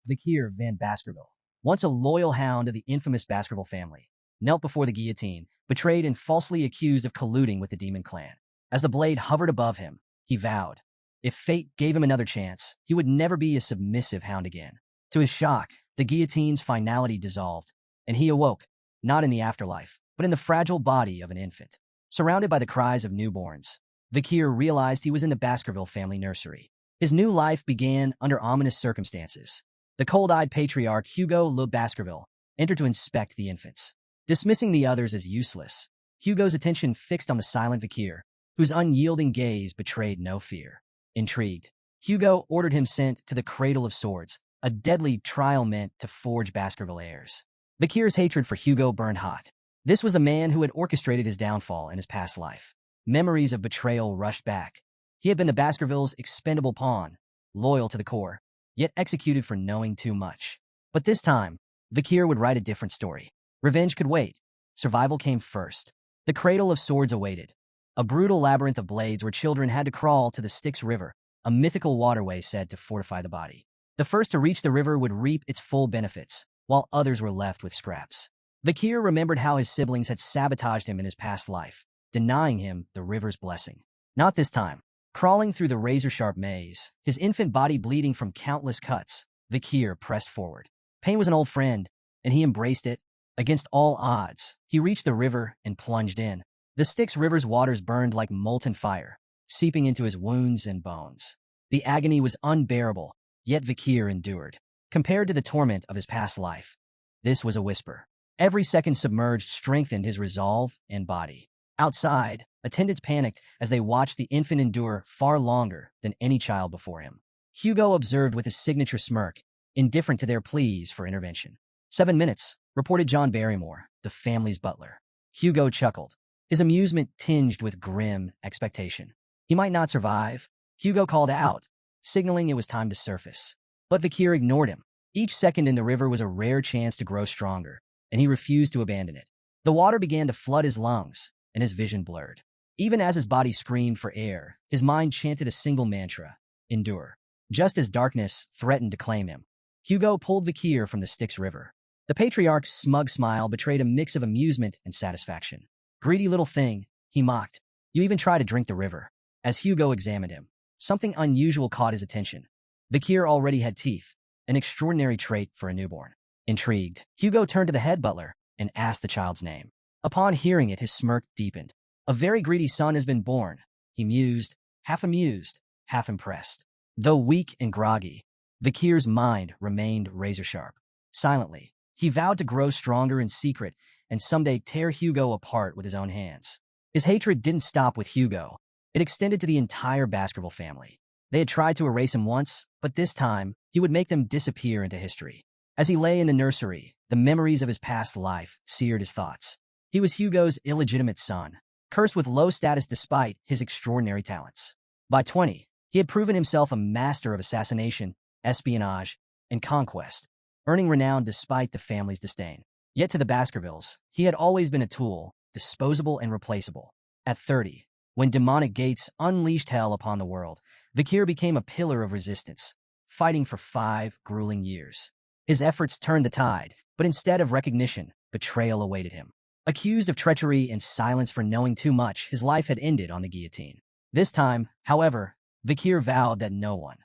The Kier van Baskerville, once a loyal hound of the infamous Baskerville family, knelt before the guillotine, betrayed and falsely accused of colluding with the demon clan. As the blade hovered above him, he vowed, if fate gave him another chance, he would never be a submissive hound again. To his shock, the guillotine's finality dissolved, and he awoke, not in the afterlife, but in the fragile body of an infant. Surrounded by the cries of newborns, Kier realized he was in the Baskerville family nursery. His new life began under ominous circumstances. The cold-eyed patriarch Hugo Le Baskerville entered to inspect the infants. Dismissing the others as useless, Hugo's attention fixed on the silent Kier, whose unyielding gaze betrayed no fear. Intrigued, Hugo ordered him sent to the Cradle of Swords, a deadly trial meant to forge Baskerville heirs. Kier's hatred for Hugo burned hot. This was the man who had orchestrated his downfall in his past life. Memories of betrayal rushed back. He had been the Baskervilles' expendable pawn, loyal to the core, yet executed for knowing too much. But this time, Kier would write a different story. Revenge could wait. Survival came first. The Cradle of Swords awaited, a brutal labyrinth of blades where children had to crawl to the Styx River, a mythical waterway said to fortify the body. The first to reach the river would reap its full benefits, while others were left with scraps. Kier remembered how his siblings had sabotaged him in his past life, denying him the river's blessing. Not this time. Crawling through the razor-sharp maze, his infant body bleeding from countless cuts, Kier pressed forward. Pain was an old friend, and he embraced it. Against all odds, he reached the river and plunged in. The Styx River's waters burned like molten fire, seeping into his wounds and bones. The agony was unbearable, yet Kier endured. Compared to the torment of his past life, this was a whisper. Every second submerged strengthened his resolve and body. Outside, attendants panicked as they watched the infant endure far longer than any child before him. Hugo observed with his signature smirk, indifferent to their pleas for intervention. 7 minutes, reported John Barrymore, the family's butler. Hugo chuckled, his amusement tinged with grim expectation. He might not survive, Hugo called out, signaling it was time to surface. But Kier ignored him. Each second in the river was a rare chance to grow stronger, and he refused to abandon it. The water began to flood his lungs, and his vision blurred. Even as his body screamed for air, his mind chanted a single mantra, endure. Just as darkness threatened to claim him, Hugo pulled Kier from the Styx River. The patriarch's smug smile betrayed a mix of amusement and satisfaction. Greedy little thing, he mocked. You even try to drink the river. As Hugo examined him, something unusual caught his attention. Kier already had teeth, an extraordinary trait for a newborn. Intrigued, Hugo turned to the head butler and asked the child's name. Upon hearing it, his smirk deepened. A very greedy son has been born, he mused, half amused, half impressed. Though weak and groggy, Kier's mind remained razor-sharp. Silently, he vowed to grow stronger in secret and someday tear Hugo apart with his own hands. His hatred didn't stop with Hugo. It extended to the entire Baskerville family. They had tried to erase him once, but this time, he would make them disappear into history. As he lay in the nursery, the memories of his past life seared his thoughts. He was Hugo's illegitimate son, cursed with low status despite his extraordinary talents. By 20, he had proven himself a master of assassination, espionage, and conquest, earning renown despite the family's disdain. Yet to the Baskervilles, he had always been a tool, disposable and replaceable. At 30, when demonic gates unleashed hell upon the world, Kier became a pillar of resistance, fighting for 5 grueling years. His efforts turned the tide, but instead of recognition, betrayal awaited him. Accused of treachery and silence for knowing too much, his life had ended on the guillotine. This time, however, Kier vowed that no one,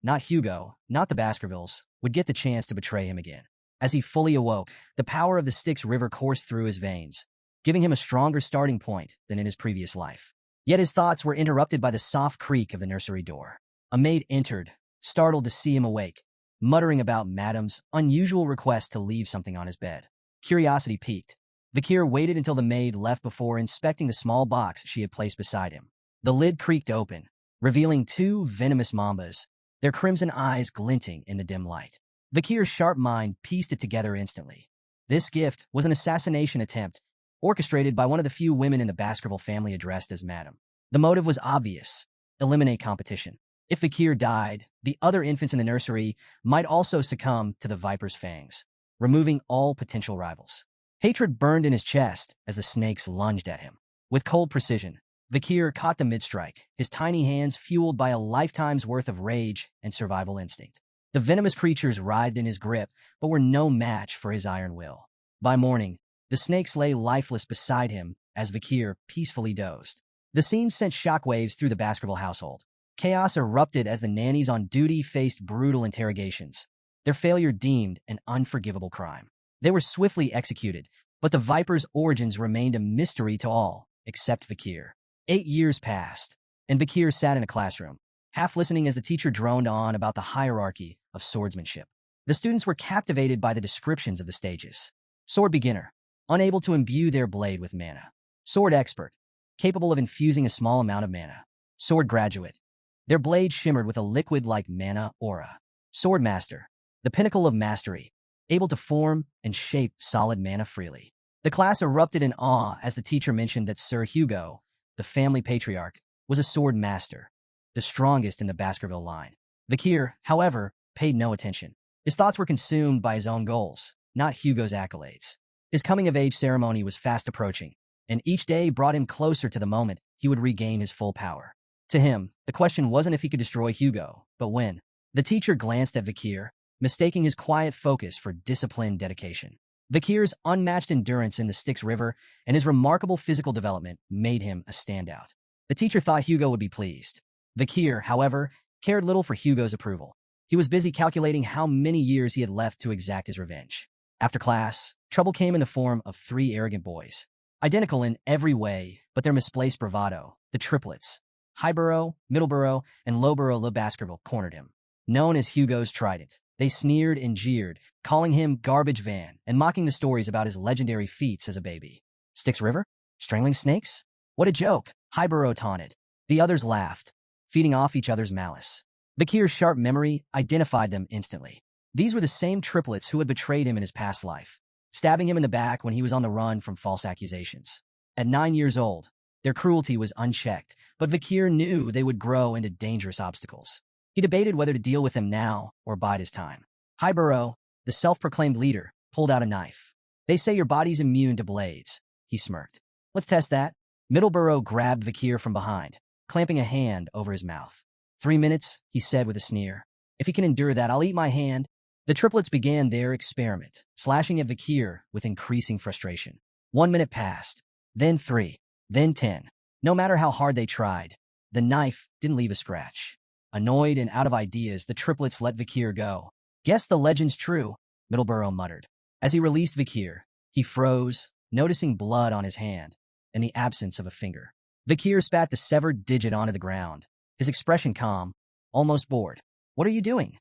not Hugo, not the Baskervilles, would get the chance to betray him again. As he fully awoke, the power of the Styx River coursed through his veins, giving him a stronger starting point than in his previous life. Yet his thoughts were interrupted by the soft creak of the nursery door. A maid entered, startled to see him awake, muttering about Madam's unusual request to leave something on his bed. Curiosity piqued. Kier waited until the maid left before inspecting the small box she had placed beside him. The lid creaked open, revealing 2 venomous mambas, their crimson eyes glinting in the dim light. Kier's sharp mind pieced it together instantly. This gift was an assassination attempt, orchestrated by one of the few women in the Baskerville family addressed as Madam. The motive was obvious: eliminate competition. If Kier died, the other infants in the nursery might also succumb to the Viper's fangs, removing all potential rivals. Hatred burned in his chest as the snakes lunged at him. With cold precision, Kier caught the mid-strike, his tiny hands fueled by a lifetime's worth of rage and survival instinct. The venomous creatures writhed in his grip, but were no match for his iron will. By morning, the snakes lay lifeless beside him as Vikir peacefully dozed. The scene sent shockwaves through the Baskerville household. Chaos erupted as the nannies on duty faced brutal interrogations, their failure deemed an unforgivable crime. They were swiftly executed, but the Viper's origins remained a mystery to all, except Vikir. 8 years passed, and Vikir sat in a classroom, half listening as the teacher droned on about the hierarchy of swordsmanship. The students were captivated by the descriptions of the stages. Sword beginner, unable to imbue their blade with mana. Sword expert, capable of infusing a small amount of mana. Sword graduate, their blade shimmered with a liquid-like mana aura. Sword master, the pinnacle of mastery, able to form and shape solid mana freely. The class erupted in awe as the teacher mentioned that Sir Hugo, the family patriarch, was a sword master, the strongest in the Baskerville line. Vikir, however, paid no attention. His thoughts were consumed by his own goals, not Hugo's accolades. His coming-of-age ceremony was fast approaching, and each day brought him closer to the moment he would regain his full power. To him, the question wasn't if he could destroy Hugo, but when. The teacher glanced at Vikir, mistaking his quiet focus for disciplined dedication. Vikir's unmatched endurance in the Styx River and his remarkable physical development made him a standout. The teacher thought Hugo would be pleased. Vikir, however, cared little for Hugo's approval. He was busy calculating how many years he had left to exact his revenge. After class, trouble came in the form of 3 arrogant boys. Identical in every way, but their misplaced bravado, the triplets, Highborough, Middleborough, and Lowborough Le Baskerville, cornered him. Known as Hugo's Trident, they sneered and jeered, calling him Garbage Van and mocking the stories about his legendary feats as a baby. Styx River? Strangling snakes? What a joke, Highborough taunted. The others laughed, feeding off each other's malice. Vikir's sharp memory identified them instantly. These were the same triplets who had betrayed him in his past life, stabbing him in the back when he was on the run from false accusations. At 9 years old, their cruelty was unchecked, but Vikir knew they would grow into dangerous obstacles. He debated whether to deal with them now or bide his time. Highborough, the self-proclaimed leader, pulled out a knife. They say your body's immune to blades, he smirked. Let's test that. Middleborough grabbed Vikir from behind, clamping a hand over his mouth. 3 minutes, he said with a sneer. If he can endure that, I'll eat my hand. The triplets began their experiment, slashing at Vikir with increasing frustration. 1 minute passed, then 3, then 10. No matter how hard they tried, the knife didn't leave a scratch. Annoyed and out of ideas, the triplets let Vikir go. Guess the legend's true, Middleborough muttered. As he released Vikir, he froze, noticing blood on his hand and the absence of a finger. Vikir spat the severed digit onto the ground, his expression calm, almost bored. What are you doing?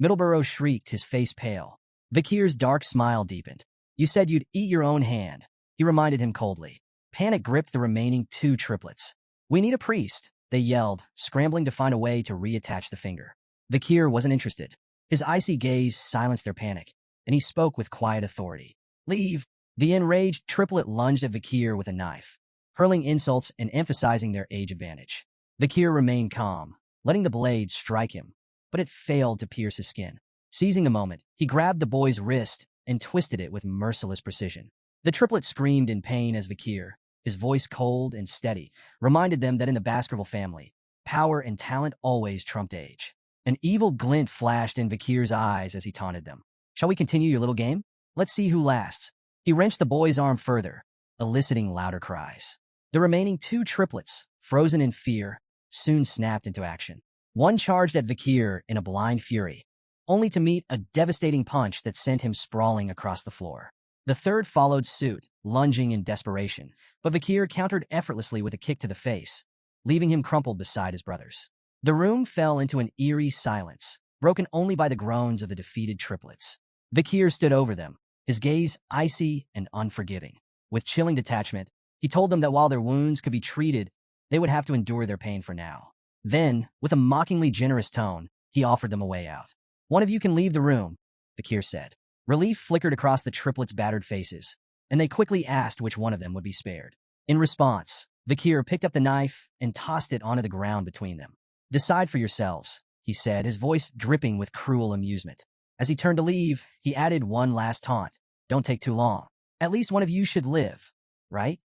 Middleborough shrieked, his face pale. Vikir's dark smile deepened. You said you'd eat your own hand, he reminded him coldly. Panic gripped the remaining 2 triplets. We need a priest, they yelled, scrambling to find a way to reattach the finger. Vikir wasn't interested. His icy gaze silenced their panic, and he spoke with quiet authority. Leave. The enraged triplet lunged at Vikir with a knife, hurling insults and emphasizing their age advantage. Vikir remained calm, letting the blade strike him, but it failed to pierce his skin. Seizing the moment, he grabbed the boy's wrist and twisted it with merciless precision. The triplet screamed in pain as Vikir, his voice cold and steady, reminded them that in the Baskerville family, power and talent always trumped age. An evil glint flashed in Vikir's eyes as he taunted them. Shall we continue your little game? Let's see who lasts. He wrenched the boy's arm further, eliciting louder cries. The remaining 2 triplets, frozen in fear, soon snapped into action. One charged at Vikir in a blind fury, only to meet a devastating punch that sent him sprawling across the floor. The third followed suit, lunging in desperation, but Vikir countered effortlessly with a kick to the face, leaving him crumpled beside his brothers. The room fell into an eerie silence, broken only by the groans of the defeated triplets. Vikir stood over them, his gaze icy and unforgiving. With chilling detachment, he told them that while their wounds could be treated, they would have to endure their pain for now. Then, with a mockingly generous tone, he offered them a way out. One of you can leave the room, Vikir said. Relief flickered across the triplets' battered faces, and they quickly asked which one of them would be spared. In response, Vikir picked up the knife and tossed it onto the ground between them. Decide for yourselves, he said, his voice dripping with cruel amusement. As he turned to leave, he added one last taunt. Don't take too long. At least one of you should live, right?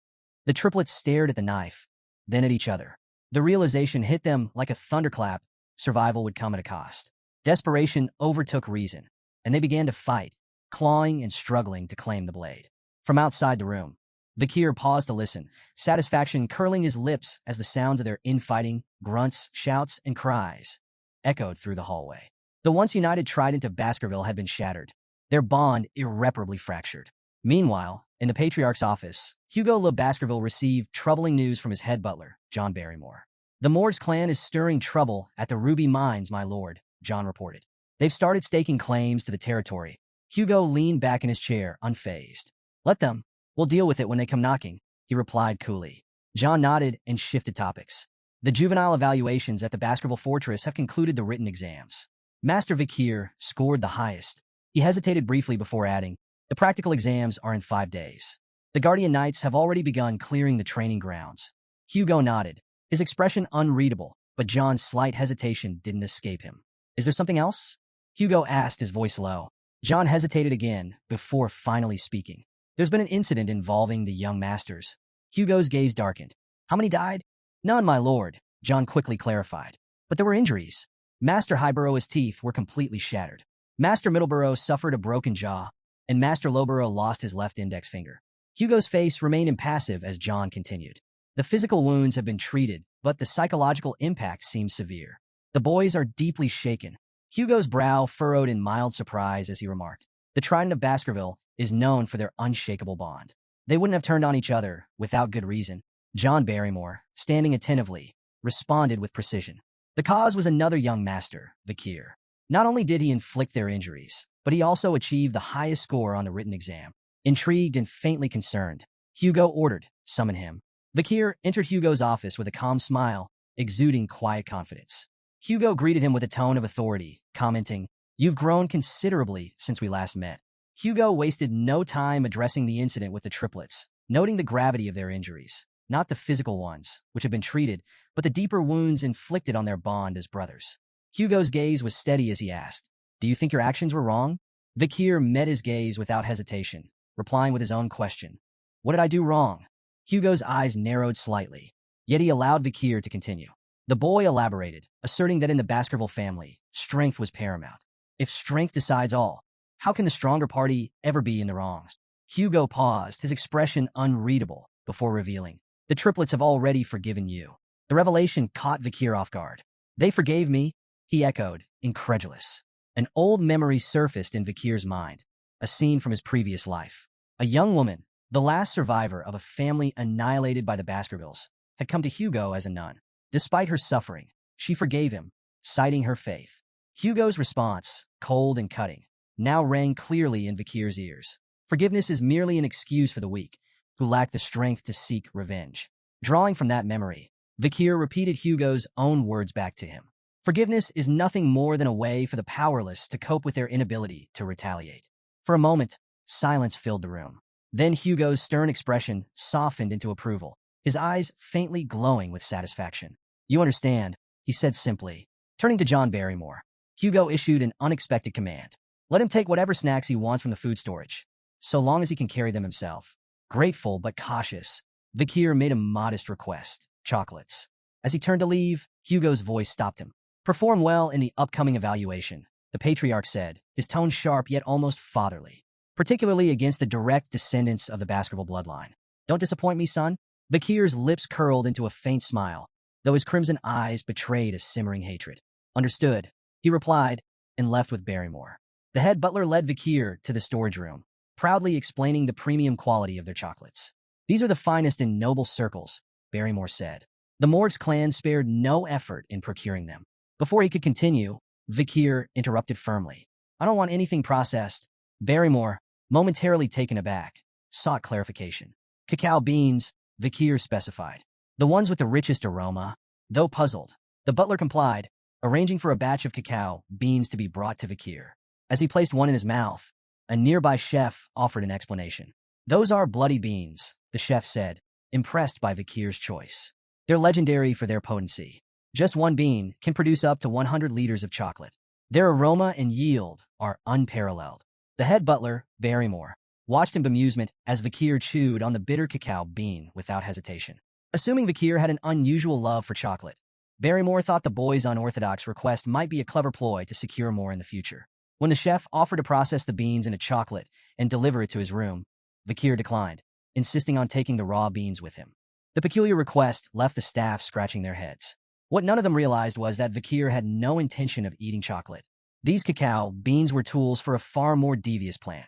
The triplets stared at the knife, then at each other. The realization hit them like a thunderclap. Survival would come at a cost. Desperation overtook reason, and they began to fight, clawing and struggling to claim the blade. From outside the room, Kier paused to listen, satisfaction curling his lips as the sounds of their infighting, grunts, shouts, and cries echoed through the hallway. The once united trident of Baskerville had been shattered, their bond irreparably fractured. Meanwhile, in the patriarch's office, Hugo Le Baskerville received troubling news from his head butler, John Barrymore. "The Mords clan is stirring trouble at the Ruby Mines, my lord," John reported. "They've started staking claims to the territory." Hugo leaned back in his chair, unfazed. "Let them. We'll deal with it when they come knocking," he replied coolly. John nodded and shifted topics. "The juvenile evaluations at the Baskerville Fortress have concluded the written exams. Master Kier scored the highest." He hesitated briefly before adding, "The practical exams are in 5 days. The Guardian Knights have already begun clearing the training grounds." Hugo nodded, his expression unreadable, but John's slight hesitation didn't escape him. "Is there something else?" Hugo asked, his voice low. John hesitated again before finally speaking. "There's been an incident involving the young masters." Hugo's gaze darkened. "How many died?" "None, my lord," John quickly clarified. "But there were injuries. Master Highborough's teeth were completely shattered. Master Middleborough suffered a broken jaw, and Master Lowborough lost his left index finger." Hugo's face remained impassive as John continued. "The physical wounds have been treated, but the psychological impact seems severe. The boys are deeply shaken." Hugo's brow furrowed in mild surprise as he remarked, "The Trident of Baskerville is known for their unshakable bond. They wouldn't have turned on each other without good reason." John Barrymore, standing attentively, responded with precision. "The cause was another young master, Kier. Not only did he inflict their injuries, but he also achieved the highest score on the written exam." Intrigued and faintly concerned, Hugo ordered, "Summon him." Kier entered Hugo's office with a calm smile, exuding quiet confidence. Hugo greeted him with a tone of authority, commenting, "You've grown considerably since we last met." Hugo wasted no time addressing the incident with the triplets, noting the gravity of their injuries, not the physical ones, which had been treated, but the deeper wounds inflicted on their bond as brothers. Hugo's gaze was steady as he asked, "Do you think your actions were wrong?" Kier met his gaze without hesitation, replying with his own question. "What did I do wrong?" Hugo's eyes narrowed slightly, yet he allowed Kier to continue. The boy elaborated, asserting that in the Baskerville family, strength was paramount. If strength decides all, how can the stronger party ever be in the wrongs? Hugo paused, his expression unreadable, before revealing, "The triplets have already forgiven you." The revelation caught Kier off guard. "They forgave me?" he echoed, incredulous. An old memory surfaced in Kier's mind, a scene from his previous life. A young woman, the last survivor of a family annihilated by the Baskervilles, had come to Hugo as a nun. Despite her suffering, she forgave him, citing her faith. Hugo's response, cold and cutting, now rang clearly in Kier's ears. Forgiveness is merely an excuse for the weak, who lack the strength to seek revenge. Drawing from that memory, Kier repeated Hugo's own words back to him. Forgiveness is nothing more than a way for the powerless to cope with their inability to retaliate. For a moment, silence filled the room. Then Hugo's stern expression softened into approval, his eyes faintly glowing with satisfaction. "You understand," he said simply. Turning to John Barrymore, Hugo issued an unexpected command. "Let him take whatever snacks he wants from the food storage, so long as he can carry them himself." Grateful but cautious, Kier made a modest request, chocolates. As he turned to leave, Hugo's voice stopped him. "Perform well in the upcoming evaluation," the patriarch said, his tone sharp yet almost fatherly, "particularly against the direct descendants of the Baskerville bloodline. Don't disappoint me, son." Kier's lips curled into a faint smile, though his crimson eyes betrayed a simmering hatred. "Understood," he replied, and left with Barrymore. The head butler led Kier to the storage room, proudly explaining the premium quality of their chocolates. "These are the finest in noble circles," Barrymore said. The Mords clan spared no effort in procuring them. Before he could continue, Kier interrupted firmly. "I don't want anything processed." Barrymore, momentarily taken aback, sought clarification. "Cacao beans," Kier specified. "The ones with the richest aroma." Though puzzled, the butler complied, arranging for a batch of cacao beans to be brought to Kier. As he placed one in his mouth, a nearby chef offered an explanation. "Those are bloody beans," the chef said, impressed by Kier's choice. "They're legendary for their potency. Just one bean can produce up to 100 liters of chocolate. Their aroma and yield are unparalleled." The head butler, Barrymore, watched in bemusement as Kier chewed on the bitter cacao bean without hesitation. Assuming Kier had an unusual love for chocolate, Barrymore thought the boy's unorthodox request might be a clever ploy to secure more in the future. When the chef offered to process the beans into chocolate and deliver it to his room, Kier declined, insisting on taking the raw beans with him. The peculiar request left the staff scratching their heads. What none of them realized was that Kier had no intention of eating chocolate. These cacao beans were tools for a far more devious plan,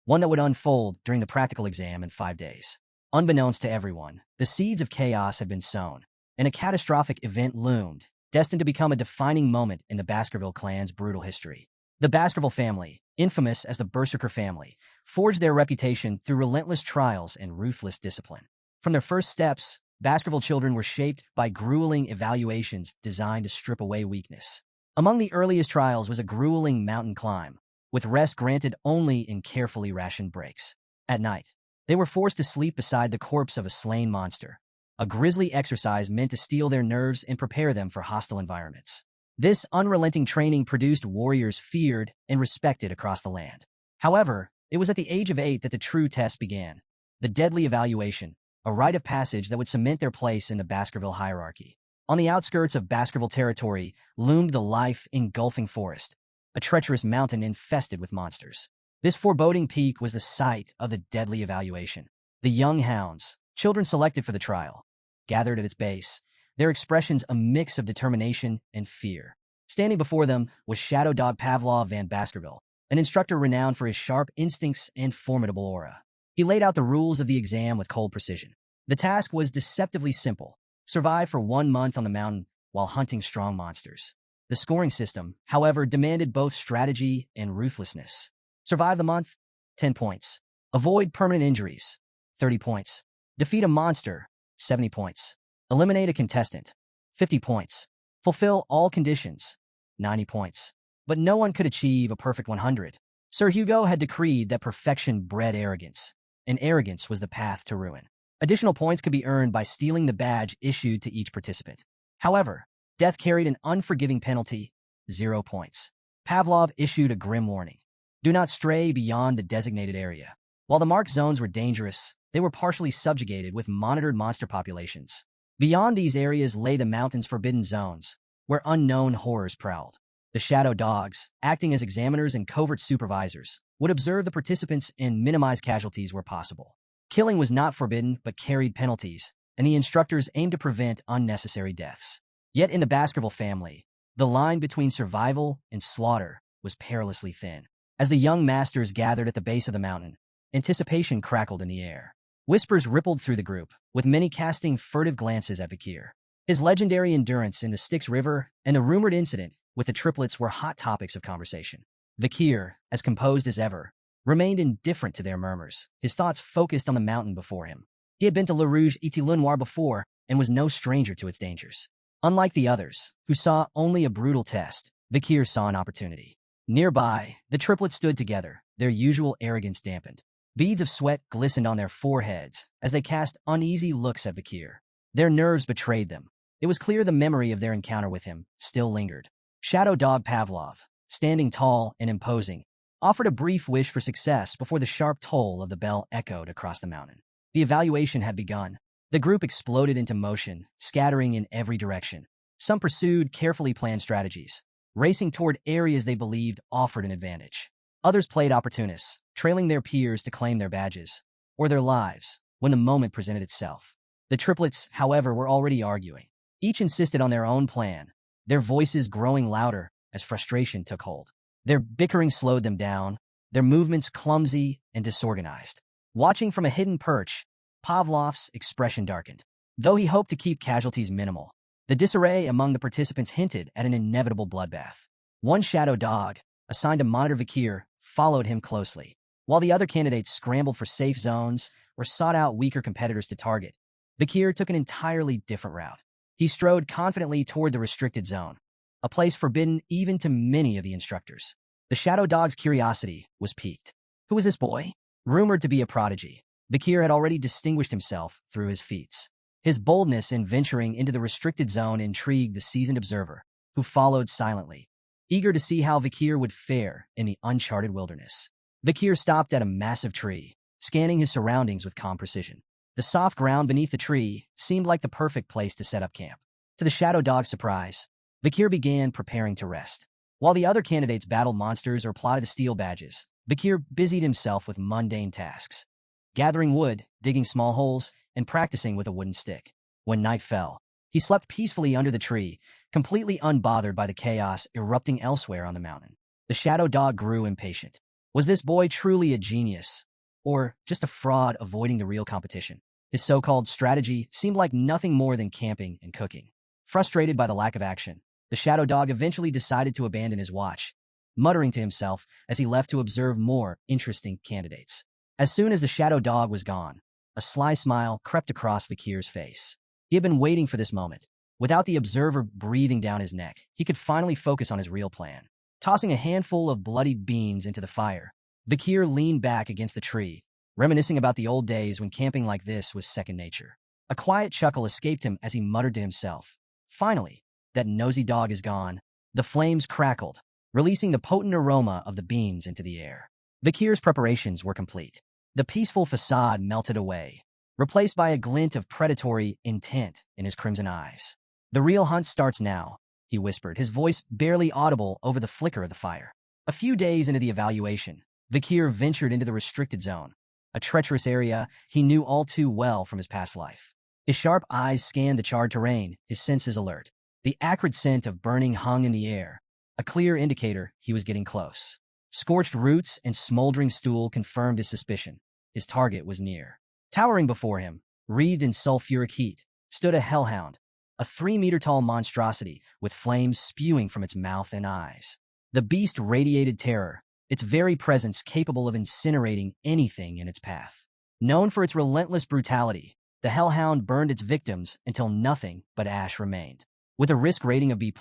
one that would unfold during the practical exam in 5 days. Unbeknownst to everyone, the seeds of chaos had been sown, and a catastrophic event loomed, destined to become a defining moment in the Baskerville clan's brutal history. The Baskerville family, infamous as the Berserker family, forged their reputation through relentless trials and ruthless discipline. From their first steps, Baskerville children were shaped by grueling evaluations designed to strip away weakness. Among the earliest trials was a grueling mountain climb, with rest granted only in carefully rationed breaks. At night, they were forced to sleep beside the corpse of a slain monster, a grisly exercise meant to steel their nerves and prepare them for hostile environments. This unrelenting training produced warriors feared and respected across the land. However, it was at the age of 8 that the true test began, the deadly evaluation, a rite of passage that would cement their place in the Baskerville hierarchy. On the outskirts of Baskerville territory loomed the life-engulfing forest, a treacherous mountain infested with monsters. This foreboding peak was the site of the deadly evaluation. The young hounds, children selected for the trial, gathered at its base, their expressions a mix of determination and fear. Standing before them was Shadow Dog Pavlov van Baskerville, an instructor renowned for his sharp instincts and formidable aura. He laid out the rules of the exam with cold precision. The task was deceptively simple: survive for 1 month on the mountain while hunting strong monsters. The scoring system, however, demanded both strategy and ruthlessness. Survive the month, 10 points. Avoid permanent injuries, 30 points. Defeat a monster, 70 points. Eliminate a contestant, 50 points. Fulfill all conditions, 90 points. But no one could achieve a perfect 100. Sir Hugo had decreed that perfection bred arrogance, and arrogance was the path to ruin. Additional points could be earned by stealing the badge issued to each participant. However, death carried an unforgiving penalty, 0 points. Pavlov issued a grim warning: do not stray beyond the designated area. While the marked zones were dangerous, they were partially subjugated with monitored monster populations. Beyond these areas lay the mountain's forbidden zones, where unknown horrors prowled. The shadow dogs, acting as examiners and covert supervisors, would observe the participants and minimize casualties where possible. Killing was not forbidden but carried penalties, and the instructors aimed to prevent unnecessary deaths. Yet in the Baskerville family, the line between survival and slaughter was perilously thin. As the young masters gathered at the base of the mountain, anticipation crackled in the air. Whispers rippled through the group, with many casting furtive glances at Kier. His legendary endurance in the Styx River and the rumored incident with the triplets were hot topics of conversation. Kier, as composed as ever, remained indifferent to their murmurs, his thoughts focused on the mountain before him. He had been to Le Rouge et Le Noir before and was no stranger to its dangers. Unlike the others, who saw only a brutal test, Kier saw an opportunity. Nearby, the triplets stood together, their usual arrogance dampened. Beads of sweat glistened on their foreheads as they cast uneasy looks at Kier. Their nerves betrayed them. It was clear the memory of their encounter with him still lingered. Shadow Dog Pavlov, standing tall and imposing, offered a brief wish for success before the sharp toll of the bell echoed across the mountain. The evaluation had begun. The group exploded into motion, scattering in every direction. Some pursued carefully planned strategies, racing toward areas they believed offered an advantage. Others played opportunists, trailing their peers to claim their badges, or their lives, when the moment presented itself. The triplets, however, were already arguing. Each insisted on their own plan, their voices growing louder as frustration took hold. Their bickering slowed them down, their movements clumsy and disorganized. Watching from a hidden perch, Pavlov's expression darkened. Though he hoped to keep casualties minimal, the disarray among the participants hinted at an inevitable bloodbath. One shadow dog, assigned to monitor Kier, followed him closely, while the other candidates scrambled for safe zones or sought out weaker competitors to target. Kier took an entirely different route. He strode confidently toward the restricted zone, a place forbidden even to many of the instructors. The shadow dog's curiosity was piqued. Who was this boy? Rumored to be a prodigy, Kier had already distinguished himself through his feats. His boldness in venturing into the restricted zone intrigued the seasoned observer, who followed silently, eager to see how Kier would fare in the uncharted wilderness. Kier stopped at a massive tree, scanning his surroundings with calm precision. The soft ground beneath the tree seemed like the perfect place to set up camp. To the Shadow Dog's surprise, Kier began preparing to rest. While the other candidates battled monsters or plotted to steal badges, Kier busied himself with mundane tasks, gathering wood, digging small holes, and practicing with a wooden stick. When night fell, he slept peacefully under the tree, completely unbothered by the chaos erupting elsewhere on the mountain. The Shadow Dog grew impatient. Was this boy truly a genius, or just a fraud avoiding the real competition? His so-called strategy seemed like nothing more than camping and cooking. Frustrated by the lack of action, the Shadow Dog eventually decided to abandon his watch, muttering to himself as he left to observe more interesting candidates. As soon as the Shadow Dog was gone, a sly smile crept across Kier's face. He had been waiting for this moment. Without the observer breathing down his neck, he could finally focus on his real plan. Tossing a handful of bloody beans into the fire, Kier leaned back against the tree, reminiscing about the old days when camping like this was second nature. A quiet chuckle escaped him as he muttered to himself. Finally, that nosy dog is gone. The flames crackled, releasing the potent aroma of the beans into the air. Kier's preparations were complete. The peaceful facade melted away, replaced by a glint of predatory intent in his crimson eyes. The real hunt starts now, he whispered, his voice barely audible over the flicker of the fire. A few days into the evaluation, Kier ventured into the restricted zone, a treacherous area he knew all too well from his past life. His sharp eyes scanned the charred terrain, his senses alert. The acrid scent of burning hung in the air, a clear indicator he was getting close. Scorched roots and smoldering stool confirmed his suspicion. His target was near. Towering before him, wreathed in sulfuric heat, stood a hellhound, a 3-meter-tall monstrosity with flames spewing from its mouth and eyes. The beast radiated terror, its very presence capable of incinerating anything in its path. Known for its relentless brutality, the hellhound burned its victims until nothing but ash remained. With a risk rating of B+,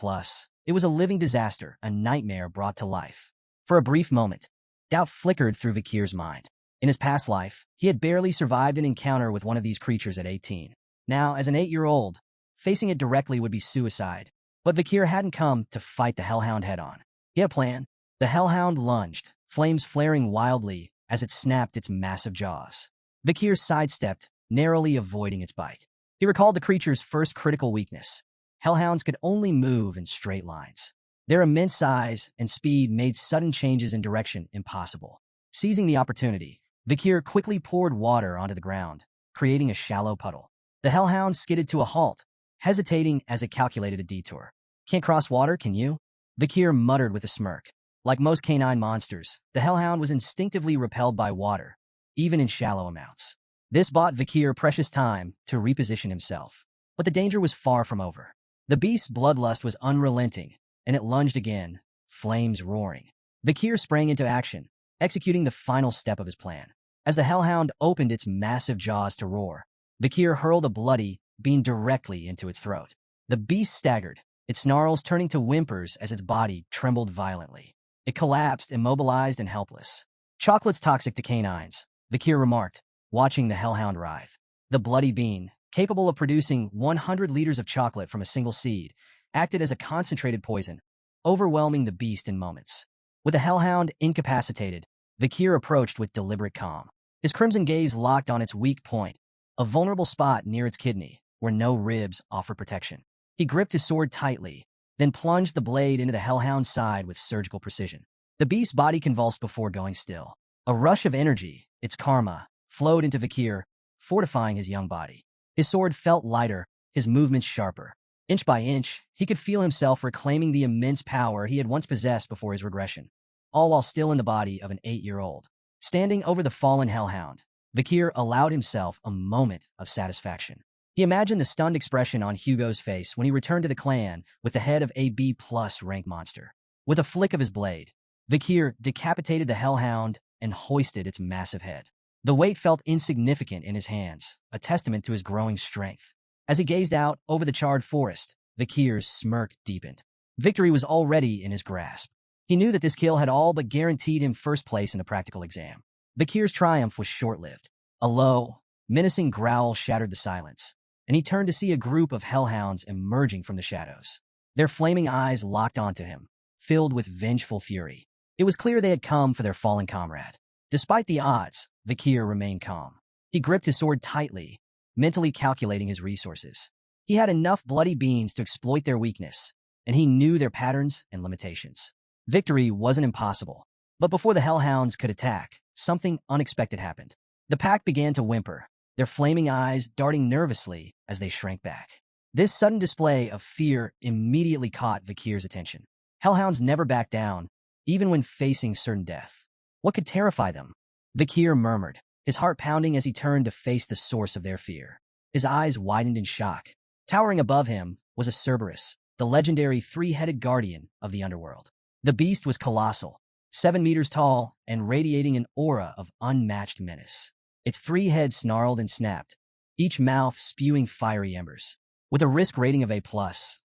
it was a living disaster, a nightmare brought to life. For a brief moment, doubt flickered through Kier's mind. In his past life, he had barely survived an encounter with one of these creatures at 18. Now, as an 8-year-old, facing it directly would be suicide. But Kier hadn't come to fight the hellhound head-on. He had a plan. The hellhound lunged, flames flaring wildly as it snapped its massive jaws. Kier sidestepped, narrowly avoiding its bite. He recalled the creature's first critical weakness. Hellhounds could only move in straight lines. Their immense size and speed made sudden changes in direction impossible. Seizing the opportunity, Kier quickly poured water onto the ground, creating a shallow puddle. The hellhound skidded to a halt, hesitating as it calculated a detour. "Can't cross water, can you?" Kier muttered with a smirk. Like most canine monsters, the hellhound was instinctively repelled by water, even in shallow amounts. This bought Kier precious time to reposition himself. But the danger was far from over. The beast's bloodlust was unrelenting, and it lunged again, flames roaring. Kier sprang into action, executing the final step of his plan. As the hellhound opened its massive jaws to roar, Kier hurled a bloody bean directly into its throat. The beast staggered, its snarls turning to whimpers as its body trembled violently. It collapsed, immobilized and helpless. "Chocolate's toxic to canines," Kier remarked, watching the hellhound writhe. The bloody bean, capable of producing 100 liters of chocolate from a single seed, acted as a concentrated poison, overwhelming the beast in moments. With the hellhound incapacitated, Kier approached with deliberate calm. His crimson gaze locked on its weak point, a vulnerable spot near its kidney, where no ribs offered protection. He gripped his sword tightly, then plunged the blade into the hellhound's side with surgical precision. The beast's body convulsed before going still. A rush of energy, its karma, flowed into Kier, fortifying his young body. His sword felt lighter, his movements sharper. Inch by inch, he could feel himself reclaiming the immense power he had once possessed before his regression, all while still in the body of an 8-year-old. Standing over the fallen hellhound, Kier allowed himself a moment of satisfaction. He imagined the stunned expression on Hugo's face when he returned to the clan with the head of a B+ rank monster. With a flick of his blade, Kier decapitated the hellhound and hoisted its massive head. The weight felt insignificant in his hands, a testament to his growing strength. As he gazed out over the charred forest, Kier's smirk deepened. Victory was already in his grasp. He knew that this kill had all but guaranteed him first place in the practical exam. Kier's triumph was short-lived. A low, menacing growl shattered the silence, and he turned to see a group of hellhounds emerging from the shadows. Their flaming eyes locked onto him, filled with vengeful fury. It was clear they had come for their fallen comrade. Despite the odds, Kier remained calm. He gripped his sword tightly, mentally calculating his resources. He had enough bloody beans to exploit their weakness, and he knew their patterns and limitations. Victory wasn't impossible, but before the hellhounds could attack, something unexpected happened. The pack began to whimper, their flaming eyes darting nervously as they shrank back. This sudden display of fear immediately caught Vikir's attention. Hellhounds never back down, even when facing certain death. What could terrify them? Vikir murmured, his heart pounding as he turned to face the source of their fear. His eyes widened in shock. Towering above him was a Cerberus, the legendary three-headed guardian of the underworld. The beast was colossal, 7 meters tall and radiating an aura of unmatched menace. Its 3 heads snarled and snapped, each mouth spewing fiery embers. With a risk rating of A+,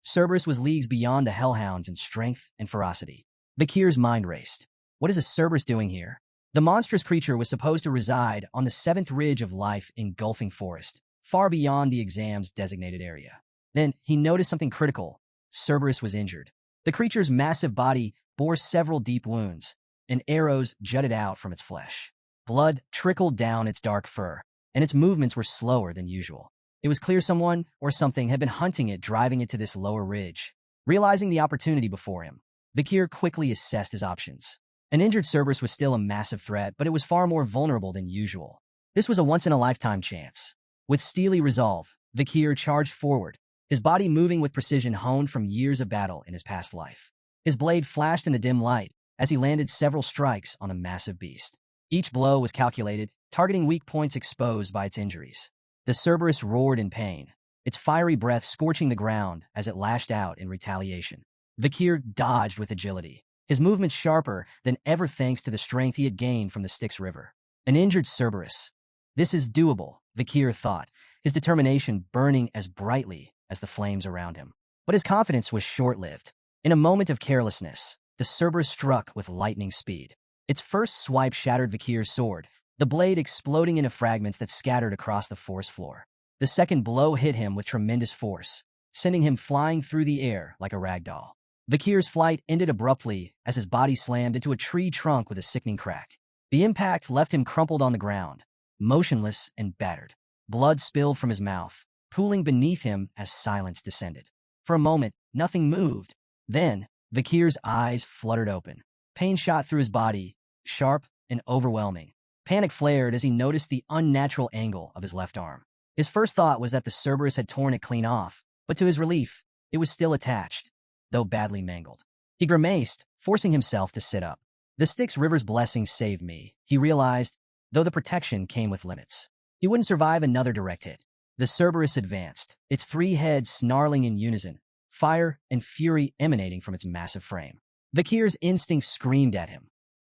Cerberus was leagues beyond the hellhounds in strength and ferocity. Vikir's mind raced. What is a Cerberus doing here? The monstrous creature was supposed to reside on the 7th ridge of life engulfing forest, far beyond the exam's designated area. Then he noticed something critical. Cerberus was injured. The creature's massive body bore several deep wounds, and arrows jutted out from its flesh. Blood trickled down its dark fur, and its movements were slower than usual. It was clear someone or something had been hunting it, driving it to this lower ridge. Realizing the opportunity before him, Vikir quickly assessed his options. An injured Cerberus was still a massive threat, but it was far more vulnerable than usual. This was a once-in-a-lifetime chance. With steely resolve, Vikir charged forward, his body moving with precision honed from years of battle in his past life. His blade flashed in the dim light as he landed several strikes on the massive beast. Each blow was calculated, targeting weak points exposed by its injuries. The Cerberus roared in pain, its fiery breath scorching the ground as it lashed out in retaliation. Vikir dodged with agility, his movements sharper than ever thanks to the strength he had gained from the Styx River. An injured Cerberus. This is doable, Vikir thought, his determination burning as brightly as the flames around him. But his confidence was short-lived. In a moment of carelessness, the Cerberus struck with lightning speed. Its first swipe shattered Vikir's sword, the blade exploding into fragments that scattered across the forest floor. The second blow hit him with tremendous force, sending him flying through the air like a rag doll. Vikir's flight ended abruptly as his body slammed into a tree trunk with a sickening crack. The impact left him crumpled on the ground, motionless and battered. Blood spilled from his mouth, pooling beneath him as silence descended. For a moment, nothing moved. Then, Vikir's eyes fluttered open. Pain shot through his body, sharp and overwhelming. Panic flared as he noticed the unnatural angle of his left arm. His first thought was that the Cerberus had torn it clean off, but to his relief, it was still attached, though badly mangled. He grimaced, forcing himself to sit up. The Styx River's blessings saved me, he realized, though the protection came with limits. He wouldn't survive another direct hit. The Cerberus advanced, its 3 heads snarling in unison, fire and fury emanating from its massive frame. Vikir's instincts screamed at him.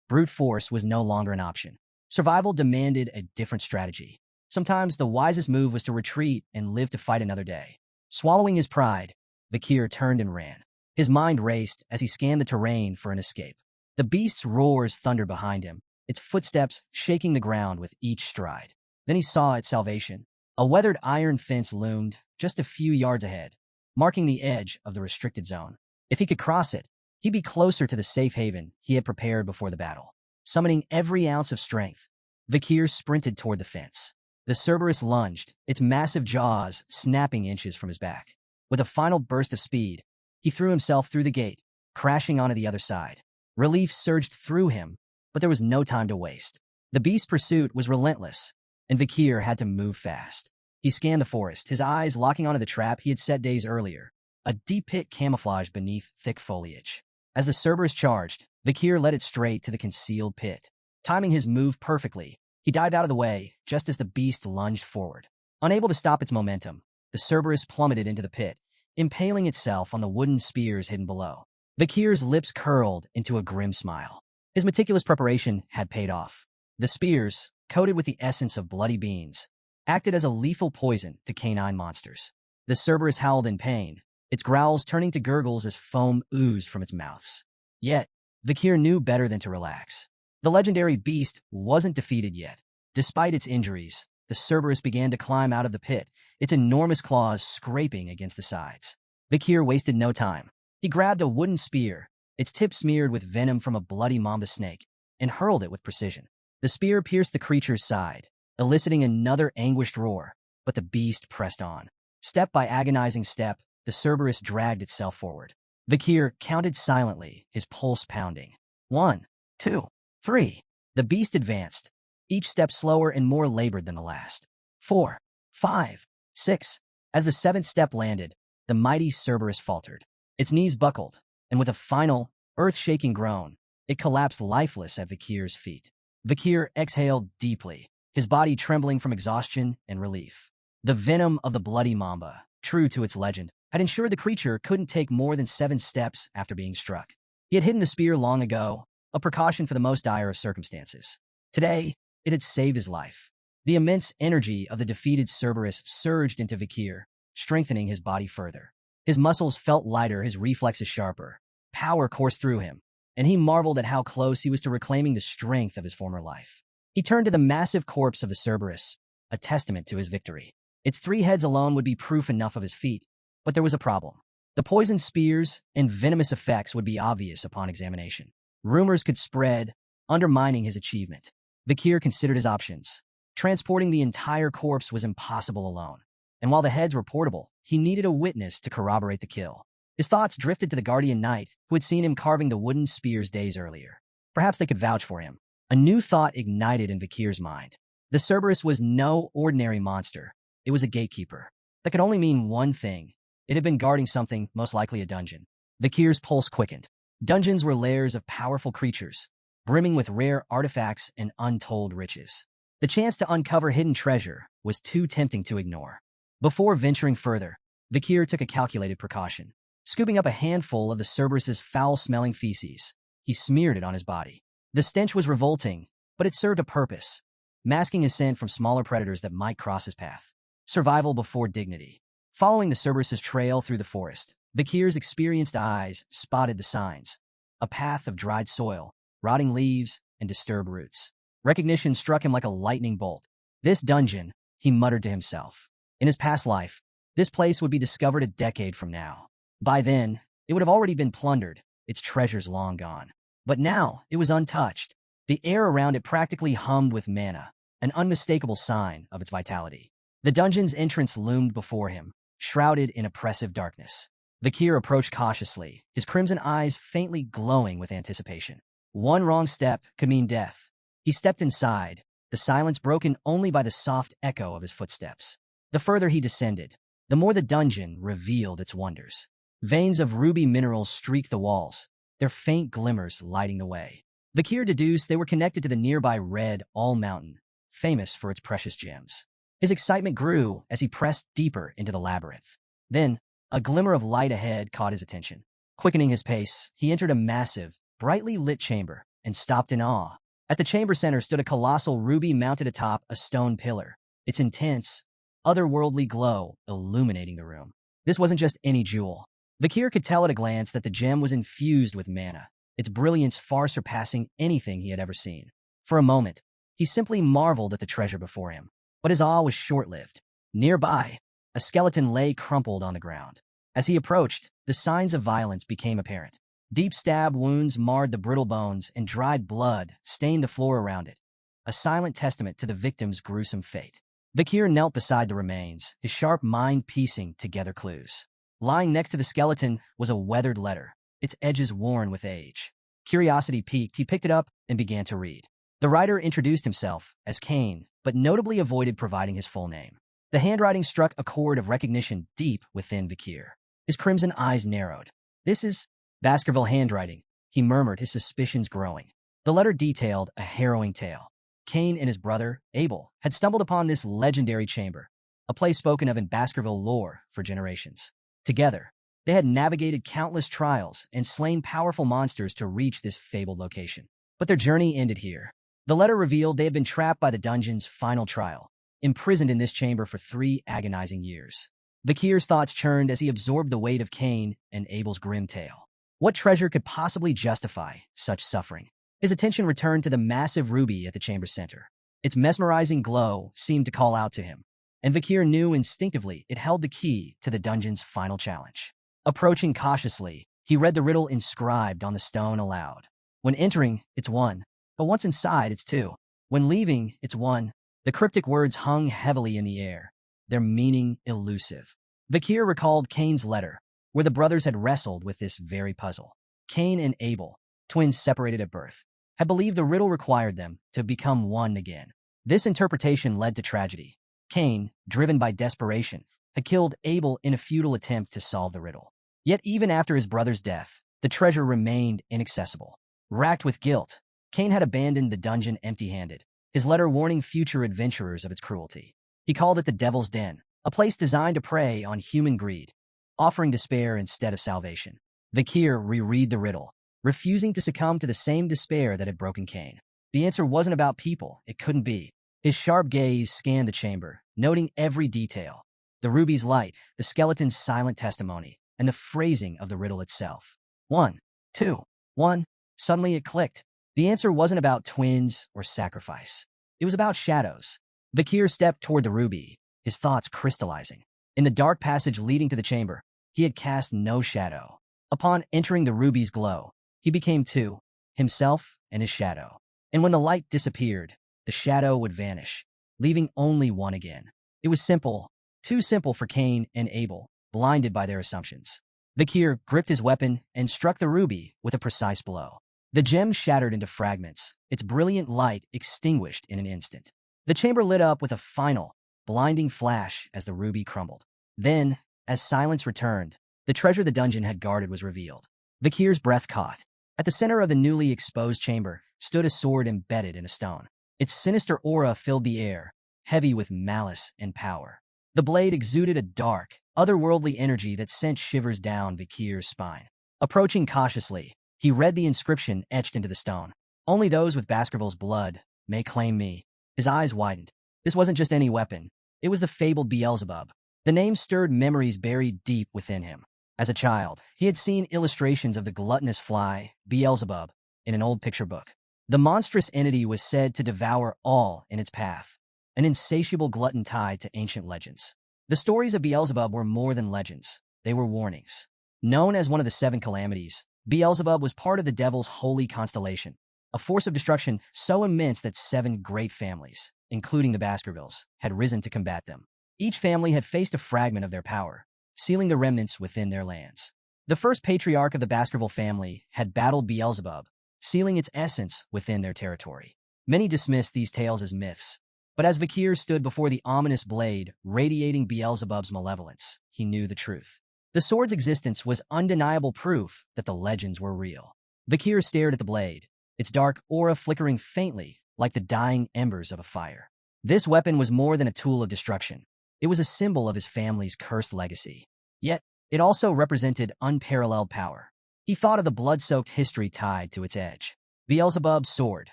Brute force was no longer an option. Survival demanded a different strategy. Sometimes the wisest move was to retreat and live to fight another day. Swallowing his pride, Vikir turned and ran. His mind raced as he scanned the terrain for an escape. The beast's roars thundered behind him, its footsteps shaking the ground with each stride. Then he saw its salvation. A weathered iron fence loomed just a few yards ahead, marking the edge of the restricted zone. If he could cross it, he'd be closer to the safe haven he had prepared before the battle. Summoning every ounce of strength, Vikir sprinted toward the fence. The Cerberus lunged, its massive jaws snapping inches from his back. With a final burst of speed, he threw himself through the gate, crashing onto the other side. Relief surged through him, but there was no time to waste. The beast's pursuit was relentless, and Vikir had to move fast. He scanned the forest, his eyes locking onto the trap he had set days earlier, a deep pit camouflaged beneath thick foliage. As the Cerberus charged, Vikir led it straight to the concealed pit. Timing his move perfectly, he dived out of the way just as the beast lunged forward. Unable to stop its momentum, the Cerberus plummeted into the pit, impaling itself on the wooden spears hidden below. Vikir's lips curled into a grim smile. His meticulous preparation had paid off. The spears, coated with the essence of bloody beans, acted as a lethal poison to canine monsters. The Cerberus howled in pain, its growls turning to gurgles as foam oozed from its mouths. Yet, Vikir knew better than to relax. The legendary beast wasn't defeated yet. Despite its injuries, the Cerberus began to climb out of the pit, its enormous claws scraping against the sides. Vikir wasted no time. He grabbed a wooden spear, its tip smeared with venom from a bloody mamba snake, and hurled it with precision. The spear pierced the creature's side, eliciting another anguished roar, but the beast pressed on. Step by agonizing step, the Cerberus dragged itself forward. Kier counted silently, his pulse pounding. 1, 2, 3. The beast advanced, each step slower and more labored than the last. 4, 5, 6. As the seventh step landed, the mighty Cerberus faltered. Its knees buckled, and with a final, earth-shaking groan, it collapsed lifeless at Kier's feet. Kier exhaled deeply, his body trembling from exhaustion and relief. The venom of the bloody mamba, true to its legend, had ensured the creature couldn't take more than 7 steps after being struck. He had hidden the spear long ago, a precaution for the most dire of circumstances. Today, it had saved his life. The immense energy of the defeated Cerberus surged into Kier, strengthening his body further. His muscles felt lighter, his reflexes sharper. Power coursed through him, and he marveled at how close he was to reclaiming the strength of his former life. He turned to the massive corpse of the Cerberus, a testament to his victory. Its 3 heads alone would be proof enough of his feat, but there was a problem. The poisoned spears and venomous effects would be obvious upon examination. Rumors could spread, undermining his achievement. Kier considered his options. Transporting the entire corpse was impossible alone, and while the heads were portable, he needed a witness to corroborate the kill. His thoughts drifted to the guardian knight who had seen him carving the wooden spears days earlier. Perhaps they could vouch for him. A new thought ignited in Kier's mind. The Cerberus was no ordinary monster. It was a gatekeeper. That could only mean one thing. It had been guarding something, most likely a dungeon. Kier's pulse quickened. Dungeons were lairs of powerful creatures, brimming with rare artifacts and untold riches. The chance to uncover hidden treasure was too tempting to ignore. Before venturing further, Kier took a calculated precaution. Scooping up a handful of the Cerberus's foul-smelling feces, he smeared it on his body. The stench was revolting, but it served a purpose, masking his scent from smaller predators that might cross his path. Survival before dignity. Following the Cerberus's trail through the forest, Kier's experienced eyes spotted the signs. A path of dried soil, rotting leaves, and disturbed roots. Recognition struck him like a lightning bolt. This dungeon, he muttered to himself. In his past life, this place would be discovered a decade from now. By then, it would have already been plundered, its treasures long gone. But now, it was untouched. The air around it practically hummed with mana, an unmistakable sign of its vitality. The dungeon's entrance loomed before him, shrouded in oppressive darkness. Kier approached cautiously, his crimson eyes faintly glowing with anticipation. One wrong step could mean death. He stepped inside, the silence broken only by the soft echo of his footsteps. The further he descended, the more the dungeon revealed its wonders. Veins of ruby minerals streaked the walls, their faint glimmers lighting the way. Kier deduced they were connected to the nearby Red All Mountain, famous for its precious gems. His excitement grew as he pressed deeper into the labyrinth. Then, a glimmer of light ahead caught his attention. Quickening his pace, he entered a massive, brightly lit chamber and stopped in awe. At the chamber center stood a colossal ruby mounted atop a stone pillar, its intense, otherworldly glow illuminating the room. This wasn't just any jewel. Kier could tell at a glance that the gem was infused with mana, its brilliance far surpassing anything he had ever seen. For a moment, he simply marveled at the treasure before him. But his awe was short-lived. Nearby, a skeleton lay crumpled on the ground. As he approached, the signs of violence became apparent. Deep stab wounds marred the brittle bones, and dried blood stained the floor around it, a silent testament to the victim's gruesome fate. Kier knelt beside the remains, his sharp mind piecing together clues. Lying next to the skeleton was a weathered letter, its edges worn with age. Curiosity piqued, he picked it up and began to read. The writer introduced himself as Cain, but notably avoided providing his full name. The handwriting struck a chord of recognition deep within Kier. His crimson eyes narrowed. "This is Baskerville handwriting," he murmured, his suspicions growing. The letter detailed a harrowing tale. Cain and his brother, Abel, had stumbled upon this legendary chamber, a place spoken of in Baskerville lore for generations. Together, they had navigated countless trials and slain powerful monsters to reach this fabled location. But their journey ended here. The letter revealed they had been trapped by the dungeon's final trial, imprisoned in this chamber for 3 agonizing years. Kier's thoughts churned as he absorbed the weight of Cain and Abel's grim tale. What treasure could possibly justify such suffering? His attention returned to the massive ruby at the chamber's center. Its mesmerizing glow seemed to call out to him, and Kier knew instinctively it held the key to the dungeon's final challenge. Approaching cautiously, he read the riddle inscribed on the stone aloud. When entering, it's 1, but once inside, it's 2. When leaving, it's 1. The cryptic words hung heavily in the air, their meaning elusive. Kier recalled Cain's letter, where the brothers had wrestled with this very puzzle. Cain and Abel, twins separated at birth, had believed the riddle required them to become one again. This interpretation led to tragedy. Cain, driven by desperation, had killed Abel in a futile attempt to solve the riddle. Yet even after his brother's death, the treasure remained inaccessible. Racked with guilt, Cain had abandoned the dungeon empty-handed, his letter warning future adventurers of its cruelty. He called it the Devil's Den, a place designed to prey on human greed, offering despair instead of salvation. Kier reread the riddle, refusing to succumb to the same despair that had broken Cain. The answer wasn't about people, it couldn't be. His sharp gaze scanned the chamber, noting every detail. The ruby's light, the skeleton's silent testimony, and the phrasing of the riddle itself. 1, 2, 1. Suddenly it clicked. The answer wasn't about twins or sacrifice. It was about shadows. Kier stepped toward the ruby, his thoughts crystallizing. In the dark passage leading to the chamber, he had cast no shadow. Upon entering the ruby's glow, he became two, himself and his shadow. And when the light disappeared, the shadow would vanish, leaving only one again. It was simple, too simple for Cain and Abel, blinded by their assumptions. Kier gripped his weapon and struck the ruby with a precise blow. The gem shattered into fragments, its brilliant light extinguished in an instant. The chamber lit up with a final, blinding flash as the ruby crumbled. Then, as silence returned, the treasure the dungeon had guarded was revealed. Kier's breath caught. At the center of the newly exposed chamber stood a sword embedded in a stone. Its sinister aura filled the air, heavy with malice and power. The blade exuded a dark, otherworldly energy that sent shivers down Kier's spine. Approaching cautiously, he read the inscription etched into the stone. "Only those with Baskerville's blood may claim me." His eyes widened. This wasn't just any weapon. It was the fabled Beelzebub. The name stirred memories buried deep within him. As a child, he had seen illustrations of the gluttonous fly, Beelzebub, in an old picture book. The monstrous entity was said to devour all in its path, an insatiable glutton tied to ancient legends. The stories of Beelzebub were more than legends. They were warnings. Known as one of the seven calamities, Beelzebub was part of the devil's holy constellation, a force of destruction so immense that 7 great families, including the Baskervilles, had risen to combat them. Each family had faced a fragment of their power, sealing the remnants within their lands. The first patriarch of the Baskerville family had battled Beelzebub, sealing its essence within their territory. Many dismissed these tales as myths, but as Kier stood before the ominous blade radiating Beelzebub's malevolence, he knew the truth. The sword's existence was undeniable proof that the legends were real. Kier stared at the blade, its dark aura flickering faintly like the dying embers of a fire. This weapon was more than a tool of destruction. It was a symbol of his family's cursed legacy. Yet, it also represented unparalleled power. He thought of the blood-soaked history tied to its edge. Beelzebub's sword,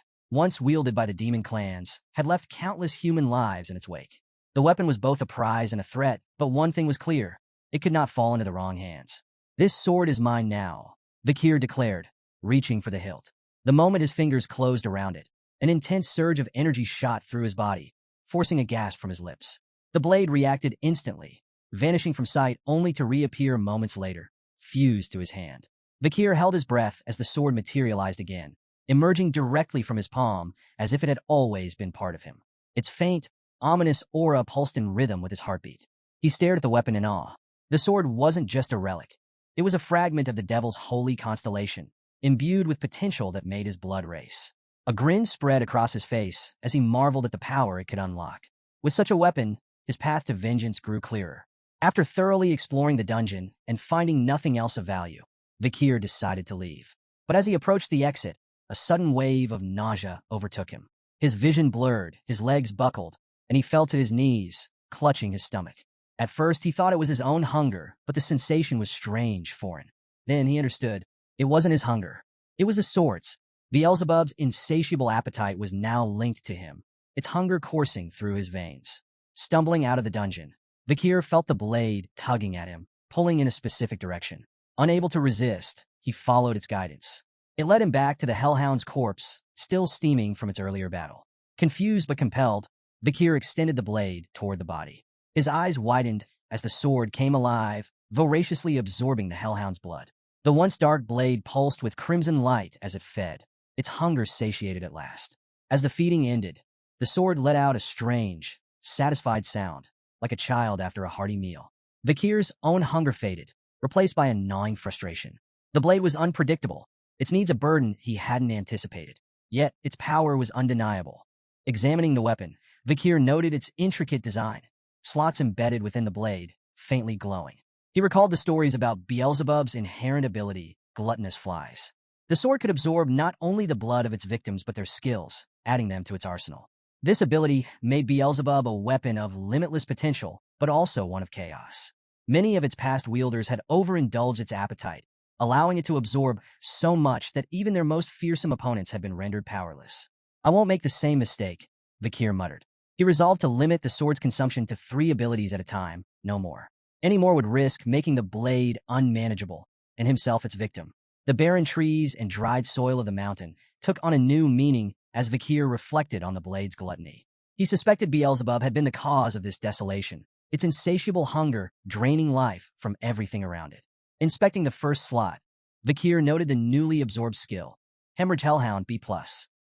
once wielded by the demon clans, had left countless human lives in its wake. The weapon was both a prize and a threat, but one thing was clear. It could not fall into the wrong hands. "This sword is mine now," Kier declared, reaching for the hilt. The moment his fingers closed around it, an intense surge of energy shot through his body, forcing a gasp from his lips. The blade reacted instantly, vanishing from sight only to reappear moments later, fused to his hand. Kier held his breath as the sword materialized again, emerging directly from his palm as if it had always been part of him. Its faint, ominous aura pulsed in rhythm with his heartbeat. He stared at the weapon in awe. The sword wasn't just a relic. It was a fragment of the devil's holy constellation, imbued with potential that made his blood race. A grin spread across his face as he marveled at the power it could unlock. With such a weapon, his path to vengeance grew clearer. After thoroughly exploring the dungeon and finding nothing else of value, Kier decided to leave. But as he approached the exit, a sudden wave of nausea overtook him. His vision blurred, his legs buckled, and he fell to his knees, clutching his stomach. At first, he thought it was his own hunger, but the sensation was strange, foreign. Then he understood. It wasn't his hunger. It was the sword's. Beelzebub's insatiable appetite was now linked to him, its hunger coursing through his veins. Stumbling out of the dungeon, Kier felt the blade tugging at him, pulling in a specific direction. Unable to resist, he followed its guidance. It led him back to the hellhound's corpse, still steaming from its earlier battle. Confused but compelled, Kier extended the blade toward the body. His eyes widened as the sword came alive, voraciously absorbing the hellhound's blood. The once dark blade pulsed with crimson light as it fed, its hunger satiated at last. As the feeding ended, the sword let out a strange, satisfied sound, like a child after a hearty meal. Vikir's own hunger faded, replaced by a gnawing frustration. The blade was unpredictable, its needs a burden he hadn't anticipated. Yet, its power was undeniable. Examining the weapon, Vikir noted its intricate design, slots embedded within the blade, faintly glowing. He recalled the stories about Beelzebub's inherent ability, Gluttonous flies. The sword could absorb not only the blood of its victims but their skills, adding them to its arsenal. This ability made Beelzebub a weapon of limitless potential, but also one of chaos. Many of its past wielders had overindulged its appetite, allowing it to absorb so much that even their most fearsome opponents had been rendered powerless. I won't make the same mistake, Vikir muttered. He resolved to limit the sword's consumption to 3 abilities at a time, no more. Any more would risk making the blade unmanageable, and himself its victim. The barren trees and dried soil of the mountain took on a new meaning as Vikir reflected on the blade's gluttony. He suspected Beelzebub had been the cause of this desolation, its insatiable hunger draining life from everything around it. Inspecting the first slot, Vikir noted the newly absorbed skill, hellhound B+.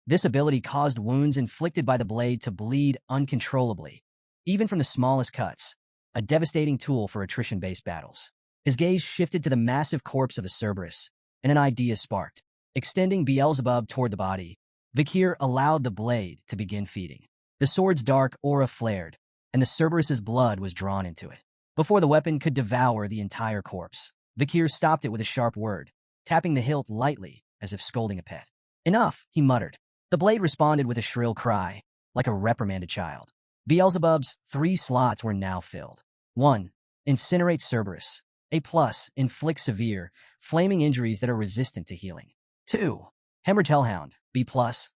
This ability caused wounds inflicted by the blade to bleed uncontrollably, even from the smallest cuts, a devastating tool for attrition-based battles. His gaze shifted to the massive corpse of the Cerberus, and an idea sparked. Extending Beelzebub toward the body, Vikir allowed the blade to begin feeding. The sword's dark aura flared, and the Cerberus's blood was drawn into it. Before the weapon could devour the entire corpse, Vikir stopped it with a sharp word, tapping the hilt lightly as if scolding a pet. Enough, he muttered. The blade responded with a shrill cry, like a reprimanded child. Beelzebub's 3 slots were now filled. 1. Incinerate Cerberus. A+, inflict severe, flaming injuries that are resistant to healing. 2. Hellhound, B+,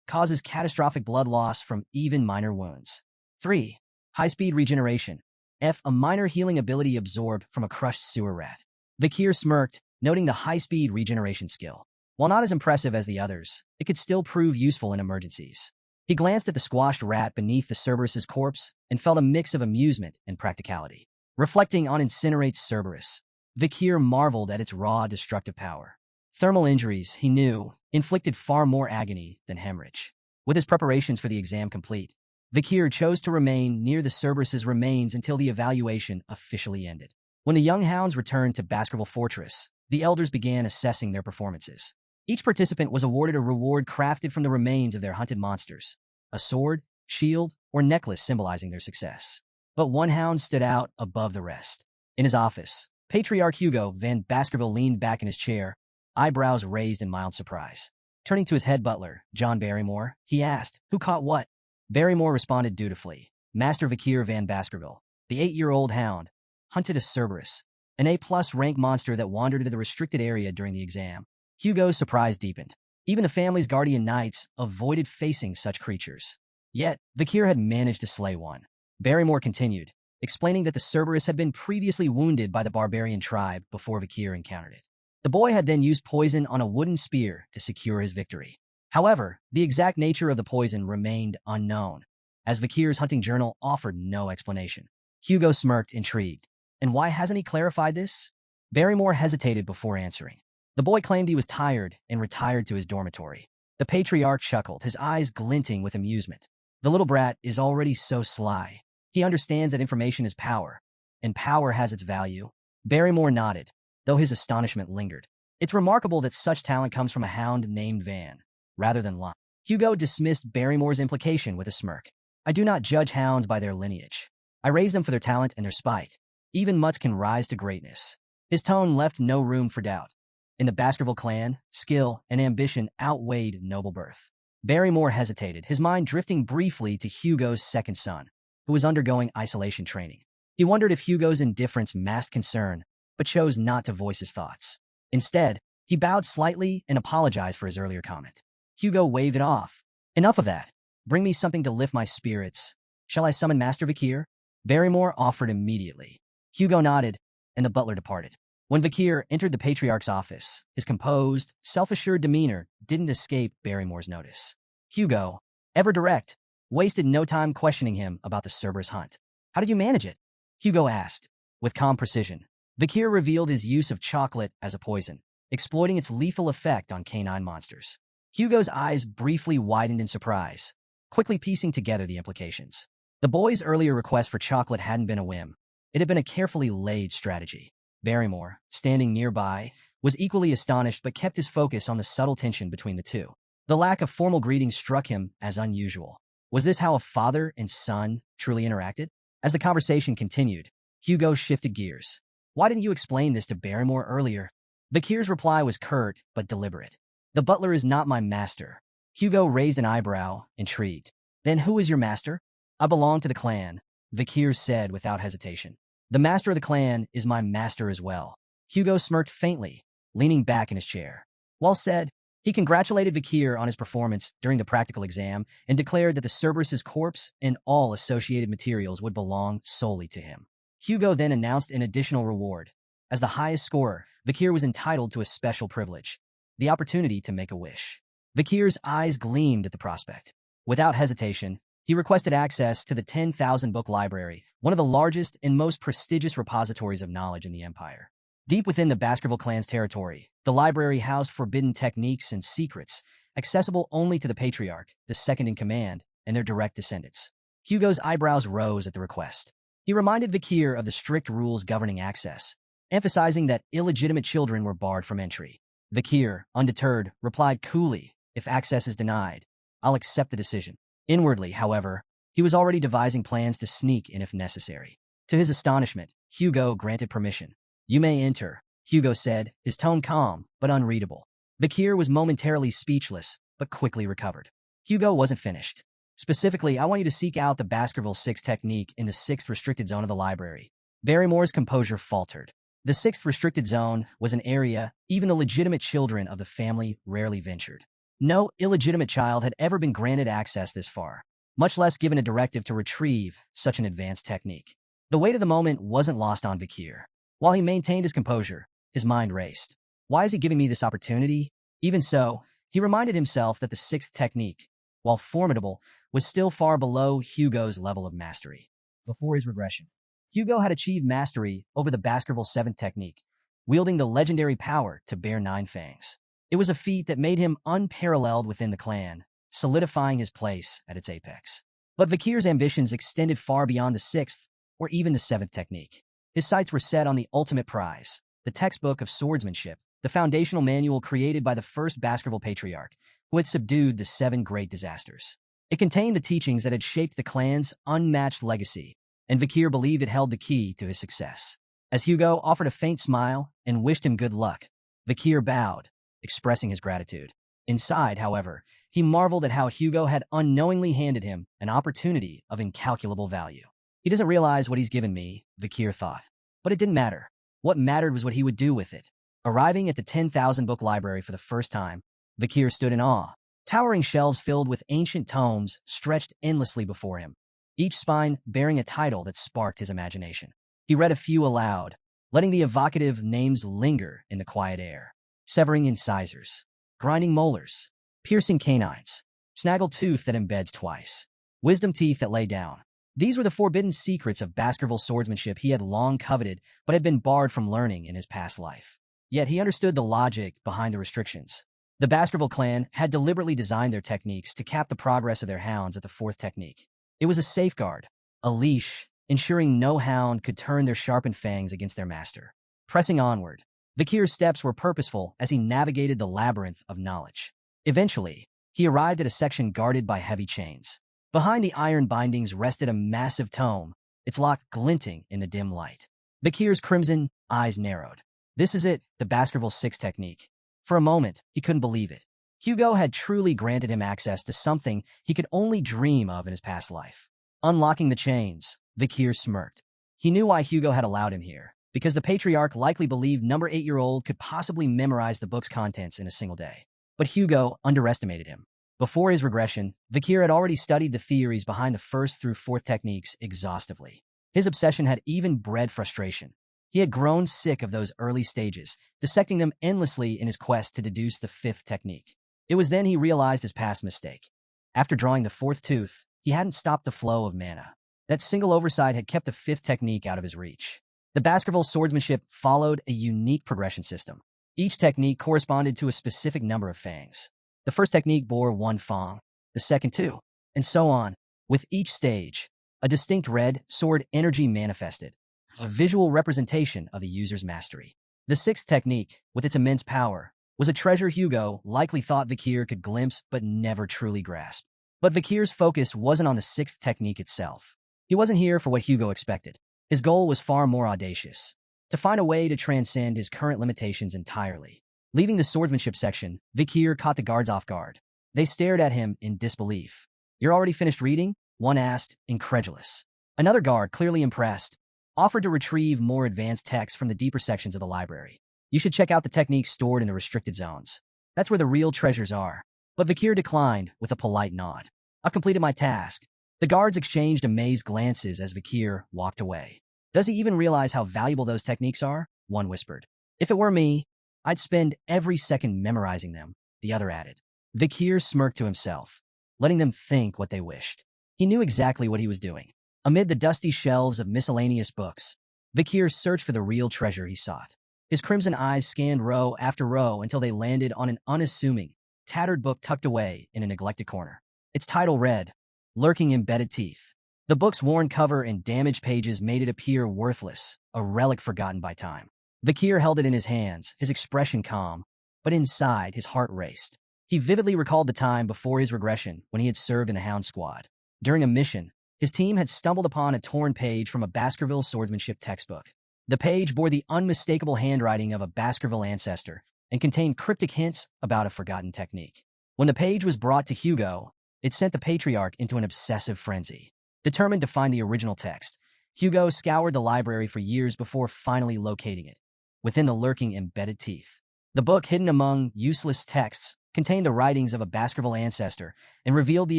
causes catastrophic blood loss from even minor wounds. 3. High-speed regeneration. F. A minor healing ability absorbed from a crushed sewer rat. Vikir smirked, noting the high-speed regeneration skill. While not as impressive as the others, it could still prove useful in emergencies. He glanced at the squashed rat beneath the Cerberus's corpse and felt a mix of amusement and practicality. Reflecting on Incinerate Cerberus, Vikir marveled at its raw, destructive power. Thermal injuries, he knew, inflicted far more agony than hemorrhage. With his preparations for the exam complete, Vikir chose to remain near the Cerberus's remains until the evaluation officially ended. When the young hounds returned to Baskerville Fortress, the elders began assessing their performances. Each participant was awarded a reward crafted from the remains of their hunted monsters, a sword, shield, or necklace symbolizing their success. But one hound stood out above the rest. In his office, Patriarch Hugo Van Baskerville leaned back in his chair, eyebrows raised in mild surprise. Turning to his head butler, John Barrymore, he asked, "Who caught what?" Barrymore responded dutifully. Master Kier Van Baskerville, the 8-year-old hound, hunted a Cerberus, an A+ rank monster that wandered into the restricted area during the exam. Hugo's surprise deepened. Even the family's guardian knights avoided facing such creatures. Yet, Vikir had managed to slay one. Barrymore continued, explaining that the Cerberus had been previously wounded by the barbarian tribe before Vikir encountered it. The boy had then used poison on a wooden spear to secure his victory. However, the exact nature of the poison remained unknown, as Vikir's hunting journal offered no explanation. Hugo smirked, intrigued. And why hasn't he clarified this? Barrymore hesitated before answering. The boy claimed he was tired and retired to his dormitory. The patriarch chuckled, his eyes glinting with amusement. The little brat is already so sly. He understands that information is power, and power has its value. Barrymore nodded, though his astonishment lingered. It's remarkable that such talent comes from a hound named Van, rather than Lon. Hugo dismissed Barrymore's implication with a smirk. I do not judge hounds by their lineage. I raise them for their talent and their spite. Even mutts can rise to greatness. His tone left no room for doubt. In the Baskerville clan, skill and ambition outweighed noble birth. Barrymore hesitated, his mind drifting briefly to Hugo's second son, who was undergoing isolation training. He wondered if Hugo's indifference masked concern, but chose not to voice his thoughts. Instead, he bowed slightly and apologized for his earlier comment. Hugo waved it off. Enough of that. Bring me something to lift my spirits. Shall I summon Master Vikir? Barrymore offered immediately. Hugo nodded, and the butler departed. When Vikir entered the Patriarch's office, his composed, self-assured demeanor didn't escape Barrymore's notice. Hugo, ever direct, wasted no time questioning him about the Cerberus hunt. How did you manage it? Hugo asked. With calm precision, Vikir revealed his use of chocolate as a poison, exploiting its lethal effect on canine monsters. Hugo's eyes briefly widened in surprise, quickly piecing together the implications. The boy's earlier request for chocolate hadn't been a whim. It had been a carefully laid strategy. Barrymore, standing nearby, was equally astonished but kept his focus on the subtle tension between the two. The lack of formal greeting struck him as unusual. Was this how a father and son truly interacted? As the conversation continued, Hugo shifted gears. Why didn't you explain this to Barrymore earlier? Vikir's reply was curt but deliberate. The butler is not my master. Hugo raised an eyebrow, intrigued. Then who is your master? I belong to the clan, Vikir said without hesitation. The master of the clan is my master as well. Hugo smirked faintly, leaning back in his chair. Well said. He congratulated Vikir on his performance during the practical exam and declared that the Cerberus's corpse and all associated materials would belong solely to him. Hugo then announced an additional reward. As the highest scorer, Vikir was entitled to a special privilege, the opportunity to make a wish. Vikir's eyes gleamed at the prospect. Without hesitation, he requested access to the 10,000-book library, one of the largest and most prestigious repositories of knowledge in the Empire. Deep within the Baskerville clan's territory, the library housed forbidden techniques and secrets, accessible only to the patriarch, the second-in-command, and their direct descendants. Hugo's eyebrows rose at the request. He reminded Vikir of the strict rules governing access, emphasizing that illegitimate children were barred from entry. Vikir, undeterred, replied coolly, if access is denied, I'll accept the decision. Inwardly, however, he was already devising plans to sneak in if necessary. To his astonishment, Hugo granted permission. You may enter, Hugo said, his tone calm but unreadable. Vikir was momentarily speechless, but quickly recovered. Hugo wasn't finished. Specifically, I want you to seek out the Baskerville 6 technique in the 6th restricted zone of the library. Barrymore's composure faltered. The 6th restricted zone was an area even the legitimate children of the family rarely ventured. No illegitimate child had ever been granted access this far, much less given a directive to retrieve such an advanced technique. The weight of the moment wasn't lost on Vikir. While he maintained his composure, his mind raced. Why is he giving me this opportunity? Even so, he reminded himself that the 6th technique, while formidable, was still far below Hugo's level of mastery. Before his regression, Hugo had achieved mastery over the Baskerville 7th technique, wielding the legendary power to bear 9 fangs. It was a feat that made him unparalleled within the clan, solidifying his place at its apex. But Vikir's ambitions extended far beyond the 6th or even the 7th technique. His sights were set on the ultimate prize, the textbook of swordsmanship, the foundational manual created by the first Baskerville patriarch, who had subdued the 7 great disasters. It contained the teachings that had shaped the clan's unmatched legacy, and Vikir believed it held the key to his success. As Hugo offered a faint smile and wished him good luck, Vikir bowed, expressing his gratitude. Inside, however, he marveled at how Hugo had unknowingly handed him an opportunity of incalculable value. He doesn't realize what he's given me, Vikir thought. But it didn't matter. What mattered was what he would do with it. Arriving at the 10,000-book library for the first time, Vikir stood in awe. Towering shelves filled with ancient tomes stretched endlessly before him, each spine bearing a title that sparked his imagination. He read a few aloud, letting the evocative names linger in the quiet air. Severing incisors, grinding molars, piercing canines, snaggle tooth that embeds twice, wisdom teeth that lay down. These were the forbidden secrets of Baskerville swordsmanship he had long coveted but had been barred from learning in his past life. Yet he understood the logic behind the restrictions. The Baskerville clan had deliberately designed their techniques to cap the progress of their hounds at the 4th technique. It was a safeguard, a leash, ensuring no hound could turn their sharpened fangs against their master. Pressing onward, Vikir's steps were purposeful as he navigated the labyrinth of knowledge. Eventually, he arrived at a section guarded by heavy chains. Behind the iron bindings rested a massive tome, its lock glinting in the dim light. Vikir's crimson eyes narrowed. This is it, the Baskerville 6 technique. For a moment, he couldn't believe it. Hugo had truly granted him access to something he could only dream of in his past life. Unlocking the chains, Vikir smirked. He knew why Hugo had allowed him here, because the patriarch likely believed number 8-year-old could possibly memorize the book's contents in a single day. But Hugo underestimated him. Before his regression, Vikir had already studied the theories behind the 1st through 4th techniques exhaustively. His obsession had even bred frustration. He had grown sick of those early stages, dissecting them endlessly in his quest to deduce the 5th technique. It was then he realized his past mistake. After drawing the 4th tooth, he hadn't stopped the flow of mana. That single oversight had kept the 5th technique out of his reach. The Baskerville swordsmanship followed a unique progression system. Each technique corresponded to a specific number of fangs. The 1st technique bore 1 fang, the 2nd 2, and so on. With each stage, a distinct red sword energy manifested. a visual representation of the user's mastery. The sixth technique, with its immense power, was a treasure Hugo likely thought Kier could glimpse but never truly grasp. But Kier's focus wasn't on the sixth technique itself. He wasn't here for what Hugo expected. His goal was far more audacious: to find a way to transcend his current limitations entirely. Leaving the swordsmanship section, Kier caught the guards off guard. They stared at him in disbelief. "You're already finished reading?" one asked, incredulous. Another guard, clearly impressed, offered to retrieve more advanced texts from the deeper sections of the library. "You should check out the techniques stored in the restricted zones. That's where the real treasures are." But Kier declined with a polite nod. "I've completed my task." The guards exchanged amazed glances as Kier walked away. "Does he even realize how valuable those techniques are?" one whispered. "If it were me, I'd spend every second memorizing them," the other added. Kier smirked to himself, letting them think what they wished. He knew exactly what he was doing. Amid the dusty shelves of miscellaneous books, Kier searched for the real treasure he sought. His crimson eyes scanned row after row until they landed on an unassuming, tattered book tucked away in a neglected corner. Its title read, "Lurking Embedded Teeth." The book's worn cover and damaged pages made it appear worthless, a relic forgotten by time. Kier held it in his hands, his expression calm, but inside his heart raced. He vividly recalled the time before his regression when he had served in the Hound squad. During a mission, his team had stumbled upon a torn page from a Baskerville swordsmanship textbook. The page bore the unmistakable handwriting of a Baskerville ancestor and contained cryptic hints about a forgotten technique. When the page was brought to Hugo, it sent the patriarch into an obsessive frenzy. Determined to find the original text, Hugo scoured the library for years before finally locating it. Within the lurking embedded teeth, the book, hidden among useless texts, contained the writings of a Baskerville ancestor and revealed the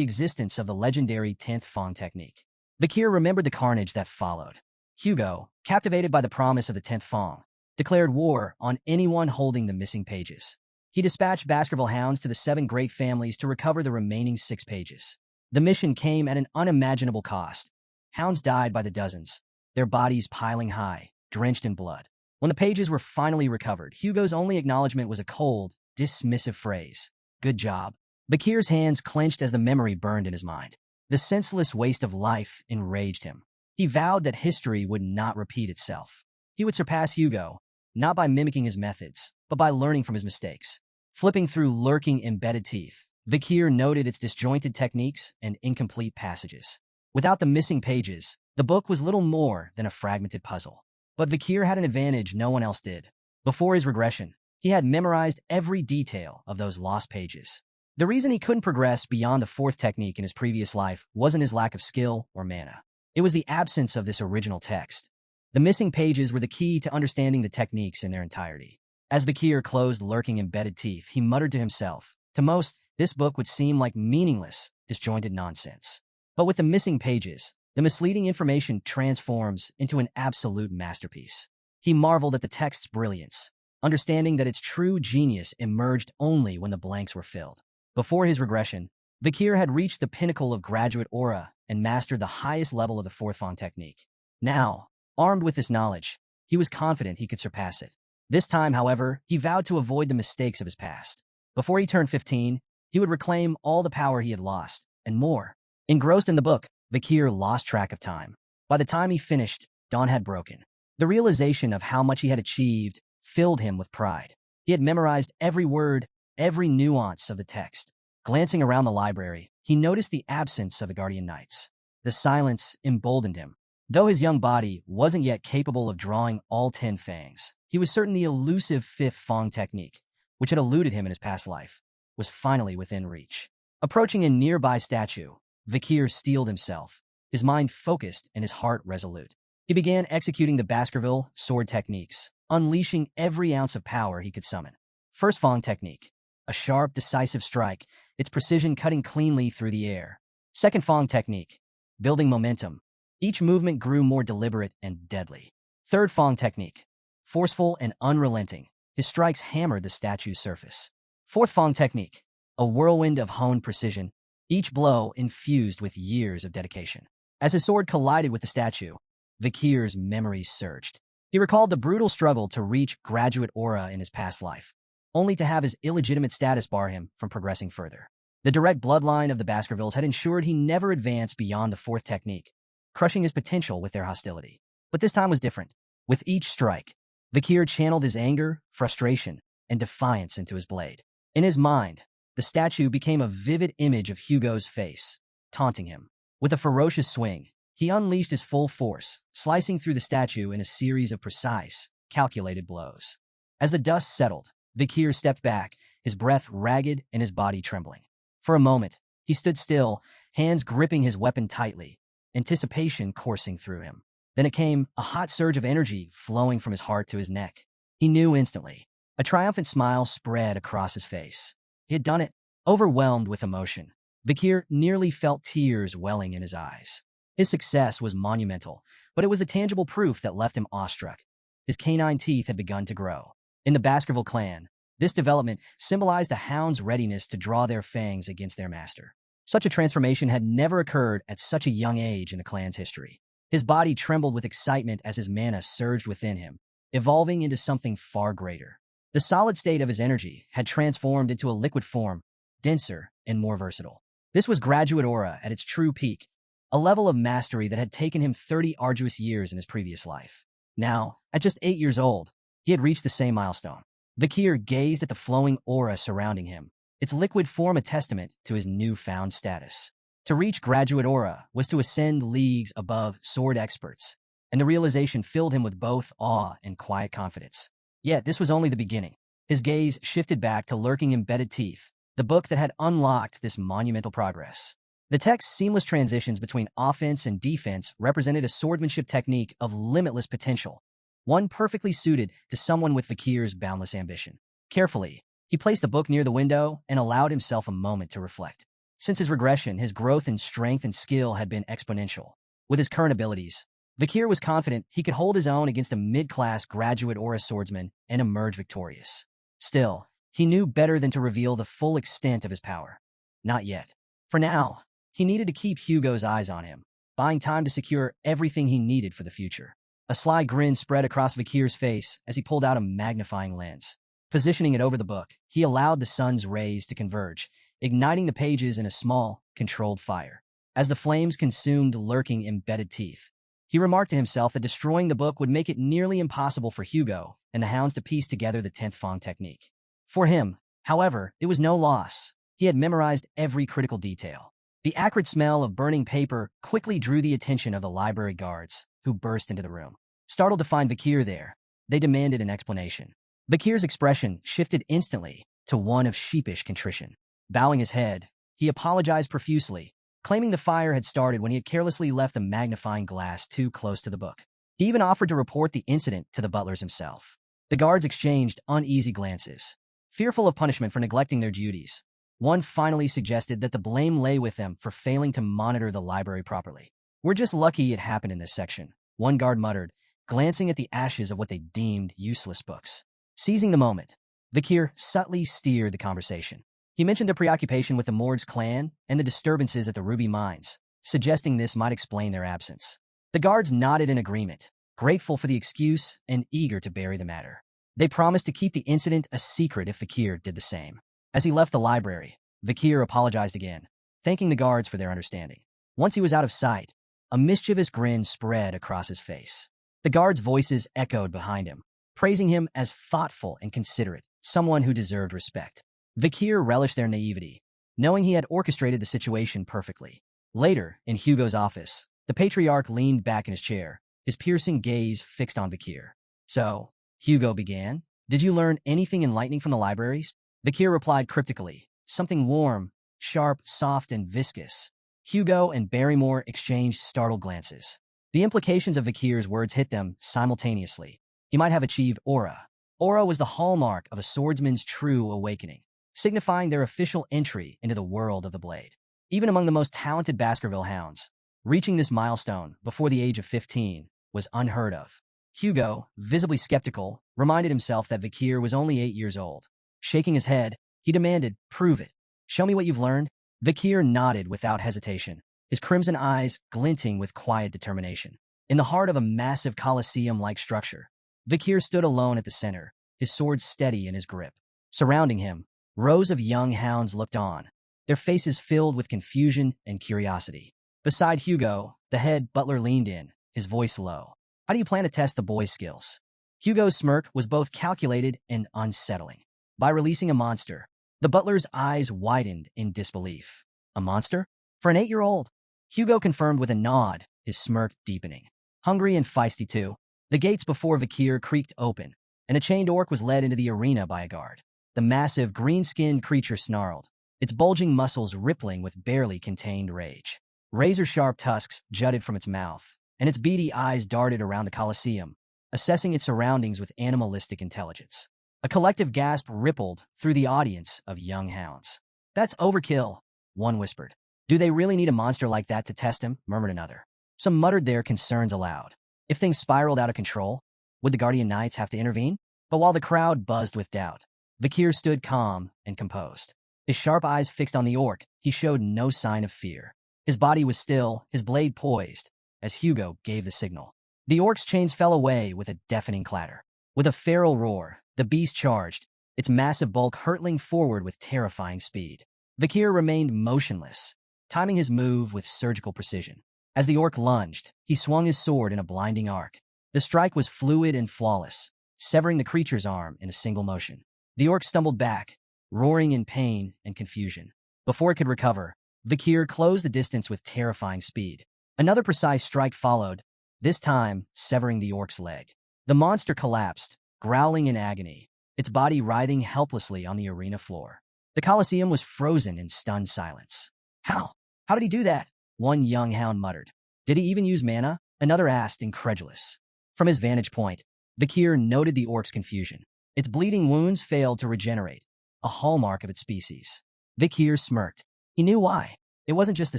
existence of the legendary 10th Fong technique. Kier remembered the carnage that followed. Hugo, captivated by the promise of the 10th Fong, declared war on anyone holding the missing pages. He dispatched Baskerville hounds to the 7 great families to recover the remaining 6 pages. The mission came at an unimaginable cost. Hounds died by the dozens, their bodies piling high, drenched in blood. When the pages were finally recovered, Hugo's only acknowledgement was a cold, dismissive phrase: "Good job." Kier's hands clenched as the memory burned in his mind. The senseless waste of life enraged him. He vowed that history would not repeat itself. He would surpass Hugo, not by mimicking his methods, but by learning from his mistakes. Flipping through lurking embedded teeth, Kier noted its disjointed techniques and incomplete passages. Without the missing pages, the book was little more than a fragmented puzzle. But Kier had an advantage no one else did. Before his regression, he had memorized every detail of those lost pages. The reason he couldn't progress beyond the 4th technique in his previous life wasn't his lack of skill or mana. It was the absence of this original text. The missing pages were the key to understanding the techniques in their entirety. As Kier closed lurking embedded teeth, he muttered to himself, "To most, this book would seem like meaningless, disjointed nonsense. But with the missing pages, the misleading information transforms into an absolute masterpiece." He marveled at the text's brilliance, understanding that its true genius emerged only when the blanks were filled. Before his regression, Kier had reached the pinnacle of graduate aura and mastered the highest level of the 4th Fong technique. Now, armed with this knowledge, he was confident he could surpass it. This time, however, he vowed to avoid the mistakes of his past. Before he turned 15, he would reclaim all the power he had lost, and more. Engrossed in the book, Kier lost track of time. By the time he finished, dawn had broken. The realization of how much he had achieved filled him with pride. He had memorized every word, every nuance of the text. Glancing around the library, he noticed the absence of the Guardian Knights. The silence emboldened him. Though his young body wasn't yet capable of drawing all 10 fangs, he was certain the elusive 5th Fong technique, which had eluded him in his past life, was finally within reach. Approaching a nearby statue, Kier steeled himself, his mind focused and his heart resolute. He began executing the Baskerville sword techniques, unleashing every ounce of power he could summon. First Fong technique, a sharp, decisive strike, its precision cutting cleanly through the air. Second Fong technique, building momentum. Each movement grew more deliberate and deadly. Third Fong technique, forceful and unrelenting. His strikes hammered the statue's surface. Fourth Fong technique, a whirlwind of honed precision, each blow infused with years of dedication. As his sword collided with the statue, Kier's memories surged. He recalled the brutal struggle to reach graduate aura in his past life, only to have his illegitimate status bar him from progressing further. The direct bloodline of the Baskervilles had ensured he never advanced beyond the 4th technique, crushing his potential with their hostility. But this time was different. With each strike, Kier channeled his anger, frustration, and defiance into his blade. In his mind, the statue became a vivid image of Hugo's face, taunting him. With a ferocious swing, he unleashed his full force, slicing through the statue in a series of precise, calculated blows. As the dust settled, Kier stepped back, his breath ragged and his body trembling. For a moment, he stood still, hands gripping his weapon tightly, anticipation coursing through him. Then it came, a hot surge of energy flowing from his heart to his neck. He knew instantly. A triumphant smile spread across his face. He had done it, overwhelmed with emotion. Kier nearly felt tears welling in his eyes. His success was monumental, but it was the tangible proof that left him awestruck. His canine teeth had begun to grow. In the Baskerville clan, this development symbolized the hound's readiness to draw their fangs against their master. Such a transformation had never occurred at such a young age in the clan's history. His body trembled with excitement as his mana surged within him, evolving into something far greater. The solid state of his energy had transformed into a liquid form, denser and more versatile. This was graduate aura at its true peak, a level of mastery that had taken him 30 arduous years in his previous life. Now, at just 8 years old, he had reached the same milestone. Kier gazed at the flowing aura surrounding him, its liquid form a testament to his newfound status. To reach graduate aura was to ascend leagues above sword experts, and the realization filled him with both awe and quiet confidence. Yet this was only the beginning. His gaze shifted back to lurking embedded teeth, the book that had unlocked this monumental progress. The text's seamless transitions between offense and defense represented a swordsmanship technique of limitless potential, one perfectly suited to someone with Kier's boundless ambition. Carefully, he placed the book near the window and allowed himself a moment to reflect. Since his regression, his growth in strength and skill had been exponential. With his current abilities, Kier was confident he could hold his own against a mid-class graduate aura swordsman and emerge victorious. Still, he knew better than to reveal the full extent of his power. Not yet. For now, he needed to keep Hugo's eyes on him, buying time to secure everything he needed for the future. A sly grin spread across Kier's face as he pulled out a magnifying lens. Positioning it over the book, he allowed the sun's rays to converge, igniting the pages in a small, controlled fire. As the flames consumed lurking embedded teeth, he remarked to himself that destroying the book would make it nearly impossible for Hugo and the hounds to piece together the 10th Fong technique. For him, however, it was no loss. He had memorized every critical detail. The acrid smell of burning paper quickly drew the attention of the library guards, who burst into the room. Startled to find Kier there, they demanded an explanation. Kier's expression shifted instantly to one of sheepish contrition. Bowing his head, he apologized profusely, claiming the fire had started when he had carelessly left the magnifying glass too close to the book. He even offered to report the incident to the butlers himself. The guards exchanged uneasy glances. Fearful of punishment for neglecting their duties, one finally suggested that the blame lay with them for failing to monitor the library properly. "We're just lucky it happened in this section," one guard muttered, glancing at the ashes of what they deemed useless books. Seizing the moment, Kier subtly steered the conversation. He mentioned their preoccupation with the Morg's clan and the disturbances at the Ruby Mines, suggesting this might explain their absence. The guards nodded in agreement, grateful for the excuse and eager to bury the matter. They promised to keep the incident a secret if Kier did the same. As he left the library, Kier apologized again, thanking the guards for their understanding. Once he was out of sight, a mischievous grin spread across his face. The guards' voices echoed behind him, praising him as thoughtful and considerate, someone who deserved respect. Kier relished their naivety, knowing he had orchestrated the situation perfectly. Later, in Hugo's office, the patriarch leaned back in his chair, his piercing gaze fixed on Kier. "So," Hugo began, "did you learn anything enlightening from the libraries?" Kier replied cryptically, "Something warm, sharp, soft, and viscous." Hugo and Barrymore exchanged startled glances. The implications of Kier's words hit them simultaneously. He might have achieved aura. Aura was the hallmark of a swordsman's true awakening, signifying their official entry into the world of the blade. Even among the most talented Baskerville hounds, reaching this milestone before the age of 15 was unheard of. Hugo, visibly skeptical, reminded himself that Kier was only 8 years old. Shaking his head, he demanded, "Prove it. Show me what you've learned." Kier nodded without hesitation, his crimson eyes glinting with quiet determination. In the heart of a massive colossio-like structure, Kier stood alone at the center, his sword steady in his grip. Surrounding him, rows of young hounds looked on, their faces filled with confusion and curiosity. Beside Hugo, the head butler leaned in, his voice low. How do you plan to test the boy's skills? Hugo's smirk was both calculated and unsettling. By releasing a monster, the butler's eyes widened in disbelief. A monster? For an 8-year-old? Hugo confirmed with a nod, his smirk deepening. Hungry and feisty too. The gates before Kier creaked open, and a chained orc was led into the arena by a guard. The massive, green-skinned creature snarled, its bulging muscles rippling with barely contained rage. Razor-sharp tusks jutted from its mouth, and its beady eyes darted around the Colosseum, assessing its surroundings with animalistic intelligence. A collective gasp rippled through the audience of young hounds. "That's overkill," one whispered. "Do they really need a monster like that to test him?" murmured another. Some muttered their concerns aloud. If things spiraled out of control, would the Guardian Knights have to intervene? But while the crowd buzzed with doubt, Kier stood calm and composed. His sharp eyes fixed on the orc, he showed no sign of fear. His body was still, his blade poised, as Hugo gave the signal. The orc's chains fell away with a deafening clatter. With a feral roar, the beast charged, its massive bulk hurtling forward with terrifying speed. Kier remained motionless, timing his move with surgical precision. As the orc lunged, he swung his sword in a blinding arc. The strike was fluid and flawless, severing the creature's arm in a single motion. The orc stumbled back, roaring in pain and confusion. Before it could recover, Kier closed the distance with terrifying speed. Another precise strike followed, this time severing the orc's leg. The monster collapsed, growling in agony, its body writhing helplessly on the arena floor. The Colosseum was frozen in stunned silence. How? How did he do that? One young hound muttered. Did he even use mana? Another asked, incredulous. From his vantage point, Kier noted the orc's confusion. Its bleeding wounds failed to regenerate, a hallmark of its species. Kier smirked. He knew why. It wasn't just the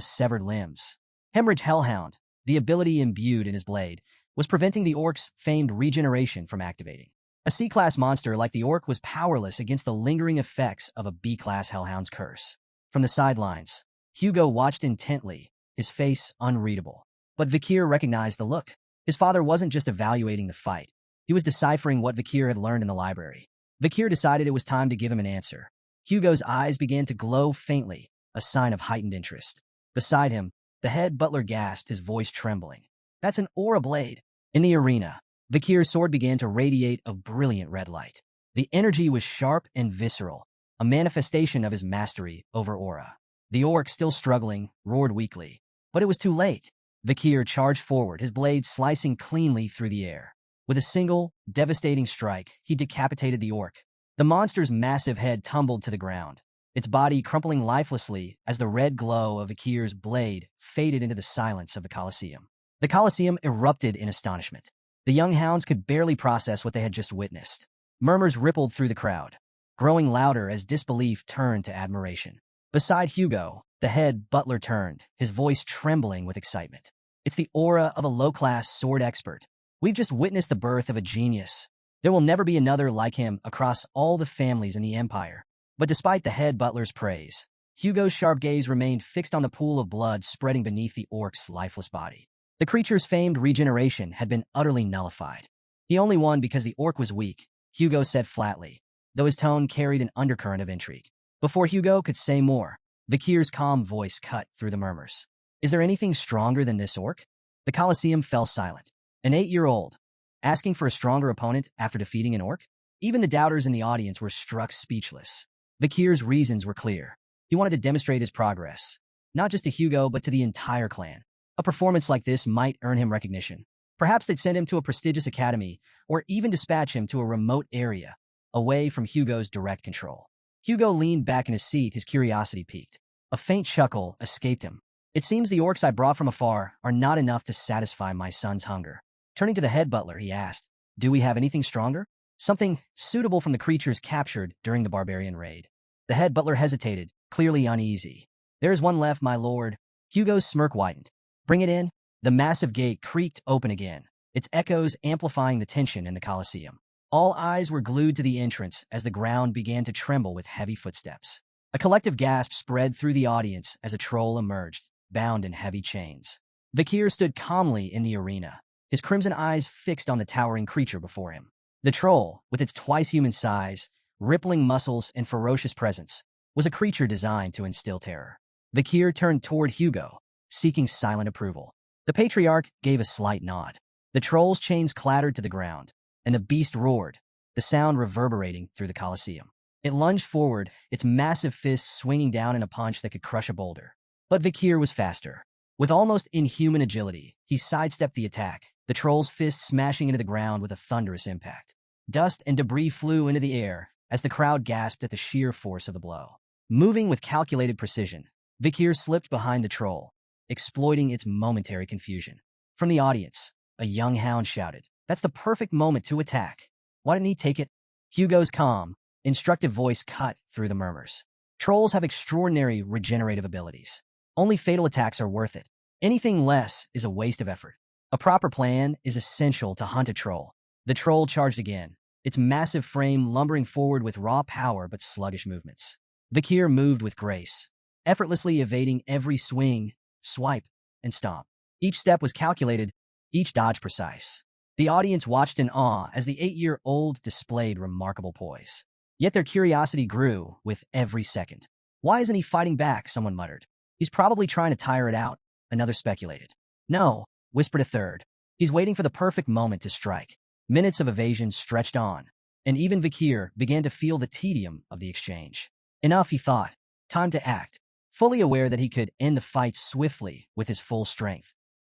severed limbs. Hemorrhage Hellhound, the ability imbued in his blade, was preventing the orc's famed regeneration from activating. A C-class monster like the orc was powerless against the lingering effects of a B-class Hellhound's curse. From the sidelines, Hugo watched intently, his face unreadable. But Kier recognized the look. His father wasn't just evaluating the fight. He was deciphering what Kier had learned in the library. Kier decided it was time to give him an answer. Hugo's eyes began to glow faintly, a sign of heightened interest. Beside him, the head butler gasped, his voice trembling. That's an aura blade. In the arena, Kier's sword began to radiate a brilliant red light. The energy was sharp and visceral, a manifestation of his mastery over aura. The orc, still struggling, roared weakly. But it was too late. Kier charged forward, his blade slicing cleanly through the air. With a single, devastating strike, he decapitated the orc. The monster's massive head tumbled to the ground, its body crumpling lifelessly as the red glow of Kier's blade faded into the silence of the Colosseum. The Colosseum erupted in astonishment. The young hounds could barely process what they had just witnessed. Murmurs rippled through the crowd, growing louder as disbelief turned to admiration. Beside Hugo, the head butler turned, his voice trembling with excitement. It's the aura of a low-class sword expert. We've just witnessed the birth of a genius. There will never be another like him across all the families in the Empire. But despite the head butler's praise, Hugo's sharp gaze remained fixed on the pool of blood spreading beneath the orc's lifeless body. The creature's famed regeneration had been utterly nullified. He only won because the orc was weak, Hugo said flatly, though his tone carried an undercurrent of intrigue. Before Hugo could say more, Kier's calm voice cut through the murmurs. Is there anything stronger than this orc? The Colosseum fell silent. An 8-year-old, asking for a stronger opponent after defeating an orc? Even the doubters in the audience were struck speechless. Kier's reasons were clear. He wanted to demonstrate his progress, not just to Hugo but to the entire clan. A performance like this might earn him recognition. Perhaps they'd send him to a prestigious academy, or even dispatch him to a remote area, away from Hugo's direct control. Hugo leaned back in his seat, his curiosity piqued. A faint chuckle escaped him. It seems the orcs I brought from afar are not enough to satisfy my son's hunger. Turning to the head butler, he asked, do we have anything stronger? Something suitable from the creatures captured during the barbarian raid. The head butler hesitated, clearly uneasy. There is one left, my lord. Hugo's smirk widened. Bring it in. The massive gate creaked open again, its echoes amplifying the tension in the Colosseum. All eyes were glued to the entrance as the ground began to tremble with heavy footsteps. A collective gasp spread through the audience as a troll emerged, bound in heavy chains. Kier stood calmly in the arena, his crimson eyes fixed on the towering creature before him. The troll, with its twice-human size, rippling muscles, and ferocious presence, was a creature designed to instill terror. Kier turned toward Hugo, seeking silent approval. The patriarch gave a slight nod. The troll's chains clattered to the ground, and the beast roared, the sound reverberating through the Colosseum. It lunged forward, its massive fists swinging down in a punch that could crush a boulder. But Kier was faster. With almost inhuman agility, he sidestepped the attack, the troll's fist smashing into the ground with a thunderous impact. Dust and debris flew into the air as the crowd gasped at the sheer force of the blow. Moving with calculated precision, Kier slipped behind the troll, exploiting its momentary confusion. From the audience, a young hound shouted, "That's the perfect moment to attack. Why didn't he take it?" Hugo's calm, instructive voice cut through the murmurs. Trolls have extraordinary regenerative abilities. Only fatal attacks are worth it. Anything less is a waste of effort. A proper plan is essential to hunt a troll. The troll charged again, its massive frame lumbering forward with raw power but sluggish movements. Kier moved with grace, effortlessly evading every swing, swipe, and stomp. Each step was calculated, each dodge precise. The audience watched in awe as the 8-year-old displayed remarkable poise. Yet their curiosity grew with every second. "Why isn't he fighting back?" someone muttered. "He's probably trying to tire it out," another speculated. "No," whispered a third. "He's waiting for the perfect moment to strike." Minutes of evasion stretched on, and even Kier began to feel the tedium of the exchange. Enough, he thought. Time to act. Fully aware that he could end the fight swiftly with his full strength,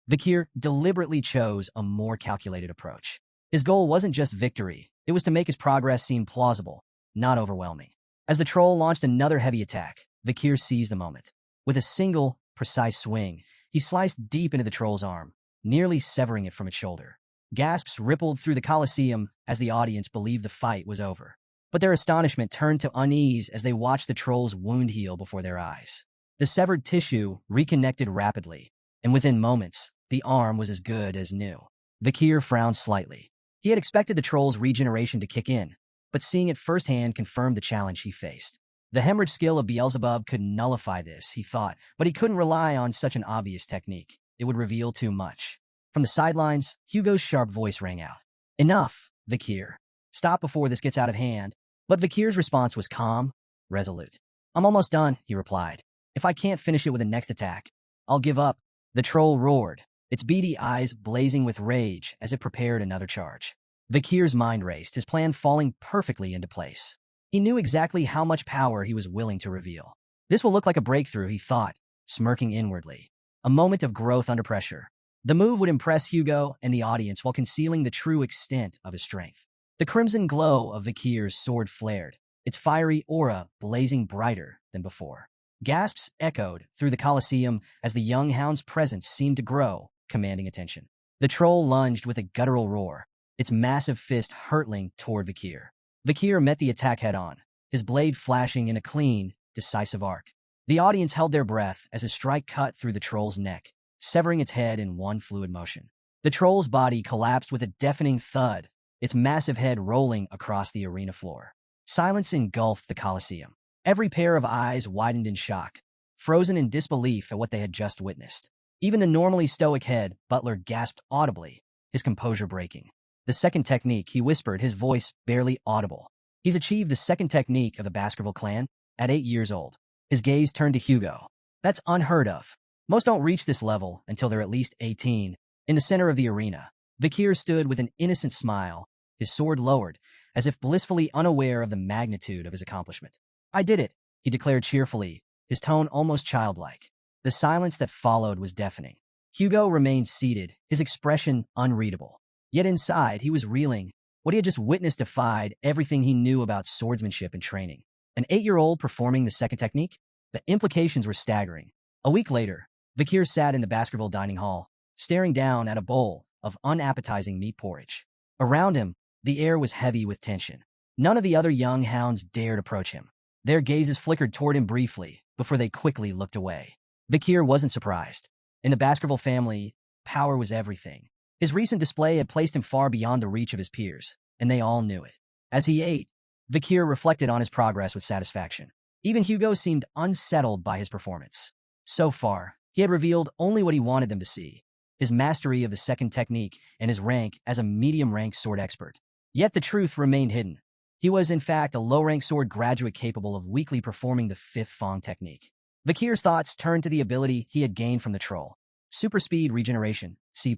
Kier deliberately chose a more calculated approach. His goal wasn't just victory, it was to make his progress seem plausible, not overwhelming. As the troll launched another heavy attack, Kier seized the moment. With a single, precise swing, he sliced deep into the troll's arm, nearly severing it from its shoulder. Gasps rippled through the Colosseum as the audience believed the fight was over. But their astonishment turned to unease as they watched the troll's wound heal before their eyes. The severed tissue reconnected rapidly, and within moments, the arm was as good as new. Kier frowned slightly. He had expected the troll's regeneration to kick in, but seeing it firsthand confirmed the challenge he faced. The hemorrhage skill of Beelzebub could nullify this, he thought, but he couldn't rely on such an obvious technique. It would reveal too much. From the sidelines, Hugo's sharp voice rang out. "Enough, Kier. Stop before this gets out of hand." But Kier's response was calm, resolute. "I'm almost done," he replied. "If I can't finish it with the next attack, I'll give up." The troll roared, its beady eyes blazing with rage as it prepared another charge. Kier's mind raced, his plan falling perfectly into place. He knew exactly how much power he was willing to reveal. This will look like a breakthrough, he thought, smirking inwardly. A moment of growth under pressure. The move would impress Hugo and the audience while concealing the true extent of his strength. The crimson glow of Kier's sword flared, its fiery aura blazing brighter than before. Gasps echoed through the Colosseum as the young hound's presence seemed to grow, commanding attention. The troll lunged with a guttural roar, its massive fist hurtling toward Kier. Kier met the attack head-on, his blade flashing in a clean, decisive arc. The audience held their breath as his strike cut through the troll's neck, severing its head in one fluid motion. The troll's body collapsed with a deafening thud, its massive head rolling across the arena floor. Silence engulfed the Colosseum. Every pair of eyes widened in shock, frozen in disbelief at what they had just witnessed. Even the normally stoic head butler gasped audibly, his composure breaking. "The second technique," he whispered, his voice barely audible. "He's achieved the second technique of the Baskerville clan at 8 years old." His gaze turned to Hugo. "That's unheard of. Most don't reach this level until they're at least 18. In the center of the arena, Kier stood with an innocent smile, his sword lowered, as if blissfully unaware of the magnitude of his accomplishment. "I did it," he declared cheerfully, his tone almost childlike. The silence that followed was deafening. Hugo remained seated, his expression unreadable. Yet inside, he was reeling. What he had just witnessed defied everything he knew about swordsmanship and training. An 8-year-old performing the second technique? The implications were staggering. A week later, Kier sat in the Baskerville dining hall, staring down at a bowl of unappetizing meat porridge. Around him, the air was heavy with tension. None of the other young hounds dared approach him. Their gazes flickered toward him briefly, before they quickly looked away. Kier wasn't surprised. In the Baskerville family, power was everything. His recent display had placed him far beyond the reach of his peers, and they all knew it. As he ate, Kier reflected on his progress with satisfaction. Even Hugo seemed unsettled by his performance. So far, he had revealed only what he wanted them to see: his mastery of the second technique and his rank as a medium-ranked sword expert. Yet the truth remained hidden. He was, in fact, a low-ranked sword graduate capable of weakly performing the fifth Fong technique. Kier's thoughts turned to the ability he had gained from the troll. Super speed regeneration, C+.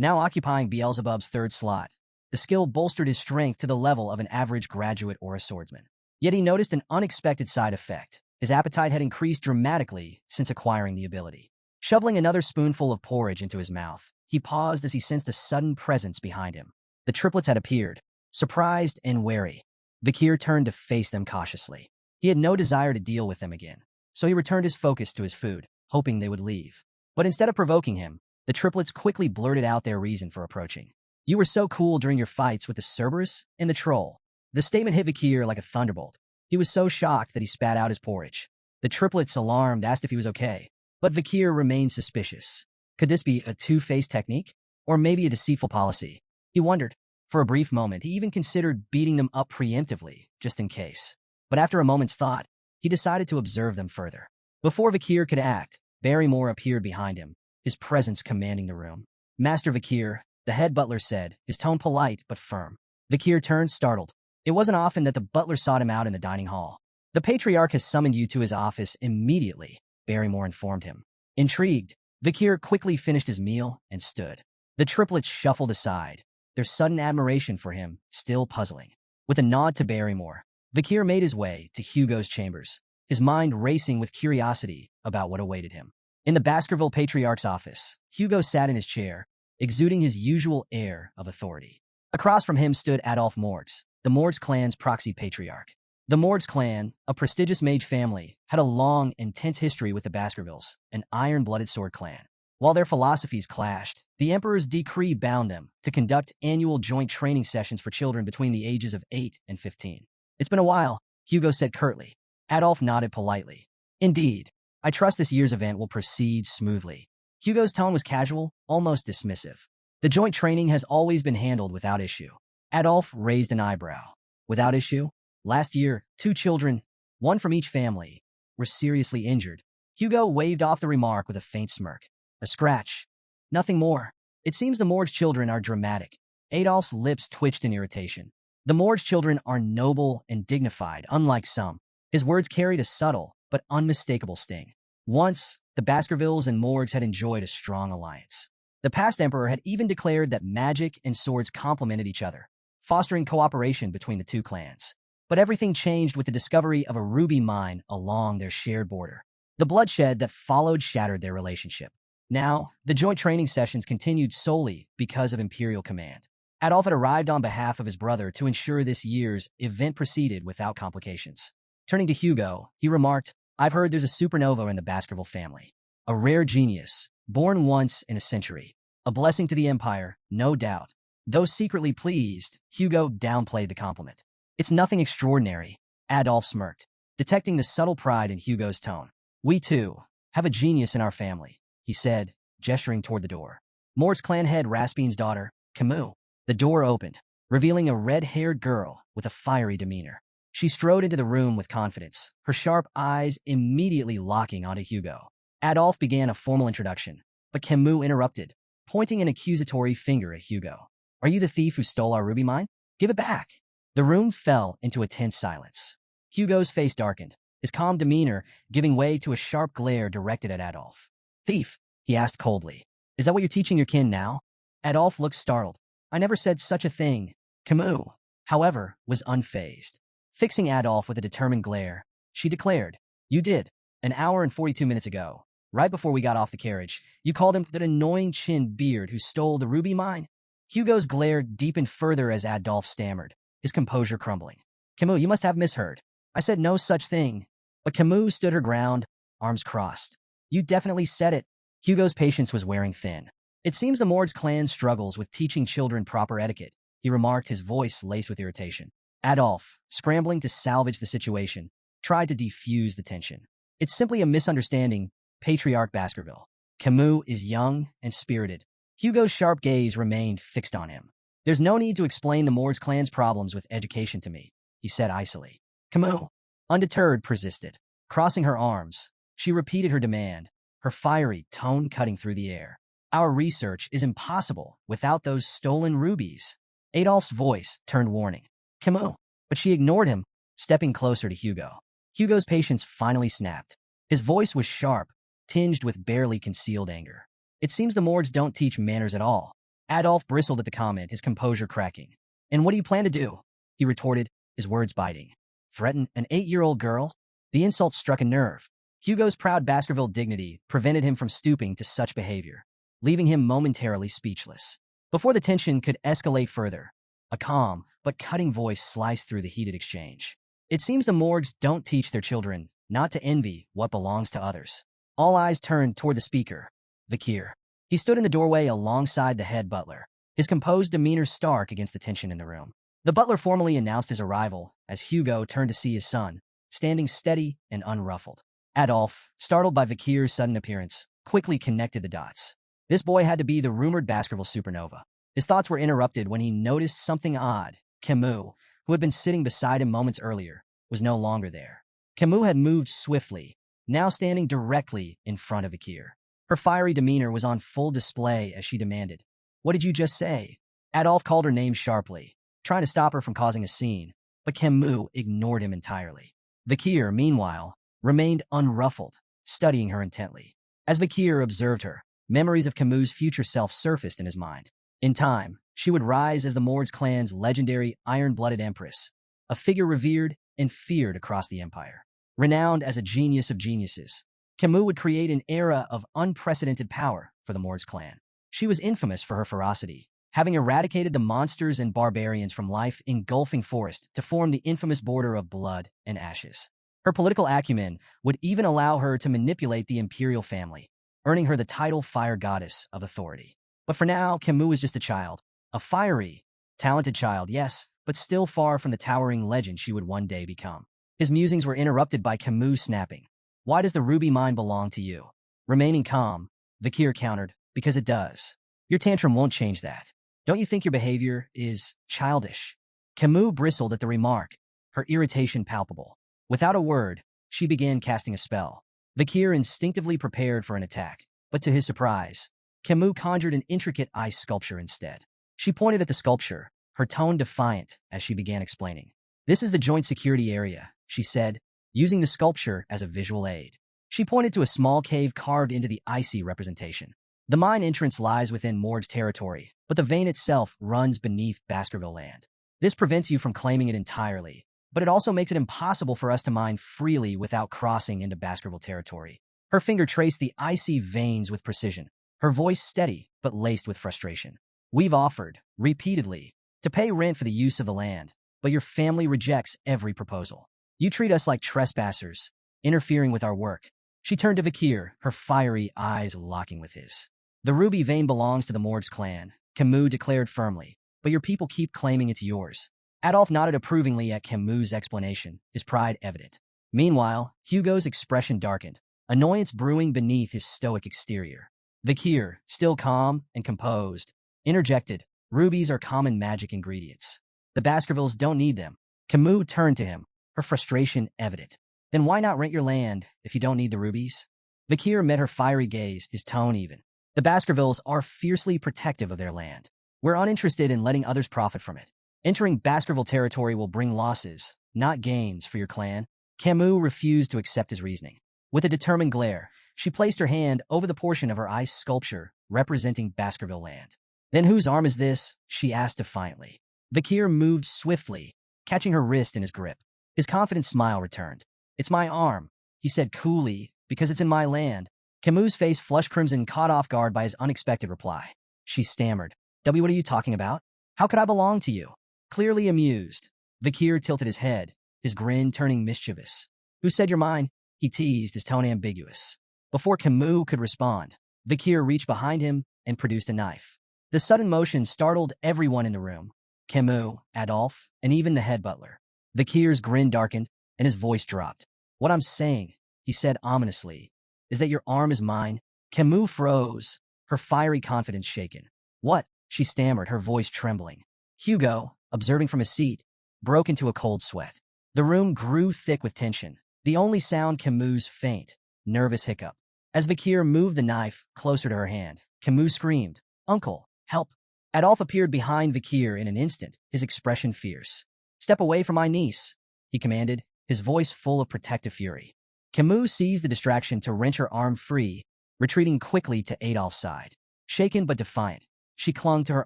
now occupying Beelzebub's third slot. The skill bolstered his strength to the level of an average graduate or a swordsman. Yet he noticed an unexpected side effect. His appetite had increased dramatically since acquiring the ability. Shoveling another spoonful of porridge into his mouth, he paused as he sensed a sudden presence behind him. The triplets had appeared, surprised and wary. Kier turned to face them cautiously. He had no desire to deal with them again, so he returned his focus to his food, hoping they would leave. But instead of provoking him, the triplets quickly blurted out their reason for approaching. "You were so cool during your fights with the Cerberus and the troll." The statement hit Kier like a thunderbolt. He was so shocked that he spat out his porridge. The triplets, alarmed, asked if he was okay, but Kier remained suspicious. Could this be a two-faced technique? Or maybe a deceitful policy? He wondered. For a brief moment, he even considered beating them up preemptively, just in case. But after a moment's thought, he decided to observe them further. Before Kier could act, Barrymore appeared behind him, his presence commanding the room. "Master Kier," the head butler said, his tone polite but firm. Kier turned, startled. It wasn't often that the butler sought him out in the dining hall. "The patriarch has summoned you to his office immediately," Barrymore informed him. Intrigued, Kier quickly finished his meal and stood. The triplets shuffled aside, their sudden admiration for him still puzzling. With a nod to Barrymore, Kier made his way to Hugo's chambers, his mind racing with curiosity about what awaited him. In the Baskerville Patriarch's office, Hugo sat in his chair, exuding his usual air of authority. Across from him stood Adolphe Morgs, the Morgs clan's proxy patriarch. The Morgs clan, a prestigious mage family, had a long, intense history with the Baskervilles, an iron-blooded sword clan. While their philosophies clashed, the Emperor's decree bound them to conduct annual joint training sessions for children between the ages of 8 and 15. "It's been a while," Hugo said curtly. Adolphe nodded politely. "Indeed. I trust this year's event will proceed smoothly." Hugo's tone was casual, almost dismissive. "The joint training has always been handled without issue." Adolphe raised an eyebrow. "Without issue? Last year, 2 children, one from each family, were seriously injured." Hugo waved off the remark with a faint smirk. "A scratch. Nothing more. It seems the Morgs children are dramatic." Adolphe's lips twitched in irritation. "The Morgs children are noble and dignified, unlike some." His words carried a subtle but unmistakable sting. Once, the Baskervilles and Morgs had enjoyed a strong alliance. The past emperor had even declared that magic and swords complemented each other, fostering cooperation between the two clans. But everything changed with the discovery of a ruby mine along their shared border. The bloodshed that followed shattered their relationship. Now, the joint training sessions continued solely because of imperial command. Adolphe had arrived on behalf of his brother to ensure this year's event proceeded without complications. Turning to Hugo, he remarked, "I've heard there's a supernova in the Baskerville family. A rare genius, born once in a century. A blessing to the Empire, no doubt." Though secretly pleased, Hugo downplayed the compliment. "It's nothing extraordinary," Adolphe smirked, detecting the subtle pride in Hugo's tone. "We, too, have a genius in our family," he said, gesturing toward the door. Morgs clan head Raspine's daughter, Camus. The door opened, revealing a red-haired girl with a fiery demeanor. She strode into the room with confidence, her sharp eyes immediately locking onto Hugo. Adolphe began a formal introduction, but Camus interrupted, pointing an accusatory finger at Hugo. "Are you the thief who stole our ruby mine? Give it back." The room fell into a tense silence. Hugo's face darkened, his calm demeanor giving way to a sharp glare directed at Adolphe. "Thief?" he asked coldly. "Is that what you're teaching your kin now?" Adolphe looked startled. "I never said such a thing." Camus, however, was unfazed. Fixing Adolphe with a determined glare, she declared, "You did. An hour and 42 minutes ago, right before we got off the carriage, you called him that annoying chin beard who stole the ruby mine." Hugo's glare deepened further as Adolphe stammered, his composure crumbling. "Camus, you must have misheard. I said no such thing." But Camus stood her ground, arms crossed. "You definitely said it." Hugo's patience was wearing thin. "It seems the Morgs clan struggles with teaching children proper etiquette," he remarked, his voice laced with irritation. Adolphe, scrambling to salvage the situation, tried to defuse the tension. "It's simply a misunderstanding, Patriarch Baskerville. Camus is young and spirited." Hugo's sharp gaze remained fixed on him. "There's no need to explain the Morgs clan's problems with education to me," he said icily. Camus, undeterred, persisted. Crossing her arms, she repeated her demand, her fiery tone cutting through the air. "Our research is impossible without those stolen rubies." Adolphe's voice turned warning. "Camus," but she ignored him, stepping closer to Hugo. Hugo's patience finally snapped. His voice was sharp, tinged with barely concealed anger. "It seems the Morgs don't teach manners at all." Adolf bristled at the comment, his composure cracking. And what do you plan to do? He retorted, his words biting. Threaten an 8-year-old girl? The insult struck a nerve. Hugo's proud Baskerville dignity prevented him from stooping to such behavior, leaving him momentarily speechless. Before the tension could escalate further, a calm but cutting voice sliced through the heated exchange. It seems the morgues don't teach their children not to envy what belongs to others. All eyes turned toward the speaker, the Kier. He stood in the doorway alongside the head butler, his composed demeanor stark against the tension in the room. The butler formally announced his arrival as Hugo turned to see his son, standing steady and unruffled. Adolf, startled by Vikir's sudden appearance, quickly connected the dots. This boy had to be the rumored Baskerville supernova. His thoughts were interrupted when he noticed something odd. Camus, who had been sitting beside him moments earlier, was no longer there. Camus had moved swiftly, now standing directly in front of Kier. Her fiery demeanor was on full display as she demanded, "What did you just say?" Adolf called her name sharply, trying to stop her from causing a scene, but Camus ignored him entirely. Kier, meanwhile, remained unruffled, studying her intently. As Kier observed her, memories of Camus' future self surfaced in his mind. In time, she would rise as the Morgues clan's legendary iron-blooded empress, a figure revered and feared across the empire. Renowned as a genius of geniuses, Camus would create an era of unprecedented power for the Morgues clan. She was infamous for her ferocity, having eradicated the monsters and barbarians from life engulfing forest to form the infamous border of blood and ashes. Her political acumen would even allow her to manipulate the imperial family, earning her the title Fire Goddess of Authority. But for now, Camus was just a child. A fiery, talented child, yes, but still far from the towering legend she would one day become. His musings were interrupted by Camus snapping. "Why does the ruby mine belong to you?" Remaining calm, Kier countered, "Because it does. Your tantrum won't change that. Don't you think your behavior is childish?" Camus bristled at the remark, her irritation palpable. Without a word, she began casting a spell. Kier instinctively prepared for an attack, but to his surprise, Camus conjured an intricate ice sculpture instead. She pointed at the sculpture, her tone defiant as she began explaining. "This is the joint security area," she said, using the sculpture as a visual aid. She pointed to a small cave carved into the icy representation. The mine entrance lies within Morgue's territory, but the vein itself runs beneath Baskerville land. This prevents you from claiming it entirely, but it also makes it impossible for us to mine freely without crossing into Baskerville territory. Her finger traced the icy veins with precision, her voice steady but laced with frustration. "We've offered, repeatedly, to pay rent for the use of the land, but your family rejects every proposal. You treat us like trespassers, interfering with our work." She turned to Kier, her fiery eyes locking with his. "The ruby vein belongs to the Morgues clan," Camus declared firmly, "but your people keep claiming it's yours." Adolf nodded approvingly at Camus' explanation, his pride evident. Meanwhile, Hugo's expression darkened, annoyance brewing beneath his stoic exterior. Kier, still calm and composed, interjected, "Rubies are common magic ingredients. The Baskervilles don't need them." Camus turned to him, her frustration evident. "Then why not rent your land if you don't need the rubies?" Kier met her fiery gaze, his tone even. "The Baskervilles are fiercely protective of their land. We're uninterested in letting others profit from it. Entering Baskerville territory will bring losses, not gains, for your clan." Camus refused to accept his reasoning. With a determined glare, she placed her hand over the portion of her ice sculpture representing Baskerville land. "Then whose arm is this?" she asked defiantly. Kier moved swiftly, catching her wrist in his grip. His confident smile returned. "It's my arm," he said coolly, "because it's in my land." Camus' face flushed crimson, caught off guard by his unexpected reply. She stammered, "W, what are you talking about? How could I belong to you?" Clearly amused, Kier tilted his head, his grin turning mischievous. "Who said you're mine?" he teased, his tone ambiguous. Before Camus could respond, Kier reached behind him and produced a knife. The sudden motion startled everyone in the room. Camus, Adolf, and even the head butler. Kier's grin darkened, and his voice dropped. "What I'm saying," he said ominously, "is that your arm is mine." Camus froze, her fiery confidence shaken. "What?" she stammered, her voice trembling. Hugo, observing from his seat, broke into a cold sweat. The room grew thick with tension, the only sound Camus' faint, nervous hiccup. As Kier moved the knife closer to her hand, Camus screamed, "Uncle, help!" Adolf appeared behind Kier in an instant, his expression fierce. "Step away from my niece," he commanded, his voice full of protective fury. Camus seized the distraction to wrench her arm free, retreating quickly to Adolph's side. Shaken but defiant, She clung to her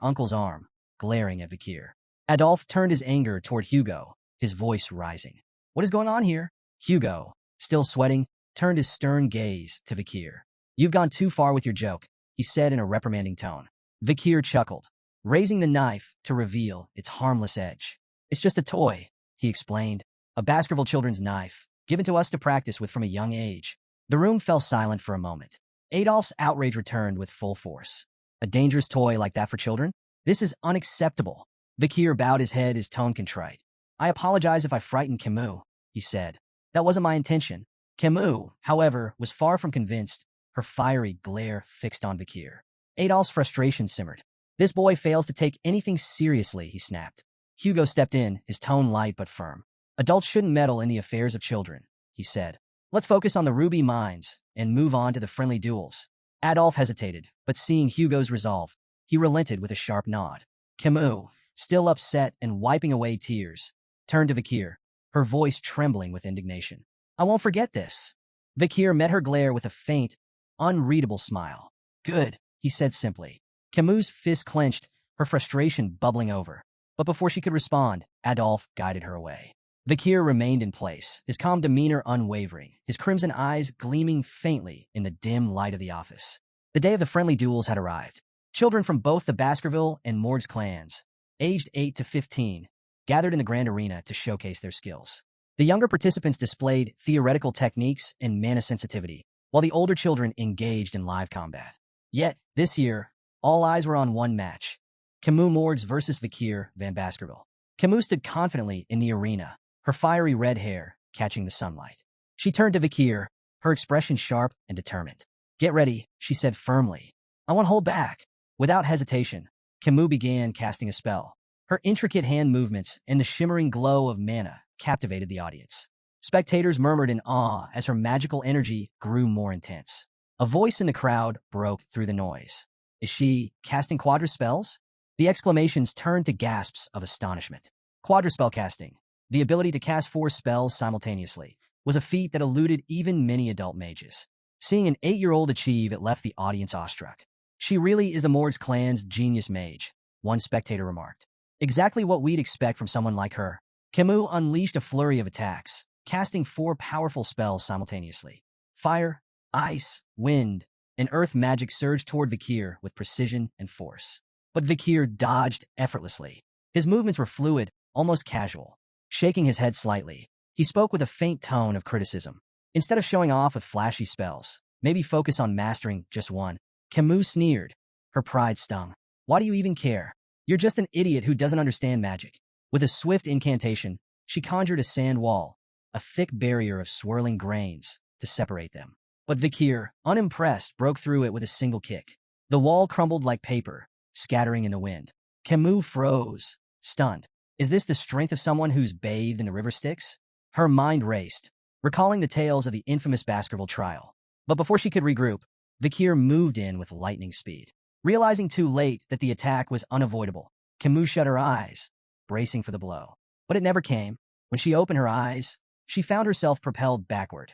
uncle's arm, glaring at Kier. Adolphe turned his anger toward Hugo, his voice rising. What is going on here? Hugo, still sweating, turned his stern gaze to Kier. You've gone too far with your joke, he said in a reprimanding tone. Kier chuckled, raising the knife to reveal its harmless edge. It's just a toy, he explained. A Baskerville children's knife, given to us to practice with from a young age. The room fell silent for a moment. Adolphe's outrage returned with full force. A dangerous toy like that for children? This is unacceptable. Kier bowed his head, his tone contrite. I apologize if I frightened Camus, he said. That wasn't my intention. Camus, however, was far from convinced, her fiery glare fixed on Kier. Adolphe's frustration simmered. This boy fails to take anything seriously, he snapped. Hugo stepped in, his tone light but firm. Adults shouldn't meddle in the affairs of children, he said. Let's focus on the ruby mines and move on to the friendly duels. Adolphe hesitated, but seeing Hugo's resolve, he relented with a sharp nod. Camus, still upset and wiping away tears, turned to Kier, her voice trembling with indignation. I won't forget this. Kier met her glare with a faint, unreadable smile. Good, he said simply. Camus' fist clenched, her frustration bubbling over. But before she could respond, Adolphe guided her away. Kier remained in place, his calm demeanor unwavering, his crimson eyes gleaming faintly in the dim light of the office. The day of the friendly duels had arrived. Children from both the Baskerville and Mords clans, aged 8 to 15, gathered in the grand arena to showcase their skills. The younger participants displayed theoretical techniques and mana sensitivity, while the older children engaged in live combat. Yet, this year, all eyes were on one match. Camus Mords versus Kier Van Baskerville. Camus stood confidently in the arena, her fiery red hair catching the sunlight. She turned to Kier, her expression sharp and determined. Get ready, she said firmly. I won't hold back. Without hesitation, Camus began casting a spell. Her intricate hand movements and the shimmering glow of mana captivated the audience. Spectators murmured in awe as her magical energy grew more intense. A voice in the crowd broke through the noise. Is she casting quadra spells? The exclamations turned to gasps of astonishment. Quadra spell casting, the ability to cast 4 spells simultaneously, was a feat that eluded even many adult mages. Seeing an 8-year-old achieve it left the audience awestruck. She really is the Mords clan's genius mage, one spectator remarked. Exactly what we'd expect from someone like her. Camus unleashed a flurry of attacks, casting 4 powerful spells simultaneously. Fire, ice, wind, and earth magic surged toward Kier with precision and force. But Kier dodged effortlessly. His movements were fluid, almost casual. Shaking his head slightly, he spoke with a faint tone of criticism. Instead of showing off with flashy spells, maybe focus on mastering just one. Camus sneered. Her pride stung. Why do you even care? You're just an idiot who doesn't understand magic. With a swift incantation, she conjured a sand wall, a thick barrier of swirling grains, to separate them. But Kier, unimpressed, broke through it with a single kick. The wall crumbled like paper, scattering in the wind. Camus froze, stunned. Is this the strength of someone who's bathed in the river Styx? Her mind raced, recalling the tales of the infamous Baskerville trial. But before she could regroup, Kier moved in with lightning speed. Realizing too late that the attack was unavoidable, Camus shut her eyes, bracing for the blow. But it never came. When she opened her eyes, she found herself propelled backward.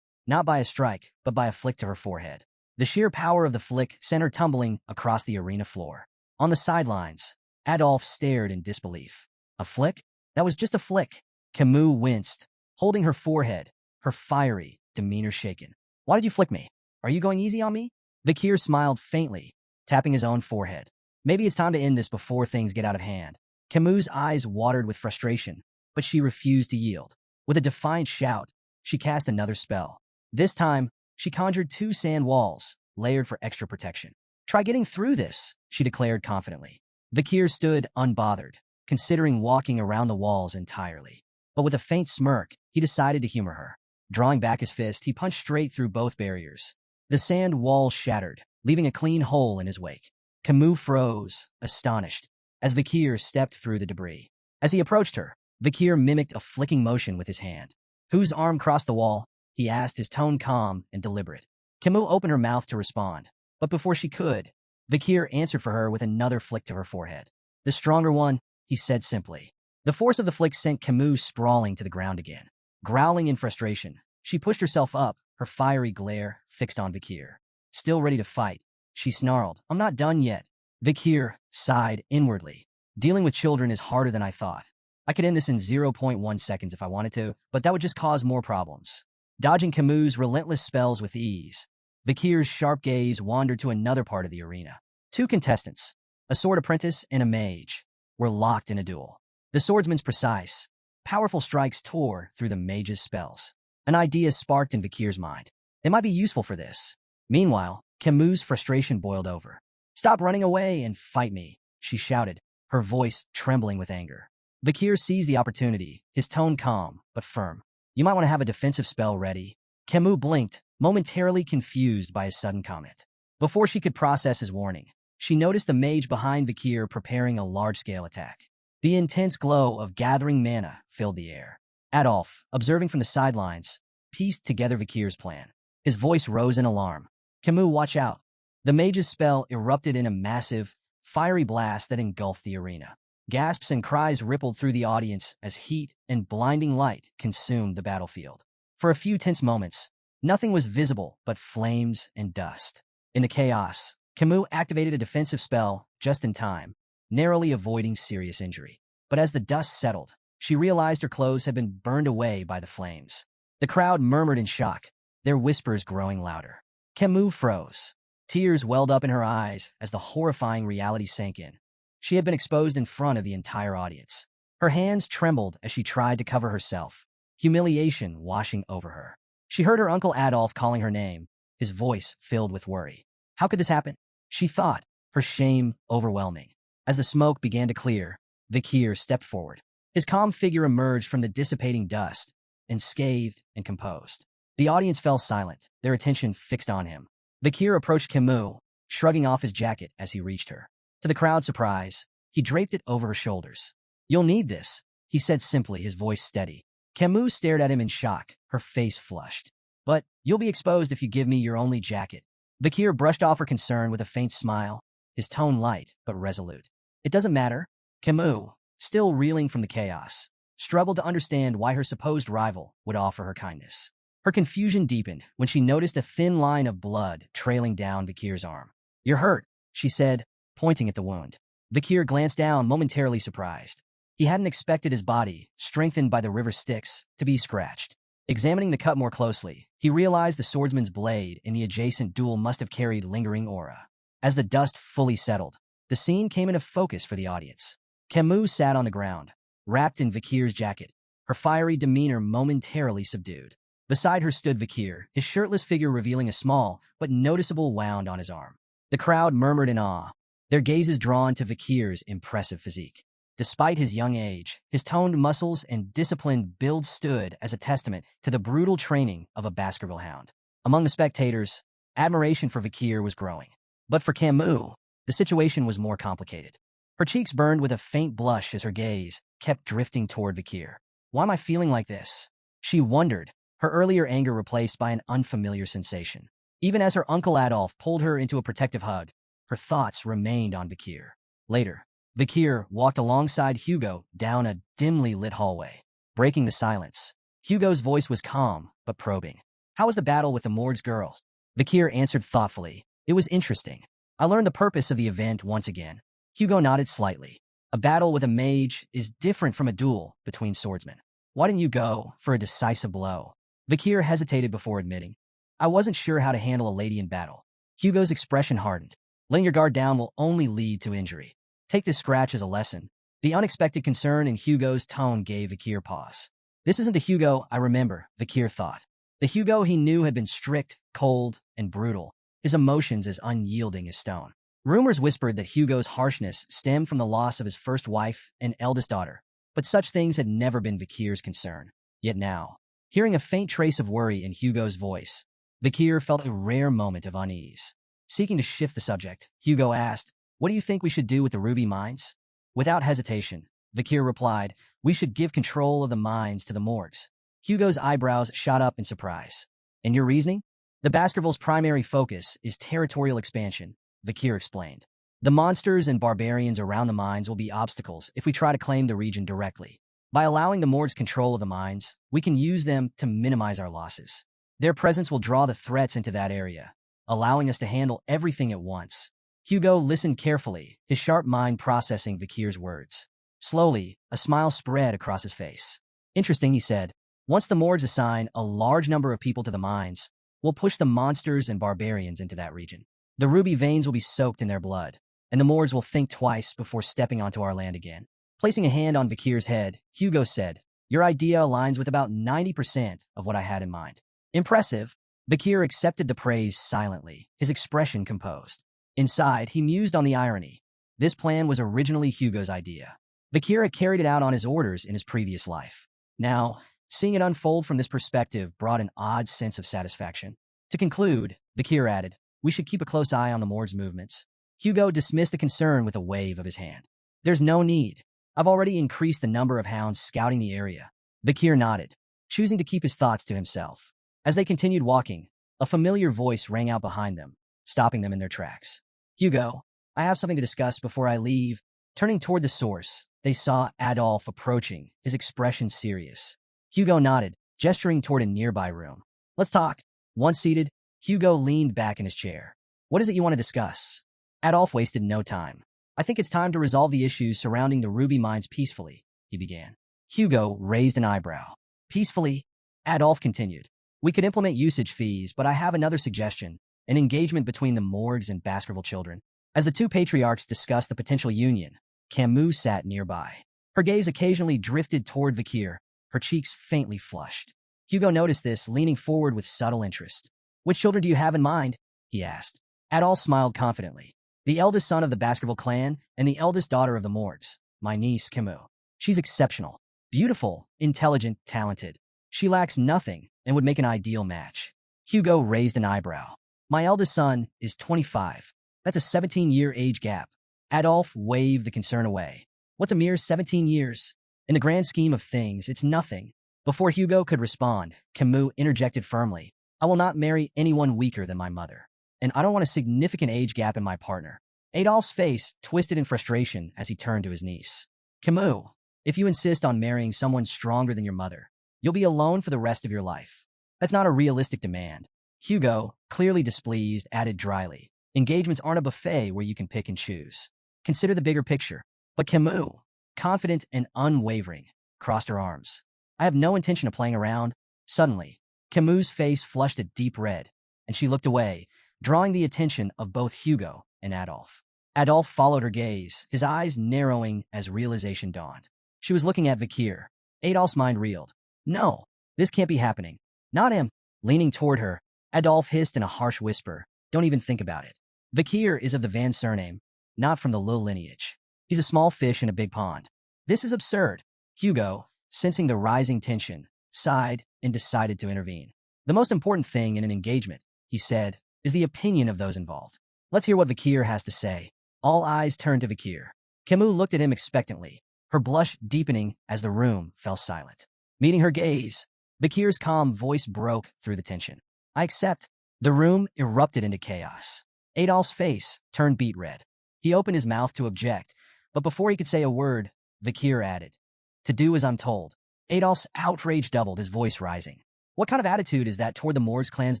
Not by a strike, but by a flick to her forehead. The sheer power of the flick sent her tumbling across the arena floor. On the sidelines, Adolphe stared in disbelief. A flick? That was just a flick. Camus winced, holding her forehead, her fiery demeanor shaken. Why did you flick me? Are you going easy on me? Kier smiled faintly, tapping his own forehead. Maybe it's time to end this before things get out of hand. Camus' eyes watered with frustration, but she refused to yield. With a defiant shout, she cast another spell. This time, she conjured 2 sand walls, layered for extra protection. Try getting through this, she declared confidently. Kier stood unbothered, considering walking around the walls entirely. But with a faint smirk, he decided to humor her. Drawing back his fist, he punched straight through both barriers. The sand wall shattered, leaving a clean hole in his wake. Camus froze, astonished, as Kier stepped through the debris. As he approached her, Kier mimicked a flicking motion with his hand. Whose arm crossed the wall? He asked, his tone calm and deliberate. Camus opened her mouth to respond, but before she could, Kier answered for her with another flick to her forehead. The stronger one, he said simply. The force of the flick sent Camus sprawling to the ground again. Growling in frustration, she pushed herself up, her fiery glare fixed on Kier. Still ready to fight, she snarled, I'm not done yet. Kier sighed inwardly. Dealing with children is harder than I thought. I could end this in zero point 0.1 seconds if I wanted to, but that would just cause more problems. Dodging Camus' relentless spells with ease, Kier's sharp gaze wandered to another part of the arena. Two contestants, a sword apprentice and a mage, were locked in a duel. The swordsman's precise, powerful strikes tore through the mage's spells. An idea sparked in Kier's mind. It might be useful for this. Meanwhile, Camus' frustration boiled over. "Stop running away and fight me," she shouted, her voice trembling with anger. Kier seized the opportunity, his tone calm but firm. "You might want to have a defensive spell ready." Camus blinked, momentarily confused by his sudden comment. Before she could process his warning, she noticed the mage behind Kier preparing a large-scale attack. The intense glow of gathering mana filled the air. Adolf, observing from the sidelines, pieced together Kier's plan. His voice rose in alarm. "Camus, watch out." The mage's spell erupted in a massive, fiery blast that engulfed the arena. Gasps and cries rippled through the audience as heat and blinding light consumed the battlefield. For a few tense moments, nothing was visible but flames and dust. In the chaos, Camus activated a defensive spell just in time, narrowly avoiding serious injury. But as the dust settled, she realized her clothes had been burned away by the flames. The crowd murmured in shock, their whispers growing louder. Camus froze. Tears welled up in her eyes as the horrifying reality sank in. She had been exposed in front of the entire audience. Her hands trembled as she tried to cover herself, humiliation washing over her. She heard her uncle Adolf calling her name, his voice filled with worry. How could this happen? She thought, her shame overwhelming. As the smoke began to clear, Kier stepped forward. His calm figure emerged from the dissipating dust, unscathed and composed. The audience fell silent, their attention fixed on him. Kier approached Camus, shrugging off his jacket as he reached her. To the crowd's surprise, he draped it over her shoulders. "You'll need this," he said simply, his voice steady. Camus stared at him in shock, her face flushed. "But you'll be exposed if you give me your only jacket." Kier brushed off her concern with a faint smile, his tone light but resolute. "It doesn't matter." Camus, still reeling from the chaos, struggled to understand why her supposed rival would offer her kindness. Her confusion deepened when she noticed a thin line of blood trailing down Kier's arm. "You're hurt," she said, pointing at the wound. Kier glanced down, momentarily surprised. He hadn't expected his body, strengthened by the river Styx, to be scratched. Examining the cut more closely, he realized the swordsman's blade in the adjacent duel must have carried lingering aura. As the dust fully settled, the scene came into focus for the audience. Camus sat on the ground, wrapped in Kier's jacket, her fiery demeanor momentarily subdued. Beside her stood Kier, his shirtless figure revealing a small but noticeable wound on his arm. The crowd murmured in awe, their gazes drawn to Kier's impressive physique. Despite his young age, his toned muscles and disciplined build stood as a testament to the brutal training of a Baskerville hound. Among the spectators, admiration for Kier was growing. But for Camus, the situation was more complicated. Her cheeks burned with a faint blush as her gaze kept drifting toward Kier. "Why am I feeling like this?" She wondered, her earlier anger replaced by an unfamiliar sensation. Even as her uncle Adolf pulled her into a protective hug, her thoughts remained on Kier. Later, Kier walked alongside Hugo down a dimly lit hallway, breaking the silence. Hugo's voice was calm but probing. "How was the battle with the Mords girls?" Kier answered thoughtfully. "It was interesting. I learned the purpose of the event once again." Hugo nodded slightly. "A battle with a mage is different from a duel between swordsmen. Why didn't you go for a decisive blow?" Kier hesitated before admitting. "I wasn't sure how to handle a lady in battle." Hugo's expression hardened. "Letting your guard down will only lead to injury. Take this scratch as a lesson." The unexpected concern in Hugo's tone gave Kier pause. This isn't the Hugo I remember, Kier thought. The Hugo he knew had been strict, cold, and brutal, his emotions as unyielding as stone. Rumors whispered that Hugo's harshness stemmed from the loss of his first wife and eldest daughter, but such things had never been Kier's concern. Yet now, hearing a faint trace of worry in Hugo's voice, Kier felt a rare moment of unease. Seeking to shift the subject, Hugo asked, "What do you think we should do with the ruby mines?" Without hesitation, Kier replied, "We should give control of the mines to the Mords." Hugo's eyebrows shot up in surprise. "And your reasoning?" "The Baskerville's primary focus is territorial expansion," Kier explained. "The monsters and barbarians around the mines will be obstacles if we try to claim the region directly. By allowing the Mords control of the mines, we can use them to minimize our losses. Their presence will draw the threats into that area, allowing us to handle everything at once." Hugo listened carefully, his sharp mind processing Vikir's words. Slowly, a smile spread across his face. Interesting, he said. Once the Mords assign a large number of people to the mines, we'll push the monsters and barbarians into that region. The ruby veins will be soaked in their blood, and the Mords will think twice before stepping onto our land again. Placing a hand on Vikir's head, Hugo said, "Your idea aligns with about 90% of what I had in mind." Impressive. Vikir accepted the praise silently, his expression composed. Inside, he mused on the irony. This plan was originally Hugo's idea. Vikir had carried it out on his orders in his previous life. Now, seeing it unfold from this perspective brought an odd sense of satisfaction. To conclude, Vikir added, "We should keep a close eye on the Mord's movements." Hugo dismissed the concern with a wave of his hand. "There's no need. I've already increased the number of hounds scouting the area." Vikir nodded, choosing to keep his thoughts to himself. As they continued walking, a familiar voice rang out behind them, stopping them in their tracks. "Hugo, I have something to discuss before I leave." Turning toward the source, they saw Adolf approaching, his expression serious. Hugo nodded, gesturing toward a nearby room. "Let's talk." Once seated, Hugo leaned back in his chair. "What is it you want to discuss?" Adolf wasted no time. "I think it's time to resolve the issues surrounding the ruby mines peacefully," he began. Hugo raised an eyebrow. "Peacefully?" Adolf continued. "We could implement usage fees, but I have another suggestion, an engagement between the Morgs and Baskerville children." As the two patriarchs discussed the potential union, Camus sat nearby. Her gaze occasionally drifted toward Vikir, her cheeks faintly flushed. Hugo noticed this, leaning forward with subtle interest. "Which children do you have in mind?" he asked. Adolf smiled confidently. "The eldest son of the Baskerville clan and the eldest daughter of the Morgs, my niece Camus. She's exceptional, beautiful, intelligent, talented. She lacks nothing and would make an ideal match." Hugo raised an eyebrow. "My eldest son is 25. That's a 17-year age gap." Adolf waved the concern away. "What's a mere 17 years? In the grand scheme of things, it's nothing." Before Hugo could respond, Camus interjected firmly. "I will not marry anyone weaker than my mother. And I don't want a significant age gap in my partner." Adolf's face twisted in frustration as he turned to his niece. "Camus, if you insist on marrying someone stronger than your mother, you'll be alone for the rest of your life. That's not a realistic demand." Hugo, clearly displeased, added dryly, "Engagements aren't a buffet where you can pick and choose. Consider the bigger picture." But Camus, confident and unwavering, crossed her arms. "I have no intention of playing around." Suddenly, Camus' face flushed a deep red, and she looked away, drawing the attention of both Hugo and Adolf. Adolf followed her gaze, his eyes narrowing as realization dawned. She was looking at Vikir. Adolf's mind reeled. "No, this can't be happening. Not him." Leaning toward her, Adolf hissed in a harsh whisper, "Don't even think about it. Vikir is of the Van surname, not from the Lil lineage. He's a small fish in a big pond. This is absurd." Hugo, sensing the rising tension, sighed and decided to intervene. "The most important thing in an engagement," he said, "is the opinion of those involved. Let's hear what Vikir has to say." All eyes turned to Vikir. Camus looked at him expectantly, her blush deepening as the room fell silent. Meeting her gaze, Vikir's calm voice broke through the tension. "I accept." The room erupted into chaos. Adolf's face turned beet red. He opened his mouth to object, but before he could say a word, Vikir added, "To do as I'm told." Adolf's outrage doubled, his voice rising. "What kind of attitude is that toward the Morgs clan's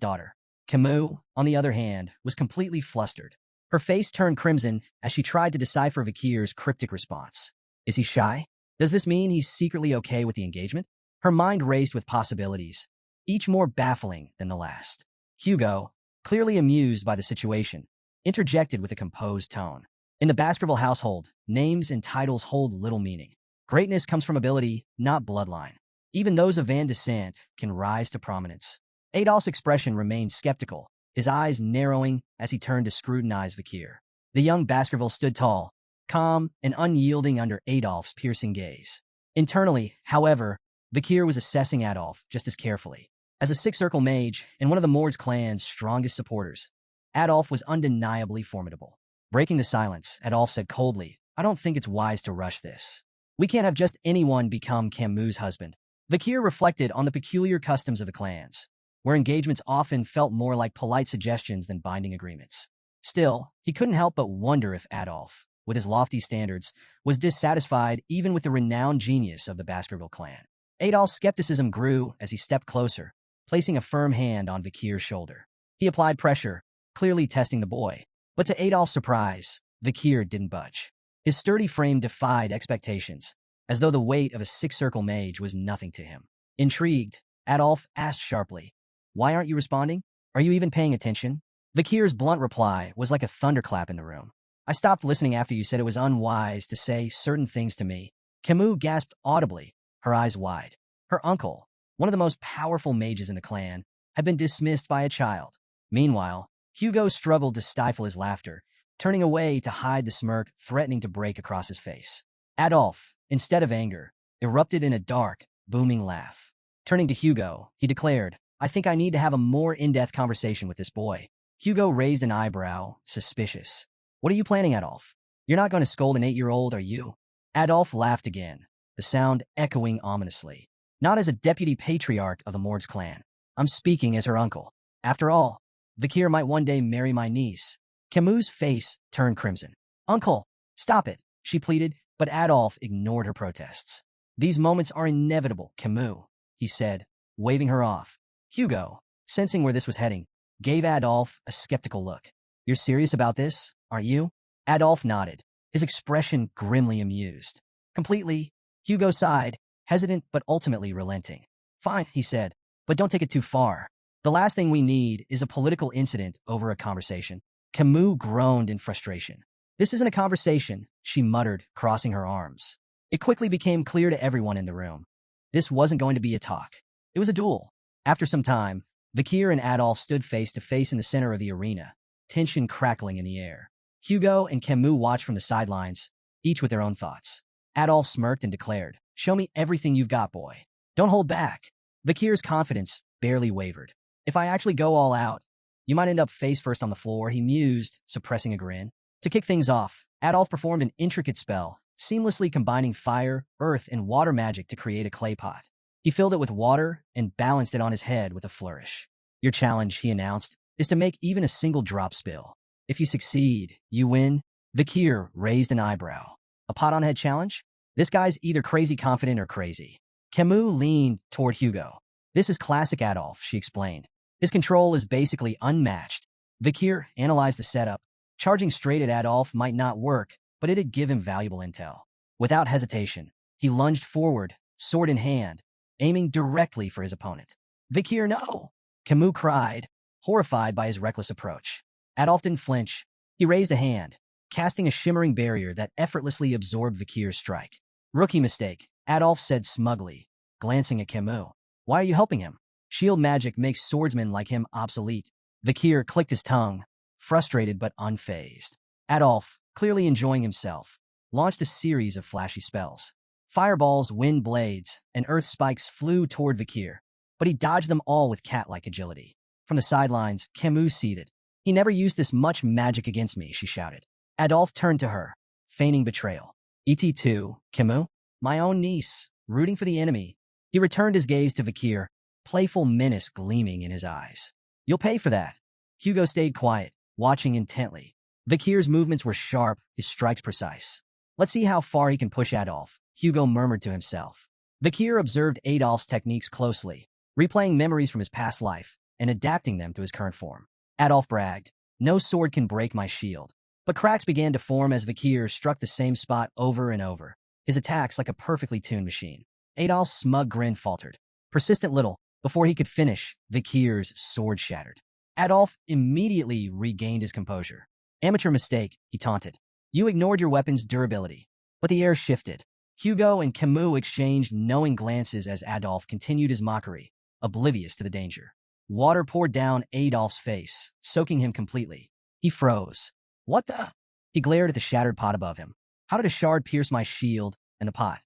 daughter?" Camus, on the other hand, was completely flustered. Her face turned crimson as she tried to decipher Vikir's cryptic response. Is he shy? Does this mean he's secretly okay with the engagement? Her mind raced with possibilities, each more baffling than the last. Hugo, clearly amused by the situation, interjected with a composed tone. "In the Baskerville household, names and titles hold little meaning. Greatness comes from ability, not bloodline. Even those of Van descent can rise to prominence." Adolf's expression remained skeptical, his eyes narrowing as he turned to scrutinize Vikir. The young Baskerville stood tall, calm and unyielding under Adolf's piercing gaze. Internally, however, Vikir was assessing Adolf just as carefully. As a six-circle mage and one of the Mords clan's strongest supporters, Adolf was undeniably formidable. Breaking the silence, Adolf said coldly, "I don't think it's wise to rush this. We can't have just anyone become Camus' husband." Vikir reflected on the peculiar customs of the clans, where engagements often felt more like polite suggestions than binding agreements. Still, he couldn't help but wonder if Adolf, with his lofty standards, was dissatisfied even with the renowned genius of the Baskerville clan. Adolf's skepticism grew as he stepped closer, placing a firm hand on Vikir's shoulder. He applied pressure, clearly testing the boy. But to Adolf's surprise, the Kier didn't budge. His sturdy frame defied expectations, as though the weight of a six-circle mage was nothing to him. Intrigued, Adolf asked sharply, "Why aren't you responding? Are you even paying attention?" The Kier's blunt reply was like a thunderclap in the room. "I stopped listening after you said it was unwise to say certain things to me." Camus gasped audibly, her eyes wide. Her uncle, one of the most powerful mages in the clan, had been dismissed by a child. Meanwhile, Hugo struggled to stifle his laughter, turning away to hide the smirk threatening to break across his face. Adolf, instead of anger, erupted in a dark, booming laugh. Turning to Hugo, he declared, "I think I need to have a more in-depth conversation with this boy." Hugo raised an eyebrow, suspicious. "What are you planning, Adolf? You're not going to scold an 8-year-old, are you?" Adolf laughed again, the sound echoing ominously. "Not as a deputy patriarch of the Mords clan. I'm speaking as her uncle. After all, Vikir might one day marry my niece." Camus' face turned crimson. "Uncle, stop it," she pleaded, but Adolf ignored her protests. "These moments are inevitable, Camus," he said, waving her off. Hugo, sensing where this was heading, gave Adolf a skeptical look. "You're serious about this, aren't you?" Adolf nodded, his expression grimly amused. "Completely." Hugo sighed, hesitant but ultimately relenting. "Fine," he said, "but don't take it too far. The last thing we need is a political incident over a conversation." Camus groaned in frustration. "This isn't a conversation," she muttered, crossing her arms. It quickly became clear to everyone in the room. This wasn't going to be a talk. It was a duel. After some time, Vikir and Adolf stood face to face in the center of the arena, tension crackling in the air. Hugo and Camus watched from the sidelines, each with their own thoughts. Adolf smirked and declared, "Show me everything you've got, boy. Don't hold back." Vikir's confidence barely wavered. "If I actually go all out, you might end up face first on the floor," he mused, suppressing a grin. To kick things off, Adolf performed an intricate spell, seamlessly combining fire, earth, and water magic to create a clay pot. He filled it with water and balanced it on his head with a flourish. "Your challenge," he announced, "is to make even a single drop spill. If you succeed, you win." Vikir raised an eyebrow. "A pot-on-head challenge? This guy's either crazy confident or crazy." Camus leaned toward Hugo. "This is classic Adolf," she explained. "His control is basically unmatched." Vikir analyzed the setup. Charging straight at Adolf might not work, but it'd give him valuable intel. Without hesitation, he lunged forward, sword in hand, aiming directly for his opponent. "Vikir, no!" Camus cried, horrified by his reckless approach. Adolf didn't flinch. He raised a hand, casting a shimmering barrier that effortlessly absorbed Vikir's strike. "Rookie mistake," Adolf said smugly, glancing at Camus. "Why are you helping him? Shield magic makes swordsmen like him obsolete." Vikir clicked his tongue, frustrated but unfazed. Adolf, clearly enjoying himself, launched a series of flashy spells. Fireballs, wind blades, and earth spikes flew toward Vikir, but he dodged them all with cat-like agility. From the sidelines, Camus seethed. "He never used this much magic against me," she shouted. Adolf turned to her, feigning betrayal. "Et2, Camus? My own niece, rooting for the enemy." He returned his gaze to Vikir, playful menace gleaming in his eyes. "You'll pay for that." Hugo stayed quiet, watching intently. Vikir's movements were sharp, his strikes precise. "Let's see how far he can push Adolf," Hugo murmured to himself. Vikir observed Adolf's techniques closely, replaying memories from his past life and adapting them to his current form. Adolf bragged, "No sword can break my shield." But cracks began to form as Vikir struck the same spot over and over, his attacks like a perfectly tuned machine. Adolf's smug grin faltered. Persistent little, before he could finish, Vikir's sword shattered. Adolf immediately regained his composure. "Amateur mistake," he taunted. "You ignored your weapon's durability." But the air shifted. Hugo and Camus exchanged knowing glances as Adolf continued his mockery, oblivious to the danger. Water poured down Adolf's face, soaking him completely. He froze. "What the?" He glared at the shattered pot above him. "How did a shard pierce my shield and the pot?"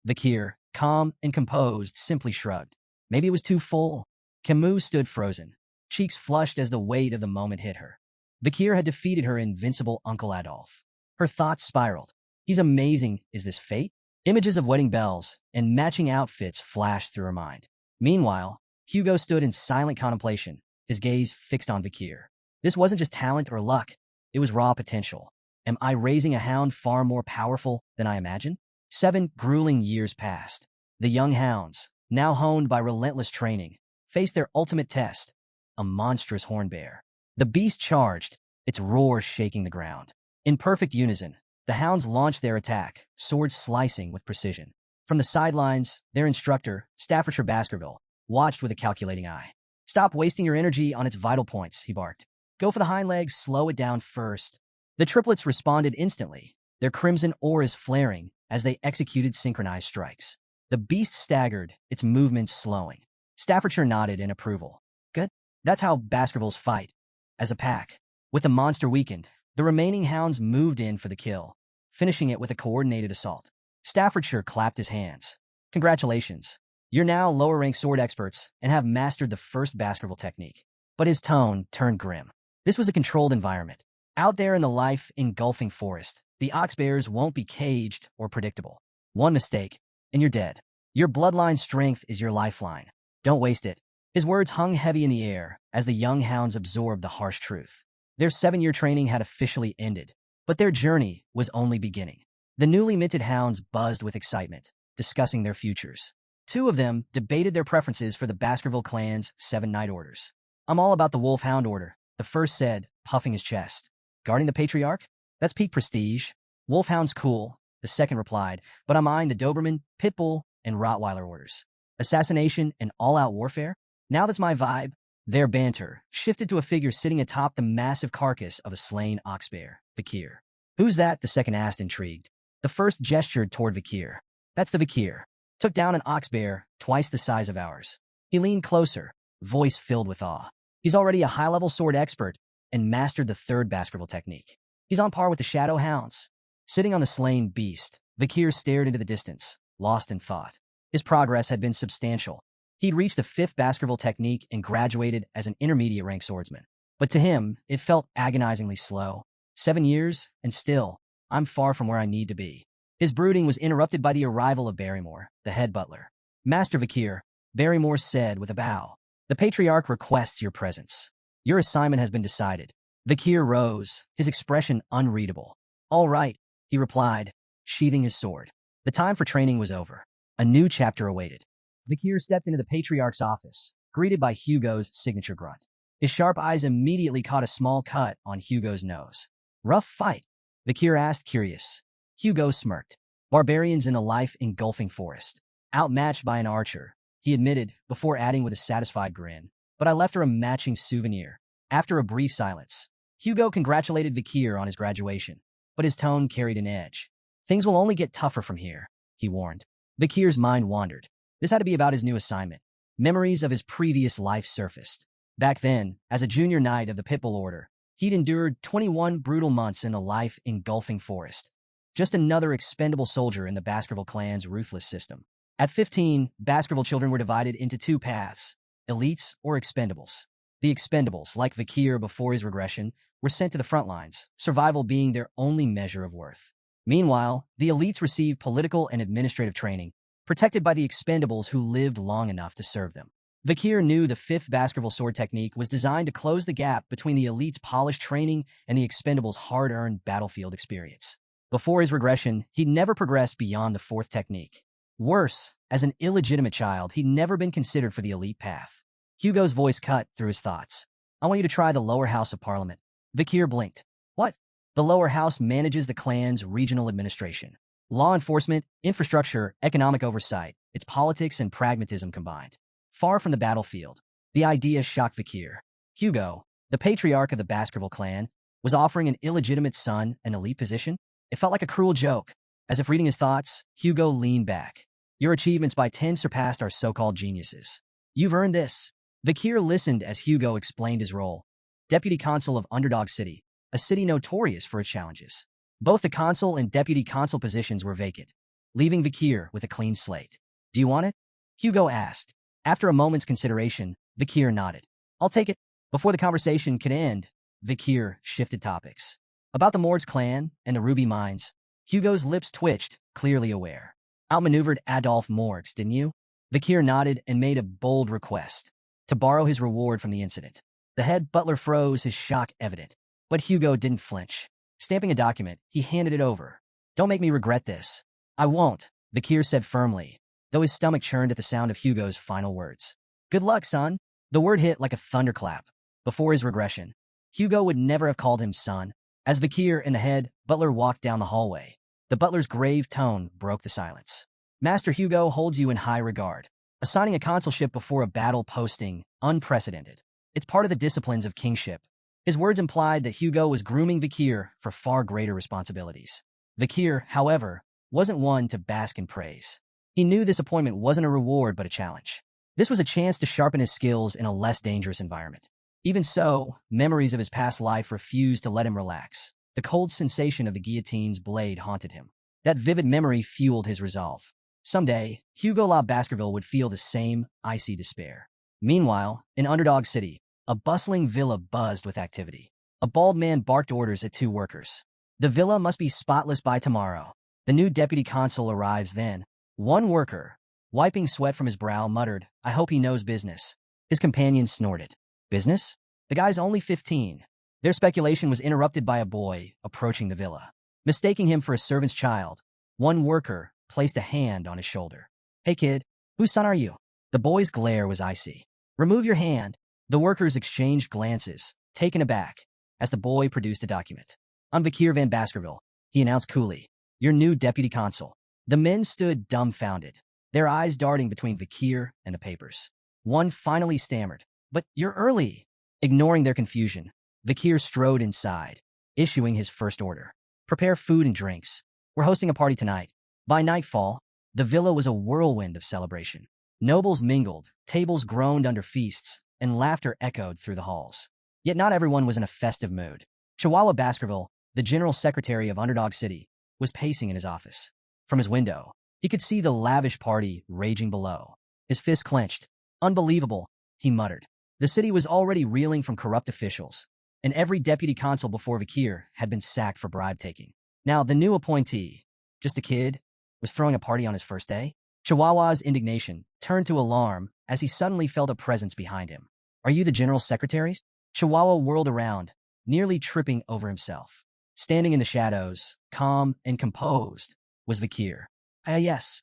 Vikir, calm and composed, simply shrugged. "Maybe it was too full." Camus stood frozen, cheeks flushed as the weight of the moment hit her. Vikir had defeated her invincible Uncle Adolf. Her thoughts spiraled. "He's amazing. Is this fate?" Images of wedding bells and matching outfits flashed through her mind. Meanwhile, Hugo stood in silent contemplation, his gaze fixed on Vikir. This wasn't just talent or luck. It was raw potential. Am I raising a hound far more powerful than I imagined? 7 grueling years passed. The young hounds, now honed by relentless training, faced their ultimate test, a monstrous horn bear. The beast charged, its roar shaking the ground. In perfect unison, the hounds launched their attack, swords slicing with precision. From the sidelines, their instructor, Staffordshire Baskerville, watched with a calculating eye. "Stop wasting your energy on its vital points," he barked. "Go for the hind legs, slow it down first." The triplets responded instantly, their crimson auras flaring as they executed synchronized strikes. The beast staggered, its movements slowing. Staffordshire nodded in approval. "Good. That's how Baskervilles fight. As a pack." With the monster weakened, the remaining hounds moved in for the kill, finishing it with a coordinated assault. Staffordshire clapped his hands. "Congratulations. You're now lower-rank sword experts and have mastered the first Baskerville technique." But his tone turned grim. This was a controlled environment. Out there in the life-engulfing forest, the oxbears won't be caged or predictable. One mistake, and you're dead. Your bloodline strength is your lifeline. Don't waste it. His words hung heavy in the air as the young hounds absorbed the harsh truth. Their 7-year training had officially ended, but their journey was only beginning. The newly minted hounds buzzed with excitement, discussing their futures. 2 of them debated their preferences for the Baskerville clan's 7 knight orders. "I'm all about the Wolfhound order," the first said, puffing his chest. "Guarding the patriarch? That's peak prestige. Wolfhound's cool," the second replied, "but I'm eyeing the Doberman, Pitbull, and Rottweiler orders. Assassination and all-out warfare? Now that's my vibe." Their banter shifted to a figure sitting atop the massive carcass of a slain oxbear, Kier. "Who's that?" the second asked, intrigued. The first gestured toward Kier. "That's the Kier. Took down an oxbear twice the size of ours." He leaned closer, voice filled with awe. "He's already a high-level sword expert and mastered the 3rd Baskerville technique. He's on par with the shadow hounds." Sitting on the slain beast, Kier stared into the distance, lost in thought. His progress had been substantial. He'd reached the 5th Baskerville technique and graduated as an intermediate-rank swordsman. But to him, it felt agonizingly slow. 7 years, and still, I'm far from where I need to be. His brooding was interrupted by the arrival of Barrymore, the head butler. "Master Kier," Barrymore said with a bow, "the patriarch requests your presence. Your assignment has been decided." Kier rose, his expression unreadable. "All right," he replied, sheathing his sword. The time for training was over. A new chapter awaited. Kier stepped into the patriarch's office, greeted by Hugo's signature grunt. His sharp eyes immediately caught a small cut on Hugo's nose. "Rough fight?" Kier asked, curious. Hugo smirked. "Barbarians in a life-engulfing forest. Outmatched by an archer," he admitted, before adding with a satisfied grin. "But I left her a matching souvenir." After a brief silence, Hugo congratulated Kier on his graduation, but his tone carried an edge. "Things will only get tougher from here," he warned. Kier's mind wandered. This had to be about his new assignment. Memories of his previous life surfaced. Back then, as a junior knight of the Pitbull Order, he'd endured 21 brutal months in a life-engulfing forest. Just another expendable soldier in the Baskerville clan's ruthless system. At 15, Baskerville children were divided into 2 paths, elites or expendables. The expendables, like Kier before his regression, were sent to the front lines, survival being their only measure of worth. Meanwhile, the elites received political and administrative training, protected by the expendables who lived long enough to serve them. Kier knew the 5th Baskerville sword technique was designed to close the gap between the elite's polished training and the expendables' hard-earned battlefield experience. Before his regression, he'd never progressed beyond the 4th technique. Worse, as an illegitimate child, he'd never been considered for the elite path. Hugo's voice cut through his thoughts. "I want you to try the lower house of parliament." Kier blinked. "What?" "The lower house manages the clan's regional administration. Law enforcement, infrastructure, economic oversight, its politics and pragmatism combined. Far from the battlefield." The idea shocked Kier. Hugo, the patriarch of the Baskerville clan, was offering an illegitimate son an elite position? It felt like a cruel joke. As if reading his thoughts, Hugo leaned back. "Your achievements by 10 surpassed our so-called geniuses. You've earned this." Kier listened as Hugo explained his role. Deputy Consul of Underdog City, a city notorious for its challenges. Both the consul and deputy consul positions were vacant, leaving Kier with a clean slate. "Do you want it?" Hugo asked. After a moment's consideration, Kier nodded. "I'll take it." Before the conversation could end, Kier shifted topics. About the Mord's clan and the Ruby Mines, Hugo's lips twitched, clearly aware. "Outmaneuvered Adolphe Morgs, didn't you?" Kier nodded and made a bold request. To borrow his reward from the incident. The head butler froze, his shock evident. But Hugo didn't flinch. Stamping a document, he handed it over. "Don't make me regret this." "I won't," Kier said firmly, though his stomach churned at the sound of Hugo's final words. "Good luck, son." The word hit like a thunderclap. Before his regression, Hugo would never have called him son. As Kier and the head butler walked down the hallway, the butler's grave tone broke the silence. Master Hugo holds you in high regard. Assigning a consulship before a battle posting, unprecedented. It's part of the disciplines of kingship. His words implied that Hugo was grooming Kier for far greater responsibilities. Kier, however, wasn't one to bask in praise. He knew this appointment wasn't a reward but a challenge. This was a chance to sharpen his skills in a less dangerous environment. Even so, memories of his past life refused to let him relax. The cold sensation of the guillotine's blade haunted him. That vivid memory fueled his resolve. Someday, Hugo La Baskerville would feel the same icy despair. Meanwhile, in Underdog City, a bustling villa buzzed with activity. A bald man barked orders at two workers. The villa must be spotless by tomorrow. The new deputy consul arrives then. One worker, wiping sweat from his brow, muttered, "I hope he knows business." His companion snorted. Business? The guy's only 15. Their speculation was interrupted by a boy approaching the villa. Mistaking him for a servant's child, one worker placed a hand on his shoulder. "Hey kid, whose son are you?" The boy's glare was icy. "Remove your hand." The workers exchanged glances, taken aback, as the boy produced a document. "I'm Kier van Baskerville," he announced coolly. "Your new deputy consul." The men stood dumbfounded, their eyes darting between Kier and the papers. One finally stammered, "But you're early." Ignoring their confusion, Kier strode inside, issuing his first order. "Prepare food and drinks. We're hosting a party tonight." By nightfall, the villa was a whirlwind of celebration. Nobles mingled, tables groaned under feasts, and laughter echoed through the halls. Yet not everyone was in a festive mood. Chihuahua Baskerville, the general secretary of Underdog City, was pacing in his office. From his window, he could see the lavish party raging below. His fists clenched. "Unbelievable," he muttered. The city was already reeling from corrupt officials, and every deputy consul before Kier had been sacked for bribe-taking. Now, the new appointee, just a kid, was throwing a party on his first day? Chihuahua's indignation turned to alarm as he suddenly felt a presence behind him. "Are you the general secretary?" Chihuahua whirled around, nearly tripping over himself. Standing in the shadows, calm and composed, was Kier. Yes,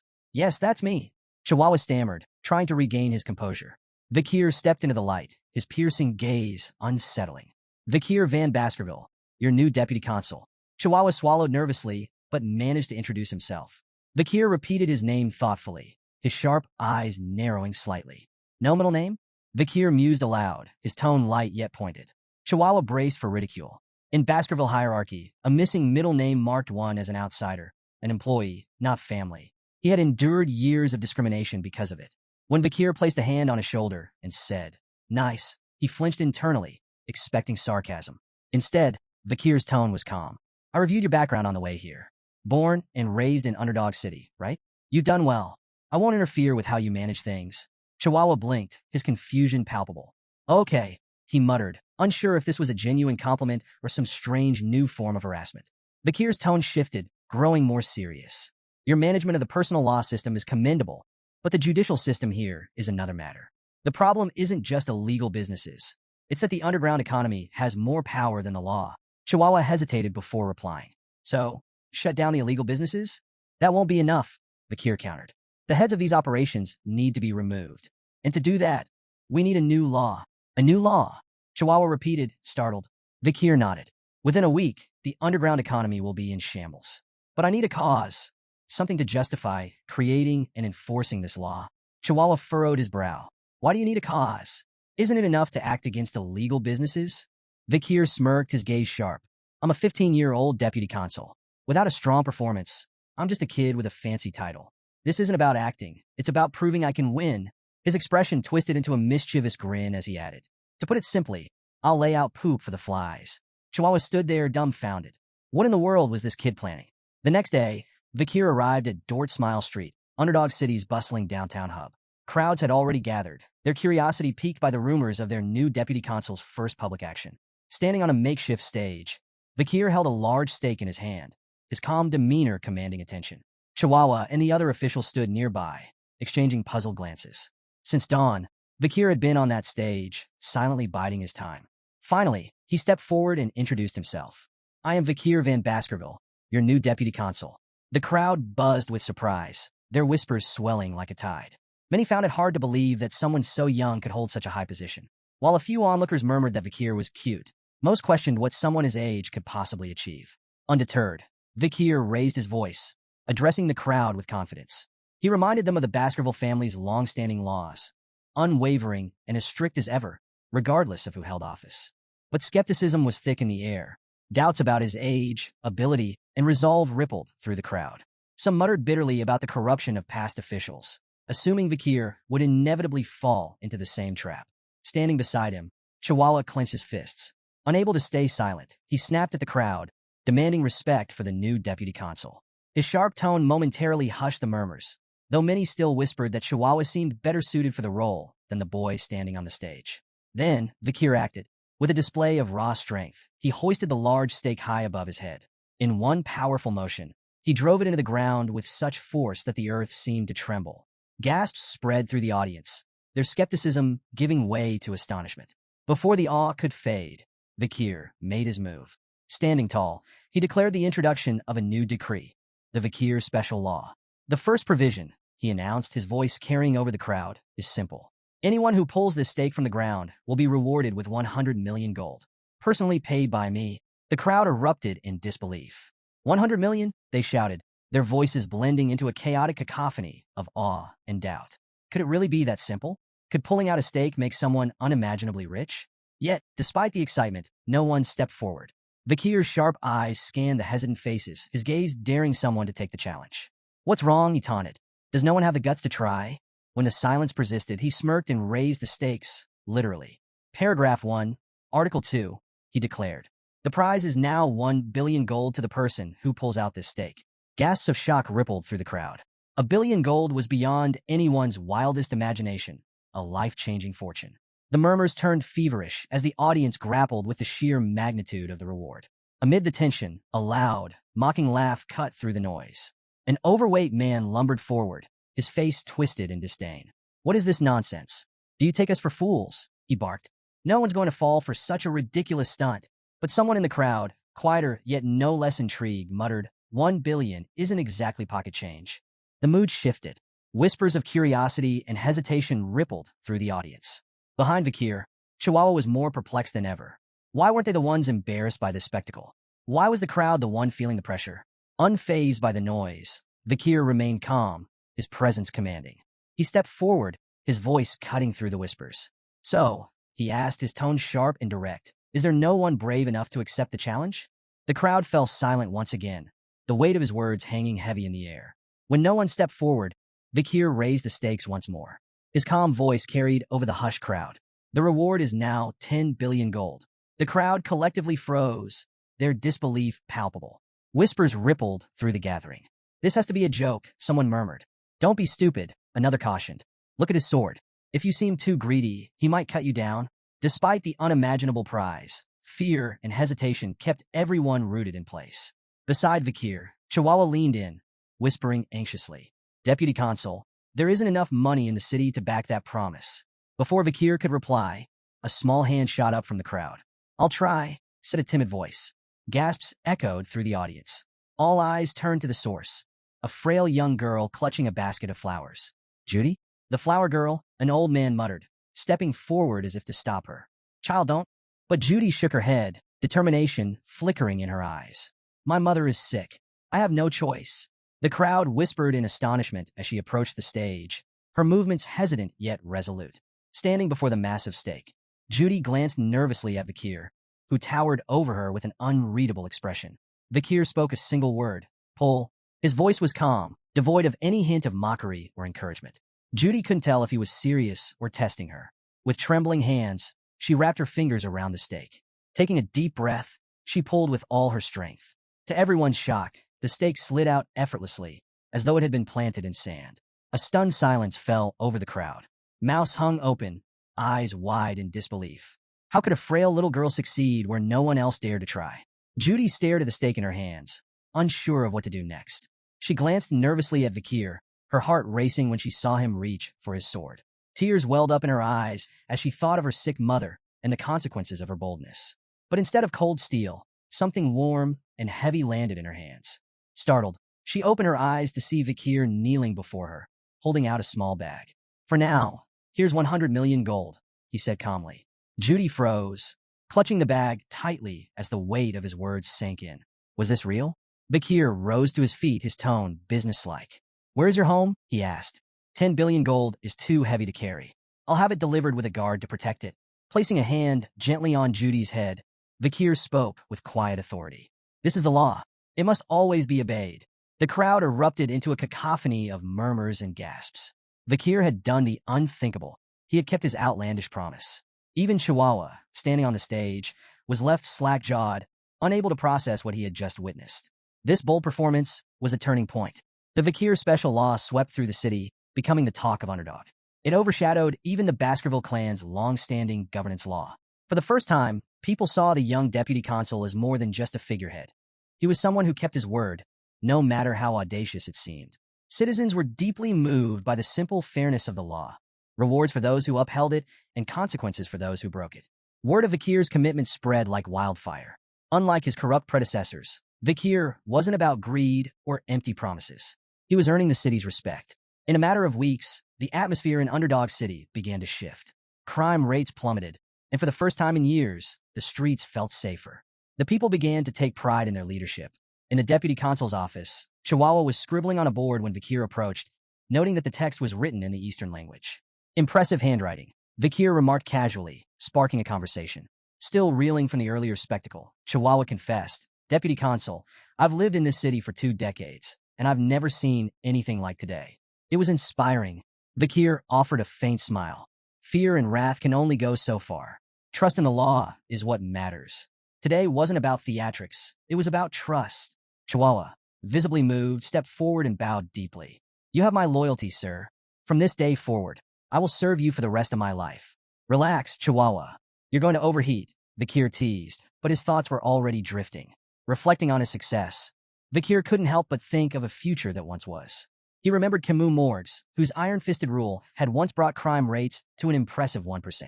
that's me," Chihuahua stammered, trying to regain his composure. Kier stepped into the light, his piercing gaze unsettling. "Kier van Baskerville, your new deputy consul." Chihuahua swallowed nervously, but managed to introduce himself. Kier repeated his name thoughtfully, his sharp eyes narrowing slightly. "No middle name?" Kier mused aloud, his tone light yet pointed. Chihuahua braced for ridicule. In Baskerville hierarchy, a missing middle name marked one as an outsider, an employee, not family. He had endured years of discrimination because of it. When Kier placed a hand on his shoulder and said, "Nice," he flinched internally, expecting sarcasm. Instead, Kier's tone was calm. "I reviewed your background on the way here. Born and raised in Underdog City, right? You've done well. I won't interfere with how you manage things." Chihuahua blinked, his confusion palpable. "Okay," he muttered, unsure if this was a genuine compliment or some strange new form of harassment. Kier's tone shifted, growing more serious. "Your management of the personal law system is commendable, but the judicial system here is another matter. The problem isn't just illegal businesses. It's that the underground economy has more power than the law." Chihuahua hesitated before replying. "So, shut down the illegal businesses? That won't be enough," Kier countered. "The heads of these operations need to be removed. And to do that, we need a new law." "A new law?" Chihuahua repeated, startled. Kier nodded. "Within a week, the underground economy will be in shambles. But I need a cause, something to justify creating and enforcing this law." Chihuahua furrowed his brow. "Why do you need a cause? Isn't it enough to act against illegal businesses?" Kier smirked, his gaze sharp. "I'm a 15-year-old deputy consul. Without a strong performance, I'm just a kid with a fancy title. This isn't about acting. It's about proving I can win." His expression twisted into a mischievous grin as he added, "To put it simply, I'll lay out poop for the flies." Chihuahua stood there dumbfounded. What in the world was this kid planning? The next day, Kier arrived at Dort Smile Street, Underdog City's bustling downtown hub. Crowds had already gathered, their curiosity piqued by the rumors of their new deputy consul's first public action. Standing on a makeshift stage, Kier held a large stake in his hand, his calm demeanor commanding attention. Chihuahua and the other officials stood nearby, exchanging puzzled glances. Since dawn, Kier had been on that stage, silently biding his time. Finally, he stepped forward and introduced himself. "I am Kier van Baskerville, your new deputy consul." The crowd buzzed with surprise, their whispers swelling like a tide. Many found it hard to believe that someone so young could hold such a high position. While a few onlookers murmured that Kier was cute, Most questioned what someone his age could possibly achieve. Undeterred, Kier raised his voice, addressing the crowd with confidence. He reminded them of the Baskerville family's long-standing laws, unwavering and as strict as ever, regardless of who held office. But skepticism was thick in the air. Doubts about his age, ability, and resolve rippled through the crowd. Some muttered bitterly about the corruption of past officials, assuming Kier would inevitably fall into the same trap. Standing beside him, Chihuahua clenched his fists. Unable to stay silent, he snapped at the crowd, demanding respect for the new deputy consul. His sharp tone momentarily hushed the murmurs, though many still whispered that Chihuahua seemed better suited for the role than the boy standing on the stage. Then, Kier acted. With a display of raw strength, he hoisted the large stake high above his head. In one powerful motion, he drove it into the ground with such force that the earth seemed to tremble. Gasps spread through the audience, their skepticism giving way to astonishment. Before the awe could fade, Kier made his move. Standing tall, he declared the introduction of a new decree, the Kier Special Law. The first provision, he announced, his voice carrying over the crowd, is simple. Anyone who pulls this stake from the ground will be rewarded with 100 million gold, personally paid by me. The crowd erupted in disbelief. 100 million? They shouted, their voices blending into a chaotic cacophony of awe and doubt. Could it really be that simple? Could pulling out a stake make someone unimaginably rich? Yet, despite the excitement, no one stepped forward. Kier's sharp eyes scanned the hesitant faces, his gaze daring someone to take the challenge. What's wrong? He taunted. Does no one have the guts to try? When the silence persisted, he smirked and raised the stakes, literally. Paragraph 1, Article 2, he declared. The prize is now 1 billion gold to the person who pulls out this stake. Gasps of shock rippled through the crowd. 1 billion gold was beyond anyone's wildest imagination, a life-changing fortune. The murmurs turned feverish as the audience grappled with the sheer magnitude of the reward. Amid the tension, a loud, mocking laugh cut through the noise. An overweight man lumbered forward, his face twisted in disdain. What is this nonsense? Do you take us for fools? He barked. No one's going to fall for such a ridiculous stunt. But someone in the crowd, quieter yet no less intrigued, muttered, 1 billion isn't exactly pocket change. The mood shifted. Whispers of curiosity and hesitation rippled through the audience. Behind Kier, Chihuahua was more perplexed than ever. Why weren't they the ones embarrassed by this spectacle? Why was the crowd the one feeling the pressure? Unfazed by the noise, Kier remained calm, his presence commanding. He stepped forward, his voice cutting through the whispers. So, he asked, his tone sharp and direct, is there no one brave enough to accept the challenge? The crowd fell silent once again, the weight of his words hanging heavy in the air. When no one stepped forward, Kier raised the stakes once more. His calm voice carried over the hushed crowd. The reward is now 10 billion gold. The crowd collectively froze, their disbelief palpable. Whispers rippled through the gathering. This has to be a joke, someone murmured. Don't be stupid, another cautioned. Look at his sword. If you seem too greedy, he might cut you down. Despite the unimaginable prize, fear and hesitation kept everyone rooted in place. Beside Kier, Chihuahua leaned in, whispering anxiously. Deputy Consul, there isn't enough money in the city to back that promise. Before Kier could reply, a small hand shot up from the crowd. I'll try, said a timid voice. Gasps echoed through the audience. All eyes turned to the source, a frail young girl clutching a basket of flowers. Judy? The flower girl, an old man muttered, stepping forward as if to stop her. Child, don't. But Judy shook her head, determination flickering in her eyes. My mother is sick. I have no choice. The crowd whispered in astonishment as she approached the stage, her movements hesitant yet resolute. Standing before the massive stake, Judy glanced nervously at Kier, who towered over her with an unreadable expression. Kier spoke a single word, pull. His voice was calm, devoid of any hint of mockery or encouragement. Judy couldn't tell if he was serious or testing her. With trembling hands, she wrapped her fingers around the stake. Taking a deep breath, she pulled with all her strength. To everyone's shock, the stake slid out effortlessly, as though it had been planted in sand. A stunned silence fell over the crowd. Mouths hung open, eyes wide in disbelief. How could a frail little girl succeed where no one else dared to try? Judy stared at the stake in her hands, unsure of what to do next. She glanced nervously at Kier, her heart racing when she saw him reach for his sword. Tears welled up in her eyes as she thought of her sick mother and the consequences of her boldness. But instead of cold steel, something warm and heavy landed in her hands. Startled, she opened her eyes to see Kier kneeling before her, holding out a small bag. For now, here's 100 million gold, he said calmly. Judy froze, clutching the bag tightly as the weight of his words sank in. Was this real? Kier rose to his feet, his tone businesslike. Where's your home? He asked. 10 billion gold is too heavy to carry. I'll have it delivered with a guard to protect it. Placing a hand gently on Judy's head, Kier spoke with quiet authority. This is the law. It must always be obeyed. The crowd erupted into a cacophony of murmurs and gasps. Kier had done the unthinkable. He had kept his outlandish promise. Even Chihuahua, standing on the stage, was left slack-jawed, unable to process what he had just witnessed. This bold performance was a turning point. The Kier special law swept through the city, becoming the talk of Underdog. It overshadowed even the Baskerville clan's long-standing governance law. For the first time, people saw the young deputy consul as more than just a figurehead. He was someone who kept his word, no matter how audacious it seemed. Citizens were deeply moved by the simple fairness of the law, rewards for those who upheld it and consequences for those who broke it. Word of Kier's commitment spread like wildfire. Unlike his corrupt predecessors, Kier wasn't about greed or empty promises. He was earning the city's respect. In a matter of weeks, the atmosphere in Underdog City began to shift. Crime rates plummeted, and for the first time in years, the streets felt safer. The people began to take pride in their leadership. In the deputy consul's office, Chihuahua was scribbling on a board when Kier approached, noting that the text was written in the Eastern language. Impressive handwriting, Kier remarked casually, sparking a conversation. Still reeling from the earlier spectacle, Chihuahua confessed, Deputy Consul, I've lived in this city for 2 decades, and I've never seen anything like today. It was inspiring. Kier offered a faint smile. Fear and wrath can only go so far. Trust in the law is what matters. Today wasn't about theatrics. It was about trust. Chihuahua, visibly moved, stepped forward and bowed deeply. You have my loyalty, sir. From this day forward, I will serve you for the rest of my life. Relax, Chihuahua. You're going to overheat, Kier teased, but his thoughts were already drifting. Reflecting on his success, Kier couldn't help but think of a future that once was. He remembered Camus Morgues, whose iron-fisted rule had once brought crime rates to an impressive 1%.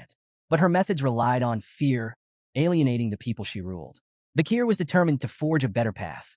But her methods relied on fear, alienating the people she ruled. Kier was determined to forge a better path,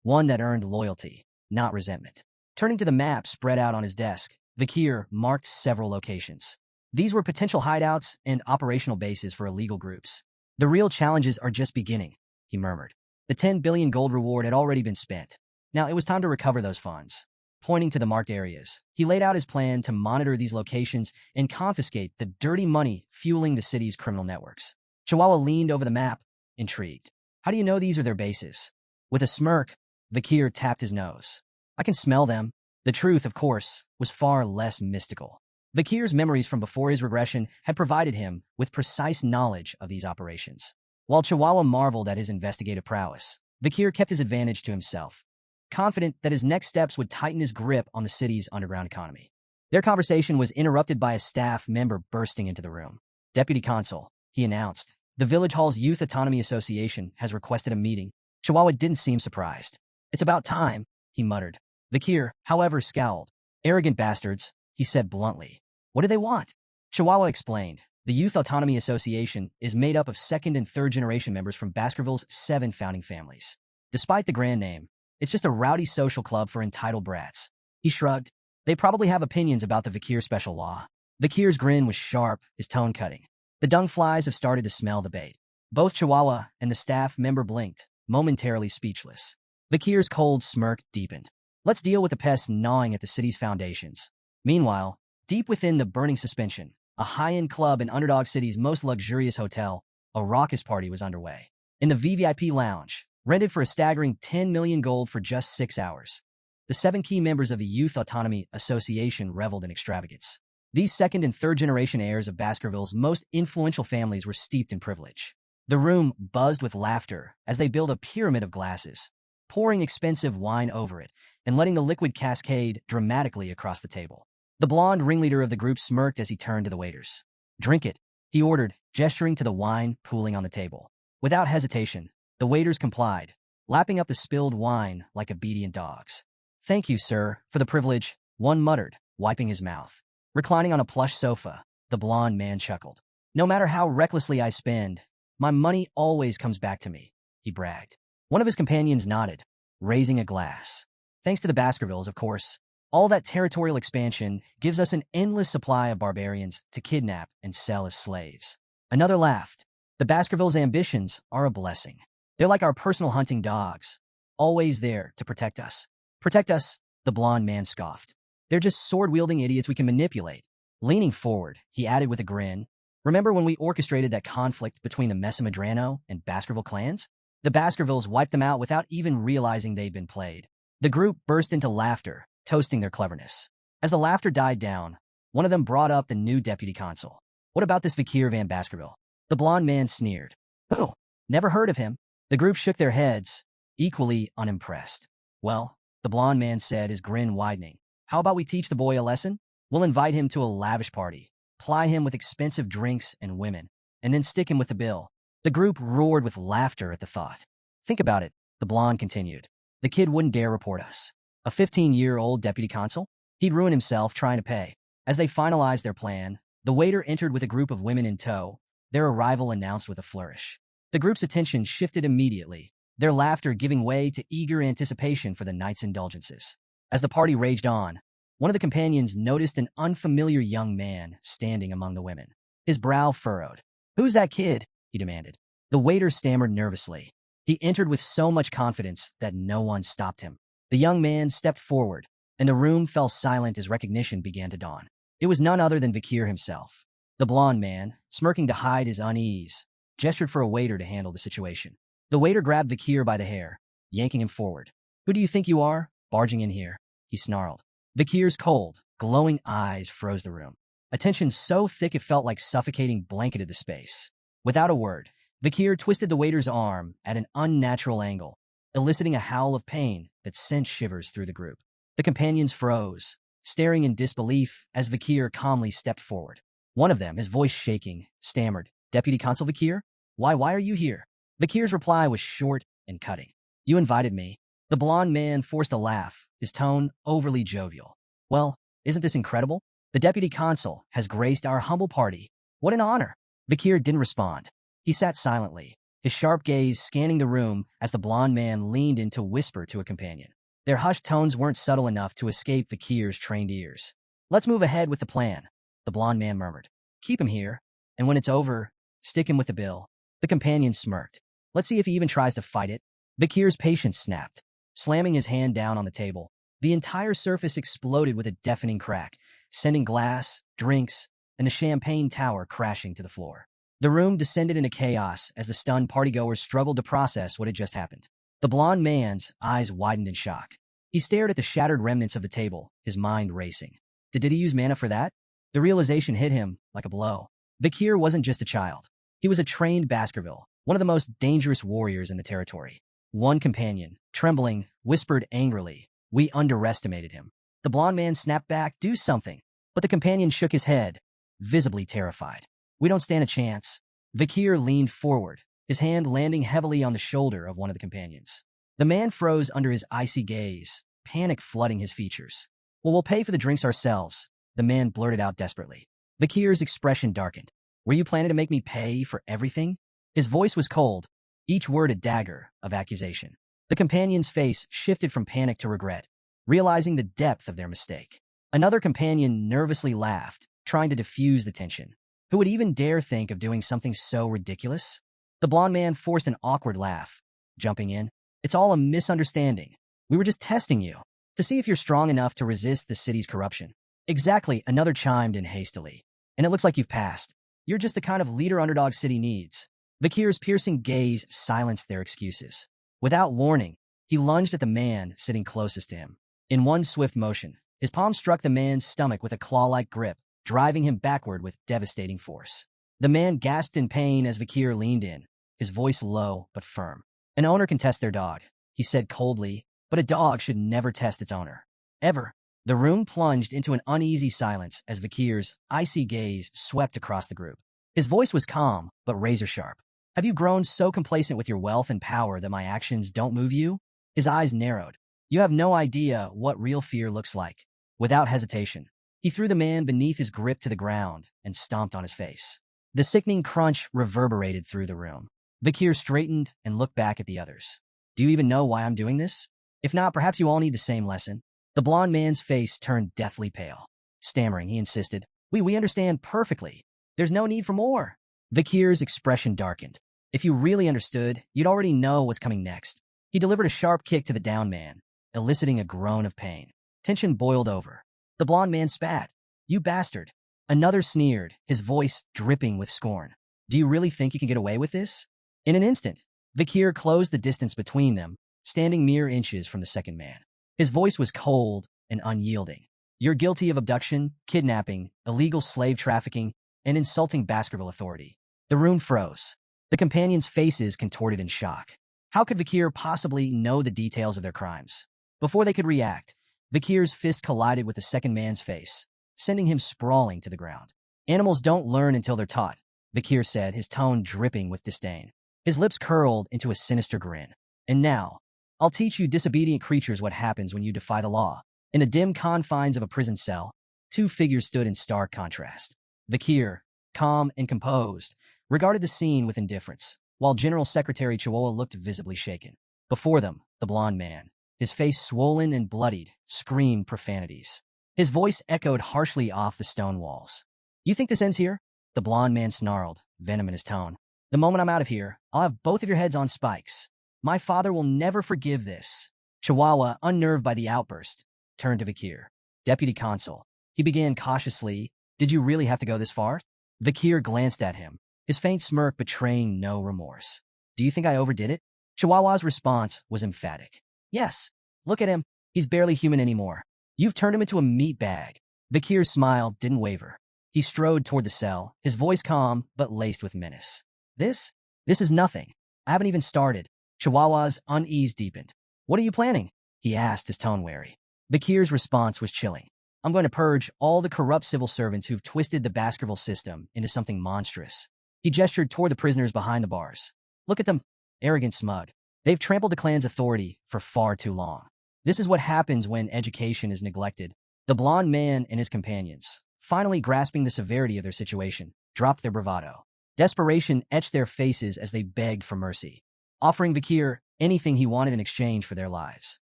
one that earned loyalty, not resentment. Turning to the map spread out on his desk, Kier marked several locations. These were potential hideouts and operational bases for illegal groups. The real challenges are just beginning, he murmured. The 10 billion gold reward had already been spent. Now it was time to recover those funds. Pointing to the marked areas, he laid out his plan to monitor these locations and confiscate the dirty money fueling the city's criminal networks. Chihuahua leaned over the map, intrigued. How do you know these are their bases? With a smirk, Kier tapped his nose. I can smell them. The truth, of course, was far less mystical. Kier's memories from before his regression had provided him with precise knowledge of these operations. While Chihuahua marveled at his investigative prowess, Kier kept his advantage to himself, confident that his next steps would tighten his grip on the city's underground economy. Their conversation was interrupted by a staff member bursting into the room. Deputy Consul, he announced, the Village Hall's Youth Autonomy Association has requested a meeting. Chihuahua didn't seem surprised. It's about time, he muttered. Kier, however, scowled. Arrogant bastards, he said bluntly. What do they want? Chihuahua explained. The Youth Autonomy Association is made up of second and third generation members from Baskerville's 7 founding families. Despite the grand name, it's just a rowdy social club for entitled brats. He shrugged. They probably have opinions about the Kier special law. Kier's grin was sharp, his tone cutting. The dung flies have started to smell the bait. Both Chihuahua and the staff member blinked, momentarily speechless. Kier's cold smirk deepened. Let's deal with the pests gnawing at the city's foundations. Meanwhile, deep within the burning suspension, a high-end club in Underdog City's most luxurious hotel, a raucous party was underway. In the VVIP lounge, rented for a staggering 10 million gold for just 6 hours, the 7 key members of the Youth Autonomy Association reveled in extravagance. These second and third generation heirs of Baskerville's most influential families were steeped in privilege. The room buzzed with laughter as they built a pyramid of glasses, pouring expensive wine over it and letting the liquid cascade dramatically across the table. The blonde ringleader of the group smirked as he turned to the waiters. Drink it, he ordered, gesturing to the wine pooling on the table. Without hesitation, the waiters complied, lapping up the spilled wine like obedient dogs. Thank you, sir, for the privilege, one muttered, wiping his mouth. Reclining on a plush sofa, the blonde man chuckled. No matter how recklessly I spend, my money always comes back to me, he bragged. One of his companions nodded, raising a glass. Thanks to the Baskervilles, of course. All that territorial expansion gives us an endless supply of barbarians to kidnap and sell as slaves. Another laughed. The Baskervilles' ambitions are a blessing. They're like our personal hunting dogs, always there to protect us. Protect us, the blonde man scoffed. They're just sword-wielding idiots we can manipulate. Leaning forward, he added with a grin, remember when we orchestrated that conflict between the Mesamadrano and Baskerville clans? The Baskervilles wiped them out without even realizing they'd been played. The group burst into laughter, toasting their cleverness. As the laughter died down, one of them brought up the new deputy consul. What about this Kier van Baskerville? The blonde man sneered. Oh, never heard of him. The group shook their heads, equally unimpressed. Well, the blonde man said, his grin widening. How about we teach the boy a lesson? We'll invite him to a lavish party, ply him with expensive drinks and women, and then stick him with the bill. The group roared with laughter at the thought. Think about it, the blonde continued. The kid wouldn't dare report us. A 15-year-old deputy consul? He'd ruin himself trying to pay. As they finalized their plan, the waiter entered with a group of women in tow, their arrival announced with a flourish. The group's attention shifted immediately, their laughter giving way to eager anticipation for the night's indulgences. As the party raged on, one of the companions noticed an unfamiliar young man standing among the women. His brow furrowed. Who's that kid? He demanded. The waiter stammered nervously. He entered with so much confidence that no one stopped him. The young man stepped forward, and the room fell silent as recognition began to dawn. It was none other than Kier himself. The blonde man, smirking to hide his unease, gestured for a waiter to handle the situation. The waiter grabbed Kier by the hair, yanking him forward. Who do you think you are, barging in here? He snarled. Kier's cold, glowing eyes froze the room. A tension so thick it felt like suffocating blanketed the space. Without a word, Kier twisted the waiter's arm at an unnatural angle, eliciting a howl of pain that sent shivers through the group. The companions froze, staring in disbelief as Kier calmly stepped forward. One of them, his voice shaking, stammered, Deputy Consul Kier? Why are you here? Kier's reply was short and cutting. You invited me. The blonde man forced a laugh, his tone overly jovial. Well, isn't this incredible? The deputy consul has graced our humble party. What an honor. Kier didn't respond. He sat silently, his sharp gaze scanning the room as the blonde man leaned in to whisper to a companion. Their hushed tones weren't subtle enough to escape Kier's trained ears. Let's move ahead with the plan, the blonde man murmured. Keep him here, and when it's over, stick him with the bill. The companion smirked. Let's see if he even tries to fight it. Kier's patience snapped. Slamming his hand down on the table, the entire surface exploded with a deafening crack, sending glass, drinks, and the champagne tower crashing to the floor. The room descended into chaos as the stunned partygoers struggled to process what had just happened. The blonde man's eyes widened in shock. He stared at the shattered remnants of the table, his mind racing. Did he use mana for that? The realization hit him like a blow. Kier wasn't just a child. He was a trained Baskerville, one of the most dangerous warriors in the territory. One companion, trembling, whispered angrily, we underestimated him. The blonde man snapped back, do something. But the companion shook his head, visibly terrified. We don't stand a chance. Kier leaned forward, his hand landing heavily on the shoulder of one of the companions. The man froze under his icy gaze, panic flooding his features. Well, we'll pay for the drinks ourselves, the man blurted out desperately. Kier's expression darkened. Were you planning to make me pay for everything? His voice was cold, each word a dagger of accusation. The companion's face shifted from panic to regret, realizing the depth of their mistake. Another companion nervously laughed, trying to diffuse the tension. Who would even dare think of doing something so ridiculous? The blonde man forced an awkward laugh, jumping in. It's all a misunderstanding. We were just testing you, to see if you're strong enough to resist the city's corruption. Exactly, another chimed in hastily. And it looks like you've passed. You're just the kind of leader Underdog City needs. Kier's piercing gaze silenced their excuses. Without warning, he lunged at the man sitting closest to him. In one swift motion, his palm struck the man's stomach with a claw-like grip, driving him backward with devastating force. The man gasped in pain as Kier leaned in, his voice low but firm. An owner can test their dog, he said coldly, but a dog should never test its owner. Ever. The room plunged into an uneasy silence as Kier's icy gaze swept across the group. His voice was calm, but razor-sharp. Have you grown so complacent with your wealth and power that my actions don't move you? His eyes narrowed. You have no idea what real fear looks like. Without hesitation, he threw the man beneath his grip to the ground and stomped on his face. The sickening crunch reverberated through the room. Kier straightened and looked back at the others. Do you even know why I'm doing this? If not, perhaps you all need the same lesson. The blonde man's face turned deathly pale. Stammering, he insisted, We understand perfectly. There's no need for more. Vikir's expression darkened. If you really understood, you'd already know what's coming next. He delivered a sharp kick to the down man, eliciting a groan of pain. Tension boiled over. The blond man spat. "You bastard." Another sneered, his voice dripping with scorn. "Do you really think you can get away with this?" In an instant, Vikir closed the distance between them, standing mere inches from the second man. His voice was cold and unyielding. "You're guilty of abduction, kidnapping, illegal slave trafficking, and insulting Baskerville authority." The room froze. The companions' faces contorted in shock. How could Vikir possibly know the details of their crimes? Before they could react, Vikir's fist collided with the second man's face, sending him sprawling to the ground. "Animals don't learn until they're taught," Vikir said, his tone dripping with disdain. His lips curled into a sinister grin. "And now, I'll teach you disobedient creatures what happens when you defy the law." In the dim confines of a prison cell, two figures stood in stark contrast. Vikir, calm and composed, regarded the scene with indifference, while General Secretary Chihuahua looked visibly shaken. Before them, the blond man, his face swollen and bloodied, screamed profanities. His voice echoed harshly off the stone walls. "You think this ends here?" The blond man snarled, venom in his tone. "The moment I'm out of here, I'll have both of your heads on spikes. My father will never forgive this." Chihuahua, unnerved by the outburst, turned to Vikir. "Deputy Consul," he began cautiously, "did you really have to go this far?" Vikir glanced at him, his faint smirk betraying no remorse. "Do you think I overdid it?" Chihuahua's response was emphatic. "Yes. Look at him. He's barely human anymore. You've turned him into a meat bag." Vikir's smile didn't waver. He strode toward the cell, his voice calm but laced with menace. This is nothing. I haven't even started." Chihuahua's unease deepened. "What are you planning?" he asked, his tone wary. Vikir's response was chilling. "I'm going to purge all the corrupt civil servants who've twisted the Baskerville system into something monstrous." He gestured toward the prisoners behind the bars. "Look at them, arrogant, smug. They've trampled the clan's authority for far too long. This is what happens when education is neglected." The blond man and his companions, finally grasping the severity of their situation, dropped their bravado. Desperation etched their faces as they begged for mercy, offering Vikir anything he wanted in exchange for their lives.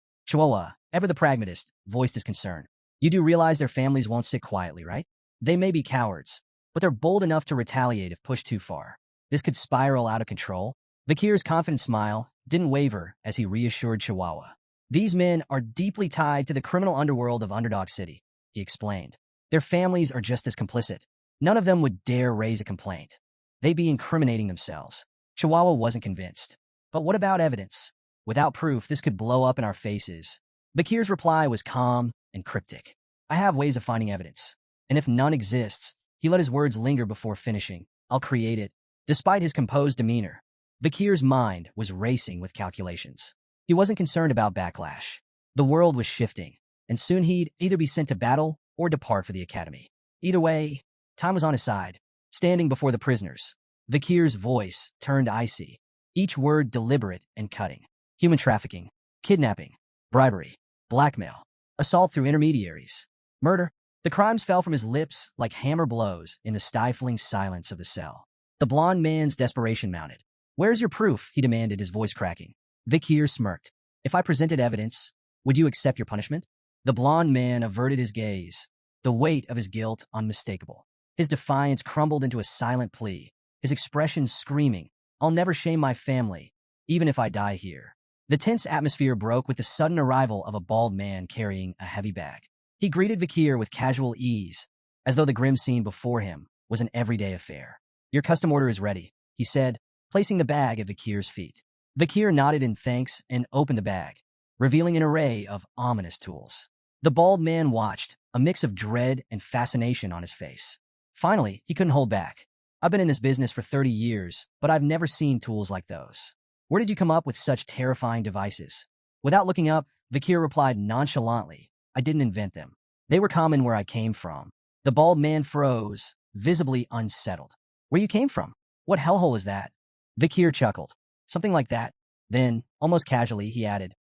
Chihuahua, ever the pragmatist, voiced his concern. "You do realize their families won't sit quietly, right? They may be cowards, but they're bold enough to retaliate if pushed too far. This could spiral out of control." Vikir's confident smile didn't waver as he reassured Chihuahua. "These men are deeply tied to the criminal underworld of Underdog City," he explained. "Their families are just as complicit. None of them would dare raise a complaint. They'd be incriminating themselves." Chihuahua wasn't convinced. "But what about evidence? Without proof, this could blow up in our faces." Vikir's reply was calm and cryptic. "I have ways of finding evidence. And if none exists," he let his words linger before finishing, "I'll create it." Despite his composed demeanor, Vikir's mind was racing with calculations. He wasn't concerned about backlash. The world was shifting, and soon he'd either be sent to battle or depart for the academy. Either way, time was on his side. Standing before the prisoners, Vikir's voice turned icy, each word deliberate and cutting. Human trafficking, kidnapping, bribery, blackmail, assault through intermediaries, murder. The crimes fell from his lips like hammer blows in the stifling silence of the cell. The blond man's desperation mounted. "Where's your proof?" he demanded, his voice cracking. Vikir smirked. "If I presented evidence, would you accept your punishment?" The blond man averted his gaze, the weight of his guilt unmistakable. His defiance crumbled into a silent plea, his expression screaming, "I'll never shame my family, even if I die here." The tense atmosphere broke with the sudden arrival of a bald man carrying a heavy bag. He greeted Vikir with casual ease, as though the grim scene before him was an everyday affair. "Your custom order is ready," he said, placing the bag at Vikir's feet. Vikir nodded in thanks and opened the bag, revealing an array of ominous tools. The bald man watched, a mix of dread and fascination on his face. Finally, he couldn't hold back. "I've been in this business for 30 years, but I've never seen tools like those. Where did you come up with such terrifying devices?" Without looking up, Vikir replied nonchalantly, "I didn't invent them. They were common where I came from." The bald man froze, visibly unsettled. "Where you came from? What hellhole is that?" Vikir chuckled. "Something like that." Then, almost casually, he added,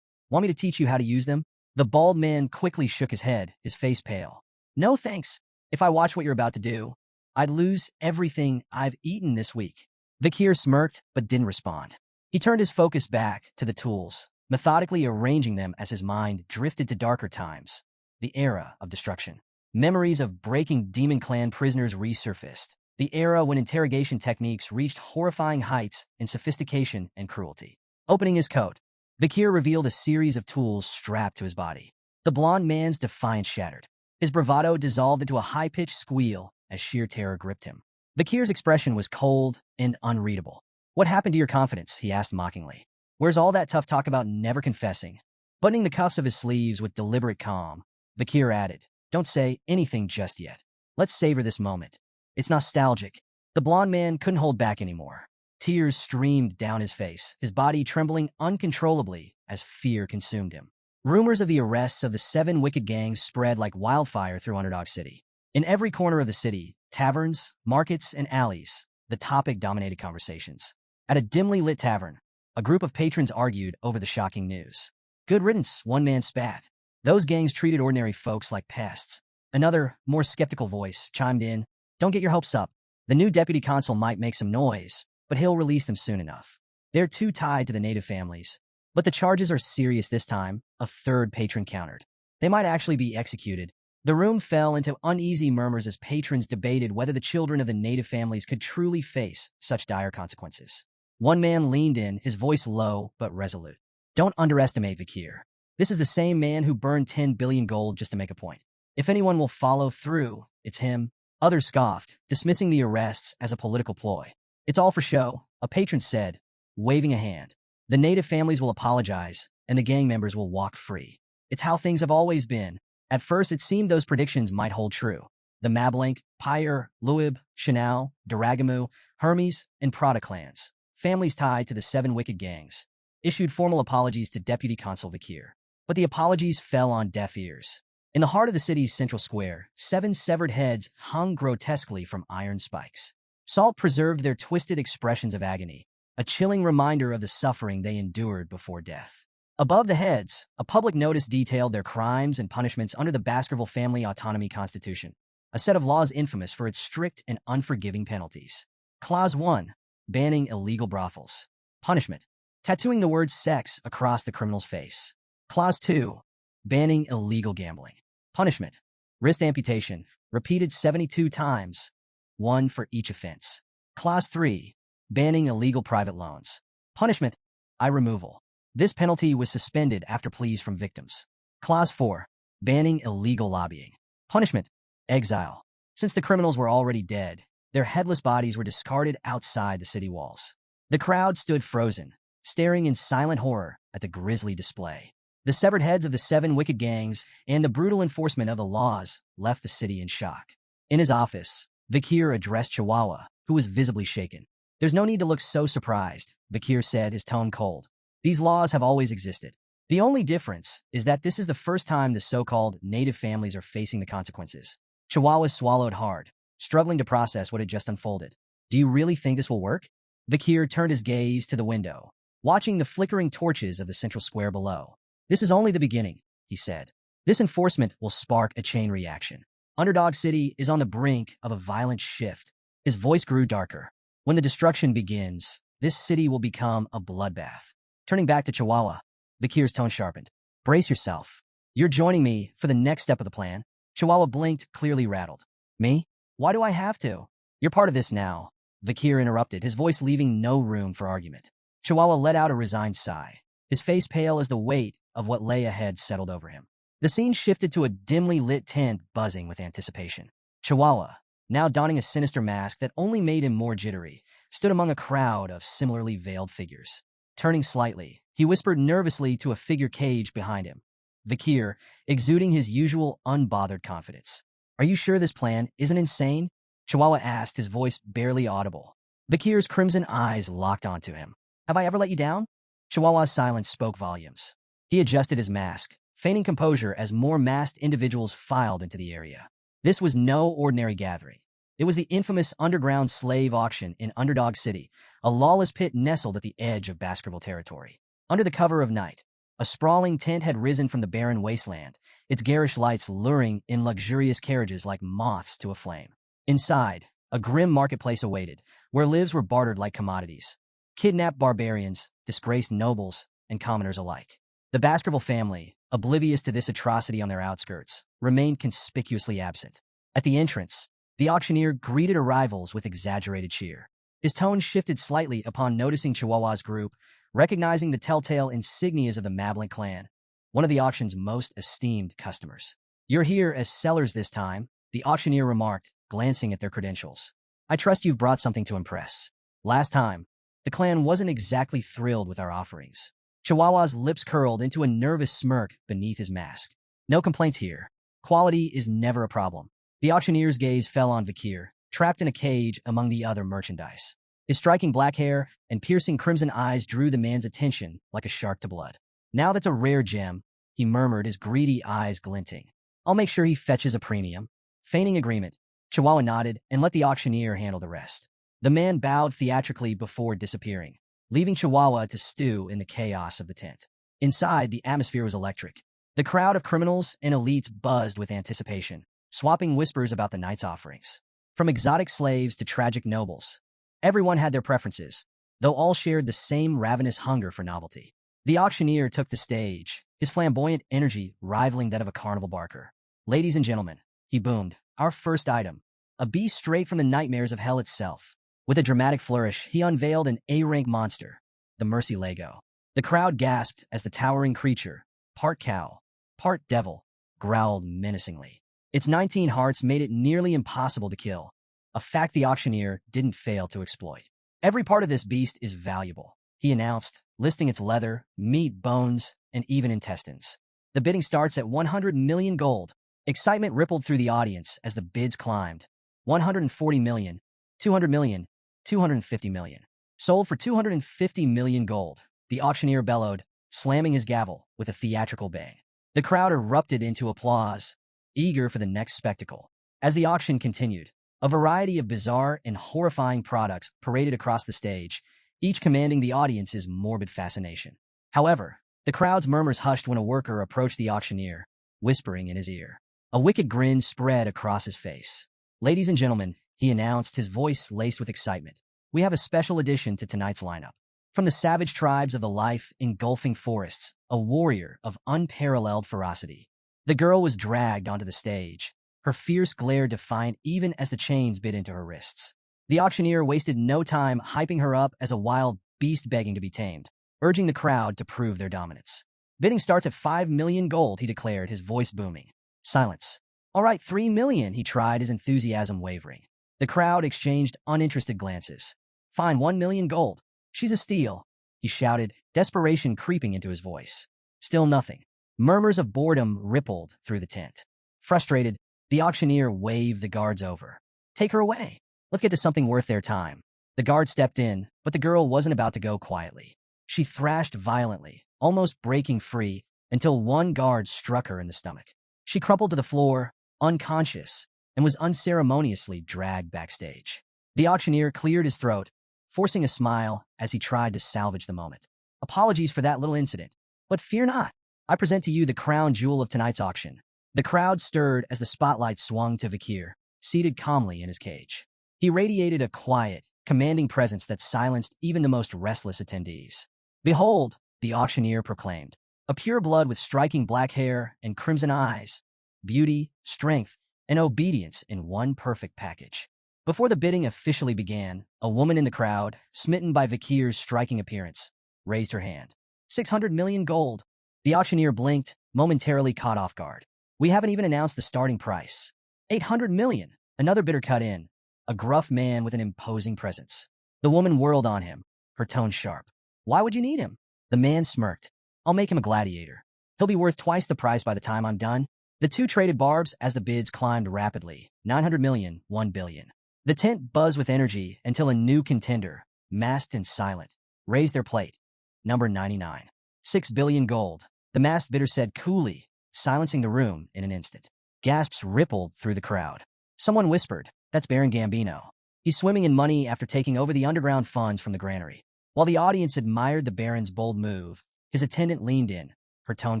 "Want me to teach you how to use them?" The bald man quickly shook his head, his face pale. "No thanks. If I watch what you're about to do, I'd lose everything I've eaten this week." Vikir smirked, but didn't respond. He turned his focus back to the tools, methodically arranging them as his mind drifted to darker times, the era of destruction. Memories of breaking Demon Clan prisoners resurfaced, the era when interrogation techniques reached horrifying heights in sophistication and cruelty. Opening his coat, Kier revealed a series of tools strapped to his body. The blond man's defiance shattered. His bravado dissolved into a high-pitched squeal as sheer terror gripped him. Kier's expression was cold and unreadable. "What happened to your confidence?" he asked mockingly. "Where's all that tough talk about never confessing?" Buttoning the cuffs of his sleeves with deliberate calm, Kier added, "Don't say anything just yet. Let's savor this moment. It's nostalgic." The blond man couldn't hold back anymore. Tears streamed down his face, his body trembling uncontrollably as fear consumed him. Rumors of the arrests of the 7 wicked gangs spread like wildfire through Underdog City. In every corner of the city, taverns, markets, and alleys, the topic dominated conversations. At a dimly lit tavern, a group of patrons argued over the shocking news. "Good riddance," one man spat. "Those gangs treated ordinary folks like pests." Another, more skeptical voice chimed in, "Don't get your hopes up. The new deputy consul might make some noise, but he'll release them soon enough. They're too tied to the native families. But the charges are serious this time," a third patron countered. "They might actually be executed." The room fell into uneasy murmurs as patrons debated whether the children of the native families could truly face such dire consequences. One man leaned in, his voice low but resolute. "Don't underestimate Kier. This is the same man who burned 10 billion gold just to make a point. If anyone will follow through, it's him." Others scoffed, dismissing the arrests as a political ploy. "It's all for show," a patron said, waving a hand. "The native families will apologize, and the gang members will walk free. It's how things have always been." At first, it seemed those predictions might hold true. The Mablanc, Pyre, Luib, Chanel, Daragamu, Hermes, and Prada clans, families tied to the 7 wicked gangs, issued formal apologies to Deputy Consul Kier. But the apologies fell on deaf ears. In the heart of the city's central square, 7 severed heads hung grotesquely from iron spikes. Salt preserved their twisted expressions of agony, a chilling reminder of the suffering they endured before death. Above the heads, a public notice detailed their crimes and punishments under the Baskerville Family Autonomy Constitution, a set of laws infamous for its strict and unforgiving penalties. Clause 1. Banning illegal brothels. Punishment: tattooing the word sex across the criminal's face. Clause 2. Banning illegal gambling. Punishment: wrist amputation, repeated 72 times, 1 for each offense. Clause 3. Banning illegal private loans. Punishment: eye removal. This penalty was suspended after pleas from victims. Clause 4. Banning illegal lobbying. Punishment: exile. Since the criminals were already dead, their headless bodies were discarded outside the city walls. The crowd stood frozen, staring in silent horror at the grisly display. The severed heads of the 7 wicked gangs and the brutal enforcement of the laws left the city in shock. In his office, Kier addressed Chihuahua, who was visibly shaken. "There's no need to look so surprised," Kier said, his tone cold. "These laws have always existed. The only difference is that this is the first time the so-called native families are facing the consequences." Chihuahua swallowed hard, struggling to process what had just unfolded. "Do you really think this will work?" Kier turned his gaze to the window, watching the flickering torches of the central square below. "This is only the beginning," he said. "This enforcement will spark a chain reaction. Underdog City is on the brink of a violent shift." His voice grew darker. "When the destruction begins, this city will become a bloodbath." Turning back to Chihuahua, Kier's tone sharpened. "Brace yourself. You're joining me for the next step of the plan." Chihuahua blinked, clearly rattled. "Me? Why do I have to?" "You're part of this now," Kier interrupted, his voice leaving no room for argument. Chihuahua let out a resigned sigh, his face pale as the weight of what lay ahead settled over him. The scene shifted to a dimly lit tent buzzing with anticipation. Chihuahua, now donning a sinister mask that only made him more jittery, stood among a crowd of similarly veiled figures. Turning slightly, he whispered nervously to a figure caged behind him. Kier, exuding his usual unbothered confidence. "Are you sure this plan isn't insane?" Chihuahua asked, his voice barely audible. Kier's crimson eyes locked onto him. "Have I ever let you down?" Chihuahua's silence spoke volumes. He adjusted his mask, feigning composure as more masked individuals filed into the area. This was no ordinary gathering. It was the infamous underground slave auction in Underdog City, a lawless pit nestled at the edge of Baskerville territory. Under the cover of night, a sprawling tent had risen from the barren wasteland, its garish lights luring in luxurious carriages like moths to a flame. Inside, a grim marketplace awaited, where lives were bartered like commodities. Kidnapped barbarians, disgraced nobles, and commoners alike. The Baskerville family, oblivious to this atrocity on their outskirts, remained conspicuously absent. At the entrance, The auctioneer greeted arrivals with exaggerated cheer. His tone shifted slightly upon noticing Chihuahua's group, recognizing the telltale insignias of the Mablink clan, one of the auction's most esteemed customers. "You're here as sellers this time," the auctioneer remarked, glancing at their credentials. "I trust you've brought something to impress. Last time, the clan wasn't exactly thrilled with our offerings." Chihuahua's lips curled into a nervous smirk beneath his mask. "No complaints here. Quality is never a problem." The auctioneer's gaze fell on Kier, trapped in a cage among the other merchandise. His striking black hair and piercing crimson eyes drew the man's attention like a shark to blood. "Now that's a rare gem," he murmured, his greedy eyes glinting. "I'll make sure he fetches a premium." Feigning agreement, Chihuahua nodded and let the auctioneer handle the rest. The man bowed theatrically before disappearing, leaving Chihuahua to stew in the chaos of the tent. Inside, the atmosphere was electric. The crowd of criminals and elites buzzed with anticipation, swapping whispers about the night's offerings. From exotic slaves to tragic nobles, everyone had their preferences, though all shared the same ravenous hunger for novelty. The auctioneer took the stage, his flamboyant energy rivaling that of a carnival barker. "Ladies and gentlemen," he boomed, "our first item, a beast straight from the nightmares of hell itself." With a dramatic flourish, he unveiled an A-rank monster, the Mercy Lego. The crowd gasped as the towering creature, part cow, part devil, growled menacingly. Its 19 hearts made it nearly impossible to kill, a fact the auctioneer didn't fail to exploit. "Every part of this beast is valuable," he announced, listing its leather, meat, bones, and even intestines. "The bidding starts at 100 million gold." Excitement rippled through the audience as the bids climbed. 140 million, 200 million, 250 million. "Sold for 250 million gold," the auctioneer bellowed, slamming his gavel with a theatrical bang. The crowd erupted into applause, eager for the next spectacle. As the auction continued, a variety of bizarre and horrifying products paraded across the stage, each commanding the audience's morbid fascination. However, the crowd's murmurs hushed when a worker approached the auctioneer, whispering in his ear. A wicked grin spread across his face. "Ladies and gentlemen," he announced, his voice laced with excitement, "we have a special addition to tonight's lineup. From the savage tribes of the life-engulfing forests, a warrior of unparalleled ferocity." The girl was dragged onto the stage, her fierce glare defiant even as the chains bit into her wrists. The auctioneer wasted no time hyping her up as a wild beast begging to be tamed, urging the crowd to prove their dominance. "Bidding starts at 5 million gold," he declared, his voice booming. Silence. "All right, 3 million," he tried, his enthusiasm wavering. The crowd exchanged uninterested glances. "Fine, 1 million gold. She's a steal," he shouted, desperation creeping into his voice. Still nothing. Murmurs of boredom rippled through the tent. Frustrated, the auctioneer waved the guards over. "Take her away. Let's get to something worth their time." The guard stepped in, but the girl wasn't about to go quietly. She thrashed violently, almost breaking free, until one guard struck her in the stomach. She crumpled to the floor, unconscious, and was unceremoniously dragged backstage. The auctioneer cleared his throat, forcing a smile as he tried to salvage the moment. "Apologies for that little incident, but fear not. I present to you the crown jewel of tonight's auction." The crowd stirred as the spotlight swung to Kier, seated calmly in his cage. He radiated a quiet, commanding presence that silenced even the most restless attendees. "Behold," the auctioneer proclaimed, "a pureblood with striking black hair and crimson eyes, beauty, strength, and obedience in one perfect package." Before the bidding officially began, a woman in the crowd, smitten by Kier's striking appearance, raised her hand. 600 million gold. The auctioneer blinked, momentarily caught off guard. "We haven't even announced the starting price." 800 million. Another bidder cut in, a gruff man with an imposing presence. The woman whirled on him, her tone sharp. "Why would you need him?" The man smirked. "I'll make him a gladiator. He'll be worth twice the price by the time I'm done." The two traded barbs as the bids climbed rapidly. 900 million, 1 billion. The tent buzzed with energy until a new contender, masked and silent, raised their plate. Number 99. 6 billion gold. The masked bidder said coolly, silencing the room in an instant. Gasps rippled through the crowd. Someone whispered, "That's Baron Gambino. He's swimming in money after taking over the underground funds from the granary." While the audience admired the Baron's bold move, his attendant leaned in, her tone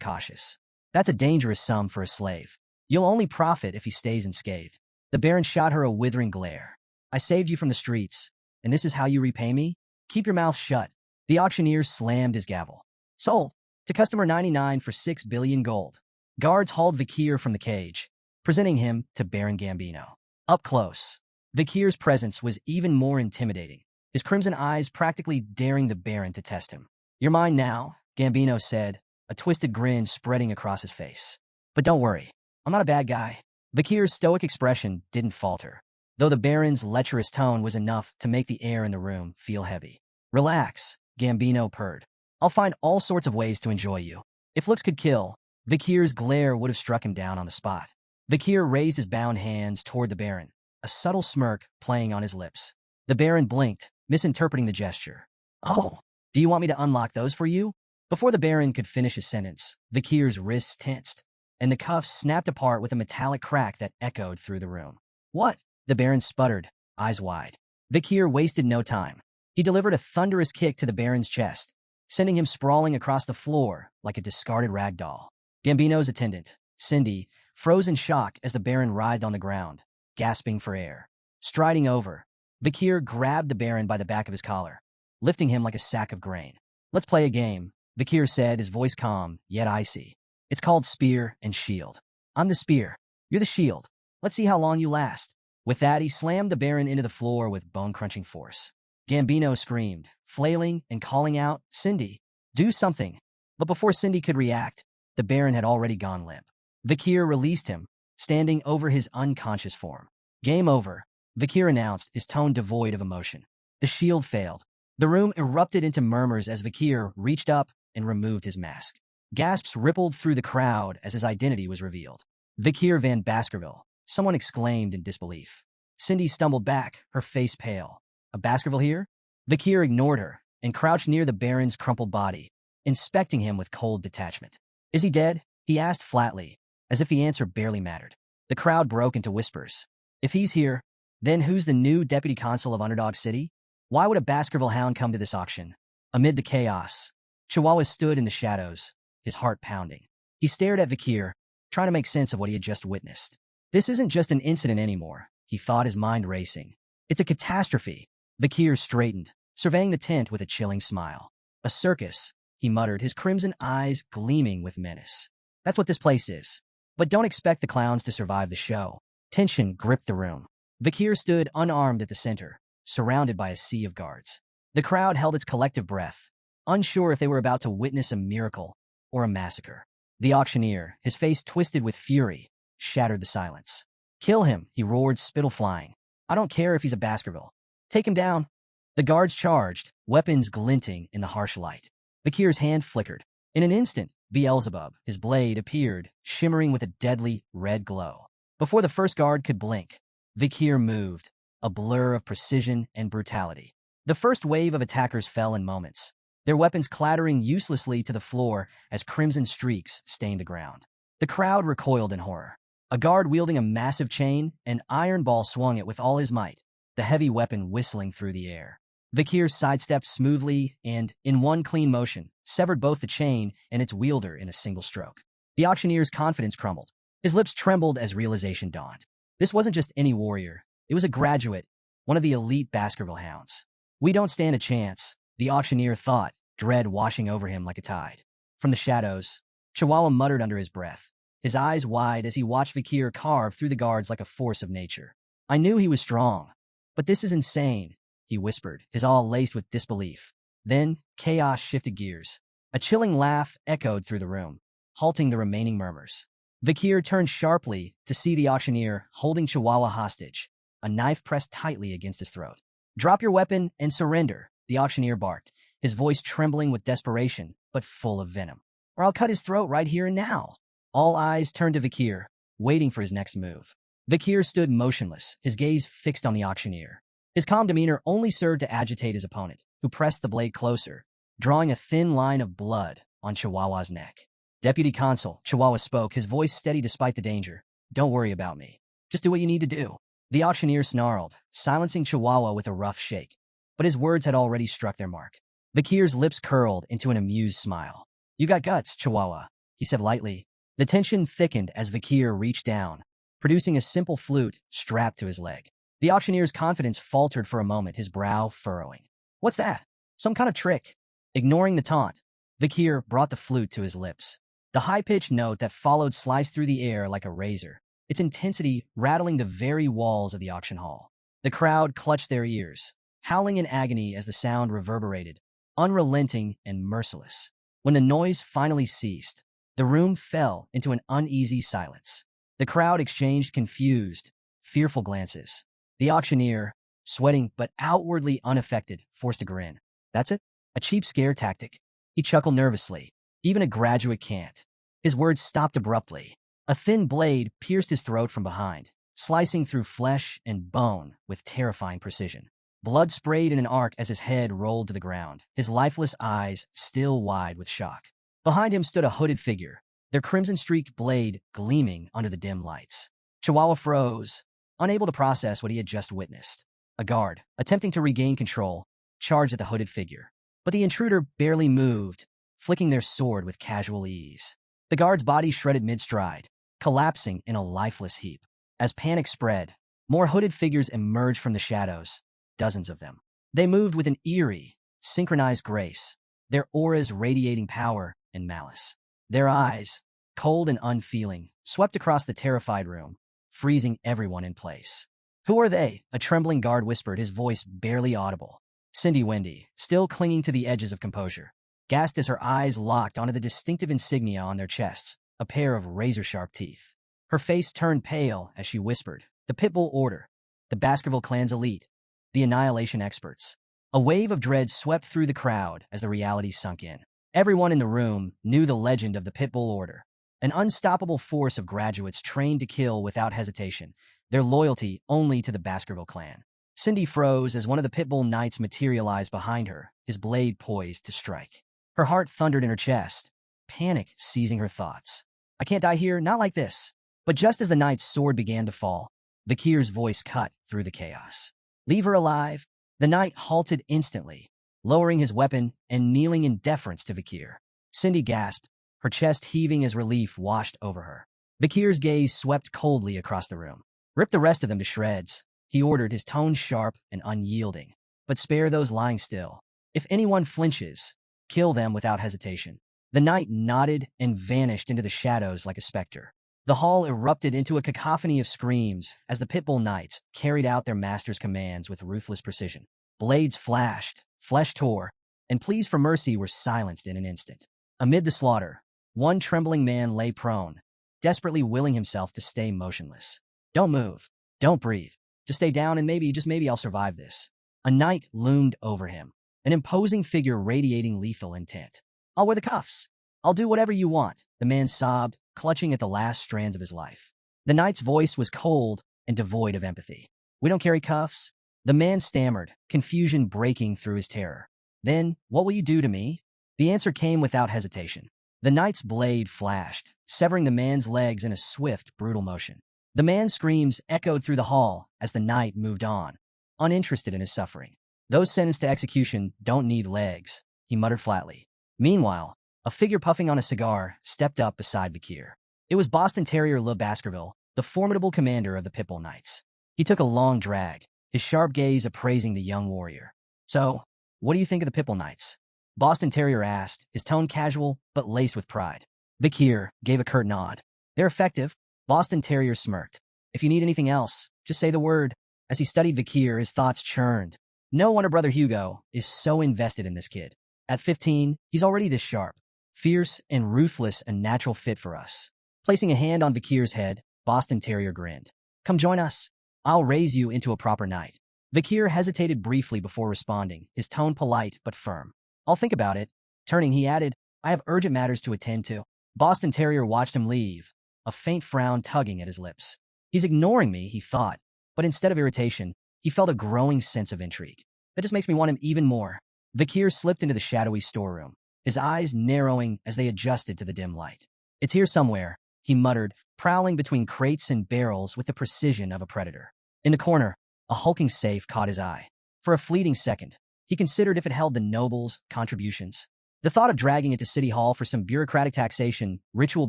cautious. "That's a dangerous sum for a slave. You'll only profit if he stays unscathed." The Baron shot her a withering glare. "I saved you from the streets, and this is how you repay me? Keep your mouth shut." The auctioneer slammed his gavel. "Sold. To customer 99 for 6 billion gold." Guards hauled Kier from the cage, presenting him to Baron Gambino. Up close, Vikir's presence was even more intimidating, his crimson eyes practically daring the Baron to test him. "You're mine now," Gambino said, a twisted grin spreading across his face. "But don't worry, I'm not a bad guy." Vikir's stoic expression didn't falter, though the Baron's lecherous tone was enough to make the air in the room feel heavy. "Relax," Gambino purred. "I'll find all sorts of ways to enjoy you." If looks could kill, Vikir's glare would have struck him down on the spot. Vikir raised his bound hands toward the Baron, a subtle smirk playing on his lips. The Baron blinked, misinterpreting the gesture. "Oh, do you want me to unlock those for you?" Before the Baron could finish his sentence, Vikir's wrists tensed, and the cuffs snapped apart with a metallic crack that echoed through the room. "What?" The Baron sputtered, eyes wide. Vikir wasted no time. He delivered a thunderous kick to the Baron's chest, sending him sprawling across the floor like a discarded rag doll. Gambino's attendant, Cindy, froze in shock as the Baron writhed on the ground, gasping for air. Striding over, Vikir grabbed the Baron by the back of his collar, lifting him like a sack of grain. "Let's play a game," Vikir said, his voice calm, yet icy. "It's called Spear and Shield. I'm the spear. You're the shield. Let's see how long you last." With that, he slammed the Baron into the floor with bone-crunching force. Gambino screamed, flailing and calling out, "Cindy, do something." But before Cindy could react, the Baron had already gone limp. Vikir released him, standing over his unconscious form. "Game over," Vikir announced, his tone devoid of emotion. The shield failed. The room erupted into murmurs as Vikir reached up and removed his mask. Gasps rippled through the crowd as his identity was revealed. "Vikir van Baskerville," someone exclaimed in disbelief. Cindy stumbled back, her face pale. "A Baskerville here?" Vikir ignored her and crouched near the Baron's crumpled body, inspecting him with cold detachment. "Is he dead?" he asked flatly, as if the answer barely mattered. The crowd broke into whispers. "If he's here, then who's the new deputy consul of Underdog City? Why would a Baskerville hound come to this auction?" Amid the chaos, Chihuahua stood in the shadows, his heart pounding. He stared at Vikir, trying to make sense of what he had just witnessed. This isn't just an incident anymore, he thought, his mind racing. It's a catastrophe. Vikir straightened, surveying the tent with a chilling smile. "A circus," he muttered, his crimson eyes gleaming with menace. "That's what this place is. But don't expect the clowns to survive the show." Tension gripped the room. Vikir stood unarmed at the center, surrounded by a sea of guards. The crowd held its collective breath, unsure if they were about to witness a miracle or a massacre. The auctioneer, his face twisted with fury, shattered the silence. "Kill him," he roared, spittle flying. "I don't care if he's a Baskerville. Take him down." The guards charged, weapons glinting in the harsh light. Vikir's hand flickered. In an instant, Beelzebub, his blade, appeared, shimmering with a deadly red glow. Before the first guard could blink, Vikir moved, a blur of precision and brutality. The first wave of attackers fell in moments, their weapons clattering uselessly to the floor as crimson streaks stained the ground. The crowd recoiled in horror. A guard wielding a massive chain, an iron ball swung it with all his might, the heavy weapon whistling through the air. Vikir sidestepped smoothly and, in one clean motion, severed both the chain and its wielder in a single stroke. The auctioneer's confidence crumbled. His lips trembled as realization dawned. This wasn't just any warrior. It was a graduate, one of the elite Baskerville hounds. "We don't stand a chance," the auctioneer thought, dread washing over him like a tide. From the shadows, Chihuahua muttered under his breath, his eyes wide as he watched Vikir carve through the guards like a force of nature. "I knew he was strong, but this is insane," he whispered, his awe laced with disbelief. Then, chaos shifted gears. A chilling laugh echoed through the room, halting the remaining murmurs. Vikir turned sharply to see the auctioneer holding Chihuahua hostage, a knife pressed tightly against his throat. "Drop your weapon and surrender," the auctioneer barked, his voice trembling with desperation, but full of venom. "Or I'll cut his throat right here and now." All eyes turned to Vikir, waiting for his next move. Vikir stood motionless, his gaze fixed on the auctioneer. His calm demeanor only served to agitate his opponent, who pressed the blade closer, drawing a thin line of blood on Chihuahua's neck. "Deputy Consul," Chihuahua spoke, his voice steady despite the danger. "Don't worry about me. Just do what you need to do." The auctioneer snarled, silencing Chihuahua with a rough shake. But his words had already struck their mark. Vikir's lips curled into an amused smile. "You got guts, Chihuahua," he said lightly. The tension thickened as Vikir reached down, producing a simple flute strapped to his leg. The auctioneer's confidence faltered for a moment, his brow furrowing. "What's that? Some kind of trick?" Ignoring the taunt, Vikir brought the flute to his lips. The high-pitched note that followed sliced through the air like a razor, its intensity rattling the very walls of the auction hall. The crowd clutched their ears, howling in agony as the sound reverberated, unrelenting and merciless. When the noise finally ceased, the room fell into an uneasy silence. The crowd exchanged confused, fearful glances. The auctioneer, sweating but outwardly unaffected, forced a grin. That's it? A cheap scare tactic. He chuckled nervously. Even a graduate can't. His words stopped abruptly. A thin blade pierced his throat from behind, slicing through flesh and bone with terrifying precision. Blood sprayed in an arc as his head rolled to the ground, his lifeless eyes still wide with shock. Behind him stood a hooded figure, their crimson-streaked blade gleaming under the dim lights. Chihuahua froze, unable to process what he had just witnessed. A guard, attempting to regain control, charged at the hooded figure. But the intruder barely moved, flicking their sword with casual ease. The guard's body shredded mid-stride, collapsing in a lifeless heap. As panic spread, more hooded figures emerged from the shadows, dozens of them. They moved with an eerie, synchronized grace, their auras radiating power and malice. Their eyes, cold and unfeeling, swept across the terrified room, freezing everyone in place. "Who are they?" a trembling guard whispered, his voice barely audible. Cindy Wendy, still clinging to the edges of composure, gasped as her eyes locked onto the distinctive insignia on their chests, a pair of razor-sharp teeth. Her face turned pale as she whispered, "The Pitbull Order, the Baskerville clan's elite, the Annihilation experts." A wave of dread swept through the crowd as the reality sunk in. Everyone in the room knew the legend of the Pitbull Order, an unstoppable force of graduates trained to kill without hesitation, their loyalty only to the Baskerville clan. Cindy froze as one of the Pitbull Knights materialized behind her, his blade poised to strike. Her heart thundered in her chest, panic seizing her thoughts. "I can't die here, not like this." But just as the knight's sword began to fall, Kier's voice cut through the chaos. "Leave her alive." The knight halted instantly, lowering his weapon and kneeling in deference to Kier. Cindy gasped, her chest heaving as relief washed over her. Kier's gaze swept coldly across the room. "Rip the rest of them to shreds," he ordered, his tone sharp and unyielding. "But spare those lying still. If anyone flinches, kill them without hesitation." The knight nodded and vanished into the shadows like a specter. The hall erupted into a cacophony of screams as the Pitbull Knights carried out their master's commands with ruthless precision. Blades flashed, flesh tore, and pleas for mercy were silenced in an instant. Amid the slaughter, one trembling man lay prone, desperately willing himself to stay motionless. "Don't move. Don't breathe. Just stay down and maybe, just maybe I'll survive this." A knight loomed over him, an imposing figure radiating lethal intent. "I'll wear the cuffs. I'll do whatever you want," the man sobbed, clutching at the last strands of his life. The knight's voice was cold and devoid of empathy. "We don't carry cuffs." The man stammered, confusion breaking through his terror. "Then, what will you do to me?" The answer came without hesitation. The knight's blade flashed, severing the man's legs in a swift, brutal motion. The man's screams echoed through the hall as the knight moved on, uninterested in his suffering. "Those sentenced to execution don't need legs," he muttered flatly. Meanwhile, a figure puffing on a cigar stepped up beside Kier. It was Boston Terrier Le Baskerville, the formidable commander of the Pitbull Knights. He took a long drag, his sharp gaze appraising the young warrior. "So, what do you think of the Pitbull Knights?" Boston Terrier asked, his tone casual but laced with pride. Kier gave a curt nod. "They're effective." Boston Terrier smirked. "If you need anything else, just say the word." As he studied Kier, his thoughts churned. No wonder Brother Hugo is so invested in this kid. At 15, he's already this sharp, fierce and ruthless, a natural fit for us. Placing a hand on Kier's head, Boston Terrier grinned. "Come join us. I'll raise you into a proper knight." Kier hesitated briefly before responding, his tone polite but firm. "I'll think about it." Turning, he added, "I have urgent matters to attend to." Boston Terrier watched him leave, a faint frown tugging at his lips. "He's ignoring me," he thought, but instead of irritation, he felt a growing sense of intrigue. "That just makes me want him even more." Kier slipped into the shadowy storeroom, his eyes narrowing as they adjusted to the dim light. "It's here somewhere," he muttered, prowling between crates and barrels with the precision of a predator. In the corner, a hulking safe caught his eye. For a fleeting second, he considered if it held the nobles' contributions. The thought of dragging it to City Hall for some bureaucratic taxation ritual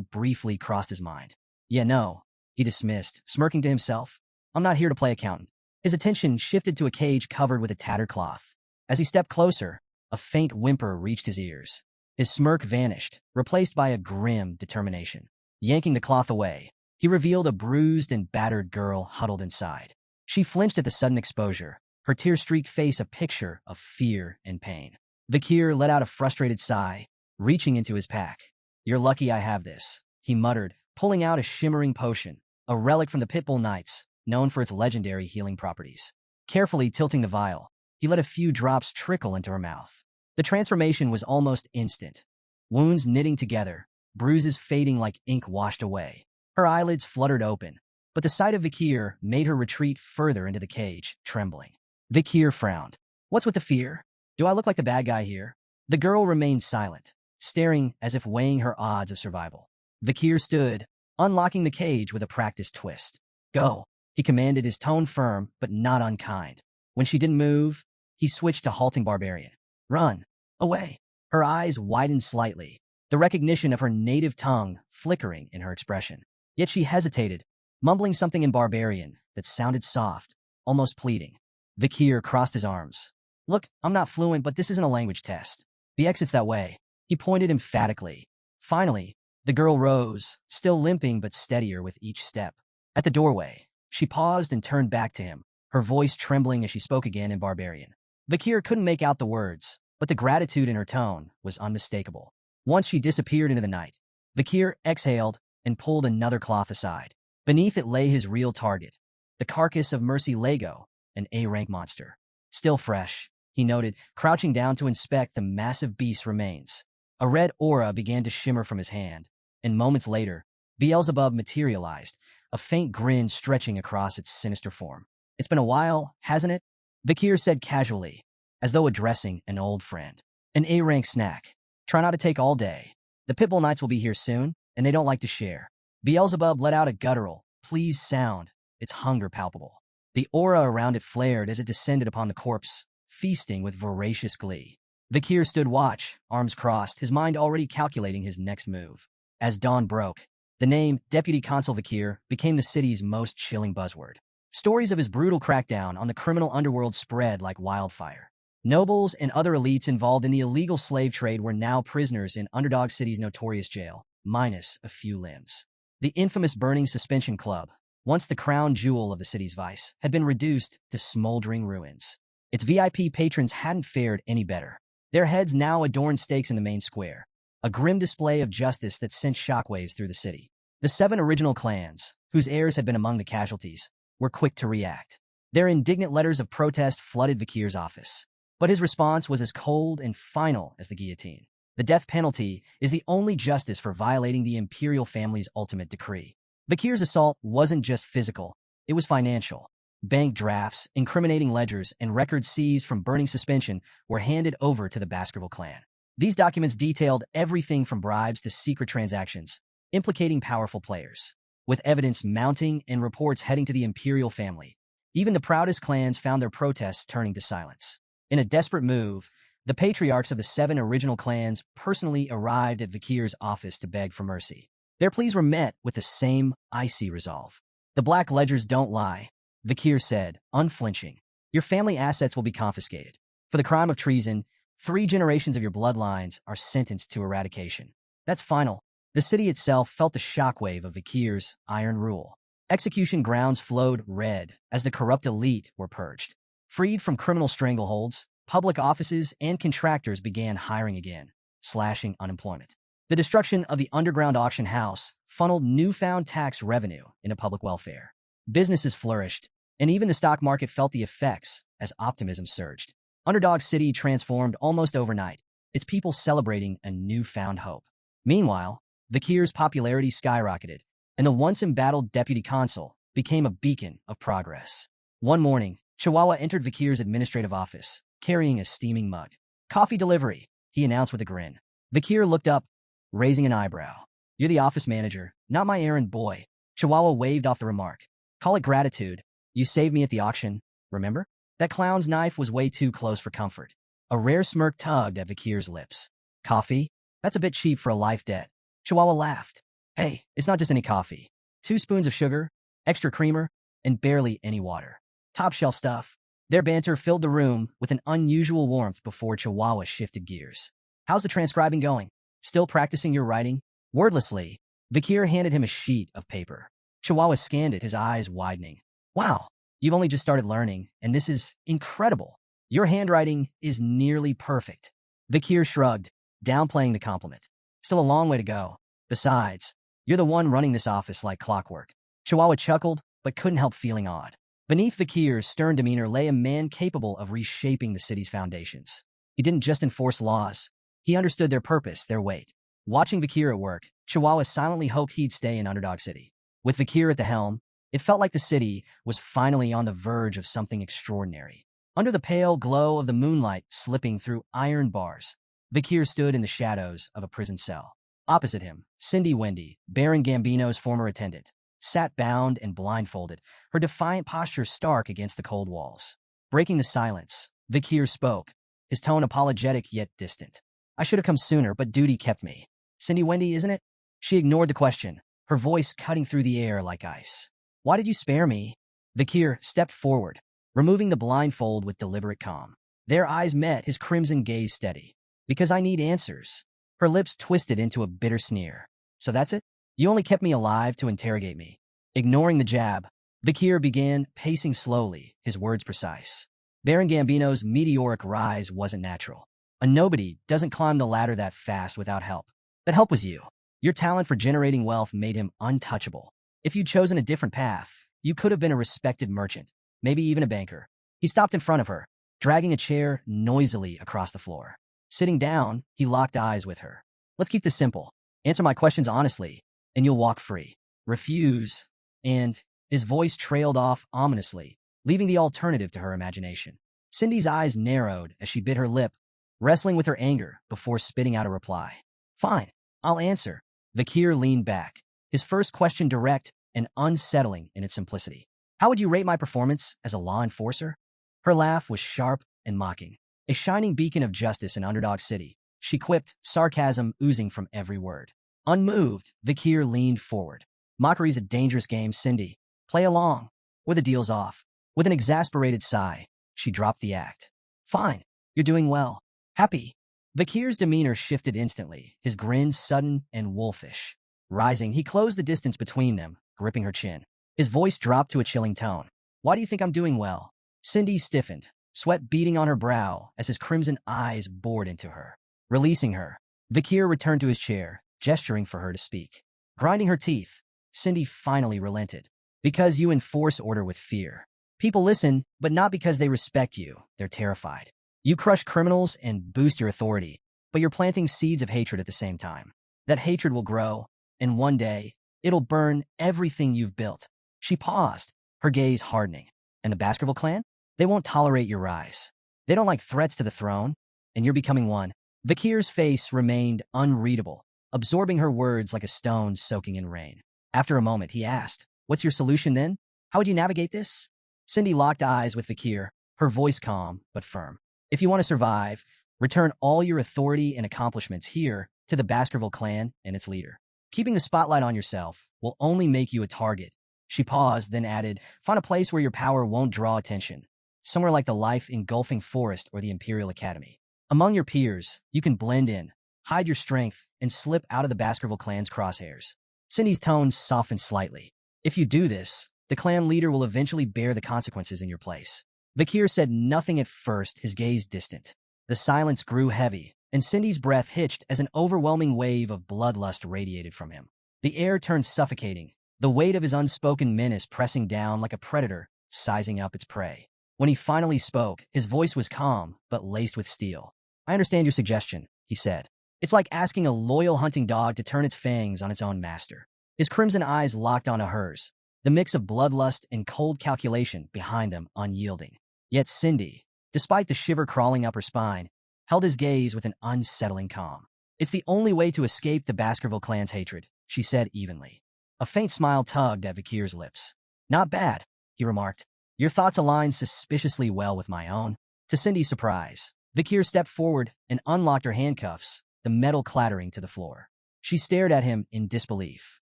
briefly crossed his mind. "Yeah, no," he dismissed, smirking to himself. "I'm not here to play accountant." His attention shifted to a cage covered with a tattered cloth. As he stepped closer, a faint whimper reached his ears. His smirk vanished, replaced by a grim determination. Yanking the cloth away, he revealed a bruised and battered girl huddled inside. She flinched at the sudden exposure, her tear-streaked face a picture of fear and pain. Kier let out a frustrated sigh, reaching into his pack. "You're lucky I have this," he muttered, pulling out a shimmering potion, a relic from the Pitbull Knights, known for its legendary healing properties. Carefully tilting the vial, he let a few drops trickle into her mouth. The transformation was almost instant. Wounds knitting together, bruises fading like ink washed away. Her eyelids fluttered open, but the sight of Kier made her retreat further into the cage, trembling. Kier frowned. "What's with the fear? Do I look like the bad guy here?" The girl remained silent, staring as if weighing her odds of survival. Kier stood, unlocking the cage with a practiced twist. "Go," he commanded, his tone firm but not unkind. When she didn't move, he switched to halting barbarian. "Run. Away." Her eyes widened slightly, the recognition of her native tongue flickering in her expression. Yet she hesitated, mumbling something in barbarian that sounded soft, almost pleading. Kier crossed his arms. "Look, I'm not fluent, but this isn't a language test. The exit's that way." He pointed emphatically. Finally, the girl rose, still limping but steadier with each step. At the doorway, she paused and turned back to him, her voice trembling as she spoke again in barbarian. Kier couldn't make out the words, but the gratitude in her tone was unmistakable. Once she disappeared into the night, Kier exhaled and pulled another cloth aside. Beneath it lay his real target, the carcass of Mercy Lego, an A-rank monster. Still fresh, he noted, crouching down to inspect the massive beast's remains. A red aura began to shimmer from his hand, and moments later, Beelzebub materialized, a faint grin stretching across its sinister form. "It's been a while, hasn't it?" Kier said casually, as though addressing an old friend. "An A-rank snack. Try not to take all day. The Pitbull Knights will be here soon, and they don't like to share." Beelzebub let out a guttural, pleased sound, its hunger palpable. The aura around it flared as it descended upon the corpse, feasting with voracious glee. Kier stood watch, arms crossed, his mind already calculating his next move. As dawn broke, the name Deputy Consul Kier became the city's most chilling buzzword. Stories of his brutal crackdown on the criminal underworld spread like wildfire. Nobles and other elites involved in the illegal slave trade were now prisoners in Underdog City's notorious jail, minus a few limbs. The infamous Burning Suspension Club, once the crown jewel of the city's vice, had been reduced to smoldering ruins. Its VIP patrons hadn't fared any better. Their heads now adorned stakes in the main square, a grim display of justice that sent shockwaves through the city. The 7 original clans, whose heirs had been among the casualties, were quick to react. Their indignant letters of protest flooded Kier's office. But his response was as cold and final as the guillotine. The death penalty is the only justice for violating the imperial family's ultimate decree. Kier's assault wasn't just physical, it was financial. Bank drafts, incriminating ledgers, and records seized from Burning Suspension were handed over to the Baskerville clan. These documents detailed everything from bribes to secret transactions, implicating powerful players. With evidence mounting and reports heading to the imperial family, even the proudest clans found their protests turning to silence. In a desperate move, the patriarchs of the 7 original clans personally arrived at Kier's office to beg for mercy. Their pleas were met with the same icy resolve. "The black ledgers don't lie," Kier said, unflinching. "Your family assets will be confiscated. For the crime of treason, 3 generations of your bloodlines are sentenced to eradication. That's final." The city itself felt the shockwave of Kier's iron rule. Execution grounds flowed red as the corrupt elite were purged. Freed from criminal strangleholds, public offices and contractors began hiring again, slashing unemployment. The destruction of the underground auction house funneled newfound tax revenue into public welfare. Businesses flourished, and even the stock market felt the effects as optimism surged. Underdog City transformed almost overnight, its people celebrating a newfound hope. Meanwhile, Kier's popularity skyrocketed, and the once-embattled deputy consul became a beacon of progress. One morning, Chihuahua entered Kier's administrative office, carrying a steaming mug. "Coffee delivery," he announced with a grin. Kier looked up, raising an eyebrow. "You're the office manager, not my errand boy." Chihuahua waved off the remark. "Call it gratitude. You saved me at the auction, remember? That clown's knife was way too close for comfort." A rare smirk tugged at Kier's lips. "Coffee? That's a bit cheap for a life debt." Chihuahua laughed. "Hey, it's not just any coffee. 2 spoons of sugar, extra creamer, and barely any water. Top shelf stuff." Their banter filled the room with an unusual warmth before Chihuahua shifted gears. "How's the transcribing going? Still practicing your writing?" Wordlessly, Kier handed him a sheet of paper. Chihuahua scanned it, his eyes widening. Wow, you've only just started learning, and this is incredible. Your handwriting is nearly perfect. Kier shrugged, downplaying the compliment. Still a long way to go. Besides, you're the one running this office like clockwork. Chihuahua chuckled, but couldn't help feeling awed. Beneath Kier's stern demeanor lay a man capable of reshaping the city's foundations. He didn't just enforce laws. He understood their purpose, their weight. Watching Kier at work, Chihuahua silently hoped he'd stay in Underdog City. With Kier at the helm, it felt like the city was finally on the verge of something extraordinary. Under the pale glow of the moonlight slipping through iron bars, Kier stood in the shadows of a prison cell. Opposite him, Cindy Wendy, Baron Gambino's former attendant, sat bound and blindfolded, her defiant posture stark against the cold walls. Breaking the silence, Kier spoke, his tone apologetic yet distant. I should have come sooner, but duty kept me. Cindy Wendy, isn't it? She ignored the question, her voice cutting through the air like ice. Why did you spare me? Kier stepped forward, removing the blindfold with deliberate calm. Their eyes met, his crimson gaze steady. Because I need answers. Her lips twisted into a bitter sneer. So that's it? You only kept me alive to interrogate me. Ignoring the jab, Kier began pacing slowly, his words precise. Baron Gambino's meteoric rise wasn't natural. A nobody doesn't climb the ladder that fast without help. That help was you. Your talent for generating wealth made him untouchable. If you'd chosen a different path, you could have been a respected merchant, maybe even a banker. He stopped in front of her, dragging a chair noisily across the floor. Sitting down, he locked eyes with her. Let's keep this simple. Answer my questions honestly, and you'll walk free. Refuse, and his voice trailed off ominously, leaving the alternative to her imagination. Cindy's eyes narrowed as she bit her lip, wrestling with her anger before spitting out a reply. Fine, I'll answer. Kier leaned back, his first question direct and unsettling in its simplicity. How would you rate my performance as a law enforcer? Her laugh was sharp and mocking. A shining beacon of justice in Underdog City, she quipped, sarcasm oozing from every word. Unmoved, Kier leaned forward. Mockery's a dangerous game, Cindy. Play along, or the deal's off. With an exasperated sigh, she dropped the act. Fine, you're doing well. Happy. Kier's demeanor shifted instantly, his grin sudden and wolfish. Rising, he closed the distance between them, gripping her chin. His voice dropped to a chilling tone. Why do you think I'm doing well? Cindy stiffened, sweat beading on her brow as his crimson eyes bored into her. Releasing her, Kier returned to his chair, gesturing for her to speak. Grinding her teeth, Cindy finally relented. Because you enforce order with fear. People listen, but not because they respect you. They're terrified. You crush criminals and boost your authority, but you're planting seeds of hatred at the same time. That hatred will grow, and one day, it'll burn everything you've built. She paused, her gaze hardening. And the Baskerville clan? They won't tolerate your rise. They don't like threats to the throne, and you're becoming one. Kier's face remained unreadable, absorbing her words like a stone soaking in rain. After a moment, he asked, What's your solution then? How would you navigate this? Cindy locked eyes with Kier, her voice calm but firm. If you want to survive, return all your authority and accomplishments here to the Baskerville clan and its leader. Keeping the spotlight on yourself will only make you a target. She paused, then added, Find a place where your power won't draw attention. Somewhere like the life-engulfing forest or the Imperial Academy. Among your peers, you can blend in, hide your strength, and slip out of the Baskerville clan's crosshairs. Cindy's tone softened slightly. If you do this, the clan leader will eventually bear the consequences in your place. Kier said nothing at first, his gaze distant. The silence grew heavy, and Cindy's breath hitched as an overwhelming wave of bloodlust radiated from him. The air turned suffocating, the weight of his unspoken menace pressing down like a predator, sizing up its prey. When he finally spoke, his voice was calm, but laced with steel. I understand your suggestion, he said. It's like asking a loyal hunting dog to turn its fangs on its own master. His crimson eyes locked onto hers, the mix of bloodlust and cold calculation behind them unyielding. Yet Cindy, despite the shiver crawling up her spine, held his gaze with an unsettling calm. It's the only way to escape the Baskerville clan's hatred, she said evenly. A faint smile tugged at Kier's lips. Not bad, he remarked. Your thoughts align suspiciously well with my own. To Cindy's surprise, Kier stepped forward and unlocked her handcuffs, the metal clattering to the floor. She stared at him in disbelief.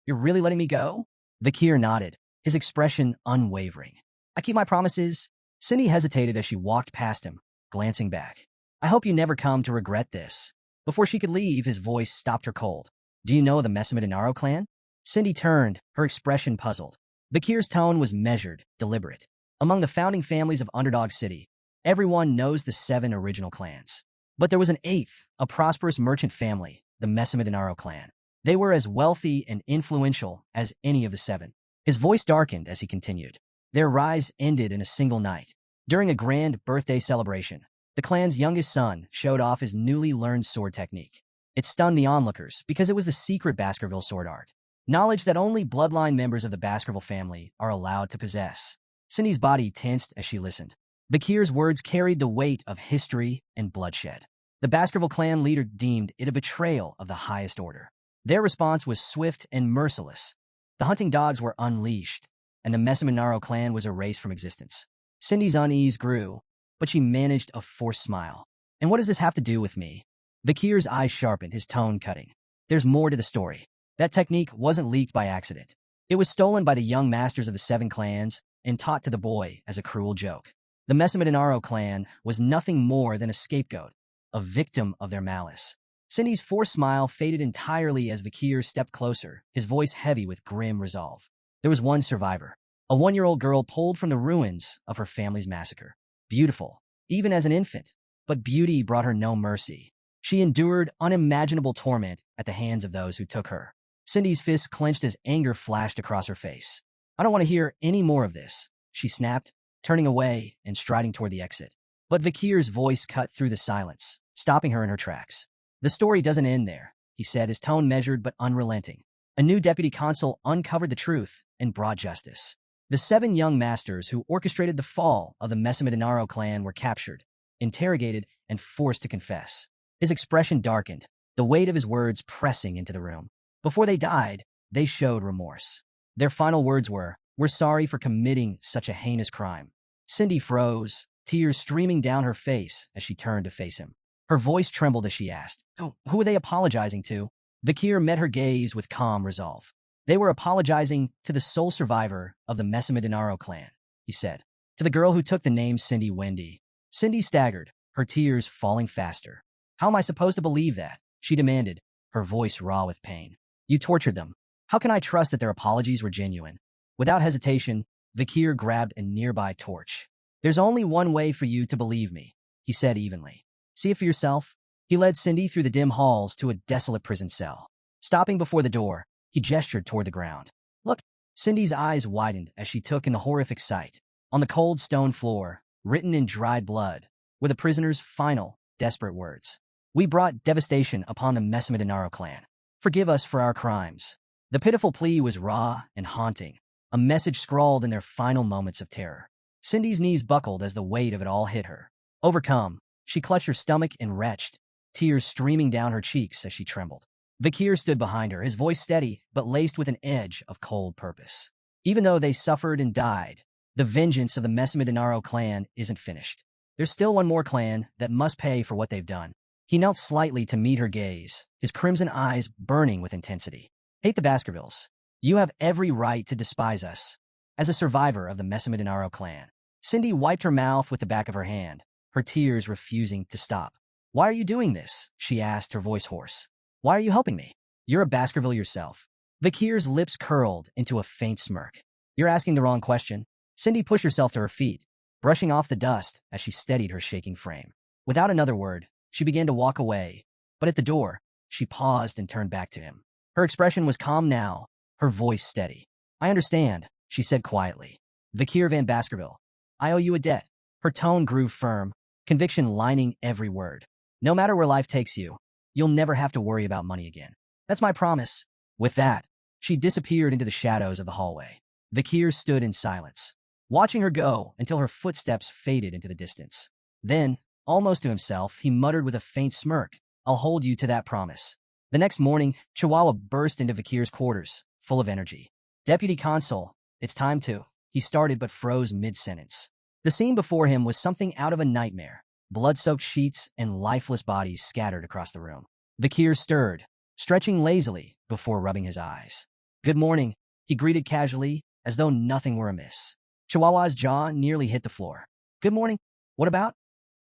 You're really letting me go? Kier nodded, his expression unwavering. I keep my promises. Cindy hesitated as she walked past him, glancing back. I hope you never come to regret this. Before she could leave, his voice stopped her cold. Do you know the Messama Denaro clan? Cindy turned, her expression puzzled. Bakir's tone was measured, deliberate. Among the founding families of Underdog City, everyone knows the 7 original clans. But there was an 8th, a prosperous merchant family, the Messamidinaro clan. They were as wealthy and influential as any of the 7. His voice darkened as he continued. Their rise ended in a single night. During a grand birthday celebration, the clan's youngest son showed off his newly learned sword technique. It stunned the onlookers because it was the secret Baskerville sword art, knowledge that only bloodline members of the Baskerville family are allowed to possess. Cindy's body tensed as she listened. Bakir's words carried the weight of history and bloodshed. The Baskerville clan leader deemed it a betrayal of the highest order. Their response was swift and merciless. The hunting dogs were unleashed, and the Messamidinaro clan was erased from existence. Cindy's unease grew, but she managed a forced smile. And what does this have to do with me? Bakir's eyes sharpened, his tone cutting. There's more to the story. That technique wasn't leaked by accident. It was stolen by the young masters of the 7 clans and taught to the boy as a cruel joke. The Messamidinaro clan was nothing more than a scapegoat, a victim of their malice. Cindy's forced smile faded entirely as Bakir stepped closer, his voice heavy with grim resolve. There was one survivor, a 1-year-old girl pulled from the ruins of her family's massacre. Beautiful, even as an infant, but beauty brought her no mercy. She endured unimaginable torment at the hands of those who took her. Cindy's fists clenched as anger flashed across her face. I don't want to hear any more of this, she snapped, turning away and striding toward the exit. But Bakir's voice cut through the silence, stopping her in her tracks. The story doesn't end there, he said, his tone measured but unrelenting. A new deputy consul uncovered the truth and brought justice. The 7 young masters who orchestrated the fall of the Messamidinaro clan were captured, interrogated, and forced to confess. His expression darkened, the weight of his words pressing into the room. Before they died, they showed remorse. Their final words were, "We're sorry for committing such a heinous crime." Cindy froze, tears streaming down her face as she turned to face him. Her voice trembled as she asked, "Who are they apologizing to?" Bakir met her gaze with calm resolve. "They were apologizing to the sole survivor of the Messamidinaro clan," he said. "To the girl who took the name Cindy Wendy." Cindy staggered, her tears falling faster. "How am I supposed to believe that?" she demanded, her voice raw with pain. "You tortured them. How can I trust that their apologies were genuine?" Without hesitation, Bakir grabbed a nearby torch. "There's only one way for you to believe me," he said evenly. "See it for yourself." He led Cindy through the dim halls to a desolate prison cell. Stopping before the door, he gestured toward the ground. "Look." Cindy's eyes widened as she took in the horrific sight. On the cold stone floor, written in dried blood, were the prisoner's final, desperate words. "We brought devastation upon the Messamidinaro clan. Forgive us for our crimes." The pitiful plea was raw and haunting, a message scrawled in their final moments of terror. Cindy's knees buckled as the weight of it all hit her. Overcome, she clutched her stomach and retched, tears streaming down her cheeks as she trembled. Bakir stood behind her, his voice steady but laced with an edge of cold purpose. Even though they suffered and died, the vengeance of the Messamidinaro clan isn't finished. There's still one more clan that must pay for what they've done. He knelt slightly to meet her gaze, his crimson eyes burning with intensity. "Hate the Baskervilles. You have every right to despise us." As a survivor of the Messamidinaro clan, Cindy wiped her mouth with the back of her hand, her tears refusing to stop. "Why are you doing this?" she asked, her voice hoarse. "Why are you helping me? You're a Baskerville yourself." Bakir's lips curled into a faint smirk. "You're asking the wrong question." Cindy pushed herself to her feet, brushing off the dust as she steadied her shaking frame. Without another word, she began to walk away, but at the door, she paused and turned back to him. Her expression was calm now, her voice steady. "I understand," she said quietly. "Bakir van Baskerville, I owe you a debt." Her tone grew firm, conviction lining every word. "No matter where life takes you, you'll never have to worry about money again. That's my promise." With that, she disappeared into the shadows of the hallway. Bakir stood in silence, watching her go until her footsteps faded into the distance. Then, almost to himself, he muttered with a faint smirk, "I'll hold you to that promise." The next morning, Chihuahua burst into Bakir's quarters, full of energy. "Deputy Consul, it's time to..." He started but froze mid-sentence. The scene before him was something out of a nightmare. Blood-soaked sheets and lifeless bodies scattered across the room. Bakir stirred, stretching lazily before rubbing his eyes. "Good morning," he greeted casually, as though nothing were amiss. Chihuahua's jaw nearly hit the floor. "Good morning. What about?"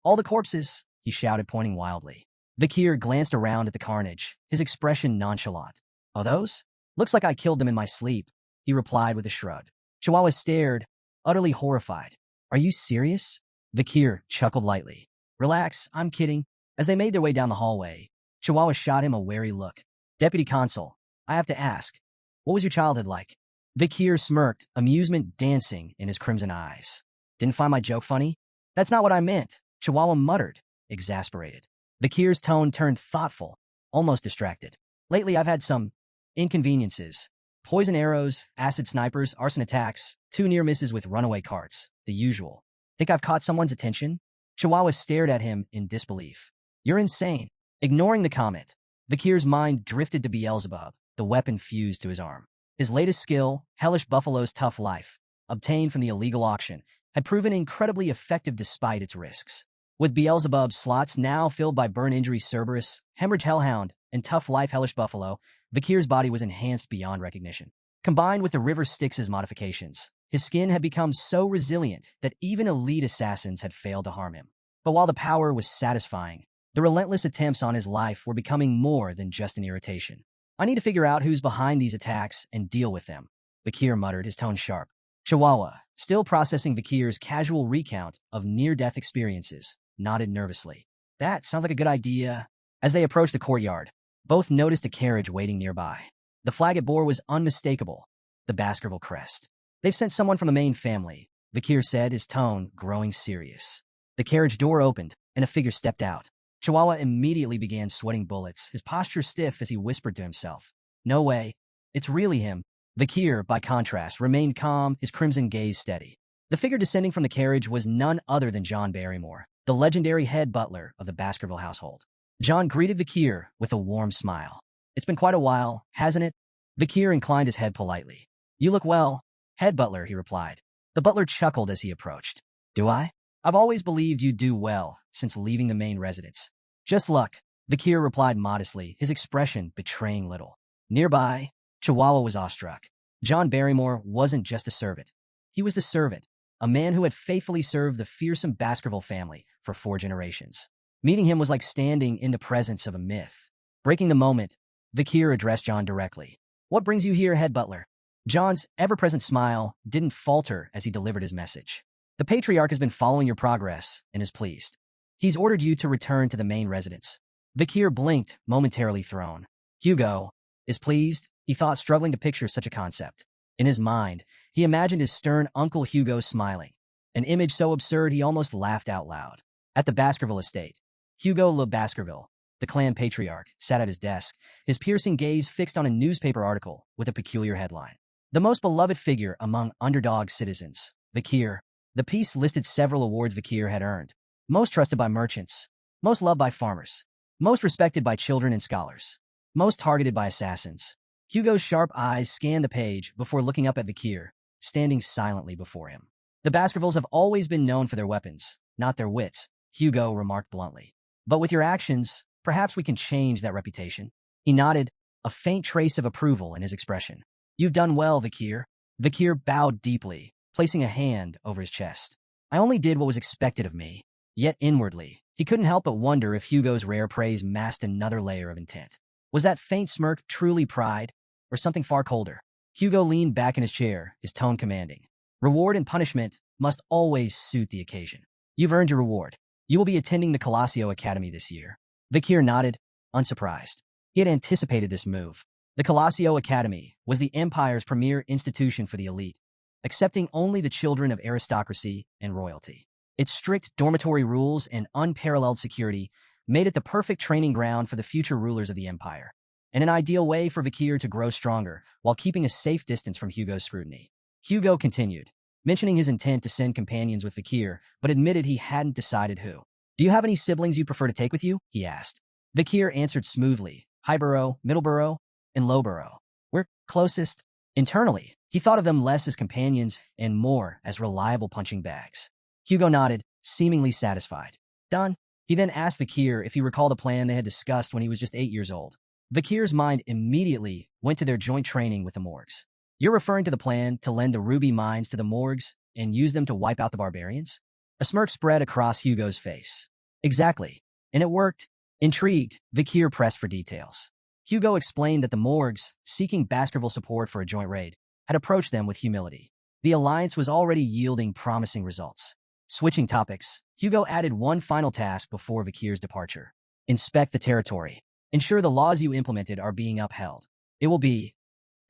"All the corpses," he shouted, pointing wildly. Bakir glanced around at the carnage, his expression nonchalant. "Oh, those? Looks like I killed them in my sleep, he replied with a shrug. Chihuahua stared, utterly horrified. Are you serious? Kier chuckled lightly. Relax, I'm kidding. As they made their way down the hallway, Chihuahua shot him a wary look. Deputy Consul, I have to ask, what was your childhood like? Kier smirked, amusement dancing in his crimson eyes. Didn't find my joke funny? That's not what I meant, Chihuahua muttered, exasperated. Kier's tone turned thoughtful, almost distracted. Lately, I've had some inconveniences. Poison arrows, acid snipers, arson attacks, 2 near misses with runaway carts, the usual. Think I've caught someone's attention? Chihuahua stared at him in disbelief. You're insane. Ignoring the comment, Kier's mind drifted to Beelzebub, the weapon fused to his arm. His latest skill, Hellish Buffalo's Tough Life, obtained from the illegal auction, had proven incredibly effective despite its risks. With Beelzebub's slots now filled by burn injury Cerberus, hemorrhage hellhound, and tough life hellish buffalo, Kier's body was enhanced beyond recognition. Combined with the river Styx's modifications, his skin had become so resilient that even elite assassins had failed to harm him. But while the power was satisfying, the relentless attempts on his life were becoming more than just an irritation. I need to figure out who's behind these attacks and deal with them, Kier muttered, his tone sharp. Chihuahua, still processing Kier's casual recount of near-death experiences, nodded nervously. That sounds like a good idea. As they approached the courtyard, both noticed a carriage waiting nearby. The flag it bore was unmistakable, the Baskerville crest. They've sent someone from the main family, Kier said, his tone growing serious. The carriage door opened, and a figure stepped out. Chihuahua immediately began sweating bullets, his posture stiff as he whispered to himself. No way. It's really him. Kier, by contrast, remained calm, his crimson gaze steady. The figure descending from the carriage was none other than John Barrymore, the legendary head butler of the Baskerville household. John greeted Kier with a warm smile. It's been quite a while, hasn't it? Kier inclined his head politely. You look well, head butler, he replied. The butler chuckled as he approached. Do I? I've always believed you'd do well since leaving the main residence. Just luck, Kier replied modestly, his expression betraying little. Nearby, Chihuahua was awestruck. John Barrymore wasn't just a servant. He was the servant, a man who had faithfully served the fearsome Baskerville family for 4 generations. Meeting him was like standing in the presence of a myth. Breaking the moment, Kier addressed John directly. What brings you here, head butler? John's ever-present smile didn't falter as he delivered his message. The patriarch has been following your progress and is pleased. He's ordered you to return to the main residence. Kier blinked, momentarily thrown. Hugo is pleased, he thought, struggling to picture such a concept. In his mind, he imagined his stern Uncle Hugo smiling, an image so absurd he almost laughed out loud. At the Baskerville estate, Hugo Le Baskerville, the clan patriarch, sat at his desk, his piercing gaze fixed on a newspaper article with a peculiar headline. The most beloved figure among Underdog citizens, Kier. The piece listed several awards Kier had earned. Most trusted by merchants, most loved by farmers, most respected by children and scholars, most targeted by assassins. Hugo's sharp eyes scanned the page before looking up at Kier, standing silently before him. The Baskervilles have always been known for their weapons, not their wits, Hugo remarked bluntly. But with your actions, perhaps we can change that reputation. He nodded, a faint trace of approval in his expression. You've done well, Kier. Kier bowed deeply, placing a hand over his chest. I only did what was expected of me. Yet inwardly, he couldn't help but wonder if Hugo's rare praise masked another layer of intent. Was that faint smirk truly pride, or something far colder? Hugo leaned back in his chair, his tone commanding. Reward and punishment must always suit the occasion. You've earned your reward. You will be attending the Colossio Academy this year. Kier nodded, unsurprised. He had anticipated this move. The Colossio Academy was the Empire's premier institution for the elite, accepting only the children of aristocracy and royalty. Its strict dormitory rules and unparalleled security made it the perfect training ground for the future rulers of the Empire, and an ideal way for Kier to grow stronger while keeping a safe distance from Hugo's scrutiny. Hugo continued, mentioning his intent to send companions with Kier, but admitted he hadn't decided who. Do you have any siblings you prefer to take with you? He asked. Kier answered smoothly, Highborough, Middleborough, and Lowborough. We're closest. Internally, he thought of them less as companions and more as reliable punching bags. Hugo nodded, seemingly satisfied. Done. He then asked Kier if he recalled a plan they had discussed when he was just 8 years old. Kier's mind immediately went to their joint training with the Morgs. You're referring to the plan to lend the ruby mines to the Morgs and use them to wipe out the barbarians? A smirk spread across Hugo's face. Exactly. And it worked. Intrigued, Kier pressed for details. Hugo explained that the Morgs, seeking Baskerville support for a joint raid, had approached them with humility. The alliance was already yielding promising results. Switching topics, Hugo added one final task before Vikir's departure. Inspect the territory. Ensure the laws you implemented are being upheld. It will be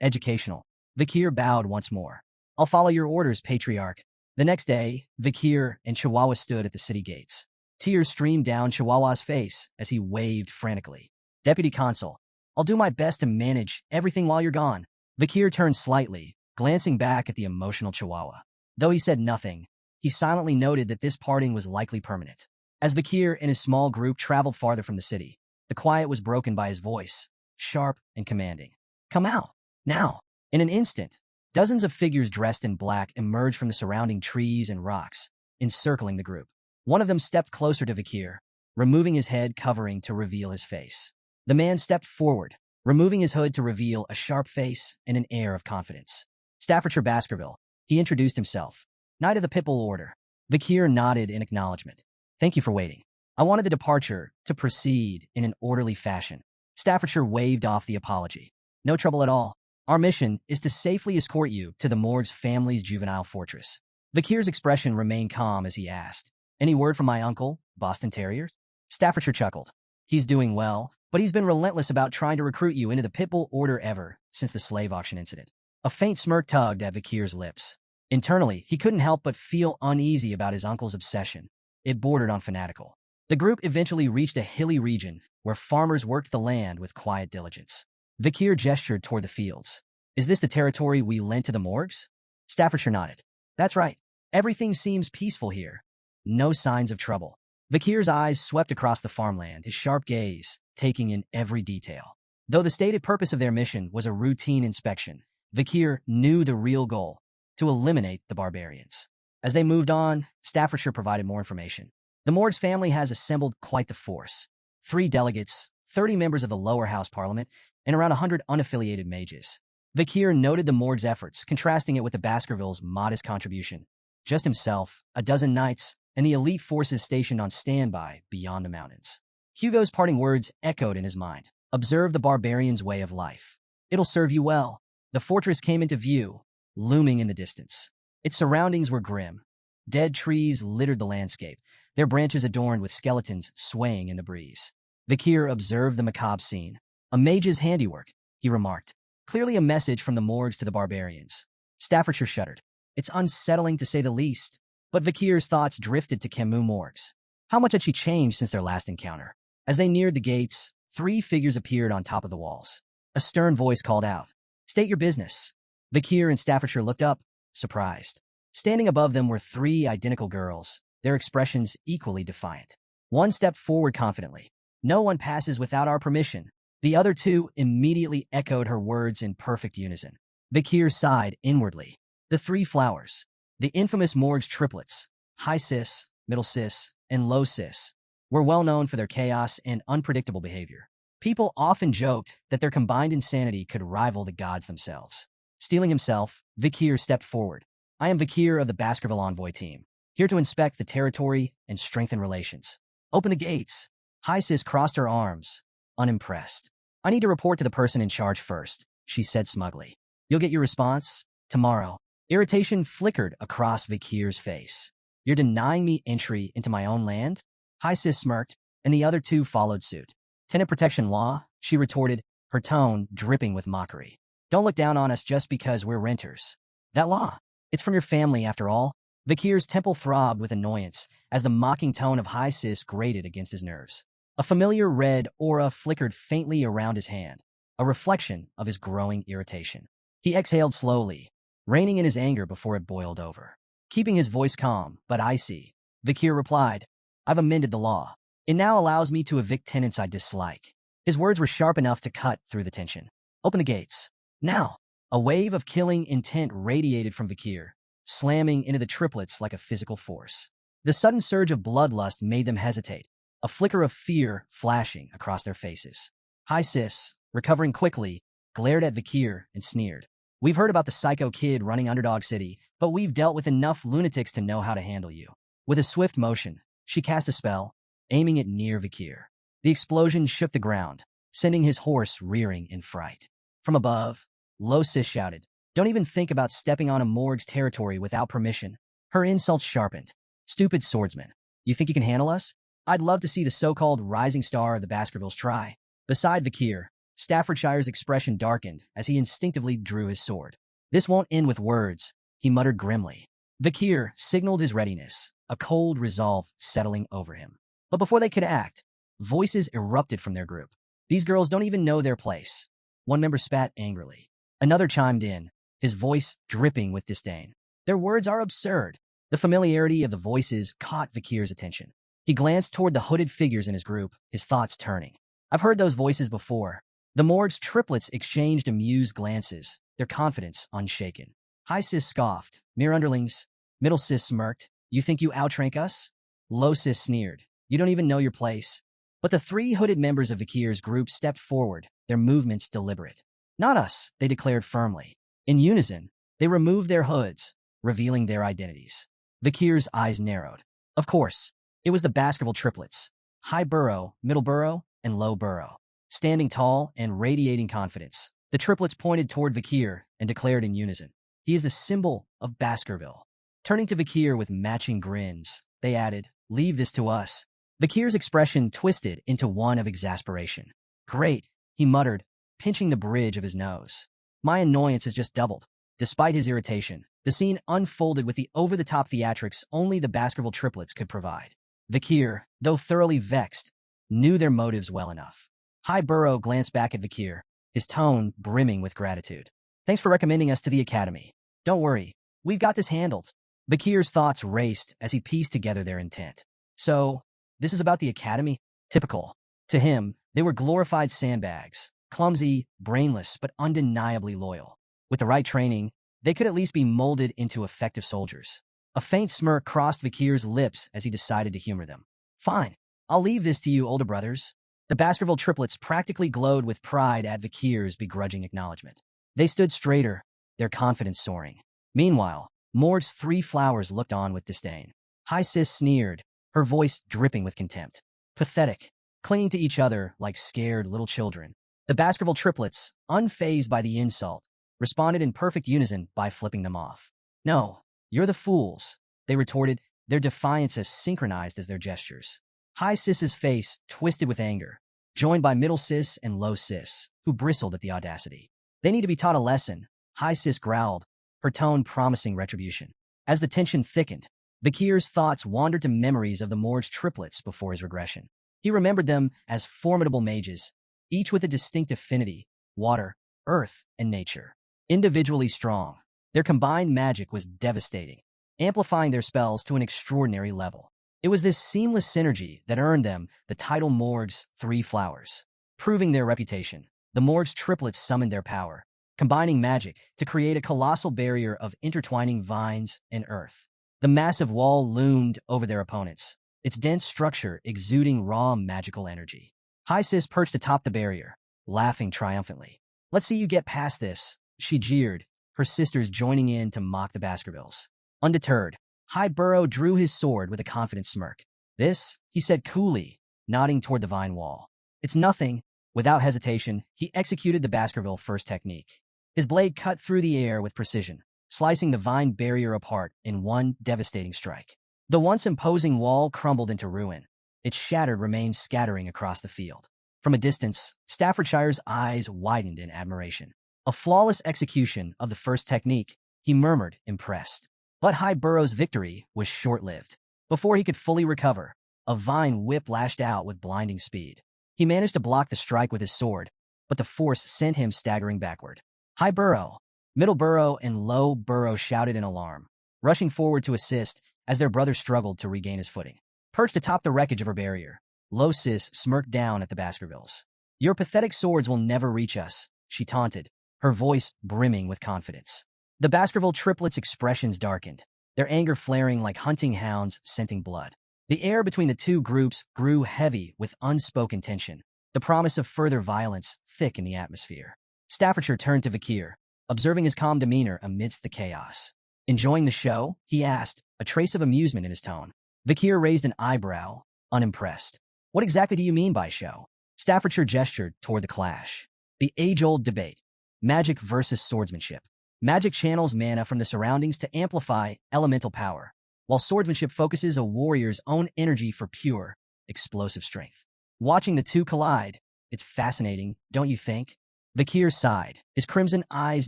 educational. Vikir bowed once more. I'll follow your orders, patriarch. The next day, Vikir and Chihuahua stood at the city gates. Tears streamed down Chihuahua's face as he waved frantically. Deputy Consul, I'll do my best to manage everything while you're gone. Vikir turned slightly, glancing back at the emotional Chihuahua. Though he said nothing, he silently noted that this parting was likely permanent. As Vikir and his small group traveled farther from the city, the quiet was broken by his voice, sharp and commanding. Come out, now. In an instant, dozens of figures dressed in black emerged from the surrounding trees and rocks, encircling the group. One of them stepped closer to Vikir, removing his head covering to reveal his face. The man stepped forward, removing his hood to reveal a sharp face and an air of confidence. Staffordshire Baskerville, he introduced himself. Knight of the Pitbull Order. Vikir nodded in acknowledgement. Thank you for waiting. I wanted the departure to proceed in an orderly fashion. Staffordshire waved off the apology. No trouble at all. Our mission is to safely escort you to the Morgs family's juvenile fortress. Vikir's expression remained calm as he asked, Any word from my uncle, Boston Terriers? Staffordshire chuckled. He's doing well, but he's been relentless about trying to recruit you into the Pitbull Order ever since the slave auction incident. A faint smirk tugged at Vikir's lips. Internally, he couldn't help but feel uneasy about his uncle's obsession. It bordered on fanatical. The group eventually reached a hilly region where farmers worked the land with quiet diligence. Vikir gestured toward the fields. Is this the territory we lent to the Morgs? Staffordshire nodded. That's right. Everything seems peaceful here. No signs of trouble. Vikir's eyes swept across the farmland, his sharp gaze taking in every detail. Though the stated purpose of their mission was a routine inspection, Vikir knew the real goal, to eliminate the barbarians. As they moved on, Staffordshire provided more information. The Morgs family has assembled quite the force. 3 delegates, 30 members of the lower house parliament, and around 100 unaffiliated mages. Vikir noted the Morgs' efforts, contrasting it with the Baskervilles' modest contribution. Just himself, a dozen knights, and the elite forces stationed on standby beyond the mountains. Hugo's parting words echoed in his mind. Observe the barbarians' way of life. It'll serve you well. The fortress came into view, looming in the distance. Its surroundings were grim. Dead trees littered the landscape, their branches adorned with skeletons swaying in the breeze. Vikir observed the macabre scene. A mage's handiwork, he remarked. Clearly a message from the Morgs to the barbarians. Staffordshire shuddered. It's unsettling to say the least. But Vikir's thoughts drifted to Camus Morgs. How much had she changed since their last encounter? As they neared the gates, 3 figures appeared on top of the walls. A stern voice called out, State your business. Vikir and Staffordshire looked up, surprised. Standing above them were 3 identical girls, their expressions equally defiant. One stepped forward confidently. No one passes without our permission. The other 2 immediately echoed her words in perfect unison. Vikir sighed inwardly. The 3 flowers. The infamous Morgs triplets, high cis, middle cis, and low cis, were well known for their chaos and unpredictable behavior. People often joked that their combined insanity could rival the gods themselves. Steeling himself, Vikir stepped forward. I am Vikir of the Baskerville Envoy team, here to inspect the territory and strengthen relations. Open the gates. High cis crossed her arms, unimpressed. I need to report to the person in charge first, she said smugly. You'll get your response tomorrow. Irritation flickered across Vikir's face. You're denying me entry into my own land? High cis smirked, and the other 2 followed suit. Tenant protection law, she retorted, her tone dripping with mockery. Don't look down on us just because we're renters. That law, it's from your family after all. Vikir's temple throbbed with annoyance as the mocking tone of High cis grated against his nerves. A familiar red aura flickered faintly around his hand, a reflection of his growing irritation. He exhaled slowly, reining in his anger before it boiled over. Keeping his voice calm, but icy, Vikir replied, I've amended the law. It now allows me to evict tenants I dislike. His words were sharp enough to cut through the tension. Open the gates. Now. A wave of killing intent radiated from Vikir, slamming into the triplets like a physical force. The sudden surge of bloodlust made them hesitate, a flicker of fear flashing across their faces. High cis, recovering quickly, glared at Vikir and sneered. We've heard about the psycho kid running Underdog City, but we've dealt with enough lunatics to know how to handle you. With a swift motion, she cast a spell, aiming it near Vikir. The explosion shook the ground, sending his horse rearing in fright. From above, Losis shouted, "Don't even think about stepping on a Morg's territory without permission." Her insults sharpened. "Stupid swordsman. You think you can handle us? I'd love to see the so-called rising star of the Baskervilles try." Beside Kier, Staffordshire's expression darkened as he instinctively drew his sword. "This won't end with words," he muttered grimly. Kier signaled his readiness, a cold resolve settling over him. But before they could act, voices erupted from their group. "These girls don't even know their place." One member spat angrily. Another chimed in, his voice dripping with disdain. "Their words are absurd." The familiarity of the voices caught Kier's attention. He glanced toward the hooded figures in his group, his thoughts turning. "I've heard those voices before." The Morg's triplets exchanged amused glances, their confidence unshaken. High Sis scoffed. "Mere underlings." Middle Sis smirked. "You think you outrank us?" Low Sis sneered. "You don't even know your place." But the three hooded members of Kier's group stepped forward, their movements deliberate. "Not us," they declared firmly. In unison, they removed their hoods, revealing their identities. Kier's eyes narrowed. Of course, it was the Baskerville triplets, High Burrow, Middle Burrow, and Low Burrow. Standing tall and radiating confidence, the triplets pointed toward Kier and declared in unison, "He is the symbol of Baskerville." Turning to Kier with matching grins, they added, "Leave this to us." Kier's expression twisted into one of exasperation. "Great," he muttered, pinching the bridge of his nose. "My annoyance has just doubled." Despite his irritation, the scene unfolded with the over-the-top theatrics only the Baskerville triplets could provide. Kier, though thoroughly vexed, knew their motives well enough. High Burrow glanced back at Kier, his tone brimming with gratitude. "Thanks for recommending us to the academy. Don't worry, we've got this handled." Kier's thoughts raced as he pieced together their intent. So, this is about the academy? Typical. To him, they were glorified sandbags, clumsy, brainless, but undeniably loyal. With the right training, they could at least be molded into effective soldiers. A faint smirk crossed Kier's lips as he decided to humor them. "Fine, I'll leave this to you, older brothers." The Baskerville triplets practically glowed with pride at Kier's begrudging acknowledgement. They stood straighter, their confidence soaring. Meanwhile, Morg's three flowers looked on with disdain. High Sis sneered, her voice dripping with contempt. Pathetic, clinging to each other like scared little children. The Baskerville triplets, unfazed by the insult, responded in perfect unison by flipping them off. "No, you're the fools," they retorted, their defiance as synchronized as their gestures. High Sis's face twisted with anger, joined by Middle Sis and Low Sis, who bristled at the audacity. "They need to be taught a lesson," High Sis growled, her tone promising retribution. As the tension thickened, Kier's thoughts wandered to memories of the Morg's triplets before his regression. He remembered them as formidable mages, each with a distinct affinity, water, earth, and nature. Individually strong, their combined magic was devastating, amplifying their spells to an extraordinary level. It was this seamless synergy that earned them the title Morg's Three Flowers. Proving their reputation, the Morg's triplets summoned their power, combining magic to create a colossal barrier of intertwining vines and earth. The massive wall loomed over their opponents, its dense structure exuding raw magical energy. High Sis perched atop the barrier, laughing triumphantly. "Let's see you get past this," she jeered, her sisters joining in to mock the Baskervilles. Undeterred, High Burrow drew his sword with a confident smirk. "This," he said coolly, nodding toward the vine wall. "It's nothing." Without hesitation, he executed the Baskerville first technique. His blade cut through the air with precision, slicing the vine barrier apart in one devastating strike. The once imposing wall crumbled into ruin, its shattered remains scattering across the field. From a distance, Staffordshire's eyes widened in admiration. "A flawless execution of the first technique," he murmured, impressed. But High Burrow's victory was short-lived. Before he could fully recover, a vine whip lashed out with blinding speed. He managed to block the strike with his sword, but the force sent him staggering backward. High Burrow, Middle Burrow, and Low Burrow shouted in alarm, rushing forward to assist as their brother struggled to regain his footing. Perched atop the wreckage of her barrier, Low Sis smirked down at the Baskervilles. "Your pathetic swords will never reach us," she taunted, her voice brimming with confidence. The Baskerville triplets' expressions darkened, their anger flaring like hunting hounds scenting blood. The air between the two groups grew heavy with unspoken tension, the promise of further violence thick in the atmosphere. Staffordshire turned to Kier, observing his calm demeanor amidst the chaos. "Enjoying the show?" he asked, a trace of amusement in his tone. Kier raised an eyebrow, unimpressed. "What exactly do you mean by show?" Staffordshire gestured toward the clash. The age-old debate. Magic versus swordsmanship. Magic channels mana from the surroundings to amplify elemental power, while swordsmanship focuses a warrior's own energy for pure, explosive strength. Watching the two collide, it's fascinating, don't you think? Kier sighed, his crimson eyes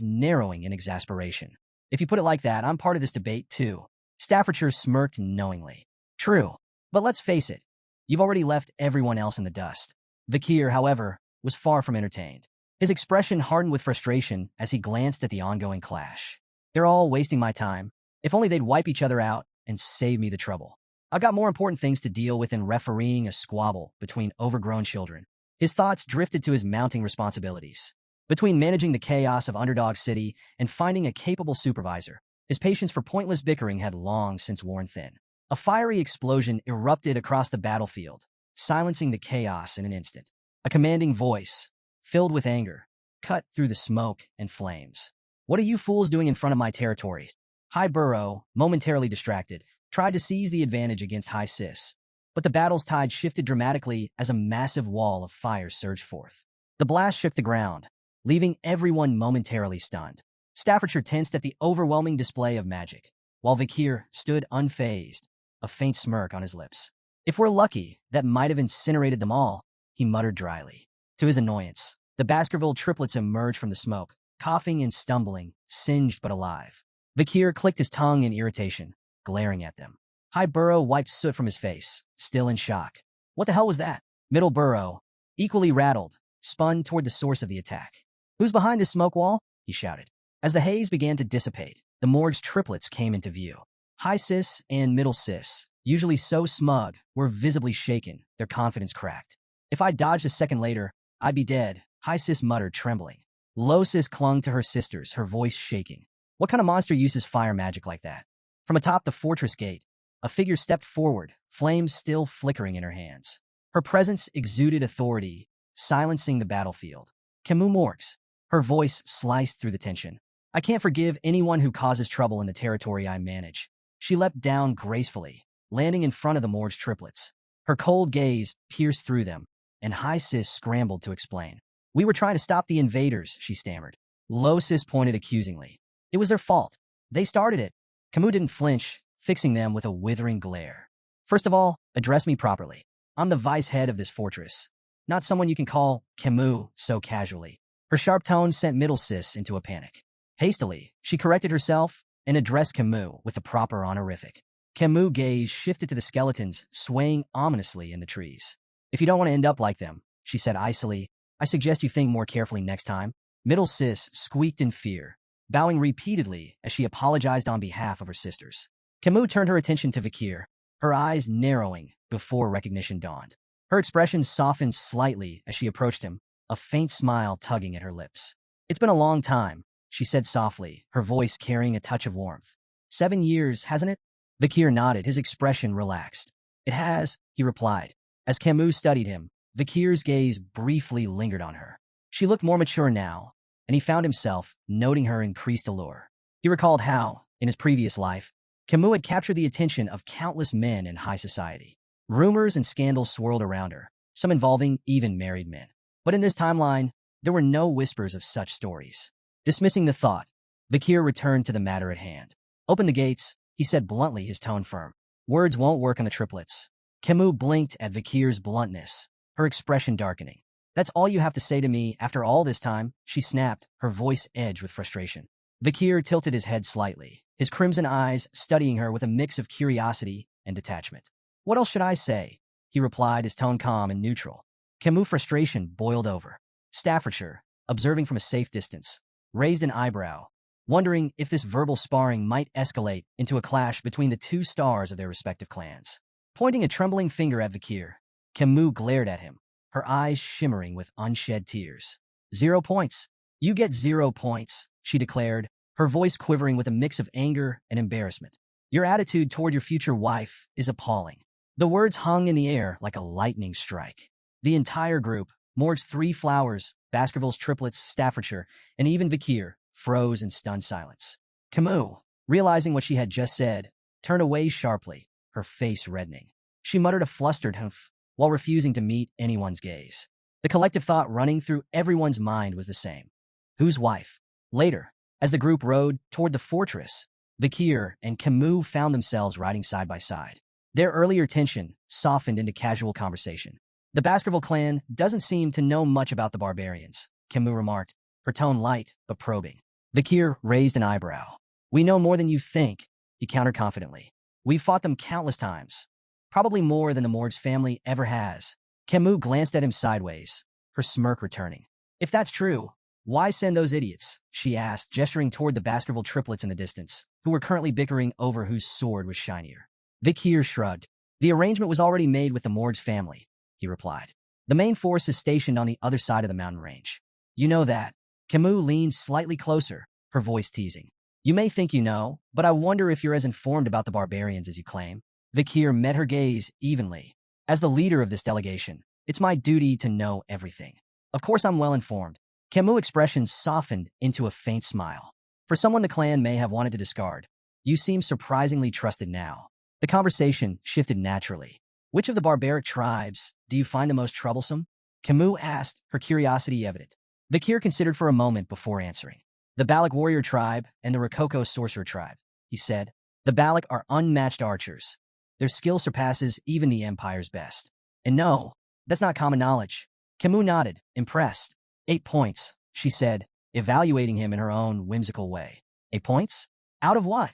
narrowing in exasperation. If you put it like that, I'm part of this debate too. Staffordshire smirked knowingly. True, but let's face it, you've already left everyone else in the dust. Kier, however, was far from entertained. His expression hardened with frustration as he glanced at the ongoing clash. They're all wasting my time. If only they'd wipe each other out and save me the trouble. I've got more important things to deal with than refereeing a squabble between overgrown children. His thoughts drifted to his mounting responsibilities. Between managing the chaos of Underdog City and finding a capable supervisor, his patience for pointless bickering had long since worn thin. A fiery explosion erupted across the battlefield, silencing the chaos in an instant. A commanding voice, filled with anger, cut through the smoke and flames. What are you fools doing in front of my territory? High Burrow, momentarily distracted, tried to seize the advantage against High Sis, but the battle's tide shifted dramatically as a massive wall of fire surged forth. The blast shook the ground, leaving everyone momentarily stunned. Staffordshire tensed at the overwhelming display of magic, while Kier stood unfazed, a faint smirk on his lips. If we're lucky, that might have incinerated them all, he muttered dryly. To his annoyance, the Baskerville triplets emerged from the smoke, coughing and stumbling, singed but alive. Kier clicked his tongue in irritation, glaring at them. High Burrow wiped soot from his face, still in shock. What the hell was that? Middle Burrow, equally rattled, spun toward the source of the attack. Who's behind this smoke wall? He shouted. As the haze began to dissipate, the morgue's triplets came into view. High Sis and Middle Sis, usually so smug, were visibly shaken, their confidence cracked. If I dodged a second later, I'd be dead, High Sis muttered, trembling. Low Sis clung to her sisters, her voice shaking. What kind of monster uses fire magic like that? From atop the fortress gate, a figure stepped forward, flames still flickering in her hands. Her presence exuded authority, silencing the battlefield. Camus Morks. Her voice sliced through the tension. I can't forgive anyone who causes trouble in the territory I manage. She leapt down gracefully, landing in front of the morgue's triplets. Her cold gaze pierced through them, and High Sis scrambled to explain. We were trying to stop the invaders, she stammered. Low Sis pointed accusingly. It was their fault. They started it. Camus didn't flinch, fixing them with a withering glare. First of all, address me properly. I'm the vice head of this fortress, not someone you can call Camus so casually. Her sharp tone sent Middle Sis into a panic. Hastily, she corrected herself and addressed Camus with the proper honorific. Camus' gaze shifted to the skeletons swaying ominously in the trees. If you don't want to end up like them, she said icily, I suggest you think more carefully next time. Middle Sis squeaked in fear, bowing repeatedly as she apologized on behalf of her sisters. Camus turned her attention to Kier, her eyes narrowing before recognition dawned. Her expression softened slightly as she approached him, a faint smile tugging at her lips. It's been a long time, she said softly, her voice carrying a touch of warmth. 7 years, hasn't it? Kier nodded, his expression relaxed. It has, he replied. As Camus studied him, Kier's gaze briefly lingered on her. She looked more mature now, and he found himself noting her increased allure. He recalled how, in his previous life, Camus had captured the attention of countless men in high society. Rumors and scandals swirled around her, some involving even married men. But in this timeline, there were no whispers of such stories. Dismissing the thought, Kier returned to the matter at hand. Open the gates, he said bluntly, his tone firm. Words won't work on the triplets. Camus blinked at Kier's bluntness, her expression darkening. That's all you have to say to me after all this time, she snapped, her voice edged with frustration. Kier tilted his head slightly, his crimson eyes studying her with a mix of curiosity and detachment. What else should I say? He replied, his tone calm and neutral. Camus' frustration boiled over. Staffordshire, observing from a safe distance, raised an eyebrow, wondering if this verbal sparring might escalate into a clash between the two stars of their respective clans. Pointing a trembling finger at Kier, Camus glared at him, her eyes shimmering with unshed tears. 0 points. You get 0 points, she declared, her voice quivering with a mix of anger and embarrassment. Your attitude toward your future wife is appalling. The words hung in the air like a lightning strike. The entire group, Morg's 3 flowers, Baskerville's triplets, Staffordshire, and even Kier, froze in stunned silence. Camus, realizing what she had just said, turned away sharply, her face reddening. She muttered a flustered humph while refusing to meet anyone's gaze. The collective thought running through everyone's mind was the same. Whose wife? Later, as the group rode toward the fortress, Kier and Camus found themselves riding side by side. Their earlier tension softened into casual conversation. The Baskerville clan doesn't seem to know much about the barbarians, Camus remarked, her tone light but probing. Kier raised an eyebrow. We know more than you think, he countered confidently. We've fought them countless times, probably more than the Morg's family ever has. Camus glanced at him sideways, her smirk returning. If that's true, why send those idiots? She asked, gesturing toward the Baskerville triplets in the distance, who were currently bickering over whose sword was shinier. Kier shrugged. The arrangement was already made with the Morg's family, he replied. The main force is stationed on the other side of the mountain range. You know that. Camus leaned slightly closer, her voice teasing. You may think you know, but I wonder if you're as informed about the barbarians as you claim. Kier met her gaze evenly. As the leader of this delegation, it's my duty to know everything. Of course I'm well informed. Camus' expression softened into a faint smile. For someone the clan may have wanted to discard, you seem surprisingly trusted now. The conversation shifted naturally. Which of the barbaric tribes do you find the most troublesome? Camus asked, her curiosity evident. Kier considered for a moment before answering. The Balak warrior tribe and the Rococo sorcerer tribe, he said. The Balak are unmatched archers. Their skill surpasses even the Empire's best. And no, that's not common knowledge. Camus nodded, impressed. 8 points, she said, evaluating him in her own whimsical way. 8 points? Out of what?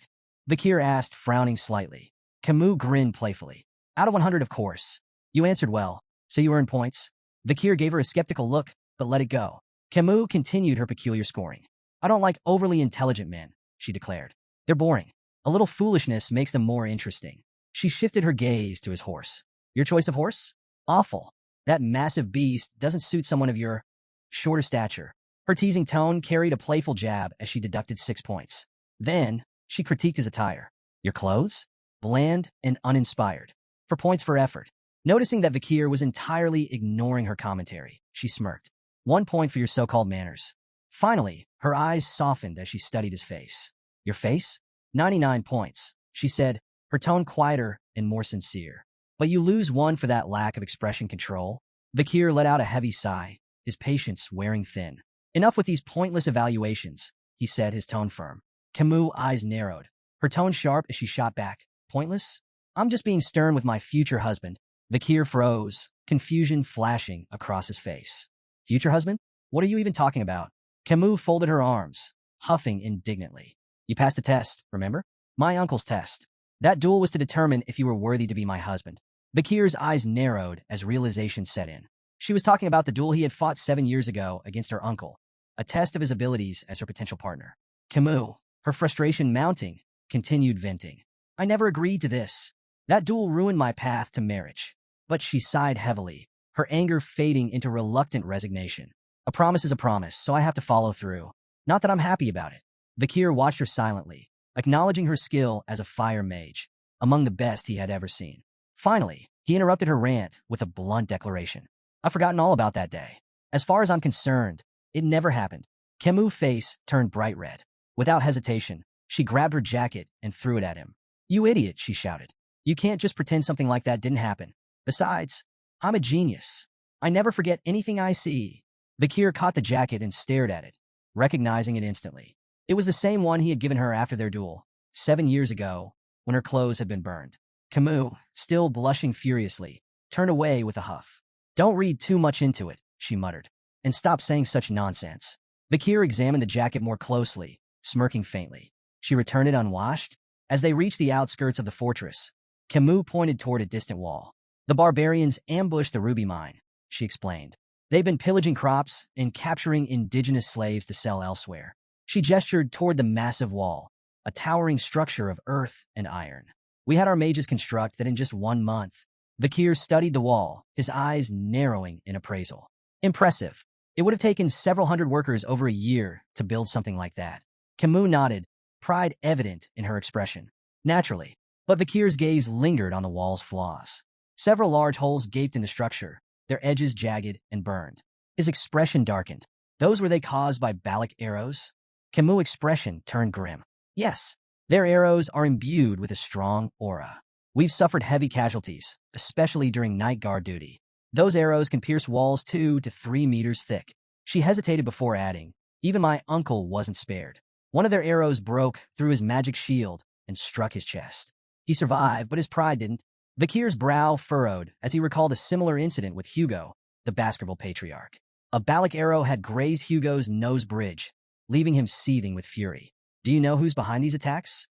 Kier asked, frowning slightly. Camus grinned playfully. Out of 100, of course. You answered well, so you earned points. Kier gave her a skeptical look, but let it go. Camus continued her peculiar scoring. I don't like overly intelligent men, she declared. They're boring. A little foolishness makes them more interesting. She shifted her gaze to his horse. Your choice of horse? Awful. That massive beast doesn't suit someone of your shorter stature. Her teasing tone carried a playful jab as she deducted 6 points. Then, she critiqued his attire. Your clothes? Bland and uninspired. 4 points for effort. Noticing that Kier was entirely ignoring her commentary, she smirked. 1 point for your so-called manners. Finally, her eyes softened as she studied his face. Your face? 99 points, she said, her tone quieter and more sincere. But you lose 1 for that lack of expression control. Kier let out a heavy sigh, his patience wearing thin. Enough with these pointless evaluations, he said, his tone firm. Camus' eyes narrowed, her tone sharp as she shot back. Pointless? I'm just being stern with my future husband. Kier froze, confusion flashing across his face. Future husband? What are you even talking about? Camus folded her arms, huffing indignantly. You passed the test, remember? My uncle's test. That duel was to determine if you were worthy to be my husband. Kier's eyes narrowed as realization set in. She was talking about the duel he had fought 7 years ago against her uncle, a test of his abilities as her potential partner. Camus, her frustration mounting, continued venting. I never agreed to this. That duel ruined my path to marriage. But she sighed heavily, her anger fading into reluctant resignation. A promise is a promise, so I have to follow through. Not that I'm happy about it. Kier watched her silently, acknowledging her skill as a fire mage, among the best he had ever seen. Finally, he interrupted her rant with a blunt declaration. I've forgotten all about that day. As far as I'm concerned, it never happened. Camus' face turned bright red. Without hesitation, she grabbed her jacket and threw it at him. You idiot, she shouted. You can't just pretend something like that didn't happen. Besides, I'm a genius. I never forget anything I see. Kier caught the jacket and stared at it, recognizing it instantly. It was the same one he had given her after their duel, 7 years ago, when her clothes had been burned. Camus, still blushing furiously, turned away with a huff. Don't read too much into it, she muttered, and stop saying such nonsense. Kier examined the jacket more closely, smirking faintly. She returned it unwashed. As they reached the outskirts of the fortress, Camus pointed toward a distant wall. The barbarians ambushed the ruby mine, she explained. They've been pillaging crops and capturing indigenous slaves to sell elsewhere. She gestured toward the massive wall, a towering structure of earth and iron. We had our mages construct that in just 1 month. Kier studied the wall, his eyes narrowing in appraisal. Impressive. It would have taken several hundred workers over a year to build something like that. Camus nodded, pride evident in her expression. Naturally, but Kier's gaze lingered on the wall's flaws. Several large holes gaped in the structure, their edges jagged and burned. His expression darkened. Those were they caused by Balak arrows? Camus' expression turned grim. Yes, their arrows are imbued with a strong aura. We've suffered heavy casualties, especially during night guard duty. Those arrows can pierce walls 2 to 3 meters thick. She hesitated before adding, even my uncle wasn't spared. One of their arrows broke through his magic shield and struck his chest. He survived, but his pride didn't. Vikir's brow furrowed as he recalled a similar incident with Hugo, the Baskerville patriarch. A Balic arrow had grazed Hugo's nose bridge, leaving him seething with fury. Do you know who's behind these attacks?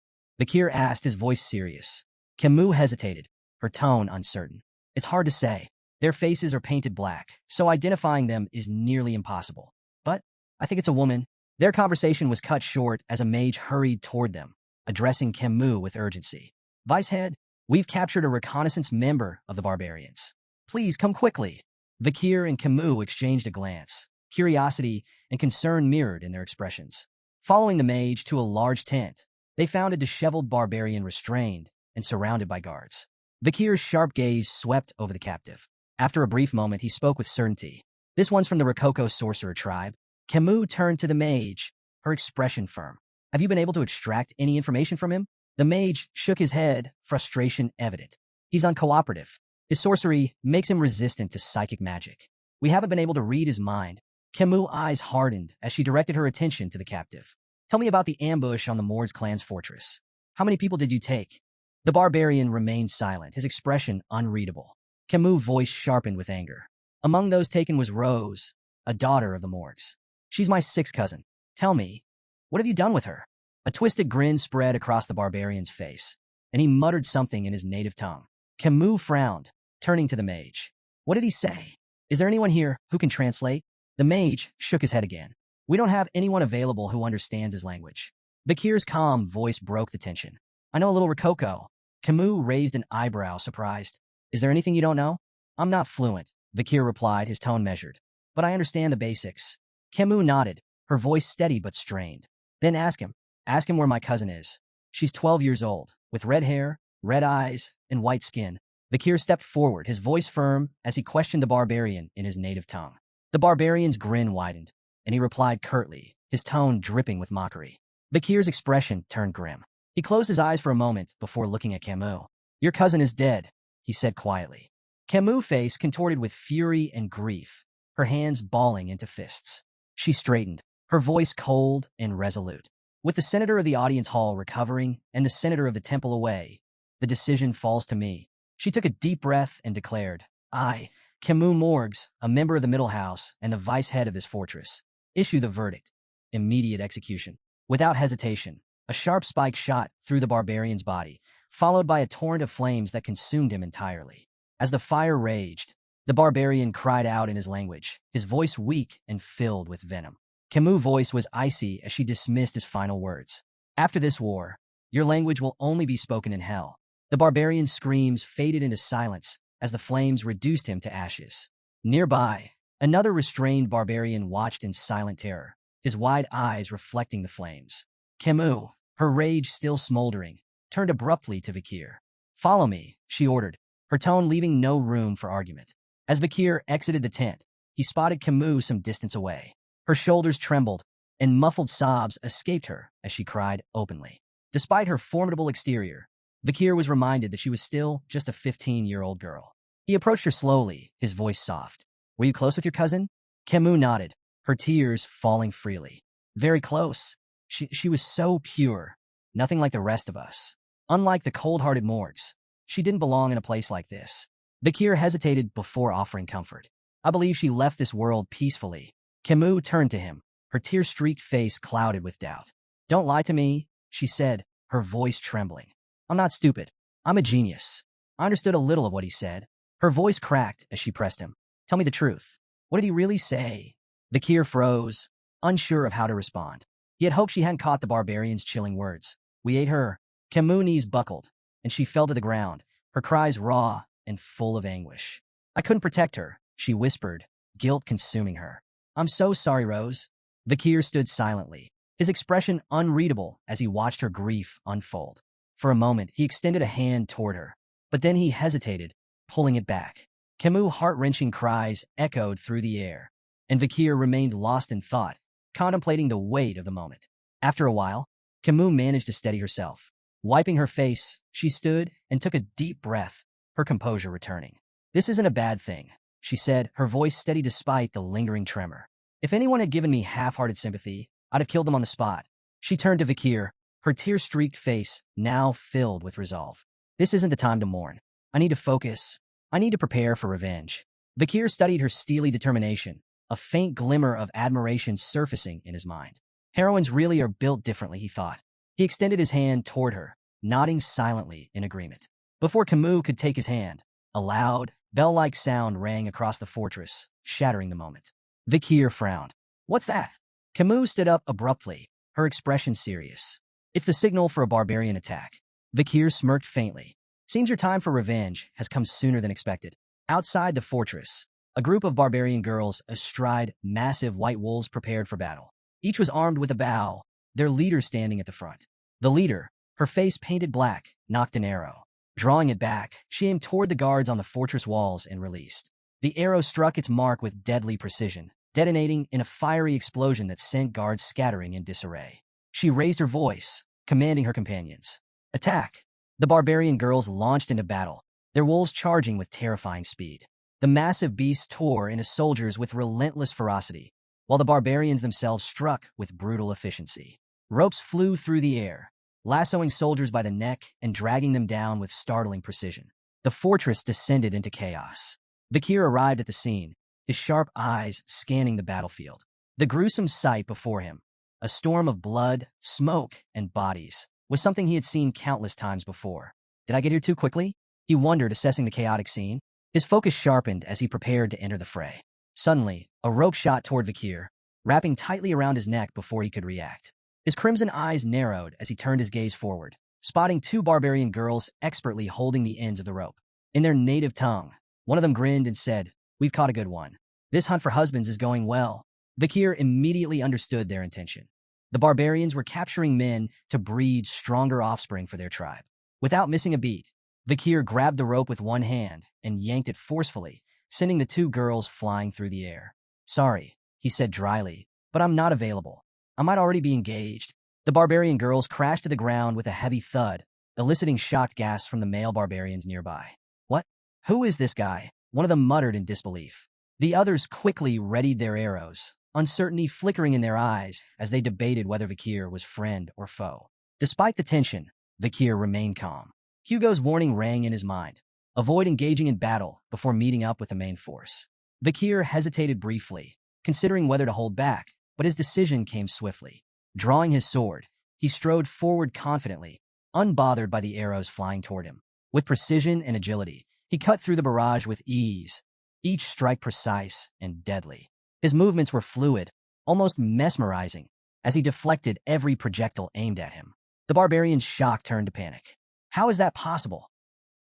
Vikir asked, his voice serious. Camus hesitated, her tone uncertain. It's hard to say. Their faces are painted black, so identifying them is nearly impossible. But I think it's a woman. Their conversation was cut short as a mage hurried toward them, addressing Camus with urgency. Vicehead, we've captured a reconnaissance member of the barbarians. Please come quickly. Vikir and Camus exchanged a glance. Curiosity and concern mirrored in their expressions. Following the mage to a large tent, they found a disheveled barbarian restrained and surrounded by guards. Vikir's sharp gaze swept over the captive. After a brief moment, he spoke with certainty. This one's from the Rococo sorcerer tribe. Camus turned to the mage, her expression firm. Have you been able to extract any information from him? The mage shook his head, frustration evident. He's uncooperative. His sorcery makes him resistant to psychic magic. We haven't been able to read his mind. Camus' eyes hardened as she directed her attention to the captive. Tell me about the ambush on the Mords clan's fortress. How many people did you take? The barbarian remained silent, his expression unreadable. Camus' voice sharpened with anger. Among those taken was Rose, a daughter of the Mords. She's my sixth cousin. Tell me, what have you done with her? A twisted grin spread across the barbarian's face, and he muttered something in his native tongue. Camus frowned, turning to the mage. What did he say? Is there anyone here who can translate? The mage shook his head again. We don't have anyone available who understands his language. Vikir's calm voice broke the tension. I know a little Rococo. Camus raised an eyebrow, surprised. Is there anything you don't know? I'm not fluent, Vikir replied, his tone measured. But I understand the basics. Camus nodded, her voice steady but strained. Then ask him. Ask him where my cousin is. She's 12 years old, with red hair, red eyes, and white skin. Vikir stepped forward, his voice firm, as he questioned the barbarian in his native tongue. The barbarian's grin widened, and he replied curtly, his tone dripping with mockery. Vikir's expression turned grim. He closed his eyes for a moment before looking at Camus. Your cousin is dead, he said quietly. Camus' face contorted with fury and grief, her hands balling into fists. She straightened, her voice cold and resolute. With the senator of the audience hall recovering and the senator of the temple away, the decision falls to me. She took a deep breath and declared, I, Camus Morgs, a member of the Middle House and the vice head of this fortress, issue the verdict. Immediate execution. Without hesitation, a sharp spike shot through the barbarian's body, followed by a torrent of flames that consumed him entirely. As the fire raged, the barbarian cried out in his language, his voice weak and filled with venom. Camus' voice was icy as she dismissed his final words. After this war, your language will only be spoken in hell. The barbarian's screams faded into silence as the flames reduced him to ashes. Nearby, another restrained barbarian watched in silent terror, his wide eyes reflecting the flames. Camus, her rage still smoldering, turned abruptly to Vikir. Follow me, she ordered, her tone leaving no room for argument. As Vikir exited the tent, he spotted Camus some distance away. Her shoulders trembled, and muffled sobs escaped her as she cried openly. Despite her formidable exterior, Vikir was reminded that she was still just a 15-year-old girl. He approached her slowly, his voice soft. Were you close with your cousin? Camus nodded, her tears falling freely. Very close. She was so pure, nothing like the rest of us. Unlike the cold-hearted Morgs, she didn't belong in a place like this. Vikir hesitated before offering comfort. I believe she left this world peacefully. Camus turned to him, her tear-streaked face clouded with doubt. Don't lie to me, she said, her voice trembling. I'm not stupid. I'm a genius. I understood a little of what he said. Her voice cracked as she pressed him. Tell me the truth. What did he really say? Vikir froze, unsure of how to respond. He had hoped she hadn't caught the barbarian's chilling words. We ate her. Camus' knees buckled, and she fell to the ground, her cries raw and full of anguish. I couldn't protect her, she whispered, guilt consuming her. I'm so sorry, Rose. Vikir stood silently, his expression unreadable as he watched her grief unfold. For a moment, he extended a hand toward her, but then he hesitated, pulling it back. Camus' heart-wrenching cries echoed through the air, and Vikir remained lost in thought, contemplating the weight of the moment. After a while, Camus managed to steady herself. Wiping her face, she stood and took a deep breath, her composure returning. This isn't a bad thing. she said, her voice steady despite the lingering tremor. If anyone had given me half-hearted sympathy, I'd have killed them on the spot. She turned to Kier, her tear-streaked face now filled with resolve. This isn't the time to mourn. I need to focus. I need to prepare for revenge. Kier studied her steely determination, a faint glimmer of admiration surfacing in his mind. Heroines really are built differently, he thought. He extended his hand toward her, nodding silently in agreement. Before Camus could take his hand, a loud, bell-like sound rang across the fortress, shattering the moment. Kier frowned. What's that? Camus stood up abruptly, her expression serious. It's the signal for a barbarian attack. Kier smirked faintly. Seems your time for revenge has come sooner than expected. Outside the fortress, a group of barbarian girls astride massive white wolves prepared for battle. Each was armed with a bow, their leader standing at the front. The leader, her face painted black, knocked an arrow. Drawing it back, she aimed toward the guards on the fortress walls and released. The arrow struck its mark with deadly precision, detonating in a fiery explosion that sent guards scattering in disarray. She raised her voice, commanding her companions. Attack! The barbarian girls launched into battle, their wolves charging with terrifying speed. The massive beasts tore into soldiers with relentless ferocity, while the barbarians themselves struck with brutal efficiency. Ropes flew through the air, lassoing soldiers by the neck and dragging them down with startling precision. The fortress descended into chaos. Kier arrived at the scene, his sharp eyes scanning the battlefield. The gruesome sight before him, a storm of blood, smoke, and bodies, was something he had seen countless times before. Did I get here too quickly? He wondered, assessing the chaotic scene. His focus sharpened as he prepared to enter the fray. Suddenly, a rope shot toward Kier, wrapping tightly around his neck before he could react. His crimson eyes narrowed as he turned his gaze forward, spotting two barbarian girls expertly holding the ends of the rope. In their native tongue, one of them grinned and said, "We've caught a good one. This hunt for husbands is going well." Kier immediately understood their intention. The barbarians were capturing men to breed stronger offspring for their tribe. Without missing a beat, Kier grabbed the rope with one hand and yanked it forcefully, sending the two girls flying through the air. "Sorry," he said dryly, "but I'm not available. I might already be engaged." The barbarian girls crashed to the ground with a heavy thud, eliciting shocked gasps from the male barbarians nearby. "What? Who is this guy?" one of them muttered in disbelief. The others quickly readied their arrows, uncertainty flickering in their eyes as they debated whether Kier was friend or foe. Despite the tension, Kier remained calm. Hugo's warning rang in his mind. Avoid engaging in battle before meeting up with the main force. Kier hesitated briefly, considering whether to hold back, but his decision came swiftly. Drawing his sword, he strode forward confidently, unbothered by the arrows flying toward him. With precision and agility, he cut through the barrage with ease, each strike precise and deadly. His movements were fluid, almost mesmerizing, as he deflected every projectile aimed at him. The barbarians' shock turned to panic. "How is that possible?"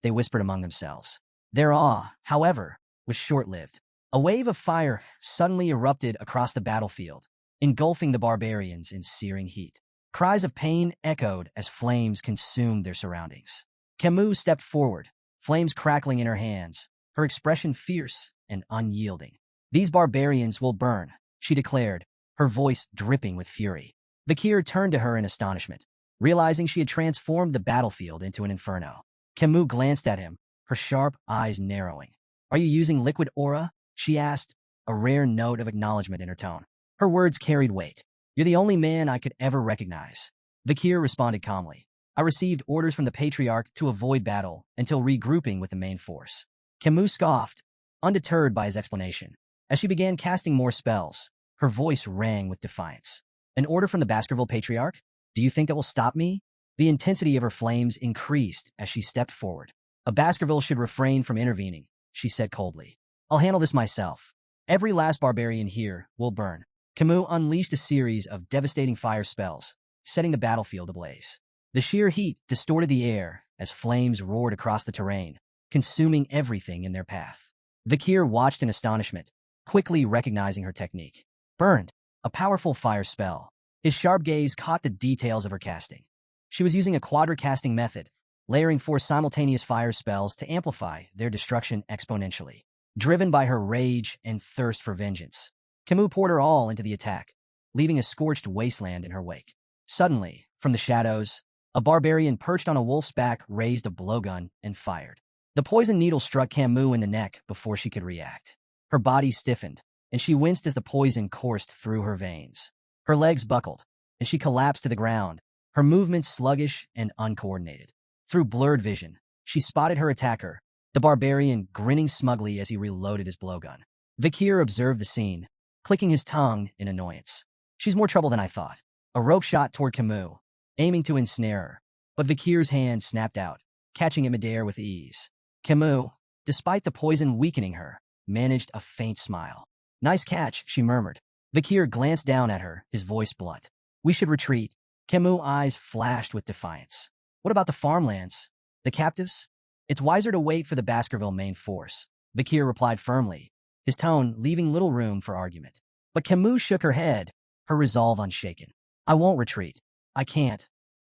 they whispered among themselves. Their awe, however, was short-lived. A wave of fire suddenly erupted across the battlefield, engulfing the barbarians in searing heat. Cries of pain echoed as flames consumed their surroundings. Camus stepped forward, flames crackling in her hands, her expression fierce and unyielding. "These barbarians will burn," she declared, her voice dripping with fury. Kier turned to her in astonishment, realizing she had transformed the battlefield into an inferno. Camus glanced at him, her sharp eyes narrowing. "Are you using liquid aura?" she asked, a rare note of acknowledgement in her tone. Her words carried weight. "You're the only man I could ever recognize." Kier responded calmly. "I received orders from the patriarch to avoid battle until regrouping with the main force." Camus scoffed, undeterred by his explanation. As she began casting more spells, her voice rang with defiance. "An order from the Baskerville patriarch? Do you think that will stop me?" The intensity of her flames increased as she stepped forward. "A Baskerville should refrain from intervening," she said coldly. "I'll handle this myself. Every last barbarian here will burn." Camus unleashed a series of devastating fire spells, setting the battlefield ablaze. The sheer heat distorted the air as flames roared across the terrain, consuming everything in their path. Kier watched in astonishment, quickly recognizing her technique. Burned, a powerful fire spell. His sharp gaze caught the details of her casting. She was using a quadra-casting method, layering 4 simultaneous fire spells to amplify their destruction exponentially. Driven by her rage and thirst for vengeance, Camus poured her all into the attack, leaving a scorched wasteland in her wake. Suddenly, from the shadows, a barbarian perched on a wolf's back raised a blowgun and fired. The poison needle struck Camus in the neck before she could react. Her body stiffened, and she winced as the poison coursed through her veins. Her legs buckled, and she collapsed to the ground, her movements sluggish and uncoordinated. Through blurred vision, she spotted her attacker, the barbarian grinning smugly as he reloaded his blowgun. Kier observed the scene, clicking his tongue in annoyance. She's more trouble than I thought. A rope shot toward Camus, aiming to ensnare her, but Kier's hand snapped out, catching it midair with ease. Camus, despite the poison weakening her, managed a faint smile. Nice catch, she murmured. Kier glanced down at her, his voice blunt. We should retreat. Camus' eyes flashed with defiance. What about the farmlands? The captives? It's wiser to wait for the Baskerville main force. Kier replied firmly, his tone leaving little room for argument. But Camus shook her head, her resolve unshaken. I won't retreat. I can't.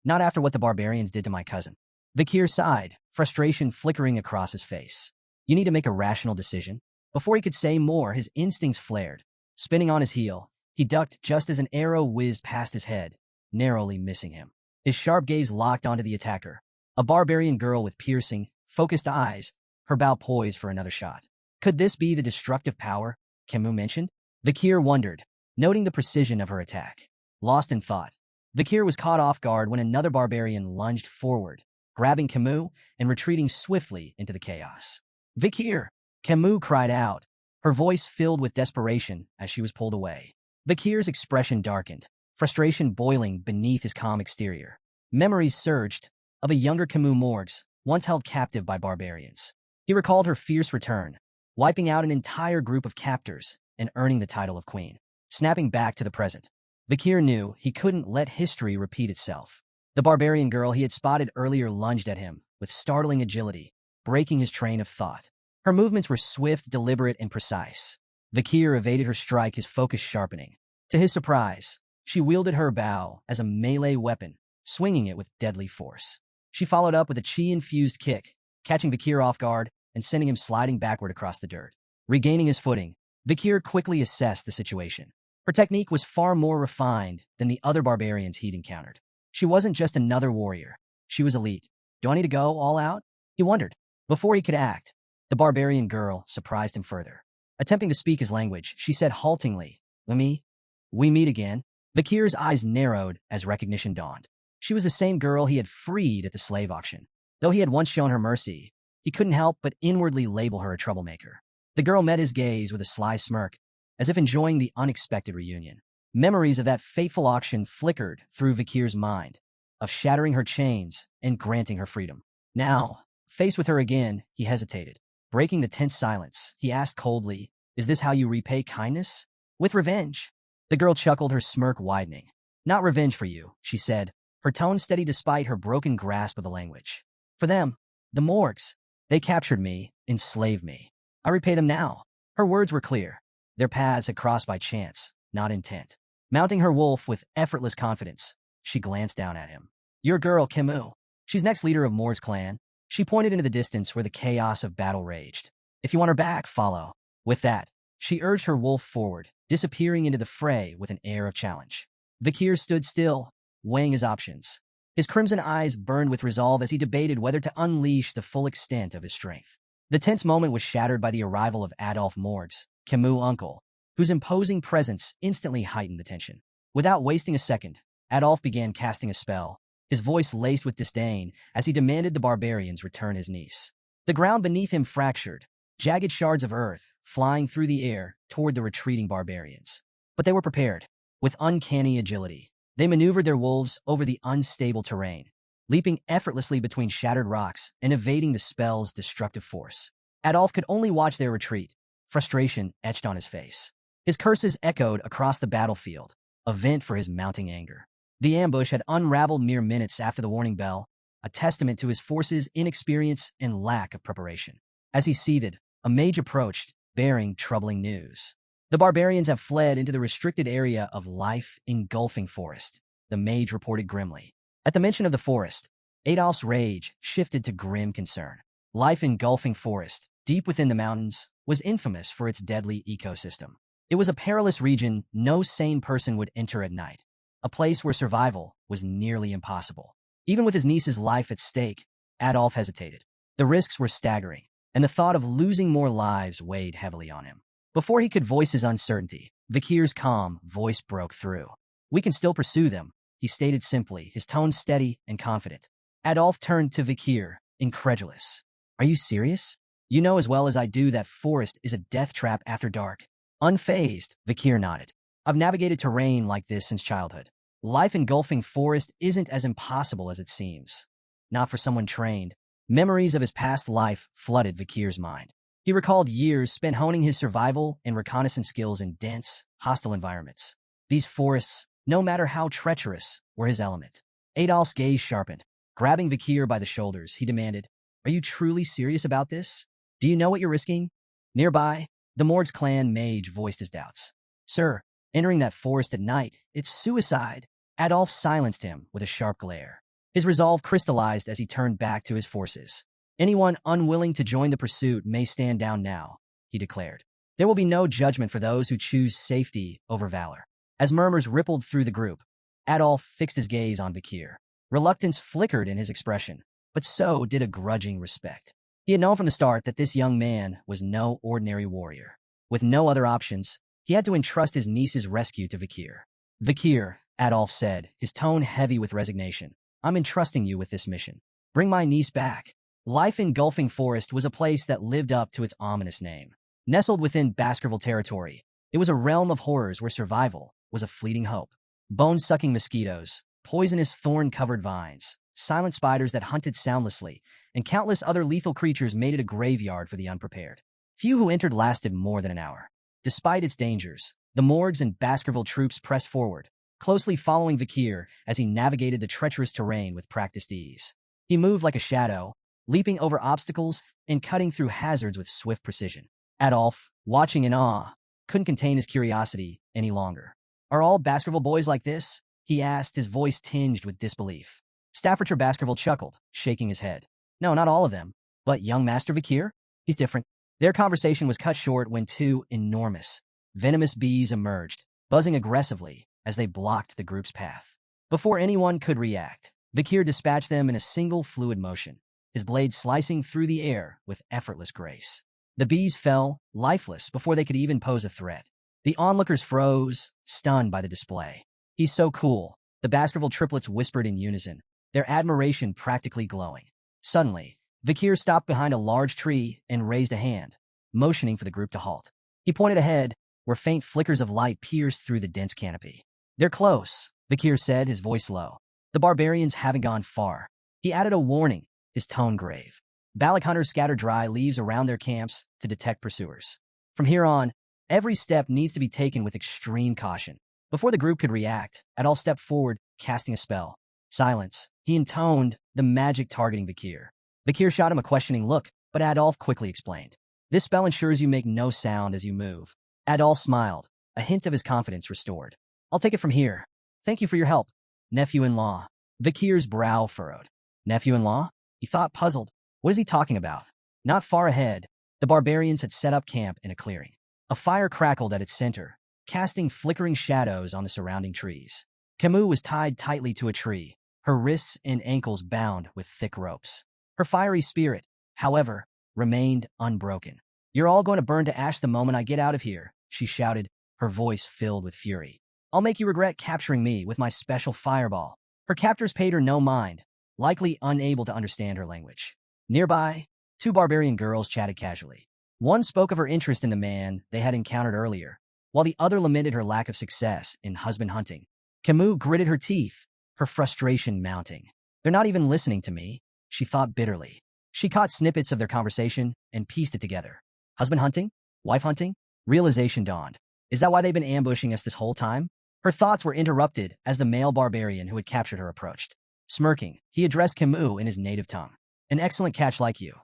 Not after what the barbarians did to my cousin. Kier sighed, frustration flickering across his face. You need to make a rational decision. Before he could say more, his instincts flared. Spinning on his heel, he ducked just as an arrow whizzed past his head, narrowly missing him. His sharp gaze locked onto the attacker, a barbarian girl with piercing, focused eyes, her bow poised for another shot. Could this be the destructive power Camus mentioned? Kier wondered, noting the precision of her attack. Lost in thought, Kier was caught off guard when another barbarian lunged forward, grabbing Camus and retreating swiftly into the chaos. Kier! Camus cried out, her voice filled with desperation as she was pulled away. Kier's expression darkened, frustration boiling beneath his calm exterior. Memories surged of a younger Camus Morgs, once held captive by barbarians. He recalled her fierce return, wiping out an entire group of captors and earning the title of queen. Snapping back to the present, Kier knew he couldn't let history repeat itself. The barbarian girl he had spotted earlier lunged at him with startling agility, breaking his train of thought. Her movements were swift, deliberate, and precise. Kier evaded her strike, his focus sharpening. To his surprise, she wielded her bow as a melee weapon, swinging it with deadly force. She followed up with a chi-infused kick, catching Kier off guard and sending him sliding backward across the dirt. Regaining his footing, Kier quickly assessed the situation. Her technique was far more refined than the other barbarians he'd encountered. She wasn't just another warrior. She was elite. Do I need to go all out? He wondered. Before he could act, the barbarian girl surprised him further. Attempting to speak his language, she said haltingly, We meet again. Kier's eyes narrowed as recognition dawned. She was the same girl he had freed at the slave auction. Though he had once shown her mercy, he couldn't help but inwardly label her a troublemaker. The girl met his gaze with a sly smirk, as if enjoying the unexpected reunion. Memories of that fateful auction flickered through Kier's mind, of shattering her chains and granting her freedom. Now, faced with her again, he hesitated. Breaking the tense silence, he asked coldly, Is this how you repay kindness? With revenge. The girl chuckled, her smirk widening. Not revenge for you, she said, her tone steady despite her broken grasp of the language. For them, the Morgs, they captured me, enslaved me. I repay them now. Her words were clear. Their paths had crossed by chance, not intent. Mounting her wolf with effortless confidence, she glanced down at him. Your girl, Camus. She's next leader of Moore's clan. She pointed into the distance where the chaos of battle raged. If you want her back, follow. With that, she urged her wolf forward, disappearing into the fray with an air of challenge. Kier stood still, weighing his options. His crimson eyes burned with resolve as he debated whether to unleash the full extent of his strength. The tense moment was shattered by the arrival of Adolph Morgs, Camus' uncle, whose imposing presence instantly heightened the tension. Without wasting a second, Adolph began casting a spell, his voice laced with disdain as he demanded the barbarians return his niece. The ground beneath him fractured, jagged shards of earth flying through the air toward the retreating barbarians. But they were prepared. With uncanny agility, they maneuvered their wolves over the unstable terrain, leaping effortlessly between shattered rocks and evading the spell's destructive force. Adolph could only watch their retreat, frustration etched on his face. His curses echoed across the battlefield, a vent for his mounting anger. The ambush had unraveled mere minutes after the warning bell, a testament to his forces' inexperience and lack of preparation. As he seethed, a mage approached, bearing troubling news. The barbarians have fled into the restricted area of life-engulfing forest, the mage reported grimly. At the mention of the forest, Adolph's rage shifted to grim concern. Life-engulfing forest, deep within the mountains, was infamous for its deadly ecosystem. It was a perilous region no sane person would enter at night, a place where survival was nearly impossible. Even with his niece's life at stake, Adolph hesitated. The risks were staggering, and the thought of losing more lives weighed heavily on him. Before he could voice his uncertainty, Vikir's calm voice broke through. We can still pursue them, he stated simply, his tone steady and confident. Adolf turned to Vikir, incredulous. Are you serious? You know as well as I do that forest is a death trap after dark. Unfazed, Vikir nodded. I've navigated terrain like this since childhood. Life engulfing forest isn't as impossible as it seems. Not for someone trained. Memories of his past life flooded Vikir's mind. He recalled years spent honing his survival and reconnaissance skills in dense, hostile environments. These forests, no matter how treacherous, were his element. Adolf's gaze sharpened. Grabbing Vikir by the shoulders, he demanded, Are you truly serious about this? Do you know what you're risking? Nearby, the Morg's clan mage voiced his doubts. Sir, entering that forest at night, it's suicide. Adolf silenced him with a sharp glare. His resolve crystallized as he turned back to his forces. Anyone unwilling to join the pursuit may stand down now, he declared. There will be no judgment for those who choose safety over valor. As murmurs rippled through the group, Adolf fixed his gaze on Vikir. Reluctance flickered in his expression, but so did a grudging respect. He had known from the start that this young man was no ordinary warrior. With no other options, he had to entrust his niece's rescue to Vikir. Vikir, Adolf said, his tone heavy with resignation. I'm entrusting you with this mission. Bring my niece back. Life engulfing forest was a place that lived up to its ominous name. Nestled within Baskerville territory, it was a realm of horrors where survival was a fleeting hope. Bone-sucking mosquitoes, poisonous thorn-covered vines, silent spiders that hunted soundlessly, and countless other lethal creatures made it a graveyard for the unprepared. Few who entered lasted more than an hour. Despite its dangers, the Morgs and Baskerville troops pressed forward, closely following Vikir as he navigated the treacherous terrain with practiced ease. He moved like a shadow, leaping over obstacles and cutting through hazards with swift precision. Adolf, watching in awe, couldn't contain his curiosity any longer. Are all Baskerville boys like this? He asked, his voice tinged with disbelief. Staffordshire Baskerville chuckled, shaking his head. No, not all of them. But young Master Vikir? He's different. Their conversation was cut short when two enormous, venomous bees emerged, buzzing aggressively as they blocked the group's path. Before anyone could react, Vikir dispatched them in a single fluid motion, his blade slicing through the air with effortless grace. The bees fell, lifeless, before they could even pose a threat. The onlookers froze, stunned by the display. He's so cool, the Baskerville triplets whispered in unison, their admiration practically glowing. Suddenly, Vikir stopped behind a large tree and raised a hand, motioning for the group to halt. He pointed ahead, where faint flickers of light pierced through the dense canopy. They're close, Vikir said, his voice low. The barbarians haven't gone far. He added a warning, his tone grave. Balak hunters scatter dry leaves around their camps to detect pursuers. From here on, every step needs to be taken with extreme caution. Before the group could react, Adolf stepped forward, casting a spell. Silence. He intoned, the magic targeting Vikir. Vikir shot him a questioning look, but Adolf quickly explained. This spell ensures you make no sound as you move. Adolf smiled, a hint of his confidence restored. I'll take it from here. Thank you for your help, nephew-in-law. Vikir's brow furrowed. Nephew-in-law? He thought, puzzled. What is he talking about? Not far ahead, the barbarians had set up camp in a clearing. A fire crackled at its center, casting flickering shadows on the surrounding trees. Camus was tied tightly to a tree, her wrists and ankles bound with thick ropes. Her fiery spirit, however, remained unbroken. You're all going to burn to ash the moment I get out of here, she shouted, her voice filled with fury. I'll make you regret capturing me with my special fireball. Her captors paid her no mind, likely unable to understand her language. Nearby, two barbarian girls chatted casually. One spoke of her interest in the man they had encountered earlier, while the other lamented her lack of success in husband hunting. Camus gritted her teeth, her frustration mounting. They're not even listening to me, she thought bitterly. She caught snippets of their conversation and pieced it together. Husband hunting? Wife hunting? Realization dawned. Is that why they've been ambushing us this whole time? Her thoughts were interrupted as the male barbarian who had captured her approached. Smirking, he addressed Camus in his native tongue. An excellent catch like you.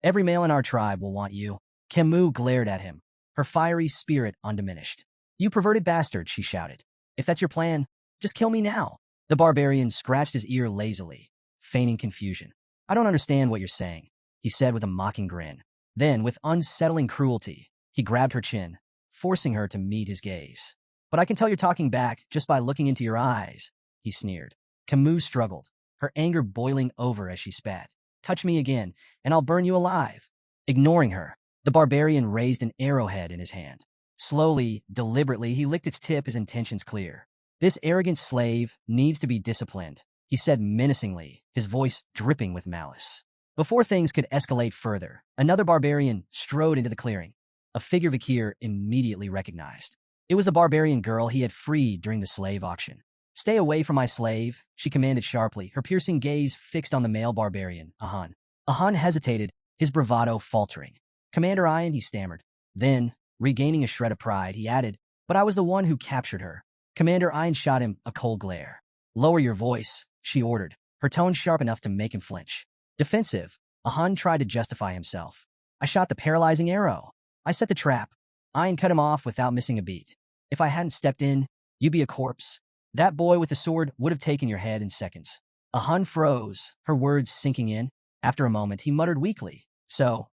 Every male in our tribe will want you. Camus glared at him, her fiery spirit undiminished. You perverted bastard, she shouted. If that's your plan, just kill me now. The barbarian scratched his ear lazily, feigning confusion. I don't understand what you're saying, he said with a mocking grin. Then, with unsettling cruelty, he grabbed her chin, forcing her to meet his gaze. But I can tell you're talking back just by looking into your eyes, he sneered. Camus struggled, her anger boiling over as she spat. Touch me again, and I'll burn you alive. Ignoring her, the barbarian raised an arrowhead in his hand. Slowly, deliberately, he licked its tip, his intentions clear. This arrogant slave needs to be disciplined, he said menacingly, his voice dripping with malice. Before things could escalate further, another barbarian strode into the clearing, a figure Kier immediately recognized. It was the barbarian girl he had freed during the slave auction. "Stay away from my slave," she commanded sharply, her piercing gaze fixed on the male barbarian, Ahan. Ahan hesitated, his bravado faltering. "Commander Ian," he stammered. Then, regaining a shred of pride, he added, "But I was the one who captured her." Commander Ian shot him a cold glare. "Lower your voice," she ordered, her tone sharp enough to make him flinch. Defensive, Ahan tried to justify himself. "I shot the paralyzing arrow. I set the trap." Ian cut him off without missing a beat. "If I hadn't stepped in, you'd be a corpse. That boy with the sword would have taken your head in seconds." Ahan froze, her words sinking in. After a moment, he muttered weakly, "So,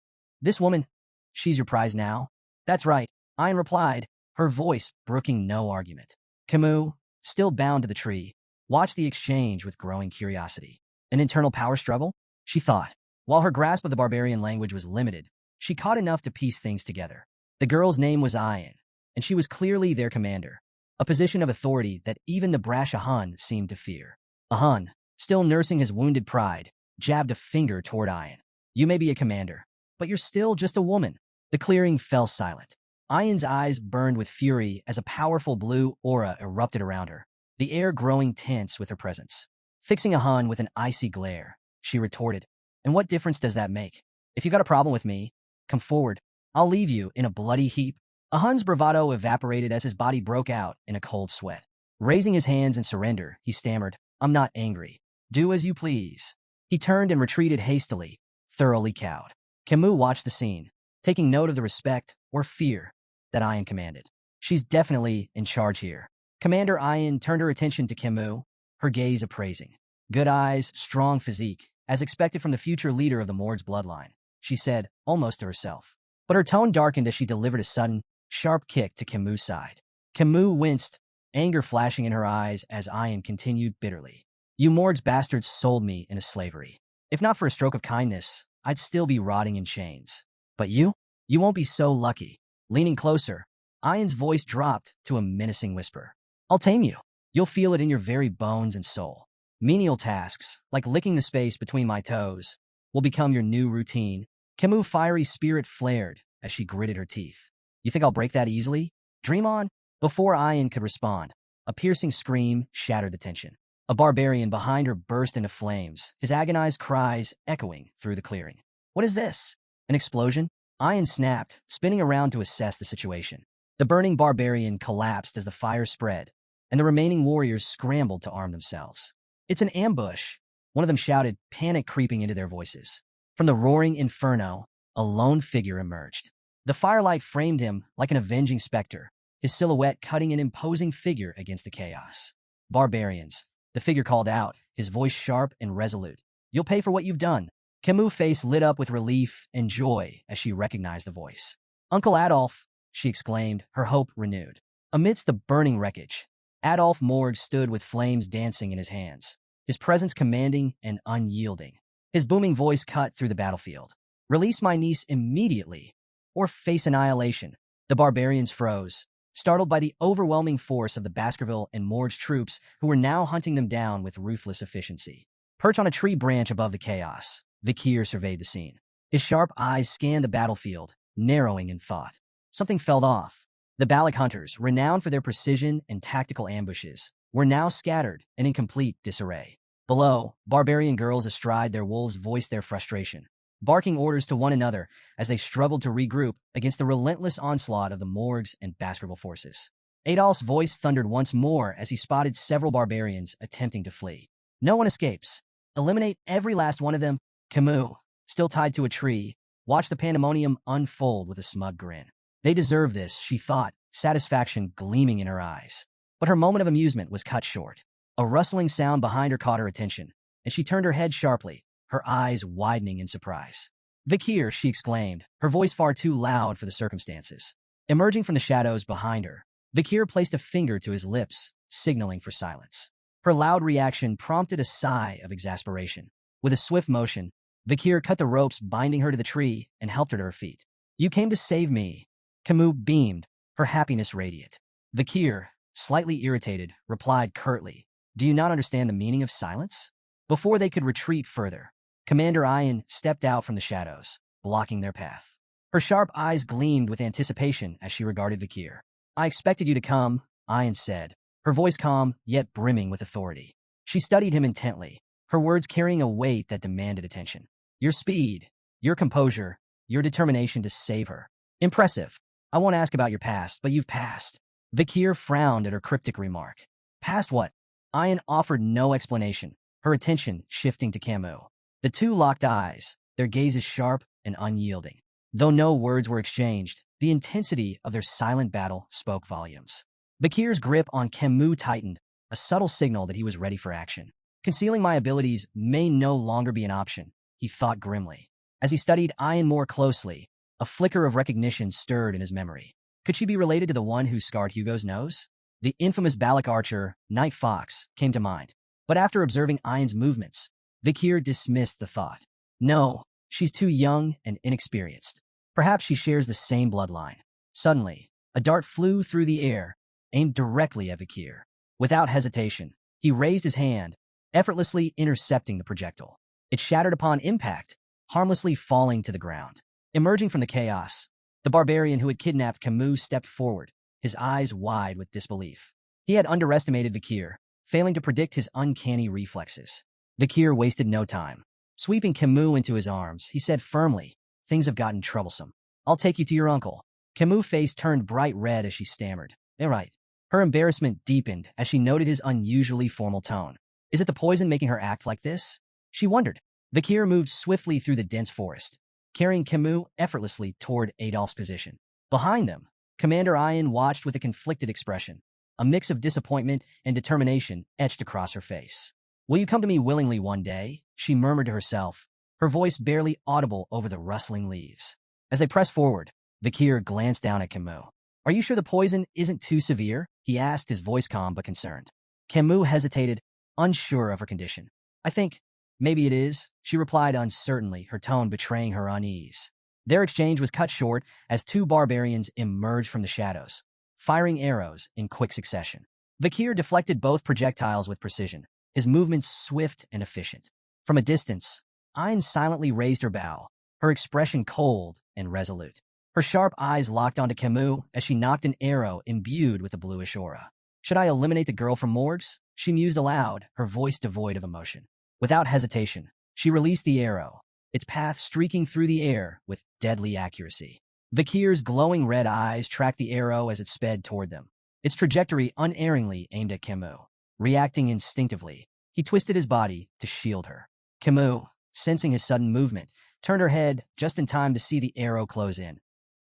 this woman, she's your prize now?" "That's right," Ian replied, her voice brooking no argument. Camus, still bound to the tree, watched the exchange with growing curiosity. An internal power struggle? She thought. While her grasp of the barbarian language was limited, she caught enough to piece things together. The girl's name was Ian, and she was clearly their commander, a position of authority that even the brash Ahan seemed to fear. Ahan, still nursing his wounded pride, jabbed a finger toward Ian. "You may be a commander, but you're still just a woman." The clearing fell silent. Ian's eyes burned with fury as a powerful blue aura erupted around her, the air growing tense with her presence. Fixing Ahan with an icy glare, she retorted, "And what difference does that make? If you got a problem with me, come forward. I'll leave you in a bloody heap." Ahan's bravado evaporated as his body broke out in a cold sweat. Raising his hands in surrender, he stammered, "I'm not angry. Do as you please." He turned and retreated hastily, thoroughly cowed. Camus watched the scene, taking note of the respect or fear that Ian commanded. "She's definitely in charge here." Commander Ian turned her attention to Camus, her gaze appraising. "Good eyes, strong physique, as expected from the future leader of the Mord's bloodline," she said, almost to herself. But her tone darkened as she delivered a sudden, sharp kick to Camus' side. Camus winced, anger flashing in her eyes as Ian continued bitterly. "You Mord's bastards sold me into slavery. If not for a stroke of kindness, I'd still be rotting in chains. But you won't be so lucky." Leaning closer, Ian's voice dropped to a menacing whisper. "I'll tame you. You'll feel it in your very bones and soul. Menial tasks, like licking the space between my toes, will become your new routine." Camus' fiery spirit flared as she gritted her teeth. "You think I'll break that easily? Dream on." Before Ian could respond, a piercing scream shattered the tension. A barbarian behind her burst into flames, his agonized cries echoing through the clearing. "What is this? An explosion?" Ian snapped, spinning around to assess the situation. The burning barbarian collapsed as the fire spread, and the remaining warriors scrambled to arm themselves. "It's an ambush," one of them shouted, panic creeping into their voices. From the roaring inferno, a lone figure emerged. The firelight framed him like an avenging specter, his silhouette cutting an imposing figure against the chaos. "Barbarians," the figure called out, his voice sharp and resolute. "You'll pay for what you've done." Camus' face lit up with relief and joy as she recognized the voice. "Uncle Adolf," she exclaimed, her hope renewed. Amidst the burning wreckage, Adolf Morg stood with flames dancing in his hands, his presence commanding and unyielding. His booming voice cut through the battlefield. "Release my niece immediately, or face annihilation." The barbarians froze, startled by the overwhelming force of the Baskerville and Morg's troops who were now hunting them down with ruthless efficiency. Perched on a tree branch above the chaos, Kier surveyed the scene. His sharp eyes scanned the battlefield, narrowing in thought. Something fell off. The Balak hunters, renowned for their precision and tactical ambushes, were now scattered and in complete disarray. Below, barbarian girls astride their wolves voiced their frustration, barking orders to one another as they struggled to regroup against the relentless onslaught of the Morgs and Baskerville forces. Adolf's voice thundered once more as he spotted several barbarians attempting to flee. "No one escapes. Eliminate every last one of them." Camus, still tied to a tree, watched the pandemonium unfold with a smug grin. They deserve this, she thought, satisfaction gleaming in her eyes. But her moment of amusement was cut short. A rustling sound behind her caught her attention, and she turned her head sharply, her eyes widening in surprise. "Kier," she exclaimed, her voice far too loud for the circumstances. Emerging from the shadows behind her, Kier placed a finger to his lips, signaling for silence. Her loud reaction prompted a sigh of exasperation. With a swift motion, Kier cut the ropes binding her to the tree and helped her to her feet. "You came to save me." Camus beamed, her happiness radiant. Kier, slightly irritated, replied curtly, "Do you not understand the meaning of silence?" Before they could retreat further, Commander Ian stepped out from the shadows, blocking their path. Her sharp eyes gleamed with anticipation as she regarded Kier. "I expected you to come," Ian said, her voice calm yet brimming with authority. She studied him intently, her words carrying a weight that demanded attention. "Your speed, your composure, your determination to save her. Impressive. I won't ask about your past, but you've passed." Kier frowned at her cryptic remark. "Past what?" Ian offered no explanation, her attention shifting to Camus. The two locked eyes, their gazes sharp and unyielding. Though no words were exchanged, the intensity of their silent battle spoke volumes. Kier's grip on Camus tightened, a subtle signal that he was ready for action. "Concealing my abilities may no longer be an option," he thought grimly. As he studied Ian more closely, a flicker of recognition stirred in his memory. Could she be related to the one who scarred Hugo's nose? The infamous Balak archer, Night Fox, came to mind. But after observing Ian's movements, Kier dismissed the thought. No, she's too young and inexperienced. Perhaps she shares the same bloodline. Suddenly, a dart flew through the air, aimed directly at Kier. Without hesitation, he raised his hand, effortlessly intercepting the projectile. It shattered upon impact, harmlessly falling to the ground. Emerging from the chaos, the barbarian who had kidnapped Camus stepped forward, his eyes wide with disbelief. He had underestimated Kier, failing to predict his uncanny reflexes. Kier wasted no time. Sweeping Camus into his arms, he said firmly, "Things have gotten troublesome. I'll take you to your uncle." Camus' face turned bright red as she stammered. "Eh, right." Her embarrassment deepened as she noted his unusually formal tone. Is it the poison making her act like this? She wondered. Kier moved swiftly through the dense forest, carrying Camus effortlessly toward Adolph's position. Behind them, Commander Ian watched with a conflicted expression. A mix of disappointment and determination etched across her face. "Will you come to me willingly one day?" she murmured to herself, her voice barely audible over the rustling leaves. As they pressed forward, Kier glanced down at Camus. "Are you sure the poison isn't too severe?" he asked, his voice calm but concerned. Camus hesitated, unsure of her condition. "I think maybe it is," she replied uncertainly, her tone betraying her unease. Their exchange was cut short as two barbarians emerged from the shadows, firing arrows in quick succession. Kier deflected both projectiles with precision, his movements swift and efficient. From a distance, Ian silently raised her bow, her expression cold and resolute. Her sharp eyes locked onto Camus as she knocked an arrow imbued with a bluish aura. "Should I eliminate the girl from Morgues?" she mused aloud, her voice devoid of emotion. Without hesitation, she released the arrow, its path streaking through the air with deadly accuracy. Kier's glowing red eyes tracked the arrow as it sped toward them, its trajectory unerringly aimed at Camus. Reacting instinctively, he twisted his body to shield her. Camus, sensing his sudden movement, turned her head just in time to see the arrow close in,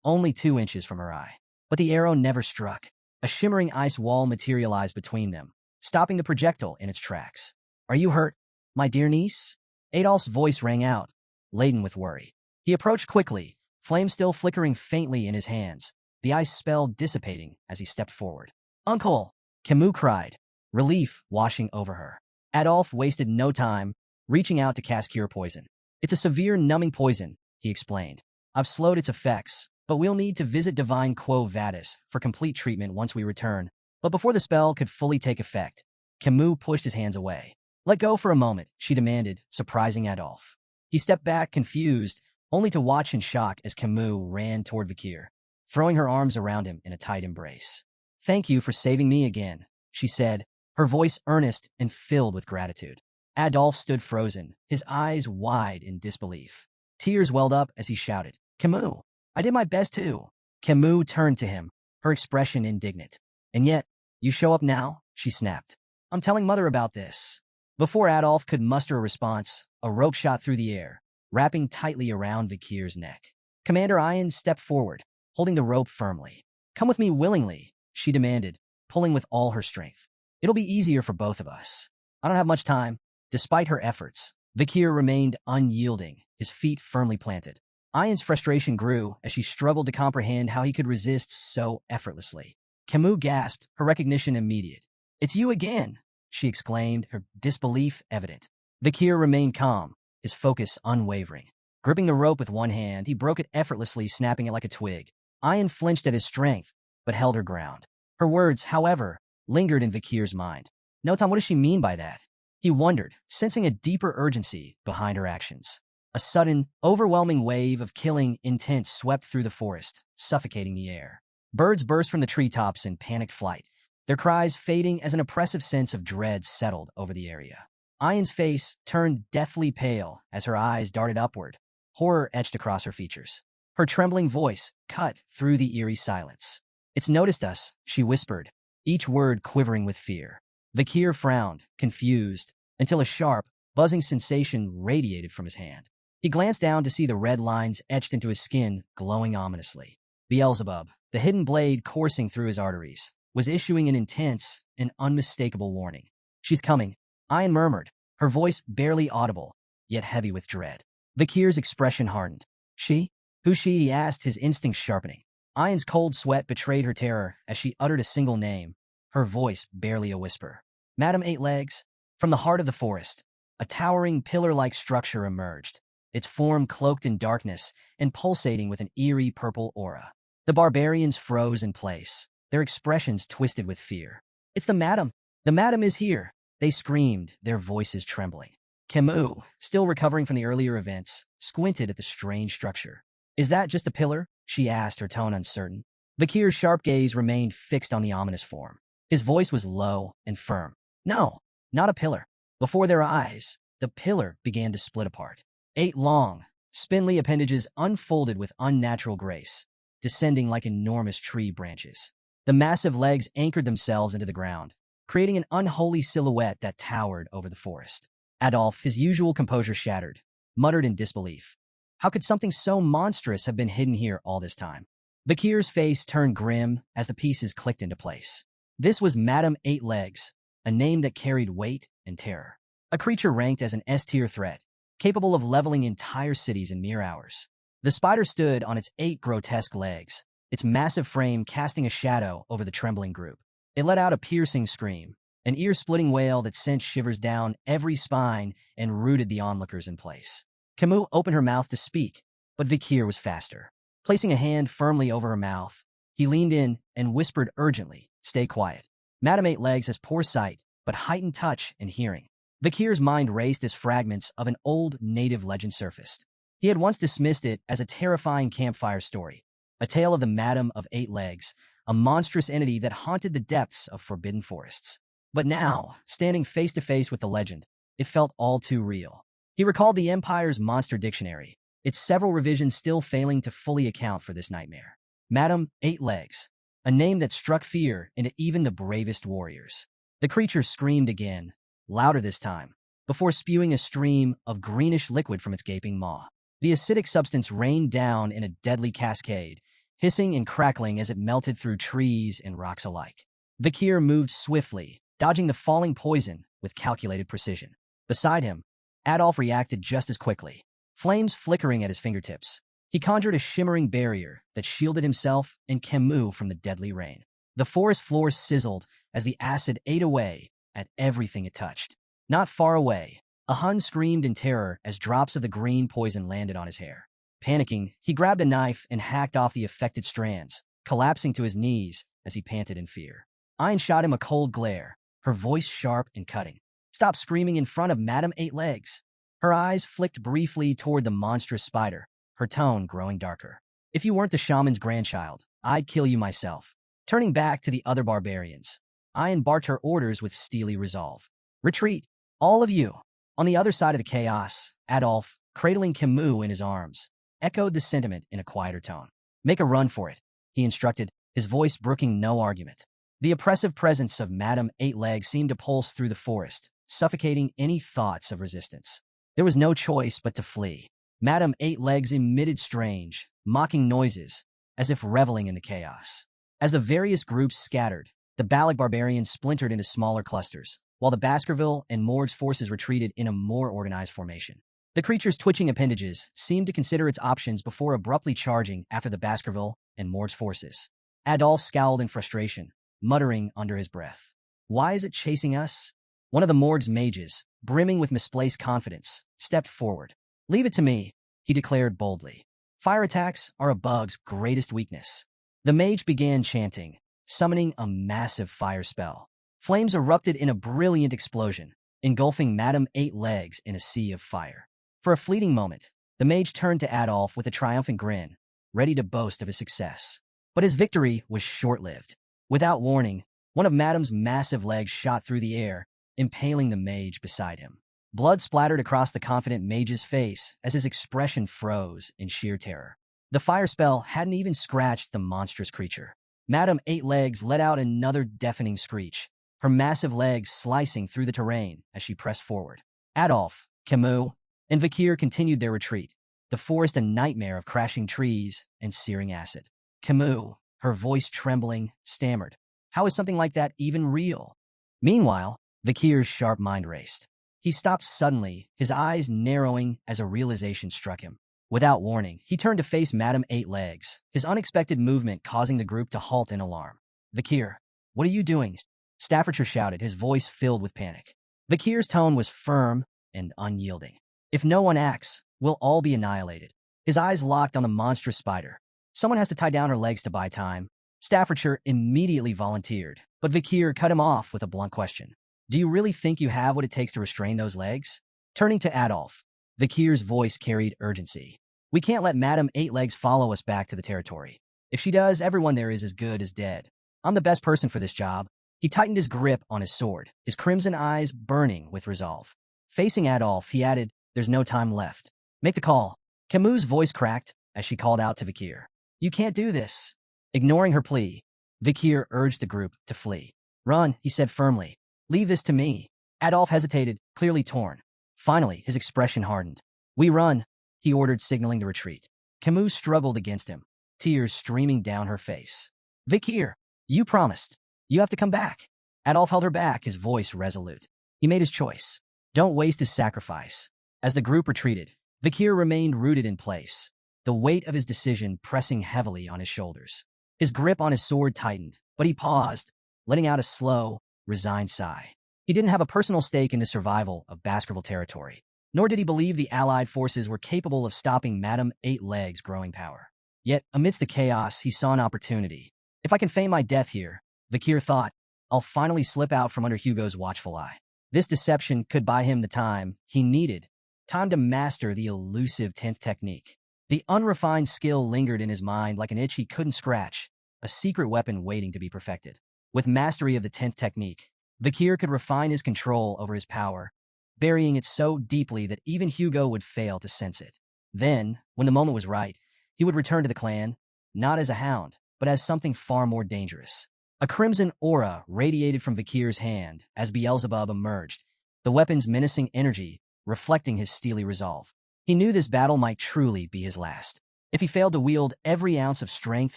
only 2 inches from her eye. But the arrow never struck. A shimmering ice wall materialized between them, stopping the projectile in its tracks. "Are you hurt, my dear niece?" Adolph's voice rang out, laden with worry. He approached quickly, flame still flickering faintly in his hands, the ice spell dissipating as he stepped forward. "Uncle!" Camus cried, relief washing over her. Adolph wasted no time, reaching out to cast cure poison. "It's a severe numbing poison," he explained. "I've slowed its effects, but we'll need to visit Divine Quo Vadis for complete treatment once we return." But before the spell could fully take effect, Camus pushed his hands away. "Let go for a moment," she demanded, surprising Adolph. He stepped back, confused, only to watch in shock as Camus ran toward Kier, throwing her arms around him in a tight embrace. "Thank you for saving me again," she said, her voice earnest and filled with gratitude. Adolph stood frozen, his eyes wide in disbelief. Tears welled up as he shouted, "Camus, I did my best too." Camus turned to him, her expression indignant. "And yet, you show up now?" she snapped. "I'm telling Mother about this." Before Adolph could muster a response, a rope shot through the air, wrapping tightly around Kier's neck. Commander Ian stepped forward, holding the rope firmly. "Come with me willingly," she demanded, pulling with all her strength. "It'll be easier for both of us." "I don't have much time." Despite her efforts, Kier remained unyielding, his feet firmly planted. Ian's frustration grew as she struggled to comprehend how he could resist so effortlessly. Camus gasped, her recognition immediate. "It's you again," she exclaimed, her disbelief evident. Kier remained calm, his focus unwavering. Gripping the rope with one hand, he broke it effortlessly, snapping it like a twig. Ian flinched at his strength, but held her ground. Her words, however, lingered in Vikir's mind. No, Tom, what does she mean by that? He wondered, sensing a deeper urgency behind her actions. A sudden, overwhelming wave of killing intent swept through the forest, suffocating the air. Birds burst from the treetops in panicked flight, their cries fading as an oppressive sense of dread settled over the area. Ayan's face turned deathly pale as her eyes darted upward, horror etched across her features. Her trembling voice cut through the eerie silence. "It's noticed us," she whispered, each word quivering with fear. Vikir frowned, confused, until a sharp, buzzing sensation radiated from his hand. He glanced down to see the red lines etched into his skin glowing ominously. Beelzebub, the hidden blade coursing through his arteries, was issuing an intense and unmistakable warning. "She's coming," Ayan murmured, her voice barely audible, yet heavy with dread. Vikir's expression hardened. "She? Who's she?" he asked, his instincts sharpening. Ayan's cold sweat betrayed her terror as she uttered a single name, her voice barely a whisper. "Madam Eight Legs." From the heart of the forest, a towering pillar-like structure emerged, its form cloaked in darkness and pulsating with an eerie purple aura. The barbarians froze in place, their expressions twisted with fear. "It's the madam! The madam is here!" they screamed, their voices trembling. Camus, still recovering from the earlier events, squinted at the strange structure. "Is that just a pillar?" she asked, her tone uncertain. Vikir's sharp gaze remained fixed on the ominous form. His voice was low and firm. "No, not a pillar." Before their eyes, the pillar began to split apart. 8 long, spindly appendages unfolded with unnatural grace, descending like enormous tree branches. The massive legs anchored themselves into the ground, creating an unholy silhouette that towered over the forest. Adolf, his usual composure shattered, muttered in disbelief. How could something so monstrous have been hidden here all this time? Vikir's face turned grim as the pieces clicked into place. This was Madame Eight Legs, a name that carried weight and terror. A creature ranked as an S-tier threat, capable of leveling entire cities in mere hours. The spider stood on its 8 grotesque legs, its massive frame casting a shadow over the trembling group. It let out a piercing scream, an ear-splitting wail that sent shivers down every spine and rooted the onlookers in place. Camus opened her mouth to speak, but Vikir was faster. Placing a hand firmly over her mouth, he leaned in and whispered urgently, "Stay quiet. Madame Eight Legs has poor sight, but heightened touch and hearing." Vikir's mind raced as fragments of an old native legend surfaced. He had once dismissed it as a terrifying campfire story, a tale of the Madame of Eight Legs, a monstrous entity that haunted the depths of forbidden forests. But now, standing face to face with the legend, it felt all too real. He recalled the Empire's monster dictionary, its several revisions still failing to fully account for this nightmare. Madame Eight Legs, a name that struck fear into even the bravest warriors. The creature screamed again, louder this time, before spewing a stream of greenish liquid from its gaping maw. The acidic substance rained down in a deadly cascade, hissing and crackling as it melted through trees and rocks alike. Vikir moved swiftly, dodging the falling poison with calculated precision. Beside him, Adolf reacted just as quickly, flames flickering at his fingertips. He conjured a shimmering barrier that shielded himself and Camus from the deadly rain. The forest floor sizzled as the acid ate away at everything it touched. Not far away, a Hun screamed in terror as drops of the green poison landed on his hair. Panicking, he grabbed a knife and hacked off the affected strands, collapsing to his knees as he panted in fear. Ayn shot him a cold glare, her voice sharp and cutting. "Stop screaming in front of Madame Eight Legs." Her eyes flicked briefly toward the monstrous spider, her tone growing darker. "If you weren't the shaman's grandchild, I'd kill you myself." Turning back to the other barbarians, Ayn barked her orders with steely resolve. "Retreat, all of you." On the other side of the chaos, Adolf, cradling Camus in his arms, echoed the sentiment in a quieter tone. "Make a run for it," he instructed, his voice brooking no argument. The oppressive presence of Madame Eight Legs seemed to pulse through the forest, suffocating any thoughts of resistance. There was no choice but to flee. Madame Eight Legs emitted strange, mocking noises, as if reveling in the chaos. As the various groups scattered, the Balik barbarians splintered into smaller clusters, while the Baskerville and Morg's forces retreated in a more organized formation. The creature's twitching appendages seemed to consider its options before abruptly charging after the Baskerville and Morg's forces. Adolf scowled in frustration, muttering under his breath. "Why is it chasing us?" One of the Morg's mages, brimming with misplaced confidence, stepped forward. "Leave it to me," he declared boldly. "Fire attacks are a bug's greatest weakness." The mage began chanting, summoning a massive fire spell. Flames erupted in a brilliant explosion, engulfing Madame Eight Legs in a sea of fire. For a fleeting moment, the mage turned to Adolf with a triumphant grin, ready to boast of his success. But his victory was short-lived. Without warning, one of Madame's massive legs shot through the air, impaling the mage beside him. Blood splattered across the confident mage's face as his expression froze in sheer terror. The fire spell hadn't even scratched the monstrous creature. Madame Eight Legs let out another deafening screech, her massive legs slicing through the terrain as she pressed forward. Adolf, Camus, and Kier continued their retreat, the forest a nightmare of crashing trees and searing acid. Camus, her voice trembling, stammered, "How is something like that even real?" Meanwhile, Kier's sharp mind raced. He stopped suddenly, his eyes narrowing as a realization struck him. Without warning, he turned to face Madame Eight Legs, his unexpected movement causing the group to halt in alarm. "Kier, what are you doing?" Staffordshire shouted, his voice filled with panic. Kier's tone was firm and unyielding. "If no one acts, we'll all be annihilated." His eyes locked on the monstrous spider. "Someone has to tie down her legs to buy time." Staffordshire immediately volunteered, but Kier cut him off with a blunt question. "Do you really think you have what it takes to restrain those legs?" Turning to Adolf, Kier's voice carried urgency. "We can't let Madame Eight Legs follow us back to the territory. If she does, everyone there is as good as dead. I'm the best person for this job." He tightened his grip on his sword, his crimson eyes burning with resolve. Facing Adolf, he added, "There's no time left. Make the call." Camus' voice cracked as she called out to Kier. "You can't do this." Ignoring her plea, Kier urged the group to flee. "Run," he said firmly. "Leave this to me." Adolf hesitated, clearly torn. Finally, his expression hardened. "We run," he ordered, signaling the retreat. Camus struggled against him, tears streaming down her face. "Kier, you promised. You have to come back." Adolf held her back, his voice resolute. He made his choice. Don't waste his sacrifice. As the group retreated, Kier remained rooted in place, the weight of his decision pressing heavily on his shoulders. His grip on his sword tightened, but he paused, letting out a slow, resigned sigh. He didn't have a personal stake in the survival of Baskerville territory, nor did he believe the Allied forces were capable of stopping Madame Eight Legs' growing power. Yet, amidst the chaos, he saw an opportunity. "If I can feign my death here," Kier thought, "I'll finally slip out from under Hugo's watchful eye." This deception could buy him the time he needed, time to master the elusive 10th technique. The unrefined skill lingered in his mind like an itch he couldn't scratch, a secret weapon waiting to be perfected. With mastery of the 10th technique, Kier could refine his control over his power, burying it so deeply that even Hugo would fail to sense it. Then, when the moment was right, he would return to the clan, not as a hound, but as something far more dangerous. A crimson aura radiated from Kier's hand as Beelzebub emerged, the weapon's menacing energy reflecting his steely resolve. He knew this battle might truly be his last. If he failed to wield every ounce of strength,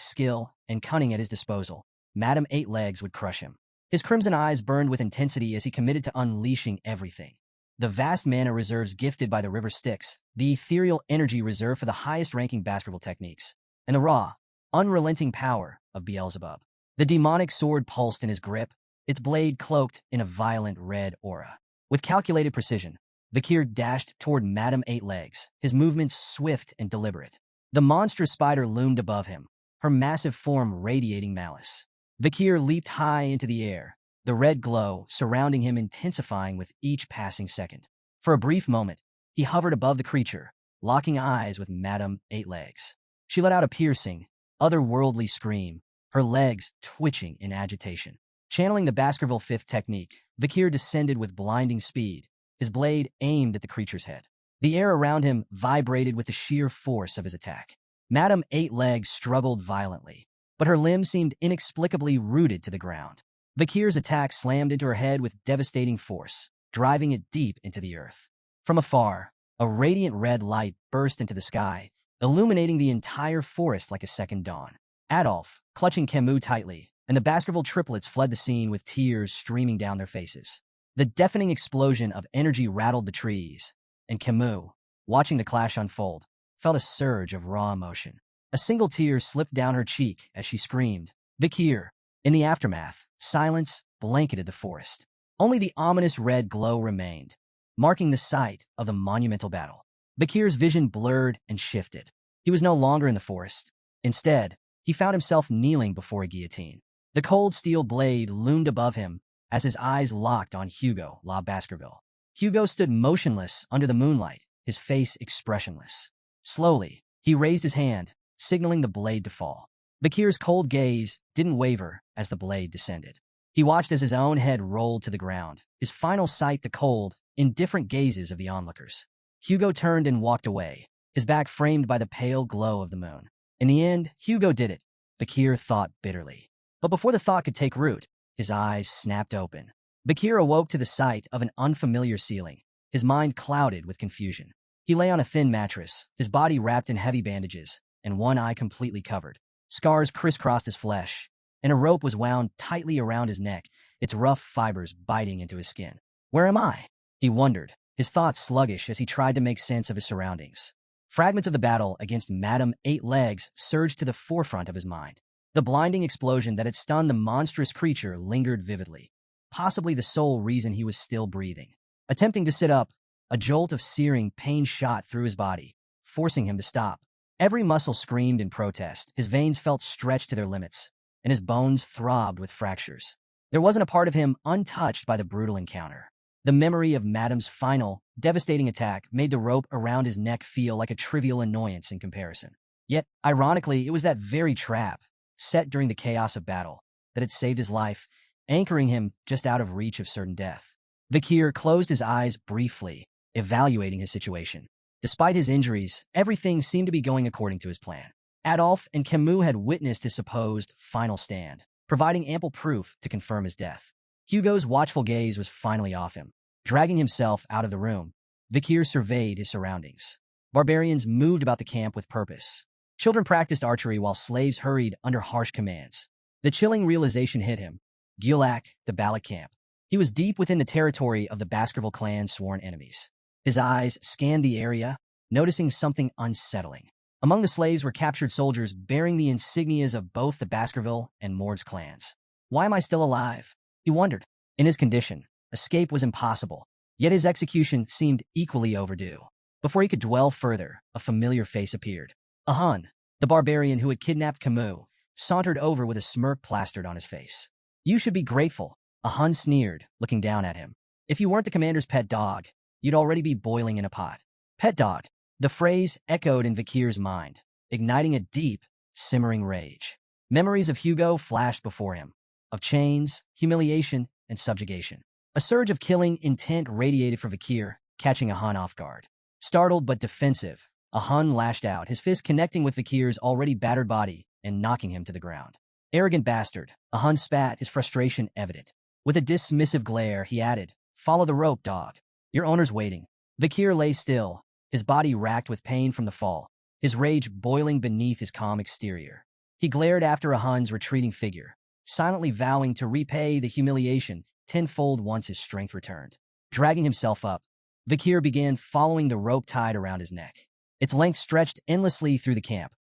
skill, and cunning at his disposal, Madame Eight Legs would crush him. His crimson eyes burned with intensity as he committed to unleashing everything. The vast mana reserves gifted by the River Styx, the ethereal energy reserved for the highest-ranking Baskerville techniques, and the raw, unrelenting power of Beelzebub. The demonic sword pulsed in his grip, its blade cloaked in a violent red aura. With calculated precision, Kier dashed toward Madame Eight Legs, his movements swift and deliberate. The monstrous spider loomed above him, her massive form radiating malice. Kier leaped high into the air, the red glow surrounding him intensifying with each passing second. For a brief moment, he hovered above the creature, locking eyes with Madame Eight Legs. She let out a piercing, otherworldly scream, her legs twitching in agitation. Channeling the Baskerville 5th technique, Kier descended with blinding speed, his blade aimed at the creature's head. The air around him vibrated with the sheer force of his attack. Madame Eight Legs struggled violently, but her limbs seemed inexplicably rooted to the ground. Kier's attack slammed into her head with devastating force, driving it deep into the earth. From afar, a radiant red light burst into the sky, illuminating the entire forest like a second dawn. Adolf, clutching Camus tightly, and the Baskerville triplets fled the scene with tears streaming down their faces. The deafening explosion of energy rattled the trees, and Camus, watching the clash unfold, felt a surge of raw emotion. A single tear slipped down her cheek as she screamed, "Kier!" In the aftermath, silence blanketed the forest. Only the ominous red glow remained, marking the site of the monumental battle. Kier's vision blurred and shifted. He was no longer in the forest. Instead, he found himself kneeling before a guillotine. The cold steel blade loomed above him as his eyes locked on Hugo La Baskerville. Hugo stood motionless under the moonlight, his face expressionless. Slowly, he raised his hand, signaling the blade to fall. Bakir's cold gaze didn't waver as the blade descended. He watched as his own head rolled to the ground, his final sight the cold, indifferent gazes of the onlookers. Hugo turned and walked away, his back framed by the pale glow of the moon. In the end, Hugo did it, Bakir thought bitterly. But before the thought could take root, his eyes snapped open. Bakir awoke to the sight of an unfamiliar ceiling, his mind clouded with confusion. He lay on a thin mattress, his body wrapped in heavy bandages, and one eye completely covered. Scars crisscrossed his flesh, and a rope was wound tightly around his neck, its rough fibers biting into his skin. Where am I? He wondered, his thoughts sluggish as he tried to make sense of his surroundings. Fragments of the battle against Madame Eight Legs surged to the forefront of his mind. The blinding explosion that had stunned the monstrous creature lingered vividly, possibly the sole reason he was still breathing. Attempting to sit up, a jolt of searing pain shot through his body, forcing him to stop. Every muscle screamed in protest, his veins felt stretched to their limits, and his bones throbbed with fractures. There wasn't a part of him untouched by the brutal encounter. The memory of Madame's final, devastating attack made the rope around his neck feel like a trivial annoyance in comparison. Yet, ironically, it was that very trap, set during the chaos of battle, that had saved his life, anchoring him just out of reach of certain death. Kier closed his eyes briefly, evaluating his situation. Despite his injuries, everything seemed to be going according to his plan. Adolphe and Camus had witnessed his supposed final stand, providing ample proof to confirm his death. Hugo's watchful gaze was finally off him. Dragging himself out of the room, Kier surveyed his surroundings. Barbarians moved about the camp with purpose. Children practiced archery while slaves hurried under harsh commands. The chilling realization hit him. Gulac, the Balak camp. He was deep within the territory of the Baskerville clan's sworn enemies. His eyes scanned the area, noticing something unsettling. Among the slaves were captured soldiers bearing the insignias of both the Baskerville and Mord's clans. Why am I still alive? He wondered. In his condition, escape was impossible, yet his execution seemed equally overdue. Before he could dwell further, a familiar face appeared. A Hun, the barbarian who had kidnapped Camus, sauntered over with a smirk plastered on his face. You should be grateful, a Hun sneered, looking down at him. If you weren't the commander's pet dog, you'd already be boiling in a pot. Pet dog. The phrase echoed in Bakir's mind, igniting a deep, simmering rage. Memories of Hugo flashed before him, of chains, humiliation, and subjugation. A surge of killing intent radiated from Bakir, catching a Hun off guard. Startled but defensive, a Hun lashed out, his fist connecting with Bakir's already battered body and knocking him to the ground. Arrogant bastard, a Hun spat, his frustration evident. With a dismissive glare, he added, Follow the rope, dog. Your owner's waiting. Bakir lay still, his body racked with pain from the fall, his rage boiling beneath his calm exterior. He glared after a Hun's retreating figure, silently vowing to repay the humiliation tenfold once his strength returned. Dragging himself up, Bakir began following the rope tied around his neck. Its length stretched endlessly through the camp,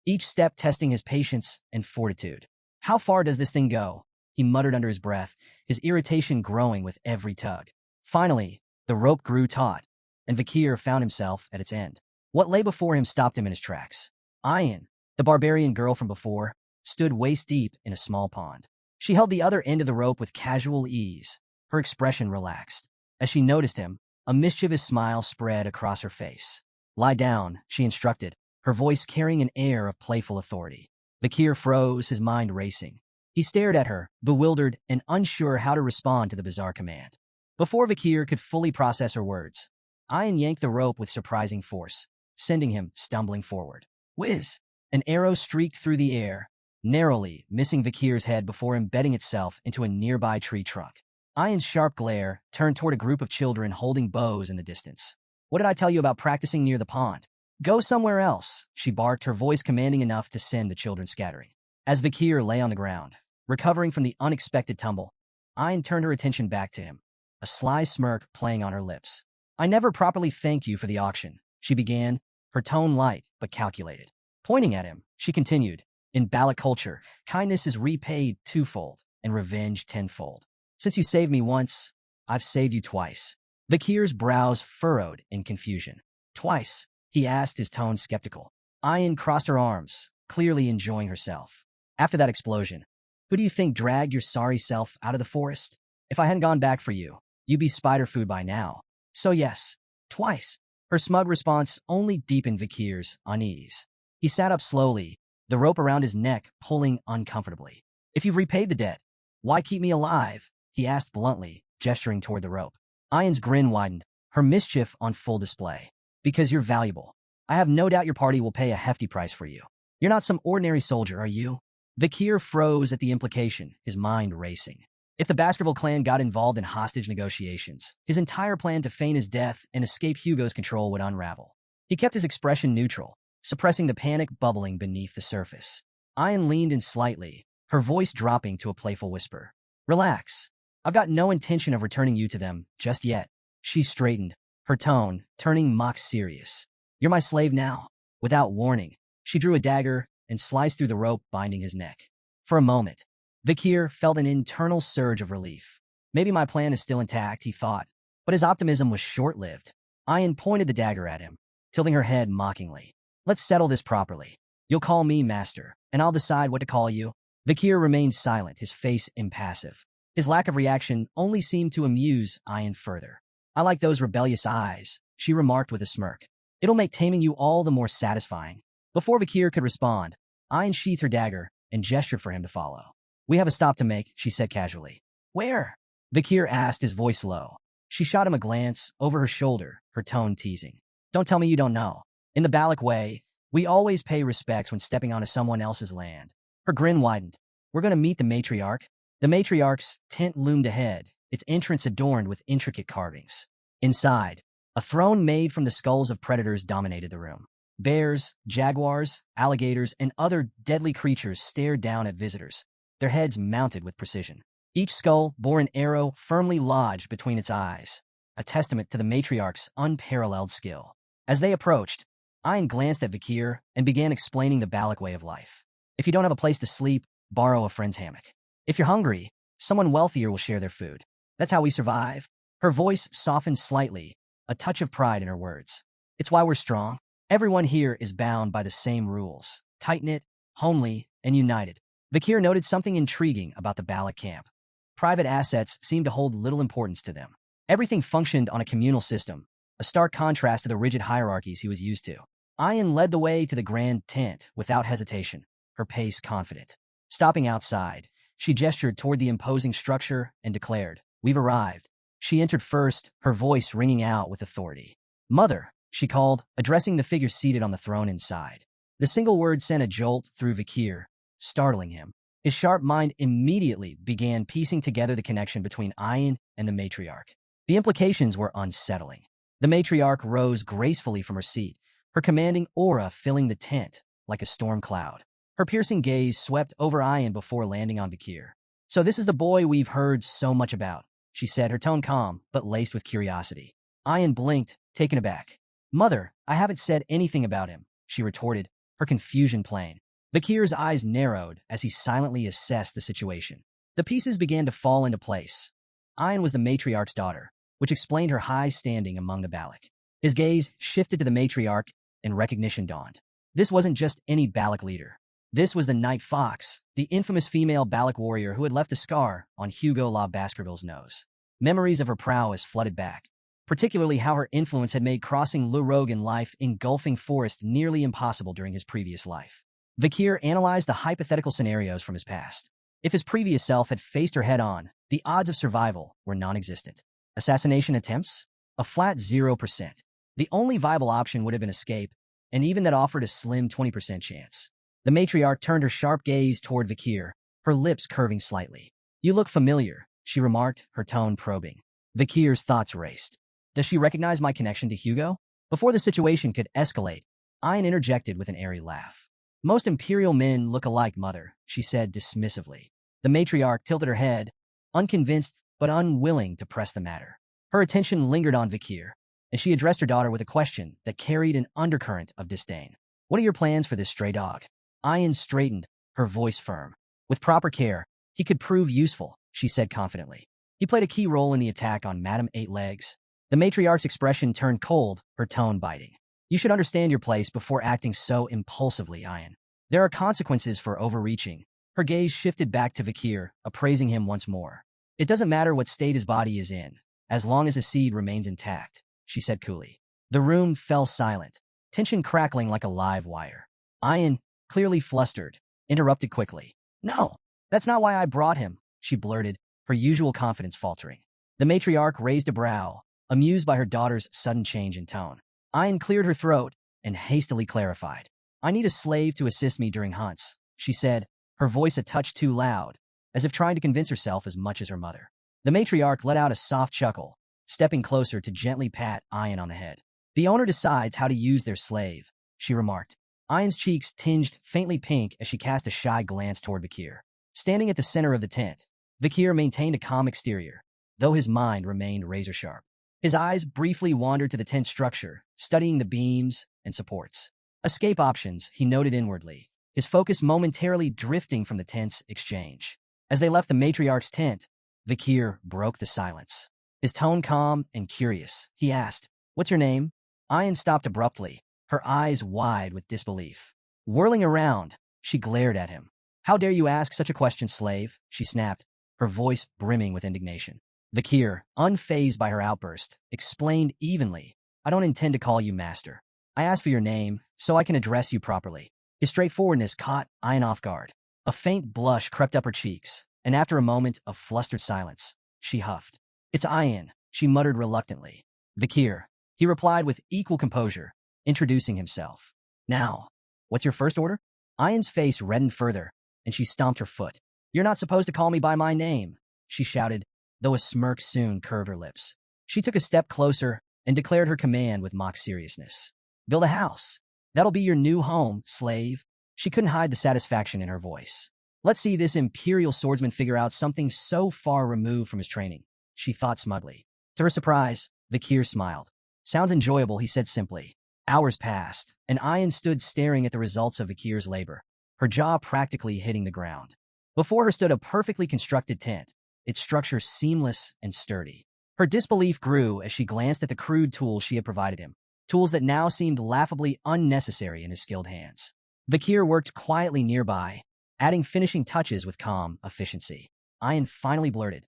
each step testing his patience and fortitude. How far does this thing go? He muttered under his breath, his irritation growing with every tug. Finally, the rope grew taut, and Bakir found himself at its end. What lay before him stopped him in his tracks. Ayan, the barbarian girl from before, stood waist-deep in a small pond. She held the other end of the rope with casual ease, her expression relaxed. As she noticed him, a mischievous smile spread across her face. Lie down, she instructed, her voice carrying an air of playful authority. Bakir froze, his mind racing. He stared at her, bewildered and unsure how to respond to the bizarre command. Before Bakir could fully process her words, Ayan yanked the rope with surprising force, sending him stumbling forward. Whiz! An arrow streaked through the air, narrowly missing Bakir's head before embedding itself into a nearby tree trunk. Ayan's sharp glare turned toward a group of children holding bows in the distance. What did I tell you about practicing near the pond? Go somewhere else, she barked, her voice commanding enough to send the children scattering. As Bakir lay on the ground, recovering from the unexpected tumble, Ayan turned her attention back to him, a sly smirk playing on her lips. I never properly thanked you for the auction, she began, her tone light but calculated. Pointing at him, she continued, in Balak culture, kindness is repaid twofold and revenge tenfold. Since you saved me once, I've saved you twice. Bakir's brows furrowed in confusion. Twice, he asked, his tone skeptical. Ayan crossed her arms, clearly enjoying herself. After that explosion, who do you think dragged your sorry self out of the forest? If I hadn't gone back for you, you'd be spider food by now. So yes, twice. Her smug response only deepened Vikir's unease. He sat up slowly, the rope around his neck pulling uncomfortably. If you've repaid the debt, why keep me alive? He asked bluntly, gesturing toward the rope. Ayan's grin widened, her mischief on full display. Because you're valuable. I have no doubt your party will pay a hefty price for you. You're not some ordinary soldier, are you? Vikir froze at the implication, his mind racing. If the Baskerville clan got involved in hostage negotiations, his entire plan to feign his death and escape Hugo's control would unravel. He kept his expression neutral, suppressing the panic bubbling beneath the surface. Ayan leaned in slightly, her voice dropping to a playful whisper. Relax. I've got no intention of returning you to them just yet. She straightened, her tone turning mock serious. You're my slave now. Without warning, she drew a dagger and sliced through the rope binding his neck. For a moment, Vikir felt an internal surge of relief. Maybe my plan is still intact, he thought. But his optimism was short-lived. Ayan pointed the dagger at him, tilting her head mockingly. Let's settle this properly. You'll call me master, and I'll decide what to call you. Vikir remained silent, his face impassive. His lack of reaction only seemed to amuse Ayan further. I like those rebellious eyes, she remarked with a smirk. It'll make taming you all the more satisfying. Before Vikir could respond, Ayan sheathed her dagger and gestured for him to follow. We have a stop to make, she said casually. Where? Vikir asked, his voice low. She shot him a glance over her shoulder, her tone teasing. Don't tell me you don't know. In the Balak way, we always pay respects when stepping onto someone else's land. Her grin widened. We're going to meet the matriarch. The matriarch's tent loomed ahead, its entrance adorned with intricate carvings. Inside, a throne made from the skulls of predators dominated the room. Bears, jaguars, alligators, and other deadly creatures stared down at visitors, their heads mounted with precision. Each skull bore an arrow firmly lodged between its eyes, a testament to the matriarch's unparalleled skill. As they approached, Ayan glanced at Vikir and began explaining the Balak way of life. If you don't have a place to sleep, borrow a friend's hammock. If you're hungry, someone wealthier will share their food. That's how we survive. Her voice softened slightly, a touch of pride in her words. It's why we're strong. Everyone here is bound by the same rules, tight-knit, homely, and united. Vikir noted something intriguing about the Balak camp. Private assets seemed to hold little importance to them. Everything functioned on a communal system, a stark contrast to the rigid hierarchies he was used to. Ayan led the way to the grand tent without hesitation, her pace confident. Stopping outside, she gestured toward the imposing structure and declared, We've arrived. She entered first, her voice ringing out with authority. Mother, she called, addressing the figure seated on the throne inside. The single word sent a jolt through Vikir, startling him. His sharp mind immediately began piecing together the connection between Ayan and the matriarch. The implications were unsettling. The matriarch rose gracefully from her seat, her commanding aura filling the tent like a storm cloud. Her piercing gaze swept over Ayan before landing on Vikir. So this is the boy we've heard so much about, she said, her tone calm but laced with curiosity. Ayan blinked, taken aback. Mother, I haven't said anything about him, she retorted, her confusion plain. Vikir's eyes narrowed as he silently assessed the situation. The pieces began to fall into place. Ayan was the matriarch's daughter, which explained her high standing among the Balak. His gaze shifted to the matriarch, and recognition dawned. This wasn't just any Balak leader. This was the Night Fox, the infamous female Balak warrior who had left a scar on Hugo La Baskerville's nose. Memories of her prowess flooded back, particularly how her influence had made crossing Le Rogan life engulfing forest nearly impossible during his previous life. Vikir analyzed the hypothetical scenarios from his past. If his previous self had faced her head-on, the odds of survival were non-existent. Assassination attempts? A flat 0%. The only viable option would have been escape, and even that offered a slim 20% chance. The matriarch turned her sharp gaze toward Vikir, her lips curving slightly. You look familiar, she remarked, her tone probing. Vikir's thoughts raced. Does she recognize my connection to Hugo? Before the situation could escalate, Ayan interjected with an airy laugh. Most imperial men look alike, mother, she said dismissively. The matriarch tilted her head, unconvinced but unwilling to press the matter. Her attention lingered on Vikir, and she addressed her daughter with a question that carried an undercurrent of disdain. What are your plans for this stray dog? Ayan straightened, her voice firm. With proper care, he could prove useful, she said confidently. He played a key role in the attack on Madame Eight Legs. The matriarch's expression turned cold, her tone biting. You should understand your place before acting so impulsively, Ayan. There are consequences for overreaching. Her gaze shifted back to Kier, appraising him once more. It doesn't matter what state his body is in, as long as his seed remains intact, she said coolly. The room fell silent, tension crackling like a live wire. Ian, clearly flustered, interrupted quickly. No, that's not why I brought him, she blurted, her usual confidence faltering. The matriarch raised a brow, amused by her daughter's sudden change in tone. Ian cleared her throat and hastily clarified. I need a slave to assist me during hunts, she said, her voice a touch too loud, as if trying to convince herself as much as her mother. The matriarch let out a soft chuckle, stepping closer to gently pat Ian on the head. The owner decides how to use their slave, she remarked. Ian's cheeks tinged faintly pink as she cast a shy glance toward Kier. Standing at the center of the tent, Kier maintained a calm exterior, though his mind remained razor-sharp. His eyes briefly wandered to the tent structure, studying the beams and supports. Escape options, he noted inwardly, his focus momentarily drifting from the tent's exchange. As they left the matriarch's tent, Kier broke the silence. His tone calm and curious, he asked, What's your name? Ian stopped abruptly, her eyes wide with disbelief. Whirling around, she glared at him. How dare you ask such a question, slave? She snapped, her voice brimming with indignation. Kier, unfazed by her outburst, explained evenly, I don't intend to call you master. I asked for your name, so I can address you properly. His straightforwardness caught Ian off guard. A faint blush crept up her cheeks, and after a moment of flustered silence, she huffed. It's Ian, she muttered reluctantly. Kier, he replied with equal composure, introducing himself. Now, what's your first order? Ian's face reddened further, and she stomped her foot. You're not supposed to call me by my name, she shouted, though a smirk soon curved her lips. She took a step closer and declared her command with mock seriousness. Build a house. That'll be your new home, slave. She couldn't hide the satisfaction in her voice. Let's see this imperial swordsman figure out something so far removed from his training, she thought smugly. To her surprise, Kier smiled. Sounds enjoyable, he said simply. Hours passed, and Ian stood staring at the results of Kier's labor, her jaw practically hitting the ground. Before her stood a perfectly constructed tent, its structure seamless and sturdy. Her disbelief grew as she glanced at the crude tools she had provided him, tools that now seemed laughably unnecessary in his skilled hands. Kier worked quietly nearby, adding finishing touches with calm efficiency. Ian finally blurted,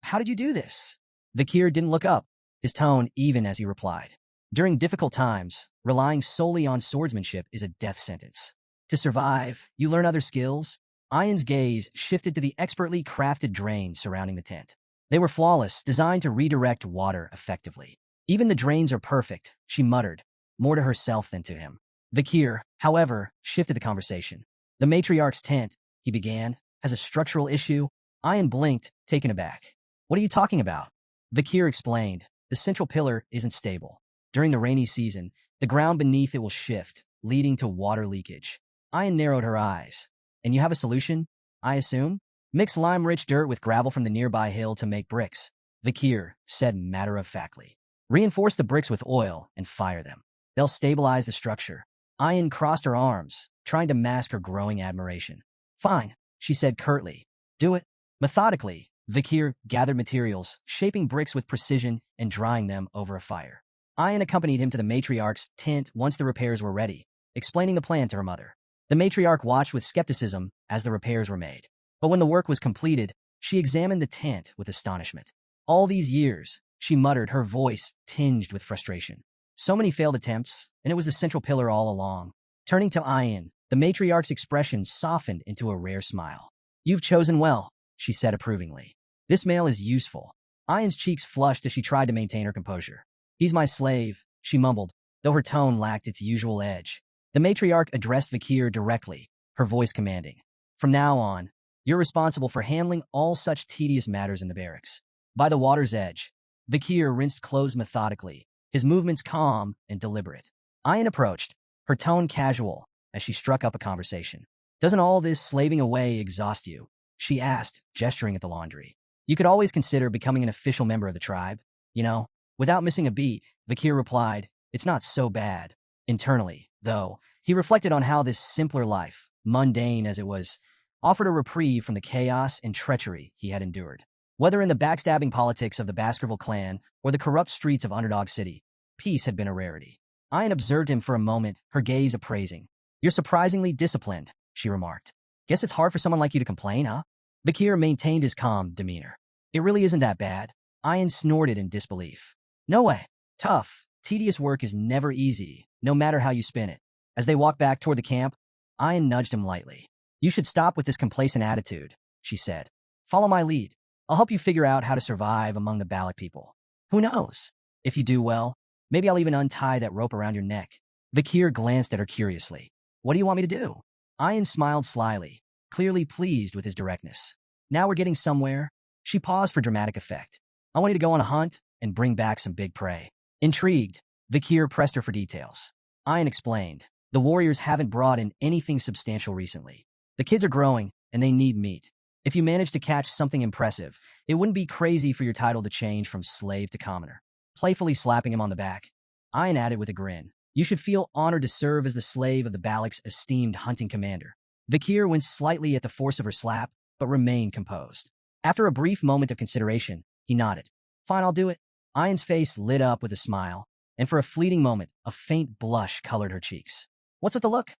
How did you do this? Kier didn't look up, his tone even as he replied. During difficult times, relying solely on swordsmanship is a death sentence. To survive, you learn other skills. Ian's gaze shifted to the expertly crafted drains surrounding the tent. They were flawless, designed to redirect water effectively. Even the drains are perfect, she muttered, more to herself than to him. Kier, however, shifted the conversation. The matriarch's tent, he began, has a structural issue. Ian blinked, taken aback. What are you talking about? Kier explained. The central pillar isn't stable. During the rainy season, the ground beneath it will shift, leading to water leakage. Ian narrowed her eyes. And you have a solution, I assume? Mix lime-rich dirt with gravel from the nearby hill to make bricks, Kier said matter-of-factly. Reinforce the bricks with oil and fire them. They'll stabilize the structure. Ian crossed her arms, trying to mask her growing admiration. Fine, she said curtly. Do it. Methodically, Kier gathered materials, shaping bricks with precision and drying them over a fire. Ian accompanied him to the matriarch's tent once the repairs were ready, explaining the plan to her mother. The matriarch watched with skepticism as the repairs were made. But when the work was completed, she examined the tent with astonishment. All these years, she muttered, her voice tinged with frustration. So many failed attempts, and it was the central pillar all along. Turning to Ian, the matriarch's expression softened into a rare smile. You've chosen well, she said approvingly. This male is useful. Ian's cheeks flushed as she tried to maintain her composure. He's my slave, she mumbled, though her tone lacked its usual edge. The matriarch addressed Kier directly, her voice commanding. From now on, you're responsible for handling all such tedious matters in the barracks. By the water's edge, Kier rinsed clothes methodically, his movements calm and deliberate. Ian approached, her tone casual, as she struck up a conversation. Doesn't all this slaving away exhaust you? She asked, gesturing at the laundry. You could always consider becoming an official member of the tribe. You know, without missing a beat, Kier replied, it's not so bad. Internally, though, he reflected on how this simpler life, mundane as it was, offered a reprieve from the chaos and treachery he had endured. Whether in the backstabbing politics of the Baskerville clan or the corrupt streets of Underdog City, peace had been a rarity. Ian observed him for a moment, her gaze appraising. You're surprisingly disciplined, she remarked. Guess it's hard for someone like you to complain, huh? Kier maintained his calm demeanor. It really isn't that bad. Ian snorted in disbelief. No way. Tough, tedious work is never easy, no matter how you spin it. As they walked back toward the camp, Ian nudged him lightly. You should stop with this complacent attitude, she said. Follow my lead. I'll help you figure out how to survive among the Balak people. Who knows? If you do well, maybe I'll even untie that rope around your neck. Kier glanced at her curiously. What do you want me to do? Ian smiled slyly, clearly pleased with his directness. Now we're getting somewhere. She paused for dramatic effect. I want you to go on a hunt and bring back some big prey. Intrigued, Kier pressed her for details. Ian explained. The warriors haven't brought in anything substantial recently. The kids are growing, and they need meat. If you manage to catch something impressive, it wouldn't be crazy for your title to change from slave to commoner. Playfully slapping him on the back, Ian added with a grin. You should feel honored to serve as the slave of the Balak's esteemed hunting commander. Kier winced slightly at the force of her slap, but remained composed. After a brief moment of consideration, he nodded. Fine, I'll do it. Ian's face lit up with a smile, and for a fleeting moment, a faint blush colored her cheeks. What's with the look?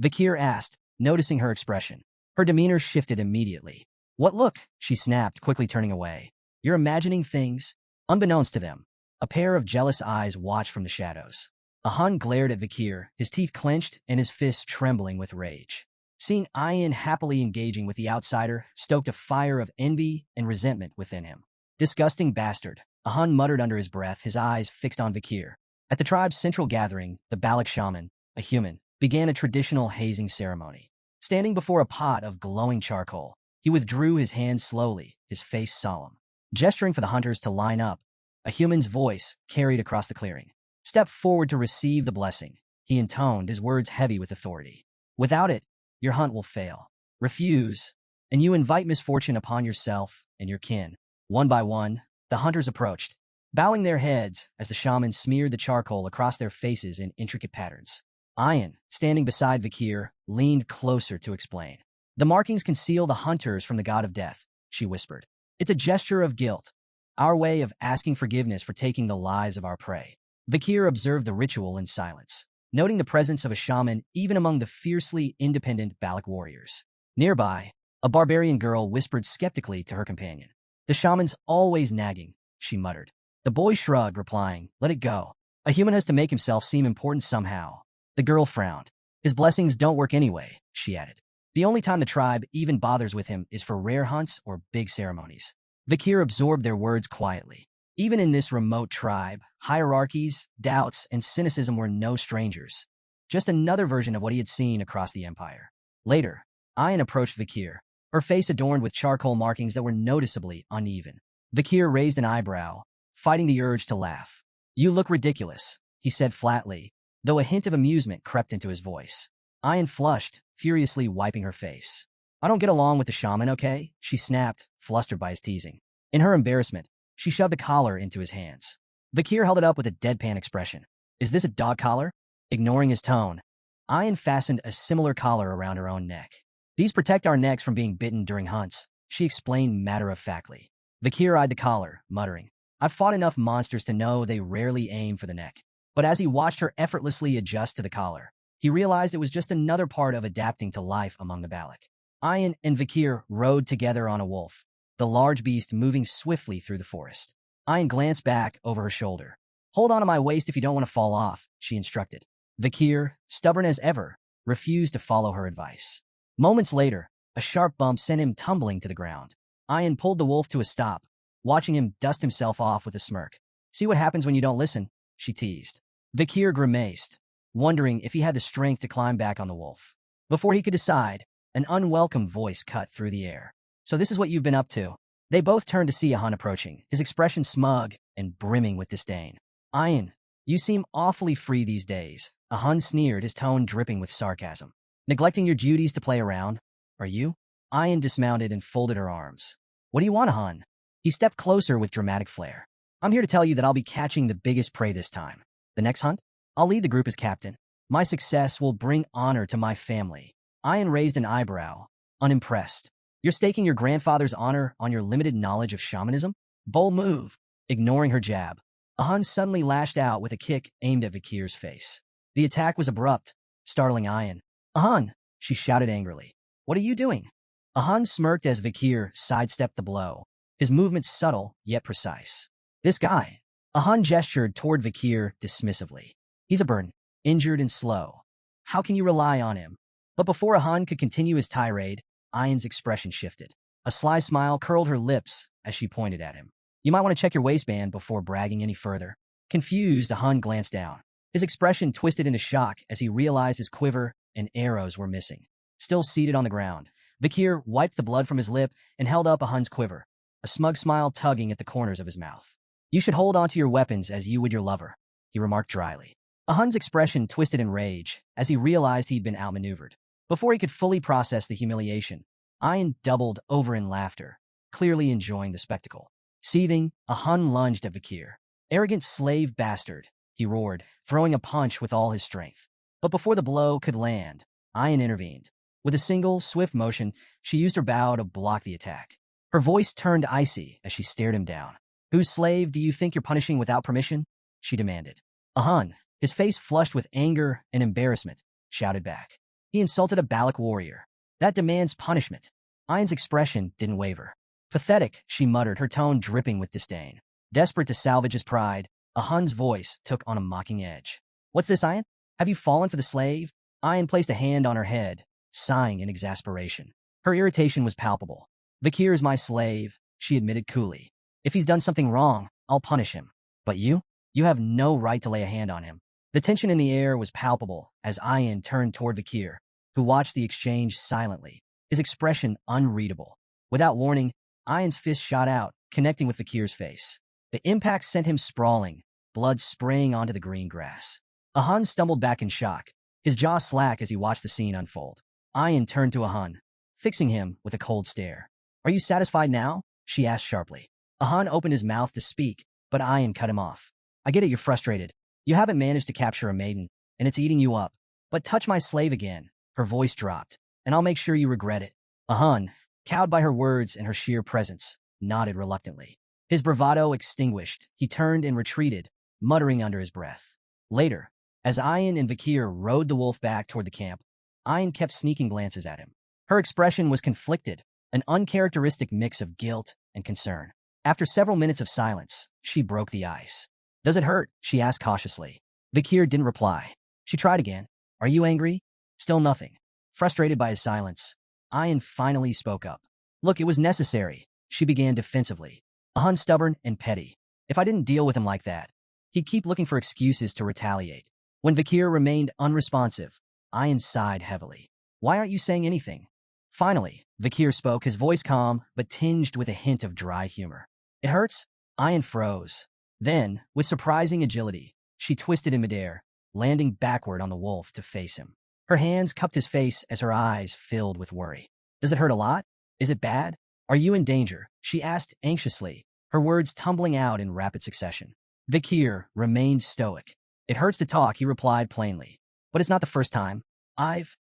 Kier asked, noticing her expression. Her demeanor shifted immediately. What look? She snapped, quickly turning away. You're imagining things. Unbeknownst to them, a pair of jealous eyes watched from the shadows. Hun glared at Kier, his teeth clenched and his fists trembling with rage. Seeing Ian happily engaging with the outsider stoked a fire of envy and resentment within him. Disgusting bastard, Hun muttered under his breath, his eyes fixed on Kier. At the tribe's central gathering, the Balak shaman, a human, began a traditional hazing ceremony. Standing before a pot of glowing charcoal, he withdrew his hand slowly, his face solemn. Gesturing for the hunters to line up, a human's voice carried across the clearing. Step forward to receive the blessing, he intoned, his words heavy with authority. Without it, your hunt will fail. Refuse, and you invite misfortune upon yourself and your kin. One by one, the hunters approached, bowing their heads as the shaman smeared the charcoal across their faces in intricate patterns. Ian, standing beside Kier, leaned closer to explain. The markings conceal the hunters from the god of death, she whispered. It's a gesture of guilt, our way of asking forgiveness for taking the lives of our prey. Kier observed the ritual in silence, noting the presence of a shaman even among the fiercely independent Balak warriors. Nearby, a barbarian girl whispered skeptically to her companion. The shaman's always nagging, she muttered. The boy shrugged, replying, let it go. A human has to make himself seem important somehow. The girl frowned. His blessings don't work anyway, she added. The only time the tribe even bothers with him is for rare hunts or big ceremonies. Kier absorbed their words quietly. Even in this remote tribe, hierarchies, doubts, and cynicism were no strangers. Just another version of what he had seen across the empire. Later, Ian approached Kier, her face adorned with charcoal markings that were noticeably uneven. Kier raised an eyebrow, fighting the urge to laugh. You look ridiculous, he said flatly, though a hint of amusement crept into his voice. Ian flushed, furiously wiping her face. I don't get along with the shaman, okay? She snapped, flustered by his teasing. In her embarrassment, she shoved the collar into his hands. Kier held it up with a deadpan expression. Is this a dog collar? Ignoring his tone, Ian fastened a similar collar around her own neck. These protect our necks from being bitten during hunts, she explained matter-of-factly. Kier eyed the collar, muttering, I've fought enough monsters to know they rarely aim for the neck. But as he watched her effortlessly adjust to the collar, he realized it was just another part of adapting to life among the Balak. Ian and Kier rode together on a wolf, the large beast moving swiftly through the forest. Ian glanced back over her shoulder. Hold on to my waist if you don't want to fall off, she instructed. Kier, stubborn as ever, refused to follow her advice. Moments later, a sharp bump sent him tumbling to the ground. Ian pulled the wolf to a stop, watching him dust himself off with a smirk. See what happens when you don't listen, she teased. Kier grimaced, wondering if he had the strength to climb back on the wolf. Before he could decide, an unwelcome voice cut through the air. So this is what you've been up to. They both turned to see Hun approaching, his expression smug and brimming with disdain. Ian, you seem awfully free these days, Hun sneered, his tone dripping with sarcasm. Neglecting your duties to play around, are you? Ian dismounted and folded her arms. What do you want, Hun? He stepped closer with dramatic flair. I'm here to tell you that I'll be catching the biggest prey this time. The next hunt? I'll lead the group as captain. My success will bring honor to my family. Ian raised an eyebrow, unimpressed. You're staking your grandfather's honor on your limited knowledge of shamanism? Bold move. Ignoring her jab, Hun suddenly lashed out with a kick aimed at Kier's face. The attack was abrupt, startling Ian. Ahan, she shouted angrily. What are you doing? Ahan smirked as Vikir sidestepped the blow, his movements subtle yet precise. This guy. Ahan gestured toward Vikir dismissively. He's a burn, injured and slow. How can you rely on him? But before Ahan could continue his tirade, Ayan's expression shifted. A sly smile curled her lips as she pointed at him. You might want to check your waistband before bragging any further. Confused, Ahan glanced down. His expression twisted into shock as he realized his quiver and arrows were missing. Still seated on the ground, Vikir wiped the blood from his lip and held up Ahan's quiver, a smug smile tugging at the corners of his mouth. You should hold onto your weapons as you would your lover, he remarked dryly. Ahan's expression twisted in rage as he realized he'd been outmaneuvered. Before he could fully process the humiliation, Ayan doubled over in laughter, clearly enjoying the spectacle. Seething, Ahan lunged at Vikir. Arrogant slave bastard, he roared, throwing a punch with all his strength. But before the blow could land, Ayan intervened. With a single, swift motion, she used her bow to block the attack. Her voice turned icy as she stared him down. Whose slave do you think you're punishing without permission? She demanded. Ahan, his face flushed with anger and embarrassment, shouted back. He insulted a Balak warrior. That demands punishment. Ayan's expression didn't waver. Pathetic, she muttered, her tone dripping with disdain. Desperate to salvage his pride, Ahan's voice took on a mocking edge. What's this, Ayan? Have you fallen for the slave? Ayan placed a hand on her head, sighing in exasperation. Her irritation was palpable. Vikir is my slave, she admitted coolly. If he's done something wrong, I'll punish him. But you? You have no right to lay a hand on him. The tension in the air was palpable as Ayan turned toward Vikir, who watched the exchange silently, his expression unreadable. Without warning, Ayan's fist shot out, connecting with Vikir's face. The impact sent him sprawling, blood spraying onto the green grass. Ahan stumbled back in shock, his jaw slack as he watched the scene unfold. Ayan turned to Ahan, fixing him with a cold stare. Are you satisfied now? She asked sharply. Ahan opened his mouth to speak, but Ayan cut him off. I get it, you're frustrated. You haven't managed to capture a maiden, and it's eating you up. But touch my slave again, her voice dropped, and I'll make sure you regret it. Ahan, cowed by her words and her sheer presence, nodded reluctantly. His bravado extinguished, he turned and retreated, muttering under his breath. Later, as Ayan and Vikir rode the wolf back toward the camp, Ayan kept sneaking glances at him. Her expression was conflicted, an uncharacteristic mix of guilt and concern. After several minutes of silence, she broke the ice. Does it hurt? She asked cautiously. Vikir didn't reply. She tried again. Are you angry? Still nothing. Frustrated by his silence, Ayan finally spoke up. Look, it was necessary, she began defensively. Ahan stubborn and petty. If I didn't deal with him like that, he'd keep looking for excuses to retaliate. When Vikir remained unresponsive, Ayan sighed heavily. Why aren't you saying anything? Finally, Vikir spoke, his voice calm, but tinged with a hint of dry humor. It hurts? Ayan froze. Then, with surprising agility, she twisted in midair, landing backward on the wolf to face him. Her hands cupped his face as her eyes filled with worry. Does it hurt a lot? Is it bad? Are you in danger? She asked anxiously, her words tumbling out in rapid succession. Vikir remained stoic. It hurts to talk, he replied plainly. But it's not the first time.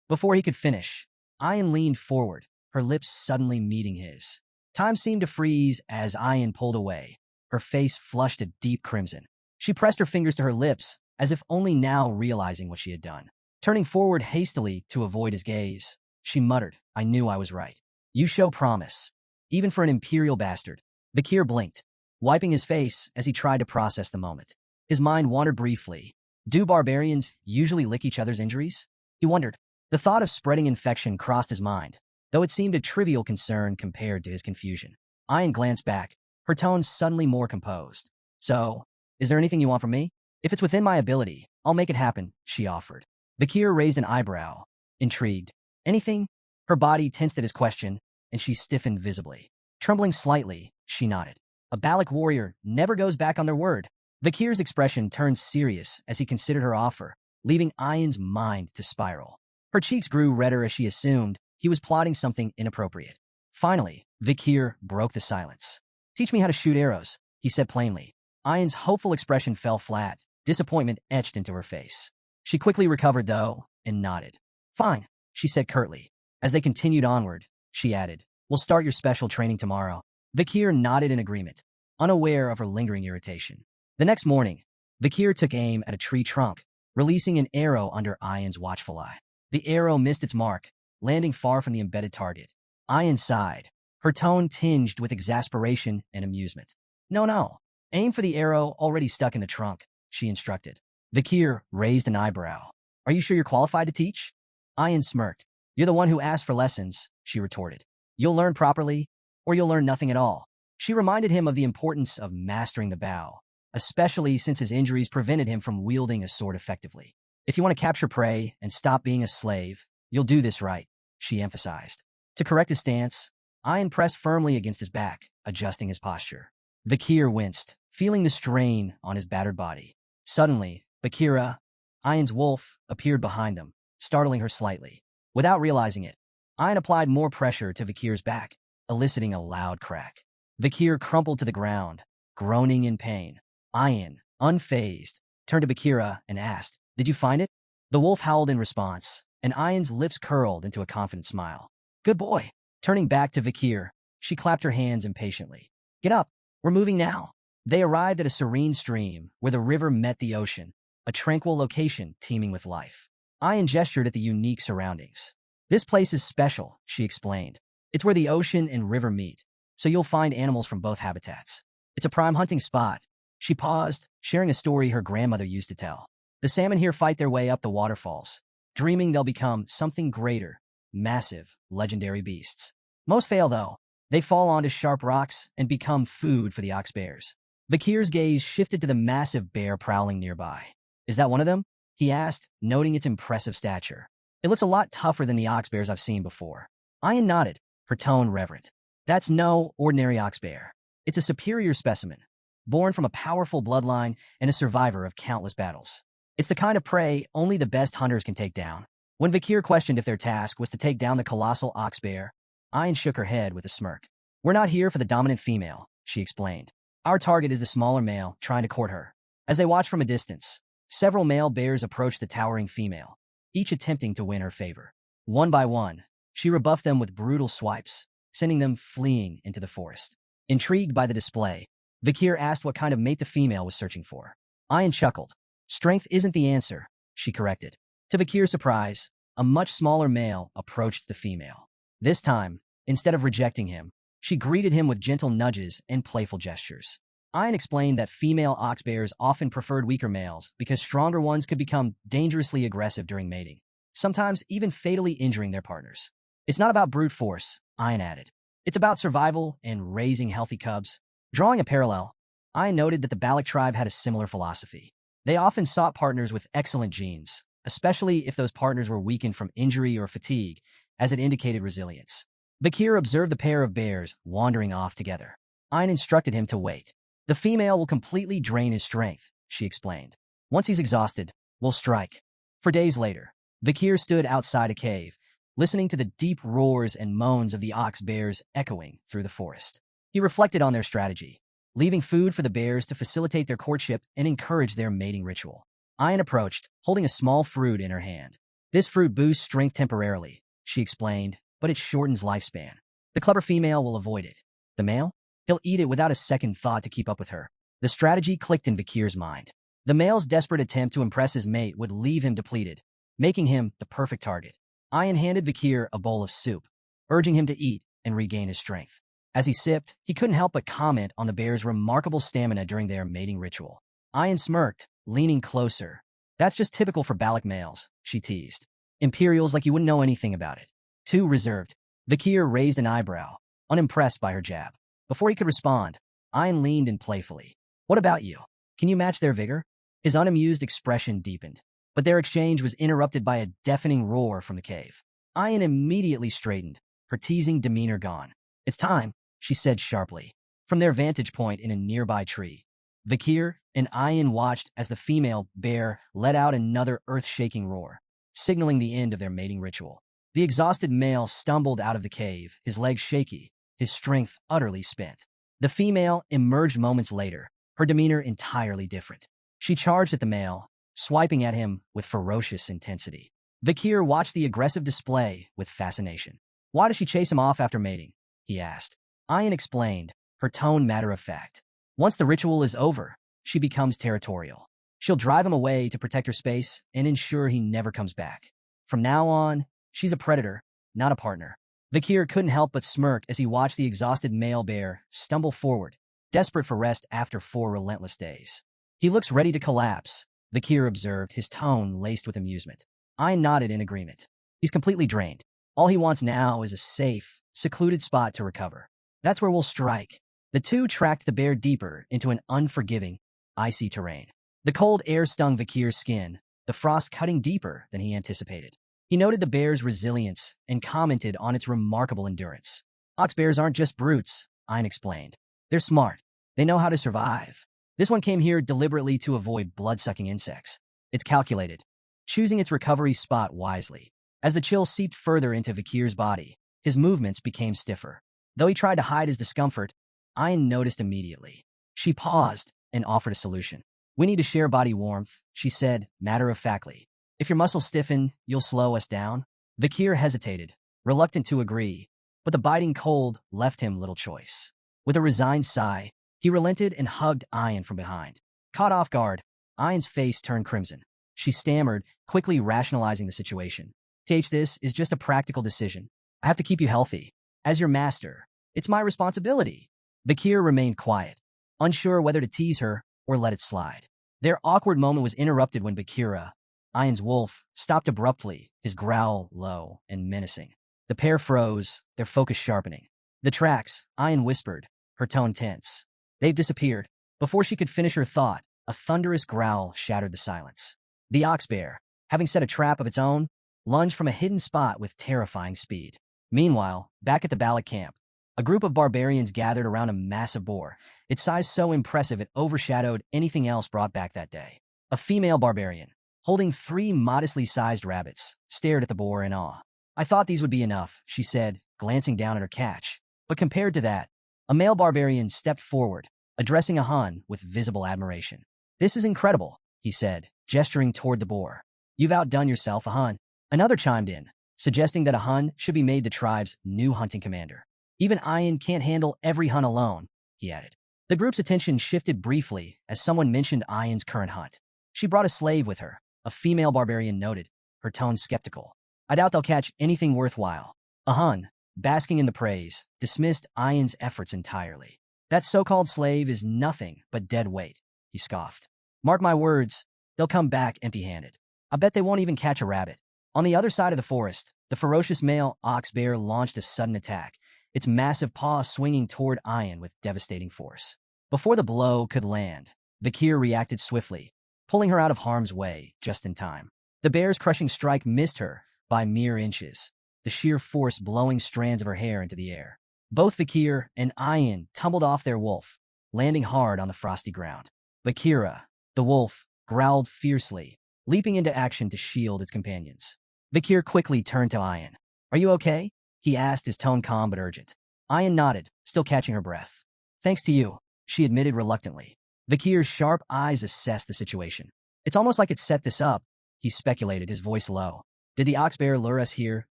Before he could finish, Ayan leaned forward, her lips suddenly meeting his. Time seemed to freeze as Ayan pulled away, her face flushed a deep crimson. She pressed her fingers to her lips, as if only now realizing what she had done. Turning forward hastily to avoid his gaze, she muttered, I knew I was right. You show promise. Even for an imperial bastard. Vikir blinked, wiping his face as he tried to process the moment. His mind wandered briefly. Do barbarians usually lick each other's injuries? He wondered. The thought of spreading infection crossed his mind, though it seemed a trivial concern compared to his confusion. Ayan glanced back, her tone suddenly more composed. So, is there anything you want from me? If it's within my ability, I'll make it happen, she offered. Vikir raised an eyebrow, intrigued. Anything? Her body tensed at his question, and she stiffened visibly. Trembling slightly, she nodded. A Balak warrior never goes back on their word. Vikir's expression turned serious as he considered her offer, leaving Ayan's mind to spiral. Her cheeks grew redder as she assumed he was plotting something inappropriate. Finally, Vikir broke the silence. Teach me how to shoot arrows, he said plainly. Ayan's hopeful expression fell flat, disappointment etched into her face. She quickly recovered, though, and nodded. Fine, she said curtly. As they continued onward, she added, we'll start your special training tomorrow. Vikir nodded in agreement, unaware of her lingering irritation. The next morning, Vikir took aim at a tree trunk, releasing an arrow under Ayan's watchful eye. The arrow missed its mark, landing far from the embedded target. Ayan sighed, her tone tinged with exasperation and amusement. No. Aim for the arrow already stuck in the trunk, she instructed. Kier raised an eyebrow. Are you sure you're qualified to teach? Ayan smirked. You're the one who asked for lessons, she retorted. You'll learn properly, or you'll learn nothing at all. She reminded him of the importance of mastering the bow, especially since his injuries prevented him from wielding a sword effectively. If you want to capture prey and stop being a slave, you'll do this right, she emphasized. To correct his stance, Ayan pressed firmly against his back, adjusting his posture. Kier winced, feeling the strain on his battered body. Suddenly, Bakira, Ayan's wolf, appeared behind them, startling her slightly. Without realizing it, Ayan applied more pressure to Vakir's back, eliciting a loud crack. Kier crumpled to the ground, groaning in pain. Ayan, unfazed, turned to Bakira and asked, Did you find it? The wolf howled in response, and Ayan's lips curled into a confident smile. Good boy. Turning back to Kier, she clapped her hands impatiently. Get up. We're moving now. They arrived at a serene stream where the river met the ocean, a tranquil location teeming with life. Ayan gestured at the unique surroundings. This place is special, she explained. It's where the ocean and river meet, so you'll find animals from both habitats. It's a prime hunting spot. She paused, sharing a story her grandmother used to tell. The salmon here fight their way up the waterfalls, dreaming they'll become something greater, massive, legendary beasts. Most fail, though. They fall onto sharp rocks and become food for the ox bears. Bakir's gaze shifted to the massive bear prowling nearby. Is that one of them? He asked, noting its impressive stature. It looks a lot tougher than the ox bears I've seen before. Ayan nodded, her tone reverent. That's no ordinary ox bear. It's a superior specimen, born from a powerful bloodline and a survivor of countless battles. It's the kind of prey only the best hunters can take down. When Kier questioned if their task was to take down the colossal ox bear, Ayan shook her head with a smirk. We're not here for the dominant female, she explained. Our target is the smaller male trying to court her. As they watched from a distance, several male bears approached the towering female, each attempting to win her favor. One by one, she rebuffed them with brutal swipes, sending them fleeing into the forest. Intrigued by the display, Kier asked what kind of mate the female was searching for. Ayan chuckled. Strength isn't the answer, she corrected. To Kier's surprise, a much smaller male approached the female. This time, instead of rejecting him, she greeted him with gentle nudges and playful gestures. Ayan explained that female ox bears often preferred weaker males because stronger ones could become dangerously aggressive during mating, sometimes even fatally injuring their partners. It's not about brute force, Ayan added. It's about survival and raising healthy cubs. Drawing a parallel, Ayan noted that the Balak tribe had a similar philosophy. They often sought partners with excellent genes, especially if those partners were weakened from injury or fatigue, as it indicated resilience. Kier observed the pair of bears wandering off together. Ayan instructed him to wait. The female will completely drain his strength, she explained. Once he's exhausted, we'll strike. For days later, Kier stood outside a cave, listening to the deep roars and moans of the ox bears echoing through the forest. He reflected on their strategy, leaving food for the bears to facilitate their courtship and encourage their mating ritual. Ayan approached, holding a small fruit in her hand. This fruit boosts strength temporarily, she explained, but it shortens lifespan. The clever female will avoid it. The male? He'll eat it without a second thought to keep up with her. The strategy clicked in Vakir's mind. The male's desperate attempt to impress his mate would leave him depleted, making him the perfect target. Ayan handed Vakir a bowl of soup, urging him to eat and regain his strength. As he sipped, he couldn't help but comment on the bear's remarkable stamina during their mating ritual. Ayan smirked, leaning closer. That's just typical for Balak males, she teased. Imperials like you wouldn't know anything about it. Too reserved. Kier raised an eyebrow, unimpressed by her jab. Before he could respond, Ayan leaned in playfully. What about you? Can you match their vigor? His unamused expression deepened, but their exchange was interrupted by a deafening roar from the cave. Ayan immediately straightened, her teasing demeanor gone. It's time, she said sharply. From their vantage point in a nearby tree, Kier and Ayan watched as the female bear let out another earth-shaking roar, signaling the end of their mating ritual. The exhausted male stumbled out of the cave, his legs shaky, his strength utterly spent. The female emerged moments later, her demeanor entirely different. She charged at the male, swiping at him with ferocious intensity. Kier watched the aggressive display with fascination. Why does she chase him off after mating? He asked. Ayan explained, her tone matter-of-fact. Once the ritual is over, she becomes territorial. She'll drive him away to protect her space and ensure he never comes back. From now on, she's a predator, not a partner. Kier couldn't help but smirk as he watched the exhausted male bear stumble forward, desperate for rest after 4 relentless days. He looks ready to collapse, Kier observed, his tone laced with amusement. I nodded in agreement. He's completely drained. All he wants now is a safe, secluded spot to recover. That's where we'll strike. The two tracked the bear deeper into an unforgiving, icy terrain. The cold air stung Kier's skin, the frost cutting deeper than he anticipated. He noted the bear's resilience and commented on its remarkable endurance. Ox bears aren't just brutes, Ein explained. They're smart. They know how to survive. This one came here deliberately to avoid blood-sucking insects. It's calculated, choosing its recovery spot wisely. As the chill seeped further into Kier's body, his movements became stiffer. Though he tried to hide his discomfort, Ein noticed immediately. She paused and offered a solution. We need to share body warmth, she said, matter-of-factly. If your muscles stiffen, you'll slow us down. Kier hesitated, reluctant to agree, but the biting cold left him little choice. With a resigned sigh, he relented and hugged Ein from behind. Caught off guard, Ein's face turned crimson. She stammered, quickly rationalizing the situation. This is just a practical decision. I have to keep you healthy. As your master, it's my responsibility. Kier remained quiet, unsure whether to tease her or let it slide. Their awkward moment was interrupted when Bakira, Ein's wolf, stopped abruptly, his growl low and menacing. The pair froze, their focus sharpening. The tracks, Ein whispered, her tone tense. They've disappeared. Before she could finish her thought, a thunderous growl shattered the silence. The ox bear, having set a trap of its own, lunged from a hidden spot with terrifying speed. Meanwhile, back at the Bala camp, a group of barbarians gathered around a massive boar, its size so impressive it overshadowed anything else brought back that day. A female barbarian, holding 3 modestly sized rabbits, stared at the boar in awe. I thought these would be enough, she said, glancing down at her catch. But compared to that, a male barbarian stepped forward, addressing a Hun with visible admiration. This is incredible, he said, gesturing toward the boar. You've outdone yourself, a Hun. Another chimed in, suggesting that a Hun should be made the tribe's new hunting commander. Even Ein can't handle every Hun alone, he added. The group's attention shifted briefly as someone mentioned Ein's current hunt. She brought a slave with her, a female barbarian noted, her tone skeptical. I doubt they'll catch anything worthwhile. A Hun, basking in the praise, dismissed Ein's efforts entirely. That so-called slave is nothing but dead weight, he scoffed. Mark my words, they'll come back empty-handed. I bet they won't even catch a rabbit. On the other side of the forest, the ferocious male ox bear launched a sudden attack, its massive paw swinging toward Ein with devastating force. Before the blow could land, Kier reacted swiftly, pulling her out of harm's way just in time. The bear's crushing strike missed her by mere inches, the sheer force blowing strands of her hair into the air. Both Kier and Ein tumbled off their wolf, landing hard on the frosty ground. Bakira, the wolf, growled fiercely, leaping into action to shield its companions. Kier quickly turned to Ein. Are you okay? He asked, his tone calm but urgent. Ein nodded, still catching her breath. Thanks to you, she admitted reluctantly. Kier's sharp eyes assessed the situation. It's almost like it set this up, he speculated, his voice low. Did the ox bear lure us here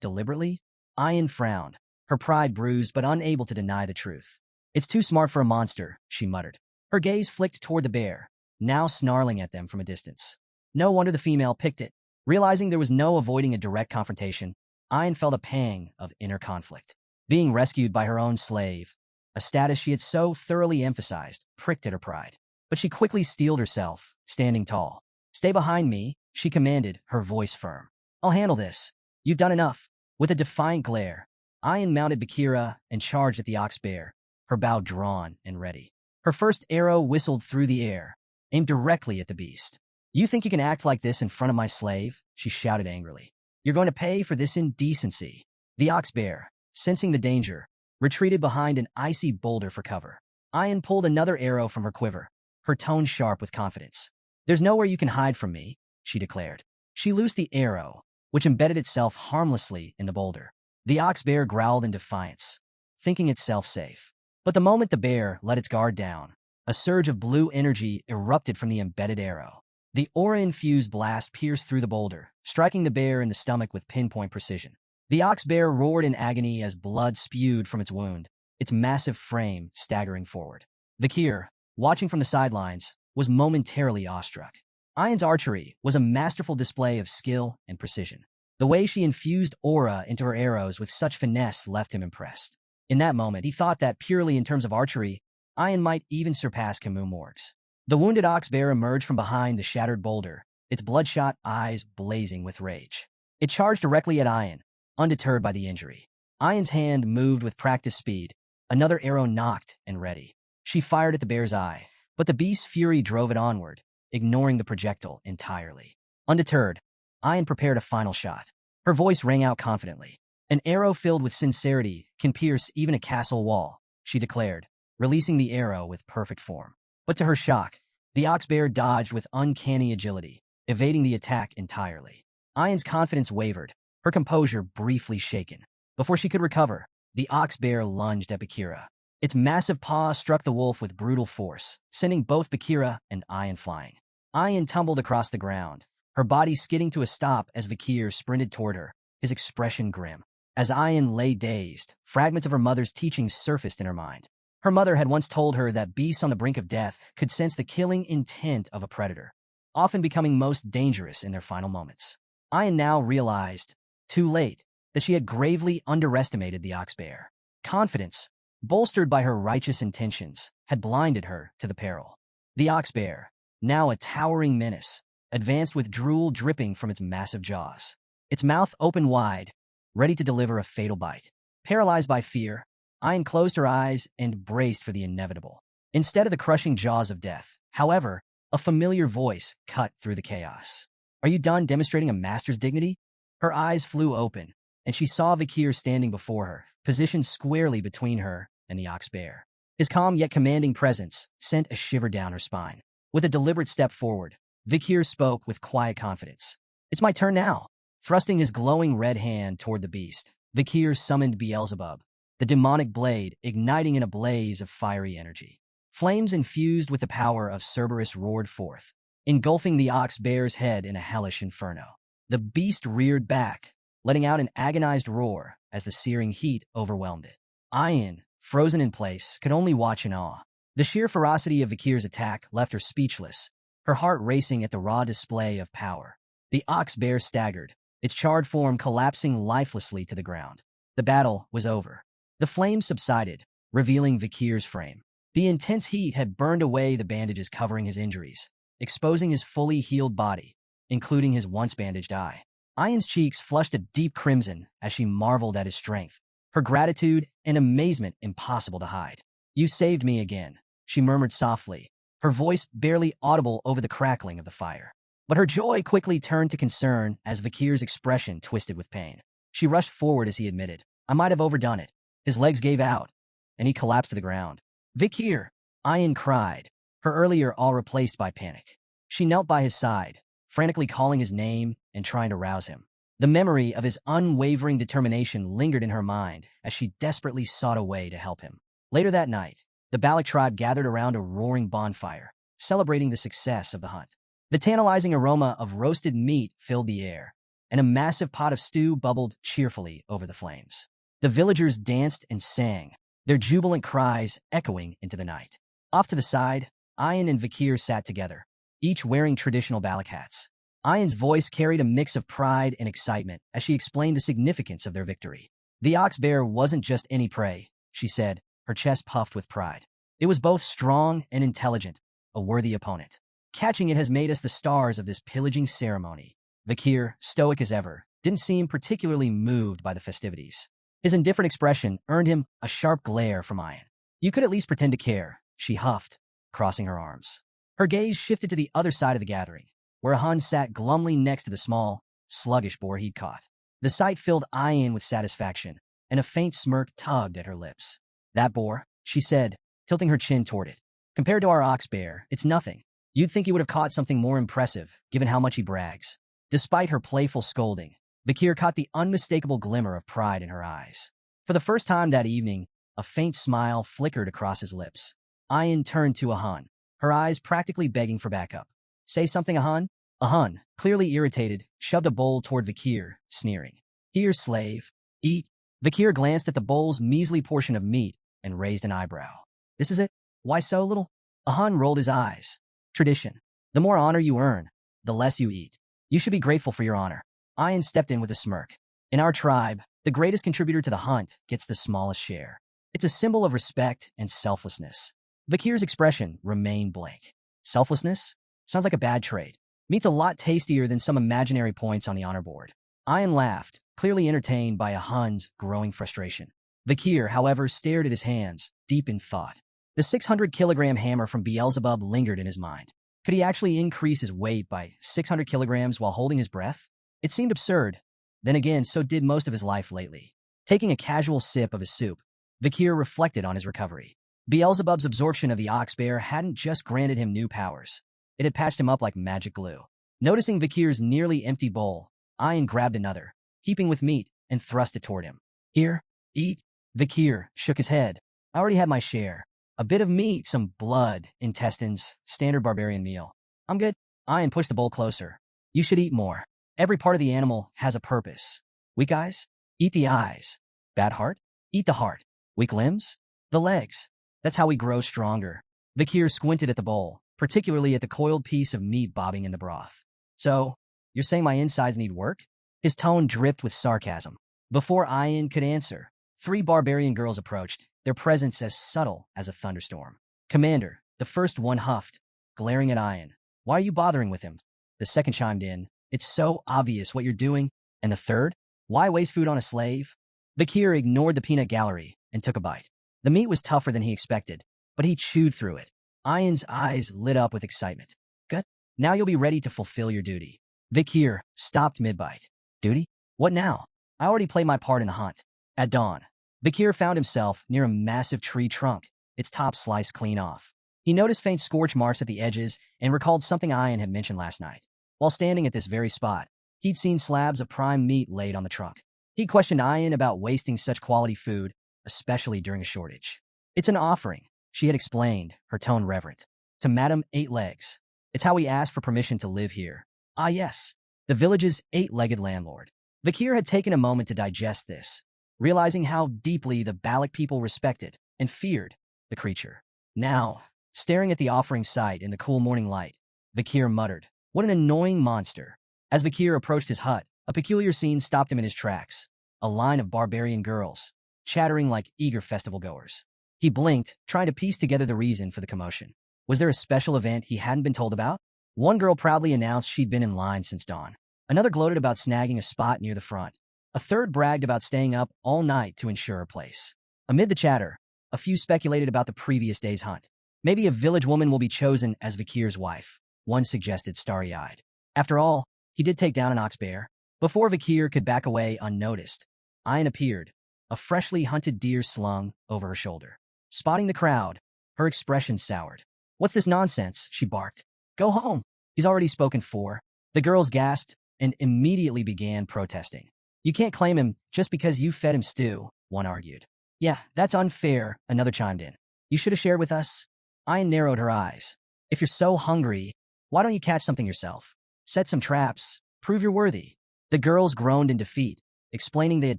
deliberately? Ein frowned, her pride bruised but unable to deny the truth. It's too smart for a monster, she muttered. Her gaze flicked toward the bear, now snarling at them from a distance. No wonder the female picked it. Realizing there was no avoiding a direct confrontation, Ein felt a pang of inner conflict. Being rescued by her own slave, a status she had so thoroughly emphasized, pricked at her pride. But she quickly steeled herself, standing tall. Stay behind me, she commanded, her voice firm. I'll handle this. You've done enough. With a defiant glare, Ein mounted Bakira and charged at the ox bear, her bow drawn and ready. Her first arrow whistled through the air, aimed directly at the beast. You think you can act like this in front of my slave? She shouted angrily. You're going to pay for this indecency. The ox bear, sensing the danger, retreated behind an icy boulder for cover. Ein pulled another arrow from her quiver, her tone sharp with confidence. There's nowhere you can hide from me, she declared. She loosed the arrow, which embedded itself harmlessly in the boulder. The ox bear growled in defiance, thinking itself safe. But the moment the bear let its guard down, a surge of blue energy erupted from the embedded arrow. The aura-infused blast pierced through the boulder, striking the bear in the stomach with pinpoint precision. The ox bear roared in agony as blood spewed from its wound, its massive frame staggering forward. Kier, watching from the sidelines, was momentarily awestruck. Ein's archery was a masterful display of skill and precision. The way she infused aura into her arrows with such finesse left him impressed. In that moment, he thought that purely in terms of archery, Ian might even surpass Kamumorg's. The wounded ox bear emerged from behind the shattered boulder, its bloodshot eyes blazing with rage. It charged directly at Ian, undeterred by the injury. Ian's hand moved with practiced speed, another arrow nocked and ready. She fired at the bear's eye, but the beast's fury drove it onward, ignoring the projectile entirely. Undeterred, Ian prepared a final shot. Her voice rang out confidently. An arrow filled with sincerity can pierce even a castle wall, she declared, releasing the arrow with perfect form. But to her shock, the ox bear dodged with uncanny agility, evading the attack entirely. Ian's confidence wavered, her composure briefly shaken. Before she could recover, the ox bear lunged at Bakira. Its massive paw struck the wolf with brutal force, sending both Bakira and Ian flying. Ian tumbled across the ground, her body skidding to a stop as Bakir sprinted toward her, his expression grim. As Ian lay dazed, fragments of her mother's teachings surfaced in her mind. Her mother had once told her that beasts on the brink of death could sense the killing intent of a predator, often becoming most dangerous in their final moments. Ian now realized, too late, that she had gravely underestimated the ox bear. Confidence, bolstered by her righteous intentions, had blinded her to the peril. The ox bear, now a towering menace, advanced with drool dripping from its massive jaws. Its mouth open wide, ready to deliver a fatal bite. Paralyzed by fear, Ian closed her eyes and braced for the inevitable. Instead of the crushing jaws of death, however, a familiar voice cut through the chaos. "Are you done demonstrating a master's dignity?" Her eyes flew open, and she saw Vikir standing before her, positioned squarely between her and the ox bear. His calm yet commanding presence sent a shiver down her spine. With a deliberate step forward, Vikir spoke with quiet confidence. "It's my turn now." Thrusting his glowing red hand toward the beast, Vikir summoned Beelzebub, the demonic blade igniting in a blaze of fiery energy. Flames infused with the power of Cerberus roared forth, engulfing the ox bear's head in a hellish inferno. The beast reared back, letting out an agonized roar as the searing heat overwhelmed it. Ian, frozen in place, could only watch in awe. The sheer ferocity of Vikir's attack left her speechless, her heart racing at the raw display of power. The ox bear staggered, its charred form collapsing lifelessly to the ground. The battle was over. The flames subsided, revealing Vikir's frame. The intense heat had burned away the bandages covering his injuries, exposing his fully healed body, including his once-bandaged eye. Ian's cheeks flushed a deep crimson as she marveled at his strength, her gratitude and amazement impossible to hide. "You saved me again," she murmured softly, her voice barely audible over the crackling of the fire. But her joy quickly turned to concern as Vikir's expression twisted with pain. She rushed forward as he admitted, "I might have overdone it." His legs gave out, and he collapsed to the ground. "Vikir!" Ian cried, her earlier awe replaced by panic. She knelt by his side, frantically calling his name and trying to rouse him. The memory of his unwavering determination lingered in her mind as she desperately sought a way to help him. Later that night, the Balak tribe gathered around a roaring bonfire, celebrating the success of the hunt. The tantalizing aroma of roasted meat filled the air, and a massive pot of stew bubbled cheerfully over the flames. The villagers danced and sang, their jubilant cries echoing into the night. Off to the side, Ian and Vikir sat together, each wearing traditional Balak hats. Ian's voice carried a mix of pride and excitement as she explained the significance of their victory. "The ox bear wasn't just any prey," she said, her chest puffed with pride. "It was both strong and intelligent, a worthy opponent. Catching it has made us the stars of this pillaging ceremony." Vikir, stoic as ever, didn't seem particularly moved by the festivities. His indifferent expression earned him a sharp glare from Ian. "You could at least pretend to care," she huffed, crossing her arms. Her gaze shifted to the other side of the gathering, where a Hun sat glumly next to the small, sluggish boar he'd caught. The sight filled Ian with satisfaction, and a faint smirk tugged at her lips. "That boar," she said, tilting her chin toward it. "Compared to our ox bear, it's nothing. You'd think he would have caught something more impressive, given how much he brags." Despite her playful scolding, Bakir caught the unmistakable glimmer of pride in her eyes. For the first time that evening, a faint smile flickered across his lips. Ian turned to a Hun, her eyes practically begging for backup. "Say something, a Hun?" A Hun, clearly irritated, shoved a bowl toward Vikir, sneering. "Here, slave. Eat." Vikir glanced at the bowl's measly portion of meat and raised an eyebrow. "This is it? Why so little?" A Hun rolled his eyes. "Tradition. The more honor you earn, the less you eat. You should be grateful for your honor." Ian stepped in with a smirk. In our tribe, the greatest contributor to the hunt gets the smallest share. It's a symbol of respect and selflessness. Vakir's expression remained blank. Selflessness? Sounds like a bad trait. Meat's a lot tastier than some imaginary points on the honor board. Ian laughed, clearly entertained by a Hun's growing frustration. Vakir, however, stared at his hands, deep in thought. The 600-kilogram hammer from Beelzebub lingered in his mind. Could he actually increase his weight by 600 kilograms while holding his breath? It seemed absurd. Then again, so did most of his life lately. Taking a casual sip of his soup, Vakir reflected on his recovery. Beelzebub's absorption of the ox-bear hadn't just granted him new powers. It had patched him up like magic glue. Noticing Vakir's nearly empty bowl, Ian grabbed another, heaping with meat, and thrust it toward him. Here, eat. Vakir shook his head. I already had my share. A bit of meat, some blood, intestines, standard barbarian meal. I'm good. Ian pushed the bowl closer. You should eat more. Every part of the animal has a purpose. Weak eyes? Eat the eyes. Bad heart? Eat the heart. Weak limbs? The legs. That's how we grow stronger. Vakir squinted at the bowl, particularly at the coiled piece of meat bobbing in the broth. So, you're saying my insides need work? His tone dripped with sarcasm. Before Ian could answer, 3 barbarian girls approached, their presence as subtle as a thunderstorm. Commander, the first one huffed, glaring at Ian. Why are you bothering with him? The second chimed in. It's so obvious what you're doing. And the third? Why waste food on a slave? Vakir ignored the peanut gallery and took a bite. The meat was tougher than he expected, but he chewed through it. Ian's eyes lit up with excitement. Good. Now you'll be ready to fulfill your duty. Vakir stopped mid-bite. Duty? What now? I already played my part in the hunt. At dawn, Vakir found himself near a massive tree trunk, its top sliced clean off. He noticed faint scorch marks at the edges and recalled something Ian had mentioned last night. While standing at this very spot, he'd seen slabs of prime meat laid on the trunk. He questioned Ian about wasting such quality food, especially during a shortage. It's an offering, she had explained, her tone reverent. To Madame Eight Legs. It's how we asked for permission to live here. Ah yes, the village's 8-legged landlord. Vakir had taken a moment to digest this, realizing how deeply the Balak people respected and feared the creature. Now, staring at the offering site in the cool morning light, Vakir muttered, what an annoying monster. As Vakir approached his hut, a peculiar scene stopped him in his tracks. A line of barbarian girls, chattering like eager festival-goers. He blinked, trying to piece together the reason for the commotion. Was there a special event he hadn't been told about? One girl proudly announced she'd been in line since dawn. Another gloated about snagging a spot near the front. A third bragged about staying up all night to ensure a place. Amid the chatter, a few speculated about the previous day's hunt. Maybe a village woman will be chosen as Vakir's wife, one suggested starry-eyed. After all, he did take down an ox-bear. Before Vakir could back away unnoticed, Ian appeared, a freshly hunted deer slung over her shoulder. Spotting the crowd, her expression soured. What's this nonsense? She barked. Go home. He's already spoken for. The girls gasped and immediately began protesting. You can't claim him just because you fed him stew, one argued. Yeah, that's unfair, another chimed in. You should have shared with us. Ian narrowed her eyes. If you're so hungry, why don't you catch something yourself? Set some traps. Prove you're worthy. The girls groaned in defeat, explaining they had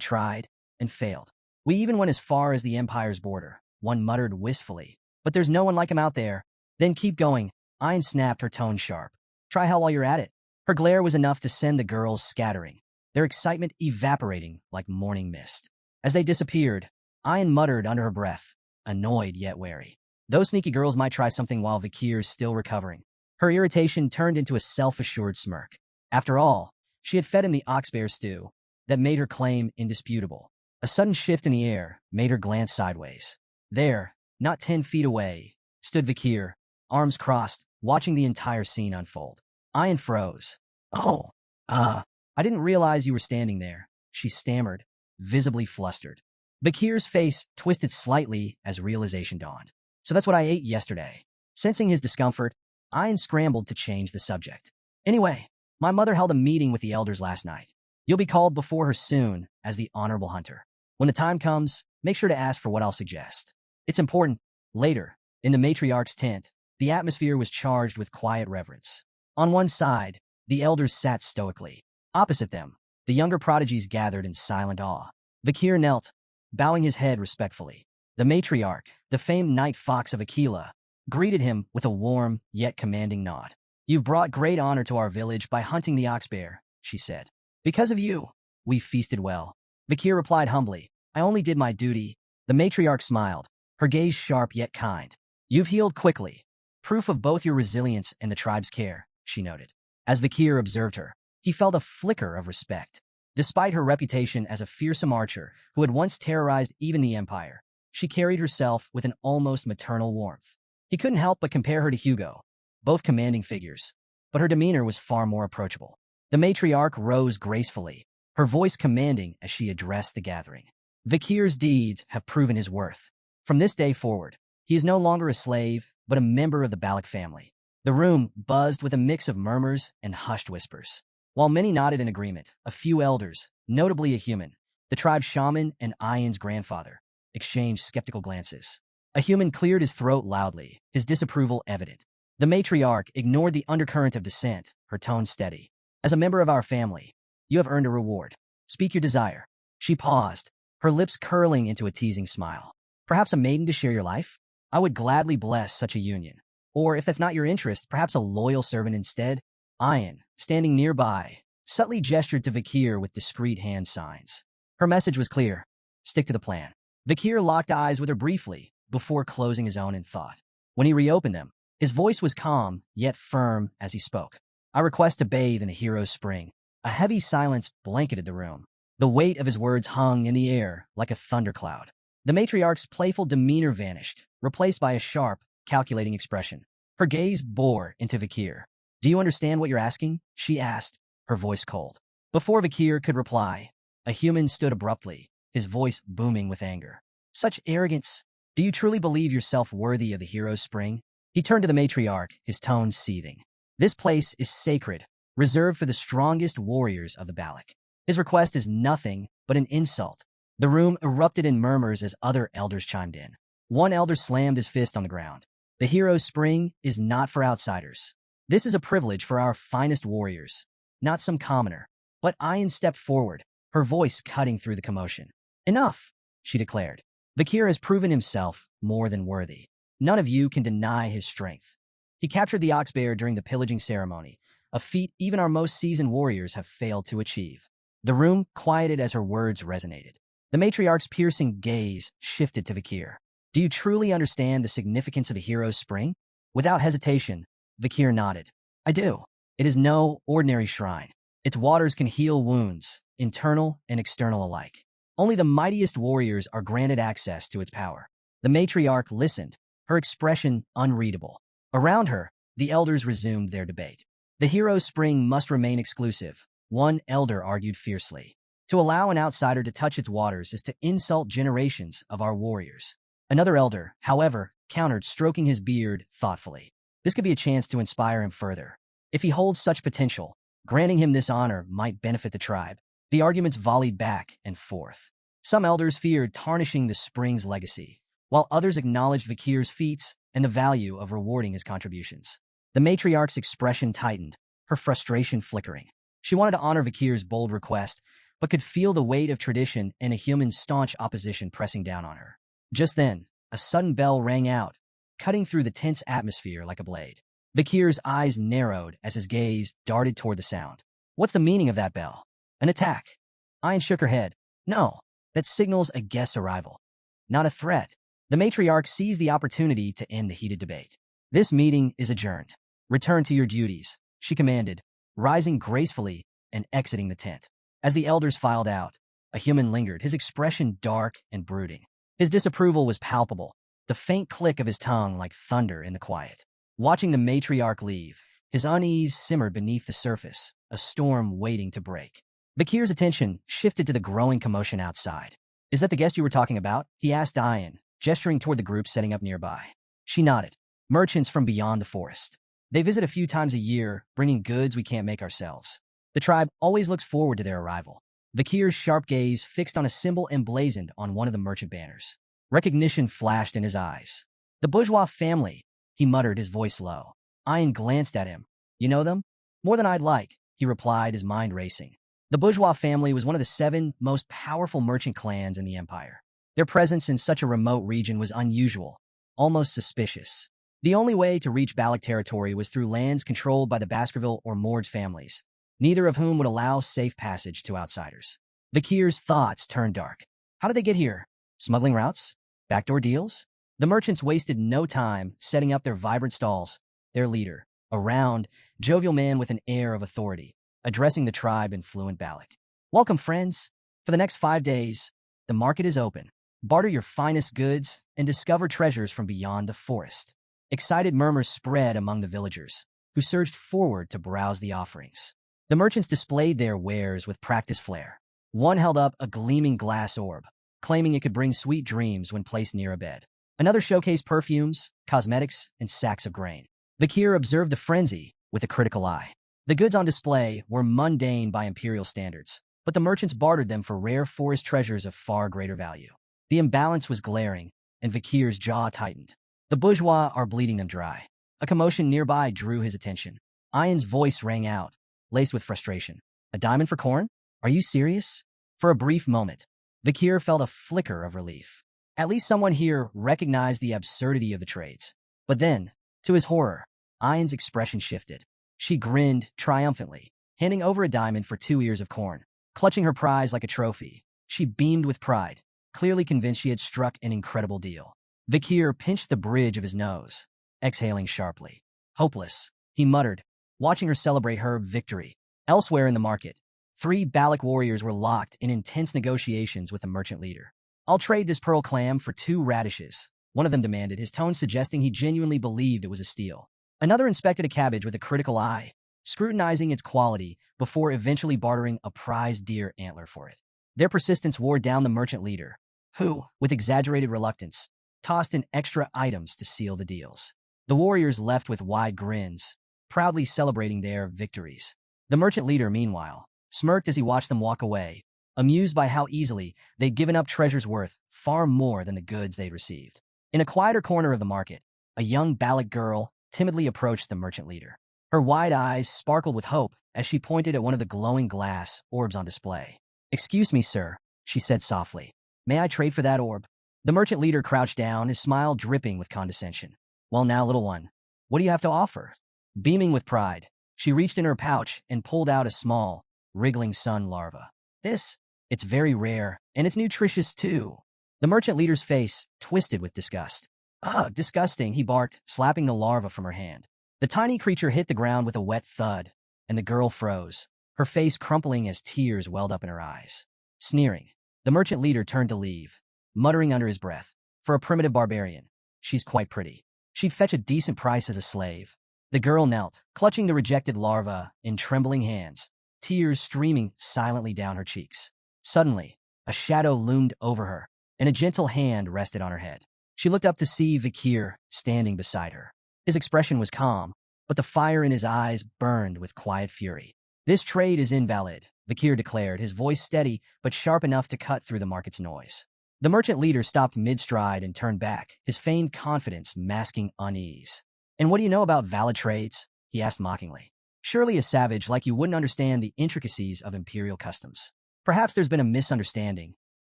tried and failed. We even went as far as the Empire's border, one muttered wistfully. But there's no one like him out there. Then keep going. Ian snapped, her tone sharp. Try hell while you're at it. Her glare was enough to send the girls scattering, their excitement evaporating like morning mist. As they disappeared, Ian muttered under her breath, annoyed yet wary. Those sneaky girls might try something while Vakir's still recovering. Her irritation turned into a self-assured smirk. After all, she had fed him the ox-bear stew that made her claim indisputable. A sudden shift in the air made her glance sideways. There, not 10 feet away, stood Vakir, arms crossed, watching the entire scene unfold. Ian froze. Oh, I didn't realize you were standing there, she stammered, visibly flustered. Vakir's face twisted slightly as realization dawned. So that's what I ate yesterday. Sensing his discomfort, Ian scrambled to change the subject. Anyway, my mother held a meeting with the elders last night. You'll be called before her soon as the honorable hunter. When the time comes, make sure to ask for what I'll suggest. It's important. Later, in the matriarch's tent, the atmosphere was charged with quiet reverence. On one side, the elders sat stoically. Opposite them, the younger prodigies gathered in silent awe. Vakir knelt, bowing his head respectfully. The matriarch, the famed night fox of Aquila, greeted him with a warm yet commanding nod. You've brought great honor to our village by hunting the ox-bear, she said. Because of you, we feasted well. Kier replied humbly, I only did my duty. The matriarch smiled, her gaze sharp yet kind. You've healed quickly. Proof of both your resilience and the tribe's care, she noted. As Kier observed her, he felt a flicker of respect. Despite her reputation as a fearsome archer who had once terrorized even the Empire, she carried herself with an almost maternal warmth. He couldn't help but compare her to Hugo, both commanding figures, but her demeanor was far more approachable. The matriarch rose gracefully, her voice commanding as she addressed the gathering. Kier's deeds have proven his worth. From this day forward, he is no longer a slave, but a member of the Balak family. The room buzzed with a mix of murmurs and hushed whispers. While many nodded in agreement, a few elders, notably a human, the tribe's shaman and Ian's grandfather, exchanged skeptical glances. A human cleared his throat loudly, his disapproval evident. The matriarch ignored the undercurrent of dissent, her tone steady. As a member of our family, you have earned a reward. Speak your desire. She paused, her lips curling into a teasing smile. Perhaps a maiden to share your life? I would gladly bless such a union. Or, if that's not your interest, perhaps a loyal servant instead? Ian, standing nearby, subtly gestured to Kier with discreet hand signs. Her message was clear. Stick to the plan. Kier locked eyes with her briefly, before closing his own in thought. When he reopened them, his voice was calm, yet firm as he spoke. I request to bathe in a hero's spring. A heavy silence blanketed the room. The weight of his words hung in the air like a thundercloud. The matriarch's playful demeanor vanished, replaced by a sharp, calculating expression. Her gaze bore into Kier. Do you understand what you're asking? She asked, her voice cold. Before Kier could reply, a human stood abruptly, his voice booming with anger. Such arrogance! Do you truly believe yourself worthy of the hero's spring? He turned to the matriarch, his tone seething. This place is sacred, reserved for the strongest warriors of the Balak. His request is nothing but an insult. The room erupted in murmurs as other elders chimed in. One elder slammed his fist on the ground. The hero's spring is not for outsiders. This is a privilege for our finest warriors, not some commoner. But Ian stepped forward, her voice cutting through the commotion. Enough, she declared. Kier has proven himself more than worthy. None of you can deny his strength. He captured the ox bear during the pillaging ceremony, a feat even our most seasoned warriors have failed to achieve. The room quieted as her words resonated. The matriarch's piercing gaze shifted to Kier. Do you truly understand the significance of the hero's spring? Without hesitation, Kier nodded. I do. It is no ordinary shrine. Its waters can heal wounds, internal and external alike. Only the mightiest warriors are granted access to its power. The matriarch listened, her expression unreadable. Around her, the elders resumed their debate. The hero's spring must remain exclusive, one elder argued fiercely. To allow an outsider to touch its waters is to insult generations of our warriors. Another elder, however, countered, stroking his beard thoughtfully. This could be a chance to inspire him further. If he holds such potential, granting him this honor might benefit the tribe. The arguments volleyed back and forth. Some elders feared tarnishing the spring's legacy, while others acknowledged Kier's feats and the value of rewarding his contributions. The matriarch's expression tightened, her frustration flickering. She wanted to honor Kier's bold request, but could feel the weight of tradition and a human's staunch opposition pressing down on her. Just then, a sudden bell rang out, cutting through the tense atmosphere like a blade. Kier's eyes narrowed as his gaze darted toward the sound. What's the meaning of that bell? An attack? Ian shook her head. No, that signals a guest's arrival. Not a threat. The matriarch seized the opportunity to end the heated debate. This meeting is adjourned. Return to your duties, she commanded, rising gracefully and exiting the tent. As the elders filed out, a human lingered, his expression dark and brooding. His disapproval was palpable, the faint click of his tongue like thunder in the quiet. Watching the matriarch leave, his unease simmered beneath the surface, a storm waiting to break. Kier's attention shifted to the growing commotion outside. Is that the guest you were talking about? He asked Ian, gesturing toward the group setting up nearby. She nodded. Merchants from beyond the forest. They visit a few times a year, bringing goods we can't make ourselves. The tribe always looks forward to their arrival. Kier's sharp gaze fixed on a symbol emblazoned on one of the merchant banners. Recognition flashed in his eyes. The bourgeois family, he muttered, his voice low. Ian glanced at him. You know them? More than I'd like, he replied, his mind racing. The bourgeois family was one of the 7 most powerful merchant clans in the empire. Their presence in such a remote region was unusual, almost suspicious. The only way to reach Balak territory was through lands controlled by the Baskerville or Morge families, neither of whom would allow safe passage to outsiders. Vikir's thoughts turned dark. How did they get here? Smuggling routes? Backdoor deals? The merchants wasted no time setting up their vibrant stalls. Their leader, a round, jovial man with an air of authority, addressing the tribe in fluent Baloch. Welcome, friends. For the next 5 days, the market is open. Barter your finest goods and discover treasures from beyond the forest. Excited murmurs spread among the villagers, who surged forward to browse the offerings. The merchants displayed their wares with practiced flair. One held up a gleaming glass orb, claiming it could bring sweet dreams when placed near a bed. Another showcased perfumes, cosmetics, and sacks of grain. Vikir observed the frenzy with a critical eye. The goods on display were mundane by imperial standards, but the merchants bartered them for rare forest treasures of far greater value. The imbalance was glaring, and Vikir's jaw tightened. The bourgeois are bleeding them dry. A commotion nearby drew his attention. Ian's voice rang out, laced with frustration. A diamond for corn? Are you serious? For a brief moment, Vikir felt a flicker of relief. At least someone here recognized the absurdity of the trades. But then, to his horror, Ian's expression shifted. She grinned triumphantly, handing over a diamond for 2 ears of corn. Clutching her prize like a trophy, she beamed with pride, clearly convinced she had struck an incredible deal. Vikir pinched the bridge of his nose, exhaling sharply. Hopeless, he muttered, watching her celebrate her victory. Elsewhere in the market, 3 Baloch warriors were locked in intense negotiations with the merchant leader. I'll trade this pearl clam for 2 radishes, one of them demanded, his tone suggesting he genuinely believed it was a steal. Another inspected a cabbage with a critical eye, scrutinizing its quality before eventually bartering a prized deer antler for it. Their persistence wore down the merchant leader, who, with exaggerated reluctance, tossed in extra items to seal the deals. The warriors left with wide grins, proudly celebrating their victories. The merchant leader, meanwhile, smirked as he watched them walk away, amused by how easily they'd given up treasures worth far more than the goods they'd received. In a quieter corner of the market, a young Baloch girl timidly approached the merchant leader. Her wide eyes sparkled with hope as she pointed at one of the glowing glass orbs on display. "Excuse me, sir," she said softly. "May I trade for that orb?" The merchant leader crouched down, his smile dripping with condescension. "Well now, little one, what do you have to offer?" Beaming with pride, she reached in her pouch and pulled out a small, wriggling sun larva. It's very rare, and it's nutritious too." The merchant leader's face twisted with disgust. "Ugh, disgusting," he barked, slapping the larva from her hand. The tiny creature hit the ground with a wet thud, and the girl froze, her face crumpling as tears welled up in her eyes. Sneering, the merchant leader turned to leave, muttering under his breath, "For a primitive barbarian, she's quite pretty. She'd fetch a decent price as a slave." The girl knelt, clutching the rejected larva in trembling hands, tears streaming silently down her cheeks. Suddenly, a shadow loomed over her, and a gentle hand rested on her head. She looked up to see Vikir standing beside her. His expression was calm, but the fire in his eyes burned with quiet fury. "This trade is invalid," Vikir declared, his voice steady but sharp enough to cut through the market's noise. The merchant leader stopped mid-stride and turned back, his feigned confidence masking unease. "And what do you know about valid trades?" he asked mockingly. "Surely a savage like you wouldn't understand the intricacies of imperial customs." "Perhaps there's been a misunderstanding."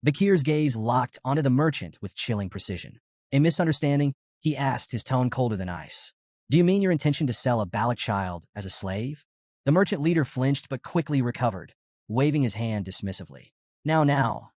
Vikir's gaze locked onto the merchant with chilling precision. "A misunderstanding?" he asked, his tone colder than ice. "Do you mean your intention to sell a Baloch child as a slave?" The merchant leader flinched but quickly recovered, waving his hand dismissively. Now,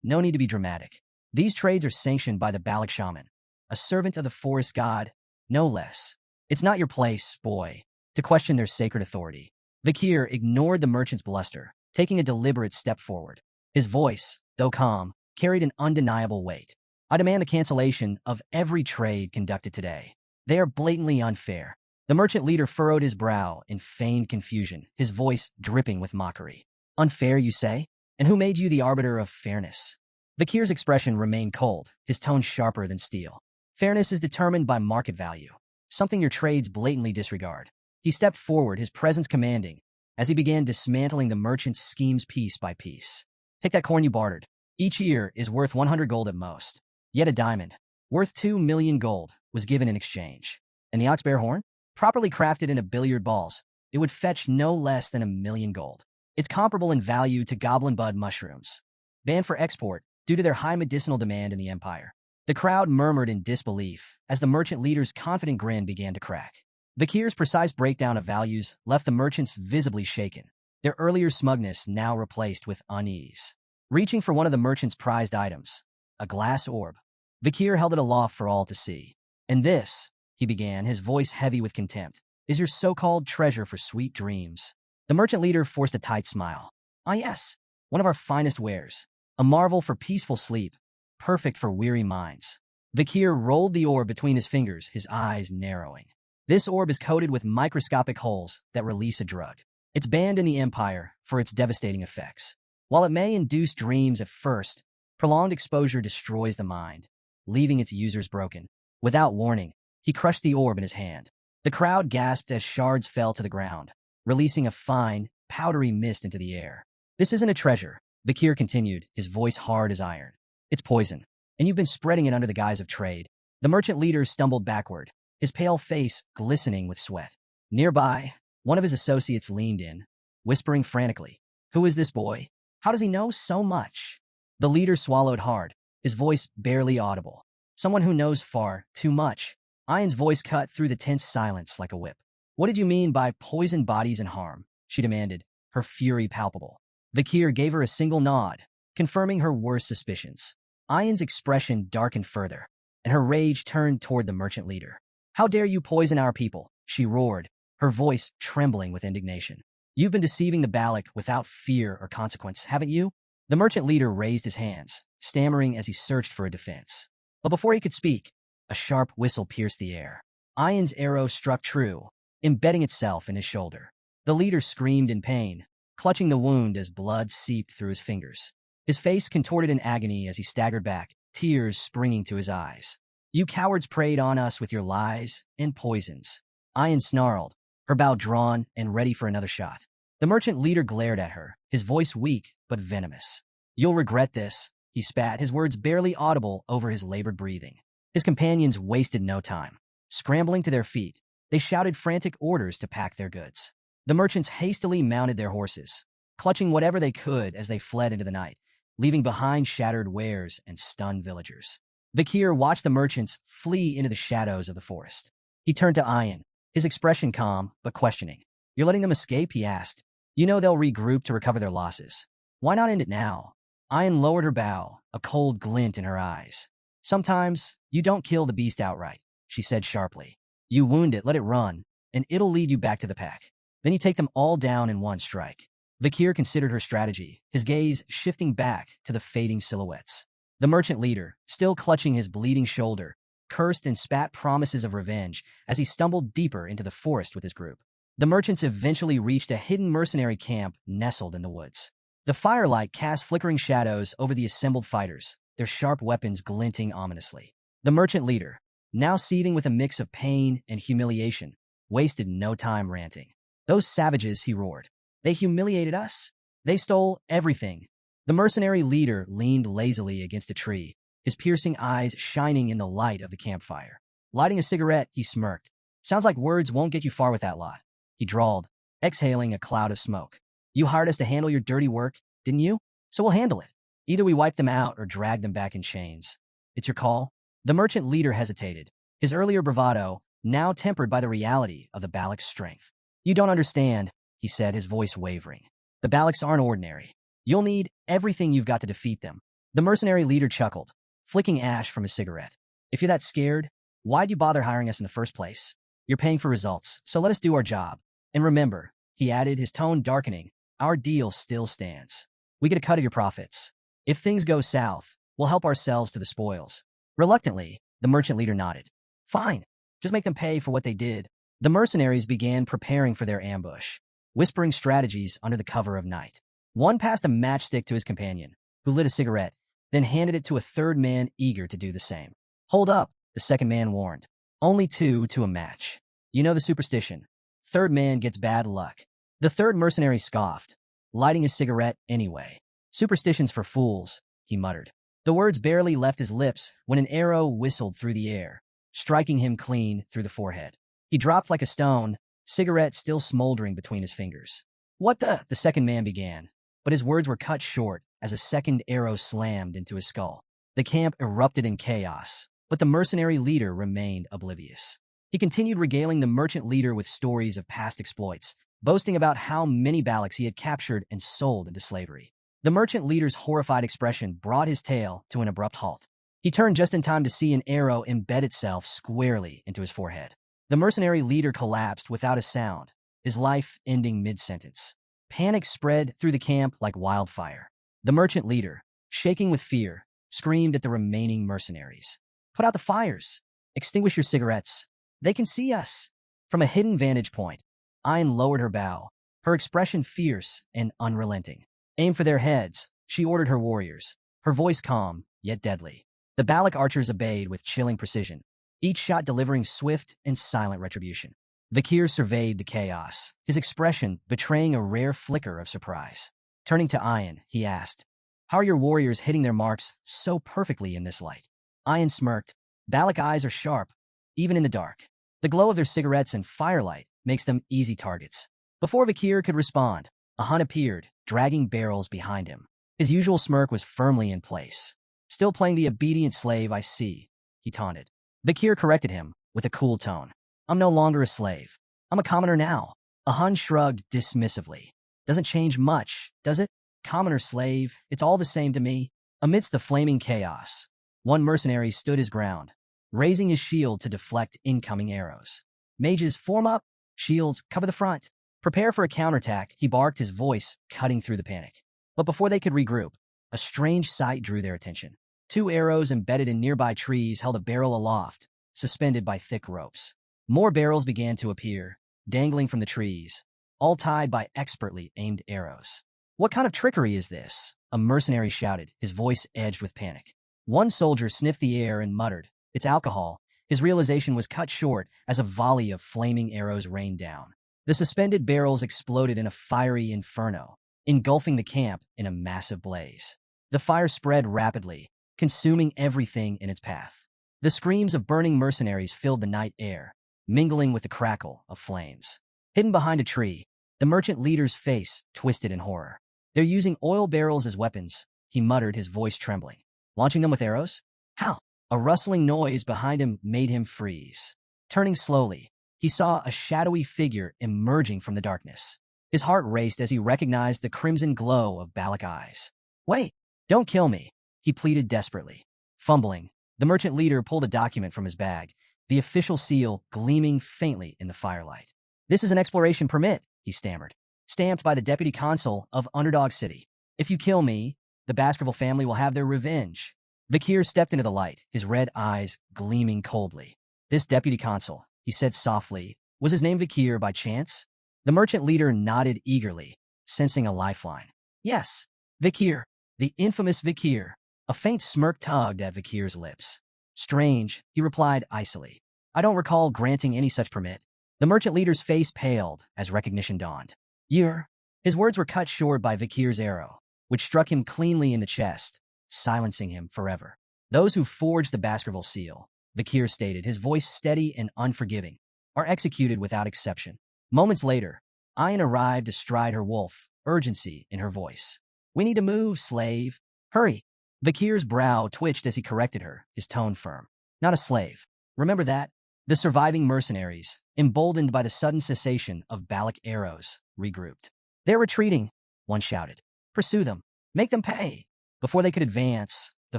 no need to be dramatic. These trades are sanctioned by the Baloch shaman, a servant of the forest god, no less. It's not your place, boy, to question their sacred authority." Vikir ignored the merchant's bluster, taking a deliberate step forward. His voice, though calm, carried an undeniable weight. "I demand the cancellation of every trade conducted today. They are blatantly unfair." The merchant leader furrowed his brow in feigned confusion, his voice dripping with mockery. "Unfair, you say? And who made you the arbiter of fairness?" Vikir's expression remained cold, his tone sharper than steel. "Fairness is determined by market value, something your trades blatantly disregard." He stepped forward, his presence commanding, as he began dismantling the merchant's schemes piece by piece. "Take that corn you bartered. Each ear is worth 100 gold at most. Yet a diamond, worth 2 million gold, was given in exchange. And the ox-bear horn? Properly crafted into billiard balls, it would fetch no less than 1 million gold. It's comparable in value to goblin bud mushrooms, banned for export due to their high medicinal demand in the empire." The crowd murmured in disbelief as the merchant leader's confident grin began to crack. Vikir's precise breakdown of values left the merchants visibly shaken. their earlier smugness now replaced with unease. Reaching for one of the merchant's prized items, a glass orb, Kier held it aloft for all to see. "And this," he began, his voice heavy with contempt, "is your so-called treasure for sweet dreams." The merchant leader forced a tight smile. "Ah yes, one of our finest wares. A marvel for peaceful sleep, perfect for weary minds." Kier rolled the orb between his fingers, his eyes narrowing. "This orb is coated with microscopic holes that release a drug. It's banned in the Empire for its devastating effects. While it may induce dreams at first, prolonged exposure destroys the mind, leaving its users broken." Without warning, he crushed the orb in his hand. The crowd gasped as shards fell to the ground, releasing a fine, powdery mist into the air. "This isn't a treasure," Kier continued, his voice hard as iron. "It's poison, and you've been spreading it under the guise of trade." The merchant leader stumbled backward, his pale face glistening with sweat. Nearby, one of his associates leaned in, whispering frantically, "Who is this boy? How does he know so much?" The leader swallowed hard, his voice barely audible. "Someone who knows far too much." Ian's voice cut through the tense silence like a whip. "What did you mean by poison bodies and harm?" she demanded, her fury palpable. Kier gave her a single nod, confirming her worst suspicions. Ian's expression darkened further, and her rage turned toward the merchant leader. "How dare you poison our people?" she roared, her voice trembling with indignation. "You've been deceiving the Balak without fear or consequence, haven't you?" The merchant leader raised his hands, stammering as he searched for a defense. But before he could speak, a sharp whistle pierced the air. Ian's arrow struck true, embedding itself in his shoulder. The leader screamed in pain, clutching the wound as blood seeped through his fingers. His face contorted in agony as he staggered back, tears springing to his eyes. "You cowards preyed on us with your lies and poisons." Ian snarled, her bow drawn and ready for another shot. The merchant leader glared at her, his voice weak but venomous. "You'll regret this," he spat, his words barely audible over his labored breathing. His companions wasted no time. Scrambling to their feet, they shouted frantic orders to pack their goods. The merchants hastily mounted their horses, clutching whatever they could as they fled into the night, leaving behind shattered wares and stunned villagers. Kier watched the merchants flee into the shadows of the forest. He turned to Ian, his expression calm but questioning. "You're letting them escape?" he asked. "You know they'll regroup to recover their losses. Why not end it now?" Ian lowered her bow, a cold glint in her eyes. "Sometimes you don't kill the beast outright," she said sharply. "You wound it, let it run, and it'll lead you back to the pack. Then you take them all down in one strike." Kier considered her strategy, his gaze shifting back to the fading silhouettes. The merchant leader, still clutching his bleeding shoulder, cursed and spat promises of revenge as he stumbled deeper into the forest with his group. The merchants eventually reached a hidden mercenary camp nestled in the woods. The firelight cast flickering shadows over the assembled fighters, their sharp weapons glinting ominously. The merchant leader, now seething with a mix of pain and humiliation, wasted no time ranting. "Those savages," he roared. "They humiliated us. They stole everything." The mercenary leader leaned lazily against a tree, his piercing eyes shining in the light of the campfire. Lighting a cigarette, he smirked. "Sounds like words won't get you far with that lot," he drawled, exhaling a cloud of smoke. "You hired us to handle your dirty work, didn't you? So we'll handle it. Either we wipe them out or drag them back in chains. It's your call." The merchant leader hesitated, his earlier bravado now tempered by the reality of the Balak's strength. "You don't understand," he said, his voice wavering. "The Balaks aren't ordinary. You'll need everything you've got to defeat them." The mercenary leader chuckled, flicking ash from his cigarette. "If you're that scared, why'd you bother hiring us in the first place? You're paying for results, so let us do our job. And remember," he added, his tone darkening, "our deal still stands. We get a cut of your profits. If things go south, we'll help ourselves to the spoils." Reluctantly, the merchant leader nodded. "Fine. Just make them pay for what they did." The mercenaries began preparing for their ambush, whispering strategies under the cover of night. One passed a matchstick to his companion, who lit a cigarette, then handed it to a third man eager to do the same. "Hold up," the second man warned. "Only two to a match. You know the superstition. Third man gets bad luck." The third mercenary scoffed, lighting his cigarette anyway. "Superstitions for fools," he muttered. The words barely left his lips when an arrow whistled through the air, striking him clean through the forehead. He dropped like a stone, cigarette still smoldering between his fingers. "What the second man began, but his words were cut short as a second arrow slammed into his skull. The camp erupted in chaos, but the mercenary leader remained oblivious. He continued regaling the merchant leader with stories of past exploits, boasting about how many Baloks he had captured and sold into slavery. The merchant leader's horrified expression brought his tale to an abrupt halt. He turned just in time to see an arrow embed itself squarely into his forehead. The mercenary leader collapsed without a sound, his life ending mid-sentence. Panic spread through the camp like wildfire. The merchant leader, shaking with fear, screamed at the remaining mercenaries. "Put out the fires! Extinguish your cigarettes! They can see us!" From a hidden vantage point, Ayn lowered her bow, her expression fierce and unrelenting. "Aim for their heads," she ordered her warriors, her voice calm, yet deadly. The Balak archers obeyed with chilling precision, each shot delivering swift and silent retribution. Kier surveyed the chaos, his expression betraying a rare flicker of surprise. Turning to Ayn, he asked, "How are your warriors hitting their marks so perfectly in this light?" Ayn smirked. Balak eyes are sharp, even in the dark. The glow of their cigarettes and firelight makes them easy targets. Before Kier could respond, a Hun appeared, dragging barrels behind him. His usual smirk was firmly in place. "Still playing the obedient slave, I see," he taunted. Kier corrected him, with a cool tone. "I'm no longer a slave. I'm a commoner now." A Hun shrugged dismissively. "Doesn't change much, does it? Commoner, slave, it's all the same to me." Amidst the flaming chaos, one mercenary stood his ground, raising his shield to deflect incoming arrows. "Mages, form up! Shields, cover the front! Prepare for a counterattack," he barked, his voice cutting through the panic. But before they could regroup, a strange sight drew their attention. 2 arrows embedded in nearby trees held a barrel aloft, suspended by thick ropes. More barrels began to appear, dangling from the trees, all tied by expertly aimed arrows. "What kind of trickery is this?" a mercenary shouted, his voice edged with panic. One soldier sniffed the air and muttered, "It's alcohol." His realization was cut short as a volley of flaming arrows rained down. The suspended barrels exploded in a fiery inferno, engulfing the camp in a massive blaze. The fire spread rapidly, consuming everything in its path. The screams of burning mercenaries filled the night air, mingling with the crackle of flames. Hidden behind a tree, the merchant leader's face twisted in horror. "They're using oil barrels as weapons," he muttered, his voice trembling. "Launching them with arrows? How?" A rustling noise behind him made him freeze. Turning slowly, he saw a shadowy figure emerging from the darkness. His heart raced as he recognized the crimson glow of Balak eyes. "Wait, don't kill me," he pleaded desperately. Fumbling, the merchant leader pulled a document from his bag, the official seal gleaming faintly in the firelight. "This is an exploration permit," he stammered, "stamped by the deputy consul of Underdog City. If you kill me, the Baskerville family will have their revenge." Kier stepped into the light, his red eyes gleaming coldly. "This deputy consul," he said softly, "was his name Kier by chance?" The merchant leader nodded eagerly, sensing a lifeline. "Yes, Kier, the infamous Kier." A faint smirk tugged at Kier's lips. "Strange," he replied icily. "I don't recall granting any such permit." The merchant leader's face paled as recognition dawned. "You're—" His words were cut short by Kier's arrow, which struck him cleanly in the chest, silencing him forever. "Those who forged the Baskerville seal," Kier stated, his voice steady and unforgiving, "are executed without exception." Moments later, Ayn arrived astride her wolf, urgency in her voice. "We need to move, slave. Hurry." Kier's brow twitched as he corrected her, his tone firm. "Not a slave. Remember that." The surviving mercenaries, emboldened by the sudden cessation of Balak arrows, regrouped. "They're retreating," one shouted. "Pursue them. Make them pay." Before they could advance, the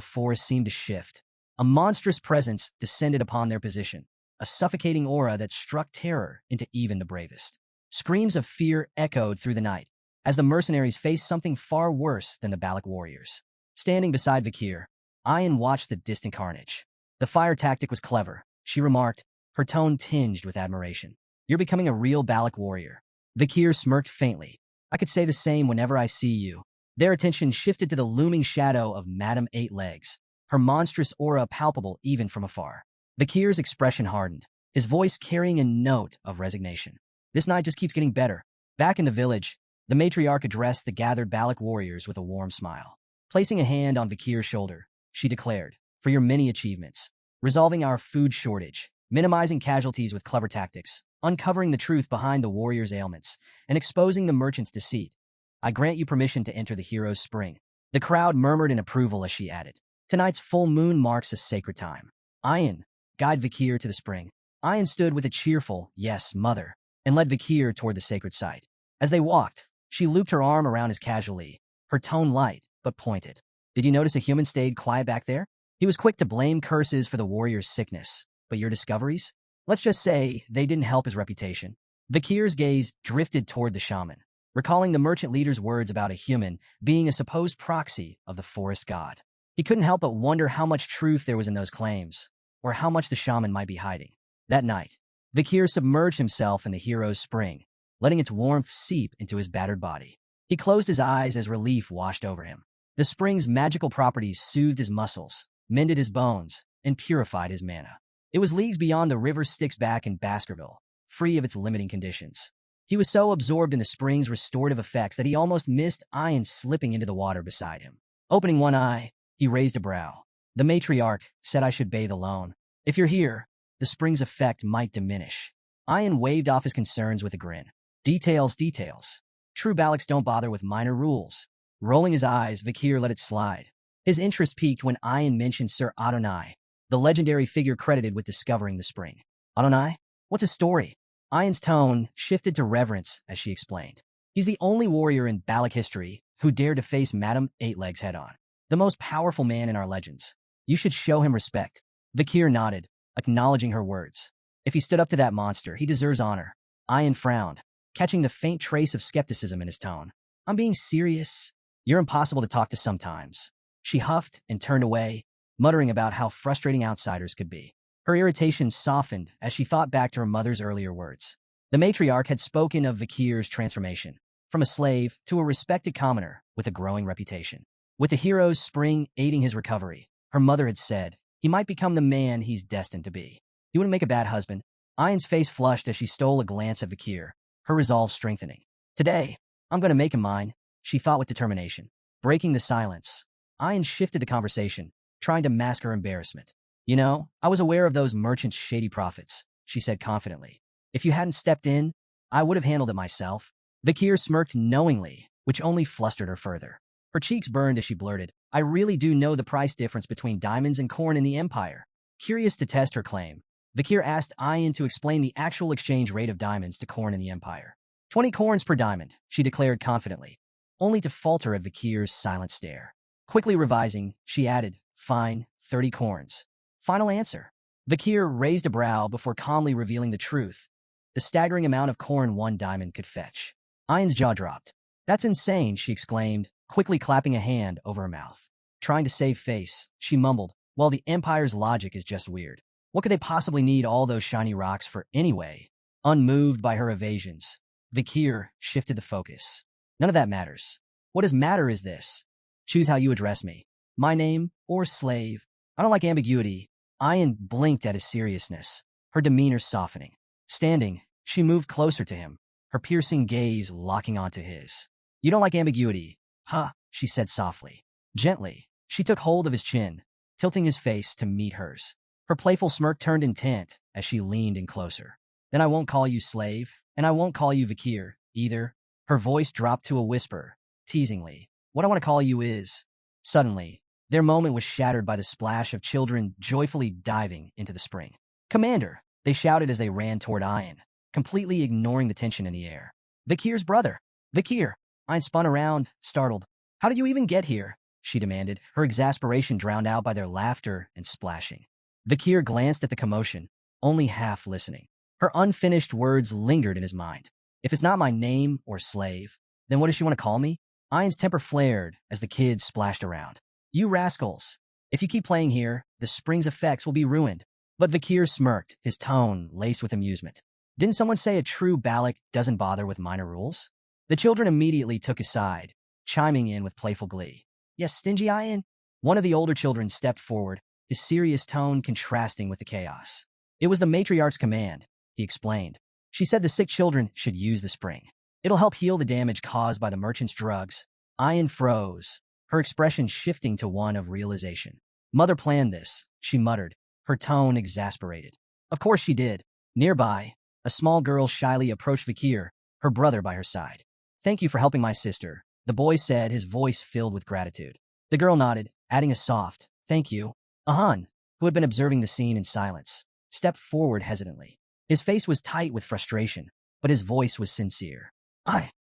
forest seemed to shift. A monstrous presence descended upon their position, a suffocating aura that struck terror into even the bravest. Screams of fear echoed through the night, as the mercenaries faced something far worse than the Balak warriors. Standing beside Kier, Ayn watched the distant carnage. "The fire tactic was clever," she remarked, her tone tinged with admiration. "You're becoming a real Balak warrior." Kier smirked faintly. "I could say the same whenever I see you." Their attention shifted to the looming shadow of Madame Eight Legs, her monstrous aura palpable even from afar. Kier's expression hardened, his voice carrying a note of resignation. "This night just keeps getting better." Back in the village, the matriarch addressed the gathered Balak warriors with a warm smile. Placing a hand on Kier's shoulder, she declared, "For your many achievements, resolving our food shortage, minimizing casualties with clever tactics, uncovering the truth behind the warriors' ailments, and exposing the merchant's deceit, I grant you permission to enter the hero's spring." The crowd murmured in approval as she added, "Tonight's full moon marks a sacred time. Ayn, guide Kier to the spring." Ayn stood with a cheerful, "Yes, mother," and led Kier toward the sacred site. As they walked, she looped her arm around his casually, her tone light but pointed. Did you notice a human stayed quiet back there? He was quick to blame curses for the warrior's sickness, but your discoveries? Let's just say they didn't help his reputation. Vikir's gaze drifted toward the shaman, recalling the merchant leader's words about a human being a supposed proxy of the forest god. He couldn't help but wonder how much truth there was in those claims, or how much the shaman might be hiding. That night, Vikir submerged himself in the hero's spring, letting its warmth seep into his battered body. He closed his eyes as relief washed over him. The spring's magical properties soothed his muscles, mended his bones, and purified his mana. It was leagues beyond the river Styx back in Baskerville, free of its limiting conditions. He was so absorbed in the spring's restorative effects that he almost missed Ian slipping into the water beside him. Opening one eye, he raised a brow. The matriarch said I should bathe alone. If you're here, the spring's effect might diminish. Ian waved off his concerns with a grin. Details. True Balacs don't bother with minor rules. Rolling his eyes, Vikir let it slide. His interest peaked when Ian mentioned Sir Adonai, the legendary figure credited with discovering the spring. Adonai? What's his story? Ian's tone shifted to reverence as she explained. He's the only warrior in Balac history who dared to face Madame Eightlegs head-on. The most powerful man in our legends. You should show him respect. Vikir nodded, acknowledging her words. If he stood up to that monster, he deserves honor. Ian frowned, catching the faint trace of skepticism in his tone. I'm being serious. You're impossible to talk to sometimes. She huffed and turned away, muttering about how frustrating outsiders could be. Her irritation softened as she thought back to her mother's earlier words. The matriarch had spoken of Vikir's transformation, from a slave to a respected commoner with a growing reputation. With the hero's spring aiding his recovery, her mother had said, he might become the man he's destined to be. He wouldn't make a bad husband. Ian's face flushed as she stole a glance at Vikir, her resolve strengthening. Today, I'm going to make him mine, she thought with determination. Breaking the silence, Ian shifted the conversation, trying to mask her embarrassment. You know, I was aware of those merchants' shady profits, she said confidently. If you hadn't stepped in, I would have handled it myself. Vikir smirked knowingly, which only flustered her further. Her cheeks burned as she blurted, I really do know the price difference between diamonds and corn in the Empire. Curious to test her claim, Vikir asked Ian to explain the actual exchange rate of diamonds to corn in the Empire. 20 corns per diamond, she declared confidently, only to falter at Vikir's silent stare. Quickly revising, she added, fine, 30 corns. Final answer. Vikir raised a brow before calmly revealing the truth, the staggering amount of corn 1 diamond could fetch. Ian's jaw dropped. That's insane, she exclaimed, quickly clapping a hand over her mouth. Trying to save face, she mumbled, well, the Empire's logic is just weird. What could they possibly need all those shiny rocks for anyway? Unmoved by her evasions, Vikir shifted the focus. None of that matters. What does matter is this. Choose how you address me. My name or slave. I don't like ambiguity. Ian blinked at his seriousness, her demeanor softening. Standing, she moved closer to him, her piercing gaze locking onto his. You don't like ambiguity, huh? She said softly. Gently, she took hold of his chin, tilting his face to meet hers. Her playful smirk turned intent as she leaned in closer. Then I won't call you slave, and I won't call you Vikir, either. Her voice dropped to a whisper, teasingly. What I want to call you is... Suddenly, their moment was shattered by the splash of children joyfully diving into the spring. Commander, they shouted as they ran toward Ian, completely ignoring the tension in the air. Vikir's brother. Vikir. Ian spun around, startled. How did you even get here? She demanded, her exasperation drowned out by their laughter and splashing. Vikir glanced at the commotion, only half listening. Her unfinished words lingered in his mind. If it's not my name or slave, then what does she want to call me? Ian's temper flared as the kids splashed around. You rascals. If you keep playing here, the spring's effects will be ruined. But Vikir smirked, his tone laced with amusement. Didn't someone say a true Balac doesn't bother with minor rules? The children immediately took his side, chiming in with playful glee. Yes, stingy Ian? One of the older children stepped forward, his serious tone contrasting with the chaos. It was the matriarch's command, he explained. She said the sick children should use the spring. It'll help heal the damage caused by the merchant's drugs. Ian froze, her expression shifting to one of realization. Mother planned this, she muttered, her tone exasperated. Of course she did. Nearby, a small girl shyly approached Vikir, her brother by her side. Thank you for helping my sister, the boy said, his voice filled with gratitude. The girl nodded, adding a soft, thank you. Ahan, who had been observing the scene in silence, stepped forward hesitantly. His face was tight with frustration, but his voice was sincere.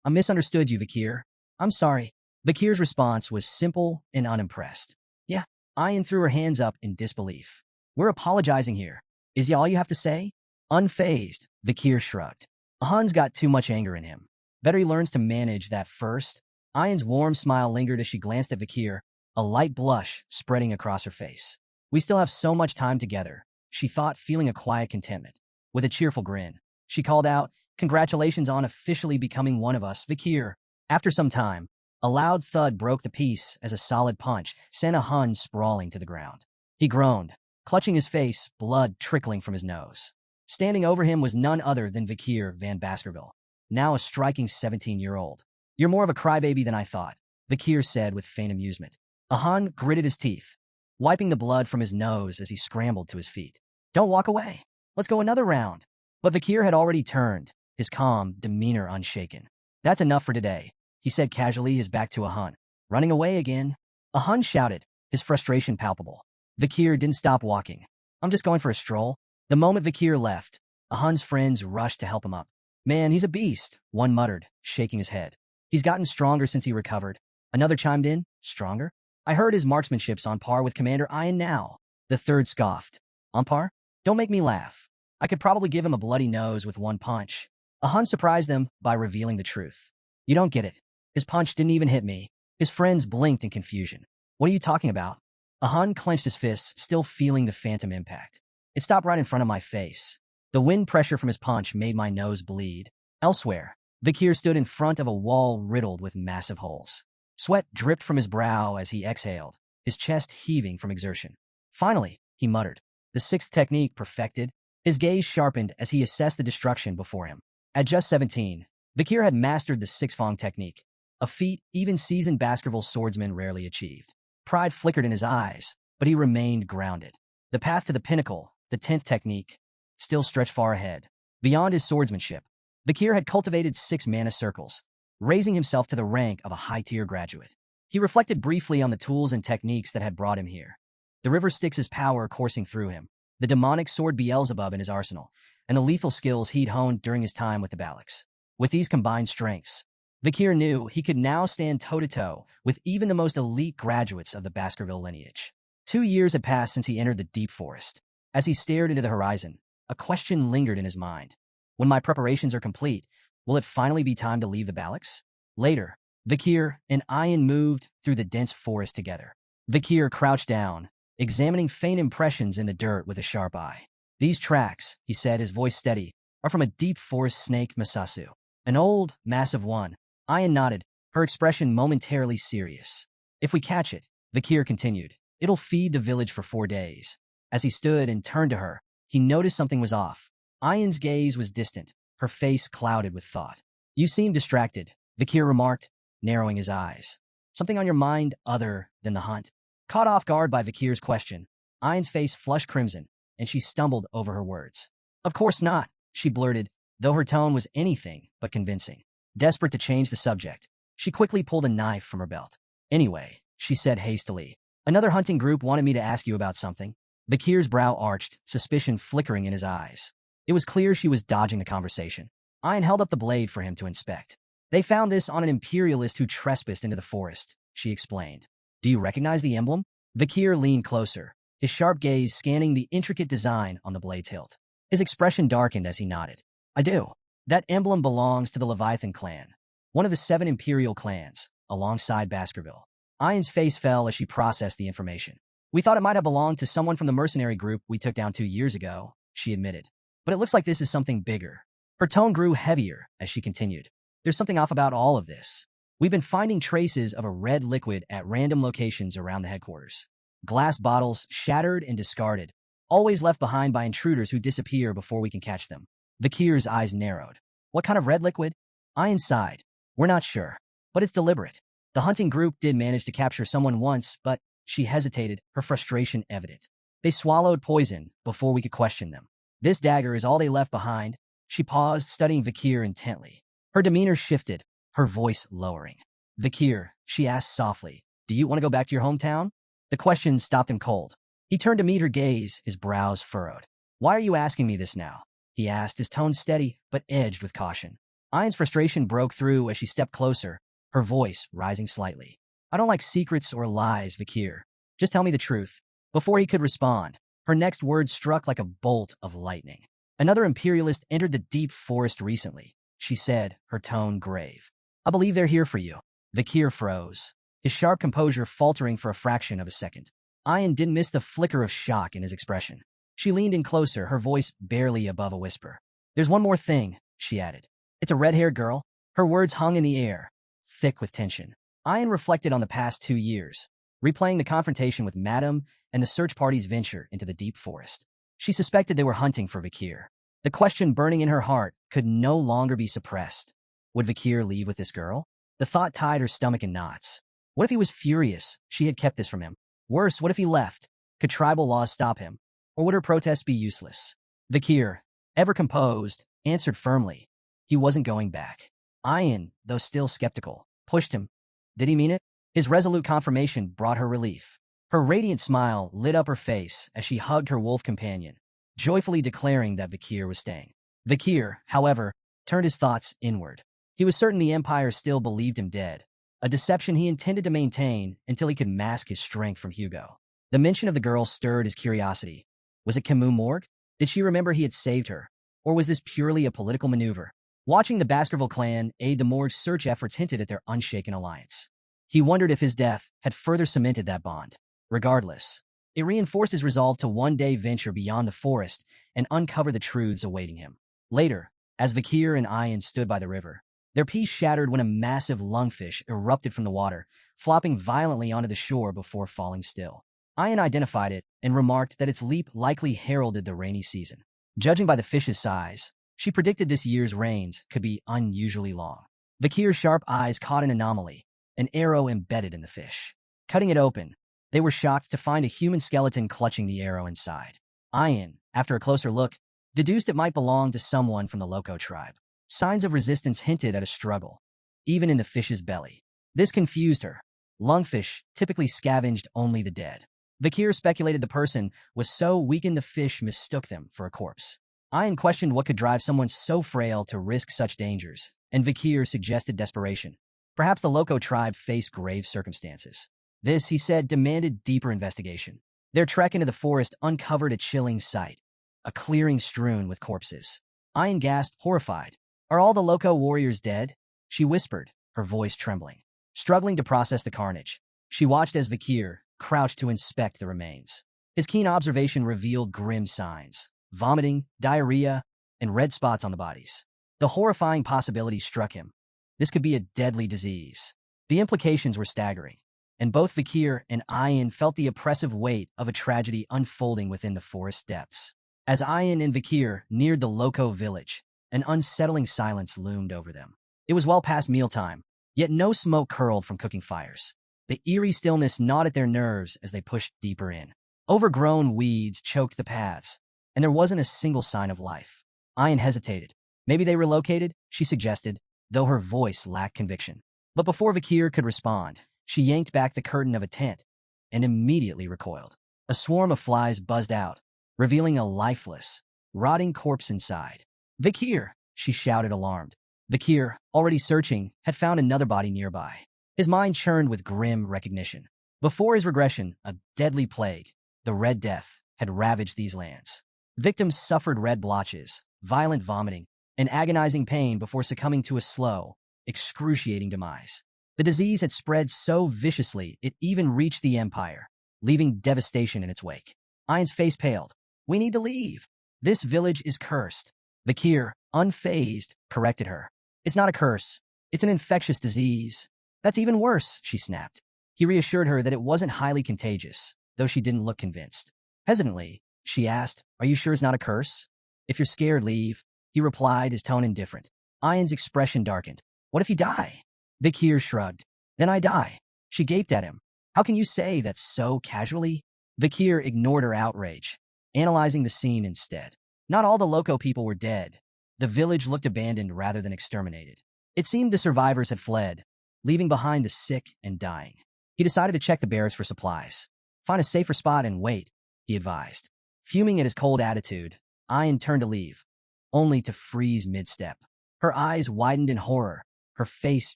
I misunderstood you, Kier. I'm sorry. Kier's response was simple and unimpressed. Yeah, Ayan threw her hands up in disbelief. We're apologizing here. Is all you have to say? Unfazed, Kier shrugged. Ahan's got too much anger in him. Better he learns to manage that first. Ayan's warm smile lingered as she glanced at Kier, a light blush spreading across her face. We still have so much time together, she thought, feeling a quiet contentment. With a cheerful grin, she called out, congratulations on officially becoming one of us, Kier. After some time, a loud thud broke the peace as a solid punch sent Ahan sprawling to the ground. He groaned, clutching his face, blood trickling from his nose. Standing over him was none other than Kier Van Baskerville, now a striking 17-year-old. You're more of a crybaby than I thought, Kier said with faint amusement. Ahan gritted his teeth, wiping the blood from his nose as he scrambled to his feet. Don't walk away. Let's go another round. But Kier had already turned, his calm demeanor unshaken. That's enough for today, he said casually, his back to Ahan. Running away again? Ahan shouted, his frustration palpable. Kier didn't stop walking. I'm just going for a stroll. The moment Kier left, Ahan's friends rushed to help him up. Man, he's a beast, one muttered, shaking his head. He's gotten stronger since he recovered. Another chimed in, stronger? I heard his marksmanship's on par with Commander Ayan now. The third scoffed. On par? Don't make me laugh. I could probably give him a bloody nose with one punch. Ahan surprised them by revealing the truth. You don't get it. His punch didn't even hit me. His friends blinked in confusion. What are you talking about? Ahan clenched his fists, still feeling the phantom impact. It stopped right in front of my face. The wind pressure from his punch made my nose bleed. Elsewhere, Kier stood in front of a wall riddled with massive holes. Sweat dripped from his brow as he exhaled, his chest heaving from exertion. Finally, he muttered, the sixth technique perfected. His gaze sharpened as he assessed the destruction before him. At just 17, Kier had mastered the six-fong technique, a feat even seasoned Baskerville swordsmen rarely achieved. Pride flickered in his eyes, but he remained grounded. The path to the pinnacle, the 10th technique, still stretched far ahead. Beyond his swordsmanship, Kier had cultivated 6 mana circles, raising himself to the rank of a high-tier graduate. He reflected briefly on the tools and techniques that had brought him here. The river Styx's power coursing through him, the demonic sword Beelzebub in his arsenal, and the lethal skills he'd honed during his time with the Balax. With these combined strengths, Kier knew he could now stand toe-to-toe with even the most elite graduates of the Baskerville lineage. 2 years had passed since he entered the deep forest. As he stared into the horizon, a question lingered in his mind. When my preparations are complete, will it finally be time to leave the Balax? Later, Kier and Ayan moved through the dense forest together. Kier crouched down, examining faint impressions in the dirt with a sharp eye. These tracks, he said, his voice steady, are from a deep forest snake Masasu. An old, massive one. Ayan nodded, her expression momentarily serious. If we catch it, Kier continued, it'll feed the village for 4 days. As he stood and turned to her, he noticed something was off. Ayan's gaze was distant, her face clouded with thought. You seem distracted, Kier remarked, narrowing his eyes. Something on your mind other than the hunt? Caught off guard by Kier's question, Ayan's face flushed crimson, and she stumbled over her words. Of course not, she blurted, though her tone was anything but convincing. Desperate to change the subject, she quickly pulled a knife from her belt. Anyway, she said hastily, another hunting group wanted me to ask you about something. Kier's brow arched, suspicion flickering in his eyes. It was clear she was dodging the conversation. Ayan held up the blade for him to inspect. They found this on an imperialist who trespassed into the forest, she explained. Do you recognize the emblem? Kier leaned closer, his sharp gaze scanning the intricate design on the blade's hilt. His expression darkened as he nodded. I do. That emblem belongs to the Leviathan clan, one of the 7 imperial clans, alongside Baskerville. Ayan's face fell as she processed the information. We thought it might have belonged to someone from the mercenary group we took down 2 years ago, she admitted. But it looks like this is something bigger. Her tone grew heavier as she continued. There's something off about all of this. We've been finding traces of a red liquid at random locations around the headquarters. Glass bottles, shattered and discarded, always left behind by intruders who disappear before we can catch them. Kier's eyes narrowed. What kind of red liquid? Ayan sighed. We're not sure, but it's deliberate. The hunting group did manage to capture someone once, but she hesitated, her frustration evident. They swallowed poison before we could question them. This dagger is all they left behind. She paused, studying Kier intently. Her demeanor shifted, her voice lowering. Kier, she asked softly, do you want to go back to your hometown? The question stopped him cold. He turned to meet her gaze, his brows furrowed. Why are you asking me this now? He asked, his tone steady but edged with caution. Ayan's frustration broke through as she stepped closer, her voice rising slightly. I don't like secrets or lies, Kier. Just tell me the truth. Before he could respond, her next words struck like a bolt of lightning. Another imperialist entered the deep forest recently, she said, her tone grave. I believe they're here for you. Kier froze, his sharp composure faltering for a fraction of a second. Ayan didn't miss the flicker of shock in his expression. She leaned in closer, her voice barely above a whisper. There's one more thing, she added. It's a red-haired girl. Her words hung in the air, thick with tension. Ayan reflected on the past 2 years, replaying the confrontation with Madame and the search party's venture into the deep forest. She suspected they were hunting for Kier. The question burning in her heart could no longer be suppressed. Would Kier leave with this girl? The thought tied her stomach in knots. What if he was furious she had kept this from him? Worse, what if he left? Could tribal laws stop him? Or would her protest be useless? Kier, ever composed, answered firmly. He wasn't going back. Ayan, though still skeptical, pushed him. Did he mean it? His resolute confirmation brought her relief. Her radiant smile lit up her face as she hugged her wolf companion, joyfully declaring that Kier was staying. Kier, however, turned his thoughts inward. He was certain the Empire still believed him dead, a deception he intended to maintain until he could mask his strength from Hugo. The mention of the girl stirred his curiosity. Was it Camus Morgue? Did she remember he had saved her? Or was this purely a political maneuver? Watching the Baskerville clan aid the Morgue's search efforts hinted at their unshaken alliance. He wondered if his death had further cemented that bond. Regardless, it reinforced his resolve to one day venture beyond the forest and uncover the truths awaiting him. Later, as Kier and Ayan stood by the river, their peace shattered when a massive lungfish erupted from the water, flopping violently onto the shore before falling still. Ayan identified it and remarked that its leap likely heralded the rainy season. Judging by the fish's size, she predicted this year's rains could be unusually long. Kier's sharp eyes caught an anomaly, an arrow embedded in the fish. Cutting it open, they were shocked to find a human skeleton clutching the arrow inside. Ayan, after a closer look, deduced it might belong to someone from the Loco tribe. Signs of resistance hinted at a struggle, even in the fish's belly. This confused her. Lungfish typically scavenged only the dead. Kier speculated the person was so weakened the fish mistook them for a corpse. Ayan questioned what could drive someone so frail to risk such dangers, and Kier suggested desperation. Perhaps the Loco tribe faced grave circumstances. This, he said, demanded deeper investigation. Their trek into the forest uncovered a chilling sight, a clearing strewn with corpses. Ayan gasped, horrified. Are all the Loco warriors dead? She whispered, her voice trembling. Struggling to process the carnage, she watched as Kier crouched to inspect the remains. His keen observation revealed grim signs: vomiting, diarrhea, and red spots on the bodies. The horrifying possibility struck him. This could be a deadly disease. The implications were staggering, and both Kier and Ayan felt the oppressive weight of a tragedy unfolding within the forest depths. As Ayan and Kier neared the Loco village, an unsettling silence loomed over them. It was well past mealtime, yet no smoke curled from cooking fires. The eerie stillness gnawed at their nerves as they pushed deeper in. Overgrown weeds choked the paths, and there wasn't a single sign of life. Ayan hesitated. Maybe they relocated, she suggested, though her voice lacked conviction. But before Kier could respond, she yanked back the curtain of a tent and immediately recoiled. A swarm of flies buzzed out, revealing a lifeless, rotting corpse inside. Kier, she shouted, alarmed. Kier, already searching, had found another body nearby. His mind churned with grim recognition. Before his regression, a deadly plague, the Red Death, had ravaged these lands. Victims suffered red blotches, violent vomiting, and agonizing pain before succumbing to a slow, excruciating demise. The disease had spread so viciously it even reached the Empire, leaving devastation in its wake. Ayan's face paled. We need to leave. This village is cursed. Kier, unfazed, corrected her. It's not a curse. It's an infectious disease. That's even worse, she snapped. He reassured her that it wasn't highly contagious, though she didn't look convinced. Hesitantly, she asked, Are you sure it's not a curse? If you're scared, leave. He replied, his tone indifferent. Ayan's expression darkened. What if you die? Kier shrugged. Then I die. She gaped at him. How can you say that so casually? Kier ignored her outrage, analyzing the scene instead. Not all the Loco people were dead. The village looked abandoned rather than exterminated. It seemed the survivors had fled, leaving behind the sick and dying. He decided to check the barracks for supplies. Find a safer spot and wait, he advised. Fuming at his cold attitude, Ayan turned to leave, only to freeze mid-step. Her eyes widened in horror, her face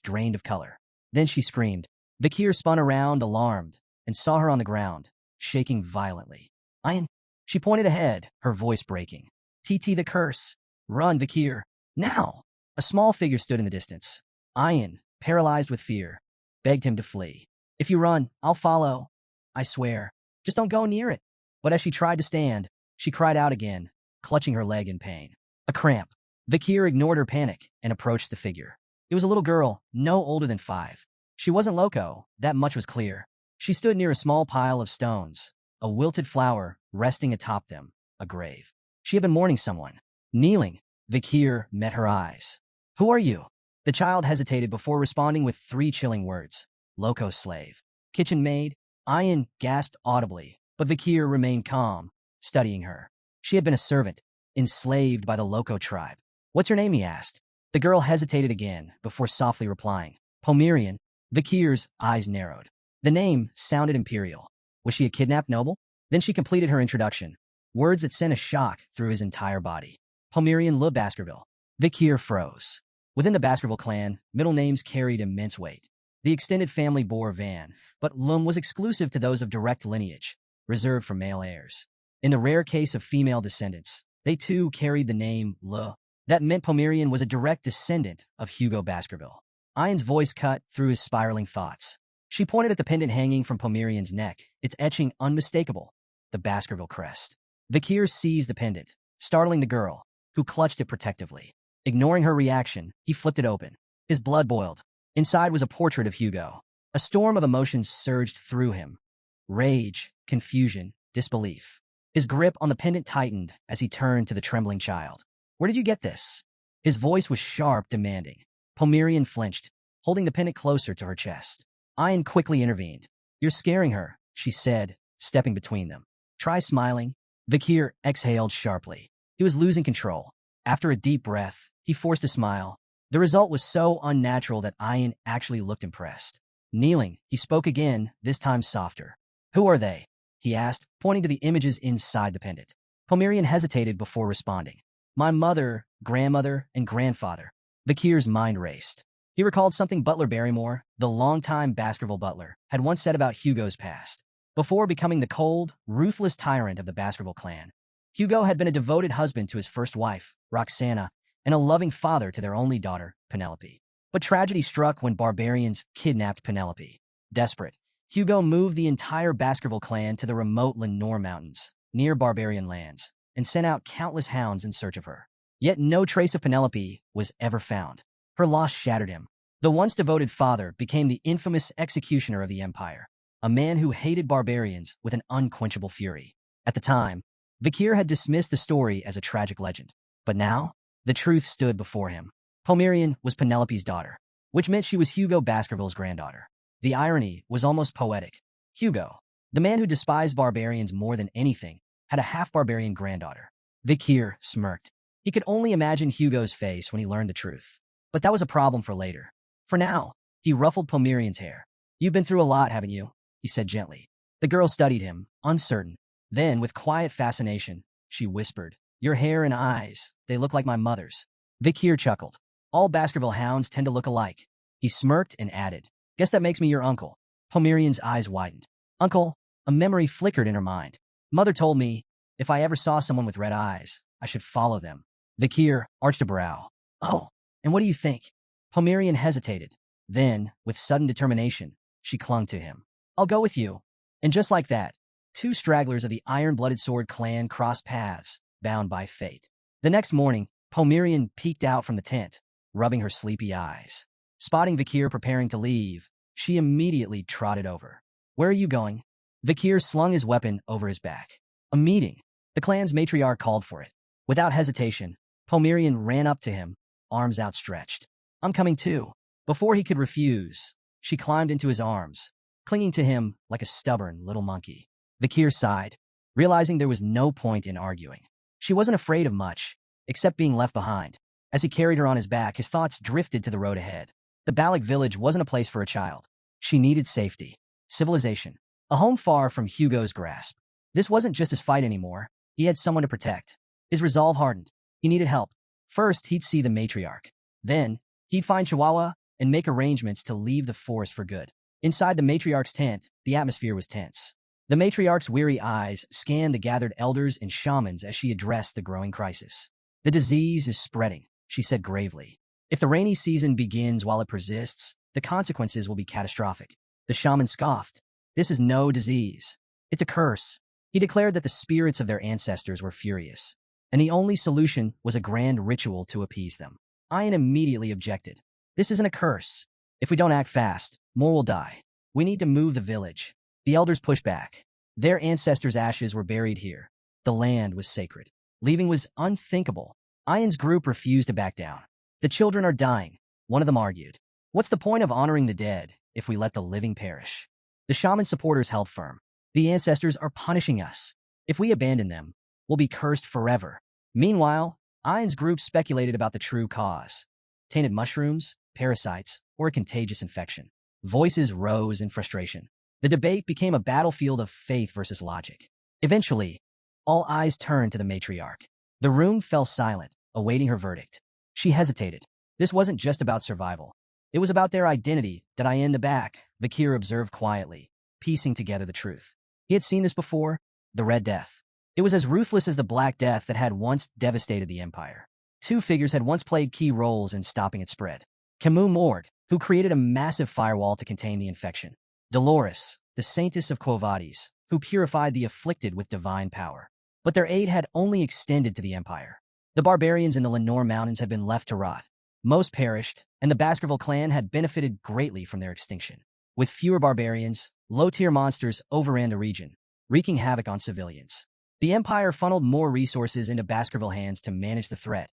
drained of color. Then she screamed. Vikir spun around, alarmed, and saw her on the ground, shaking violently. Ian, she pointed ahead, her voice breaking. TT the curse. Run, Vikir. Now! A small figure stood in the distance. Ian, paralyzed with fear, begged him to flee. If you run, I'll follow. I swear. Just don't go near it. But as she tried to stand, she cried out again, clutching her leg in pain. A cramp. Vikir ignored her panic and approached the figure. It was a little girl, no older than 5. She wasn't loco, that much was clear. She stood near a small pile of stones, a wilted flower resting atop them, a grave. She had been mourning someone. Kneeling, Vikir met her eyes. Who are you? The child hesitated before responding with 3 chilling words. Loco slave. Kitchen maid? Ian gasped audibly, but Vikir remained calm, studying her. She had been a servant, enslaved by the Loco tribe. What's your name, he asked. The girl hesitated again, before softly replying. Pomerian. Vikir's eyes narrowed. The name sounded imperial. Was she a kidnapped noble? Then she completed her introduction, words that sent a shock through his entire body. Pomerian Le Baskerville. Vikir froze. Within the Baskerville clan, middle names carried immense weight. The extended family bore Van, but Lum was exclusive to those of direct lineage, reserved for male heirs. In the rare case of female descendants, they too carried the name Le. That meant Pomerian was a direct descendant of Hugo Baskerville. Ian's voice cut through his spiraling thoughts. She pointed at the pendant hanging from Pomerian's neck, its etching unmistakable, the Baskerville crest. Vikir seized the pendant, startling the girl, who clutched it protectively. Ignoring her reaction, he flipped it open. His blood boiled. Inside was a portrait of Hugo. A storm of emotions surged through him. Rage, confusion, disbelief. His grip on the pendant tightened as he turned to the trembling child. Where did you get this? His voice was sharp, demanding. Pomerian flinched, holding the pendant closer to her chest. Ian quickly intervened. You're scaring her, she said, stepping between them. Try smiling. Vikir exhaled sharply. He was losing control. After a deep breath, he forced a smile. The result was so unnatural that Ian actually looked impressed. Kneeling, he spoke again, this time softer. Who are they? He asked, pointing to the images inside the pendant. Pomerian hesitated before responding. My mother, grandmother, and grandfather. Vikir's mind raced. He recalled something Butler Barrymore, the longtime Baskerville butler, had once said about Hugo's past. Before becoming the cold, ruthless tyrant of the Baskerville clan, Hugo had been a devoted husband to his first wife, Roxana, and a loving father to their only daughter, Penelope. But tragedy struck when barbarians kidnapped Penelope. Desperate, Hugo moved the entire Baskerville clan to the remote Lenore Mountains, near barbarian lands, and sent out countless hounds in search of her. Yet no trace of Penelope was ever found. Her loss shattered him. The once devoted father became the infamous executioner of the empire, a man who hated barbarians with an unquenchable fury. At the time, Vikir had dismissed the story as a tragic legend. But now, the truth stood before him. Pomerian was Penelope's daughter, which meant she was Hugo Baskerville's granddaughter. The irony was almost poetic. Hugo, the man who despised barbarians more than anything, had a half-barbarian granddaughter. Vikir smirked. He could only imagine Hugo's face when he learned the truth. But that was a problem for later. For now, he ruffled Pomerian's hair. You've been through a lot, haven't you? He said gently. The girl studied him, uncertain. Then, with quiet fascination, she whispered, Your hair and eyes, they look like my mother's. Vikir chuckled. All Baskerville hounds tend to look alike. He smirked and added, Guess that makes me your uncle. Pomerian's eyes widened. Uncle, a memory flickered in her mind. Mother told me, if I ever saw someone with red eyes, I should follow them. Vikir arched a brow. Oh, and what do you think? Pomerian hesitated. Then, with sudden determination, she clung to him. I'll go with you. And just like that, 2 stragglers of the iron-blooded sword clan crossed paths, bound by fate. The next morning, Pomerian peeked out from the tent, rubbing her sleepy eyes. Spotting Vikir preparing to leave, she immediately trotted over. Where are you going? Vikir slung his weapon over his back. A meeting. The clan's matriarch called for it. Without hesitation, Pomerian ran up to him, arms outstretched. I'm coming too. Before he could refuse, she climbed into his arms, clinging to him like a stubborn little monkey. Vikir sighed, realizing there was no point in arguing. She wasn't afraid of much, except being left behind. As he carried her on his back, his thoughts drifted to the road ahead. The Balak village wasn't a place for a child. She needed safety, civilization, a home far from Hugo's grasp. This wasn't just his fight anymore. He had someone to protect. His resolve hardened. He needed help. First, he'd see the matriarch. Then, he'd find Chihuahua and make arrangements to leave the forest for good. Inside the matriarch's tent, the atmosphere was tense. The matriarch's weary eyes scanned the gathered elders and shamans as she addressed the growing crisis. The disease is spreading, she said gravely. If the rainy season begins while it persists, the consequences will be catastrophic. The shaman scoffed. This is no disease. It's a curse. He declared that the spirits of their ancestors were furious, and the only solution was a grand ritual to appease them. Ian immediately objected. This isn't a curse. If we don't act fast, more will die. We need to move the village. The elders pushed back. Their ancestors' ashes were buried here. The land was sacred. Leaving was unthinkable. Ian's group refused to back down. The children are dying, one of them argued. What's the point of honoring the dead if we let the living perish? The shaman supporters held firm. The ancestors are punishing us. If we abandon them, we'll be cursed forever. Meanwhile, Ian's group speculated about the true cause. Tainted mushrooms, parasites, or a contagious infection. Voices rose in frustration. The debate became a battlefield of faith versus logic. Eventually, all eyes turned to the matriarch. The room fell silent, awaiting her verdict. She hesitated. This wasn't just about survival. It was about their identity. Did I in the back? Kier observed quietly, piecing together the truth. He had seen this before, the Red Death. It was as ruthless as the Black Death that had once devastated the Empire. Two figures had once played key roles in stopping its spread. Camus Morgue, who created a massive firewall to contain the infection. Dolores, the saintess of Quo Vadis, who purified the afflicted with divine power. But their aid had only extended to the Empire. The barbarians in the Lenore Mountains had been left to rot. Most perished, and the Baskerville clan had benefited greatly from their extinction. With fewer barbarians, low-tier monsters overran the region, wreaking havoc on civilians. The Empire funneled more resources into Baskerville hands to manage the threat,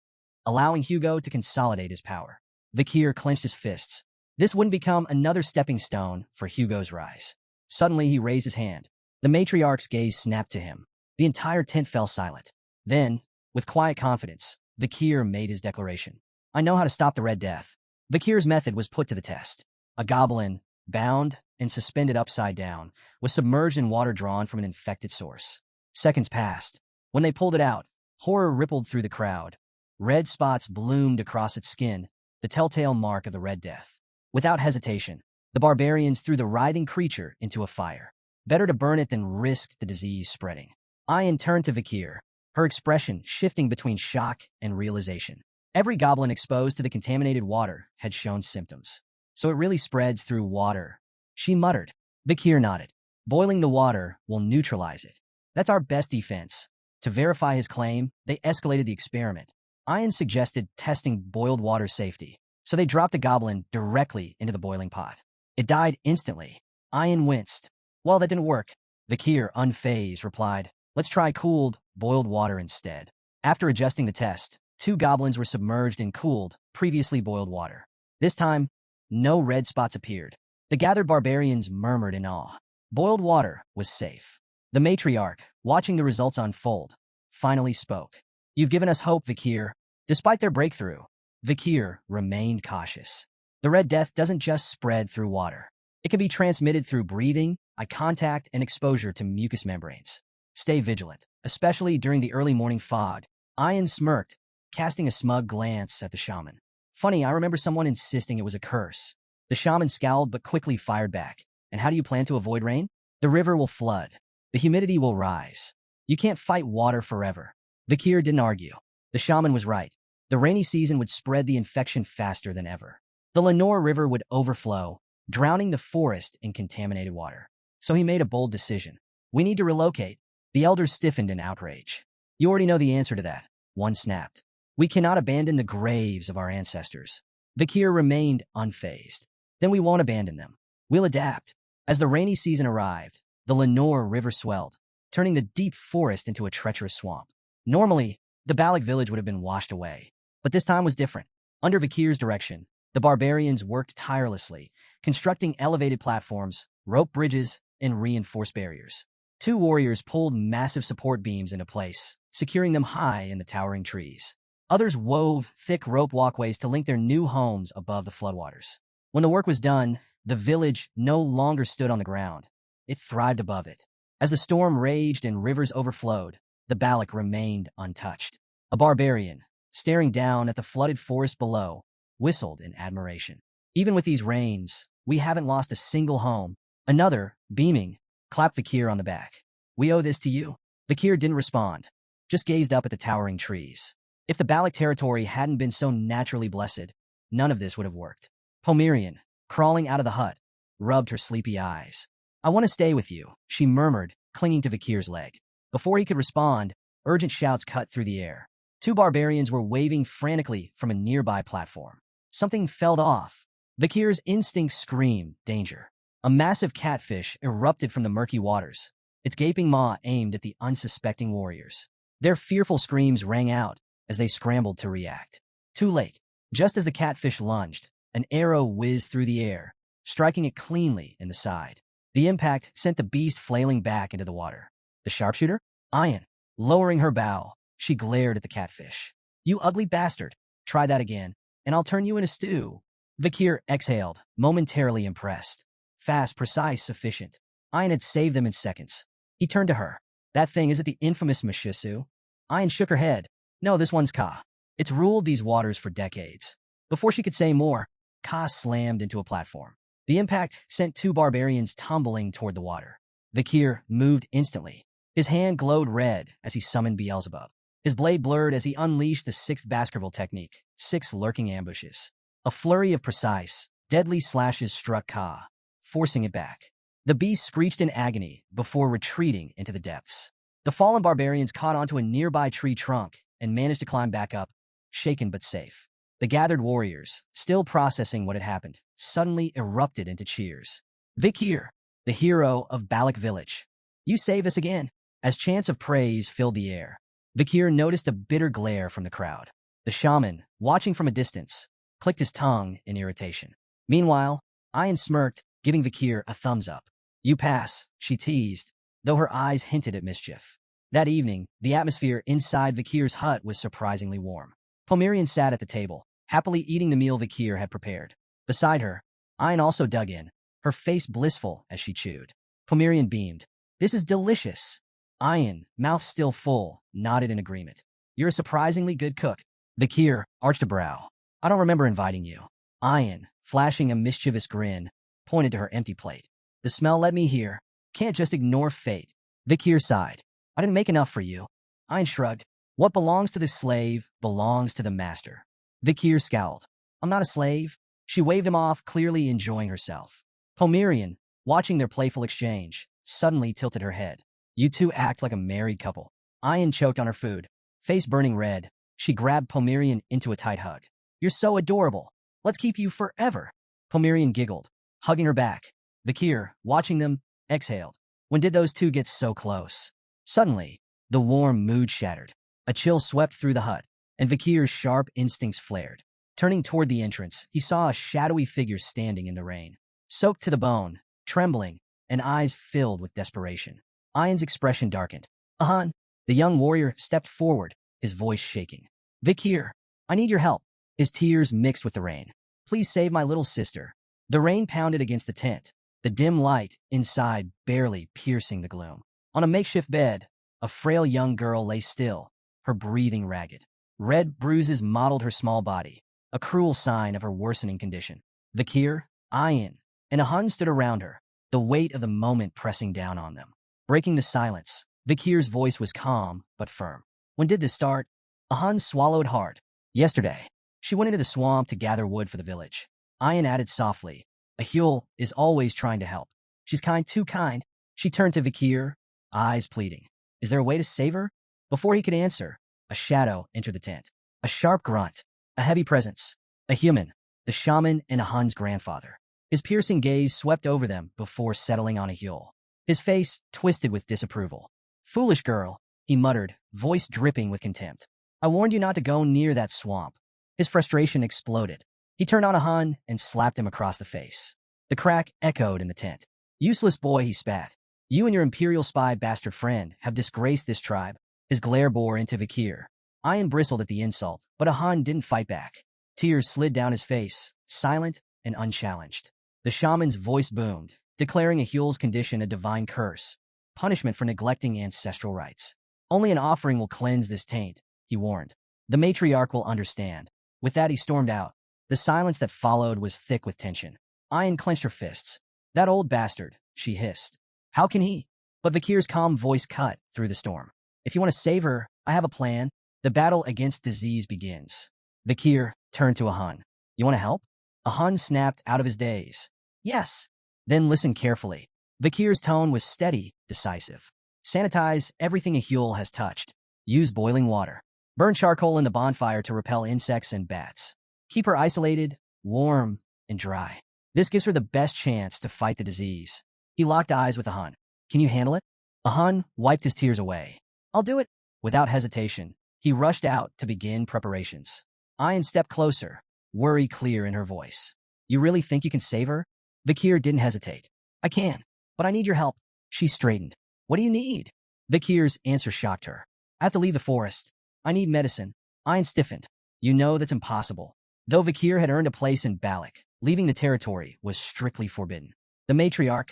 allowing Hugo to consolidate his power. Kier clenched his fists. This wouldn't become another stepping stone for Hugo's rise. Suddenly, he raised his hand. The matriarch's gaze snapped to him. The entire tent fell silent. Then, with quiet confidence, Kier made his declaration. I know how to stop the Red Death. Kier's method was put to the test. A goblin, bound and suspended upside down, was submerged in water drawn from an infected source. Seconds passed. When they pulled it out, horror rippled through the crowd. Red spots bloomed across its skin, the telltale mark of the Red Death. Without hesitation, the barbarians threw the writhing creature into a fire. Better to burn it than risk the disease spreading. Ian turned to Kier, her expression shifting between shock and realization. Every goblin exposed to the contaminated water had shown symptoms. So it really spreads through water, she muttered. Kier nodded. Boiling the water will neutralize it. That's our best defense. To verify his claim, they escalated the experiment. Ian suggested testing boiled water safety, so they dropped the goblin directly into the boiling pot. It died instantly. Ian winced. Well, that didn't work. Kier, unfazed, replied, let's try cooled, boiled water instead. After adjusting the test, 2 goblins were submerged in cooled, previously boiled water. This time, no red spots appeared. The gathered barbarians murmured in awe. Boiled water was safe. The matriarch, watching the results unfold, finally spoke. You've given us hope, Kier. Despite their breakthrough, Kier remained cautious. The Red Death doesn't just spread through water. It can be transmitted through breathing, eye contact, and exposure to mucous membranes. Stay vigilant, especially during the early morning fog. Ian smirked, casting a smug glance at the shaman. Funny, I remember someone insisting it was a curse. The shaman scowled but quickly fired back. And how do you plan to avoid rain? The river will flood. The humidity will rise. You can't fight water forever. Kier didn't argue. The shaman was right. The rainy season would spread the infection faster than ever. The Lenore River would overflow, drowning the forest in contaminated water. So he made a bold decision. We need to relocate. The elders stiffened in outrage. You already know the answer to that. One snapped. We cannot abandon the graves of our ancestors. Kier remained unfazed. Then we won't abandon them. We'll adapt. As the rainy season arrived, the Lenore River swelled, turning the deep forest into a treacherous swamp. Normally, the Balak village would have been washed away. But this time was different. Under Kier's direction, the barbarians worked tirelessly, constructing elevated platforms, rope bridges, and reinforced barriers. 2 warriors pulled massive support beams into place, securing them high in the towering trees. Others wove thick rope walkways to link their new homes above the floodwaters. When the work was done, the village no longer stood on the ground. It thrived above it. As the storm raged and rivers overflowed, the Balak remained untouched. A barbarian, staring down at the flooded forest below, whistled in admiration. Even with these rains, we haven't lost a single home. Another, beaming, clapped Kier on the back. We owe this to you. Kier didn't respond, just gazed up at the towering trees. If the Balak territory hadn't been so naturally blessed, none of this would have worked. Pomerian, crawling out of the hut, rubbed her sleepy eyes. I want to stay with you, she murmured, clinging to Kier's leg. Before he could respond, urgent shouts cut through the air. Two barbarians were waving frantically from a nearby platform. Something fell off. Kier's instinct screamed, danger. A massive catfish erupted from the murky waters, its gaping maw aimed at the unsuspecting warriors. Their fearful screams rang out as they scrambled to react. Too late. Just as the catfish lunged, an arrow whizzed through the air, striking it cleanly in the side. The impact sent the beast flailing back into the water. The sharpshooter? Ian. Lowering her bow, she glared at the catfish. You ugly bastard. Try that again, and I'll turn you in a stew. Kier exhaled, momentarily impressed. Fast, precise, sufficient. Ian had saved them in seconds. He turned to her. That thing, is it the infamous Mishisu? Ian shook her head. No, this one's Ka. It's ruled these waters for decades. Before she could say more, Ka slammed into a platform. The impact sent two barbarians tumbling toward the water. Kier moved instantly. His hand glowed red as he summoned Beelzebub. His blade blurred as he unleashed the sixth Baskerville technique, 6 lurking ambushes. A flurry of precise, deadly slashes struck Ka, forcing it back. The beast screeched in agony before retreating into the depths. The fallen barbarians caught onto a nearby tree trunk and managed to climb back up, shaken but safe. The gathered warriors, still processing what had happened, suddenly erupted into cheers. Kier, the hero of Balak Village. You save us again. As chants of praise filled the air, Kier noticed a bitter glare from the crowd. The shaman, watching from a distance, clicked his tongue in irritation. Meanwhile, Ian smirked, giving Kier a thumbs up. You pass, she teased, though her eyes hinted at mischief. That evening, the atmosphere inside Kier's hut was surprisingly warm. Pomerian sat at the table, happily eating the meal Kier had prepared. Beside her, Ian also dug in, her face blissful as she chewed. Pomerian beamed. This is delicious. Ian, mouth still full, nodded in agreement. You're a surprisingly good cook. Kier arched a brow. I don't remember inviting you. Ian, flashing a mischievous grin, pointed to her empty plate. The smell led me here. Can't just ignore fate. Kier sighed. I didn't make enough for you. Ian shrugged. What belongs to the slave belongs to the master. Kier scowled. I'm not a slave. She waved him off, clearly enjoying herself. Pomerian, watching their playful exchange, suddenly tilted her head. You two act like a married couple. Ian choked on her food. Face burning red, she grabbed Pomerian into a tight hug. You're so adorable. Let's keep you forever. Pomerian giggled, hugging her back. Kier, watching them, exhaled. When did those two get so close? Suddenly, the warm mood shattered. A chill swept through the hut, and Kier's sharp instincts flared. Turning toward the entrance, he saw a shadowy figure standing in the rain. Soaked to the bone, trembling, and eyes filled with desperation. Ian's expression darkened. Ahan, the young warrior stepped forward, his voice shaking. Kier, I need your help. His tears mixed with the rain. Please save my little sister. The rain pounded against the tent, the dim light inside barely piercing the gloom. On a makeshift bed, a frail young girl lay still, her breathing ragged. Red bruises mottled her small body, a cruel sign of her worsening condition. Kier, Ian, and Ahan stood around her, the weight of the moment pressing down on them. Breaking the silence, Kier's voice was calm but firm. When did this start? Ahan swallowed hard. Yesterday. She went into the swamp to gather wood for the village. Ian added softly. Ahul is always trying to help. She's kind, too kind. She turned to Kier, eyes pleading. Is there a way to save her? Before he could answer, a shadow entered the tent. A sharp grunt, a heavy presence. A human, the shaman and Ahan's grandfather. His piercing gaze swept over them before settling on Ahul. His face twisted with disapproval. Foolish girl, he muttered, voice dripping with contempt. I warned you not to go near that swamp. His frustration exploded. He turned on Ahan and slapped him across the face. The crack echoed in the tent. Useless boy, he spat. You and your imperial spy bastard friend have disgraced this tribe. His glare bore into Kier. Ian bristled at the insult, but Ahan didn't fight back. Tears slid down his face, silent and unchallenged. The shaman's voice boomed, declaring Ahul's condition a divine curse, punishment for neglecting ancestral rites. Only an offering will cleanse this taint, he warned. The matriarch will understand. With that, he stormed out. The silence that followed was thick with tension. Ayan clenched her fists. That old bastard, she hissed. How can he? But Vikir's calm voice cut through the storm. If you want to save her, I have a plan. The battle against disease begins. Vikir turned to a Hun. You want to help? A Hun snapped out of his daze. Yes. Then listen carefully. Vikir's tone was steady, decisive. Sanitize everything a Huel has touched. Use boiling water. Burn charcoal in the bonfire to repel insects and bats. Keep her isolated, warm, and dry. This gives her the best chance to fight the disease. He locked eyes with a Hun. Can you handle it? A Hun wiped his tears away. I'll do it. Without hesitation, he rushed out to begin preparations. Ayan stepped closer, worry clear in her voice. You really think you can save her? Vikir didn't hesitate. I can, but I need your help. She straightened. What do you need? Vikir's answer shocked her. I have to leave the forest. I need medicine. Ayan stiffened. You know that's impossible. Though Vikir had earned a place in Balak, leaving the territory was strictly forbidden. The matriarch,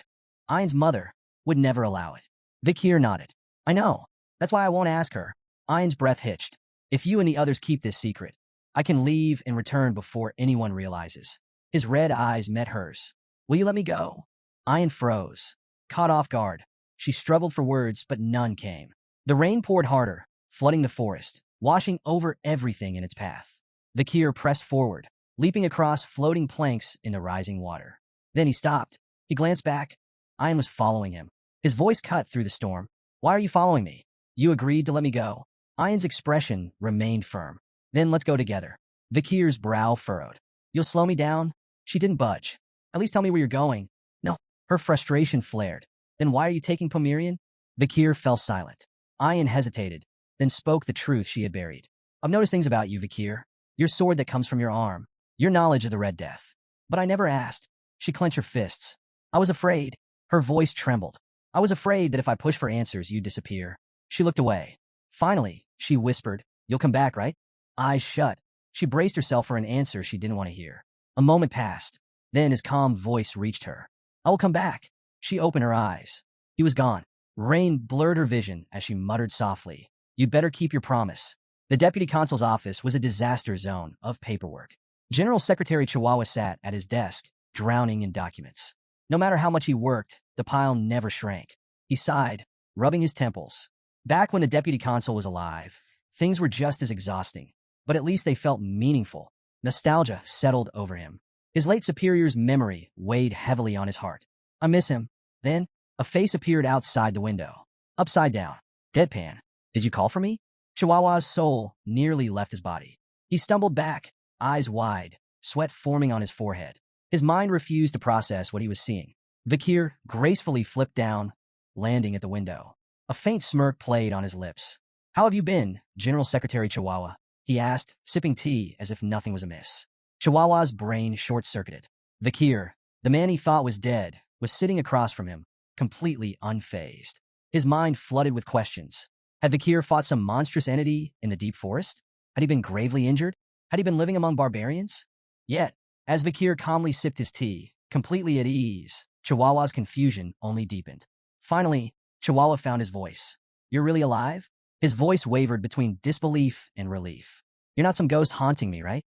Ayan's mother, would never allow it. Vikir nodded. I know. That's why I won't ask her. Ayan's breath hitched. If you and the others keep this secret, I can leave and return before anyone realizes. His red eyes met hers. Will you let me go? Ayan froze. Caught off guard. She struggled for words, but none came. The rain poured harder, flooding the forest, washing over everything in its path. Vikir pressed forward, leaping across floating planks in the rising water. Then he stopped. He glanced back. Ayan was following him. His voice cut through the storm. Why are you following me? You agreed to let me go. Ayan's expression remained firm. Then let's go together. Vikir's brow furrowed. You'll slow me down? She didn't budge. At least tell me where you're going. No. Her frustration flared. Then why are you taking Pomerian? Vikir fell silent. Ayan hesitated, then spoke the truth she had buried. I've noticed things about you, Vikir. Your sword that comes from your arm. Your knowledge of the Red Death. But I never asked. She clenched her fists. I was afraid. Her voice trembled. I was afraid that if I pushed for answers, you'd disappear. She looked away. Finally, she whispered, You'll come back, right? Eyes shut. She braced herself for an answer she didn't want to hear. A moment passed. Then his calm voice reached her. I will come back. She opened her eyes. He was gone. Rain blurred her vision as she muttered softly. You'd better keep your promise. The deputy consul's office was a disaster zone of paperwork. General Secretary Chihuahua sat at his desk, drowning in documents. No matter how much he worked, the pile never shrank. He sighed, rubbing his temples. Back when the deputy consul was alive, things were just as exhausting, but at least they felt meaningful. Nostalgia settled over him. His late superior's memory weighed heavily on his heart. I miss him. Then, a face appeared outside the window. Upside down. Deadpan. Did you call for me? Chihuahua's soul nearly left his body. He stumbled back, eyes wide, sweat forming on his forehead. His mind refused to process what he was seeing. Vikir gracefully flipped down, landing at the window. A faint smirk played on his lips. How have you been, General Secretary Chihuahua? He asked, sipping tea as if nothing was amiss. Chihuahua's brain short-circuited. Vikir, the man he thought was dead, was sitting across from him, completely unfazed. His mind flooded with questions. Had Vikir fought some monstrous entity in the deep forest? Had he been gravely injured? Had he been living among barbarians? Yet, as Vikir calmly sipped his tea, completely at ease, Chihuahua's confusion only deepened. Finally, Chihuahua found his voice. You're really alive? His voice wavered between disbelief and relief. You're not some ghost haunting me, right?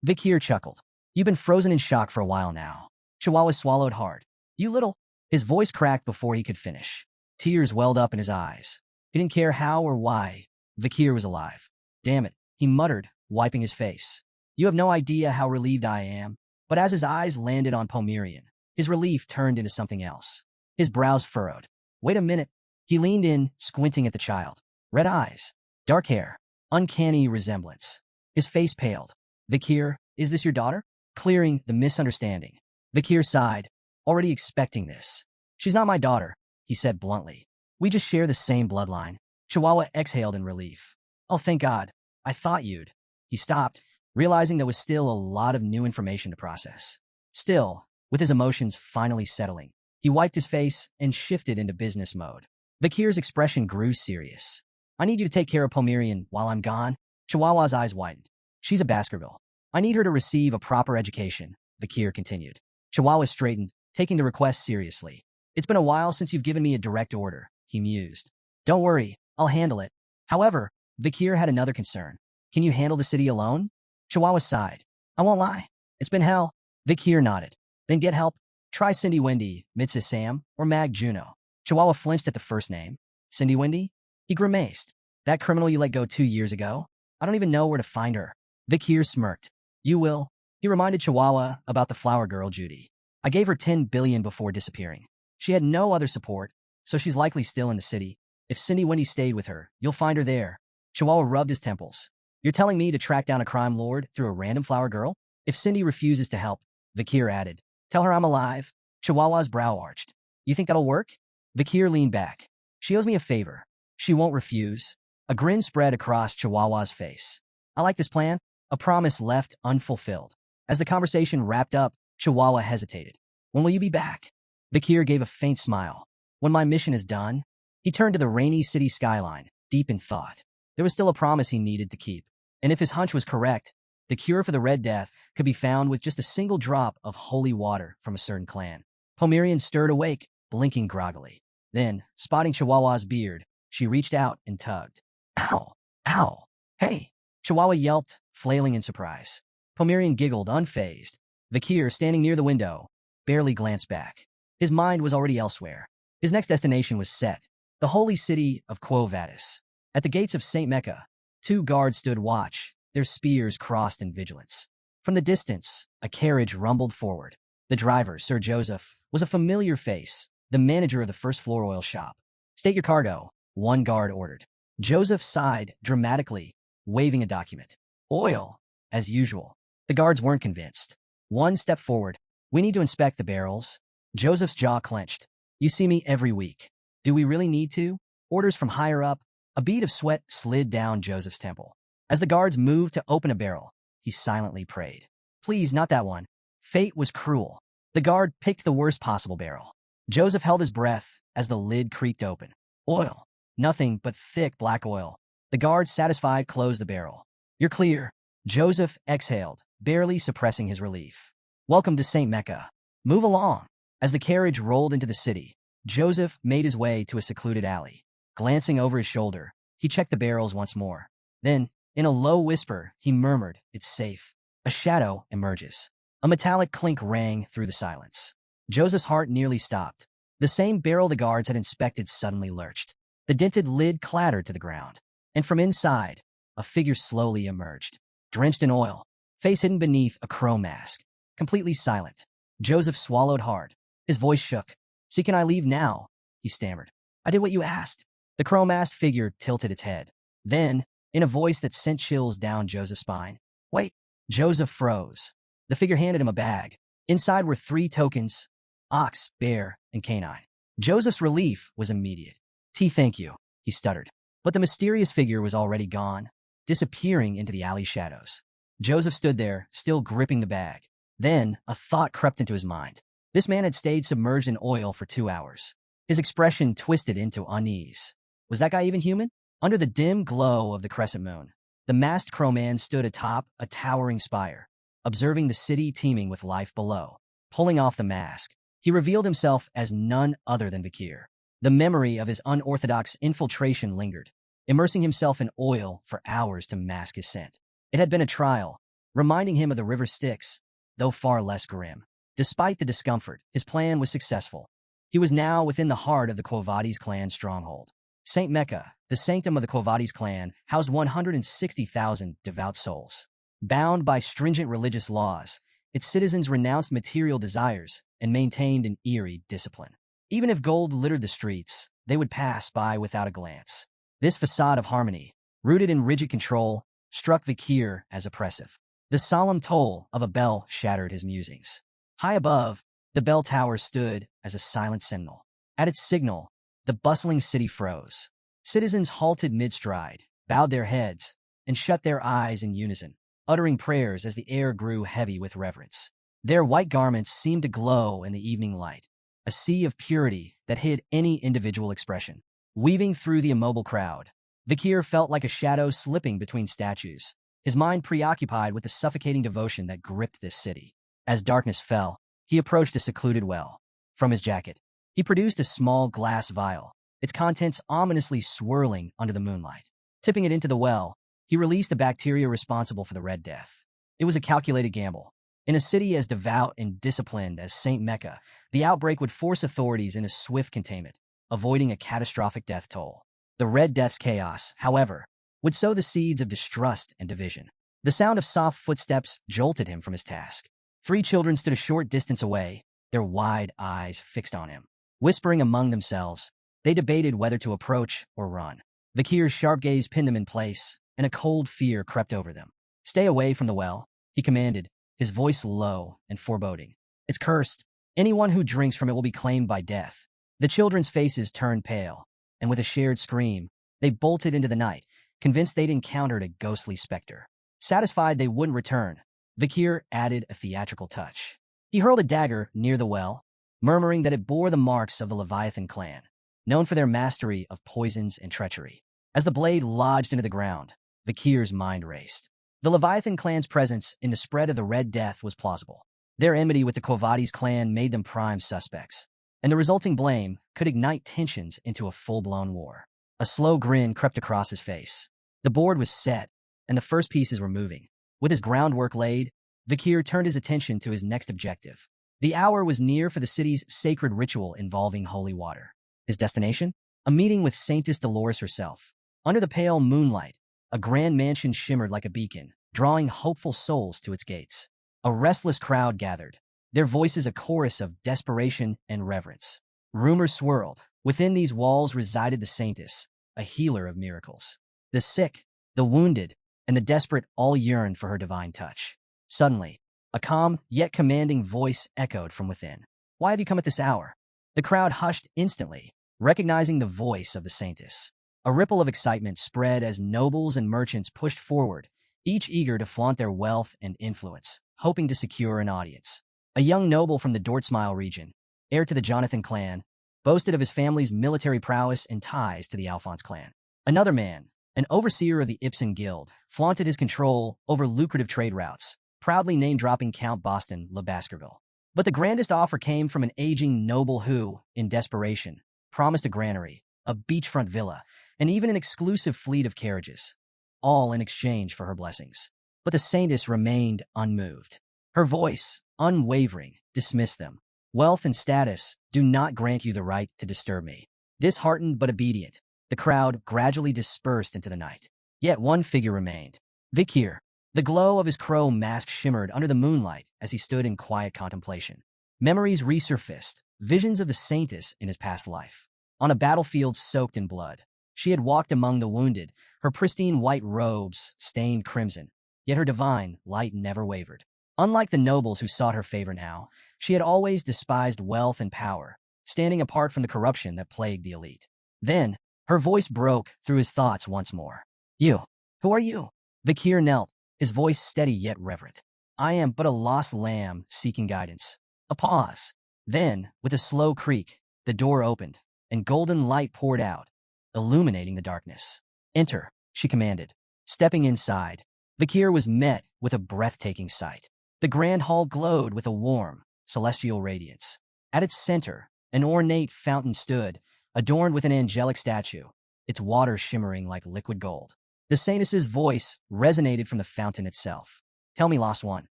Vikir chuckled. You've been frozen in shock for a while now. Chihuahua swallowed hard. You little... His voice cracked before he could finish. Tears welled up in his eyes. He didn't care how or why Vikir was alive. Damn it, he muttered, wiping his face. You have no idea how relieved I am. But as his eyes landed on Pomerian, his relief turned into something else. His brows furrowed. Wait a minute. He leaned in, squinting at the child. Red eyes, dark hair, uncanny resemblance. His face paled. Vikir, is this your daughter? Clearing the misunderstanding. Vikir sighed, already expecting this. She's not my daughter, he said bluntly. We just share the same bloodline. Chihuahua exhaled in relief. Oh, thank God. I thought you'd. He stopped, realizing there was still a lot of new information to process. Still, with his emotions finally settling, he wiped his face and shifted into business mode. Vikir's expression grew serious. I need you to take care of Pomerian while I'm gone. Chihuahua's eyes widened. She's a Baskerville. I need her to receive a proper education, Vikir continued. Chihuahua straightened, taking the request seriously. It's been a while since you've given me a direct order, he mused. Don't worry, I'll handle it. However, Vikir had another concern. Can you handle the city alone? Chihuahua sighed. I won't lie. It's been hell. Vic here nodded. Then get help. Try Cindy Wendy, Mrs. Sam, or Mag Juno. Chihuahua flinched at the first name. Cindy Wendy? He grimaced. That criminal you let go 2 years ago? I don't even know where to find her. Vic here smirked. You will. He reminded Chihuahua about the flower girl Judy. I gave her 10 billion before disappearing. She had no other support, so she's likely still in the city. If Cindy Wendy stayed with her, you'll find her there. Chihuahua rubbed his temples. You're telling me to track down a crime lord through a random flower girl? If Cindy refuses to help, Vikir added, tell her I'm alive. Chihuahua's brow arched. You think that'll work? Vikir leaned back. She owes me a favor. She won't refuse. A grin spread across Chihuahua's face. I like this plan. A promise left unfulfilled. As the conversation wrapped up, Chihuahua hesitated. When will you be back? Vikir gave a faint smile. When my mission is done. He turned to the rainy city skyline, deep in thought. There was still a promise he needed to keep. And if his hunch was correct, the cure for the Red Death could be found with just a single drop of holy water from a certain clan. Pomerian stirred awake, blinking groggily. Then, spotting Chihuahua's beard, she reached out and tugged. Ow! Ow! Hey! Chihuahua yelped, flailing in surprise. Pomerian giggled, unfazed. Vikir, standing near the window, barely glanced back. His mind was already elsewhere. His next destination was set, the holy city of Quo Vadis. At the gates of St. Mecca, 2 guards stood watch, their spears crossed in vigilance. From the distance, a carriage rumbled forward. The driver, Sir Joseph, was a familiar face, the manager of the first-floor oil shop. State your cargo, 1 guard ordered. Joseph sighed dramatically, waving a document. Oil, as usual. The guards weren't convinced. One stepped forward. We need to inspect the barrels. Joseph's jaw clenched. You see me every week. Do we really need to? Orders from higher up. A bead of sweat slid down Joseph's temple. As the guards moved to open a barrel, he silently prayed. Please, not that one. Fate was cruel. The guard picked the worst possible barrel. Joseph held his breath as the lid creaked open. Oil. Nothing but thick black oil. The guard, satisfied, closed the barrel. You're clear. Joseph exhaled, barely suppressing his relief. Welcome to St. Mecca. Move along. As the carriage rolled into the city, Joseph made his way to a secluded alley. Glancing over his shoulder, he checked the barrels once more. Then, in a low whisper, he murmured, It's safe. A shadow emerges. A metallic clink rang through the silence. Joseph's heart nearly stopped. The same barrel the guards had inspected suddenly lurched. The dented lid clattered to the ground. And from inside, a figure slowly emerged. Drenched in oil, face hidden beneath a crow mask. Completely silent. Joseph swallowed hard. His voice shook. See, can I leave now? He stammered. I did what you asked. The crow-masked figure tilted its head. Then, in a voice that sent chills down Joseph's spine, Wait. Joseph froze. The figure handed him a bag. Inside were 3 tokens, ox, bear, and canine. Joseph's relief was immediate. Thank you, he stuttered. But the mysterious figure was already gone, disappearing into the alley shadows. Joseph stood there, still gripping the bag. Then, a thought crept into his mind. This man had stayed submerged in oil for 2 hours. His expression twisted into unease. Was that guy even human? Under the dim glow of the crescent moon, the masked crowman stood atop a towering spire, observing the city teeming with life below. Pulling off the mask, he revealed himself as none other than Vikir. The memory of his unorthodox infiltration lingered, immersing himself in oil for hours to mask his scent. It had been a trial, reminding him of the river Styx, though far less grim. Despite the discomfort, his plan was successful. He was now within the heart of the Quo Vadis clan stronghold. St. Mecca, the sanctum of the Quo Vadis clan, housed 160,000 devout souls. Bound by stringent religious laws, its citizens renounced material desires and maintained an eerie discipline. Even if gold littered the streets, they would pass by without a glance. This facade of harmony, rooted in rigid control, struck Vikir as oppressive. The solemn toll of a bell shattered his musings. High above, the bell tower stood as a silent sentinel. At its signal, the bustling city froze. Citizens halted mid-stride, bowed their heads, and shut their eyes in unison, uttering prayers as the air grew heavy with reverence. Their white garments seemed to glow in the evening light, a sea of purity that hid any individual expression. Weaving through the immobile crowd, Vikir felt like a shadow slipping between statues, his mind preoccupied with the suffocating devotion that gripped this city. As darkness fell, he approached a secluded well. From his jacket, he produced a small glass vial, its contents ominously swirling under the moonlight. Tipping it into the well, he released the bacteria responsible for the Red Death. It was a calculated gamble, In a city as devout and disciplined as St. Mecca, the outbreak would force authorities into swift containment, avoiding a catastrophic death toll. The Red Death's chaos, however, would sow the seeds of distrust and division. The sound of soft footsteps jolted him from his task. 3 children stood a short distance away, their wide eyes fixed on him. Whispering among themselves, they debated whether to approach or run. The Kier's sharp gaze pinned them in place, and a cold fear crept over them. "Stay away from the well," he commanded, his voice low and foreboding. "It's cursed. Anyone who drinks from it will be claimed by death." The children's faces turned pale, and with a shared scream, they bolted into the night, convinced they'd encountered a ghostly specter. Satisfied they wouldn't return, the Kier added a theatrical touch. He hurled a dagger near the well, murmuring that it bore the marks of the Leviathan clan, known for their mastery of poisons and treachery. As the blade lodged into the ground, the Kier's mind raced. The Leviathan clan's presence in the spread of the Red Death was plausible. Their enmity with the Quo Vadis clan made them prime suspects, and the resulting blame could ignite tensions into a full-blown war. A slow grin crept across his face. The board was set, and the first pieces were moving. With his groundwork laid, Vikir turned his attention to his next objective. The hour was near for the city's sacred ritual involving holy water. His destination? A meeting with Saintess Dolores herself. Under the pale moonlight, a grand mansion shimmered like a beacon, drawing hopeful souls to its gates. A restless crowd gathered, their voices a chorus of desperation and reverence. Rumors swirled. Within these walls resided the Saintess, a healer of miracles. The sick, the wounded, and the desperate all yearned for her divine touch. Suddenly, a calm yet commanding voice echoed from within. "Why have you come at this hour?" The crowd hushed instantly, recognizing the voice of the Saintess. A ripple of excitement spread as nobles and merchants pushed forward, each eager to flaunt their wealth and influence, hoping to secure an audience. A young noble from the Dortsmile region, heir to the Jonathan clan, boasted of his family's military prowess and ties to the Alphonse clan. Another man, an overseer of the Ibsen Guild, flaunted his control over lucrative trade routes, proudly name-dropping Count Boston Le Baskerville. But the grandest offer came from an aging noble who, in desperation, promised a granary, a beachfront villa, and even an exclusive fleet of carriages, all in exchange for her blessings. But the Saintess remained unmoved. Her voice, unwavering, dismissed them. "Wealth and status do not grant you the right to disturb me." Disheartened but obedient, the crowd gradually dispersed into the night. Yet one figure remained. Vikir. The glow of his crow mask shimmered under the moonlight as he stood in quiet contemplation. Memories resurfaced, visions of the Saintess in his past life. On a battlefield soaked in blood, she had walked among the wounded, her pristine white robes stained crimson, yet her divine light never wavered. Unlike the nobles who sought her favor now, she had always despised wealth and power, standing apart from the corruption that plagued the elite. Then, her voice broke through his thoughts once more. "You, who are you?" Vikir knelt, his voice steady yet reverent. "I am but a lost lamb seeking guidance." A pause. Then, with a slow creak, the door opened, and golden light poured out, illuminating the darkness. "Enter," she commanded. Stepping inside, Vikir was met with a breathtaking sight. The grand hall glowed with a warm, celestial radiance. At its center, an ornate fountain stood, adorned with an angelic statue, its water shimmering like liquid gold. The Saintess's voice resonated from the fountain itself. "Tell me, lost one,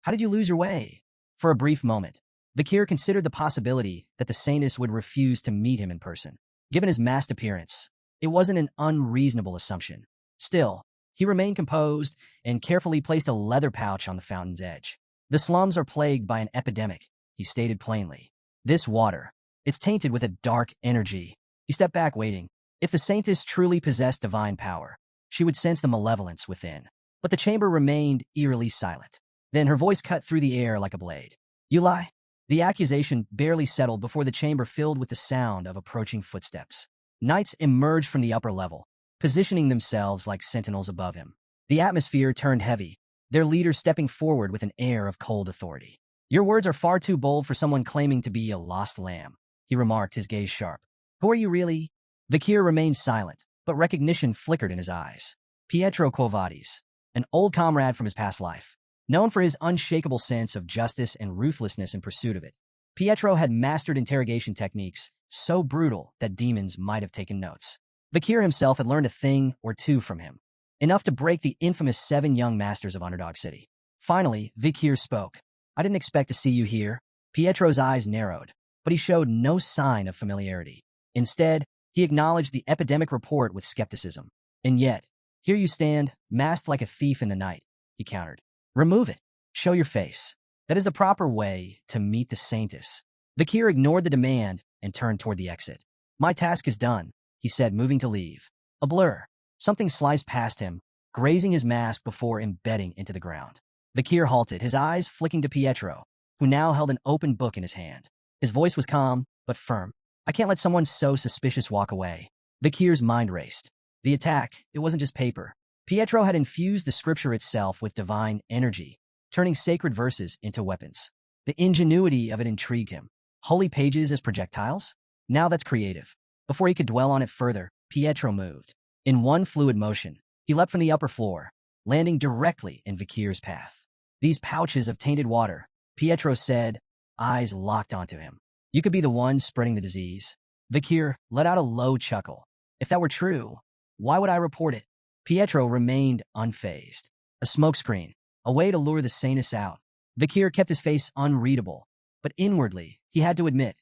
how did you lose your way?" For a brief moment, Vikir considered the possibility that the Saintess would refuse to meet him in person. Given his masked appearance, it wasn't an unreasonable assumption. Still, he remained composed and carefully placed a leather pouch on the fountain's edge. "The slums are plagued by an epidemic," he stated plainly. "This water, it's tainted with a dark energy." He stepped back, waiting. If the Saintess truly possessed divine power, she would sense the malevolence within. But the chamber remained eerily silent. Then her voice cut through the air like a blade. "You lie." The accusation barely settled before the chamber filled with the sound of approaching footsteps. Knights emerged from the upper level, positioning themselves like sentinels above him. The atmosphere turned heavy, their leader stepping forward with an air of cold authority. "Your words are far too bold for someone claiming to be a lost lamb," he remarked, his gaze sharp. "Who are you really?" Vikir remained silent, but recognition flickered in his eyes. Pietro Quo Vadis, an old comrade from his past life. Known for his unshakable sense of justice and ruthlessness in pursuit of it, Pietro had mastered interrogation techniques so brutal that demons might have taken notes. Vikir himself had learned a thing or two from him, enough to break the infamous 7 young masters of Underdog City. Finally, Vikir spoke. I didn't expect to see you here. Pietro's eyes narrowed, but he showed no sign of familiarity. Instead, he acknowledged the epidemic report with skepticism. And yet, here you stand, masked like a thief in the night, he countered. Remove it. Show your face. That is the proper way to meet the saintess. Kier ignored the demand and turned toward the exit. My task is done, he said, moving to leave. A blur. Something sliced past him, grazing his mask before embedding into the ground. Kier halted, his eyes flicking to Pietro, who now held an open book in his hand. His voice was calm, but firm. I can't let someone so suspicious walk away. Kier's mind raced. The attack, it wasn't just paper. Pietro had infused the scripture itself with divine energy, turning sacred verses into weapons. The ingenuity of it intrigued him. Holy pages as projectiles? Now that's creative. Before he could dwell on it further, Pietro moved. In one fluid motion, he leapt from the upper floor, landing directly in Kier's path. These pouches of tainted water, Pietro said, eyes locked onto him. You could be the one spreading the disease. Kier let out a low chuckle. If that were true, why would I report it? Pietro remained unfazed. A smokescreen, a way to lure the sanus out. Kier kept his face unreadable, but inwardly, he had to admit,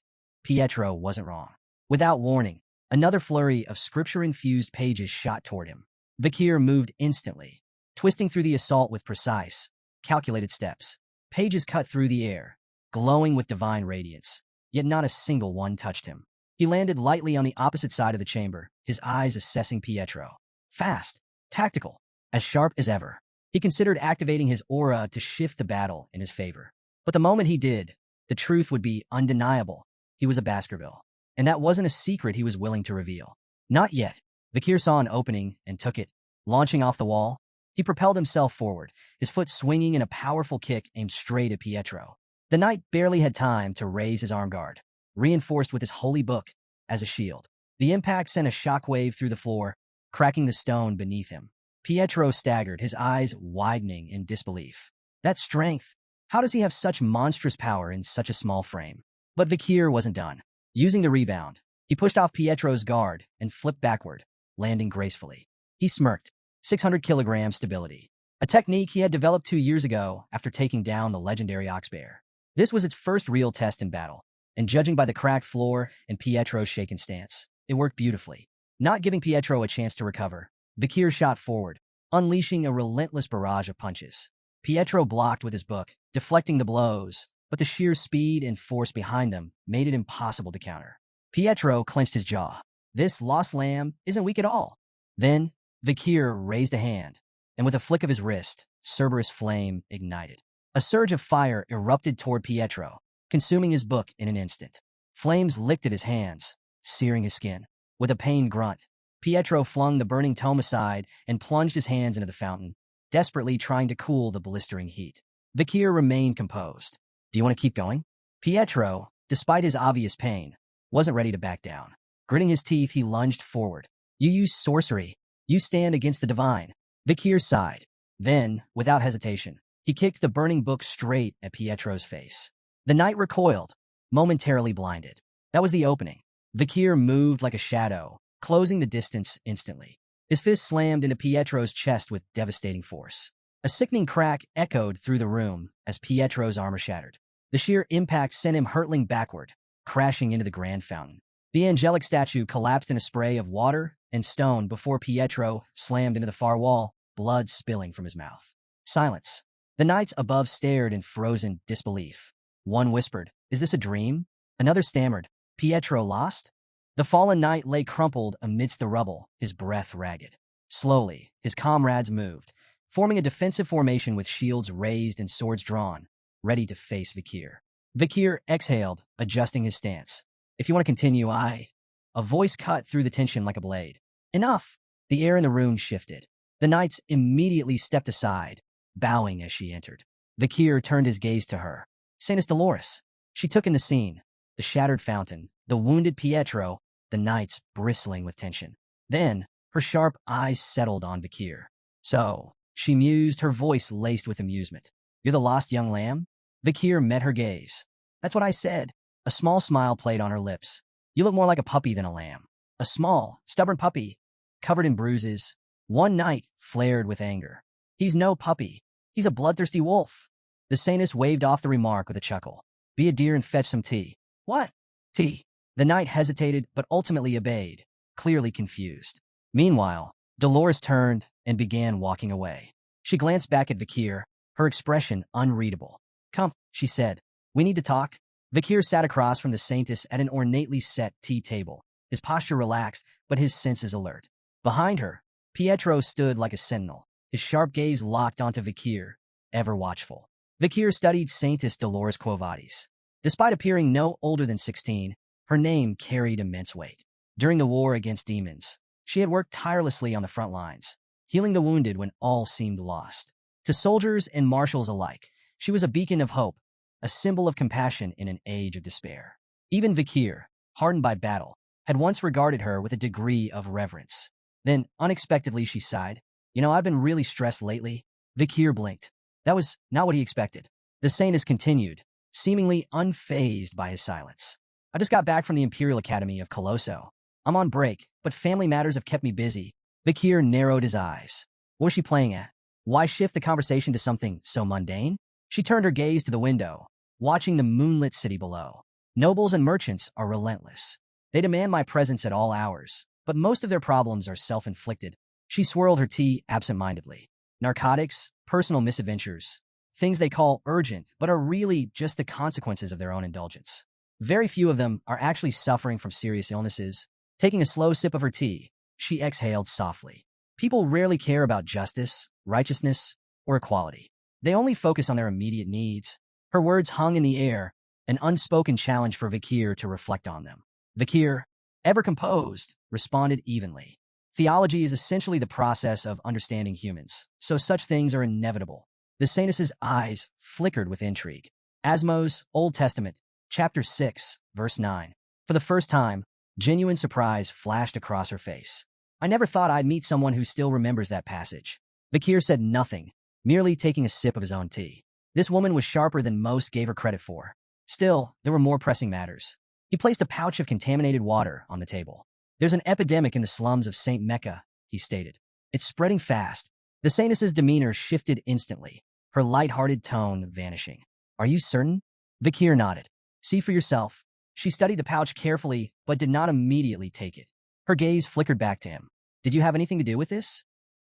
Pietro wasn't wrong. Without warning, another flurry of scripture-infused pages shot toward him. Kier moved instantly, twisting through the assault with precise, calculated steps. Pages cut through the air, glowing with divine radiance, yet not a single one touched him. He landed lightly on the opposite side of the chamber, his eyes assessing Pietro. Fast, tactical, as sharp as ever. He considered activating his aura to shift the battle in his favor. But the moment he did, the truth would be undeniable. He was a Baskerville. And that wasn't a secret he was willing to reveal. Not yet. Kier saw an opening and took it. Launching off the wall, he propelled himself forward, his foot swinging in a powerful kick aimed straight at Pietro. The knight barely had time to raise his arm guard, reinforced with his holy book as a shield. The impact sent a shockwave through the floor, cracking the stone beneath him. Pietro staggered, his eyes widening in disbelief. That strength! How does he have such monstrous power in such a small frame? But Kier wasn't done. Using the rebound, he pushed off Pietro's guard and flipped backward, landing gracefully. He smirked. 600 kilogram stability. A technique he had developed 2 years ago after taking down the legendary oxbear. This was its first real test in battle, and judging by the cracked floor and Pietro's shaken stance, it worked beautifully. Not giving Pietro a chance to recover, Kier shot forward, unleashing a relentless barrage of punches. Pietro blocked with his book, deflecting the blows, but the sheer speed and force behind them made it impossible to counter. Pietro clenched his jaw. This lost lamb isn't weak at all. Then, Kier raised a hand, and with a flick of his wrist, Cerberus flame ignited. A surge of fire erupted toward Pietro, consuming his book in an instant. Flames licked at his hands, searing his skin. With a pained grunt, Pietro flung the burning tome aside and plunged his hands into the fountain, desperately trying to cool the blistering heat. Kier remained composed. Do you want to keep going? Pietro, despite his obvious pain, wasn't ready to back down. Gritting his teeth, he lunged forward. You use sorcery. You stand against the divine. Kier sighed. Then, without hesitation, he kicked the burning book straight at Pietro's face. The knight recoiled, momentarily blinded. That was the opening. Kier moved like a shadow, closing the distance instantly. His fist slammed into Pietro's chest with devastating force. A sickening crack echoed through the room as Pietro's armor shattered. The sheer impact sent him hurtling backward, crashing into the grand fountain. The angelic statue collapsed in a spray of water and stone before Pietro slammed into the far wall, blood spilling from his mouth. Silence. The knights above stared in frozen disbelief. One whispered, "Is this a dream?" Another stammered, "Pietro lost?" The fallen knight lay crumpled amidst the rubble, his breath ragged. Slowly, his comrades moved, forming a defensive formation with shields raised and swords drawn, ready to face Kier. Kier exhaled, adjusting his stance. "If you want to continue, A voice cut through the tension like a blade. "Enough!" The air in the room shifted. The knights immediately stepped aside, bowing as she entered. Kier turned his gaze to her. Saint Dolores. She took in the scene. The shattered fountain, the wounded Pietro, the knights bristling with tension. Then, her sharp eyes settled on Kier. "So," she mused, her voice laced with amusement. "You're the lost young lamb?" Kier met her gaze. "That's what I said." A small smile played on her lips. "You look more like a puppy than a lamb. A small, stubborn puppy, covered in bruises." One knight flared with anger. "He's no puppy. He's a bloodthirsty wolf." The Saintess waved off the remark with a chuckle. Be a dear and fetch some tea. What? Tea. The knight hesitated, but ultimately obeyed, clearly confused. Meanwhile, Dolores turned and began walking away. She glanced back at Vikir, her expression unreadable. Come, she said. We need to talk. Vikir sat across from the Saintess at an ornately set tea table, his posture relaxed, but his senses alert. Behind her, Pietro stood like a sentinel, his sharp gaze locked onto Vikir, ever watchful. Vikir studied Saintess Dolores Quo Vadis. Despite appearing no older than 16, her name carried immense weight. During the war against demons, she had worked tirelessly on the front lines, healing the wounded when all seemed lost. To soldiers and marshals alike, she was a beacon of hope, a symbol of compassion in an age of despair. Even Vikir, hardened by battle, had once regarded her with a degree of reverence. Then, unexpectedly, she sighed. I've been really stressed lately. Vikir blinked. That was not what he expected. The Saintess continued, seemingly unfazed by his silence. I just got back from the Imperial Academy of Colossio. I'm on break, but family matters have kept me busy. Vikir narrowed his eyes. What was she playing at? Why shift the conversation to something so mundane? She turned her gaze to the window, watching the moonlit city below. Nobles and merchants are relentless. They demand my presence at all hours, but most of their problems are self-inflicted. She swirled her tea absent-mindedly. Narcotics, personal misadventures, things they call urgent, but are really just the consequences of their own indulgence. Very few of them are actually suffering from serious illnesses. Taking a slow sip of her tea, she exhaled softly. People rarely care about justice, righteousness, or equality. They only focus on their immediate needs. Her words hung in the air, an unspoken challenge for Vikir to reflect on them. Vikir, ever composed, responded evenly. Theology is essentially the process of understanding humans, so such things are inevitable. The Saintess's eyes flickered with intrigue. Asmo's Old Testament, chapter 6, verse 9. For the first time, genuine surprise flashed across her face. I never thought I'd meet someone who still remembers that passage. Vikir said nothing, merely taking a sip of his own tea. This woman was sharper than most gave her credit for. Still, there were more pressing matters. He placed a pouch of contaminated water on the table. There's an epidemic in the slums of St. Mecca, he stated. It's spreading fast. The Saintess's demeanor shifted instantly, her light-hearted tone vanishing. Are you certain? Vikir nodded. See for yourself. She studied the pouch carefully, but did not immediately take it. Her gaze flickered back to him. Did you have anything to do with this?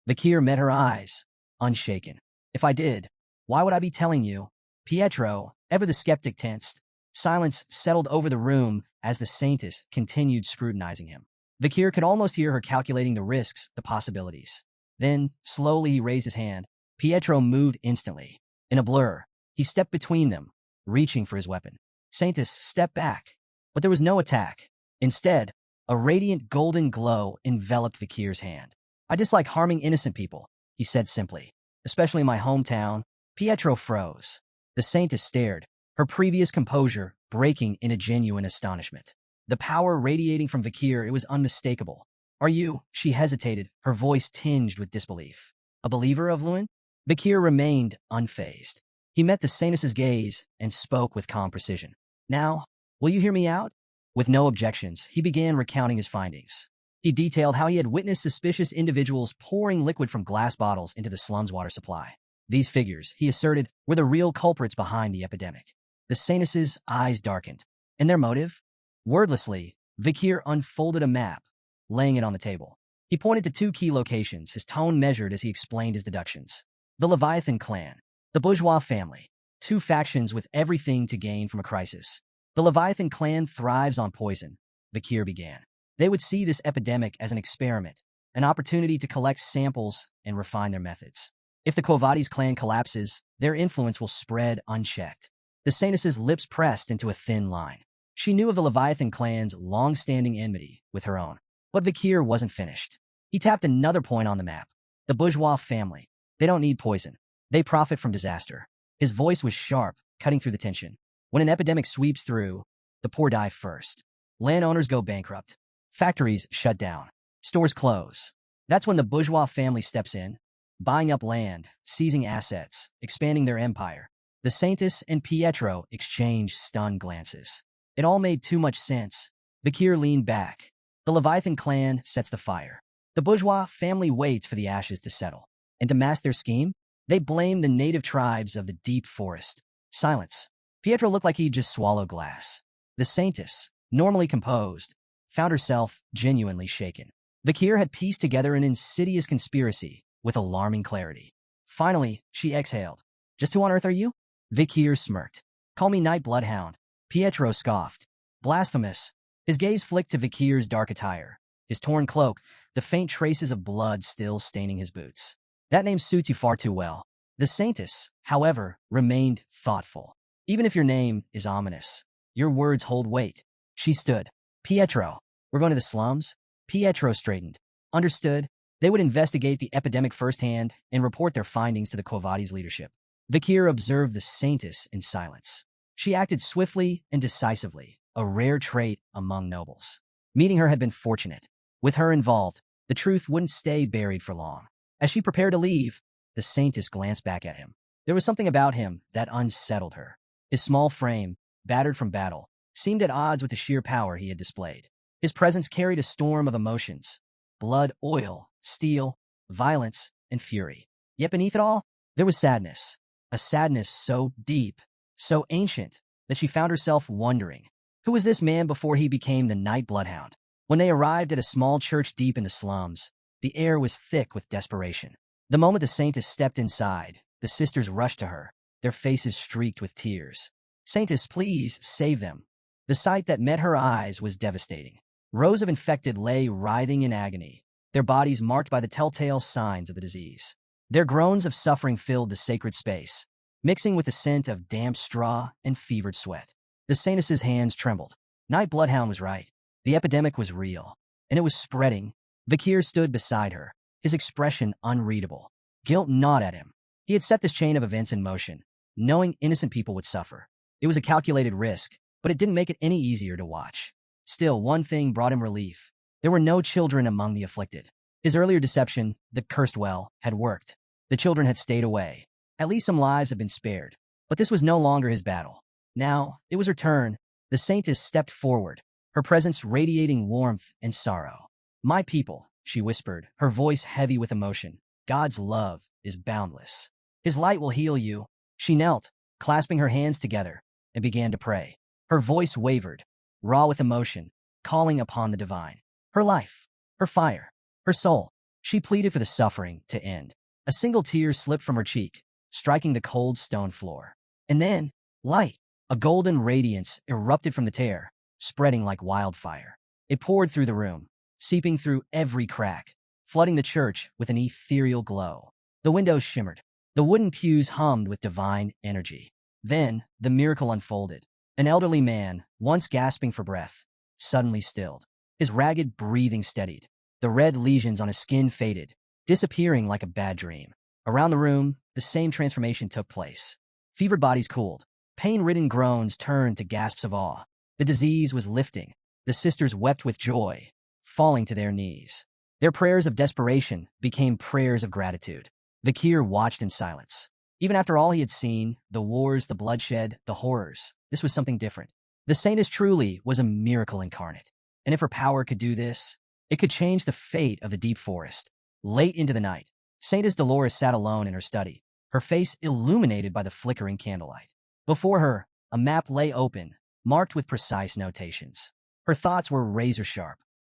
Vikir met her eyes, unshaken. If I did, why would I be telling you? Pietro, ever the skeptic, tensed. Silence settled over the room as the Saintess continued scrutinizing him. Vikir could almost hear her calculating the risks, the possibilities. Then, slowly he raised his hand. Pietro moved instantly. In a blur, he stepped between them, reaching for his weapon. Saintess stepped back, but there was no attack. Instead, a radiant golden glow enveloped Vikir's hand. I dislike harming innocent people, he said simply. Especially in my hometown. Pietro froze. The Saintess stared, her previous composure breaking in a genuine astonishment. The power radiating from Vikir, it was unmistakable. Are you? She hesitated, her voice tinged with disbelief. A believer of Lewin? Vikir remained unfazed. He met the Saintess's gaze and spoke with calm precision. Now, will you hear me out? With no objections, he began recounting his findings. He detailed how he had witnessed suspicious individuals pouring liquid from glass bottles into the slum's water supply. These figures, he asserted, were the real culprits behind the epidemic. The Saintess's eyes darkened. And their motive? Wordlessly, Vikir unfolded a map, laying it on the table. He pointed to two key locations, his tone measured as he explained his deductions. The Leviathan clan, the bourgeois family, two factions with everything to gain from a crisis. The Leviathan clan thrives on poison, Vikir began. They would see this epidemic as an experiment, an opportunity to collect samples and refine their methods. If the Quo Vadis clan collapses, their influence will spread unchecked. The Saintess's lips pressed into a thin line. She knew of the Leviathan clan's long-standing enmity with her own. But Vikir wasn't finished. He tapped another point on the map. The bourgeois family. They don't need poison. They profit from disaster. His voice was sharp, cutting through the tension. When an epidemic sweeps through, the poor die first. Landowners go bankrupt. Factories shut down. Stores close. That's when the bourgeois family steps in, buying up land, seizing assets, expanding their empire. The Saintess and Pietro exchanged stunned glances. It all made too much sense. Vikir leaned back. The Leviathan clan sets the fire. The bourgeois family waits for the ashes to settle. And to mask their scheme, They blamed the native tribes of the deep forest. Silence. Pietro looked like he'd just swallowed glass. The saintess, normally composed, found herself genuinely shaken. The Kier had pieced together an insidious conspiracy with alarming clarity. Finally, she exhaled. Just who on earth are you? Kier smirked. Call me Night Bloodhound. Pietro scoffed. Blasphemous. His gaze flicked to Kier's dark attire, his torn cloak, the faint traces of blood still staining his boots. That name suits you far too well. The saintess, however, remained thoughtful. Even if your name is ominous, your words hold weight. She stood. Pietro, we're going to the slums? Pietro straightened. Understood. They would investigate the epidemic firsthand and report their findings to the Quo Vadis leadership. Kier observed the saintess in silence. She acted swiftly and decisively, a rare trait among nobles. Meeting her had been fortunate. With her involved, the truth wouldn't stay buried for long. As she prepared to leave, the saintess glanced back at him. There was something about him that unsettled her. His small frame, battered from battle, seemed at odds with the sheer power he had displayed. His presence carried a storm of emotions: blood, oil, steel, violence, and fury. Yet beneath it all, there was sadness. A sadness so deep, so ancient, that she found herself wondering, who was this man before he became the Night Bloodhound? When they arrived at a small church deep in the slums, the air was thick with desperation. The moment the saintess stepped inside, the sisters rushed to her, their faces streaked with tears. Saintess, please, save them. The sight that met her eyes was devastating. Rows of infected lay writhing in agony, their bodies marked by the telltale signs of the disease. Their groans of suffering filled the sacred space, mixing with the scent of damp straw and fevered sweat. The saintess's hands trembled. Night Bloodhound was right. The epidemic was real, and it was spreading. Kier stood beside her, his expression unreadable. Guilt gnawed at him. He had set this chain of events in motion, knowing innocent people would suffer. It was a calculated risk, but it didn't make it any easier to watch. Still, one thing brought him relief. There were no children among the afflicted. His earlier deception, the cursed well, had worked. The children had stayed away. At least some lives had been spared. But this was no longer his battle. Now, it was her turn. The saintess stepped forward, her presence radiating warmth and sorrow. My people, she whispered, her voice heavy with emotion. God's love is boundless. His light will heal you. She knelt, clasping her hands together, and began to pray. Her voice wavered, raw with emotion, calling upon the divine. Her life, her fire, her soul. She pleaded for the suffering to end. A single tear slipped from her cheek, striking the cold stone floor. And then, light, a golden radiance erupted from the tear, spreading like wildfire. It poured through the room, seeping through every crack, flooding the church with an ethereal glow. The windows shimmered. The wooden pews hummed with divine energy. Then, the miracle unfolded. An elderly man, once gasping for breath, suddenly stilled. His ragged breathing steadied. The red lesions on his skin faded, disappearing like a bad dream. Around the room, the same transformation took place. Fevered bodies cooled. Pain-ridden groans turned to gasps of awe. The disease was lifting. The sisters wept with joy, falling to their knees. Their prayers of desperation became prayers of gratitude. Kier watched in silence. Even after all he had seen, the wars, the bloodshed, the horrors, this was something different. The saintess truly was a miracle incarnate. And if her power could do this, it could change the fate of the deep forest. Late into the night, Saintess Dolores sat alone in her study, her face illuminated by the flickering candlelight. Before her, a map lay open, marked with precise notations. Her thoughts were razor-sharp.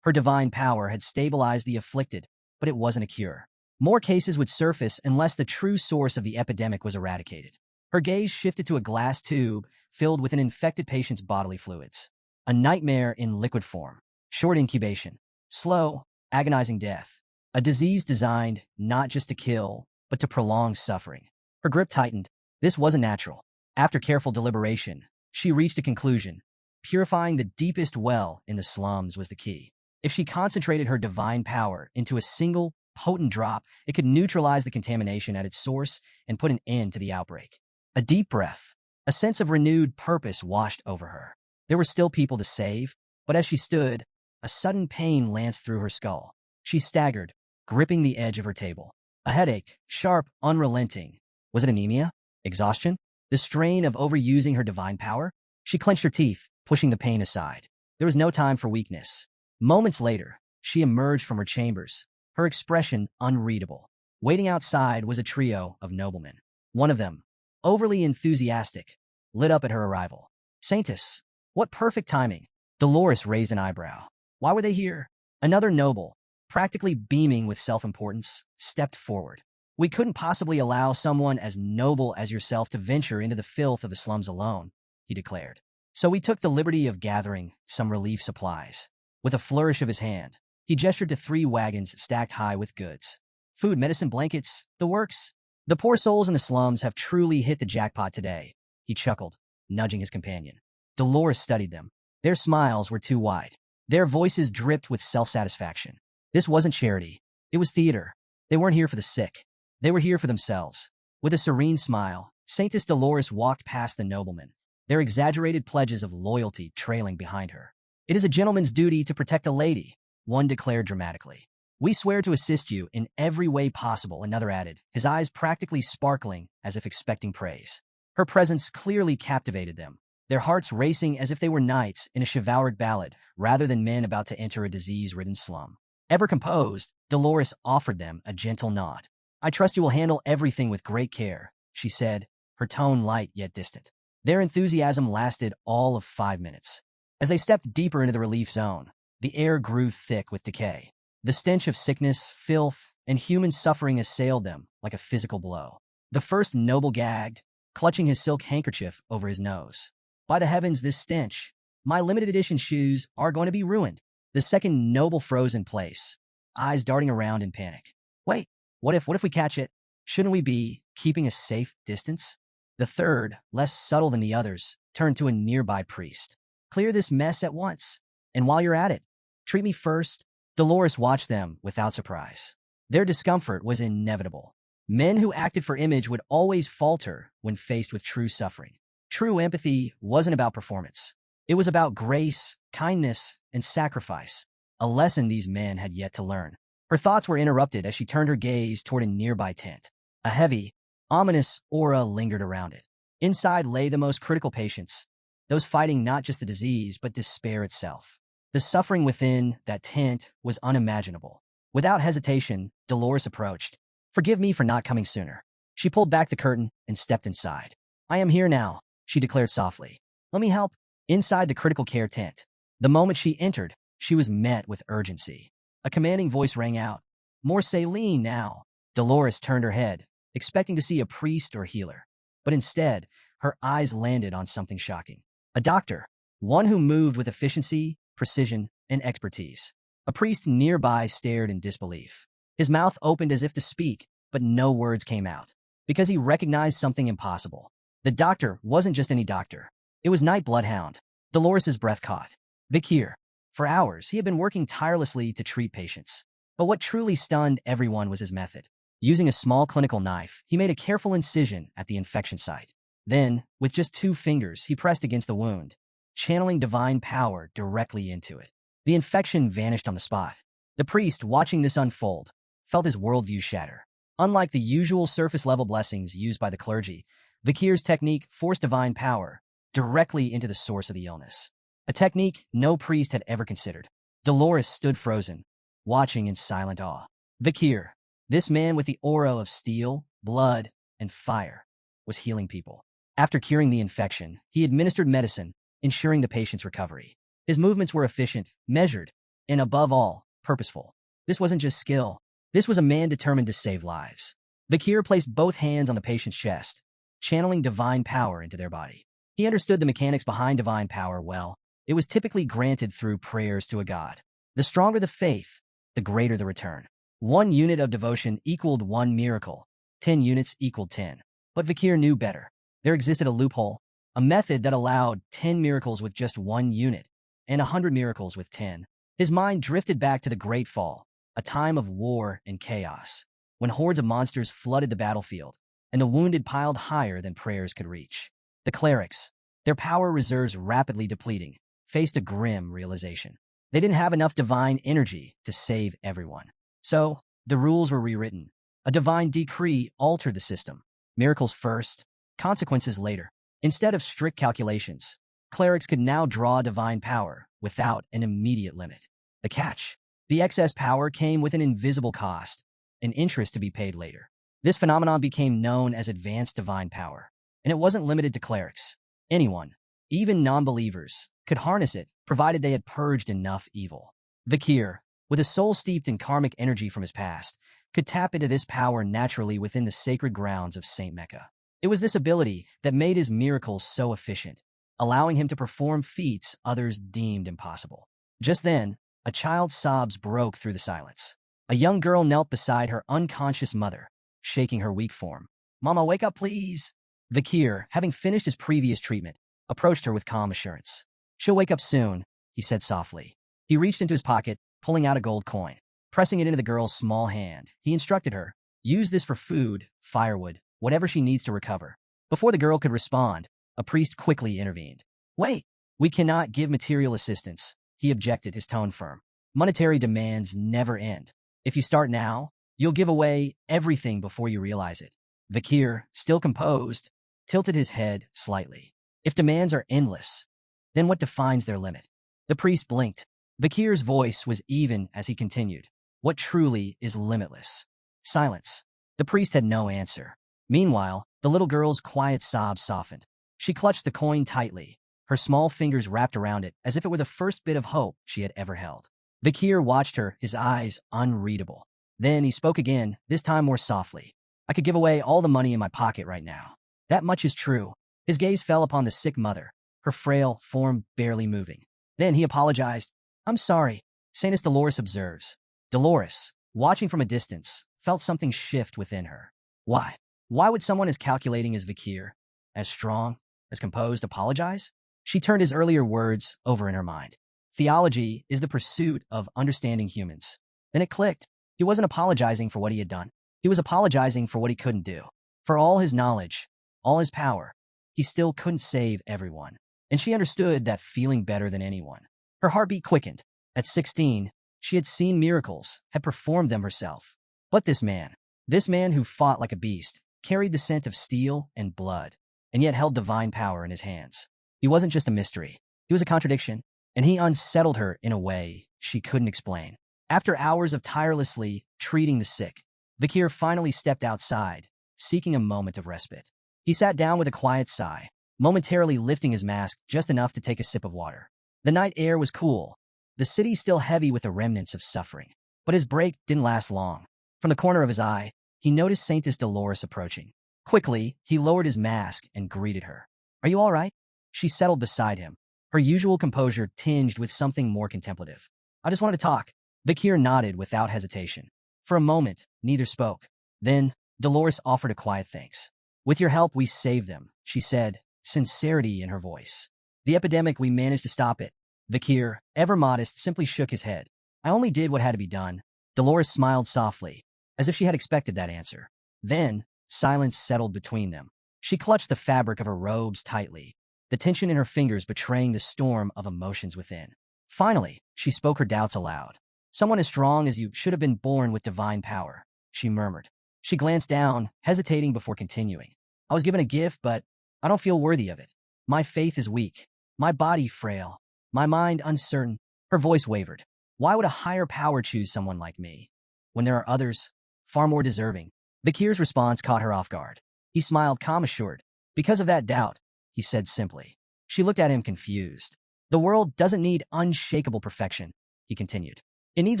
Her divine power had stabilized the afflicted, but it wasn't a cure. More cases would surface unless the true source of the epidemic was eradicated. Her gaze shifted to a glass tube filled with an infected patient's bodily fluids. A nightmare in liquid form. Short incubation. Slow, agonizing death. A disease designed not just to kill, but to prolong suffering. Her grip tightened. This wasn't natural. After careful deliberation, she reached a conclusion. Purifying the deepest well in the slums was the key. If she concentrated her divine power into a single, potent drop, it could neutralize the contamination at its source and put an end to the outbreak. A deep breath. A sense of renewed purpose washed over her. There were still people to save, but as she stood, a sudden pain lanced through her skull. She staggered, gripping the edge of her table. A headache, sharp, unrelenting. Was it anemia? Exhaustion? The strain of overusing her divine power? She clenched her teeth, pushing the pain aside. There was no time for weakness. Moments later, she emerged from her chambers, her expression unreadable. Waiting outside was a trio of noblemen. One of them, overly enthusiastic, lit up at her arrival. Saintess, what perfect timing. Dolores raised an eyebrow. Why were they here? Another noble, practically beaming with self-importance, stepped forward. We couldn't possibly allow someone as noble as yourself to venture into the filth of the slums alone, he declared. So we took the liberty of gathering some relief supplies. With a flourish of his hand, he gestured to 3 wagons stacked high with goods. Food, medicine, blankets, the works. The poor souls in the slums have truly hit the jackpot today, he chuckled, nudging his companion. Dolores studied them. Their smiles were too wide. Their voices dripped with self-satisfaction. This wasn't charity. It was theater. They weren't here for the sick. They were here for themselves. With a serene smile, Saintess Dolores walked past the noblemen, their exaggerated pledges of loyalty trailing behind her. It is a gentleman's duty to protect a lady, one declared dramatically. We swear to assist you in every way possible, another added, his eyes practically sparkling as if expecting praise. Her presence clearly captivated them, their hearts racing as if they were knights in a chivalric ballad rather than men about to enter a disease-ridden slum. Ever composed, Dolores offered them a gentle nod. I trust you will handle everything with great care, she said, her tone light yet distant. Their enthusiasm lasted all of 5 minutes. As they stepped deeper into the relief zone, the air grew thick with decay. The stench of sickness, filth, and human suffering assailed them like a physical blow. The first noble gagged, clutching his silk handkerchief over his nose. By the heavens, this stench. My limited edition shoes are going to be ruined. The second noble froze in place, eyes darting around in panic. Wait, what if we catch it? Shouldn't we be keeping a safe distance? The third, less subtle than the others, turned to a nearby priest. Clear this mess at once. And while you're at it, treat me first. Dolores watched them without surprise. Their discomfort was inevitable. Men who acted for image would always falter when faced with true suffering. True empathy wasn't about performance. It was about grace, kindness, and sacrifice, a lesson these men had yet to learn. Her thoughts were interrupted as she turned her gaze toward a nearby tent. A heavy, ominous aura lingered around it. Inside lay the most critical patients, those fighting not just the disease but despair itself. The suffering within that tent was unimaginable. Without hesitation, Dolores approached. Forgive me for not coming sooner. She pulled back the curtain and stepped inside. I am here now, she declared softly. Let me help. Inside the critical care tent, the moment she entered, she was met with urgency. A commanding voice rang out. More saline now. Dolores turned her head, expecting to see a priest or healer. But instead, her eyes landed on something shocking. A doctor, one who moved with efficiency, precision, and expertise. A priest nearby stared in disbelief. His mouth opened as if to speak, but no words came out, because he recognized something impossible. The doctor wasn't just any doctor. It was Night Bloodhound. Dolores's breath caught. Kier. For hours, he had been working tirelessly to treat patients. But what truly stunned everyone was his method. Using a small clinical knife, he made a careful incision at the infection site. Then, with just 2 fingers, he pressed against the wound, channeling divine power directly into it. The infection vanished on the spot. The priest, watching this unfold, felt his worldview shatter. Unlike the usual surface-level blessings used by the clergy, Kier's technique forced divine power directly into the source of the illness. A technique no priest had ever considered. Dolores stood frozen, watching in silent awe. Kier, this man with the aura of steel, blood, and fire, was healing people. After curing the infection, he administered medicine, ensuring the patient's recovery. His movements were efficient, measured, and above all, purposeful. This wasn't just skill. This was a man determined to save lives. Kier placed both hands on the patient's chest, channeling divine power into their body. He understood the mechanics behind divine power well. It was typically granted through prayers to a god. The stronger the faith, the greater the return. 1 unit of devotion equaled 1 miracle. 10 units equaled 10. But Kier knew better. There existed a loophole, a method that allowed 10 miracles with just 1 unit, and 100 miracles with 10. His mind drifted back to the Great Fall, a time of war and chaos, when hordes of monsters flooded the battlefield, and the wounded piled higher than prayers could reach. The clerics, their power reserves rapidly depleting, faced a grim realization. They didn't have enough divine energy to save everyone. So, the rules were rewritten. A divine decree altered the system. Miracles first, consequences later. Instead of strict calculations, clerics could now draw divine power without an immediate limit. The catch: the excess power came with an invisible cost, and interest to be paid later. This phenomenon became known as advanced divine power, and it wasn't limited to clerics. Anyone, even non-believers, could harness it, provided they had purged enough evil. The Kier, with a soul steeped in karmic energy from his past, could tap into this power naturally within the sacred grounds of Saint Mecca. It was this ability that made his miracles so efficient, allowing him to perform feats others deemed impossible. Just then, a child's sobs broke through the silence. A young girl knelt beside her unconscious mother, shaking her weak form. "Mama, wake up, please." The Kier, having finished his previous treatment, approached her with calm assurance. "She'll wake up soon," he said softly. He reached into his pocket, pulling out a gold coin. Pressing it into the girl's small hand, he instructed her, "Use this for food, firewood, whatever she needs to recover." Before the girl could respond, a priest quickly intervened. "Wait, we cannot give material assistance," he objected, his tone firm. "Monetary demands never end. If you start now, you'll give away everything before you realize it." The Kier, still composed, tilted his head slightly. "If demands are endless, then what defines their limit?" The priest blinked. The Kier's voice was even as he continued. "What truly is limitless?" Silence. The priest had no answer. Meanwhile, the little girl's quiet sobs softened. She clutched the coin tightly, her small fingers wrapped around it as if it were the first bit of hope she had ever held. The Kier watched her, his eyes unreadable. Then he spoke again, this time more softly. "I could give away all the money in my pocket right now. That much is true." His gaze fell upon the sick mother, her frail form barely moving. Then he apologized. "I'm sorry," Saintess Dolores observes. Dolores, watching from a distance, felt something shift within her. Why? Why would someone as calculating as Kier, as strong, as composed, apologize? She turned his earlier words over in her mind. Theology is the pursuit of understanding humans. Then it clicked. He wasn't apologizing for what he had done. He was apologizing for what he couldn't do. For all his knowledge, all his power, he still couldn't save everyone. And she understood that feeling better than anyone. Her heartbeat quickened. At 16, she had seen miracles, had performed them herself. But this man who fought like a beast, carried the scent of steel and blood, and yet held divine power in his hands. He wasn't just a mystery. He was a contradiction, and he unsettled her in a way she couldn't explain. After hours of tirelessly treating the sick, the Kier finally stepped outside, seeking a moment of respite. He sat down with a quiet sigh, momentarily lifting his mask just enough to take a sip of water. The night air was cool, the city still heavy with the remnants of suffering. But his break didn't last long. From the corner of his eye, he noticed Saintess Dolores approaching. Quickly, he lowered his mask and greeted her. "Are you all right?" She settled beside him, her usual composure tinged with something more contemplative. "I just wanted to talk." The Kier nodded without hesitation. For a moment, neither spoke. Then, Dolores offered a quiet thanks. "With your help, we saved them," she said, sincerity in her voice. "The epidemic, we managed to stop it." The Kier, ever modest, simply shook his head. "I only did what had to be done." Dolores smiled softly, as if she had expected that answer. Then, silence settled between them. She clutched the fabric of her robes tightly, the tension in her fingers betraying the storm of emotions within. Finally, she spoke her doubts aloud. "Someone as strong as you should have been born with divine power," she murmured. She glanced down, hesitating before continuing. "I was given a gift, but I don't feel worthy of it. My faith is weak, my body frail, my mind uncertain." Her voice wavered. "Why would a higher power choose someone like me, when there are others, far more deserving?" The Kier's response caught her off guard. He smiled, calm assured. "Because of that doubt," he said simply. She looked at him confused. "The world doesn't need unshakable perfection," he continued. "It needs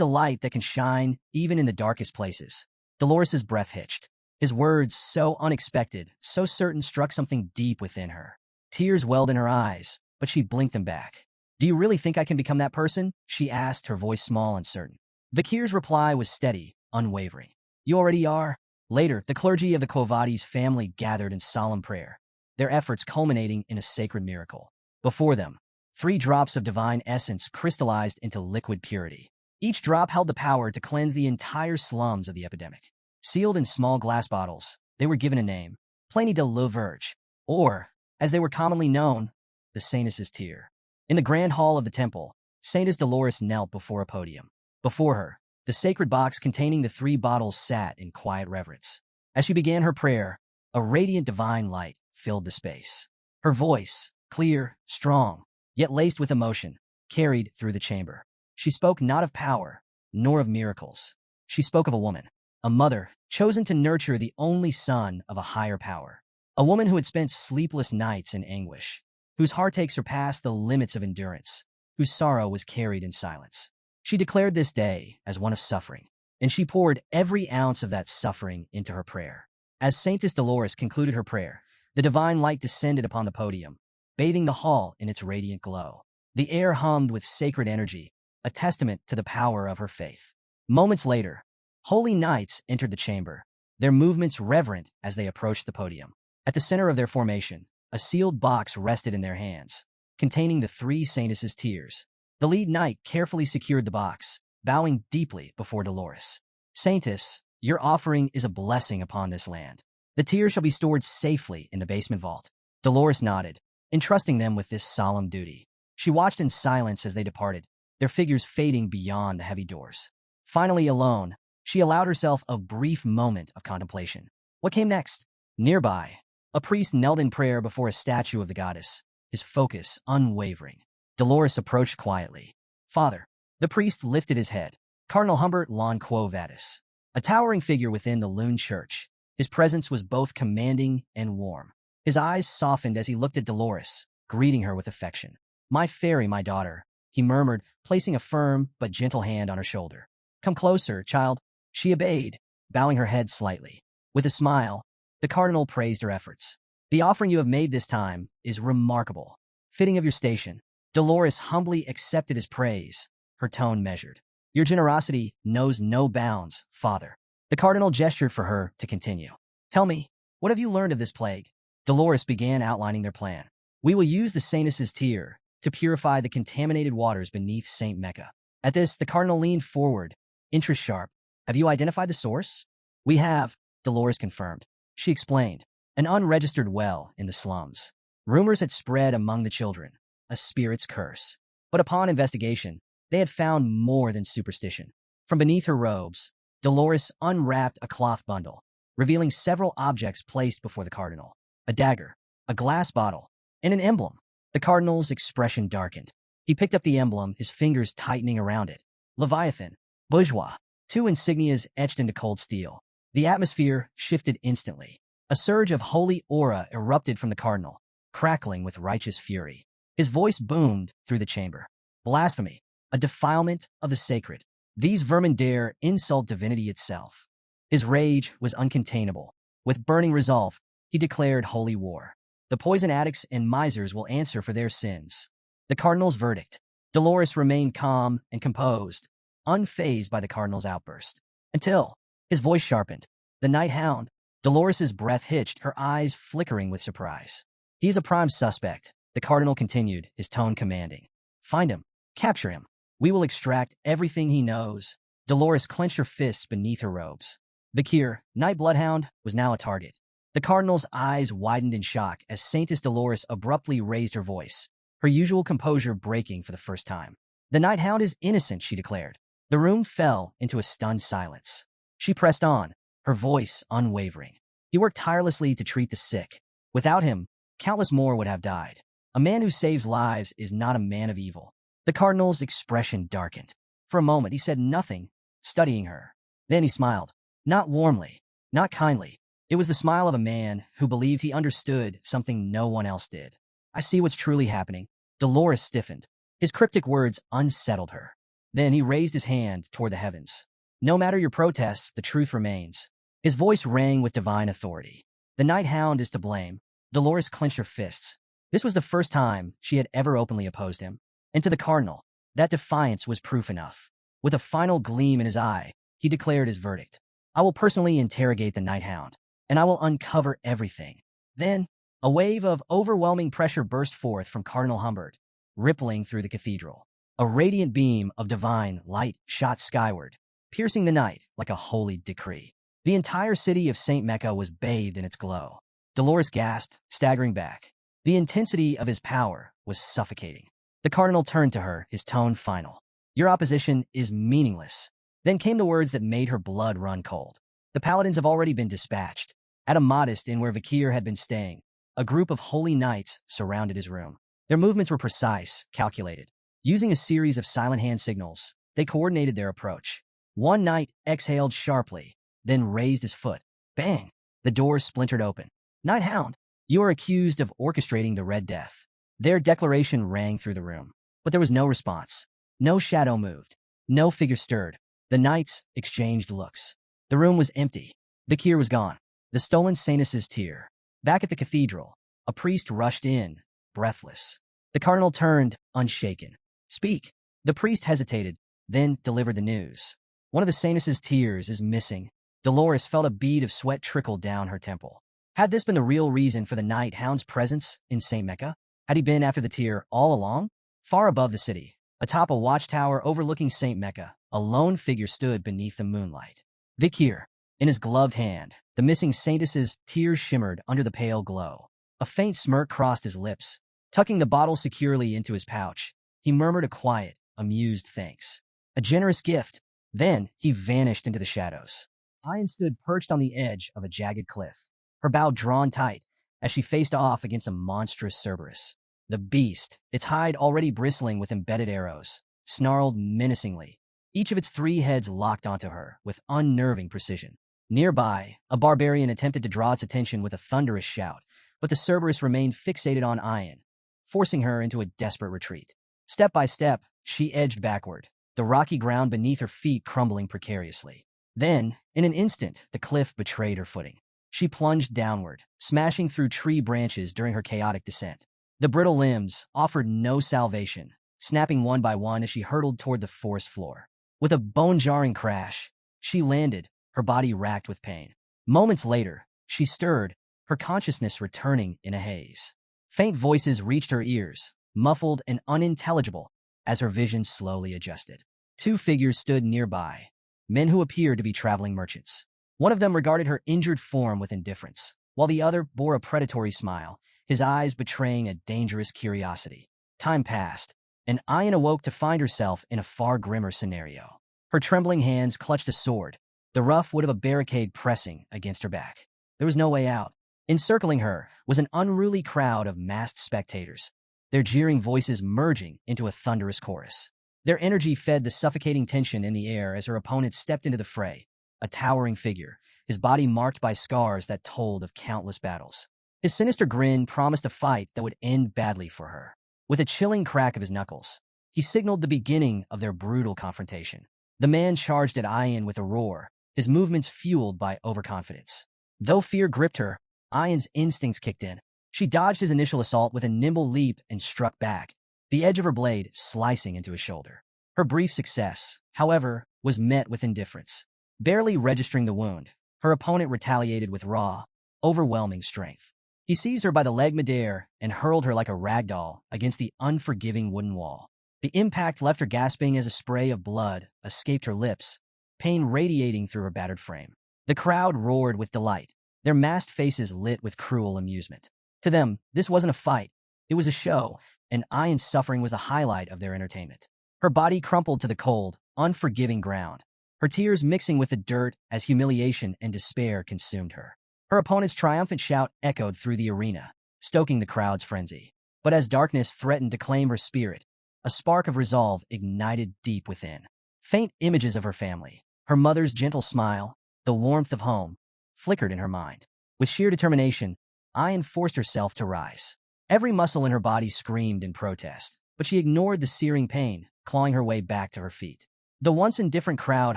a light that can shine even in the darkest places." Dolores's breath hitched. His words, so unexpected, so certain, struck something deep within her. Tears welled in her eyes, but she blinked them back. "Do you really think I can become that person?" she asked, her voice small and certain. The Kier's reply was steady, unwavering. "You already are." Later, the clergy of the Kovades family gathered in solemn prayer, their efforts culminating in a sacred miracle. Before them, 3 drops of divine essence crystallized into liquid purity. Each drop held the power to cleanse the entire slums of the epidemic. Sealed in small glass bottles, they were given a name, Pliny de la Verge, or, as they were commonly known, the Saintess's Tear. In the grand hall of the temple, Saintess Dolores knelt before a podium. Before her, the sacred box containing the 3 bottles sat in quiet reverence. As she began her prayer, a radiant divine light filled the space. Her voice, clear, strong, yet laced with emotion, carried through the chamber. She spoke not of power, nor of miracles. She spoke of a woman. a mother chosen to nurture the only son of a higher power, a woman who had spent sleepless nights in anguish, whose heartache surpassed the limits of endurance, whose sorrow was carried in silence. She declared this day as one of suffering, and she poured every ounce of that suffering into her prayer. As Saintess Dolores concluded her prayer, the divine light descended upon the podium, bathing the hall in its radiant glow. The air hummed with sacred energy, a testament to the power of her faith. Moments later, holy knights entered the chamber, their movements reverent as they approached the podium. At the center of their formation, a sealed box rested in their hands, containing the three saintesses' tears. The lead knight carefully secured the box, bowing deeply before Dolores. Saintess, your offering is a blessing upon this land. The tears shall be stored safely in the basement vault. Dolores nodded, entrusting them with this solemn duty. She watched in silence as they departed, their figures fading beyond the heavy doors. Finally alone, she allowed herself a brief moment of contemplation. What came next? Nearby, a priest knelt in prayer before a statue of the goddess, his focus unwavering. Dolores approached quietly. Father. The priest lifted his head. Cardinal Humbert Lon Quo Vadis, a towering figure within the Lune Church. His presence was both commanding and warm. His eyes softened as he looked at Dolores, greeting her with affection. My fairy, my daughter, he murmured, placing a firm but gentle hand on her shoulder. Come closer, child. She obeyed, bowing her head slightly. With a smile, the cardinal praised her efforts. The offering you have made this time is remarkable, fitting of your station. Dolores humbly accepted his praise, her tone measured. Your generosity knows no bounds, Father. The cardinal gestured for her to continue. Tell me, what have you learned of this plague? Dolores began outlining their plan. We will use the saintess's tear to purify the contaminated waters beneath St. Mecca. At this, the cardinal leaned forward, interest sharp. Have you identified the source? We have, Dolores confirmed. She explained. An unregistered well in the slums. Rumors had spread among the children, a spirit's curse. But upon investigation, they had found more than superstition. From beneath her robes, Dolores unwrapped a cloth bundle, revealing several objects placed before the cardinal. A dagger, a glass bottle, and an emblem. The cardinal's expression darkened. He picked up the emblem, his fingers tightening around it. Leviathan, bourgeois, two insignias etched into cold steel. The atmosphere shifted instantly. A surge of holy aura erupted from the cardinal, crackling with righteous fury. His voice boomed through the chamber. Blasphemy, a defilement of the sacred. These vermin dare insult divinity itself. His rage was uncontainable. With burning resolve, he declared holy war. The poison addicts and misers will answer for their sins. The cardinal's verdict. Dolores remained calm and composed, unfazed by the cardinal's outburst. Until his voice sharpened. The night hound. Dolores's breath hitched, her eyes flickering with surprise. He's a prime suspect, the cardinal continued, his tone commanding. Find him. Capture him. We will extract everything he knows. Dolores clenched her fists beneath her robes. The Kier, night bloodhound, was now a target. The cardinal's eyes widened in shock as Saintess Dolores abruptly raised her voice, her usual composure breaking for the first time. The night hound is innocent, she declared. The room fell into a stunned silence. She pressed on, her voice unwavering. He worked tirelessly to treat the sick. Without him, countless more would have died. A man who saves lives is not a man of evil. The cardinal's expression darkened. For a moment, he said nothing, studying her. Then he smiled. Not warmly, not kindly. It was the smile of a man who believed he understood something no one else did. I see what's truly happening. Dolores stiffened. His cryptic words unsettled her. Then he raised his hand toward the heavens. No matter your protests, the truth remains. His voice rang with divine authority. The night hound is to blame. Dolores clenched her fists. This was the first time she had ever openly opposed him. And to the cardinal, that defiance was proof enough. With a final gleam in his eye, he declared his verdict. I will personally interrogate the night hound, and I will uncover everything. Then, a wave of overwhelming pressure burst forth from Cardinal Humbert, rippling through the cathedral. A radiant beam of divine light shot skyward, piercing the night like a holy decree. The entire city of St. Mecca was bathed in its glow. Dolores gasped, staggering back. The intensity of his power was suffocating. The cardinal turned to her, his tone final. Your opposition is meaningless. Then came the words that made her blood run cold. The paladins have already been dispatched. At a modest inn where Kier had been staying, a group of holy knights surrounded his room. Their movements were precise, calculated. Using a series of silent hand signals, they coordinated their approach. One knight exhaled sharply, then raised his foot. Bang! The door splintered open. Night Hound, you are accused of orchestrating the Red Death. Their declaration rang through the room, but there was no response. No shadow moved. No figure stirred. The knights exchanged looks. The room was empty. The Kier was gone. The stolen Sainus's tear. Back at the cathedral, a priest rushed in, breathless. The cardinal turned, unshaken. Speak. The priest hesitated, then delivered the news. One of the Sainus's tears is missing. Dolores felt a bead of sweat trickle down her temple. Had this been the real reason for the Night Hound's presence in St. Mecca? Had he been after the tear all along? Far above the city, atop a watchtower overlooking St. Mecca, a lone figure stood beneath the moonlight. The Kier. In his gloved hand, the missing Saintus's tears shimmered under the pale glow. A faint smirk crossed his lips. Tucking the bottle securely into his pouch, he murmured a quiet, amused thanks. A generous gift. Then he vanished into the shadows. Ian stood perched on the edge of a jagged cliff, her bow drawn tight as she faced off against a monstrous Cerberus. The beast, its hide already bristling with embedded arrows, snarled menacingly. Each of its 3 heads locked onto her with unnerving precision. Nearby, a barbarian attempted to draw its attention with a thunderous shout, but the Cerberus remained fixated on Ian, forcing her into a desperate retreat. Step by step, she edged backward, the rocky ground beneath her feet crumbling precariously. Then, in an instant, the cliff betrayed her footing. She plunged downward, smashing through tree branches during her chaotic descent. The brittle limbs offered no salvation, snapping one by one as she hurtled toward the forest floor. With a bone-jarring crash, she landed, her body racked with pain. Moments later, she stirred, her consciousness returning in a haze. Faint voices reached her ears, muffled and unintelligible, as her vision slowly adjusted. 2 figures stood nearby, men who appeared to be traveling merchants. One of them regarded her injured form with indifference, while the other bore a predatory smile, his eyes betraying a dangerous curiosity. Time passed, and Ian awoke to find herself in a far grimmer scenario. Her trembling hands clutched a sword, the rough wood of a barricade pressing against her back. There was no way out. Encircling her was an unruly crowd of masked spectators, their jeering voices merging into a thunderous chorus. Their energy fed the suffocating tension in the air as her opponent stepped into the fray, a towering figure, his body marked by scars that told of countless battles. His sinister grin promised a fight that would end badly for her. With a chilling crack of his knuckles, he signaled the beginning of their brutal confrontation. The man charged at Ian with a roar, his movements fueled by overconfidence. Though fear gripped her, Ian's instincts kicked in. She dodged his initial assault with a nimble leap and struck back, the edge of her blade slicing into his shoulder. Her brief success, however, was met with indifference. Barely registering the wound, her opponent retaliated with raw, overwhelming strength. He seized her by the leg midair and hurled her like a rag doll against the unforgiving wooden wall. The impact left her gasping as a spray of blood escaped her lips, pain radiating through her battered frame. The crowd roared with delight, their masked faces lit with cruel amusement. To them, this wasn't a fight. It was a show, and Ian's suffering was the highlight of their entertainment. Her body crumpled to the cold, unforgiving ground, her tears mixing with the dirt as humiliation and despair consumed her. Her opponent's triumphant shout echoed through the arena, stoking the crowd's frenzy. But as darkness threatened to claim her spirit, a spark of resolve ignited deep within. Faint images of her family, her mother's gentle smile, the warmth of home, flickered in her mind. With sheer determination, Ian forced herself to rise. Every muscle in her body screamed in protest, but she ignored the searing pain, clawing her way back to her feet. The once indifferent crowd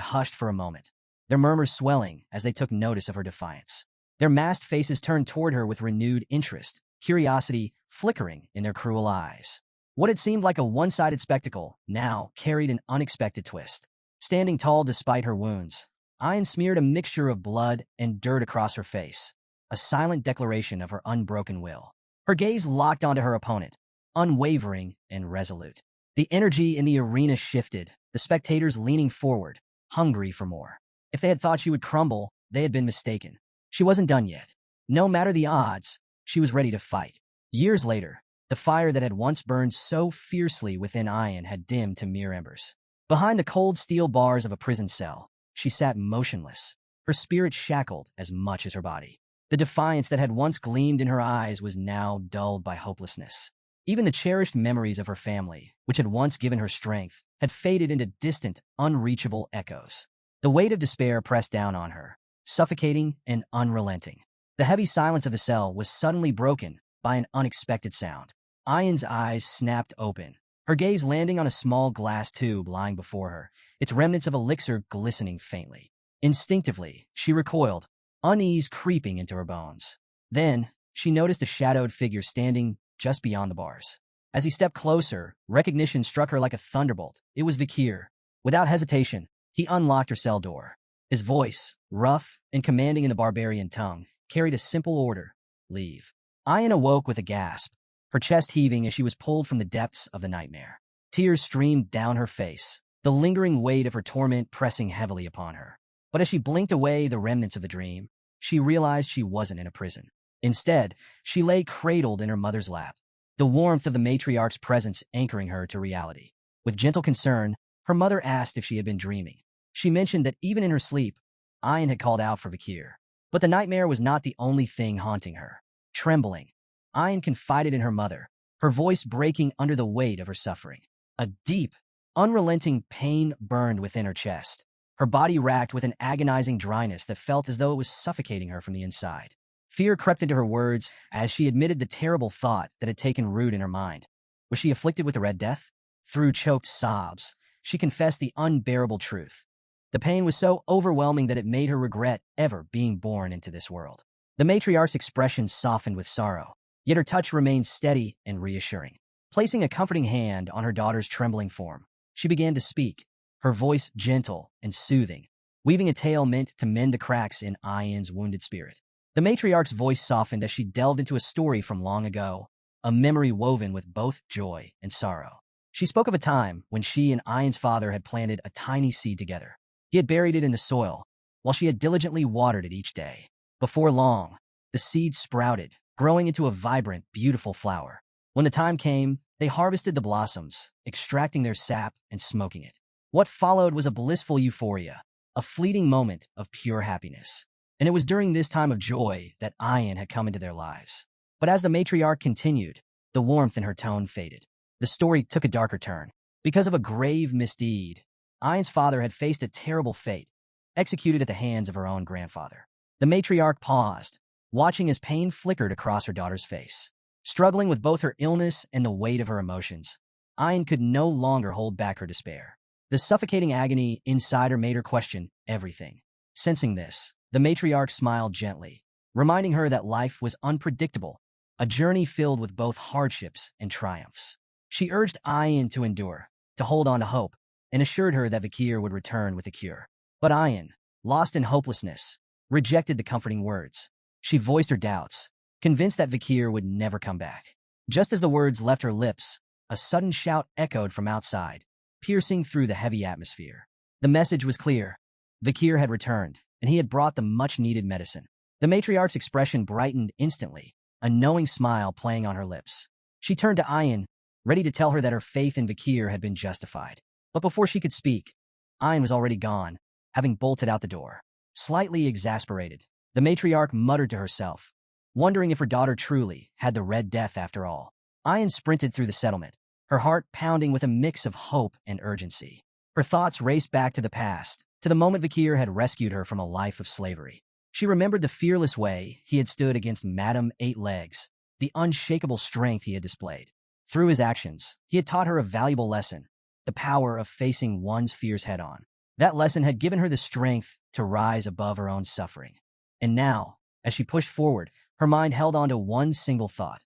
hushed for a moment, their murmurs swelling as they took notice of her defiance. Their masked faces turned toward her with renewed interest, curiosity flickering in their cruel eyes. What had seemed like a one-sided spectacle now carried an unexpected twist. Standing tall despite her wounds, Ian smeared a mixture of blood and dirt across her face, a silent declaration of her unbroken will. Her gaze locked onto her opponent, unwavering and resolute. The energy in the arena shifted, the spectators leaning forward, hungry for more. If they had thought she would crumble, they had been mistaken. She wasn't done yet. No matter the odds, she was ready to fight. Years later, the fire that had once burned so fiercely within Ian had dimmed to mere embers. Behind the cold steel bars of a prison cell, she sat motionless, her spirit shackled as much as her body. The defiance that had once gleamed in her eyes was now dulled by hopelessness. Even the cherished memories of her family, which had once given her strength, had faded into distant, unreachable echoes. The weight of despair pressed down on her, suffocating and unrelenting. The heavy silence of the cell was suddenly broken by an unexpected sound. Ayan's eyes snapped open, her gaze landing on a small glass tube lying before her, its remnants of elixir glistening faintly. Instinctively, she recoiled, unease creeping into her bones. Then, she noticed a shadowed figure standing just beyond the bars. As he stepped closer, recognition struck her like a thunderbolt. It was Kier. Without hesitation, he unlocked her cell door. His voice, rough and commanding in the barbarian tongue, carried a simple order: leave. Ayan awoke with a gasp, her chest heaving as she was pulled from the depths of the nightmare. Tears streamed down her face, the lingering weight of her torment pressing heavily upon her. But as she blinked away the remnants of the dream, she realized she wasn't in a prison. Instead, she lay cradled in her mother's lap, the warmth of the matriarch's presence anchoring her to reality. With gentle concern, her mother asked if she had been dreaming. She mentioned that even in her sleep, Ayan had called out for Kier. But the nightmare was not the only thing haunting her. Trembling, Ayan confided in her mother, her voice breaking under the weight of her suffering. A deep, unrelenting pain burned within her chest, her body racked with an agonizing dryness that felt as though it was suffocating her from the inside. Fear crept into her words as she admitted the terrible thought that had taken root in her mind. Was she afflicted with the Red Death? Through choked sobs, she confessed the unbearable truth. The pain was so overwhelming that it made her regret ever being born into this world. The matriarch's expression softened with sorrow, yet her touch remained steady and reassuring. Placing a comforting hand on her daughter's trembling form, she began to speak, her voice gentle and soothing, weaving a tale meant to mend the cracks in Ayan's wounded spirit. The matriarch's voice softened as she delved into a story from long ago, a memory woven with both joy and sorrow. She spoke of a time when she and Ayan's father had planted a tiny seed together. He had buried it in the soil, while she had diligently watered it each day. Before long, the seed sprouted, growing into a vibrant, beautiful flower. When the time came, they harvested the blossoms, extracting their sap and smoking it. What followed was a blissful euphoria, a fleeting moment of pure happiness. And it was during this time of joy that Ayan had come into their lives. But as the matriarch continued, the warmth in her tone faded. The story took a darker turn. Because of a grave misdeed, Ayan's father had faced a terrible fate, executed at the hands of her own grandfather. The matriarch paused, watching as pain flickered across her daughter's face. Struggling with both her illness and the weight of her emotions, Ayan could no longer hold back her despair. The suffocating agony inside her made her question everything. Sensing this, the matriarch smiled gently, reminding her that life was unpredictable, a journey filled with both hardships and triumphs. She urged Ayan to endure, to hold on to hope, and assured her that Kier would return with a cure. But Ayan, lost in hopelessness, rejected the comforting words. She voiced her doubts, convinced that Kier would never come back. Just as the words left her lips, a sudden shout echoed from outside, piercing through the heavy atmosphere. The message was clear. Kier had returned, and he had brought the much-needed medicine. The matriarch's expression brightened instantly, a knowing smile playing on her lips. She turned to Ayan, ready to tell her that her faith in Kier had been justified. But before she could speak, Ayan was already gone, having bolted out the door. Slightly exasperated, the matriarch muttered to herself, wondering if her daughter truly had the Red Death after all. Ayan sprinted through the settlement, her heart pounding with a mix of hope and urgency. Her thoughts raced back to the past, to the moment Kier had rescued her from a life of slavery. She remembered the fearless way he had stood against Madame Eight Legs, the unshakable strength he had displayed. Through his actions, he had taught her a valuable lesson, the power of facing one's fears head-on. That lesson had given her the strength to rise above her own suffering. And now, as she pushed forward, her mind held on to one single thought.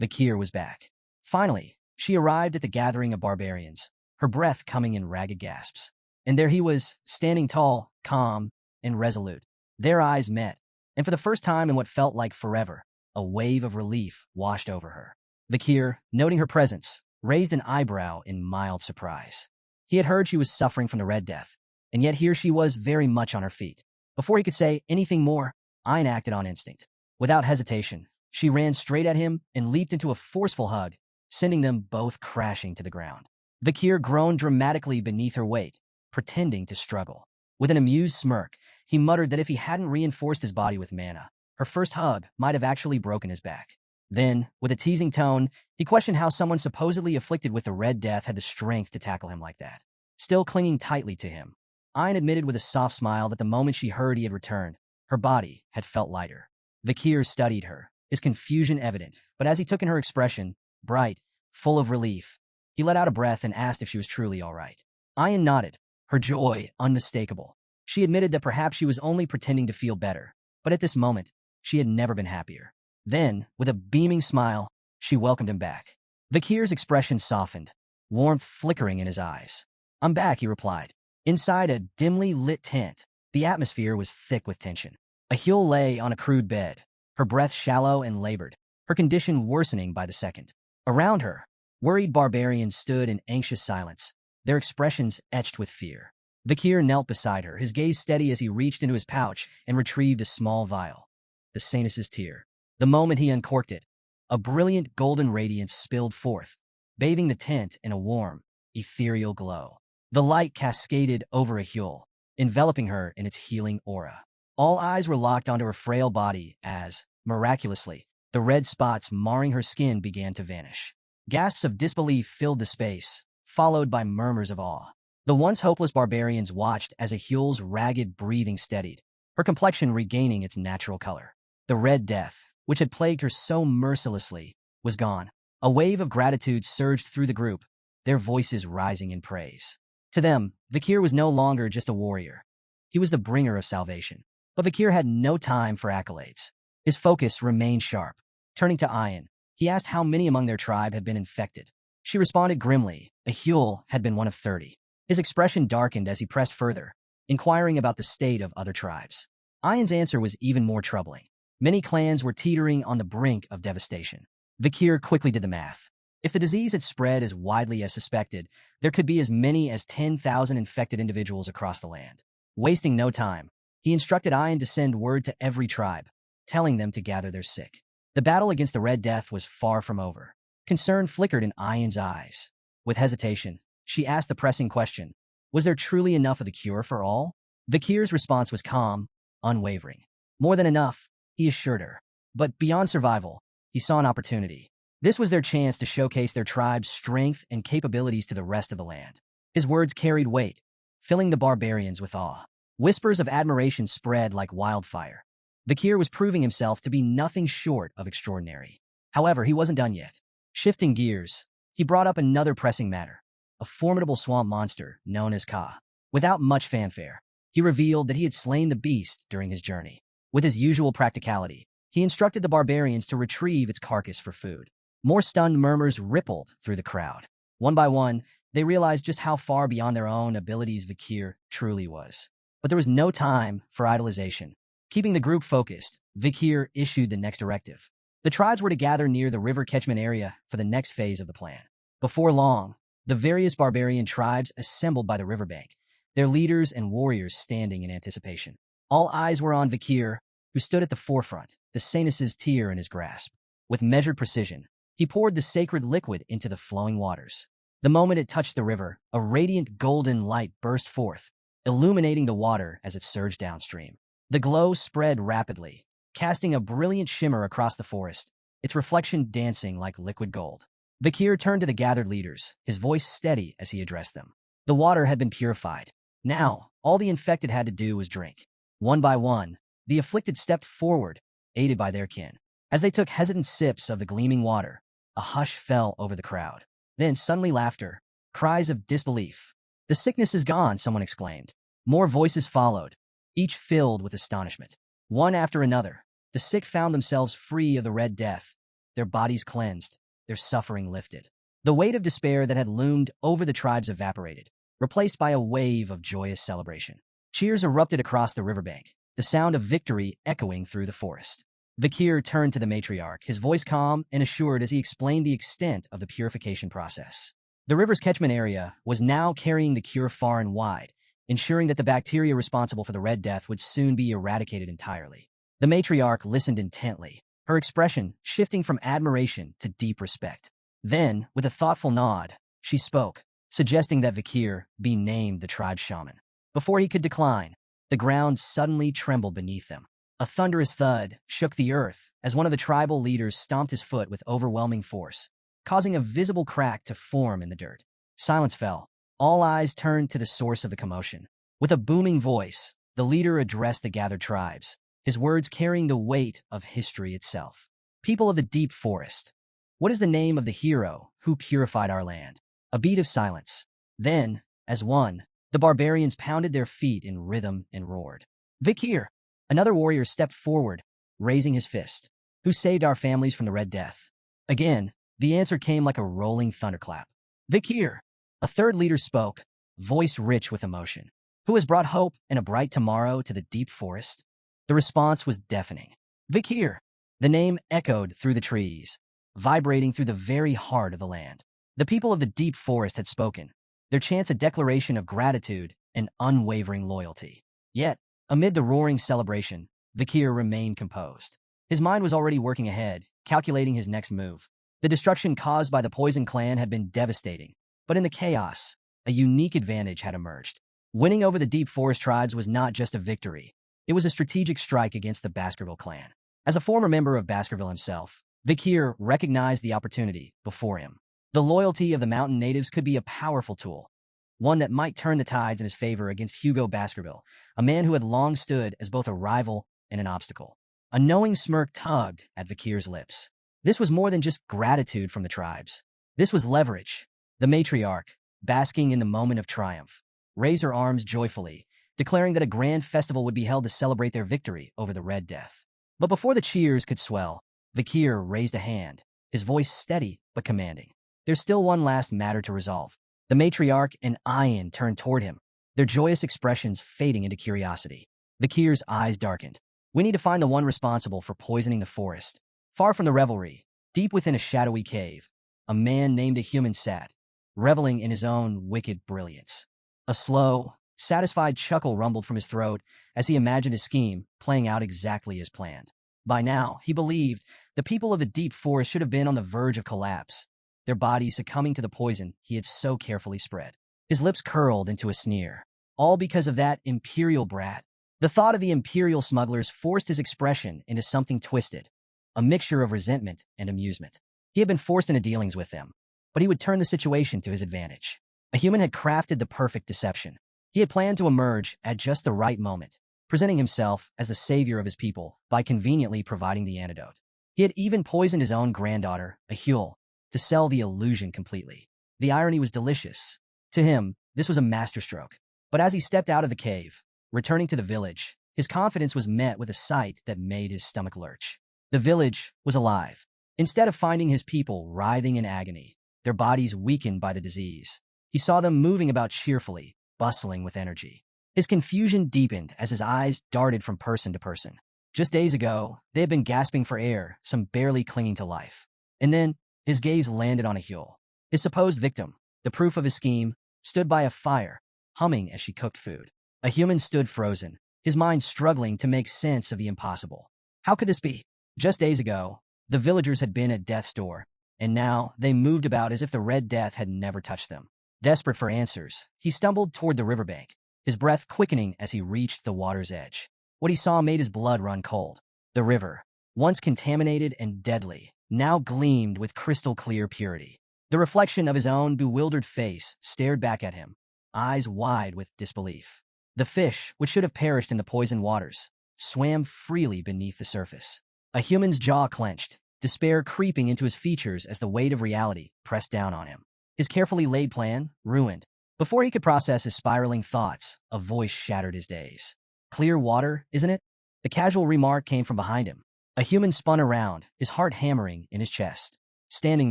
Kier was back. Finally, she arrived at the gathering of barbarians, her breath coming in ragged gasps. And there he was, standing tall, calm, and resolute. Their eyes met, and for the first time in what felt like forever, a wave of relief washed over her. Kier, noting her presence, raised an eyebrow in mild surprise. He had heard she was suffering from the Red Death, and yet here she was very much on her feet. Before he could say anything more, Ayan acted on instinct. Without hesitation, she ran straight at him and leaped into a forceful hug, sending them both crashing to the ground. Kier groaned dramatically beneath her weight, pretending to struggle. With an amused smirk, he muttered that if he hadn't reinforced his body with mana, her first hug might have actually broken his back. Then, with a teasing tone, he questioned how someone supposedly afflicted with the Red Death had the strength to tackle him like that. Still clinging tightly to him, Ayan admitted with a soft smile that the moment she heard he had returned, Her body had felt lighter. Kier studied her, his confusion evident, but as he took in her expression, bright, full of relief, he let out a breath and asked if she was truly all right. Ayan nodded, her joy unmistakable. She admitted that perhaps she was only pretending to feel better, but at this moment, she had never been happier. Then, with a beaming smile, she welcomed him back. Kier's expression softened, warmth flickering in his eyes. "I'm back," he replied. Inside a dimly lit tent, the atmosphere was thick with tension. Ahul lay on a crude bed, her breath shallow and labored, her condition worsening by the second. Around her, worried barbarians stood in anxious silence, their expressions etched with fear. Kier knelt beside her, his gaze steady as he reached into his pouch and retrieved a small vial. The Sanus's tear. The moment he uncorked it, a brilliant golden radiance spilled forth, bathing the tent in a warm, ethereal glow. The light cascaded over Ahul, enveloping her in its healing aura. All eyes were locked onto her frail body as, miraculously, the red spots marring her skin began to vanish. Gasps of disbelief filled the space, followed by murmurs of awe. The once hopeless barbarians watched as Ahul's ragged breathing steadied, her complexion regaining its natural color. The Red Death, which had plagued her so mercilessly, was gone. A wave of gratitude surged through the group, their voices rising in praise. To them, Kier was no longer just a warrior. He was the bringer of salvation. But Kier had no time for accolades. His focus remained sharp. Turning to Ayan, he asked how many among their tribe had been infected. She responded grimly. Ahul had been one of 30. His expression darkened as he pressed further, inquiring about the state of other tribes. Ayan's answer was even more troubling. Many clans were teetering on the brink of devastation. Kier quickly did the math. If the disease had spread as widely as suspected, there could be as many as 10,000 infected individuals across the land. Wasting no time, he instructed Ayan to send word to every tribe, telling them to gather their sick. The battle against the Red Death was far from over. Concern flickered in Ayan's eyes. With hesitation, she asked the pressing question, was there truly enough of the cure for all? Kier's response was calm, unwavering. More than enough, he assured her. But beyond survival, he saw an opportunity. This was their chance to showcase their tribe's strength and capabilities to the rest of the land. His words carried weight, filling the barbarians with awe. Whispers of admiration spread like wildfire. Kier was proving himself to be nothing short of extraordinary. However, he wasn't done yet. Shifting gears, he brought up another pressing matter, a formidable swamp monster known as Ka. Without much fanfare, he revealed that he had slain the beast during his journey. With his usual practicality, he instructed the barbarians to retrieve its carcass for food. More stunned murmurs rippled through the crowd. One by one, they realized just how far beyond their own abilities Kier truly was. But there was no time for idolization. Keeping the group focused, Kier issued the next directive. The tribes were to gather near the river catchment area for the next phase of the plan. Before long, the various barbarian tribes assembled by the riverbank, their leaders and warriors standing in anticipation. All eyes were on Kier, who stood at the forefront, the Sanus's tear in his grasp. With measured precision, he poured the sacred liquid into the flowing waters. The moment it touched the river, a radiant golden light burst forth, illuminating the water as it surged downstream. The glow spread rapidly, casting a brilliant shimmer across the forest, its reflection dancing like liquid gold. Kier turned to the gathered leaders, his voice steady as he addressed them. The water had been purified. Now, all the infected had to do was drink. One by one, the afflicted stepped forward, aided by their kin. As they took hesitant sips of the gleaming water, a hush fell over the crowd. Then suddenly laughter, cries of disbelief. "The sickness is gone," someone exclaimed. More voices followed, each filled with astonishment. One after another, the sick found themselves free of the Red Death, their bodies cleansed, their suffering lifted. The weight of despair that had loomed over the tribes evaporated, replaced by a wave of joyous celebration. Cheers erupted across the riverbank, the sound of victory echoing through the forest. Kier turned to the matriarch, his voice calm and assured as he explained the extent of the purification process. The river's catchment area was now carrying the cure far and wide, ensuring that the bacteria responsible for the Red Death would soon be eradicated entirely. The matriarch listened intently, her expression shifting from admiration to deep respect. Then, with a thoughtful nod, she spoke, suggesting that Kier be named the tribe's shaman. Before he could decline, the ground suddenly trembled beneath them. A thunderous thud shook the earth as one of the tribal leaders stomped his foot with overwhelming force, causing a visible crack to form in the dirt. Silence fell. All eyes turned to the source of the commotion. With a booming voice, the leader addressed the gathered tribes, his words carrying the weight of history itself. People of the deep forest. What is the name of the hero who purified our land? A beat of silence. Then, as one, the barbarians pounded their feet in rhythm and roared. Kier, another warrior stepped forward, raising his fist. Who saved our families from the Red Death? Again, the answer came like a rolling thunderclap. Kier, a third leader spoke, voice rich with emotion. Who has brought hope and a bright tomorrow to the deep forest? The response was deafening. Kier. The name echoed through the trees, vibrating through the very heart of the land. The people of the deep forest had spoken, their chants a declaration of gratitude and unwavering loyalty. Yet, amid the roaring celebration, Kier remained composed. His mind was already working ahead, calculating his next move. The destruction caused by the Poison Clan had been devastating, but in the chaos, a unique advantage had emerged. Winning over the Deep Forest tribes was not just a victory, it was a strategic strike against the Baskerville clan. As a former member of Baskerville himself, Kier recognized the opportunity before him. The loyalty of the mountain natives could be a powerful tool, one that might turn the tides in his favor against Hugo Baskerville, a man who had long stood as both a rival and an obstacle. A knowing smirk tugged at Kier's lips. This was more than just gratitude from the tribes. This was leverage. The matriarch, basking in the moment of triumph, raised her arms joyfully, declaring that a grand festival would be held to celebrate their victory over the Red Death. But before the cheers could swell, Kier raised a hand, his voice steady but commanding. There's still one last matter to resolve. The matriarch and Ian turned toward him, their joyous expressions fading into curiosity. Kier's eyes darkened. We need to find the one responsible for poisoning the forest. Far from the revelry, deep within a shadowy cave, a man named a human sat, reveling in his own wicked brilliance. A slow, satisfied chuckle rumbled from his throat as he imagined his scheme playing out exactly as planned. By now, he believed, the people of the deep forest should have been on the verge of collapse, their bodies succumbing to the poison he had so carefully spread. His lips curled into a sneer, all because of that imperial brat. The thought of the imperial smugglers forced his expression into something twisted, a mixture of resentment and amusement. He had been forced into dealings with them, but he would turn the situation to his advantage. A human had crafted the perfect deception. He had planned to emerge at just the right moment, presenting himself as the savior of his people by conveniently providing the antidote. He had even poisoned his own granddaughter, a Huel, to sell the illusion completely. The irony was delicious. To him, this was a masterstroke. But as he stepped out of the cave, returning to the village, his confidence was met with a sight that made his stomach lurch. The village was alive. Instead of finding his people writhing in agony, their bodies weakened by the disease, he saw them moving about cheerfully, bustling with energy. His confusion deepened as his eyes darted from person to person. Just days ago, they had been gasping for air, some barely clinging to life. And then, his gaze landed on a Huel. His supposed victim, the proof of his scheme, stood by a fire, humming as she cooked food. A human stood frozen, his mind struggling to make sense of the impossible. How could this be? Just days ago, the villagers had been at death's door, and now they moved about as if the Red Death had never touched them. Desperate for answers, he stumbled toward the riverbank, his breath quickening as he reached the water's edge. What he saw made his blood run cold. The river, once contaminated and deadly, now gleamed with crystal-clear purity. The reflection of his own bewildered face stared back at him, eyes wide with disbelief. The fish, which should have perished in the poisoned waters, swam freely beneath the surface. A human's jaw clenched, despair creeping into his features as the weight of reality pressed down on him. His carefully laid plan, ruined. Before he could process his spiraling thoughts, a voice shattered his days. Clear water, isn't it? The casual remark came from behind him. A human spun around, his heart hammering in his chest. Standing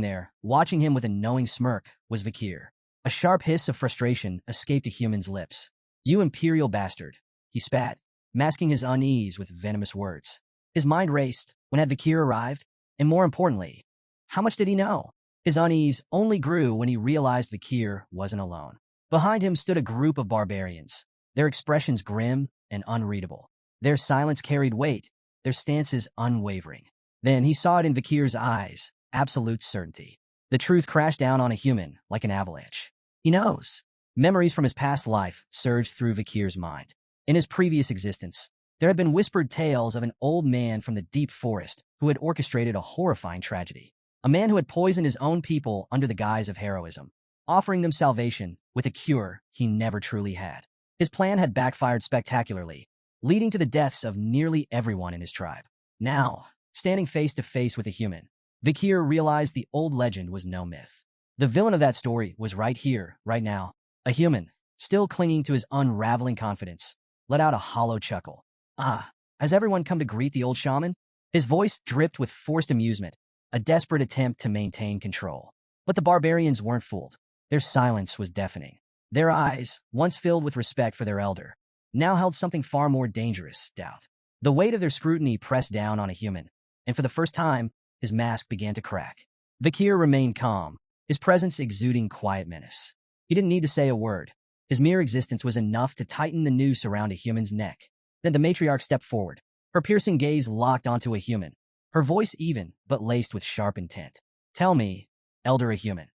there, watching him with a knowing smirk, was Kier. A sharp hiss of frustration escaped a human's lips. You imperial bastard, he spat, masking his unease with venomous words. His mind raced. When had Kier arrived? And more importantly, how much did he know? His unease only grew when he realized Kier wasn't alone. Behind him stood a group of barbarians, their expressions grim and unreadable. Their silence carried weight, their stances unwavering. Then he saw it in Kier's eyes, absolute certainty. The truth crashed down on a human like an avalanche. He knows. Memories from his past life surged through Kier's mind. In his previous existence, there had been whispered tales of an old man from the deep forest who had orchestrated a horrifying tragedy. A man who had poisoned his own people under the guise of heroism, offering them salvation with a cure he never truly had. His plan had backfired spectacularly, leading to the deaths of nearly everyone in his tribe. Now, standing face to face with a human, Kier realized the old legend was no myth. The villain of that story was right here, right now. A human, still clinging to his unraveling confidence, let out a hollow chuckle. Ah, has everyone come to greet the old shaman? His voice dripped with forced amusement, a desperate attempt to maintain control. But the barbarians weren't fooled. Their silence was deafening. Their eyes, once filled with respect for their elder, now held something far more dangerous, doubt. The weight of their scrutiny pressed down on a human, and for the first time, his mask began to crack. Kier remained calm, his presence exuding quiet menace. He didn't need to say a word. His mere existence was enough to tighten the noose around a human's neck. Then the matriarch stepped forward, her piercing gaze locked onto a human, her voice even, but laced with sharp intent. Tell me, elder a human,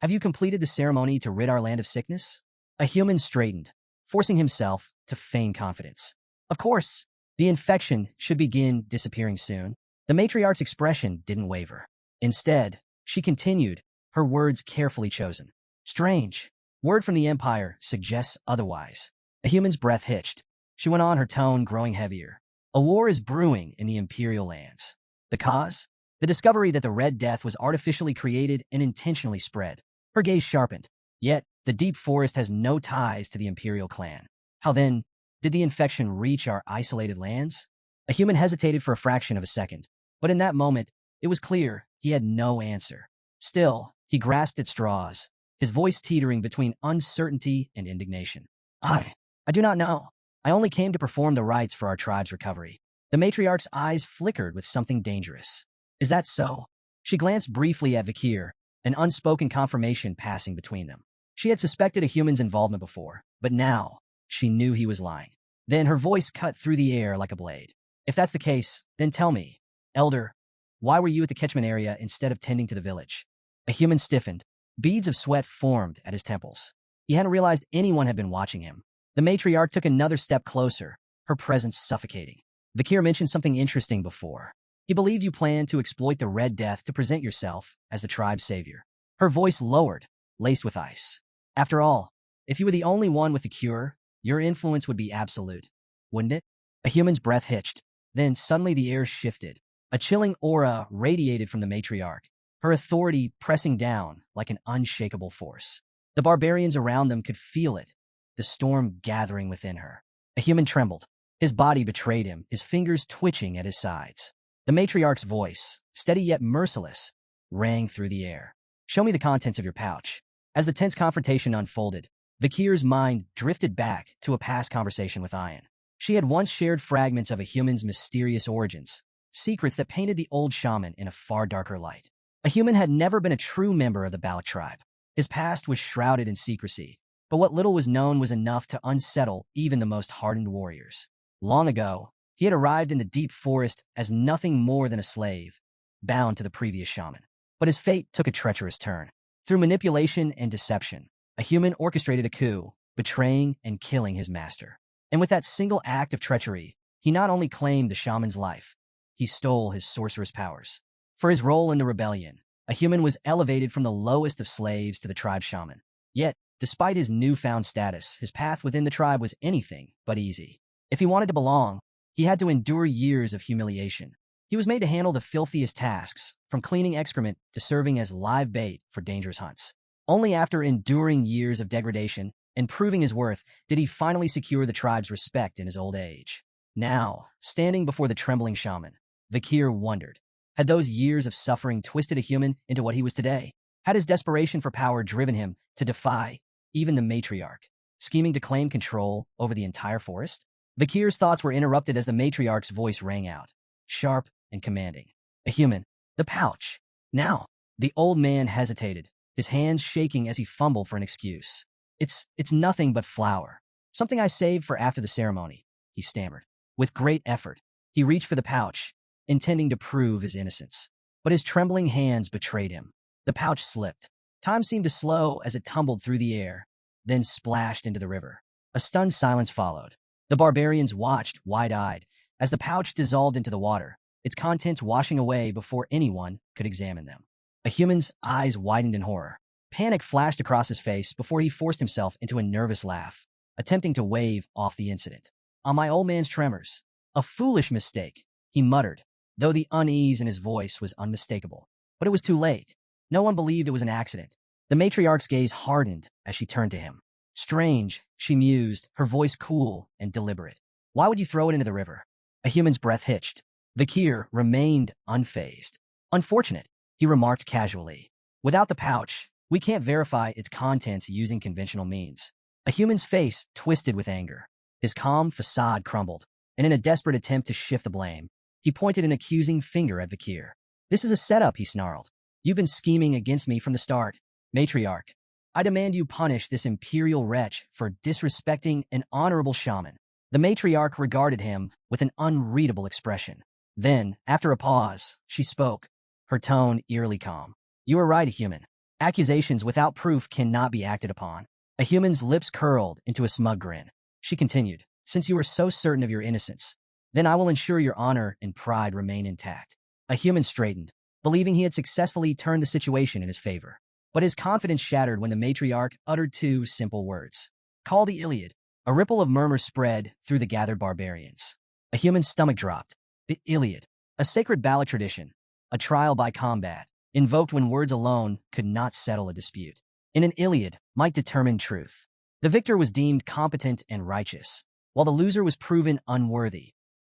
have you completed the ceremony to rid our land of sickness? A human straightened, forcing himself to feign confidence. Of course, the infection should begin disappearing soon. The matriarch's expression didn't waver. Instead, she continued, her words carefully chosen. Strange. Word from the Empire suggests otherwise. A human's breath hitched. She went on, her tone growing heavier. A war is brewing in the Imperial lands. The cause? The discovery that the Red Death was artificially created and intentionally spread. Her gaze sharpened. Yet, the deep forest has no ties to the Imperial clan. How then did the infection reach our isolated lands? A human hesitated for a fraction of a second, but in that moment, it was clear he had no answer. Still, he grasped at straws, his voice teetering between uncertainty and indignation. I do not know. I only came to perform the rites for our tribe's recovery. The matriarch's eyes flickered with something dangerous. Is that so? She glanced briefly at Kier, an unspoken confirmation passing between them. She had suspected a human's involvement before, but now she knew he was lying. Then her voice cut through the air like a blade. If that's the case, then tell me, elder, why were you at the catchment area instead of tending to the village? A human stiffened. Beads of sweat formed at his temples. He hadn't realized anyone had been watching him. The matriarch took another step closer, her presence suffocating. Kier mentioned something interesting before. He believed you planned to exploit the Red Death to present yourself as the tribe's savior. Her voice lowered, laced with ice. After all, if you were the only one with the cure, your influence would be absolute, wouldn't it? A human's breath hitched. Then suddenly the air shifted. A chilling aura radiated from the matriarch, her authority pressing down like an unshakable force. The barbarians around them could feel it, the storm gathering within her. A human trembled. His body betrayed him, his fingers twitching at his sides. The matriarch's voice, steady yet merciless, rang through the air. Show me the contents of your pouch. As the tense confrontation unfolded, Kier's mind drifted back to a past conversation with Ian. She had once shared fragments of a human's mysterious origins, secrets that painted the old shaman in a far darker light. A human had never been a true member of the Balak tribe. His past was shrouded in secrecy, but what little was known was enough to unsettle even the most hardened warriors. Long ago, he had arrived in the deep forest as nothing more than a slave, bound to the previous shaman. But his fate took a treacherous turn. Through manipulation and deception, a human orchestrated a coup, betraying and killing his master. And with that single act of treachery, he not only claimed the shaman's life, he stole his sorcerous powers. For his role in the rebellion, a human was elevated from the lowest of slaves to the tribe shaman. Yet, despite his newfound status, his path within the tribe was anything but easy. If he wanted to belong, he had to endure years of humiliation. He was made to handle the filthiest tasks, from cleaning excrement to serving as live bait for dangerous hunts. Only after enduring years of degradation and proving his worth did he finally secure the tribe's respect in his old age. Now, standing before the trembling shaman, Kier wondered, had those years of suffering twisted a human into what he was today? Had his desperation for power driven him to defy even the matriarch, scheming to claim control over the entire forest? Kier's thoughts were interrupted as the matriarch's voice rang out, sharp and commanding. A human. The pouch. Now. The old man hesitated, his hands shaking as he fumbled for an excuse. It's nothing but flour. Something I saved for after the ceremony, he stammered. With great effort, he reached for the pouch, intending to prove his innocence. But his trembling hands betrayed him. The pouch slipped. Time seemed to slow as it tumbled through the air, then splashed into the river. A stunned silence followed. The barbarians watched, wide-eyed, as the pouch dissolved into the water, its contents washing away before anyone could examine them. A human's eyes widened in horror. Panic flashed across his face before he forced himself into a nervous laugh, attempting to wave off the incident. On my old man's tremors. A foolish mistake, he muttered, though the unease in his voice was unmistakable. But it was too late. No one believed it was an accident. The matriarch's gaze hardened as she turned to him. Strange, she mused, her voice cool and deliberate. Why would you throw it into the river? A human's breath hitched. The Kier remained unfazed. Unfortunate, he remarked casually. Without the pouch, we can't verify its contents using conventional means. A human's face twisted with anger. His calm facade crumbled, and in a desperate attempt to shift the blame, he pointed an accusing finger at Kier. This is a setup, he snarled. You've been scheming against me from the start. Matriarch, I demand you punish this imperial wretch for disrespecting an honorable shaman. The matriarch regarded him with an unreadable expression. Then, after a pause, she spoke, her tone eerily calm. You are right, human. Accusations without proof cannot be acted upon. A human's lips curled into a smug grin. She continued, since you are so certain of your innocence, then I will ensure your honor and pride remain intact. A human straightened, believing he had successfully turned the situation in his favor. But his confidence shattered when the matriarch uttered two simple words. Call the Iliad. A ripple of murmur spread through the gathered barbarians. A human's stomach dropped. The Iliad, a sacred ballad tradition, a trial by combat, invoked when words alone could not settle a dispute. In an Iliad might determine truth. The victor was deemed competent and righteous, while the loser was proven unworthy,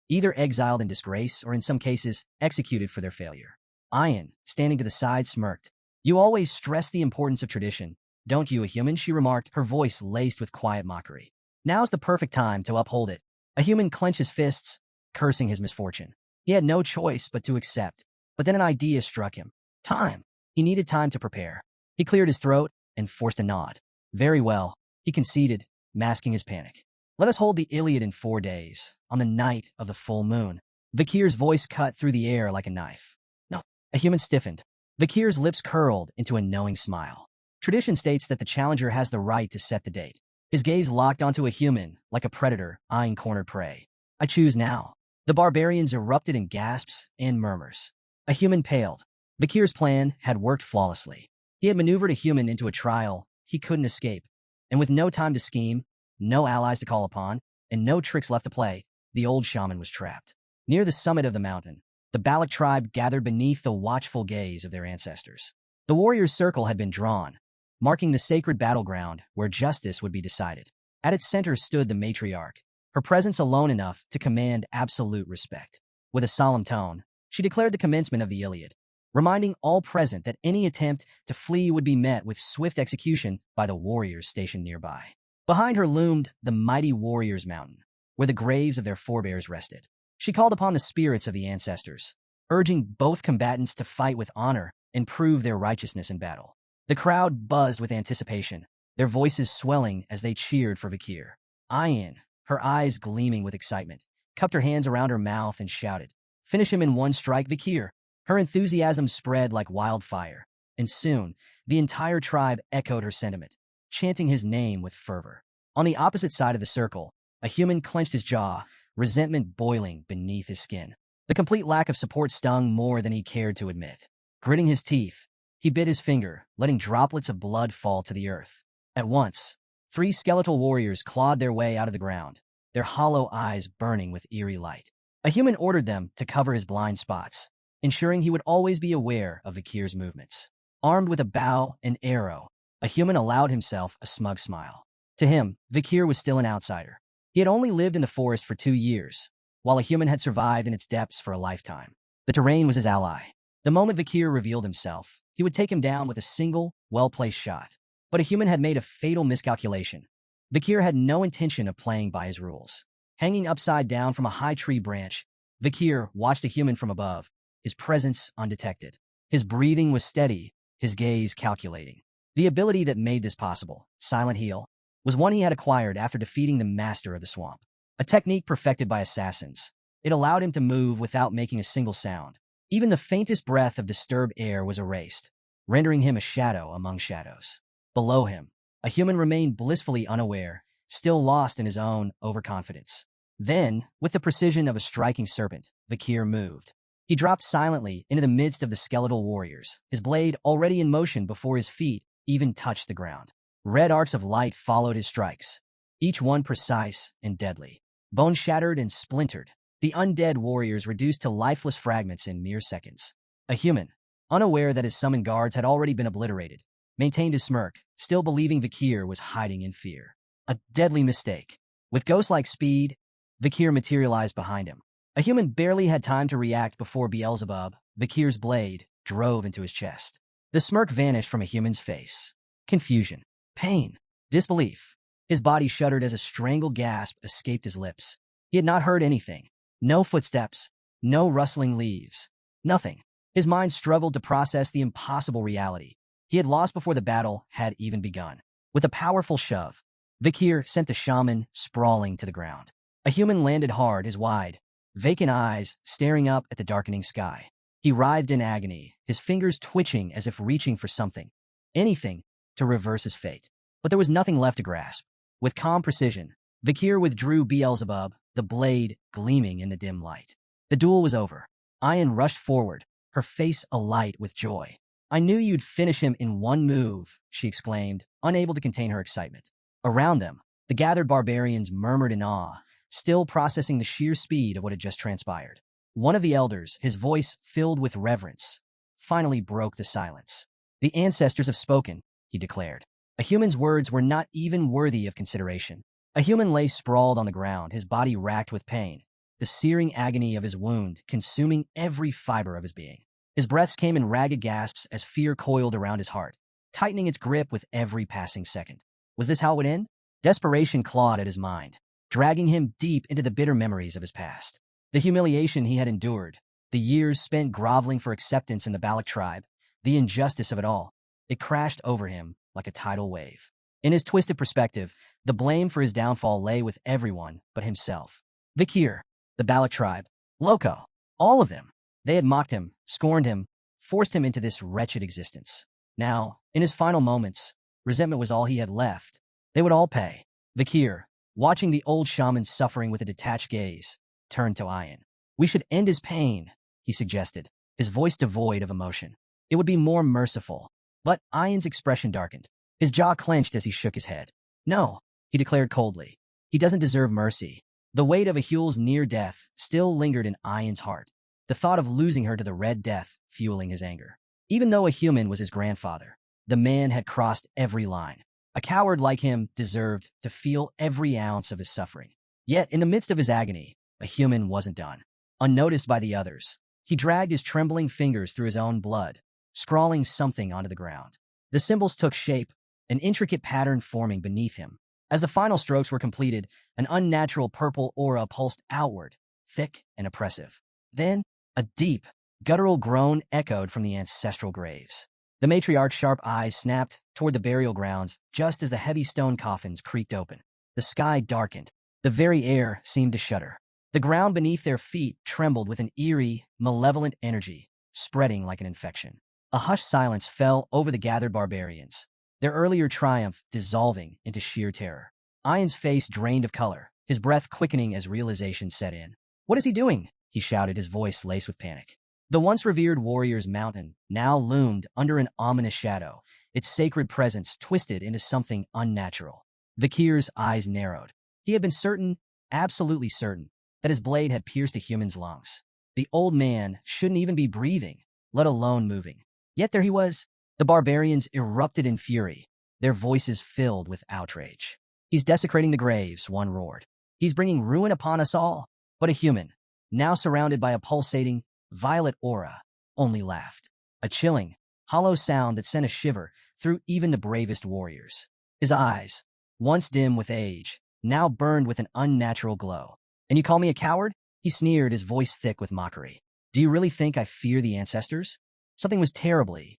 either exiled in disgrace or in some cases executed for their failure. Ian, standing to the side, smirked. You always stress the importance of tradition, don't you, a human? She remarked, her voice laced with quiet mockery. Now's the perfect time to uphold it. A human clenched his fists, cursing his misfortune. He had no choice but to accept. But then an idea struck him. Time. He needed time to prepare. He cleared his throat and forced a nod. Very well, he conceded, masking his panic. Let us hold the Iliad in 4 days, on the night of the full moon. Vikir's voice cut through the air like a knife. No. A human stiffened. Vikir's lips curled into a knowing smile. Tradition states that the challenger has the right to set the date. His gaze locked onto a human, like a predator eyeing cornered prey. I choose now. The barbarians erupted in gasps and murmurs. A human paled. Vikir's plan had worked flawlessly. He had maneuvered a human into a trial he couldn't escape. And with no time to scheme, no allies to call upon, and no tricks left to play, the old shaman was trapped. Near the summit of the mountain, the Balak tribe gathered beneath the watchful gaze of their ancestors. The warriors' circle had been drawn, marking the sacred battleground where justice would be decided. At its center stood the matriarch, her presence alone enough to command absolute respect. With a solemn tone, she declared the commencement of the Iliad, reminding all present that any attempt to flee would be met with swift execution by the warriors stationed nearby. Behind her loomed the mighty warriors' mountain, where the graves of their forebears rested. She called upon the spirits of the ancestors, urging both combatants to fight with honor and prove their righteousness in battle. The crowd buzzed with anticipation, their voices swelling as they cheered for Kier. Ian, her eyes gleaming with excitement, cupped her hands around her mouth and shouted, Finish him in one strike, Kier. Her enthusiasm spread like wildfire, and soon the entire tribe echoed her sentiment, chanting his name with fervor. On the opposite side of the circle, a human clenched his jaw, resentment boiling beneath his skin. The complete lack of support stung more than he cared to admit. Gritting his teeth, he bit his finger, letting droplets of blood fall to the earth. At once, 3 skeletal warriors clawed their way out of the ground, their hollow eyes burning with eerie light. A human ordered them to cover his blind spots, ensuring he would always be aware of Vikir's movements. Armed with a bow and arrow, a human allowed himself a smug smile. To him, Vikir was still an outsider. He had only lived in the forest for 2 years, while a human had survived in its depths for a lifetime. The terrain was his ally. The moment Vikir revealed himself, he would take him down with a single, well-placed shot. But a human had made a fatal miscalculation. Vikir had no intention of playing by his rules. Hanging upside down from a high tree branch, Vikir watched a human from above, his presence undetected. His breathing was steady, his gaze calculating. The ability that made this possible, Silent Heal, was one he had acquired after defeating the master of the swamp. A technique perfected by assassins. It allowed him to move without making a single sound. Even the faintest breath of disturbed air was erased, rendering him a shadow among shadows. Below him, a human remained blissfully unaware, still lost in his own overconfidence. Then, with the precision of a striking serpent, Vikir moved. He dropped silently into the midst of the skeletal warriors, his blade already in motion before his feet even touched the ground. Red arcs of light followed his strikes, each one precise and deadly. bone shattered and splintered, the undead warriors reduced to lifeless fragments in mere seconds. A human, unaware that his summoned guards had already been obliterated, maintained his smirk, still believing Kier was hiding in fear. A deadly mistake. With ghost-like speed, Kier materialized behind him. A human barely had time to react before Beelzebub, Kier's blade, drove into his chest. The smirk vanished from a human's face. Confusion, pain, disbelief. His body shuddered as a strangled gasp escaped his lips. He had not heard anything. No footsteps, no rustling leaves, nothing. His mind struggled to process the impossible reality. He had lost before the battle had even begun. With a powerful shove, Kier sent the shaman sprawling to the ground. A human landed hard, his wide, vacant eyes staring up at the darkening sky. He writhed in agony, his fingers twitching as if reaching for something, anything, to reverse his fate. But there was nothing left to grasp. With calm precision, Kier withdrew Beelzebub, the blade gleaming in the dim light. The duel was over. Ayan rushed forward, her face alight with joy. "I knew you'd finish him in one move," she exclaimed, unable to contain her excitement. Around them, the gathered barbarians murmured in awe, still processing the sheer speed of what had just transpired. One of the elders, his voice filled with reverence, finally broke the silence. "The ancestors have spoken," he declared. A human's words were not even worthy of consideration. A human lay sprawled on the ground, his body racked with pain, the searing agony of his wound consuming every fiber of his being. His breaths came in ragged gasps as fear coiled around his heart, tightening its grip with every passing second. Was this how it would end? Desperation clawed at his mind, dragging him deep into the bitter memories of his past. The humiliation he had endured, the years spent groveling for acceptance in the Balak tribe, the injustice of it all. It crashed over him like a tidal wave. In his twisted perspective, the blame for his downfall lay with everyone but himself. Kier, the Balak tribe, Loco, all of them. They had mocked him, scorned him, forced him into this wretched existence. Now, in his final moments, resentment was all he had left. They would all pay. Kier, watching the old shaman suffering with a detached gaze, turned to Ayan. "We should end his pain," he suggested, his voice devoid of emotion. "It would be more merciful." But Ayan's expression darkened. His jaw clenched as he shook his head. "No," he declared coldly. "He doesn't deserve mercy." The weight of Ahul's near death still lingered in Ayan's heart, the thought of losing her to the Red Death fueling his anger. Even though a human was his grandfather, the man had crossed every line. A coward like him deserved to feel every ounce of his suffering. Yet, in the midst of his agony, a human wasn't done. Unnoticed by the others, he dragged his trembling fingers through his own blood, scrawling something onto the ground. The symbols took shape, an intricate pattern forming beneath him. As the final strokes were completed, an unnatural purple aura pulsed outward, thick and oppressive. Then, a deep, guttural groan echoed from the ancestral graves. The matriarch's sharp eyes snapped toward the burial grounds just as the heavy stone coffins creaked open. The sky darkened. The very air seemed to shudder. The ground beneath their feet trembled with an eerie, malevolent energy, spreading like an infection. A hushed silence fell over the gathered barbarians, their earlier triumph dissolving into sheer terror. Ayan's face drained of color, his breath quickening as realization set in. "What is he doing?" he shouted, his voice laced with panic. The once revered warrior's mountain now loomed under an ominous shadow, its sacred presence twisted into something unnatural. Kier's eyes narrowed. He had been certain, absolutely certain, that his blade had pierced a human's lungs. The old man shouldn't even be breathing, let alone moving. Yet there he was. The barbarians erupted in fury, their voices filled with outrage. "He's desecrating the graves," one roared. "He's bringing ruin upon us all." But a human, now surrounded by a pulsating, violet aura, only laughed. A chilling, hollow sound that sent a shiver through even the bravest warriors. His eyes, once dim with age, now burned with an unnatural glow. "And you call me a coward?" he sneered, his voice thick with mockery. "Do you really think I fear the ancestors?" Something was terribly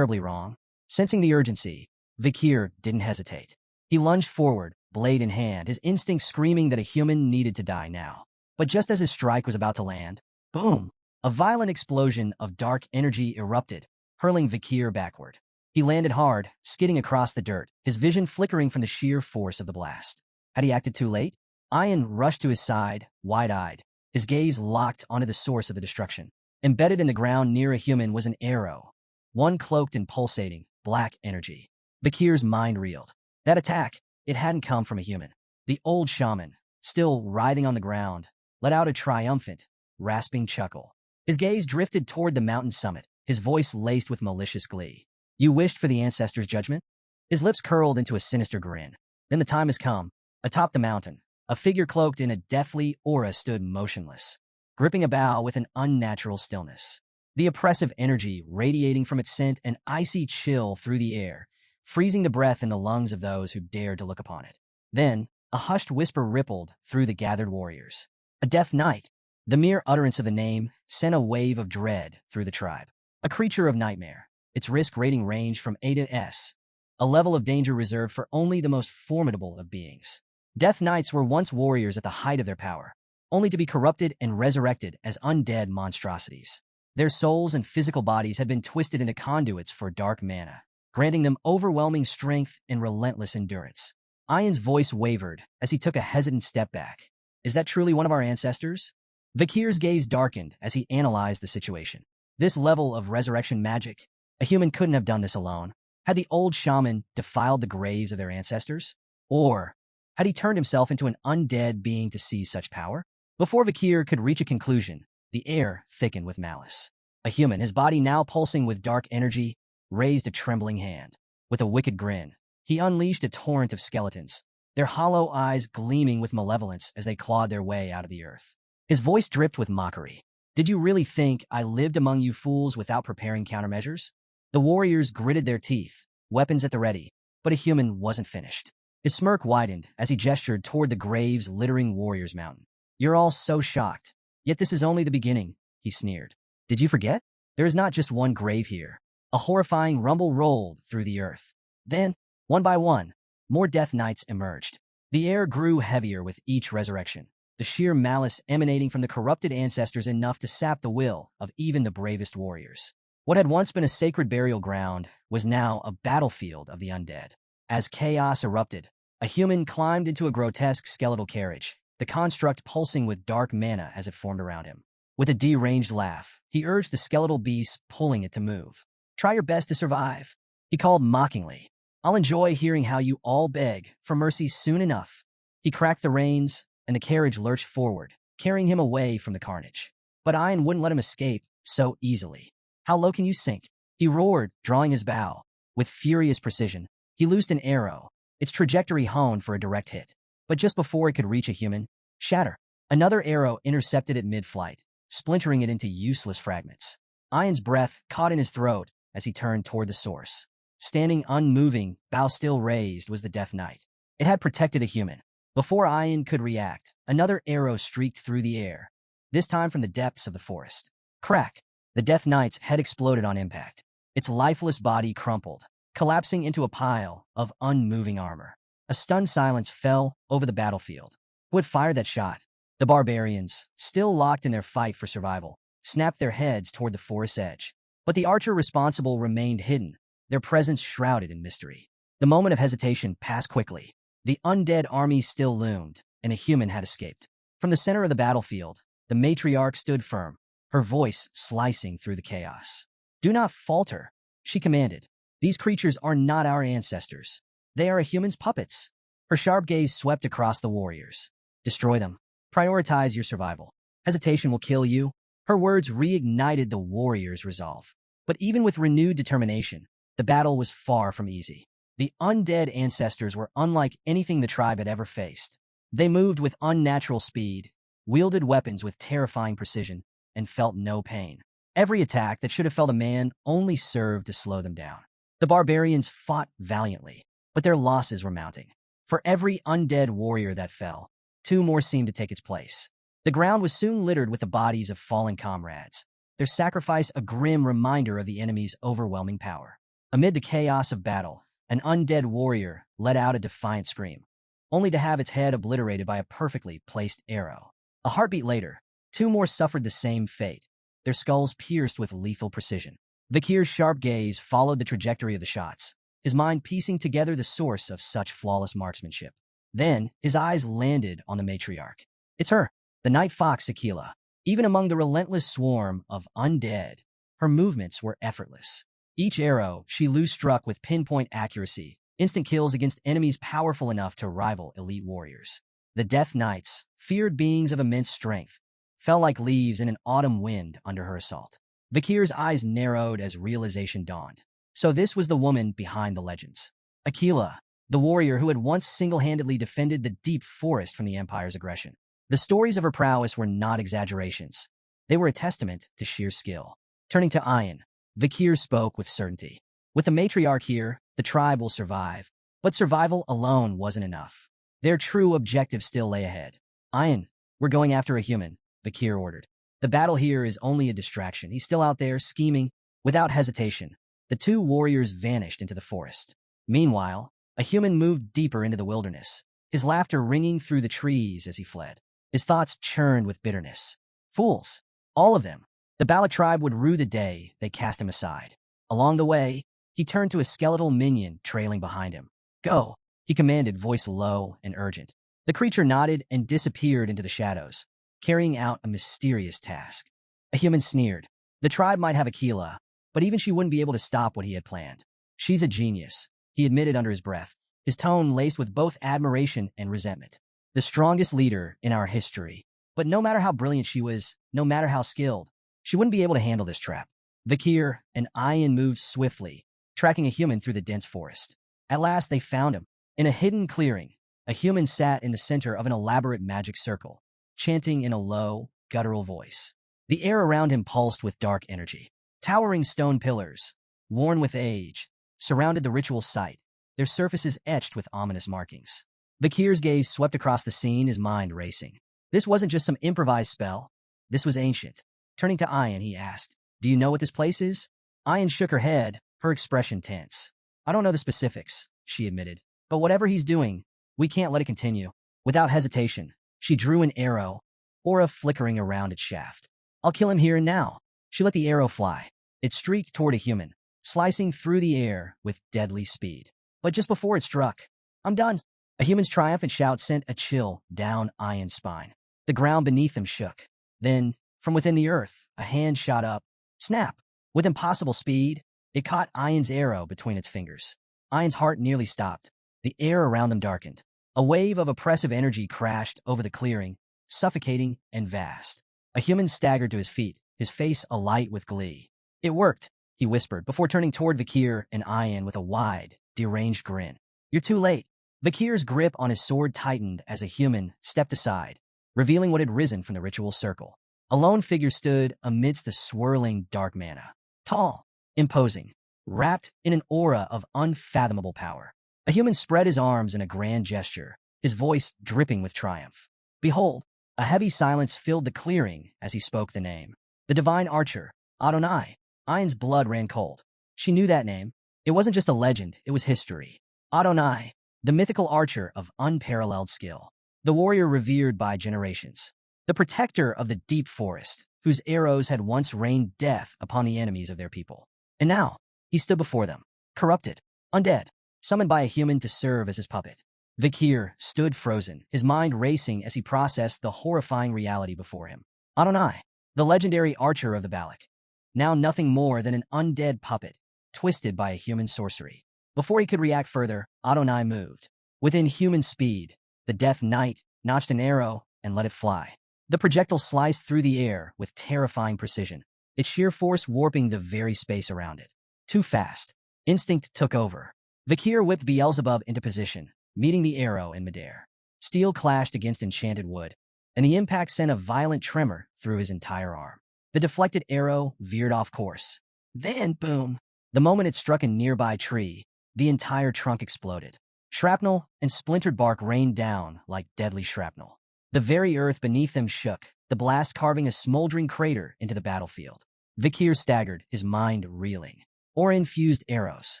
wrong. Sensing the urgency, Kier didn't hesitate. He lunged forward, blade in hand, his instinct screaming that a human needed to die now. But just as his strike was about to land, boom! A violent explosion of dark energy erupted, hurling Kier backward. He landed hard, skidding across the dirt, his vision flickering from the sheer force of the blast. Had he acted too late? Ayan rushed to his side, wide-eyed, his gaze locked onto the source of the destruction. Embedded in the ground near a human was an arrow, one cloaked in pulsating, black energy. Kier's mind reeled. That attack, it hadn't come from a human. The old shaman, still writhing on the ground, let out a triumphant, rasping chuckle. His gaze drifted toward the mountain summit, his voice laced with malicious glee. You wished for the ancestors' judgment? His lips curled into a sinister grin. Then the time has come. Atop the mountain, a figure cloaked in a deathly aura stood motionless, gripping a bough with an unnatural stillness. The oppressive energy radiating from it sent an icy chill through the air, freezing the breath in the lungs of those who dared to look upon it. Then, a hushed whisper rippled through the gathered warriors. A death knight. The mere utterance of the name sent a wave of dread through the tribe. A creature of nightmare. Its risk rating ranged from A to S, a level of danger reserved for only the most formidable of beings. Death Knights were once warriors at the height of their power, only to be corrupted and resurrected as undead monstrosities. Their souls and physical bodies had been twisted into conduits for dark mana, granting them overwhelming strength and relentless endurance. Ian's voice wavered as he took a hesitant step back. Is that truly one of our ancestors? Vakir's gaze darkened as he analyzed the situation. This level of resurrection magic, a human couldn't have done this alone. Had the old shaman defiled the graves of their ancestors? Or had he turned himself into an undead being to seize such power? Before Vakir could reach a conclusion, the air thickened with malice. A human, his body now pulsing with dark energy, raised a trembling hand. With a wicked grin, he unleashed a torrent of skeletons, their hollow eyes gleaming with malevolence as they clawed their way out of the earth. His voice dripped with mockery. Did you really think I lived among you fools without preparing countermeasures? The warriors gritted their teeth, weapons at the ready, but a human wasn't finished. His smirk widened as he gestured toward the graves littering Warriors Mountain. You're all so shocked, yet this is only the beginning, he sneered. Did you forget? There is not just one grave here. A horrifying rumble rolled through the earth. Then, one by one, more Death Knights emerged. The air grew heavier with each resurrection, the sheer malice emanating from the corrupted ancestors enough to sap the will of even the bravest warriors. What had once been a sacred burial ground was now a battlefield of the undead. As chaos erupted, a human climbed into a grotesque skeletal carriage, the construct pulsing with dark mana as it formed around him. With a deranged laugh, he urged the skeletal beast, pulling it to move. Try your best to survive, he called mockingly. I'll enjoy hearing how you all beg for mercy soon enough. He cracked the reins, and the carriage lurched forward, carrying him away from the carnage. But Ian wouldn't let him escape so easily. How low can you sink? He roared, drawing his bow. With furious precision, he loosed an arrow, its trajectory honed for a direct hit. But just before it could reach a human, shatter, another arrow intercepted it mid-flight, splintering it into useless fragments. Ian's breath caught in his throat as he turned toward the source. Standing unmoving, bow still raised, was the Death Knight. It had protected a human. Before Ian could react, another arrow streaked through the air, this time from the depths of the forest. Crack! The Death Knight's head exploded on impact. Its lifeless body crumpled, collapsing into a pile of unmoving armor. A stunned silence fell over the battlefield. Who had fired that shot? The barbarians, still locked in their fight for survival, snapped their heads toward the forest's edge. But the archer responsible remained hidden, their presence shrouded in mystery. The moment of hesitation passed quickly. The undead army still loomed, and a human had escaped. From the center of the battlefield, the matriarch stood firm, her voice slicing through the chaos. Do not falter, she commanded. These creatures are not our ancestors. They are a human's puppets. Her sharp gaze swept across the warriors. Destroy them. Prioritize your survival. Hesitation will kill you. Her words reignited the warriors' resolve. But even with renewed determination, the battle was far from easy. The undead ancestors were unlike anything the tribe had ever faced. They moved with unnatural speed, wielded weapons with terrifying precision, and felt no pain. Every attack that should have felled a man only served to slow them down. The barbarians fought valiantly, but their losses were mounting. For every undead warrior that fell, two more seemed to take its place. The ground was soon littered with the bodies of fallen comrades, their sacrifice a grim reminder of the enemy's overwhelming power. Amid the chaos of battle, an undead warrior let out a defiant scream, only to have its head obliterated by a perfectly placed arrow. A heartbeat later, two more suffered the same fate, their skulls pierced with lethal precision. Vakir's sharp gaze followed the trajectory of the shots, his mind piecing together the source of such flawless marksmanship. Then, his eyes landed on the matriarch. It's her, the night fox Aquila. Even among the relentless swarm of undead, her movements were effortless. Each arrow she loose struck with pinpoint accuracy, instant kills against enemies powerful enough to rival elite warriors. The Death Knights, feared beings of immense strength, fell like leaves in an autumn wind under her assault. Vikir's eyes narrowed as realization dawned. So this was the woman behind the legends. Aquila, the warrior who had once single-handedly defended the deep forest from the Empire's aggression. The stories of her prowess were not exaggerations. They were a testament to sheer skill. Turning to Ian, Vikir spoke with certainty. With the matriarch here, the tribe will survive. But survival alone wasn't enough. Their true objective still lay ahead. Ian, we're going after a human, Vikir ordered. The battle here is only a distraction. He's still out there, scheming. Without hesitation, the two warriors vanished into the forest. Meanwhile, a human moved deeper into the wilderness, his laughter ringing through the trees as he fled. His thoughts churned with bitterness. Fools, all of them. The Balak tribe would rue the day they cast him aside. Along the way, he turned to a skeletal minion trailing behind him. Go, he commanded, voice low and urgent. The creature nodded and disappeared into the shadows, carrying out a mysterious task. A human sneered. The tribe might have Aquila, but even she wouldn't be able to stop what he had planned. She's a genius, he admitted under his breath, his tone laced with both admiration and resentment. The strongest leader in our history. But no matter how brilliant she was, no matter how skilled, she wouldn't be able to handle this trap. Vikir and Ian moved swiftly, tracking a human through the dense forest. At last they found him. In a hidden clearing, a human sat in the center of an elaborate magic circle, chanting in a low, guttural voice. The air around him pulsed with dark energy. Towering stone pillars, worn with age, surrounded the ritual site, their surfaces etched with ominous markings. Vikir's gaze swept across the scene, his mind racing. This wasn't just some improvised spell. This was ancient. Turning to Ian, he asked, "Do you know what this place is?" Ian shook her head, her expression tense. "I don't know the specifics," she admitted. "But whatever he's doing, we can't let it continue." Without hesitation, she drew an arrow, aura flickering around its shaft. "I'll kill him here and now." She let the arrow fly. It streaked toward a human, slicing through the air with deadly speed. But just before it struck, "I'm done." A human's triumphant shout sent a chill down Ian's spine. The ground beneath him shook. Then, from within the earth, a hand shot up. Snap! With impossible speed, it caught Ian's arrow between its fingers. Ian's heart nearly stopped. The air around them darkened. A wave of oppressive energy crashed over the clearing, suffocating and vast. A human staggered to his feet, his face alight with glee. "It worked," he whispered, before turning toward Vikir and Ian with a wide, deranged grin. "You're too late." Vikir's grip on his sword tightened as a human stepped aside, revealing what had risen from the ritual circle. A lone figure stood amidst the swirling dark mana. Tall, imposing, wrapped in an aura of unfathomable power. A human spread his arms in a grand gesture, his voice dripping with triumph. Behold, a heavy silence filled the clearing as he spoke the name. The divine archer, Adonai. Ian's blood ran cold. She knew that name. It wasn't just a legend, it was history. Adonai, the mythical archer of unparalleled skill. The warrior revered by generations. The protector of the deep forest, whose arrows had once rained death upon the enemies of their people. And now, he stood before them, corrupted, undead, summoned by a human to serve as his puppet. Vikir stood frozen, his mind racing as he processed the horrifying reality before him. Adonai, the legendary archer of the Balak. Now nothing more than an undead puppet, twisted by a human sorcery. Before he could react further, Adonai moved. Within human speed, the Death Knight notched an arrow and let it fly. The projectile sliced through the air with terrifying precision, its sheer force warping the very space around it. Too fast. Instinct took over. Vikir whipped Beelzebub into position, meeting the arrow in midair. Steel clashed against enchanted wood, and the impact sent a violent tremor through his entire arm. The deflected arrow veered off course. Then, boom! The moment it struck a nearby tree, the entire trunk exploded. Shrapnel and splintered bark rained down like deadly shrapnel. The very earth beneath them shook, the blast carving a smoldering crater into the battlefield. Vikir staggered, his mind reeling. Aura-infused arrows.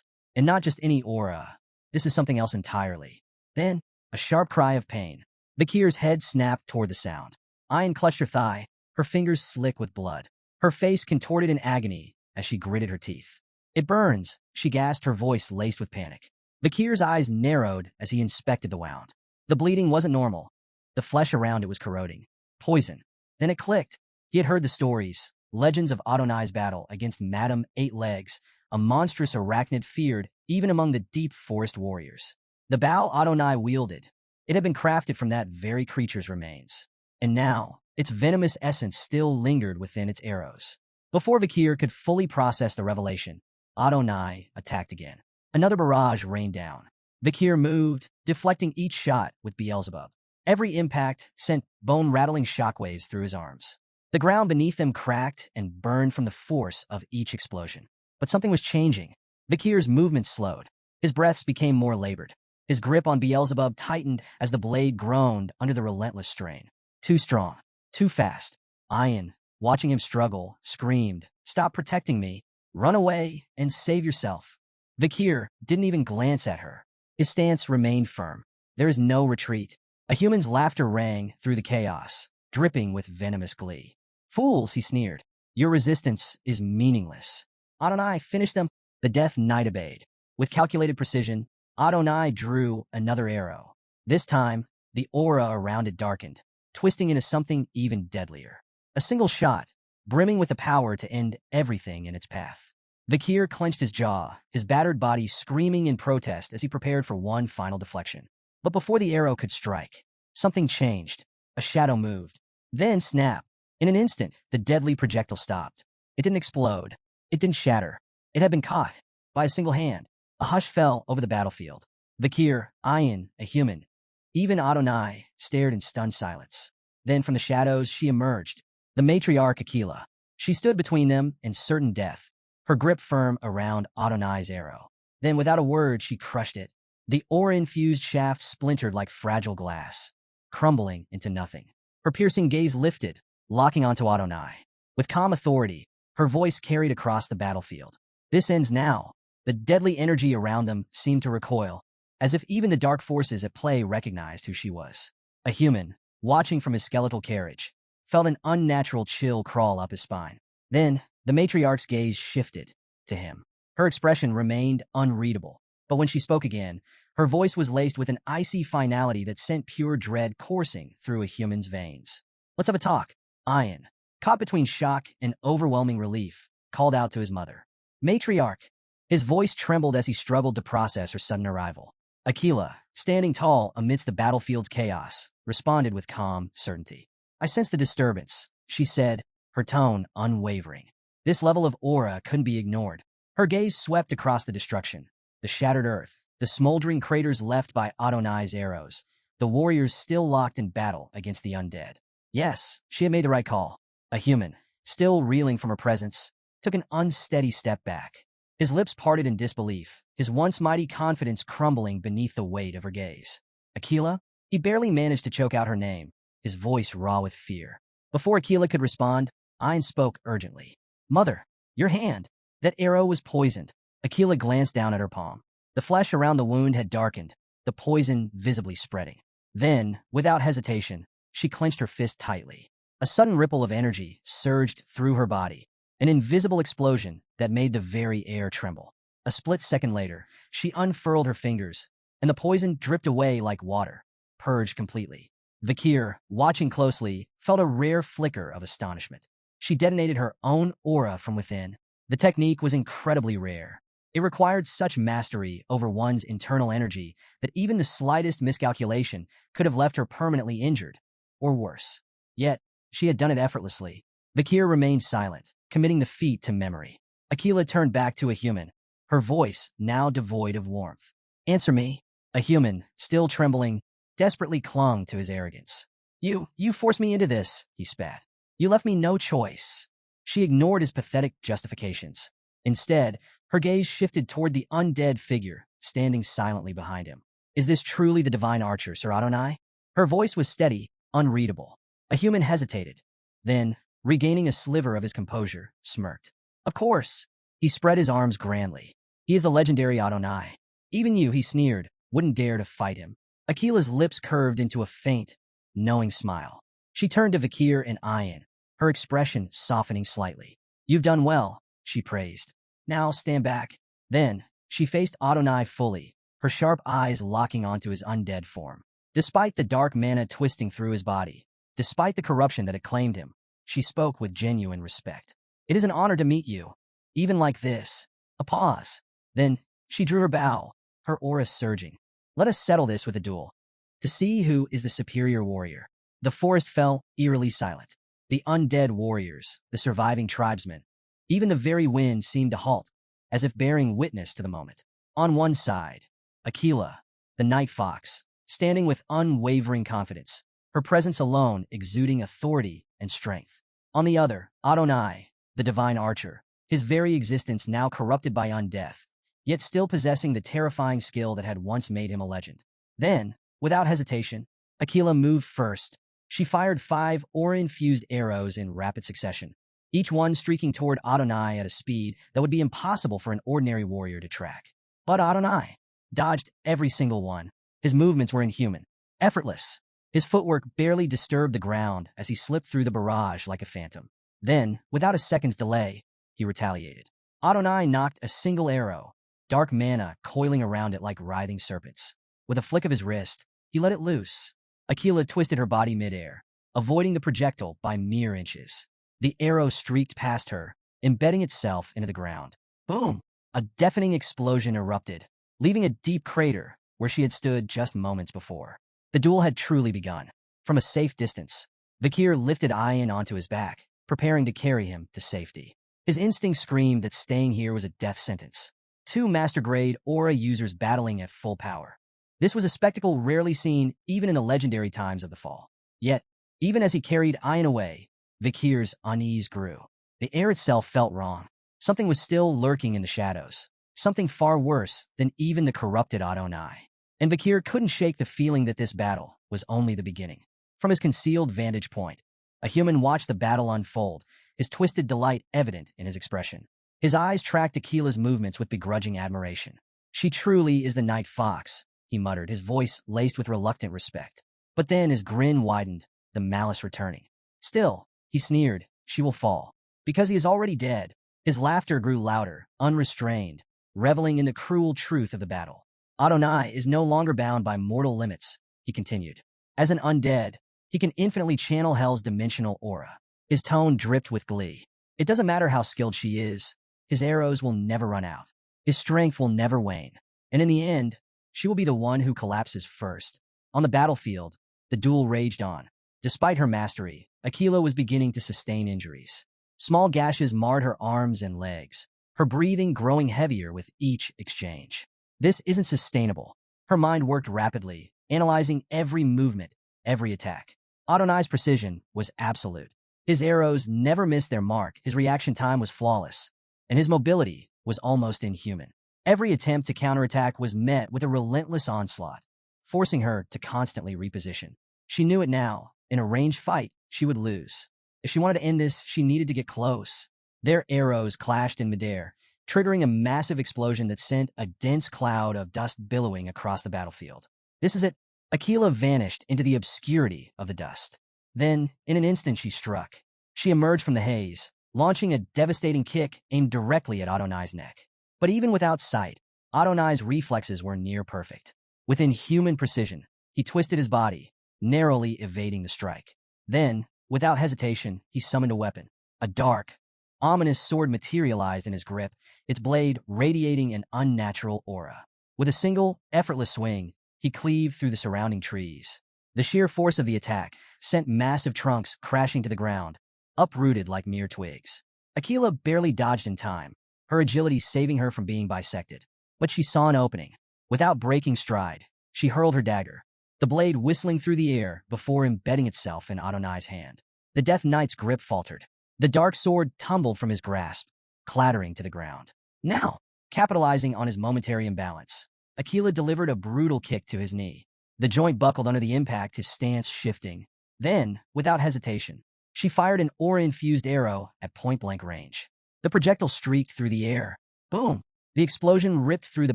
And not just any aura. This is something else entirely. Then, a sharp cry of pain. Vikir's head snapped toward the sound. Ian clutched her thigh, her fingers slick with blood. Her face contorted in agony as she gritted her teeth. "It burns," she gasped, her voice laced with panic. Vikir's eyes narrowed as he inspected the wound. The bleeding wasn't normal. The flesh around it was corroding. Poison. Then it clicked. He had heard the stories, legends of Adonai's battle against Madame Eight Legs, a monstrous arachnid feared even among the deep forest warriors. The bow Adonai wielded, It had been crafted from that very creature's remains. And now, its venomous essence still lingered within its arrows. Before Vikir could fully process the revelation, Adonai attacked again. Another barrage rained down. Vikir moved, deflecting each shot with Beelzebub. Every impact sent bone-rattling shockwaves through his arms. The ground beneath them cracked and burned from the force of each explosion. But something was changing. Vikir's movements slowed. His breaths became more labored. His grip on Beelzebub tightened as the blade groaned under the relentless strain. Too strong. Too fast. Ian, watching him struggle, screamed, "Stop protecting me. Run away and save yourself." Vikir didn't even glance at her. His stance remained firm. There is no retreat. A human's laughter rang through the chaos, dripping with venomous glee. "Fools," he sneered. "Your resistance is meaningless." Adonai finished them. The death knight obeyed. With calculated precision, Adonai drew another arrow. This time, the aura around it darkened, twisting into something even deadlier. A single shot, brimming with the power to end everything in its path. Vikir clenched his jaw, his battered body screaming in protest as he prepared for one final deflection. But before the arrow could strike, something changed. A shadow moved. Then snap. In an instant, the deadly projectile stopped. It didn't explode. It didn't shatter. It had been caught by a single hand. A hush fell over the battlefield. Vikir, Ian, a human, even Adonai, stared in stunned silence. Then from the shadows she emerged, the matriarch Aquila. She stood between them in certain death, her grip firm around Adonai's arrow. Then without a word she crushed it. The aura-infused shaft splintered like fragile glass, crumbling into nothing. Her piercing gaze lifted, locking onto Adonai. With calm authority, her voice carried across the battlefield. "This ends now." The deadly energy around them seemed to recoil, as if even the dark forces at play recognized who she was. A human, watching from his skeletal carriage, felt an unnatural chill crawl up his spine. Then, the matriarch's gaze shifted to him. Her expression remained unreadable, but when she spoke again, her voice was laced with an icy finality that sent pure dread coursing through a human's veins. "Let's have a talk." Ian, caught between shock and overwhelming relief, called out to his mother. "Matriarch." His voice trembled as he struggled to process her sudden arrival. Aquila, standing tall amidst the battlefield's chaos, responded with calm certainty. "I sense the disturbance," she said, her tone unwavering. This level of aura couldn't be ignored. Her gaze swept across the destruction, the shattered earth, the smoldering craters left by Adonai's arrows, the warriors still locked in battle against the undead. Yes, she had made the right call. A human, still reeling from her presence, took an unsteady step back. His lips parted in disbelief, his once mighty confidence crumbling beneath the weight of her gaze. "Aquila?" He barely managed to choke out her name, his voice raw with fear. Before Aquila could respond, Ian spoke urgently. "Mother, your hand." That arrow was poisoned. Aquila glanced down at her palm. The flesh around the wound had darkened, the poison visibly spreading. Then, without hesitation, she clenched her fist tightly. A sudden ripple of energy surged through her body, an invisible explosion that made the very air tremble. A split second later, she unfurled her fingers, and the poison dripped away like water, purged completely. Vikir, watching closely, felt a rare flicker of astonishment. She detonated her own aura from within. The technique was incredibly rare. It required such mastery over one's internal energy that even the slightest miscalculation could have left her permanently injured, or worse. Yet, she had done it effortlessly. Vikir remained silent, committing the feat to memory. Aquila turned back to a human, her voice now devoid of warmth. "Answer me." A human, still trembling, desperately clung to his arrogance. You forced me into this," he spat. "You left me no choice." She ignored his pathetic justifications. Instead, her gaze shifted toward the undead figure standing silently behind him. "Is this truly the divine archer, Sir Adonai?" Her voice was steady, unreadable. A human hesitated. Then, regaining a sliver of his composure, smirked. "Of course." He spread his arms grandly. "He is the legendary Adonai. Even you," he sneered, "wouldn't dare to fight him." Aquila's lips curved into a faint, knowing smile. She turned to Vikir and Ian, her expression softening slightly. "You've done well," she praised. "Now stand back." Then, she faced Adonai fully, her sharp eyes locking onto his undead form. Despite the dark mana twisting through his body, despite the corruption that had claimed him, she spoke with genuine respect. "It is an honor to meet you. Even like this." A pause. Then, she drew her bow, her aura surging. "Let us settle this with a duel." to see who is the superior warrior. The forest fell eerily silent. The undead warriors, the surviving tribesmen, even the very wind seemed to halt, as if bearing witness to the moment. On one side, Aquila, the night fox, standing with unwavering confidence, her presence alone exuding authority and strength. On the other, Adonai, the divine archer, his very existence now corrupted by undeath, yet still possessing the terrifying skill that had once made him a legend. Then, without hesitation, Aquila moved first. She fired 5 aura-infused arrows in rapid succession, each one streaking toward Adonai at a speed that would be impossible for an ordinary warrior to track. But Adonai dodged every single one. His movements were inhuman, effortless. His footwork barely disturbed the ground as he slipped through the barrage like a phantom. Then, without a second's delay, he retaliated. Adonai knocked a single arrow, dark mana coiling around it like writhing serpents. With a flick of his wrist, he let it loose. Aquila twisted her body midair, avoiding the projectile by mere inches. The arrow streaked past her, embedding itself into the ground. Boom! A deafening explosion erupted, leaving a deep crater where she had stood just moments before. The duel had truly begun. From a safe distance, Kier lifted Ian onto his back, preparing to carry him to safety. His instinct screamed that staying here was a death sentence. 2 master-grade aura users battling at full power. This was a spectacle rarely seen even in the legendary times of the fall. Yet, even as he carried Ian away, Kier's unease grew. The air itself felt wrong. Something was still lurking in the shadows. Something far worse than even the corrupted Adonai. And Kier couldn't shake the feeling that this battle was only the beginning. From his concealed vantage point, a human watched the battle unfold, his twisted delight evident in his expression. His eyes tracked Aquila's movements with begrudging admiration. She truly is the night fox, he muttered, his voice laced with reluctant respect. But then his grin widened, the malice returning. Still, he sneered, she will fall. Because he is already dead. His laughter grew louder, unrestrained, reveling in the cruel truth of the battle. Adonai is no longer bound by mortal limits, he continued. As an undead, he can infinitely channel hell's dimensional aura. His tone dripped with glee. It doesn't matter how skilled she is, his arrows will never run out. His strength will never wane. And in the end, she will be the one who collapses first. On the battlefield, the duel raged on. Despite her mastery, Aquila was beginning to sustain injuries. Small gashes marred her arms and legs, her breathing growing heavier with each exchange. This isn't sustainable. Her mind worked rapidly, analyzing every movement, every attack. Adonai's precision was absolute. His arrows never missed their mark, his reaction time was flawless, and his mobility was almost inhuman. Every attempt to counterattack was met with a relentless onslaught, forcing her to constantly reposition. She knew it now. In a ranged fight, she would lose. If she wanted to end this, she needed to get close. Their arrows clashed in midair, triggering a massive explosion that sent a dense cloud of dust billowing across the battlefield. This is it. Aquila vanished into the obscurity of the dust. Then, in an instant, she struck. She emerged from the haze, launching a devastating kick aimed directly at Adonai's neck. But even without sight, Adonai's reflexes were near perfect. With inhuman precision, he twisted his body, narrowly evading the strike. Then, without hesitation, he summoned a weapon. A dark, ominous sword materialized in his grip, its blade radiating an unnatural aura. With a single, effortless swing, he cleaved through the surrounding trees. The sheer force of the attack sent massive trunks crashing to the ground, uprooted like mere twigs. Aquila barely dodged in time, her agility saving her from being bisected. But she saw an opening. Without breaking stride, she hurled her dagger, the blade whistling through the air before embedding itself in Adonai's hand. The Death Knight's grip faltered. The dark sword tumbled from his grasp, clattering to the ground. Now, capitalizing on his momentary imbalance, Aquila delivered a brutal kick to his knee. The joint buckled under the impact, his stance shifting. Then, without hesitation, she fired an aura-infused arrow at point-blank range. The projectile streaked through the air. Boom! The explosion ripped through the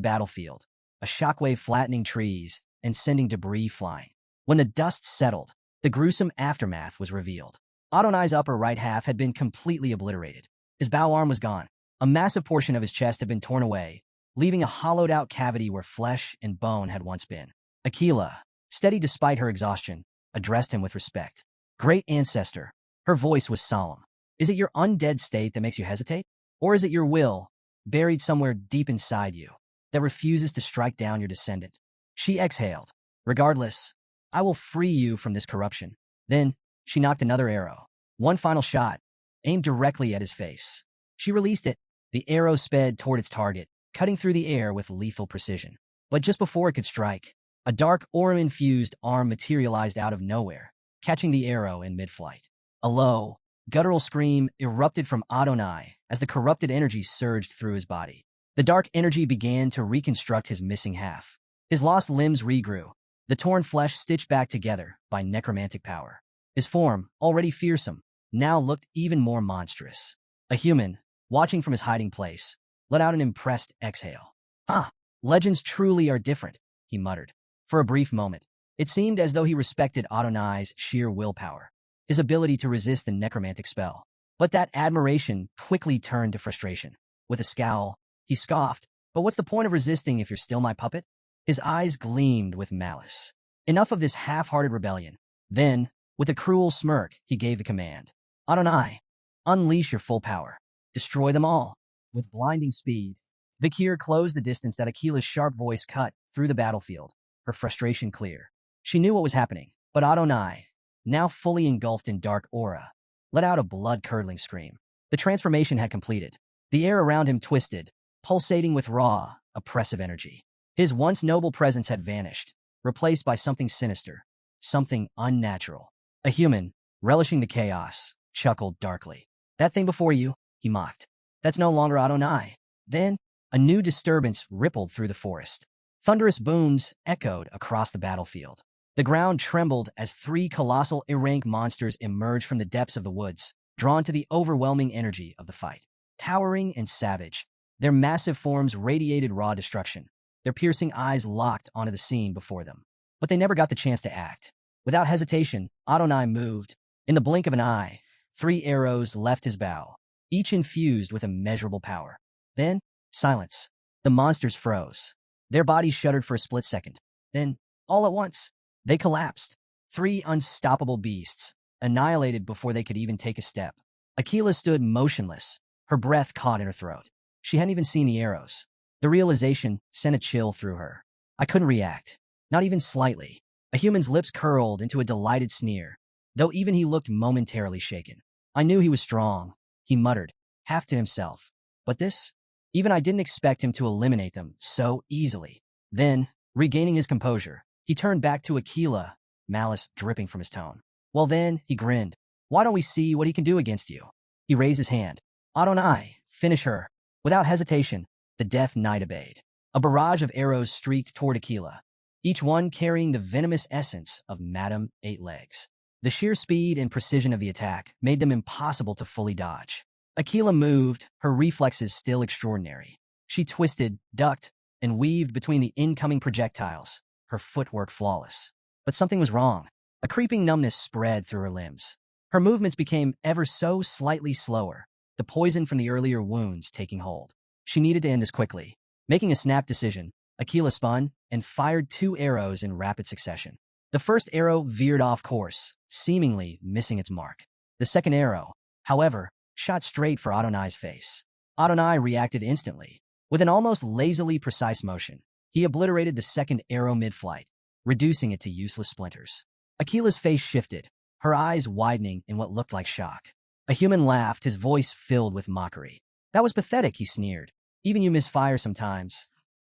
battlefield, a shockwave flattening trees and sending debris flying. When the dust settled, the gruesome aftermath was revealed. Adonai's upper right half had been completely obliterated. His bow arm was gone. A massive portion of his chest had been torn away, leaving a hollowed-out cavity where flesh and bone had once been. Aquila, steady despite her exhaustion, addressed him with respect. Great ancestor. Her voice was solemn. Is it your undead state that makes you hesitate? Or is it your will, buried somewhere deep inside you, that refuses to strike down your descendant? She exhaled. Regardless, I will free you from this corruption. Then, she knocked another arrow. One final shot, aimed directly at his face. She released it. The arrow sped toward its target, cutting through the air with lethal precision. But just before it could strike, a dark aura-infused arm materialized out of nowhere, catching the arrow in mid-flight. A low, guttural scream erupted from Adonai as the corrupted energy surged through his body. The dark energy began to reconstruct his missing half. His lost limbs regrew, the torn flesh stitched back together by necromantic power. His form, already fearsome, now looked even more monstrous. A human, watching from his hiding place, let out an impressed exhale. Ah, legends truly are different, he muttered. For a brief moment, it seemed as though he respected Adonai's sheer willpower, his ability to resist the necromantic spell. But that admiration quickly turned to frustration. With a scowl, he scoffed, "But what's the point of resisting if you're still my puppet?" His eyes gleamed with malice. Enough of this half-hearted rebellion. Then, with a cruel smirk, he gave the command. Adonai, unleash your full power. Destroy them all. With blinding speed, the Kier closed the distance that Akila's sharp voice cut through the battlefield, her frustration clear. She knew what was happening, but Adonai, now fully engulfed in dark aura, let out a blood-curdling scream. The transformation had completed. The air around him twisted, pulsating with raw, oppressive energy. His once noble presence had vanished, replaced by something sinister, something unnatural. A human, relishing the chaos, chuckled darkly. "That thing before you," he mocked. "That's no longer Adonai." Then, a new disturbance rippled through the forest. Thunderous booms echoed across the battlefield. The ground trembled as three colossal Irank monsters emerged from the depths of the woods, drawn to the overwhelming energy of the fight. Towering and savage, their massive forms radiated raw destruction, their piercing eyes locked onto the scene before them. But they never got the chance to act. Without hesitation, Adonai moved. In the blink of an eye, 3 arrows left his bow, each infused with immeasurable power. Then, silence. The monsters froze. Their bodies shuddered for a split second. Then, all at once, they collapsed. 3 unstoppable beasts, annihilated before they could even take a step. Akila stood motionless, her breath caught in her throat. She hadn't even seen the arrows. The realization sent a chill through her. I couldn't react, not even slightly. A human's lips curled into a delighted sneer, though even he looked momentarily shaken. I knew he was strong, he muttered, half to himself. But this? Even I didn't expect him to eliminate them so easily. Then, regaining his composure, he turned back to Akila, malice dripping from his tone. Well then, he grinned. Why don't we see what he can do against you? He raised his hand. Adonai, finish her. Without hesitation, the Death Knight obeyed. A barrage of arrows streaked toward Akila, each one carrying the venomous essence of Madame Eight Legs. The sheer speed and precision of the attack made them impossible to fully dodge. Akila moved, her reflexes still extraordinary. She twisted, ducked, and weaved between the incoming projectiles, her footwork flawless. But something was wrong. A creeping numbness spread through her limbs. Her movements became ever so slightly slower, the poison from the earlier wounds taking hold. She needed to end this quickly. Making a snap decision, Akila spun and fired 2 arrows in rapid succession. The first arrow veered off course, seemingly missing its mark. The second arrow, however, shot straight for Adonai's face. Adonai reacted instantly. With an almost lazily precise motion, he obliterated the second arrow mid-flight, reducing it to useless splinters. Akila's face shifted, her eyes widening in what looked like shock. A human laughed, his voice filled with mockery. That was pathetic, he sneered. Even you misfire sometimes.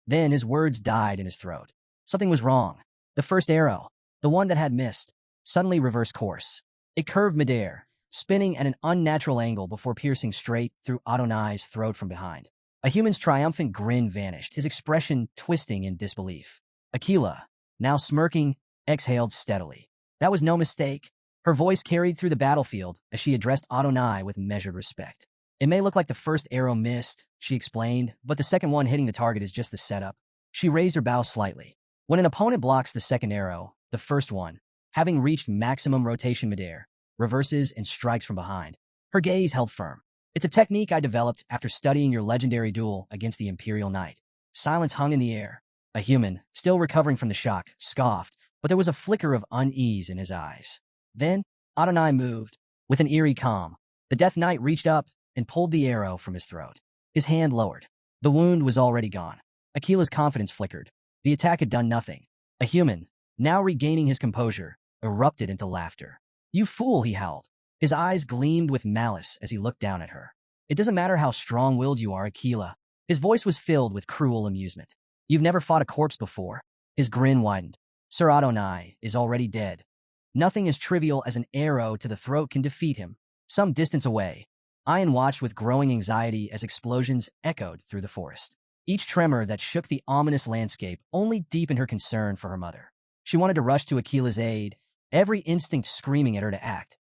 Then his words died in his throat. Something was wrong. The first arrow, the one that had missed, suddenly reversed course. It curved midair, spinning at an unnatural angle before piercing straight through Adonai's throat from behind. A human's triumphant grin vanished, his expression twisting in disbelief. Akila, now smirking, exhaled steadily. That was no mistake. Her voice carried through the battlefield as she addressed Adonai with measured respect. It may look like the first arrow missed, she explained, but the second one hitting the target is just the setup. She raised her bow slightly. When an opponent blocks the second arrow, the first one, having reached maximum rotation midair, reverses and strikes from behind. Her gaze held firm. It's a technique I developed after studying your legendary duel against the Imperial Knight. Silence hung in the air. A human, still recovering from the shock, scoffed, but there was a flicker of unease in his eyes. Then, Adonai moved. With an eerie calm, the Death Knight reached up and pulled the arrow from his throat. His hand lowered. The wound was already gone. Akila's confidence flickered. The attack had done nothing. A human, now regaining his composure, erupted into laughter. "You fool," he howled. His eyes gleamed with malice as he looked down at her. "It doesn't matter how strong-willed you are, Aquila." His voice was filled with cruel amusement. "You've never fought a corpse before." His grin widened. "Sir Adonai is already dead. Nothing as trivial as an arrow to the throat can defeat him." Some distance away, Ian watched with growing anxiety as explosions echoed through the forest. Each tremor that shook the ominous landscape only deepened her concern for her mother. She wanted to rush to Aquila's aid, every instinct screaming at her to act,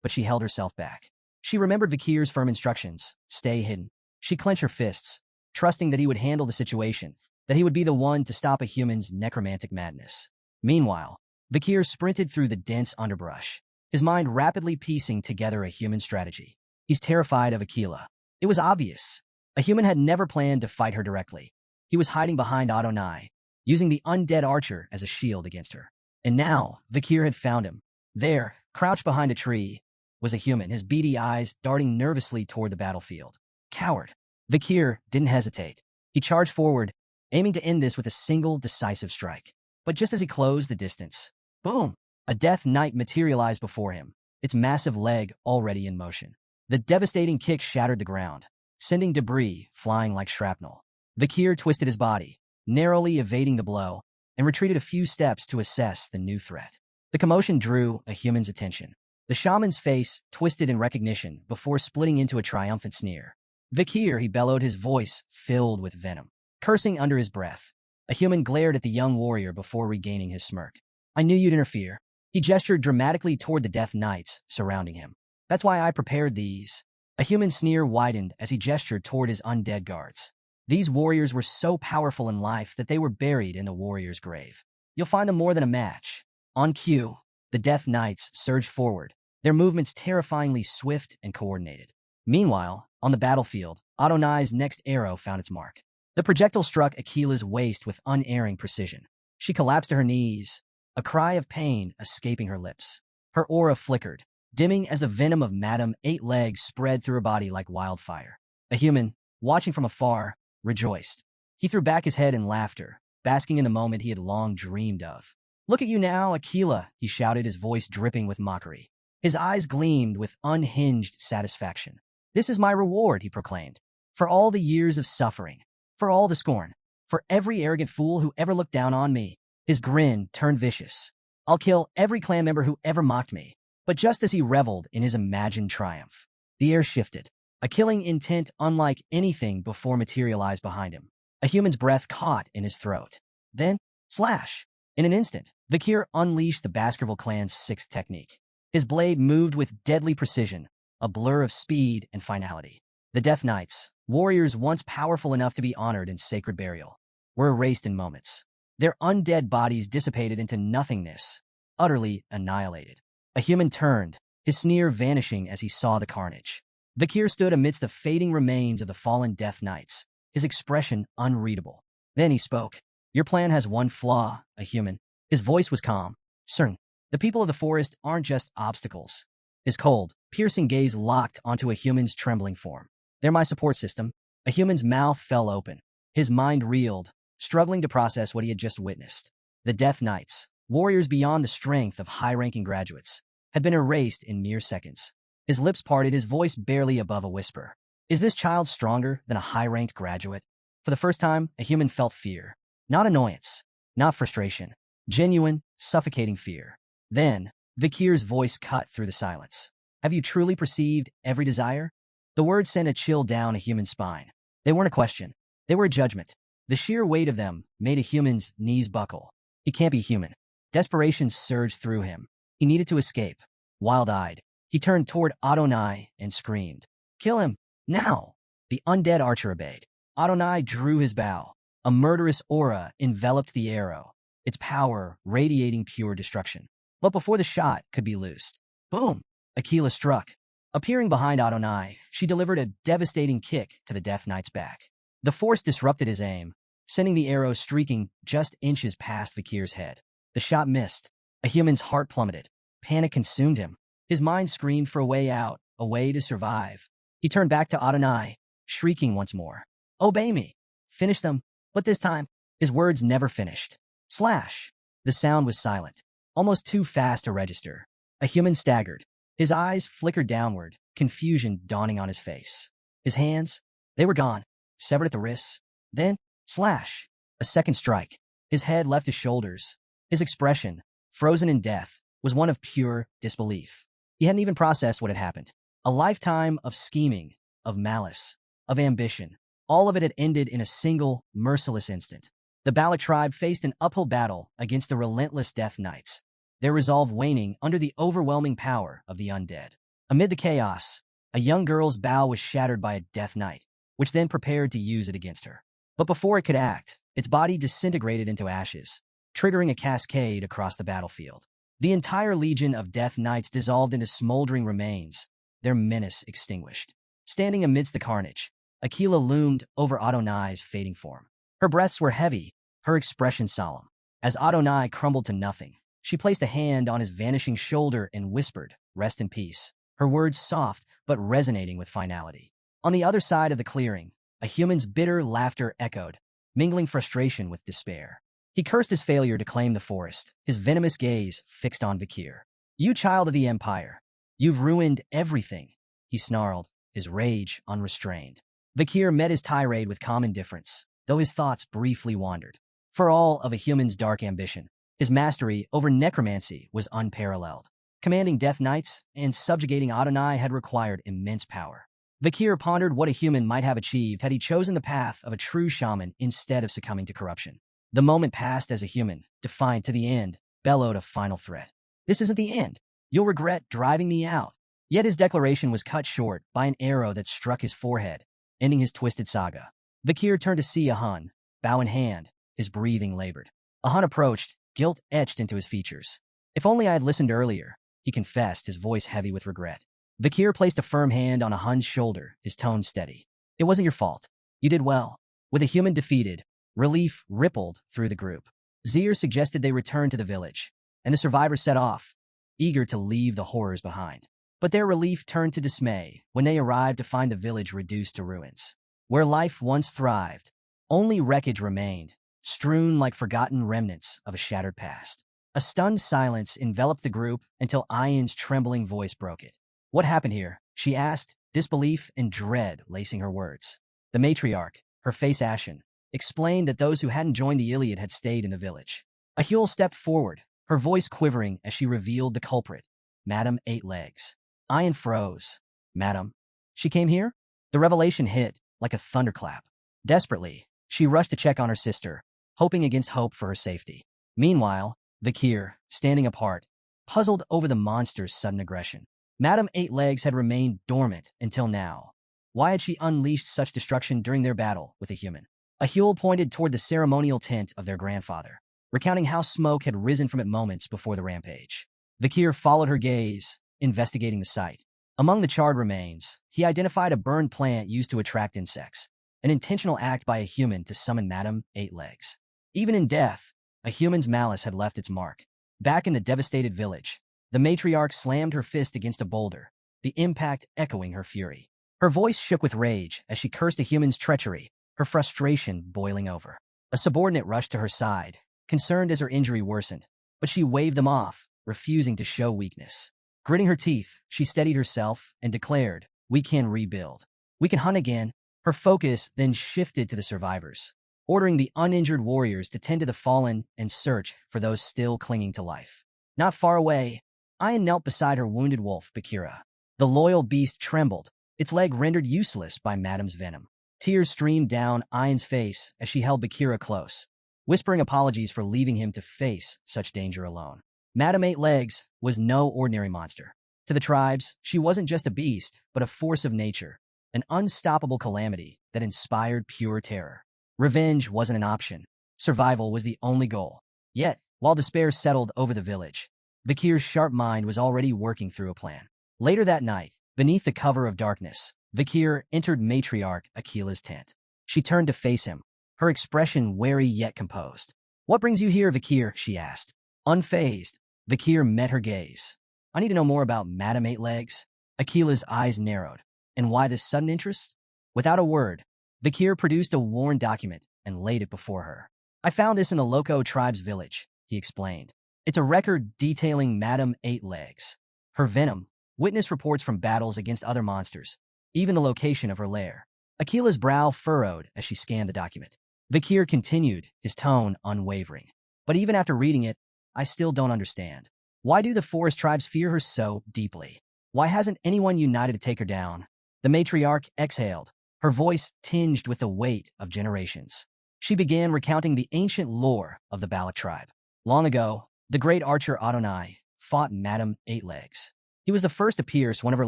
but she held herself back. She remembered Vikir's firm instructions: stay hidden. She clenched her fists, trusting that he would handle the situation, that he would be the one to stop a human's necromantic madness. Meanwhile, Vikir sprinted through the dense underbrush, his mind rapidly piecing together a human strategy. He's terrified of Aquila. It was obvious. A human had never planned to fight her directly. He was hiding behind Adonai, using the undead archer as a shield against her. And now, Vikir had found him. There, crouched behind a tree, was a human, his beady eyes darting nervously toward the battlefield. Coward. Vikir didn't hesitate. He charged forward, aiming to end this with a single decisive strike. But just as he closed the distance, boom! A death knight materialized before him, its massive leg already in motion. The devastating kick shattered the ground, sending debris flying like shrapnel. Vikir twisted his body, narrowly evading the blow, and retreated a few steps to assess the new threat. The commotion drew a human's attention. The shaman's face twisted in recognition before splitting into a triumphant sneer. "Vikir," he bellowed, his voice filled with venom. Cursing under his breath, a human glared at the young warrior before regaining his smirk. "I knew you'd interfere." He gestured dramatically toward the death knights surrounding him. "That's why I prepared these." A human sneer widened as he gestured toward his undead guards. These warriors were so powerful in life that they were buried in the warrior's grave. "You'll find them more than a match." On cue, the death knights surged forward, their movements terrifyingly swift and coordinated. Meanwhile, on the battlefield, Adonai's next arrow found its mark. The projectile struck Aquila's waist with unerring precision. She collapsed to her knees, a cry of pain escaping her lips. Her aura flickered, dimming as the venom of Madame Eight Legs spread through her body like wildfire. A human, watching from afar, rejoiced. He threw back his head in laughter, basking in the moment he had long dreamed of. "Look at you now, Aquila," he shouted, his voice dripping with mockery. His eyes gleamed with unhinged satisfaction. "This is my reward," he proclaimed, "for all the years of suffering, for all the scorn, for every arrogant fool who ever looked down on me." His grin turned vicious. "I'll kill every clan member who ever mocked me." But just as he reveled in his imagined triumph, the air shifted. A killing intent unlike anything before materialized behind him. A human's breath caught in his throat. Then, slash! In an instant, Vikir unleashed the Baskerville clan's sixth technique. His blade moved with deadly precision, a blur of speed and finality. The Death Knights, warriors once powerful enough to be honored in sacred burial, were erased in moments. Their undead bodies dissipated into nothingness, utterly annihilated. A human turned, his sneer vanishing as he saw the carnage. Vikir stood amidst the fading remains of the fallen Death Knights, his expression unreadable. Then he spoke. "Your plan has one flaw, a human." His voice was calm, certain. "The people of the forest aren't just obstacles." His cold, piercing gaze locked onto a human's trembling form. "They're my support system." A human's mouth fell open. His mind reeled, struggling to process what he had just witnessed. The Death Knights, warriors beyond the strength of high-ranking graduates, had been erased in mere seconds. His lips parted, his voice barely above a whisper. "Is this child stronger than a high-ranked graduate?" For the first time, a human felt fear. Not annoyance, not frustration. Genuine, suffocating fear. Then, Vikir's voice cut through the silence. "Have you truly perceived every desire?" The words sent a chill down a human's spine. They weren't a question. They were a judgment. The sheer weight of them made a human's knees buckle. He can't be human. Desperation surged through him. He needed to escape. Wild-eyed, he turned toward Adonai and screamed, "Kill him, now!" The undead archer obeyed. Adonai drew his bow. A murderous aura enveloped the arrow, its power radiating pure destruction. But before the shot could be loosed, boom! Aquila struck. Appearing behind Adonai, she delivered a devastating kick to the Death Knight's back. The force disrupted his aim, sending the arrow streaking just inches past Vikir's head. The shot missed. A human's heart plummeted. Panic consumed him. His mind screamed for a way out, a way to survive. He turned back to Adonai, shrieking once more. "Obey me. Finish them." But this time, his words never finished. Slash! The sound was silent, almost too fast to register. A human staggered. His eyes flickered downward, confusion dawning on his face. His hands, they were gone, severed at the wrists. Then, slash! A second strike. His head left his shoulders. His expression, frozen in death, was one of pure disbelief. He hadn't even processed what had happened. A lifetime of scheming, of malice, of ambition. All of it had ended in a single, merciless instant. The Balak tribe faced an uphill battle against the relentless Death Knights, their resolve waning under the overwhelming power of the undead. Amid the chaos, a young girl's bow was shattered by a Death Knight, which then prepared to use it against her. But before it could act, its body disintegrated into ashes, triggering a cascade across the battlefield. The entire legion of Death Knights dissolved into smoldering remains, their menace extinguished. Standing amidst the carnage, Aquila loomed over Adonai's fading form. Her breaths were heavy, her expression solemn. As Adonai crumbled to nothing, she placed a hand on his vanishing shoulder and whispered, "Rest in peace," her words soft but resonating with finality. On the other side of the clearing, a human's bitter laughter echoed, mingling frustration with despair. He cursed his failure to claim the forest, his venomous gaze fixed on Kier. "You child of the Empire, you've ruined everything," he snarled, his rage unrestrained. Kier met his tirade with calm indifference, though his thoughts briefly wandered. For all of a human's dark ambition, his mastery over necromancy was unparalleled. Commanding Death Knights and subjugating Adonai had required immense power. Kier pondered what a human might have achieved had he chosen the path of a true shaman instead of succumbing to corruption. The moment passed as a human, defiant to the end, bellowed a final threat. "This isn't the end. You'll regret driving me out." Yet his declaration was cut short by an arrow that struck his forehead, ending his twisted saga. Kier turned to see Ahun, bow in hand, his breathing labored. Ahun approached, guilt etched into his features. "If only I had listened earlier," he confessed, his voice heavy with regret. Kier placed a firm hand on Ahun's shoulder, his tone steady. "It wasn't your fault. You did well." With a human defeated, relief rippled through the group. Zier suggested they return to the village, and the survivors set off, eager to leave the horrors behind. But their relief turned to dismay when they arrived to find the village reduced to ruins. Where life once thrived, only wreckage remained, strewn like forgotten remnants of a shattered past. A stunned silence enveloped the group until Ayan's trembling voice broke it. "What happened here?" she asked, disbelief and dread lacing her words. The matriarch, her face ashen, explained that those who hadn't joined the Iliad had stayed in the village. Ahul stepped forward, her voice quivering as she revealed the culprit, Madame Eight Legs. Ayan froze. "Madam? She came here?" The revelation hit like a thunderclap. Desperately, she rushed to check on her sister, hoping against hope for her safety. Meanwhile, Kier, standing apart, puzzled over the monster's sudden aggression. Madame Eight Legs had remained dormant until now. Why had she unleashed such destruction during their battle with a human? Ahul pointed toward the ceremonial tent of their grandfather, recounting how smoke had risen from it moments before the rampage. Kier followed her gaze, investigating the site. Among the charred remains, he identified a burned plant used to attract insects, an intentional act by a human to summon Madame Eight Legs. Even in death, a human's malice had left its mark. Back in the devastated village, the matriarch slammed her fist against a boulder, the impact echoing her fury. Her voice shook with rage as she cursed a human's treachery, her frustration boiling over. A subordinate rushed to her side, concerned as her injury worsened, but she waved them off, refusing to show weakness. Gritting her teeth, she steadied herself and declared, "We can rebuild. We can hunt again." Her focus then shifted to the survivors, ordering the uninjured warriors to tend to the fallen and search for those still clinging to life. Not far away, Ayan knelt beside her wounded wolf, Bakira. The loyal beast trembled, its leg rendered useless by Madame's venom. Tears streamed down Ayan's face as she held Bakira close, whispering apologies for leaving him to face such danger alone. Madame Eight Legs was no ordinary monster. To the tribes, she wasn't just a beast, but a force of nature, an unstoppable calamity that inspired pure terror. Revenge wasn't an option. Survival was the only goal. Yet, while despair settled over the village, Kier's sharp mind was already working through a plan. Later that night, beneath the cover of darkness, Kier entered matriarch Aquila's tent. She turned to face him, her expression wary yet composed. "What brings you here, Kier?" she asked. Unfazed, Kier met her gaze. "I need to know more about Madame Eight Legs." Aquila's eyes narrowed. "And why this sudden interest?" Without a word, Kier produced a worn document and laid it before her. "I found this in the Loco tribe's village," he he explained. It's a record detailing Madame Eight Legs. Her venom, witness reports from battles against other monsters, even the location of her lair. Akila's brow furrowed as she scanned the document. Kier continued, his tone unwavering. But even after reading it, I still don't understand. Why do the forest tribes fear her so deeply? Why hasn't anyone united to take her down? The matriarch exhaled, her voice tinged with the weight of generations. She began recounting the ancient lore of the Balak tribe. Long ago, the great archer Adonai fought Madame Eight Legs. He was the first to pierce one of her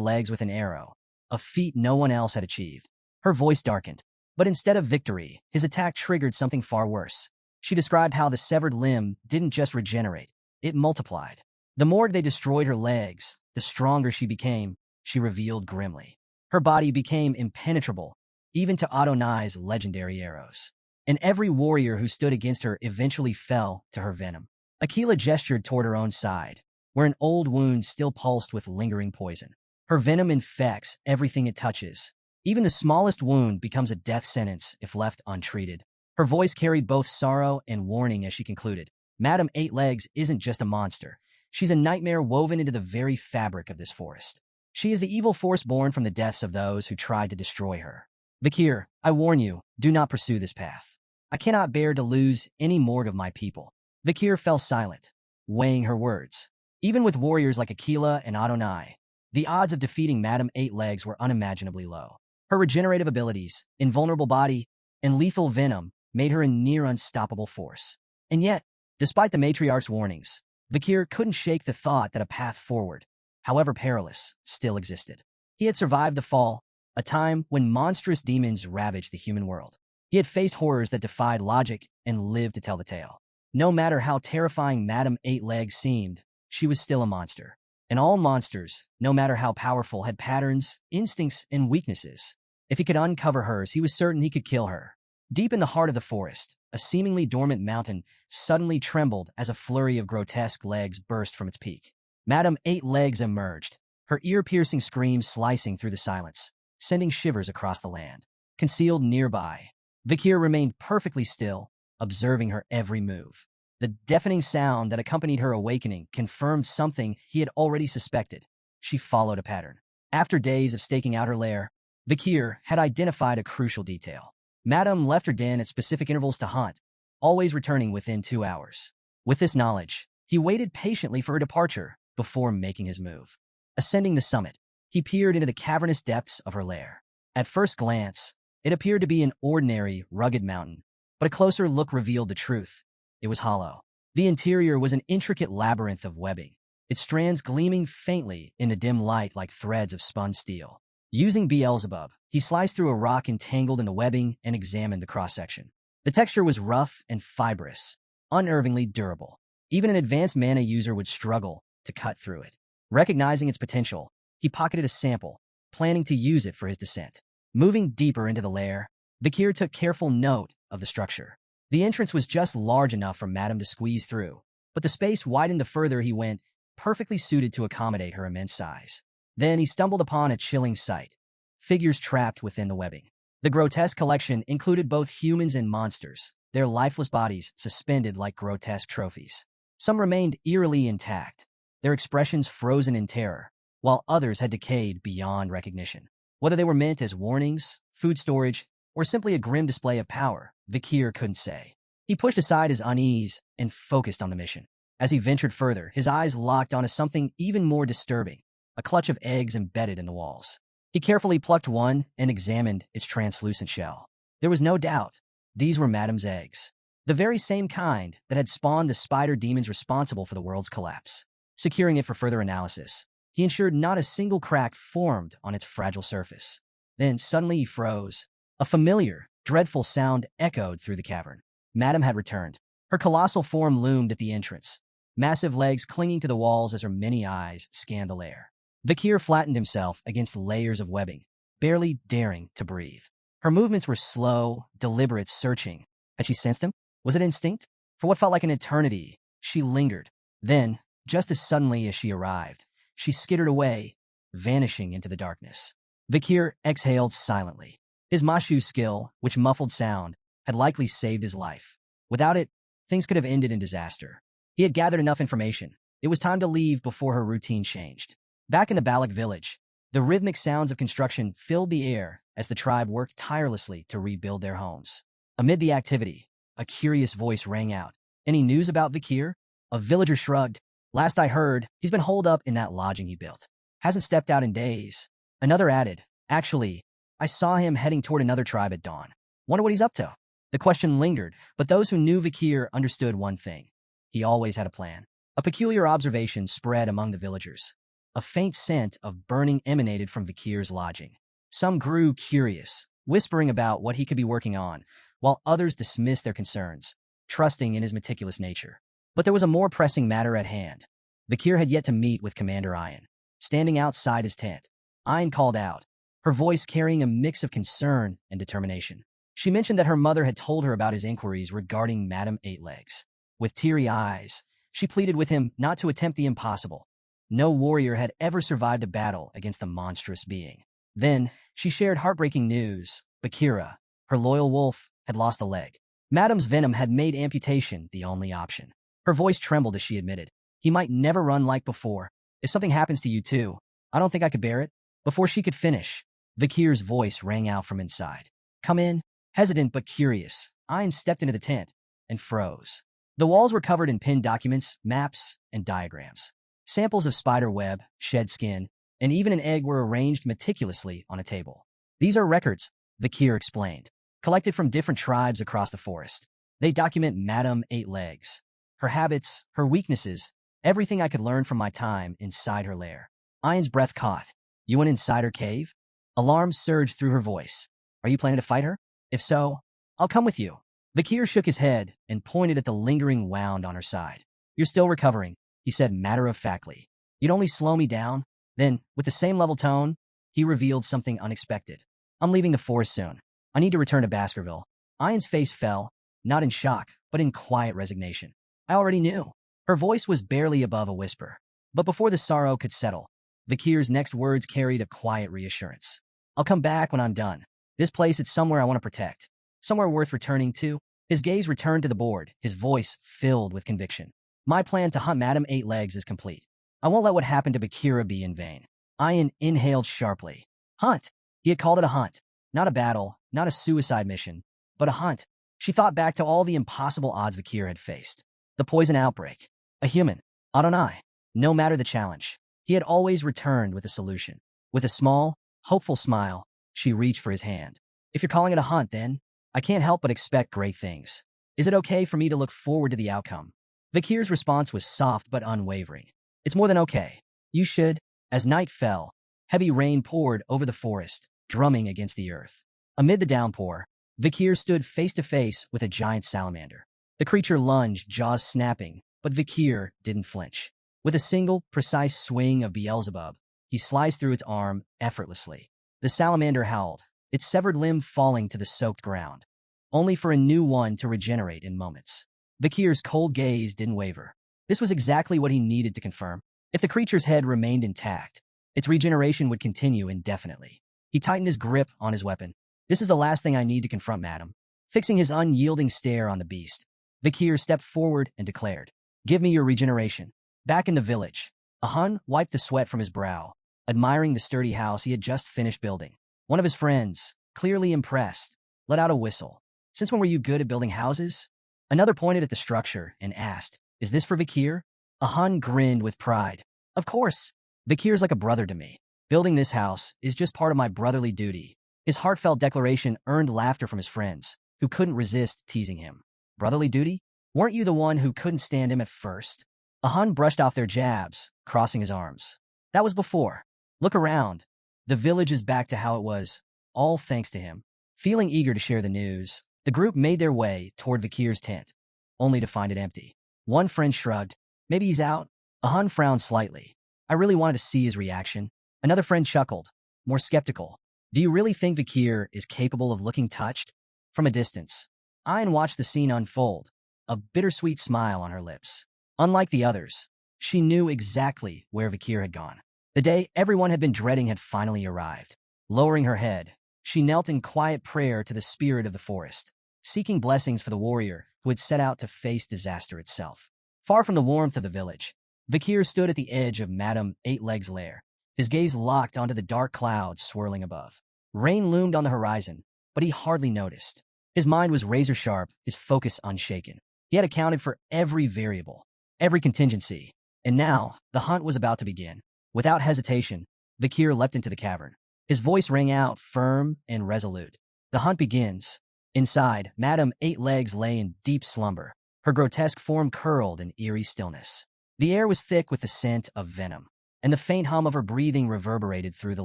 legs with an arrow, a feat no one else had achieved. Her voice darkened, but instead of victory, his attack triggered something far worse. She described how the severed limb didn't just regenerate, it multiplied. The more they destroyed her legs, the stronger she became, she revealed grimly. Her body became impenetrable, even to Adonai's legendary arrows. And every warrior who stood against her eventually fell to her venom. Akila gestured toward her own side, where an old wound still pulsed with lingering poison. Her venom infects everything it touches. Even the smallest wound becomes a death sentence if left untreated. Her voice carried both sorrow and warning as she concluded. Madame Eight Legs isn't just a monster. She's a nightmare woven into the very fabric of this forest. She is the evil force born from the deaths of those who tried to destroy her. Kier, I warn you, do not pursue this path. I cannot bear to lose any more of my people. Kier fell silent, weighing her words. Even with warriors like Akila and Adonai, the odds of defeating Madame Eight Legs were unimaginably low. Her regenerative abilities, invulnerable body, and lethal venom made her a near unstoppable force. And yet, despite the matriarch's warnings, Kier couldn't shake the thought that a path forward, however perilous, still existed. He had survived the fall, a time when monstrous demons ravaged the human world. He had faced horrors that defied logic and lived to tell the tale. No matter how terrifying Madame Eight Legs seemed, she was still a monster. And all monsters, no matter how powerful, had patterns, instincts, and weaknesses. If he could uncover hers, he was certain he could kill her. Deep in the heart of the forest, a seemingly dormant mountain suddenly trembled as a flurry of grotesque legs burst from its peak. Madame Eight Legs emerged, her ear-piercing screams slicing through the silence, sending shivers across the land. Concealed nearby, Kier remained perfectly still, observing her every move. The deafening sound that accompanied her awakening confirmed something he had already suspected. She followed a pattern. After days of staking out her lair, Kier had identified a crucial detail. Madame left her den at specific intervals to hunt, always returning within 2 hours. With this knowledge, he waited patiently for her departure before making his move. Ascending the summit, he peered into the cavernous depths of her lair. At first glance, it appeared to be an ordinary, rugged mountain, but a closer look revealed the truth. It was hollow. The interior was an intricate labyrinth of webbing, its strands gleaming faintly in the dim light like threads of spun steel. Using Beelzebub, he sliced through a rock entangled in the webbing and examined the cross-section. The texture was rough and fibrous, unnervingly durable. Even an advanced mana user would struggle to cut through it. Recognizing its potential, he pocketed a sample, planning to use it for his descent. Moving deeper into the lair, Kier took careful note of the structure. The entrance was just large enough for Madame to squeeze through, but the space widened the further he went, perfectly suited to accommodate her immense size. Then he stumbled upon a chilling sight. Figures trapped within the webbing. The grotesque collection included both humans and monsters, their lifeless bodies suspended like grotesque trophies. Some remained eerily intact, their expressions frozen in terror, while others had decayed beyond recognition. Whether they were meant as warnings, food storage, or simply a grim display of power, Kier couldn't say. He pushed aside his unease and focused on the mission. As he ventured further, his eyes locked onto something even more disturbing, a clutch of eggs embedded in the walls. He carefully plucked one and examined its translucent shell. There was no doubt, these were Madame's eggs, the very same kind that had spawned the spider demons responsible for the world's collapse. Securing it for further analysis, he ensured not a single crack formed on its fragile surface. Then suddenly he froze. A familiar, dreadful sound echoed through the cavern. Madame had returned. Her colossal form loomed at the entrance, massive legs clinging to the walls as her many eyes scanned the lair. Kier flattened himself against layers of webbing, barely daring to breathe. Her movements were slow, deliberate, searching. Had she sensed him? Was it instinct? For what felt like an eternity, she lingered. Then, just as suddenly as she arrived, she skittered away, vanishing into the darkness. Kier exhaled silently. His Mashu skill, which muffled sound, had likely saved his life. Without it, things could have ended in disaster. He had gathered enough information. It was time to leave before her routine changed. Back in the Balak village, the rhythmic sounds of construction filled the air as the tribe worked tirelessly to rebuild their homes. Amid the activity, a curious voice rang out. "Any news about Kier?" A villager shrugged. "Last I heard, he's been holed up in that lodging he built. Hasn't stepped out in days." Another added, "Actually, I saw him heading toward another tribe at dawn. Wonder what he's up to." The question lingered, but those who knew Kier understood one thing. He always had a plan. A peculiar observation spread among the villagers. A faint scent of burning emanated from Kier's lodging. Some grew curious, whispering about what he could be working on, while others dismissed their concerns, trusting in his meticulous nature. But there was a more pressing matter at hand. Kier had yet to meet with Commander Ian. Standing outside his tent, Ian called out, her voice carrying a mix of concern and determination. She mentioned that her mother had told her about his inquiries regarding Madame Eightlegs. With teary eyes, she pleaded with him not to attempt the impossible. No warrior had ever survived a battle against the monstrous being. Then, she shared heartbreaking news. Bakira, her loyal wolf, had lost a leg. Madame's venom had made amputation the only option. Her voice trembled as she admitted, "He might never run like before. If something happens to you too, I don't think I could bear it." Before she could finish, Bakir's voice rang out from inside. "Come in." Hesitant but curious, Ian stepped into the tent and froze. The walls were covered in pinned documents, maps, and diagrams. Samples of spider web, shed skin, and even an egg were arranged meticulously on a table. "These are records," Kier explained, "collected from different tribes across the forest. They document Madame Eightlegs, her habits, her weaknesses, everything I could learn from my time inside her lair." Ian's breath caught. "You went inside her cave?" Alarm surged through her voice. "Are you planning to fight her? If so, I'll come with you." Kier shook his head and pointed at the lingering wound on her side. "You're still recovering," he said matter-of-factly. "You'd only slow me down." Then, with the same level tone, he revealed something unexpected. "I'm leaving the forest soon. I need to return to Baskerville." Ian's face fell, not in shock, but in quiet resignation. "I already knew." Her voice was barely above a whisper. But before the sorrow could settle, Kier's next words carried a quiet reassurance. "I'll come back when I'm done. This place is somewhere I want to protect. Somewhere worth returning to." His gaze returned to the board, his voice filled with conviction. "My plan to hunt Madame Eightlegs is complete. I won't let what happened to Bakira be in vain." Ian inhaled sharply. Hunt. He had called it a hunt. Not a battle, not a suicide mission, but a hunt. She thought back to all the impossible odds Bakira had faced. The poison outbreak. A human. Adonai. No matter the challenge, he had always returned with a solution. With a small, hopeful smile, she reached for his hand. "If you're calling it a hunt, then I can't help but expect great things. Is it okay for me to look forward to the outcome?" Bakir's response was soft but unwavering. "It's more than okay. You should." As night fell, heavy rain poured over the forest, drumming against the earth. Amid the downpour, Kier stood face to face with a giant salamander. The creature lunged, jaws snapping, but Kier didn't flinch. With a single, precise swing of Beelzebub, he sliced through its arm effortlessly. The salamander howled, its severed limb falling to the soaked ground, only for a new one to regenerate in moments. Kier's cold gaze didn't waver. This was exactly what he needed to confirm. If the creature's head remained intact, its regeneration would continue indefinitely. He tightened his grip on his weapon. "This is the last thing I need to confront, madam." Fixing his unyielding stare on the beast, Kier stepped forward and declared, "Give me your regeneration." Back in the village, Hun wiped the sweat from his brow, admiring the sturdy house he had just finished building. One of his friends, clearly impressed, let out a whistle. "Since when were you good at building houses?" Another pointed at the structure and asked, "Is this for Kier?" Hun grinned with pride. "Of course. Kier's like a brother to me. Building this house is just part of my brotherly duty." His heartfelt declaration earned laughter from his friends, who couldn't resist teasing him. "Brotherly duty? Weren't you the one who couldn't stand him at first?" Hun brushed off their jabs, crossing his arms. "That was before. Look around. The village is back to how it was, all thanks to him." Feeling eager to share the news, the group made their way toward Kier's tent, only to find it empty. One friend shrugged. "Maybe he's out." Hun frowned slightly. "I really wanted to see his reaction." Another friend chuckled, more skeptical. "Do you really think Kier is capable of looking touched?" From a distance, Ian watched the scene unfold, a bittersweet smile on her lips. Unlike the others, she knew exactly where Kier had gone. The day everyone had been dreading had finally arrived. Lowering her head, she knelt in quiet prayer to the spirit of the forest, seeking blessings for the warrior who had set out to face disaster itself. Far from the warmth of the village, Kier stood at the edge of Madame Eight-Legs' lair, his gaze locked onto the dark clouds swirling above. Rain loomed on the horizon, but he hardly noticed. His mind was razor-sharp, his focus unshaken. He had accounted for every variable, every contingency, and now the hunt was about to begin. Without hesitation, Kier leapt into the cavern. His voice rang out, firm and resolute. The hunt begins. Inside, Madame Eight-Legs lay in deep slumber, her grotesque form curled in eerie stillness. The air was thick with the scent of venom, and the faint hum of her breathing reverberated through the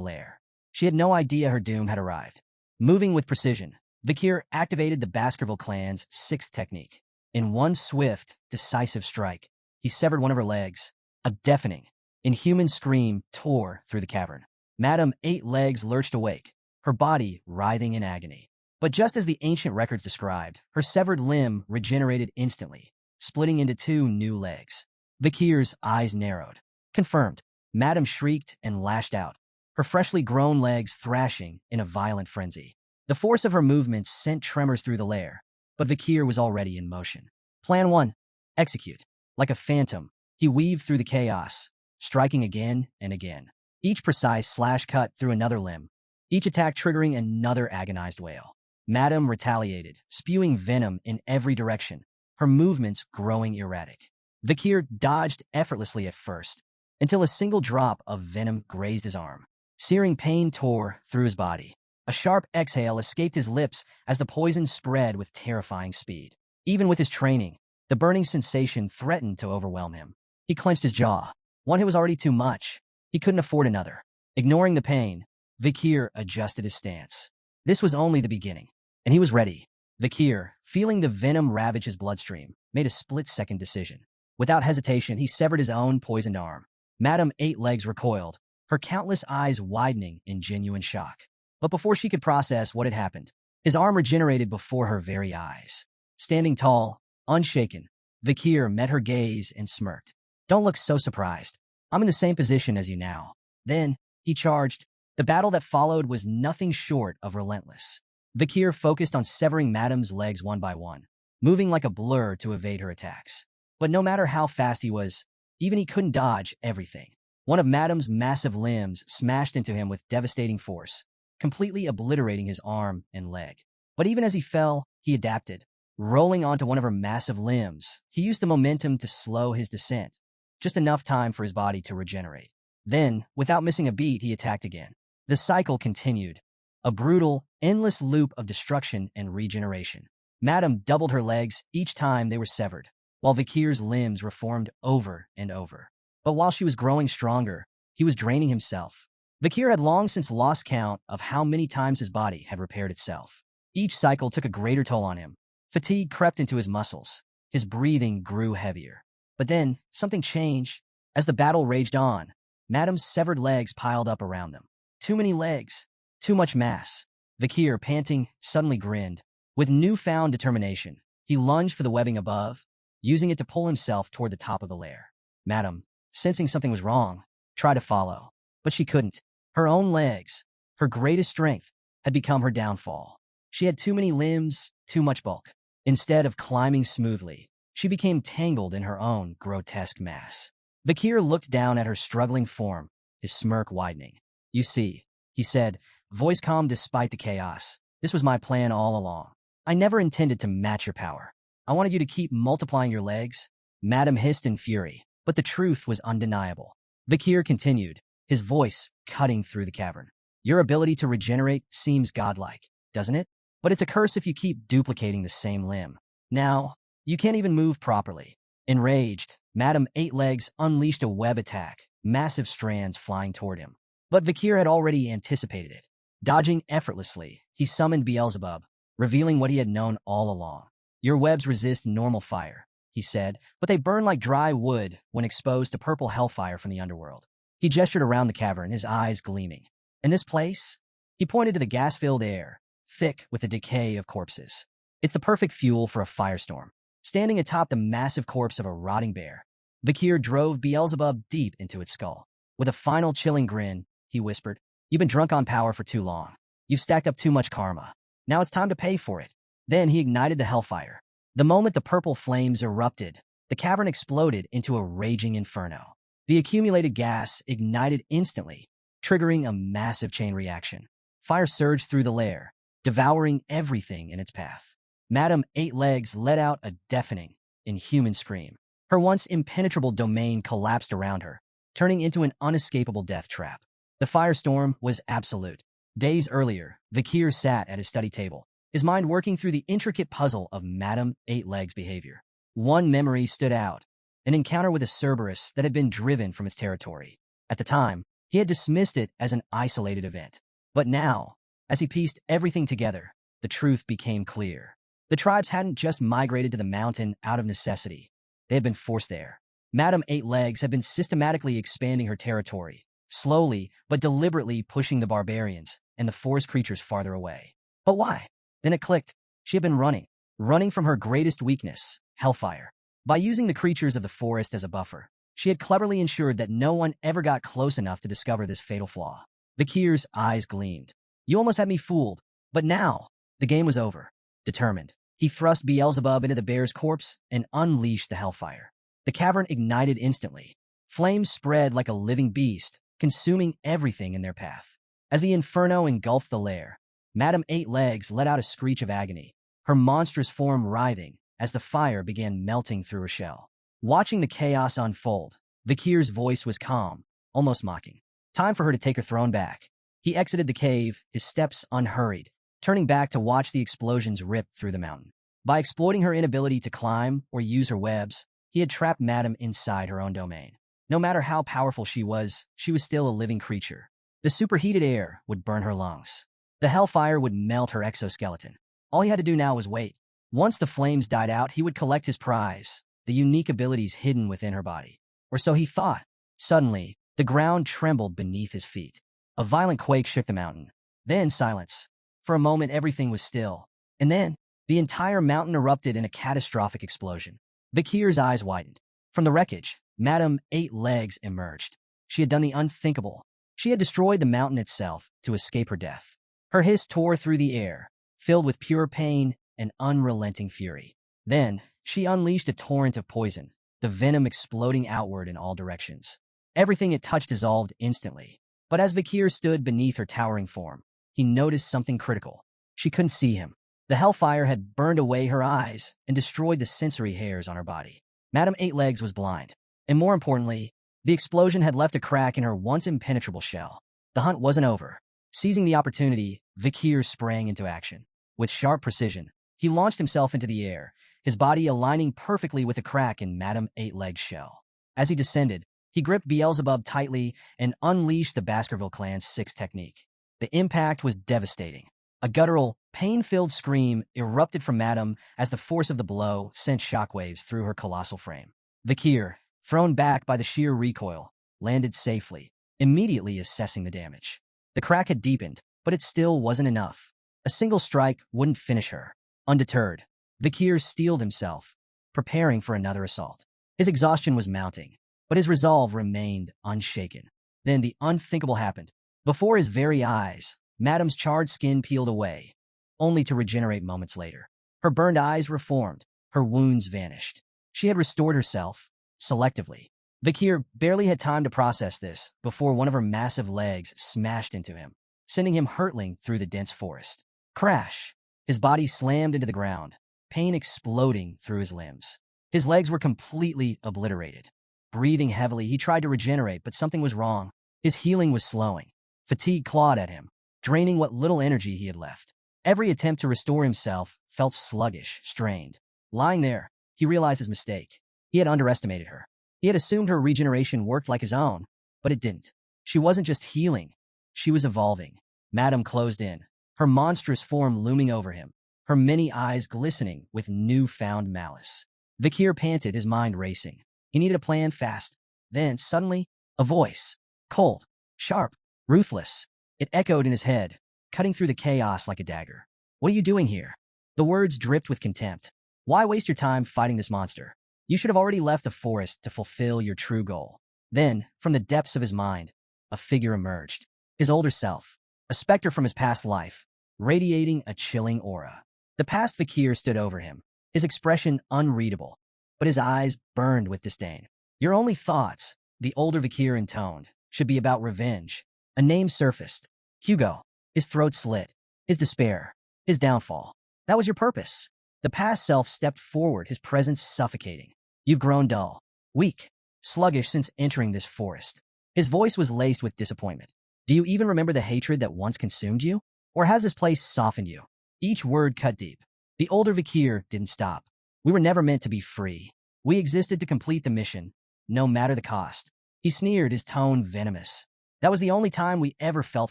lair. She had no idea her doom had arrived. Moving with precision, Kier activated the Baskerville clan's sixth technique. In one swift, decisive strike, he severed one of her legs. A deafening, inhuman scream tore through the cavern. Madame Eight-Legs lurched awake, her body writhing in agony. But just as the ancient records described, her severed limb regenerated instantly, splitting into two new legs. Kier's eyes narrowed. Confirmed. Madame shrieked and lashed out, her freshly grown legs thrashing in a violent frenzy. The force of her movements sent tremors through the lair, but Kier was already in motion. Plan 1. Execute. Like a phantom, he weaved through the chaos, striking again and again. Each precise slash cut through another limb, each attack triggering another agonized wail. Madame retaliated, spewing venom in every direction, her movements growing erratic. Kier dodged effortlessly at first, until a single drop of venom grazed his arm. Searing pain tore through his body. A sharp exhale escaped his lips as the poison spread with terrifying speed. Even with his training, the burning sensation threatened to overwhelm him. He clenched his jaw. One hit was already too much. He couldn't afford another. Ignoring the pain, Kier adjusted his stance. This was only the beginning, and he was ready. Kier, feeling the venom ravage his bloodstream, made a split-second decision. Without hesitation, he severed his own poisoned arm. Madame Eight-Legs recoiled, her countless eyes widening in genuine shock. But before she could process what had happened, his arm regenerated before her very eyes. Standing tall, unshaken, Kier met her gaze and smirked. Don't look so surprised. I'm in the same position as you now. Then, he charged. The battle that followed was nothing short of relentless. Kier focused on severing Madame's legs one by one, moving like a blur to evade her attacks. But no matter how fast he was, even he couldn't dodge everything. One of Madame's massive limbs smashed into him with devastating force, completely obliterating his arm and leg. But even as he fell, he adapted. Rolling onto one of her massive limbs, he used the momentum to slow his descent, just enough time for his body to regenerate. Then, without missing a beat, he attacked again. The cycle continued, a brutal, endless loop of destruction and regeneration. Madame doubled her legs each time they were severed, while Kier's limbs reformed over and over. But while she was growing stronger, he was draining himself. Kier had long since lost count of how many times his body had repaired itself. Each cycle took a greater toll on him. Fatigue crept into his muscles. His breathing grew heavier. But then, something changed. As the battle raged on, Madame's severed legs piled up around them. Too many legs. Too much mass. Kier, panting, suddenly grinned. With newfound determination, he lunged for the webbing above, using it to pull himself toward the top of the lair. Madame, sensing something was wrong, tried to follow. But she couldn't. Her own legs, her greatest strength, had become her downfall. She had too many limbs, too much bulk. Instead of climbing smoothly, she became tangled in her own grotesque mass. Kier looked down at her struggling form, his smirk widening. You see, he said, voice calm despite the chaos. This was my plan all along. I never intended to match your power. I wanted you to keep multiplying your legs. Madame hissed in fury, but the truth was undeniable. Kier continued, his voice cutting through the cavern. Your ability to regenerate seems godlike, doesn't it? But it's a curse if you keep duplicating the same limb. Now, you can't even move properly. Enraged, Madame Eight-Legs unleashed a web attack, massive strands flying toward him. But Kier had already anticipated it. Dodging effortlessly, he summoned Beelzebub, revealing what he had known all along. Your webs resist normal fire, he said, but they burn like dry wood when exposed to purple hellfire from the underworld. He gestured around the cavern, his eyes gleaming. In this place, he pointed to the gas-filled air, thick with the decay of corpses. It's the perfect fuel for a firestorm. Standing atop the massive corpse of a rotting bear, Kier drove Beelzebub deep into its skull. With a final chilling grin, he whispered, You've been drunk on power for too long. You've stacked up too much karma. Now it's time to pay for it. Then he ignited the hellfire. The moment the purple flames erupted, The cavern exploded into a raging inferno. The accumulated gas ignited instantly, triggering a massive chain reaction. Fire surged through the lair, devouring everything in its path. Madame Eight Legs let out a deafening, inhuman scream. Her once impenetrable domain collapsed around her, turning into an unescapable death trap. The firestorm was absolute. Days earlier, Kier sat at his study table, his mind working through the intricate puzzle of Madame Eight Legs' behavior. One memory stood out, an encounter with a Cerberus that had been driven from its territory. At the time, he had dismissed it as an isolated event. But now, as he pieced everything together, the truth became clear. The tribes hadn't just migrated to the mountain out of necessity. They had been forced there. Madame Eight Legs had been systematically expanding her territory, slowly but deliberately pushing the barbarians and the forest creatures farther away. But why? Then it clicked. She had been running from her greatest weakness, hellfire. By using the creatures of the forest as a buffer, she had cleverly ensured that no one ever got close enough to discover this fatal flaw. Kier's eyes gleamed. You almost had me fooled, but now, the game was over. Determined, he thrust Beelzebub into the bear's corpse and unleashed the hellfire. The cavern ignited instantly. Flames spread like a living beast, consuming everything in their path. As the inferno engulfed the lair, Madame Eight Legs let out a screech of agony, her monstrous form writhing as the fire began melting through her shell. Watching the chaos unfold, Kier's voice was calm, almost mocking. Time for her to take her throne back. He exited the cave, his steps unhurried, turning back to watch the explosions rip through the mountain. By exploiting her inability to climb or use her webs, he had trapped Madame inside her own domain. No matter how powerful she was still a living creature. The superheated air would burn her lungs. The hellfire would melt her exoskeleton. All he had to do now was wait. Once the flames died out, he would collect his prize, the unique abilities hidden within her body. Or so he thought. Suddenly, the ground trembled beneath his feet. A violent quake shook the mountain. Then silence. For a moment, everything was still. And then, the entire mountain erupted in a catastrophic explosion. Kier's eyes widened. From the wreckage, Madame Eight Legs emerged. She had done the unthinkable. She had destroyed the mountain itself to escape her death. Her hiss tore through the air, filled with pure pain and unrelenting fury. Then, she unleashed a torrent of poison, the venom exploding outward in all directions. Everything it touched dissolved instantly. But as Kier stood beneath her towering form, he noticed something critical. She couldn't see him. The hellfire had burned away her eyes and destroyed the sensory hairs on her body. Madame Eight Legs was blind. And more importantly, the explosion had left a crack in her once impenetrable shell. The hunt wasn't over. Seizing the opportunity, Kier sprang into action. With sharp precision, he launched himself into the air, his body aligning perfectly with a crack in Madame Eight Legs' shell. As he descended, he gripped Beelzebub tightly and unleashed the Baskerville clan's sixth technique. The impact was devastating. A guttural, pain-filled scream erupted from Madame as the force of the blow sent shockwaves through her colossal frame. Kier, thrown back by the sheer recoil, landed safely, immediately assessing the damage. The crack had deepened, but it still wasn't enough. A single strike wouldn't finish her. Undeterred, Kier steeled himself, preparing for another assault. His exhaustion was mounting, but his resolve remained unshaken. Then the unthinkable happened. Before his very eyes, Madame's charred skin peeled away, only to regenerate moments later. Her burned eyes reformed, her wounds vanished. She had restored herself, selectively. Kier barely had time to process this before one of her massive legs smashed into him, sending him hurtling through the dense forest. Crash! His body slammed into the ground, pain exploding through his limbs. His legs were completely obliterated. Breathing heavily, he tried to regenerate, but something was wrong. His healing was slowing. Fatigue clawed at him, draining what little energy he had left. Every attempt to restore himself felt sluggish, strained. Lying there, he realized his mistake. He had underestimated her. He had assumed her regeneration worked like his own, but it didn't. She wasn't just healing. She was evolving. Madame closed in, her monstrous form looming over him, her many eyes glistening with newfound malice. Kier panted, his mind racing. He needed a plan fast. Then, suddenly, a voice. Cold, sharp, ruthless. It echoed in his head, cutting through the chaos like a dagger. What are you doing here? The words dripped with contempt. Why waste your time fighting this monster? You should have already left the forest to fulfill your true goal. Then, from the depths of his mind, a figure emerged. His older self, a specter from his past life, radiating a chilling aura. The past Kier stood over him, his expression unreadable, but his eyes burned with disdain. Your only thoughts, the older Kier intoned, should be about revenge. A name surfaced. Hugo. His throat slit. His despair. His downfall. That was your purpose. The past self stepped forward, his presence suffocating. You've grown dull, weak, sluggish since entering this forest. His voice was laced with disappointment. Do you even remember the hatred that once consumed you? Or has this place softened you? Each word cut deep. The older Kier didn't stop. We were never meant to be free. We existed to complete the mission, no matter the cost. He sneered, his tone venomous. That was the only time we ever felt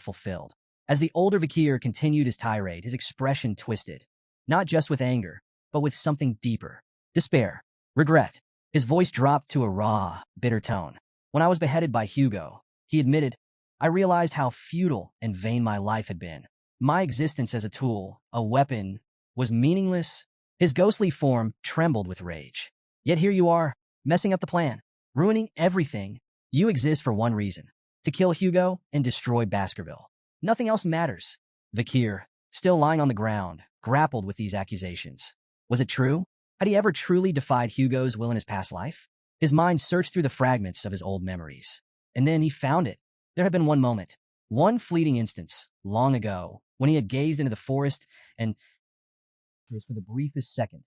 fulfilled. As the older Kier continued his tirade, his expression twisted. Not just with anger, but with something deeper. Despair. Regret. His voice dropped to a raw, bitter tone. When I was beheaded by Hugo, he admitted, I realized how futile and vain my life had been. My existence as a tool, a weapon, was meaningless. His ghostly form trembled with rage. Yet here you are, messing up the plan, ruining everything. You exist for one reason, to kill Hugo and destroy Baskerville. Nothing else matters. Kier, still lying on the ground, grappled with these accusations. Was it true? Had he ever truly defied Hugo's will in his past life? His mind searched through the fragments of his old memories. And then he found it. There had been one moment, one fleeting instance, long ago, when he had gazed into the forest and, for the briefest second,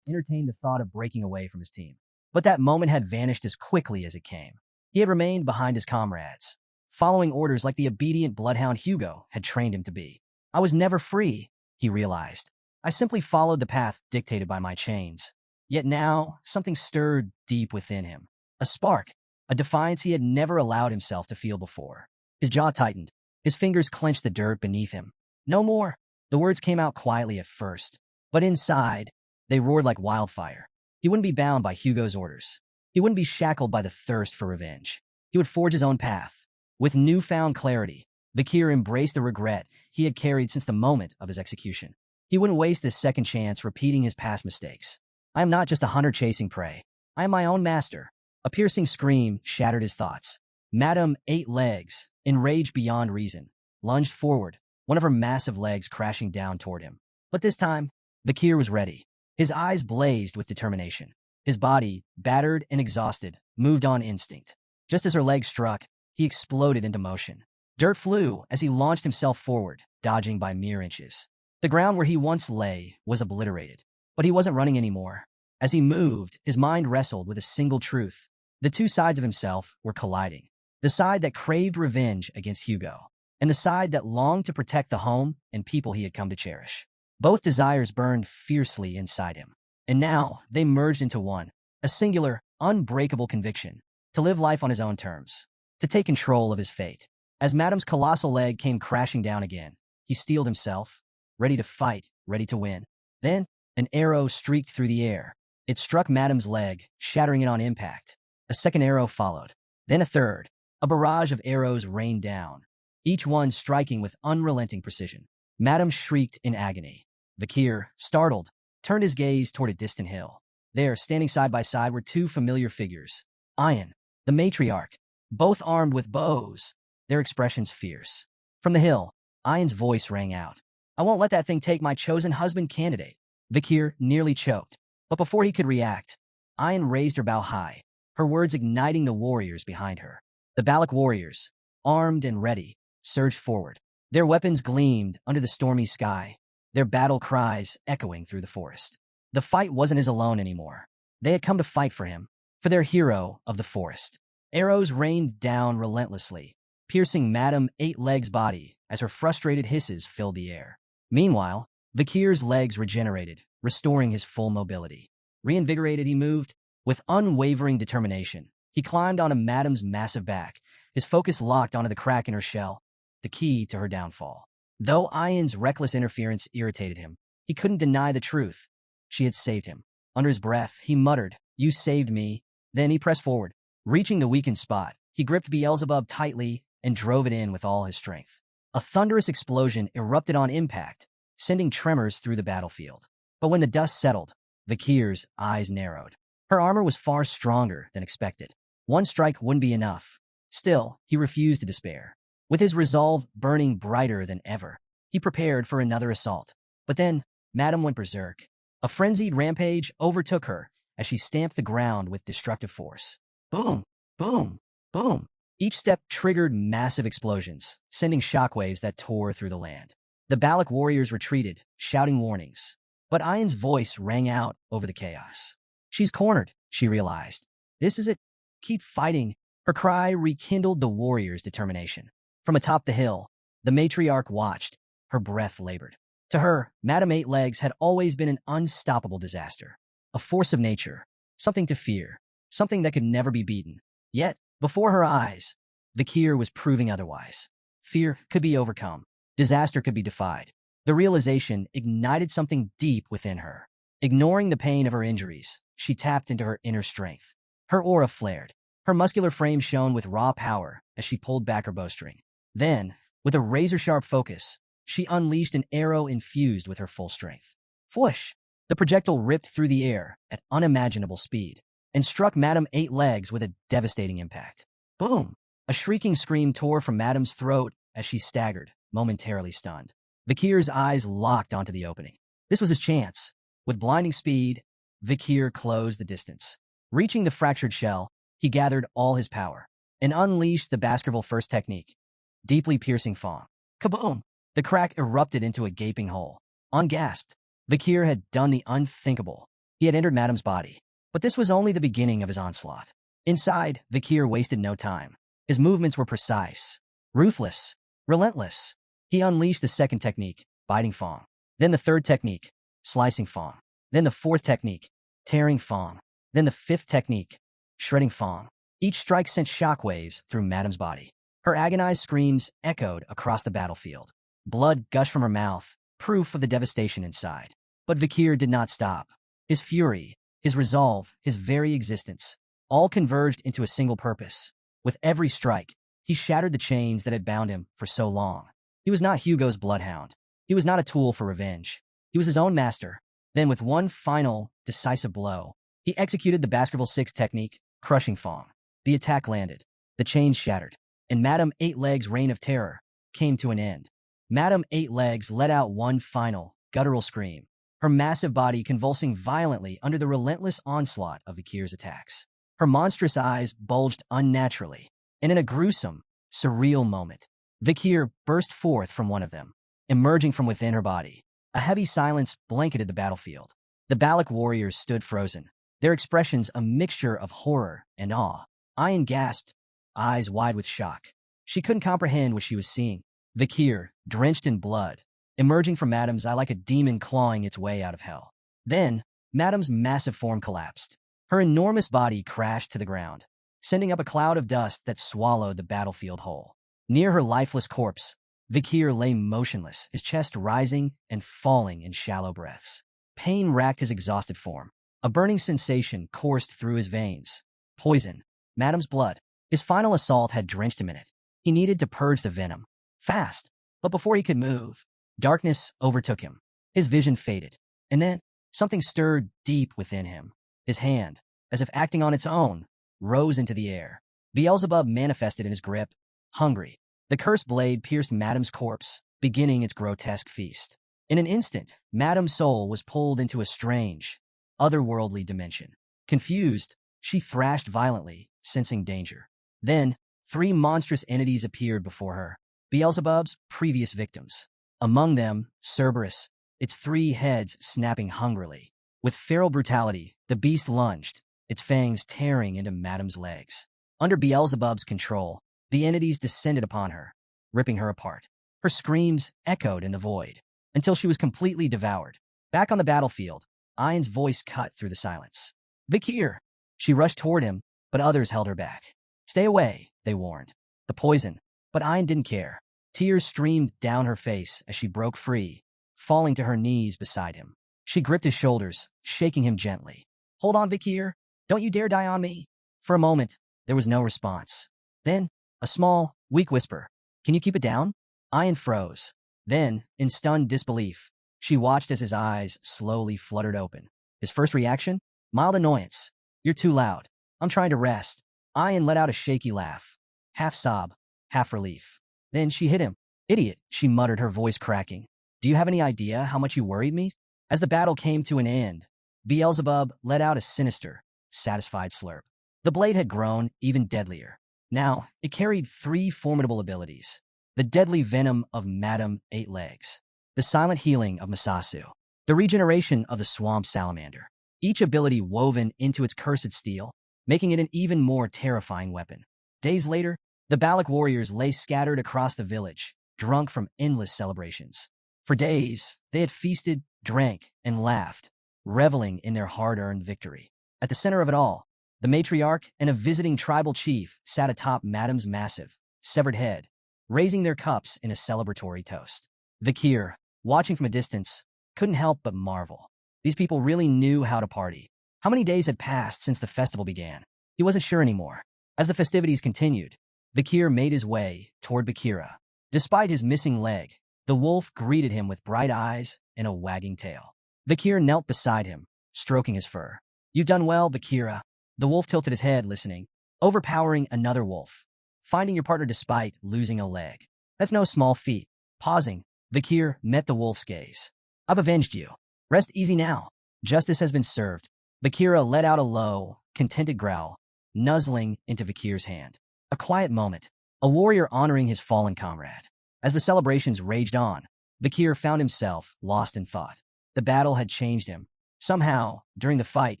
entertained the thought of breaking away from his team. But that moment had vanished as quickly as it came. He had remained behind his comrades, following orders like the obedient bloodhound Hugo had trained him to be. I was never free, he realized. I simply followed the path dictated by my chains. Yet now, something stirred deep within him. A spark, a defiance he had never allowed himself to feel before. His jaw tightened. His fingers clenched the dirt beneath him. No more. The words came out quietly at first, but inside, they roared like wildfire. He wouldn't be bound by Hugo's orders. He wouldn't be shackled by the thirst for revenge. He would forge his own path. With newfound clarity, Kier embraced the regret he had carried since the moment of his execution. He wouldn't waste this second chance repeating his past mistakes. I am not just a hunter chasing prey. I am my own master. A piercing scream shattered his thoughts. Madame Eight Legs, enraged beyond reason, lunged forward, one of her massive legs crashing down toward him. But this time, Kier was ready. His eyes blazed with determination. His body, battered and exhausted, moved on instinct. Just as her legs struck, he exploded into motion. Dirt flew as he launched himself forward, dodging by mere inches. The ground where he once lay was obliterated, but he wasn't running anymore. As he moved, his mind wrestled with a single truth. The two sides of himself were colliding. The side that craved revenge against Hugo, and the side that longed to protect the home and people he had come to cherish. Both desires burned fiercely inside him, and now they merged into one, a singular, unbreakable conviction, to live life on his own terms, to take control of his fate. As Madame's colossal leg came crashing down again, he steeled himself, ready to fight, ready to win. Then, an arrow streaked through the air. It struck Madame's leg, shattering it on impact. A second arrow followed, then a third. A barrage of arrows rained down, each one striking with unrelenting precision. Madame shrieked in agony. Kier, startled, turned his gaze toward a distant hill. There, standing side by side, were two familiar figures. Ian, the matriarch, both armed with bows, their expressions fierce. From the hill, Ian's voice rang out. I won't let that thing take my chosen husband candidate. Kier nearly choked, but before he could react, Ian raised her bow high, her words igniting the warriors behind her. The Balak warriors, armed and ready, surged forward. Their weapons gleamed under the stormy sky, their battle cries echoing through the forest. The fight wasn't his alone anymore. They had come to fight for him, for their hero of the forest. Arrows rained down relentlessly, piercing Madame Eight Legs' body as her frustrated hisses filled the air. Meanwhile, Kier's legs regenerated, restoring his full mobility. Reinvigorated, he moved with unwavering determination. He climbed onto Madame's massive back, his focus locked onto the crack in her shell, the key to her downfall. Though Ian's reckless interference irritated him, he couldn't deny the truth. She had saved him. Under his breath, he muttered, "You saved me." Then he pressed forward. Reaching the weakened spot, he gripped Beelzebub tightly and drove it in with all his strength. A thunderous explosion erupted on impact, sending tremors through the battlefield. But when the dust settled, Kier's eyes narrowed. Her armor was far stronger than expected. One strike wouldn't be enough. Still, he refused to despair. With his resolve burning brighter than ever, he prepared for another assault. But then, Madame went berserk. A frenzied rampage overtook her as she stamped the ground with destructive force. Boom, boom, boom. Each step triggered massive explosions, sending shockwaves that tore through the land. The Balak warriors retreated, shouting warnings. But Ian's voice rang out over the chaos. She's cornered, she realized. This is it. Keep fighting. Her cry rekindled the warriors' determination. From atop the hill, the matriarch watched, her breath labored. To her, Madame Eight Legs had always been an unstoppable disaster. A force of nature, something to fear, something that could never be beaten. Yet, before her eyes, the Kier was proving otherwise. Fear could be overcome. Disaster could be defied. The realization ignited something deep within her. Ignoring the pain of her injuries, she tapped into her inner strength. Her aura flared. Her muscular frame shone with raw power as she pulled back her bowstring. Then, with a razor-sharp focus, she unleashed an arrow infused with her full strength. Whoosh! The projectile ripped through the air at unimaginable speed and struck Madame Eight Legs with a devastating impact. Boom! A shrieking scream tore from Madame's throat as she staggered, momentarily stunned. Vikir's eyes locked onto the opening. This was his chance. With blinding speed, Vikir closed the distance. Reaching the fractured shell, he gathered all his power and unleashed the Baskerville First technique. Deeply piercing Fong. Kaboom! The crack erupted into a gaping hole. Ungasped, Vikir had done the unthinkable. He had entered Madame's body. But this was only the beginning of his onslaught. Inside, Vikir wasted no time. His movements were precise, ruthless, relentless. He unleashed the second technique, biting Fong. Then the third technique, slicing Fong. Then the fourth technique, tearing Fong. Then the fifth technique, shredding Fong. Each strike sent shockwaves through Madame's body. Her agonized screams echoed across the battlefield. Blood gushed from her mouth, proof of the devastation inside. But Vikir did not stop. His fury, his resolve, his very existence, all converged into a single purpose. With every strike, he shattered the chains that had bound him for so long. He was not Hugo's bloodhound. He was not a tool for revenge. He was his own master. Then with one final, decisive blow, he executed the Baskerville Six technique, crushing Fong. The attack landed. The chains shattered. And Madame Eight Legs' reign of terror came to an end. Madame Eight Legs let out one final, guttural scream, her massive body convulsing violently under the relentless onslaught of Vikir's attacks. Her monstrous eyes bulged unnaturally, and in a gruesome, surreal moment, Vikir burst forth from one of them, emerging from within her body. A heavy silence blanketed the battlefield. The Balak warriors stood frozen, their expressions a mixture of horror and awe. Ian gasped, eyes wide with shock. She couldn't comprehend what she was seeing. Vikir, drenched in blood, emerging from Madame's eye like a demon clawing its way out of hell. Then, Madame's massive form collapsed. Her enormous body crashed to the ground, sending up a cloud of dust that swallowed the battlefield whole. Near her lifeless corpse, Vikir lay motionless, his chest rising and falling in shallow breaths. Pain racked his exhausted form. A burning sensation coursed through his veins. Poison. Madame's blood. His final assault had drenched him in it. He needed to purge the venom. Fast. But before he could move, darkness overtook him. His vision faded. And then, something stirred deep within him. His hand, as if acting on its own, rose into the air. Beelzebub manifested in his grip, hungry. The cursed blade pierced Madame's corpse, beginning its grotesque feast. In an instant, Madame's soul was pulled into a strange, otherworldly dimension. Confused, she thrashed violently, sensing danger. Then, three monstrous entities appeared before her, Beelzebub's previous victims. Among them, Cerberus, its three heads snapping hungrily. With feral brutality, the beast lunged, its fangs tearing into Madame's legs. Under Beelzebub's control, the entities descended upon her, ripping her apart. Her screams echoed in the void, until she was completely devoured. Back on the battlefield, Ian's voice cut through the silence. Vikir! She rushed toward him, but others held her back. Stay away, they warned. The poison. But Ian didn't care. Tears streamed down her face as she broke free, falling to her knees beside him. She gripped his shoulders, shaking him gently. Hold on, Vikir. Don't you dare die on me. For a moment, there was no response. Then, a small, weak whisper. Can you keep it down? Ian froze. Then, in stunned disbelief, she watched as his eyes slowly fluttered open. His first reaction? Mild annoyance. You're too loud. I'm trying to rest. Ian let out a shaky laugh. Half sob, half relief. Then she hit him. Idiot, she muttered, her voice cracking. Do you have any idea how much you worried me? As the battle came to an end, Beelzebub let out a sinister, satisfied slurp. The blade had grown even deadlier. Now, it carried 3 formidable abilities. The deadly venom of Madame Eight Legs, the silent healing of Masasu, the regeneration of the swamp salamander, each ability woven into its cursed steel, making it an even more terrifying weapon. Days later, the Balak warriors lay scattered across the village, drunk from endless celebrations. For days, they had feasted, drank, and laughed, reveling in their hard-earned victory. At the center of it all, the matriarch and a visiting tribal chief sat atop Madame's massive, severed head, raising their cups in a celebratory toast. The Kier, watching from a distance, couldn't help but marvel. These people really knew how to party. How many days had passed since the festival began? He wasn't sure anymore. As the festivities continued, the Kier made his way toward Bakira. Despite his missing leg, the wolf greeted him with bright eyes and a wagging tail. Bakira knelt beside him, stroking his fur. "You've done well, Bakira." The wolf tilted his head, listening, overpowering another wolf. "Finding your partner despite losing a leg. That's no small feat." Pausing, Bakir met the wolf's gaze. "I've avenged you. Rest easy now. Justice has been served." Bakira let out a low, contented growl, nuzzling into Bakir's hand. A quiet moment, a warrior honoring his fallen comrade. As the celebrations raged on, Bakir found himself lost in thought. The battle had changed him. Somehow, during the fight,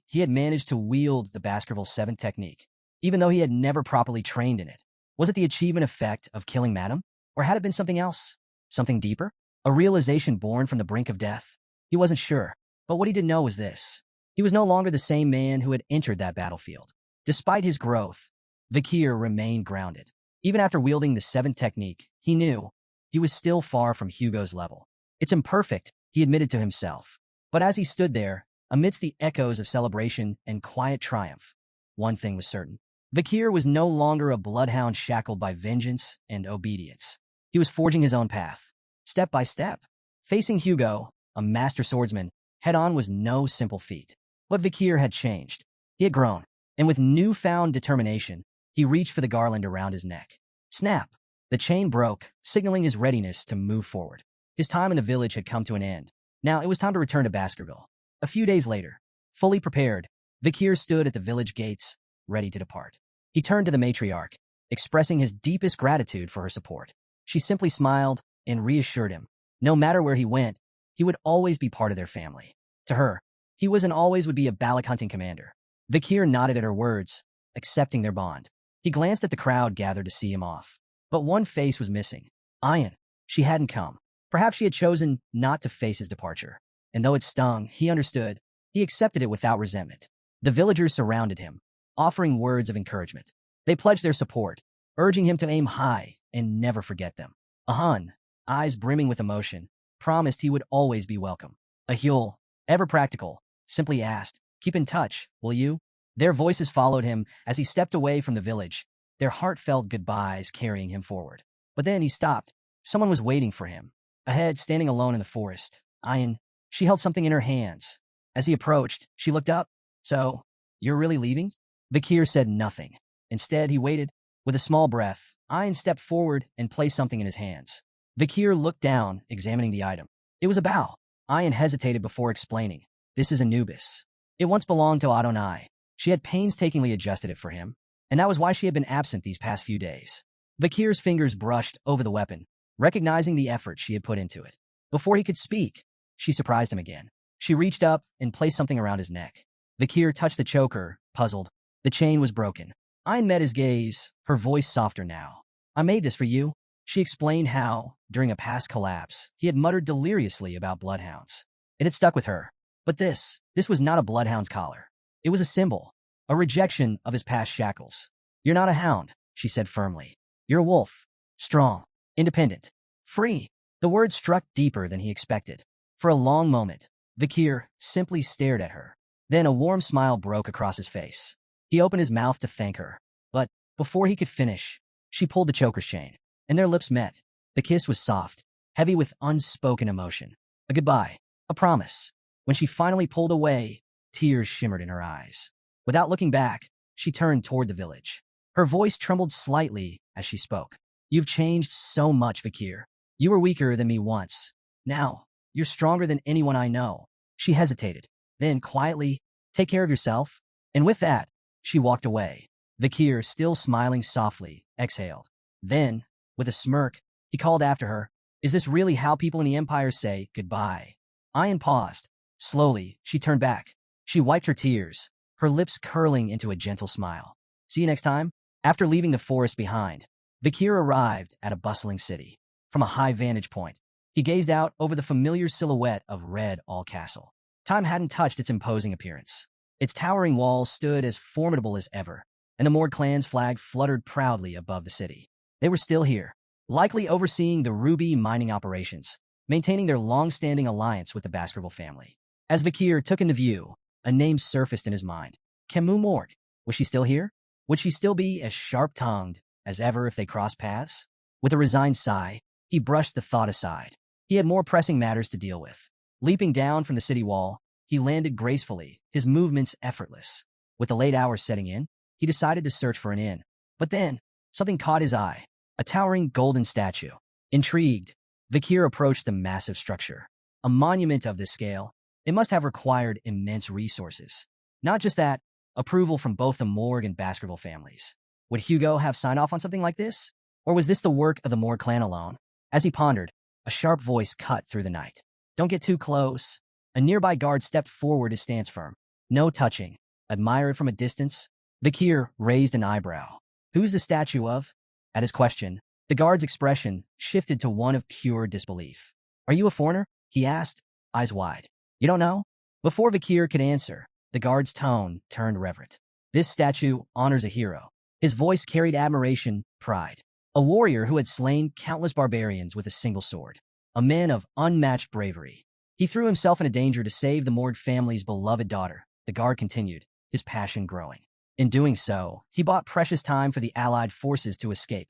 he had managed to wield the Baskerville 7 technique, even though he had never properly trained in it. Was it the achievement effect of killing Madame? Or had it been something else? Something deeper? A realization born from the brink of death? He wasn't sure, but what he did know was this. He was no longer the same man who had entered that battlefield. Despite his growth, Bakir remained grounded. Even after wielding the 7th technique, he knew he was still far from Hugo's level. "It's imperfect," he admitted to himself. But as he stood there, amidst the echoes of celebration and quiet triumph, one thing was certain. Bakir was no longer a bloodhound shackled by vengeance and obedience. He was forging his own path, step by step. Facing Hugo, a master swordsman, head-on was no simple feat. But Bakir had changed. He had grown, and with newfound determination, he reached for the garland around his neck. Snap! The chain broke, signaling his readiness to move forward. His time in the village had come to an end. Now it was time to return to Baskerville. A few days later, fully prepared, Bakir stood at the village gates, ready to depart. He turned to the matriarch, expressing his deepest gratitude for her support. She simply smiled and reassured him. No matter where he went, he would always be part of their family. To her, he was and always would be a Balak hunting commander. Bakir nodded at her words, accepting their bond. He glanced at the crowd gathered to see him off. But one face was missing. Ayan. She hadn't come. Perhaps she had chosen not to face his departure. And though it stung, he understood. He accepted it without resentment. The villagers surrounded him, offering words of encouragement. They pledged their support, urging him to aim high and never forget them. Ahan, eyes brimming with emotion, promised he would always be welcome. Ahul, ever practical, simply asked, "Keep in touch, will you?" Their voices followed him as he stepped away from the village, their heartfelt goodbyes carrying him forward. But then he stopped. Someone was waiting for him. Ahead, standing alone in the forest, Ayan. She held something in her hands. As he approached, she looked up. "So, you're really leaving?" Bakir said nothing. Instead, he waited. With a small breath, Ayan stepped forward and placed something in his hands. Bakir looked down, examining the item. It was a bow. Ayan hesitated before explaining. "This is Anubis. It once belonged to Adonai. She had painstakingly adjusted it for him, and that was why she had been absent these past few days." Bakir's fingers brushed over the weapon, recognizing the effort she had put into it. Before he could speak, she surprised him again. She reached up and placed something around his neck. Bakir touched the choker, puzzled. The chain was broken. Ayn met his gaze, her voice softer now. "I made this for you." She explained how, during a past collapse, he had muttered deliriously about bloodhounds. It had stuck with her. But this was not a bloodhound's collar. It was a symbol, a rejection of his past shackles. "You're not a hound," she said firmly. "You're a wolf. Strong, independent, free." The words struck deeper than he expected. For a long moment, Bakir simply stared at her. Then a warm smile broke across his face. He opened his mouth to thank her. But before he could finish, she pulled the choker's chain, and their lips met. The kiss was soft, heavy with unspoken emotion. A goodbye, a promise. When she finally pulled away, tears shimmered in her eyes. Without looking back, she turned toward the village. Her voice trembled slightly as she spoke. "You've changed so much, Bakir. You were weaker than me once. Now, you're stronger than anyone I know." She hesitated. Then, quietly, take care of yourself. And with that, she walked away. Kier, still smiling softly, exhaled. Then, with a smirk, he called after her, is this really how people in the Empire say goodbye? Ian paused. Slowly, she turned back. She wiped her tears, her lips curling into a gentle smile. See you next time? After leaving the forest behind, Kier arrived at a bustling city. From a high vantage point, he gazed out over the familiar silhouette of Red All Castle. Time hadn't touched its imposing appearance. Its towering walls stood as formidable as ever, and the Morg clan's flag fluttered proudly above the city. They were still here, likely overseeing the ruby mining operations, maintaining their long-standing alliance with the Baskerville family. As Kier took in the view, a name surfaced in his mind. Camus Morg. Was she still here? Would she still be as sharp-tongued as ever if they crossed paths? With a resigned sigh, he brushed the thought aside. He had more pressing matters to deal with. Leaping down from the city wall, he landed gracefully, his movements effortless. With the late hours setting in, he decided to search for an inn. But then, something caught his eye. A towering golden statue. Intrigued, Kier approached the massive structure. A monument of this scale, it must have required immense resources. Not just that, approval from both the Morg and Baskerville families. Would Hugo have signed off on something like this? Or was this the work of the Morg clan alone? As he pondered, a sharp voice cut through the night. Don't get too close. A nearby guard stepped forward, his stance firm. No touching. Admire it from a distance. Kier raised an eyebrow. Who's the statue of? At his question, the guard's expression shifted to one of pure disbelief. Are you a foreigner? He asked, eyes wide. You don't know? Before Kier could answer, the guard's tone turned reverent. This statue honors a hero. His voice carried admiration, pride. A warrior who had slain countless barbarians with a single sword. A man of unmatched bravery. He threw himself into danger to save the Morg family's beloved daughter. The guard continued, his passion growing. In doing so, he bought precious time for the Allied forces to escape,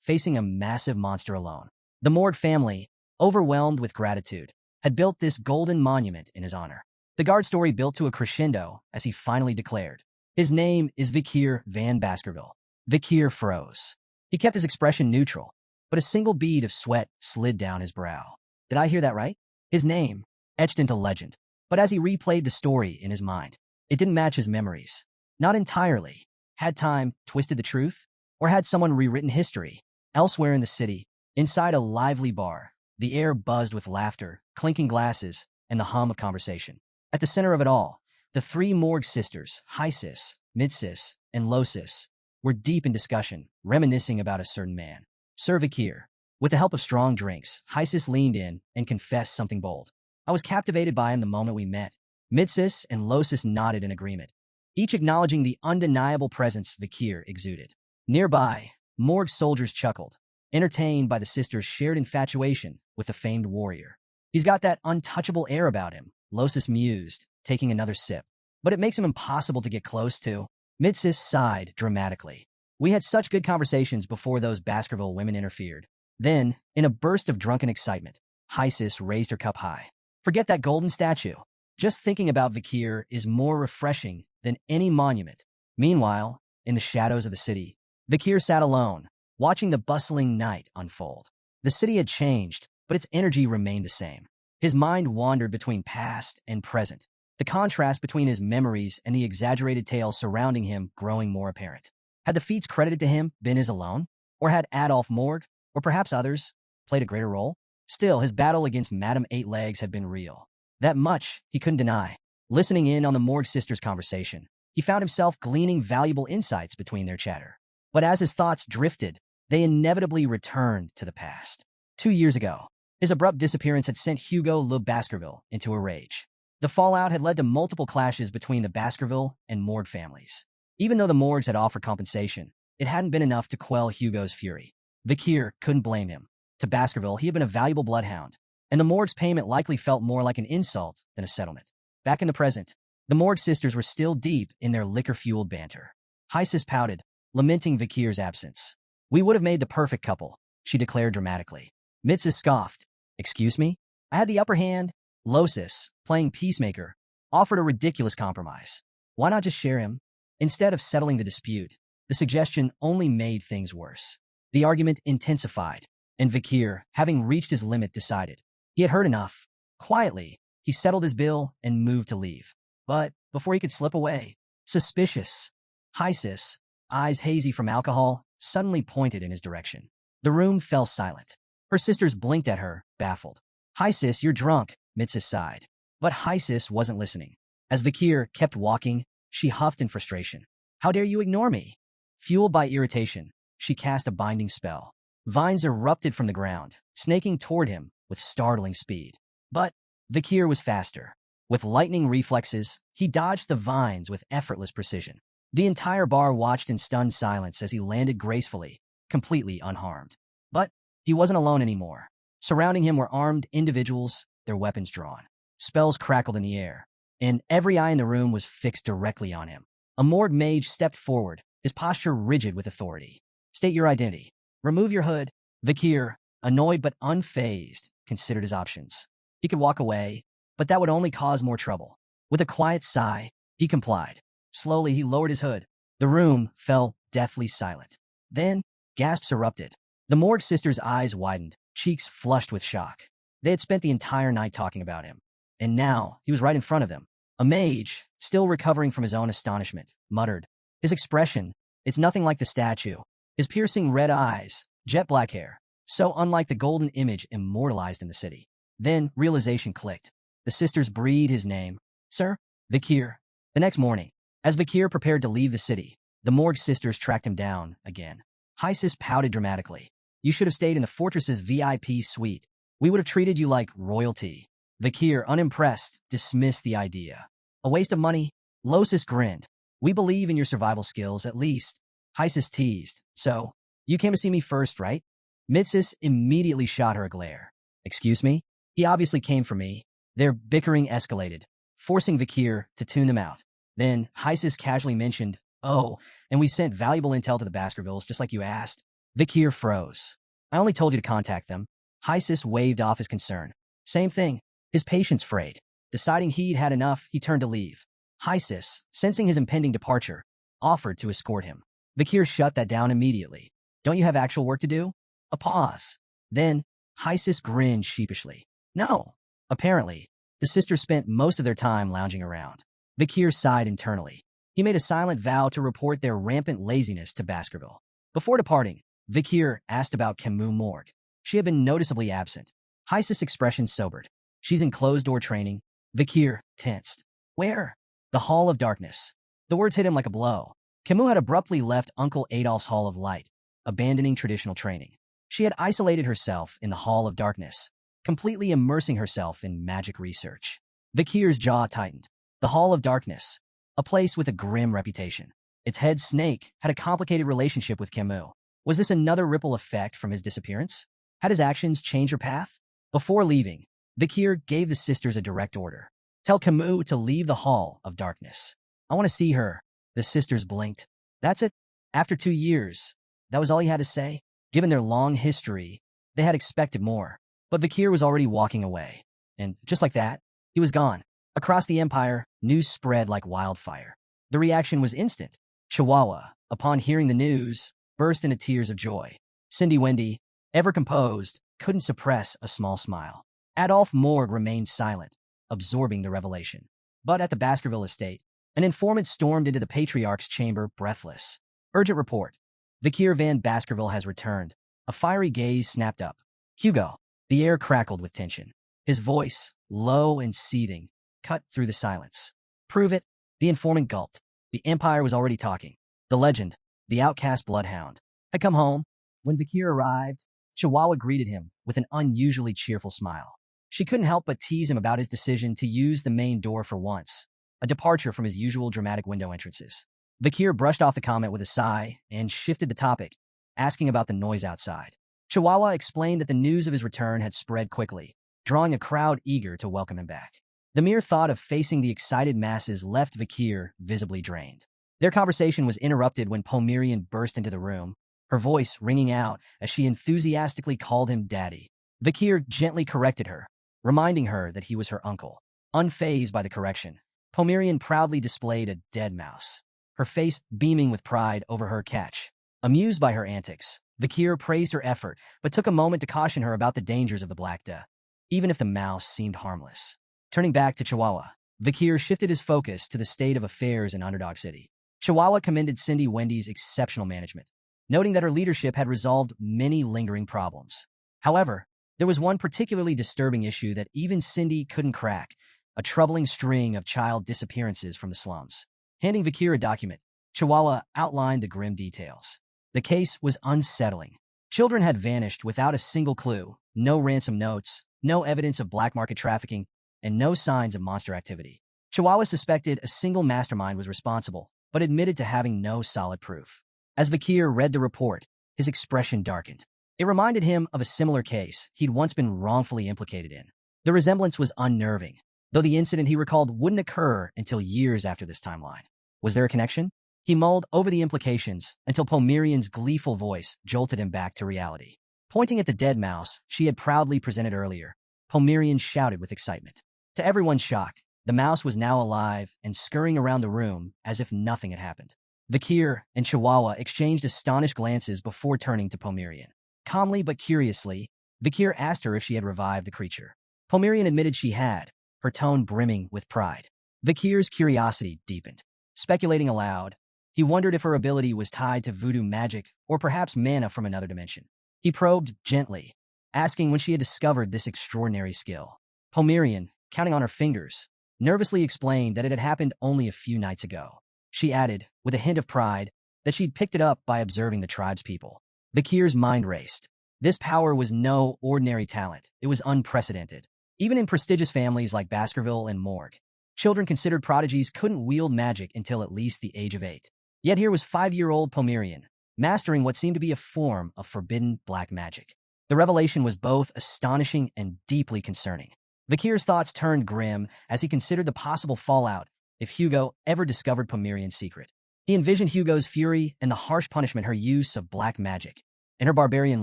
facing a massive monster alone. The Morg family, overwhelmed with gratitude, had built this golden monument in his honor. The guard's story built to a crescendo as he finally declared, his name is Kier van Baskerville. Kier froze. He kept his expression neutral, but a single bead of sweat slid down his brow. Did I hear that right? His name, etched into legend. But as he replayed the story in his mind, it didn't match his memories. Not entirely. Had time twisted the truth? Or had someone rewritten history? Elsewhere in the city, inside a lively bar, the air buzzed with laughter, clinking glasses, and the hum of conversation. At the center of it all, the three Morg sisters, High Sis, Mid Sis, and Low Sis, were deep in discussion, reminiscing about a certain man, Sir Kier. With the help of strong drinks, High Sis leaned in and confessed something bold. I was captivated by him the moment we met. Mid Sis and Low Sis nodded in agreement, each acknowledging the undeniable presence Kier exuded. Nearby, Morg soldiers chuckled, entertained by the sisters' shared infatuation with the famed warrior. He's got that untouchable air about him, Low Sis mused, taking another sip. But it makes him impossible to get close to. Mid Sis sighed dramatically. We had such good conversations before those Baskerville women interfered. Then, in a burst of drunken excitement, High Sis raised her cup high. Forget that golden statue. Just thinking about Kier is more refreshing than any monument. Meanwhile, in the shadows of the city, Kier sat alone, watching the bustling night unfold. The city had changed, but its energy remained the same. His mind wandered between past and present, the contrast between his memories and the exaggerated tales surrounding him growing more apparent. Had the feats credited to him been his alone? Or had Adolf Morg, or perhaps others, played a greater role? Still, his battle against Madame Eight Legs had been real. That much he couldn't deny. Listening in on the Morg sisters' conversation, he found himself gleaning valuable insights between their chatter. But as his thoughts drifted, they inevitably returned to the past. 2 years ago, his abrupt disappearance had sent Hugo Le Baskerville into a rage. The fallout had led to multiple clashes between the Baskerville and Morg families. Even though the Morgs had offered compensation, it hadn't been enough to quell Hugo's fury. Kier couldn't blame him. To Baskerville, he had been a valuable bloodhound, and the Morg's payment likely felt more like an insult than a settlement. Back in the present, the Morg sisters were still deep in their liquor-fueled banter. High Sis pouted, lamenting Kier's absence. We would have made the perfect couple, she declared dramatically. Mid Sis scoffed. Excuse me? I had the upper hand. Low Sis, playing peacemaker, offered a ridiculous compromise. Why not just share him? Instead of settling the dispute, the suggestion only made things worse. The argument intensified, and Kier, having reached his limit, decided. He had heard enough. Quietly, He settled his bill and moved to leave. But before he could slip away, suspicious, Hysis, eyes hazy from alcohol, suddenly pointed in his direction. The room fell silent. Her sisters blinked at her, baffled. Hysis, you're drunk, Mitsis sighed. But Hysis wasn't listening. As Vikir kept walking, she huffed in frustration. How dare you ignore me? Fueled by irritation, she cast a binding spell. Vines erupted from the ground, snaking toward him with startling speed. But Vikir was faster. With lightning reflexes, he dodged the vines with effortless precision. The entire bar watched in stunned silence as he landed gracefully, completely unharmed. But he wasn't alone anymore. Surrounding him were armed individuals, their weapons drawn. Spells crackled in the air, and every eye in the room was fixed directly on him. A morgue mage stepped forward, his posture rigid with authority. State your identity. Remove your hood. Vikir, annoyed but unfazed, considered his options. He could walk away, but that would only cause more trouble. With a quiet sigh, he complied. Slowly, he lowered his hood. The room fell deathly silent. Then, gasps erupted. The morgue sisters' eyes widened, cheeks flushed with shock. They had spent the entire night talking about him. And now, he was right in front of them. A mage, still recovering from his own astonishment, muttered. His expression, it's nothing like the statue. His piercing red eyes, jet black hair, so unlike the golden image immortalized in the city. Then, realization clicked. The sisters breathed his name. Sir? Vikir. The next morning, as Vikir prepared to leave the city, the morgue sisters tracked him down again. Hysis pouted dramatically. You should have stayed in the fortress's VIP suite. We would have treated you like royalty. Vikir, unimpressed, dismissed the idea. A waste of money? Losis grinned. We believe in your survival skills, at least. Hysis teased. So, you came to see me first, right? Mitsis immediately shot her a glare. Excuse me? He obviously came for me. Their bickering escalated, forcing Vikir to tune them out. Then, Hysis casually mentioned, oh, and we sent valuable intel to the Baskervilles, just like you asked. Vikir froze. I only told you to contact them. Hysis waved off his concern. Same thing. His patience frayed. Deciding he'd had enough, he turned to leave. Hysis, sensing his impending departure, offered to escort him. Vikir shut that down immediately. Don't you have actual work to do? A pause. Then, Hysis grinned sheepishly. No. Apparently, the sisters spent most of their time lounging around. Vikir sighed internally. He made a silent vow to report their rampant laziness to Baskerville. Before departing, Vikir asked about Camus Morgue. She had been noticeably absent. Hysis' expression sobered. She's in closed-door training. Vikir tensed. Where? The Hall of Darkness. The words hit him like a blow. Camus had abruptly left Uncle Adolph's Hall of Light, abandoning traditional training. She had isolated herself in the Hall of Darkness, completely immersing herself in magic research. Vikir's jaw tightened. The Hall of Darkness, a place with a grim reputation. Its head snake had a complicated relationship with Camus. Was this another ripple effect from his disappearance? Had his actions changed her path? Before leaving, Vikir gave the sisters a direct order. Tell Camus to leave the Hall of Darkness. I want to see her. The sisters blinked. That's it? After 2 years, that was all he had to say? Given their long history, they had expected more. But Vikir was already walking away. And just like that, he was gone. Across the empire, news spread like wildfire. The reaction was instant. Chihuahua, upon hearing the news, burst into tears of joy. Cindy Wendy, ever composed, couldn't suppress a small smile. Adolphe Morgue remained silent, absorbing the revelation. But at the Baskerville estate, an informant stormed into the patriarch's chamber, breathless. Urgent report. Vikir van Baskerville has returned. A fiery gaze snapped up. Hugo. The air crackled with tension. His voice, low and seething, cut through the silence. Prove it. The informant gulped. The Empire was already talking. The legend, the outcast bloodhound, had come home. When Vikir arrived, Chihuahua greeted him with an unusually cheerful smile. She couldn't help but tease him about his decision to use the main door for once, a departure from his usual dramatic window entrances. Vikir brushed off the comment with a sigh and shifted the topic, asking about the noise outside. Chihuahua explained that the news of his return had spread quickly, drawing a crowd eager to welcome him back. The mere thought of facing the excited masses left Vikir visibly drained. Their conversation was interrupted when Pomerian burst into the room, her voice ringing out as she enthusiastically called him daddy. Vikir gently corrected her, reminding her that he was her uncle. Unfazed by the correction, Pomerian proudly displayed a dead mouse, her face beaming with pride over her catch. Amused by her antics, Vikir praised her effort, but took a moment to caution her about the dangers of the Black Death, even if the mouse seemed harmless. Turning back to Chihuahua, Kier shifted his focus to the state of affairs in Underdog City. Chihuahua commended Cindy Wendy's exceptional management, noting that her leadership had resolved many lingering problems. However, there was one particularly disturbing issue that even Cindy couldn't crack: a troubling string of child disappearances from the slums. Handing Kier a document, Chihuahua outlined the grim details. The case was unsettling. Children had vanished without a single clue, no ransom notes, no evidence of black market trafficking, and no signs of monster activity. Chihuahua suspected a single mastermind was responsible, but admitted to having no solid proof. As Kier read the report, his expression darkened. It reminded him of a similar case he'd once been wrongfully implicated in. The resemblance was unnerving, though the incident he recalled wouldn't occur until years after this timeline. Was there a connection? He mulled over the implications until Pomerian's gleeful voice jolted him back to reality. Pointing at the dead mouse she had proudly presented earlier, Pomerian shouted with excitement. To everyone's shock, the mouse was now alive and scurrying around the room as if nothing had happened. Kier and Chihuahua exchanged astonished glances before turning to Pomerian. Calmly but curiously, Kier asked her if she had revived the creature. Pomerian admitted she had, her tone brimming with pride. Kier's curiosity deepened. Speculating aloud, he wondered if her ability was tied to voodoo magic or perhaps mana from another dimension. He probed gently, asking when she had discovered this extraordinary skill. Pomerian, counting on her fingers, nervously explained that it had happened only a few nights ago. She added, with a hint of pride, that she'd picked it up by observing the tribe's people. Kier's mind raced. This power was no ordinary talent. It was unprecedented. Even in prestigious families like Baskerville and Morgue, children considered prodigies couldn't wield magic until at least the age of 8. Yet here was 5-year-old Pomerian, mastering what seemed to be a form of forbidden black magic. The revelation was both astonishing and deeply concerning. Kier's thoughts turned grim as he considered the possible fallout if Hugo ever discovered Pomerian's secret. He envisioned Hugo's fury and the harsh punishment her use of black magic and her barbarian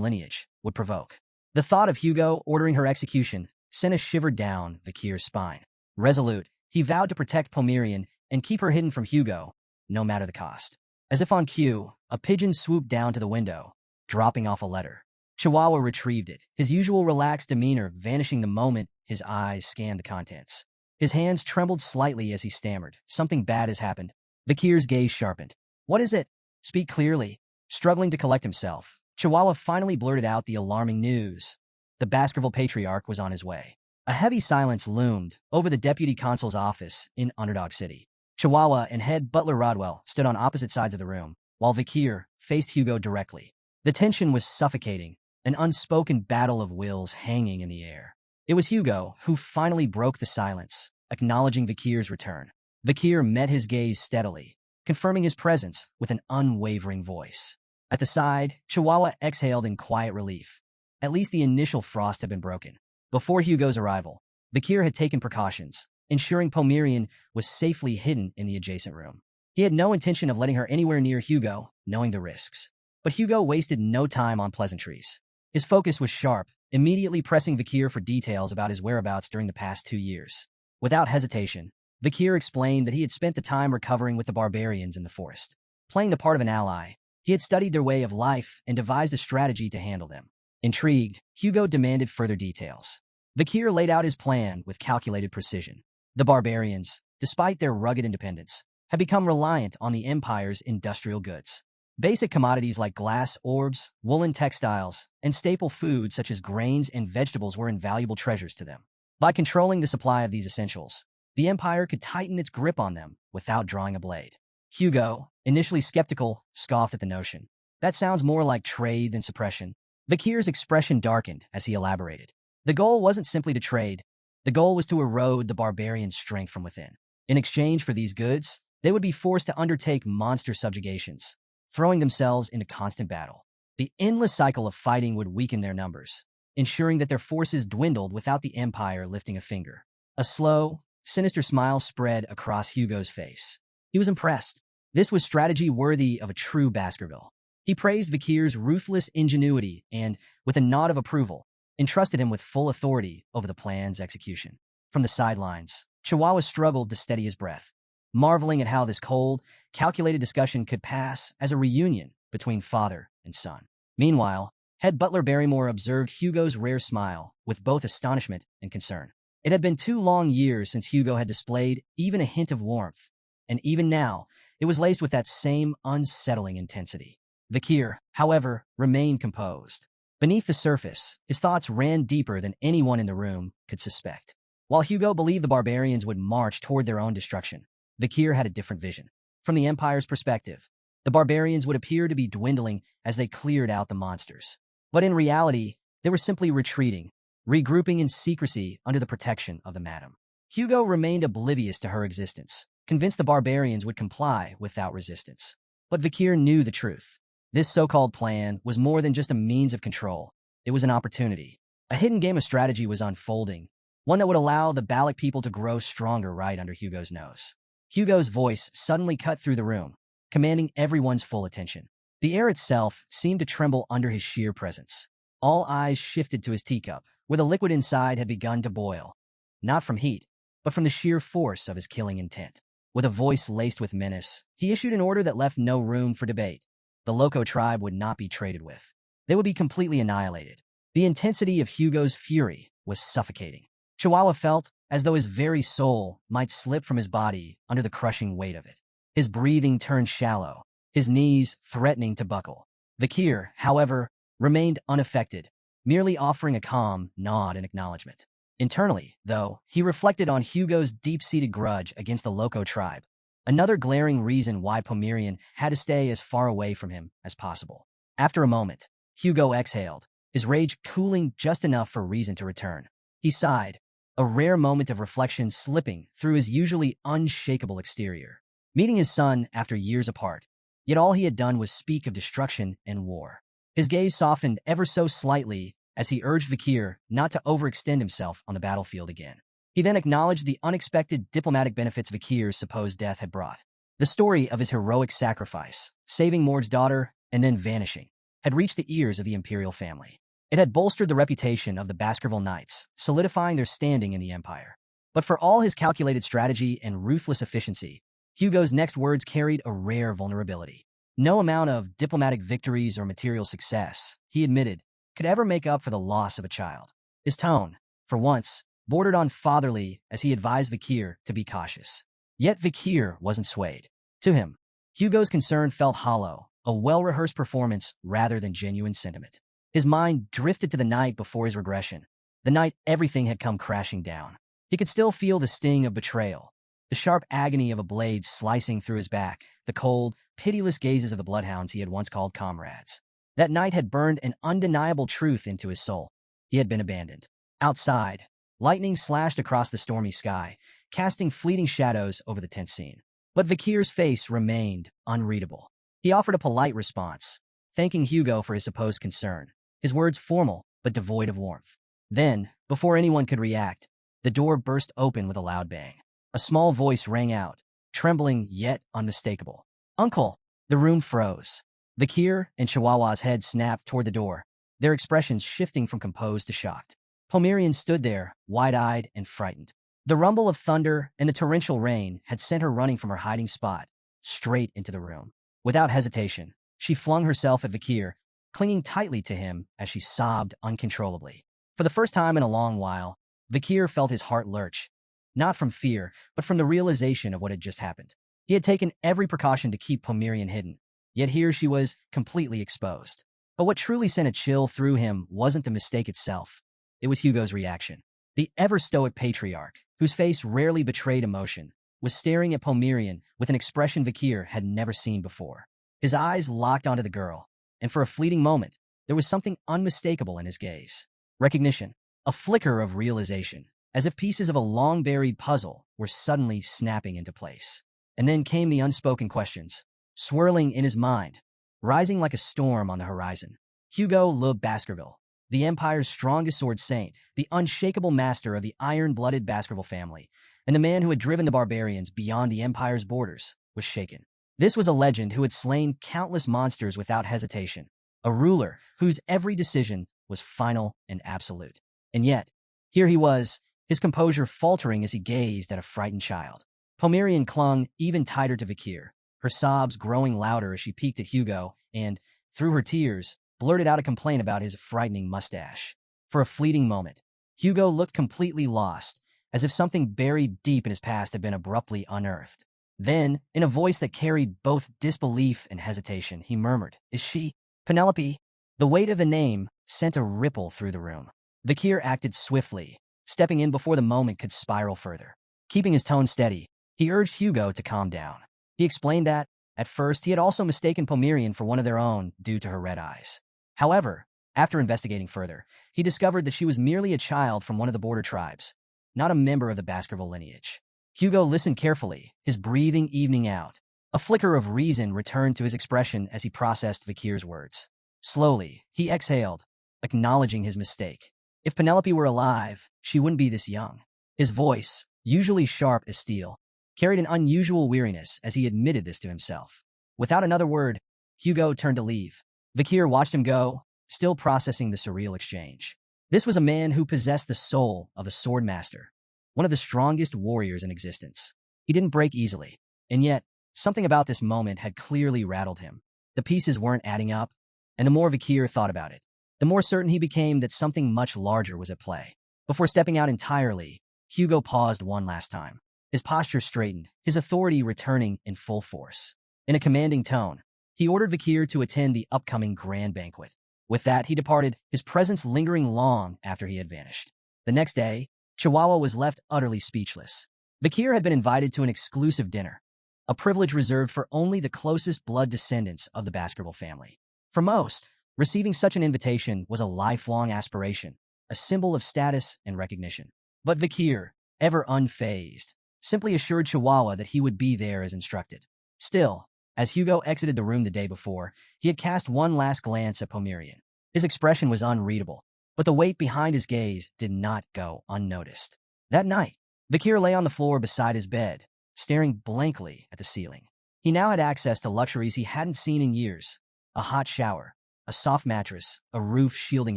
lineage would provoke. The thought of Hugo ordering her execution sent a shiver down Kier's spine. Resolute, he vowed to protect Pomerian and keep her hidden from Hugo, no matter the cost. As if on cue, a pigeon swooped down to the window, dropping off a letter. Chihuahua retrieved it, his usual relaxed demeanor vanishing the moment his eyes scanned the contents. His hands trembled slightly as he stammered, "Something bad has happened." Kier's gaze sharpened. "What is it? Speak clearly." Struggling to collect himself, Chihuahua finally blurted out the alarming news. The Baskerville patriarch was on his way. A heavy silence loomed over the deputy consul's office in Underdog City. Chihuahua and head butler Rodwell stood on opposite sides of the room, while Kier faced Hugo directly. The tension was suffocating, an unspoken battle of wills hanging in the air. It was Hugo who finally broke the silence, acknowledging Kier's return. Kier met his gaze steadily, confirming his presence with an unwavering voice. At the side, Chihuahua exhaled in quiet relief. At least the initial frost had been broken. Before Hugo's arrival, Kier had taken precautions, ensuring Pomerian was safely hidden in the adjacent room. He had no intention of letting her anywhere near Hugo, knowing the risks. But Hugo wasted no time on pleasantries. His focus was sharp, immediately pressing Kier for details about his whereabouts during the past 2 years. Without hesitation, Kier explained that he had spent the time recovering with the barbarians in the forest. Playing the part of an ally, he had studied their way of life and devised a strategy to handle them. Intrigued, Hugo demanded further details. Kier laid out his plan with calculated precision. The barbarians, despite their rugged independence, had become reliant on the Empire's industrial goods. Basic commodities like glass orbs, woolen textiles, and staple foods such as grains and vegetables were invaluable treasures to them. By controlling the supply of these essentials, the Empire could tighten its grip on them without drawing a blade. Hugo, initially skeptical, scoffed at the notion. That sounds more like trade than suppression. Kier's expression darkened as he elaborated. The goal wasn't simply to trade. The goal was to erode the barbarians' strength from within. In exchange for these goods, they would be forced to undertake monster subjugations, throwing themselves into constant battle. The endless cycle of fighting would weaken their numbers, ensuring that their forces dwindled without the Empire lifting a finger. A slow, sinister smile spread across Hugo's face. He was impressed. This was strategy worthy of a true Baskerville. He praised Kier's ruthless ingenuity and, with a nod of approval, entrusted him with full authority over the plan's execution. From the sidelines, Chihuahua struggled to steady his breath, marveling at how this cold, calculated discussion could pass as a reunion between father and son. Meanwhile, head butler Barrymore observed Hugo's rare smile with both astonishment and concern. It had been 2 long years since Hugo had displayed even a hint of warmth, and even now, it was laced with that same unsettling intensity. The Kier, however, remained composed. Beneath the surface, his thoughts ran deeper than anyone in the room could suspect. While Hugo believed the barbarians would march toward their own destruction, the Kier had a different vision. From the Empire's perspective, the barbarians would appear to be dwindling as they cleared out the monsters. But in reality, they were simply retreating, regrouping in secrecy under the protection of the Madam. Hugo remained oblivious to her existence, convinced the barbarians would comply without resistance. But Vikir knew the truth. This so-called plan was more than just a means of control. It was an opportunity. A hidden game of strategy was unfolding, one that would allow the Balak people to grow stronger right under Hugo's nose. Hugo's voice suddenly cut through the room, commanding everyone's full attention. The air itself seemed to tremble under his sheer presence. All eyes shifted to his teacup, where the liquid inside had begun to boil. Not from heat, but from the sheer force of his killing intent. With a voice laced with menace, he issued an order that left no room for debate. The Loco tribe would not be traded with. They would be completely annihilated. The intensity of Hugo's fury was suffocating. Chihuahua felt as though his very soul might slip from his body under the crushing weight of it. His breathing turned shallow, his knees threatening to buckle. The Kier, however, remained unaffected, merely offering a calm nod in acknowledgement. Internally, though, he reflected on Hugo's deep-seated grudge against the Loco tribe, another glaring reason why Pomerian had to stay as far away from him as possible. After a moment, Hugo exhaled, his rage cooling just enough for reason to return. He sighed, a rare moment of reflection slipping through his usually unshakable exterior. Meeting his son after years apart, yet all he had done was speak of destruction and war. His gaze softened ever so slightly as he urged Vikir not to overextend himself on the battlefield again. He then acknowledged the unexpected diplomatic benefits Vikir's supposed death had brought. The story of his heroic sacrifice, saving Mord's daughter and then vanishing, had reached the ears of the imperial family. It had bolstered the reputation of the Baskerville Knights, solidifying their standing in the empire. But for all his calculated strategy and ruthless efficiency, Hugo's next words carried a rare vulnerability. No amount of diplomatic victories or material success, he admitted, could ever make up for the loss of a child. His tone, for once, bordered on fatherly as he advised Vikir to be cautious. Yet Vikir wasn't swayed. To him, Hugo's concern felt hollow, a well-rehearsed performance rather than genuine sentiment. His mind drifted to the night before his regression, the night everything had come crashing down. He could still feel the sting of betrayal, the sharp agony of a blade slicing through his back, the cold, pitiless gazes of the bloodhounds he had once called comrades. That night had burned an undeniable truth into his soul. He had been abandoned. Outside, lightning slashed across the stormy sky, casting fleeting shadows over the tense scene. But Vikir's face remained unreadable. He offered a polite response, thanking Hugo for his supposed concern, his words formal but devoid of warmth. Then, before anyone could react, the door burst open with a loud bang. A small voice rang out, trembling yet unmistakable. "Uncle!" The room froze. Vikir and Chihuahua's head snapped toward the door, their expressions shifting from composed to shocked. Pomerian stood there, wide-eyed and frightened. The rumble of thunder and the torrential rain had sent her running from her hiding spot, straight into the room. Without hesitation, she flung herself at Vikir, clinging tightly to him as she sobbed uncontrollably. For the first time in a long while, Vikir felt his heart lurch, not from fear, but from the realization of what had just happened. He had taken every precaution to keep Pomerian hidden, yet here she was completely exposed. But what truly sent a chill through him wasn't the mistake itself. It was Hugo's reaction. The ever-stoic patriarch, whose face rarely betrayed emotion, was staring at Pomerian with an expression Vikir had never seen before. His eyes locked onto the girl, and for a fleeting moment, there was something unmistakable in his gaze. Recognition, a flicker of realization, as if pieces of a long-buried puzzle were suddenly snapping into place. And then came the unspoken questions, swirling in his mind, rising like a storm on the horizon. Hugo Le Baskerville, the Empire's strongest sword saint, the unshakable master of the iron-blooded Baskerville family, and the man who had driven the barbarians beyond the Empire's borders, was shaken. This was a legend who had slain countless monsters without hesitation, a ruler whose every decision was final and absolute. And yet, here he was, his composure faltering as he gazed at a frightened child. Pomerian clung even tighter to Vikir, her sobs growing louder as she peeked at Hugo and, through her tears, blurted out a complaint about his frightening mustache. For a fleeting moment, Hugo looked completely lost, as if something buried deep in his past had been abruptly unearthed. Then, in a voice that carried both disbelief and hesitation, he murmured, "Is she Penelope?" The weight of the name sent a ripple through the room. Kier acted swiftly, stepping in before the moment could spiral further. Keeping his tone steady, he urged Hugo to calm down. He explained that, at first, he had also mistaken Pomerian for one of their own due to her red eyes. However, after investigating further, he discovered that she was merely a child from one of the border tribes, not a member of the Baskerville lineage. Hugo listened carefully, his breathing evening out. A flicker of reason returned to his expression as he processed Vikir's words. Slowly, he exhaled, acknowledging his mistake. If Penelope were alive, she wouldn't be this young. His voice, usually sharp as steel, carried an unusual weariness as he admitted this to himself. Without another word, Hugo turned to leave. Kier watched him go, still processing the surreal exchange. This was a man who possessed the soul of a sword master, one of the strongest warriors in existence. He didn't break easily, and yet, something about this moment had clearly rattled him. The pieces weren't adding up, and the more Kier thought about it, the more certain he became that something much larger was at play. Before stepping out entirely, Hugo paused one last time. His posture straightened, his authority returning in full force. In a commanding tone, he ordered Kier to attend the upcoming grand banquet. With that, he departed, his presence lingering long after he had vanished. The next day, Chihuahua was left utterly speechless. Kier had been invited to an exclusive dinner, a privilege reserved for only the closest blood descendants of the Baskerville family. For most, receiving such an invitation was a lifelong aspiration, a symbol of status and recognition. But Kier, ever unfazed, simply assured Chihuahua that he would be there as instructed. Still, as Hugo exited the room the day before, he had cast one last glance at Pomerian. His expression was unreadable, but the weight behind his gaze did not go unnoticed. That night, Kier lay on the floor beside his bed, staring blankly at the ceiling. He now had access to luxuries he hadn't seen in years: a hot shower, a soft mattress, a roof shielding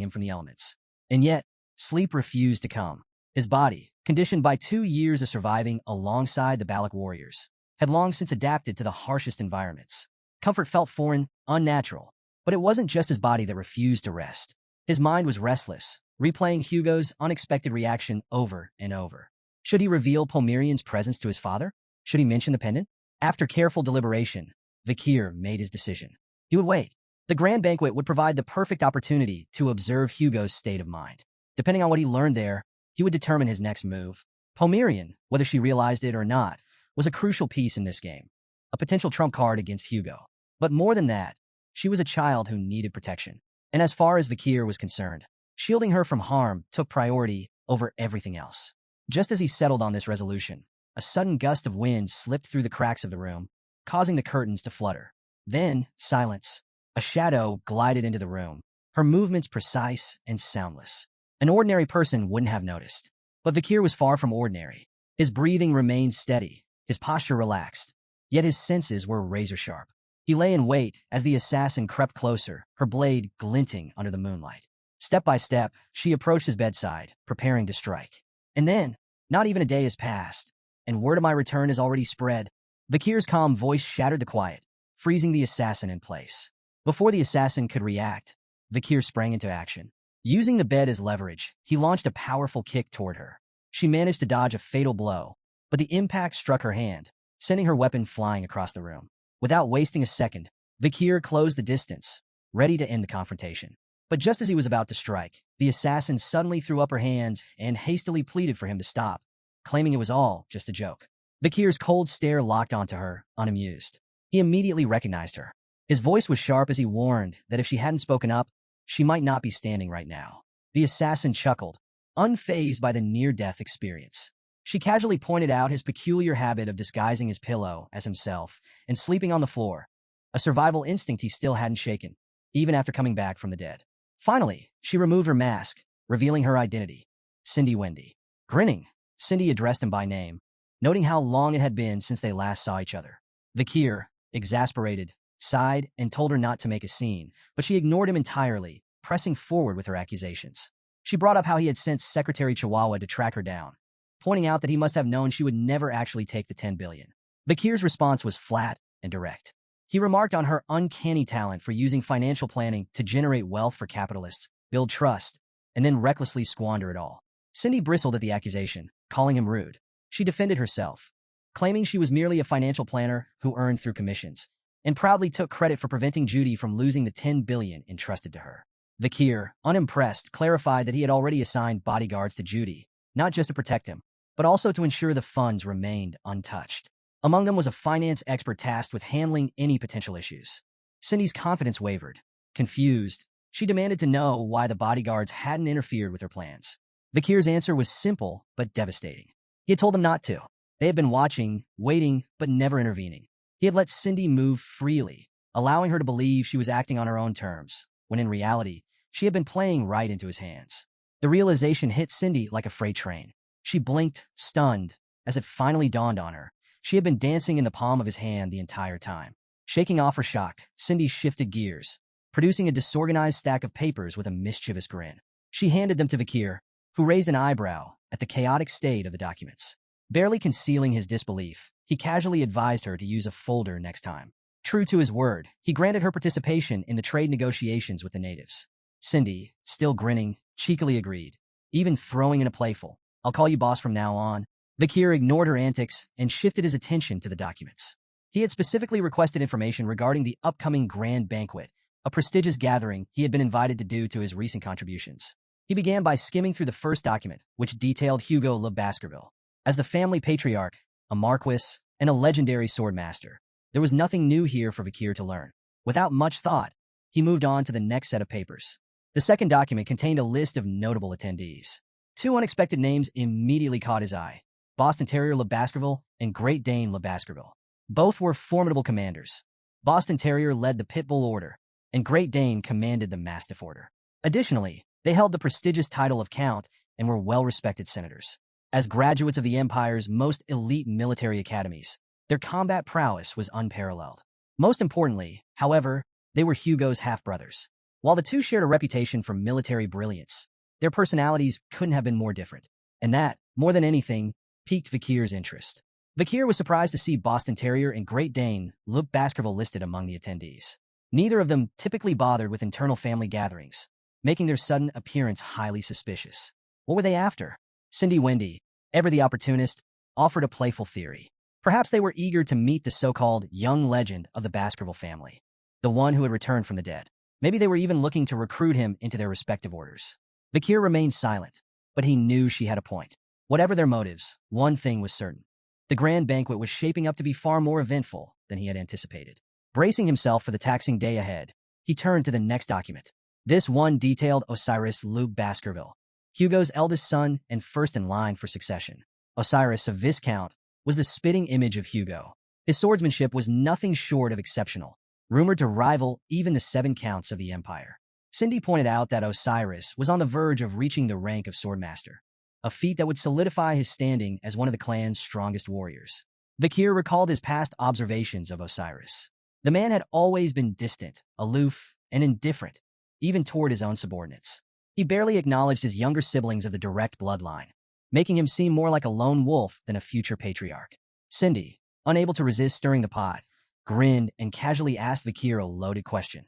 him from the elements. And yet, sleep refused to come. His body, conditioned by 2 years of surviving alongside the Balak warriors, had long since adapted to the harshest environments. Comfort felt foreign, unnatural, but it wasn't just his body that refused to rest. His mind was restless, replaying Hugo's unexpected reaction over and over. Should he reveal Pomerian's presence to his father? Should he mention the pendant? After careful deliberation, Kier made his decision. He would wait. The grand banquet would provide the perfect opportunity to observe Hugo's state of mind. Depending on what he learned there, he would determine his next move. Pomerian, whether she realized it or not, was a crucial piece in this game, a potential trump card against Hugo. But more than that, she was a child who needed protection. And as far as Kier was concerned, shielding her from harm took priority over everything else. Just as he settled on this resolution, a sudden gust of wind slipped through the cracks of the room, causing the curtains to flutter. Then, silence. A shadow glided into the room, her movements precise and soundless. An ordinary person wouldn't have noticed. But Kier was far from ordinary. His breathing remained steady, his posture relaxed, yet his senses were razor-sharp. He lay in wait as the assassin crept closer, her blade glinting under the moonlight. Step by step, she approached his bedside, preparing to strike. And then, not even a day has passed, and word of my return has already spread. Kier's calm voice shattered the quiet, freezing the assassin in place. Before the assassin could react, Kier sprang into action. Using the bed as leverage, he launched a powerful kick toward her. She managed to dodge a fatal blow, but the impact struck her hand, sending her weapon flying across the room. Without wasting a second, Kier closed the distance, ready to end the confrontation. But just as he was about to strike, the assassin suddenly threw up her hands and hastily pleaded for him to stop, claiming it was all just a joke. Kier's cold stare locked onto her, unamused. He immediately recognized her. His voice was sharp as he warned that if she hadn't spoken up, she might not be standing right now. The assassin chuckled, unfazed by the near-death experience. She casually pointed out his peculiar habit of disguising his pillow as himself and sleeping on the floor, a survival instinct he still hadn't shaken, even after coming back from the dead. Finally, she removed her mask, revealing her identity. Cindy Wendy. Grinning, Cindy addressed him by name, noting how long it had been since they last saw each other. Kier, exasperated, sighed and told her not to make a scene, but she ignored him entirely, pressing forward with her accusations. She brought up how he had sent Secretary Chihuahua to track her down, pointing out that he must have known she would never actually take the 10 billion. Kier's response was flat and direct. He remarked on her uncanny talent for using financial planning to generate wealth for capitalists, build trust, and then recklessly squander it all. Cindy bristled at the accusation, calling him rude. She defended herself, claiming she was merely a financial planner who earned through commissions, and proudly took credit for preventing Judy from losing the 10 billion entrusted to her. Kier, unimpressed, clarified that he had already assigned bodyguards to Judy, not just to protect him, but also to ensure the funds remained untouched. Among them was a finance expert tasked with handling any potential issues. Cindy's confidence wavered. Confused, she demanded to know why the bodyguards hadn't interfered with her plans. Kier's answer was simple but devastating. He had told them not to. They had been watching, waiting, but never intervening. He had let Cindy move freely, allowing her to believe she was acting on her own terms, when in reality, she had been playing right into his hands. The realization hit Cindy like a freight train. She blinked, stunned, as it finally dawned on her. She had been dancing in the palm of his hand the entire time. Shaking off her shock, Cindy shifted gears, producing a disorganized stack of papers with a mischievous grin. She handed them to Kier, who raised an eyebrow at the chaotic state of the documents. Barely concealing his disbelief, he casually advised her to use a folder next time. True to his word, he granted her participation in the trade negotiations with the natives. Cindy, still grinning, cheekily agreed, even throwing in a playful, "I'll call you boss from now on." Kier ignored her antics and shifted his attention to the documents. He had specifically requested information regarding the upcoming grand banquet, a prestigious gathering he had been invited to due to his recent contributions. He began by skimming through the first document, which detailed Hugo Le Baskerville as the family patriarch, a marquis, and a legendary swordmaster. There was nothing new here for Kier to learn. Without much thought, he moved on to the next set of papers. The second document contained a list of notable attendees. Two unexpected names immediately caught his eye: Boston Terrier Le Baskerville and Great Dane Le Baskerville. Both were formidable commanders. Boston Terrier led the Pitbull Order, and Great Dane commanded the Mastiff Order. Additionally, they held the prestigious title of Count and were well-respected senators. As graduates of the Empire's most elite military academies, their combat prowess was unparalleled. Most importantly, however, they were Hugo's half-brothers. While the two shared a reputation for military brilliance, their personalities couldn't have been more different, and that, more than anything, piqued Kier's interest. Kier was surprised to see Boston Terrier and Great Dane Le Baskerville listed among the attendees. Neither of them typically bothered with internal family gatherings, making their sudden appearance highly suspicious. What were they after? Cindy Wendy, ever the opportunist, offered a playful theory. Perhaps they were eager to meet the so-called young legend of the Baskerville family, the one who had returned from the dead. Maybe they were even looking to recruit him into their respective orders. Kier remained silent, but he knew she had a point. Whatever their motives, one thing was certain. The grand banquet was shaping up to be far more eventful than he had anticipated. Bracing himself for the taxing day ahead, he turned to the next document. This one detailed Osiris Le Baskerville, Hugo's eldest son and first in line for succession. Osiris, a Viscount, was the spitting image of Hugo. His swordsmanship was nothing short of exceptional, rumored to rival even the 7 counts of the Empire. Cindy pointed out that Osiris was on the verge of reaching the rank of swordmaster, a feat that would solidify his standing as one of the clan's strongest warriors. Kier recalled his past observations of Osiris. The man had always been distant, aloof, and indifferent, even toward his own subordinates. He barely acknowledged his younger siblings of the direct bloodline, making him seem more like a lone wolf than a future patriarch. Cindy, unable to resist stirring the pot, grinned and casually asked Kier a loaded question.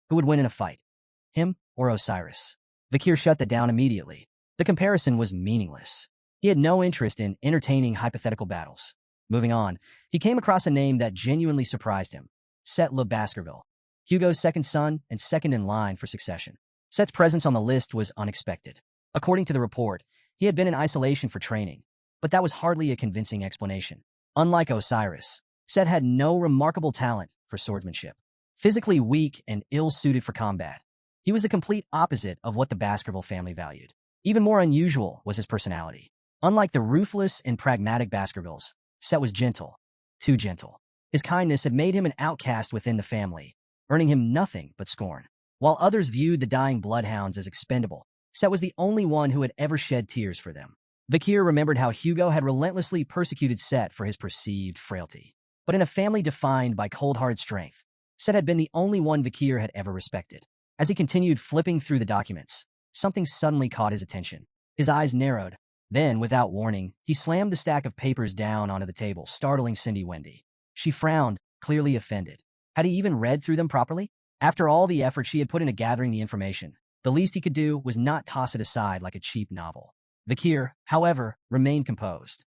Who would win in a fight? Him or Osiris? Kier shut that down immediately. The comparison was meaningless. He had no interest in entertaining hypothetical battles. Moving on, he came across a name that genuinely surprised him: Set Le Baskerville, Hugo's second son and second in line for succession. Set's presence on the list was unexpected. According to the report, he had been in isolation for training, but that was hardly a convincing explanation. Unlike Osiris, Set had no remarkable talent for swordsmanship. Physically weak and ill-suited for combat, he was the complete opposite of what the Baskerville family valued. Even more unusual was his personality. Unlike the ruthless and pragmatic Baskervilles, Set was gentle, too gentle. His kindness had made him an outcast within the family, earning him nothing but scorn. While others viewed the dying bloodhounds as expendable, Set was the only one who had ever shed tears for them. Kier remembered how Hugo had relentlessly persecuted Set for his perceived frailty. But in a family defined by cold-hearted strength, Set had been the only one Kier had ever respected. As he continued flipping through the documents, something suddenly caught his attention. His eyes narrowed. Then, without warning, he slammed the stack of papers down onto the table, startling Cindy Wendy. She frowned, clearly offended. Had he even read through them properly? After all the effort she had put into gathering the information, the least he could do was not toss it aside like a cheap novel. Kier, however, remained composed.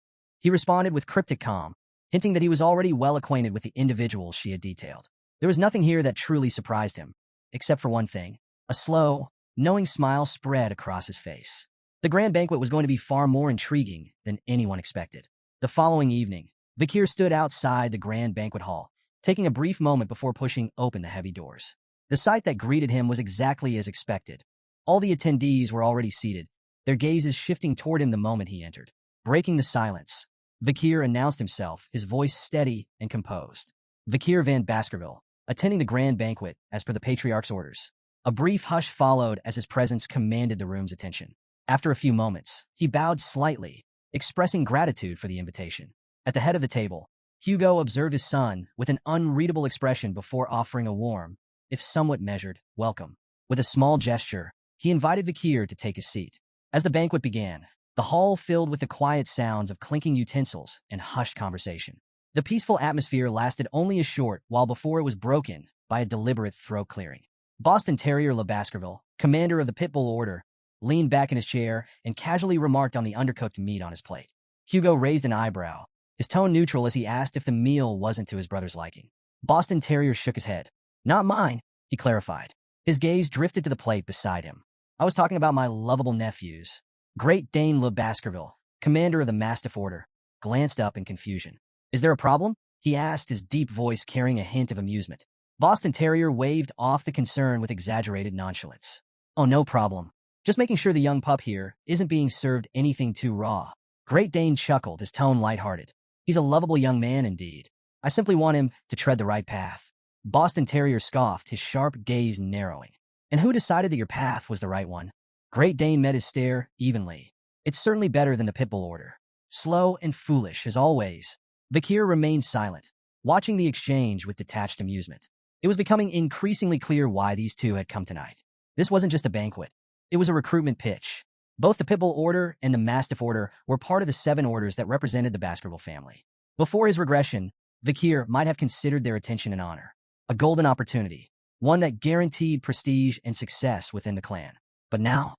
He responded with cryptic calm, hinting that he was already well acquainted with the individuals she had detailed. There was nothing here that truly surprised him, except for one thing. A slow, knowing smile spread across his face. The grand banquet was going to be far more intriguing than anyone expected. The following evening, Kier stood outside the grand banquet hall, taking a brief moment before pushing open the heavy doors. The sight that greeted him was exactly as expected. All the attendees were already seated, their gazes shifting toward him the moment he entered. Breaking the silence, Kier announced himself, his voice steady and composed. Kier van Baskerville, attending the grand banquet as per the patriarch's orders. A brief hush followed as his presence commanded the room's attention. After a few moments, he bowed slightly, expressing gratitude for the invitation. At the head of the table, Hugo observed his son with an unreadable expression before offering a warm, if somewhat measured, welcome. With a small gesture, he invited Kier to take his seat. As the banquet began, the hall filled with the quiet sounds of clinking utensils and hushed conversation. The peaceful atmosphere lasted only a short while before it was broken by a deliberate throat clearing. Boston Terrier Le Baskerville, commander of the Pitbull order, leaned back in his chair and casually remarked on the undercooked meat on his plate. Hugo raised an eyebrow, his tone neutral as he asked if the meal wasn't to his brother's liking. Boston Terrier shook his head. Not mine, he clarified. His gaze drifted to the plate beside him. I was talking about my lovable nephews. Great Dane Le Baskerville, commander of the Mastiff order, glanced up in confusion. Is there a problem? He asked, his deep voice carrying a hint of amusement. Boston Terrier waved off the concern with exaggerated nonchalance. Oh, no problem. Just making sure the young pup here isn't being served anything too raw. Great Dane chuckled, his tone lighthearted. He's a lovable young man indeed. I simply want him to tread the right path. Boston Terrier scoffed, his sharp gaze narrowing. And who decided that your path was the right one? Great Dane met his stare evenly. It's certainly better than the Pitbull order. Slow and foolish, as always. Kier remained silent, watching the exchange with detached amusement. It was becoming increasingly clear why these two had come tonight. This wasn't just a banquet. It was a recruitment pitch. Both the Pitbull order and the Mastiff order were part of the 7 orders that represented the Baskerville family. Before his regression, Kier might have considered their attention and honor. A golden opportunity, one that guaranteed prestige and success within the clan. But now,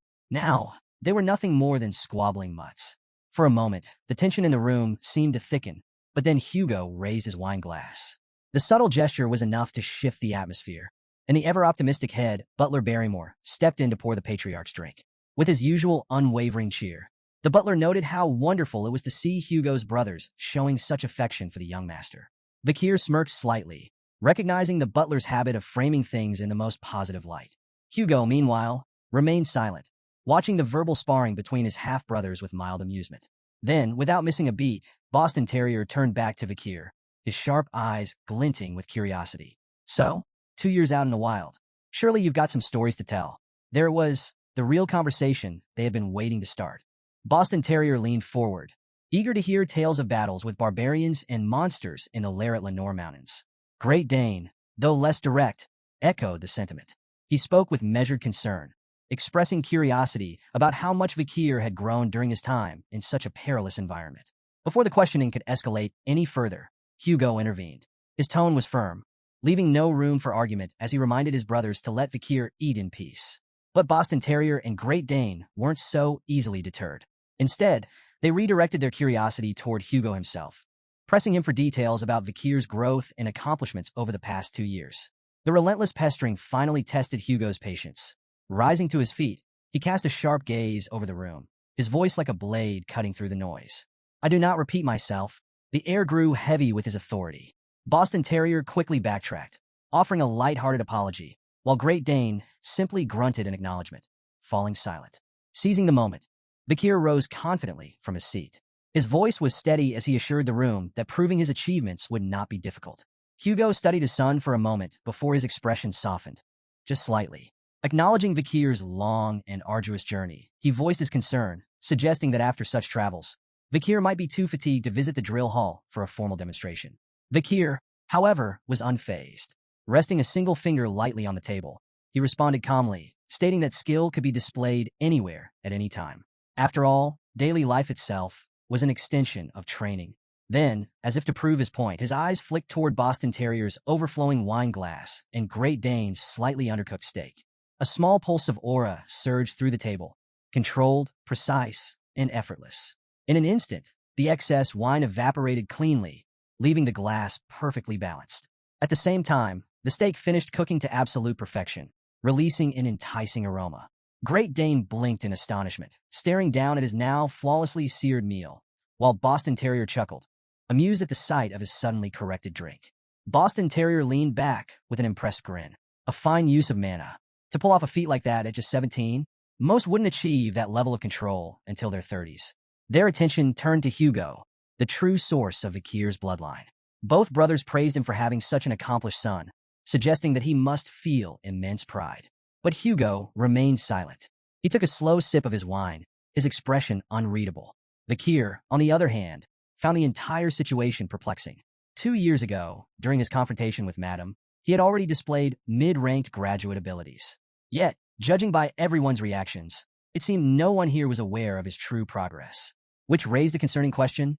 they were nothing more than squabbling mutts. For a moment, the tension in the room seemed to thicken, but then Hugo raised his wine glass. The subtle gesture was enough to shift the atmosphere, and the ever-optimistic head, Butler Barrymore, stepped in to pour the patriarch's drink. With his usual unwavering cheer, the butler noted how wonderful it was to see Hugo's brothers showing such affection for the young master. Kier smirked slightly, recognizing the butler's habit of framing things in the most positive light. Hugo, meanwhile, remained silent, watching the verbal sparring between his half-brothers with mild amusement. Then, without missing a beat, Boston Terrier turned back to Kier, his sharp eyes glinting with curiosity. So, 2 years out in the wild. Surely you've got some stories to tell. There it was, the real conversation they had been waiting to start. Boston Terrier leaned forward, eager to hear tales of battles with barbarians and monsters in the Laret Lenore Mountains. Great Dane, though less direct, echoed the sentiment. He spoke with measured concern, expressing curiosity about how much Kier had grown during his time in such a perilous environment. Before the questioning could escalate any further, Hugo intervened. His tone was firm, leaving no room for argument as he reminded his brothers to let Kier eat in peace. But Boston Terrier and Great Dane weren't so easily deterred. Instead, they redirected their curiosity toward Hugo himself, pressing him for details about Kier's growth and accomplishments over the past 2 years. The relentless pestering finally tested Hugo's patience. Rising to his feet, he cast a sharp gaze over the room, his voice like a blade cutting through the noise. I do not repeat myself. The air grew heavy with his authority. Boston Terrier quickly backtracked, offering a light-hearted apology, while Great Dane simply grunted in acknowledgement, falling silent. Seizing the moment, Kier rose confidently from his seat. His voice was steady as he assured the room that proving his achievements would not be difficult. Hugo studied his son for a moment before his expression softened, just slightly. Acknowledging Kier's long and arduous journey, he voiced his concern, suggesting that after such travels, Kier might be too fatigued to visit the drill hall for a formal demonstration. Kier, however, was unfazed. Resting a single finger lightly on the table, he responded calmly, stating that skill could be displayed anywhere at any time. After all, daily life itself was an extension of training. Then, as if to prove his point, his eyes flicked toward Boston Terrier's overflowing wine glass and Great Dane's slightly undercooked steak. A small pulse of aura surged through the table, controlled, precise, and effortless. In an instant, the excess wine evaporated cleanly, leaving the glass perfectly balanced. At the same time, the steak finished cooking to absolute perfection, releasing an enticing aroma. Great Dane blinked in astonishment, staring down at his now flawlessly seared meal, while Boston Terrier chuckled, amused at the sight of his suddenly corrected drink. Boston Terrier leaned back with an impressed grin. A fine use of mana. To pull off a feat like that at just 17, most wouldn't achieve that level of control until their 30s. Their attention turned to Hugo, the true source of the Kier's bloodline. Both brothers praised him for having such an accomplished son, suggesting that he must feel immense pride. But Hugo remained silent. He took a slow sip of his wine, his expression unreadable. The Kier, on the other hand, found the entire situation perplexing. 2 years ago, during his confrontation with Madame, he had already displayed mid-ranked graduate abilities. Yet, judging by everyone's reactions, it seemed no one here was aware of his true progress. Which raised a concerning question: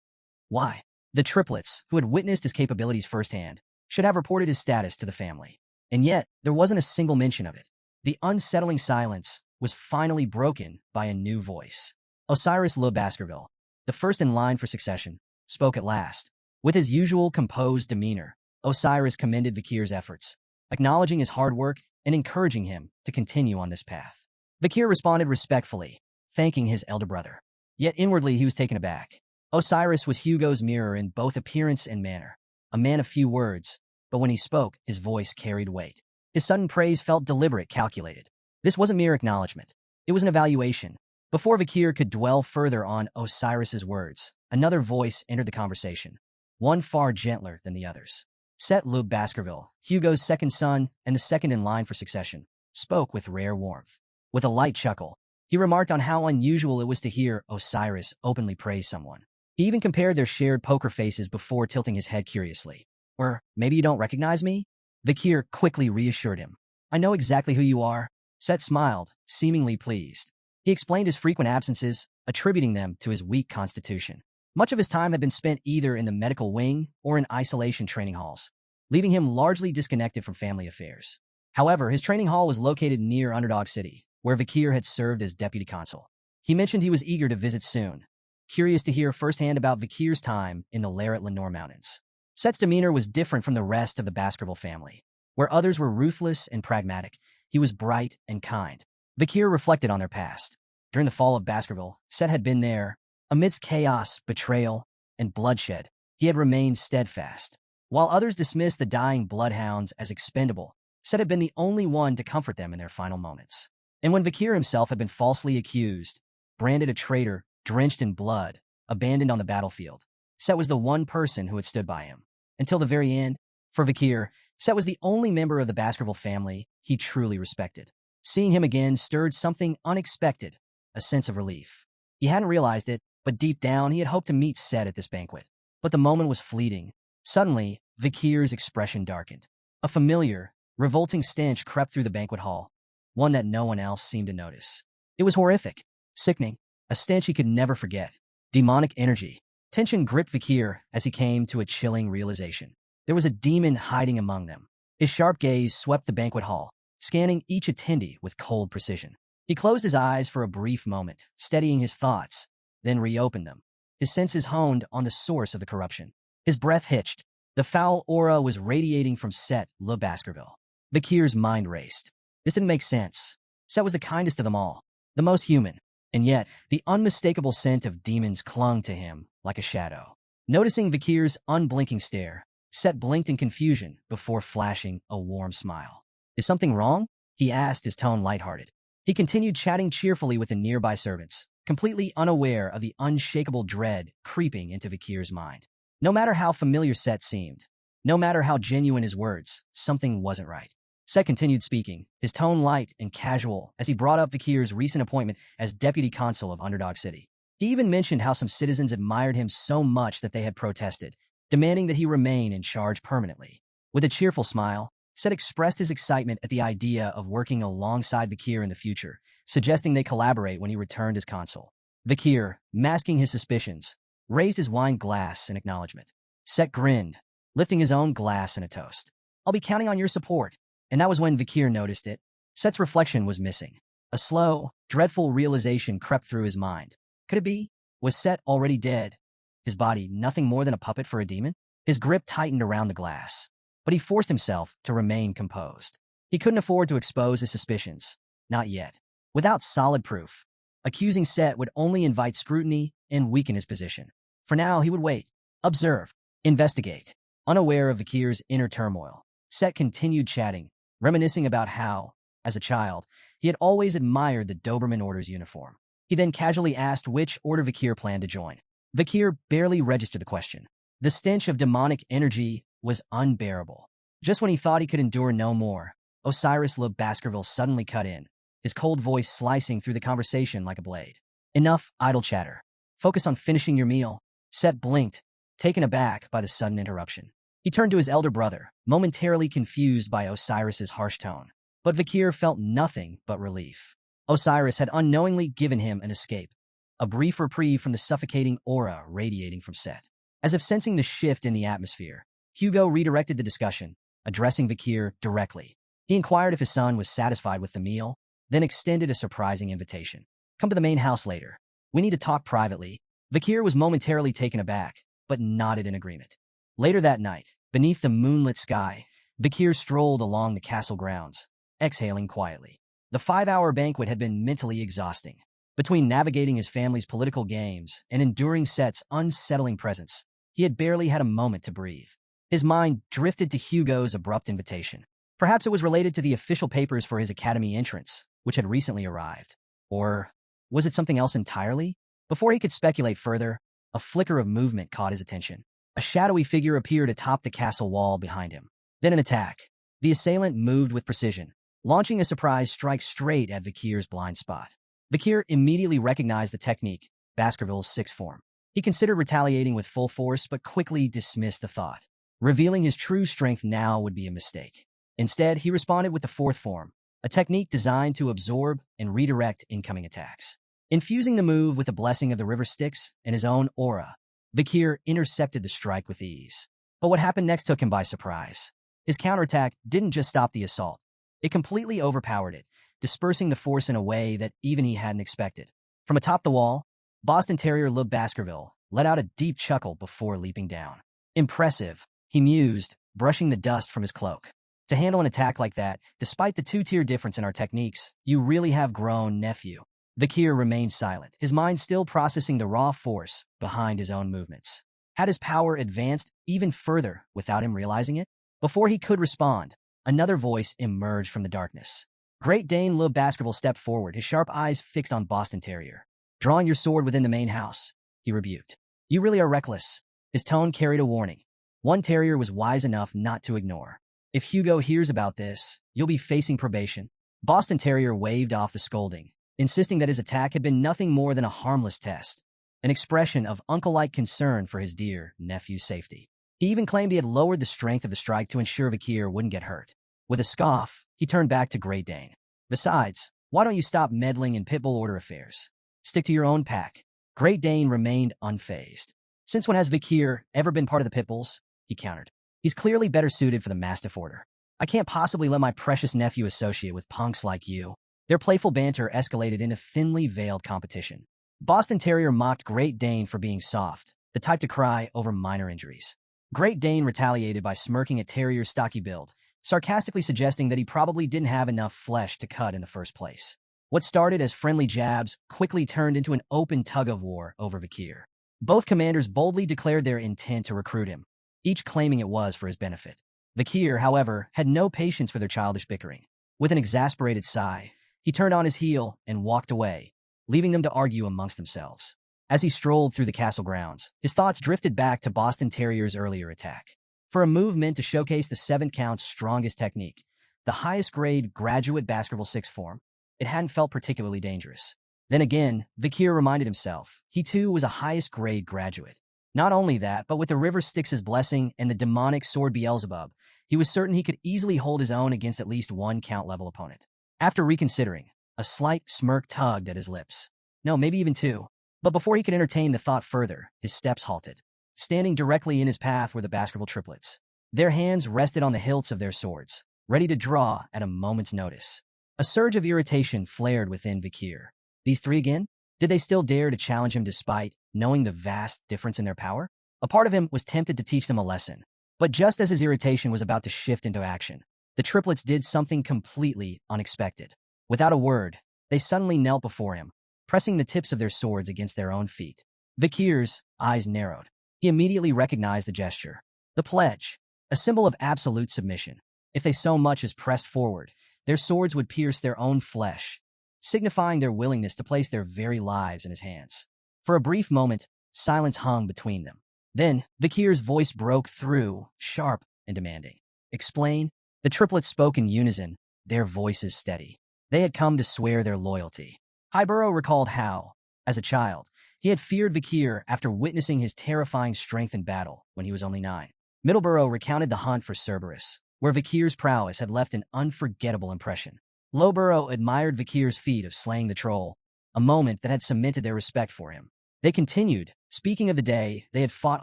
why? The triplets, who had witnessed his capabilities firsthand, should have reported his status to the family. And yet, there wasn't a single mention of it. The unsettling silence was finally broken by a new voice. Osiris Le Baskerville, the first in line for succession, spoke at last. With his usual composed demeanor, Osiris commended Vikir's efforts, acknowledging his hard work and encouraging him to continue on this path. Vikir responded respectfully, thanking his elder brother. Yet inwardly he was taken aback. Osiris was Hugo's mirror in both appearance and manner, a man of few words, but when he spoke, his voice carried weight. His sudden praise felt deliberate, calculated. This wasn't mere acknowledgement. It was an evaluation. Before Vikir could dwell further on Osiris's words, another voice entered the conversation, one far gentler than the others. Set Le Baskerville, Hugo's second son and the second in line for succession, spoke with rare warmth. With a light chuckle, he remarked on how unusual it was to hear Osiris openly praise someone. He even compared their shared poker faces before tilting his head curiously. Or, maybe you don't recognize me? Vikir quickly reassured him. I know exactly who you are. Set smiled, seemingly pleased. He explained his frequent absences, attributing them to his weak constitution. Much of his time had been spent either in the medical wing or in isolation training halls, leaving him largely disconnected from family affairs. However, his training hall was located near Underdog City, where Vikir had served as deputy consul. He mentioned he was eager to visit soon, curious to hear firsthand about Vikir's time in the Larrett-Lenore Mountains. Set's demeanor was different from the rest of the Baskerville family. Where others were ruthless and pragmatic, he was bright and kind. Vikir reflected on their past. During the fall of Baskerville, Set had been there. Amidst chaos, betrayal, and bloodshed, he had remained steadfast. While others dismissed the dying bloodhounds as expendable, Set had been the only one to comfort them in their final moments. And when Vikir himself had been falsely accused, branded a traitor, drenched in blood, abandoned on the battlefield, Set was the one person who had stood by him. Until the very end, for Vikir, Set was the only member of the Baskerville family he truly respected. Seeing him again stirred something unexpected, a sense of relief. He hadn't realized it, but deep down he had hoped to meet Set at this banquet. But the moment was fleeting. Suddenly, Vikir's expression darkened. A familiar, revolting stench crept through the banquet hall, one that no one else seemed to notice. It was horrific, sickening, a stench he could never forget. Demonic energy. Tension gripped Vikir as he came to a chilling realization. There was a demon hiding among them. His sharp gaze swept the banquet hall, scanning each attendee with cold precision. He closed his eyes for a brief moment, steadying his thoughts, then reopened them. His senses honed on the source of the corruption. His breath hitched. The foul aura was radiating from Set Le Baskerville. Vikir's mind raced. This didn't make sense. Set was the kindest of them all, the most human, and yet the unmistakable scent of demons clung to him like a shadow. Noticing Vikir's unblinking stare, Set blinked in confusion before flashing a warm smile. Is something wrong? He asked, his tone lighthearted. He continued chatting cheerfully with the nearby servants, completely unaware of the unshakable dread creeping into Vikir's mind. No matter how familiar Set seemed, no matter how genuine his words, something wasn't right. Set continued speaking, his tone light and casual as he brought up Vikir's recent appointment as deputy consul of Underdog City. He even mentioned how some citizens admired him so much that they had protested, demanding that he remain in charge permanently. With a cheerful smile, Set expressed his excitement at the idea of working alongside Vikir in the future, suggesting they collaborate when he returned as consul. Vikir, masking his suspicions, raised his wine glass in acknowledgement. Set grinned, lifting his own glass in a toast. I'll be counting on your support. And that was when Vikir noticed it. Set's reflection was missing. A slow, dreadful realization crept through his mind. Could it be? Was Set already dead? His body nothing more than a puppet for a demon? His grip tightened around the glass, but he forced himself to remain composed. He couldn't afford to expose his suspicions. Not yet. Without solid proof, accusing Set would only invite scrutiny and weaken his position. For now, he would wait, observe, investigate. Unaware of Vikir's inner turmoil, Set continued chatting, reminiscing about how, as a child, he had always admired the Doberman Order's uniform. He then casually asked which order Vikir planned to join. Vikir barely registered the question. The stench of demonic energy was unbearable. Just when he thought he could endure no more, Osiris Le Baskerville suddenly cut in, his cold voice slicing through the conversation like a blade. Enough idle chatter. Focus on finishing your meal. Set blinked, taken aback by the sudden interruption. He turned to his elder brother, momentarily confused by Osiris's harsh tone. But Vikir felt nothing but relief. Osiris had unknowingly given him an escape, a brief reprieve from the suffocating aura radiating from Set. As if sensing the shift in the atmosphere, Hugo redirected the discussion, addressing Vikir directly. He inquired if his son was satisfied with the meal, then extended a surprising invitation. Come to the main house later. We need to talk privately. Vikir was momentarily taken aback, but nodded in agreement. Later that night, beneath the moonlit sky, Vikir strolled along the castle grounds, exhaling quietly. The 5-hour banquet had been mentally exhausting. Between navigating his family's political games and enduring Set's unsettling presence, he had barely had a moment to breathe. His mind drifted to Hugo's abrupt invitation. Perhaps it was related to the official papers for his academy entrance, which had recently arrived. Or was it something else entirely? Before he could speculate further, a flicker of movement caught his attention. A shadowy figure appeared atop the castle wall behind him. Then an attack. The assailant moved with precision, launching a surprise strike straight at Vikir's blind spot. Vikir immediately recognized the technique, Baskerville's sixth form. He considered retaliating with full force, but quickly dismissed the thought. Revealing his true strength now would be a mistake. Instead, he responded with the fourth form, a technique designed to absorb and redirect incoming attacks. Infusing the move with the blessing of the river Styx and his own aura, Vikir intercepted the strike with ease. But what happened next took him by surprise. His counterattack didn't just stop the assault. It completely overpowered it, dispersing the force in a way that even he hadn't expected. From atop the wall, Boston Terrier Le Baskerville let out a deep chuckle before leaping down. Impressive, he mused, brushing the dust from his cloak. To handle an attack like that, despite the two-tier difference in our techniques, you really have grown, nephew. Vikir remained silent, his mind still processing the raw force behind his own movements. Had his power advanced even further without him realizing it? Before he could respond, another voice emerged from the darkness. Great Dane Le Baskerville stepped forward, his sharp eyes fixed on Boston Terrier. Drawing your sword within the main house, he rebuked. You really are reckless. His tone carried a warning. One terrier was wise enough not to ignore. If Hugo hears about this, you'll be facing probation. Boston Terrier waved off the scolding, insisting that his attack had been nothing more than a harmless test, an expression of uncle-like concern for his dear nephew's safety. He even claimed he had lowered the strength of the strike to ensure Vikir wouldn't get hurt. With a scoff, he turned back to Great Dane. Besides, why don't you stop meddling in Pitbull order affairs? Stick to your own pack. Great Dane remained unfazed. Since when has Vikir ever been part of the Pitbulls? He countered. He's clearly better suited for the Mastiff order. I can't possibly let my precious nephew associate with punks like you. Their playful banter escalated into thinly veiled competition. Boston Terrier mocked Great Dane for being soft, the type to cry over minor injuries. Great Dane retaliated by smirking at Terrier's stocky build, sarcastically suggesting that he probably didn't have enough flesh to cut in the first place. What started as friendly jabs quickly turned into an open tug-of-war over Vikir. Both commanders boldly declared their intent to recruit him, each claiming it was for his benefit. Vikir, however, had no patience for their childish bickering. With an exasperated sigh, he turned on his heel and walked away, leaving them to argue amongst themselves. As he strolled through the castle grounds, his thoughts drifted back to Boston Terrier's earlier attack. For a move meant to showcase the 7th count's strongest technique, the highest grade graduate Baskerville 6th form, it hadn't felt particularly dangerous. Then again, Vikir reminded himself, he too was a highest grade graduate. Not only that, but with the river Styx's blessing and the demonic sword Beelzebub, he was certain he could easily hold his own against at least one count-level opponent. After reconsidering, a slight smirk tugged at his lips. No, maybe even two. But before he could entertain the thought further, his steps halted. Standing directly in his path were the Baskerville triplets. Their hands rested on the hilts of their swords, ready to draw at a moment's notice. A surge of irritation flared within Vikir. These three again? Did they still dare to challenge him despite knowing the vast difference in their power? A part of him was tempted to teach them a lesson. But just as his irritation was about to shift into action, the triplets did something completely unexpected. Without a word, they suddenly knelt before him, pressing the tips of their swords against their own feet. Vikir's eyes narrowed. He immediately recognized the gesture. The pledge, a symbol of absolute submission. If they so much as pressed forward, their swords would pierce their own flesh, signifying their willingness to place their very lives in his hands. For a brief moment, silence hung between them. Then, Vikir's voice broke through, sharp and demanding. Explain? The triplets spoke in unison, their voices steady. They had come to swear their loyalty. Highborough recalled how, as a child, he had feared Vikir after witnessing his terrifying strength in battle when he was only 9. Middleborough recounted the hunt for Cerberus, where Vikir's prowess had left an unforgettable impression. Lowborough admired Vikir's feat of slaying the troll, a moment that had cemented their respect for him. They continued, speaking of the day they had fought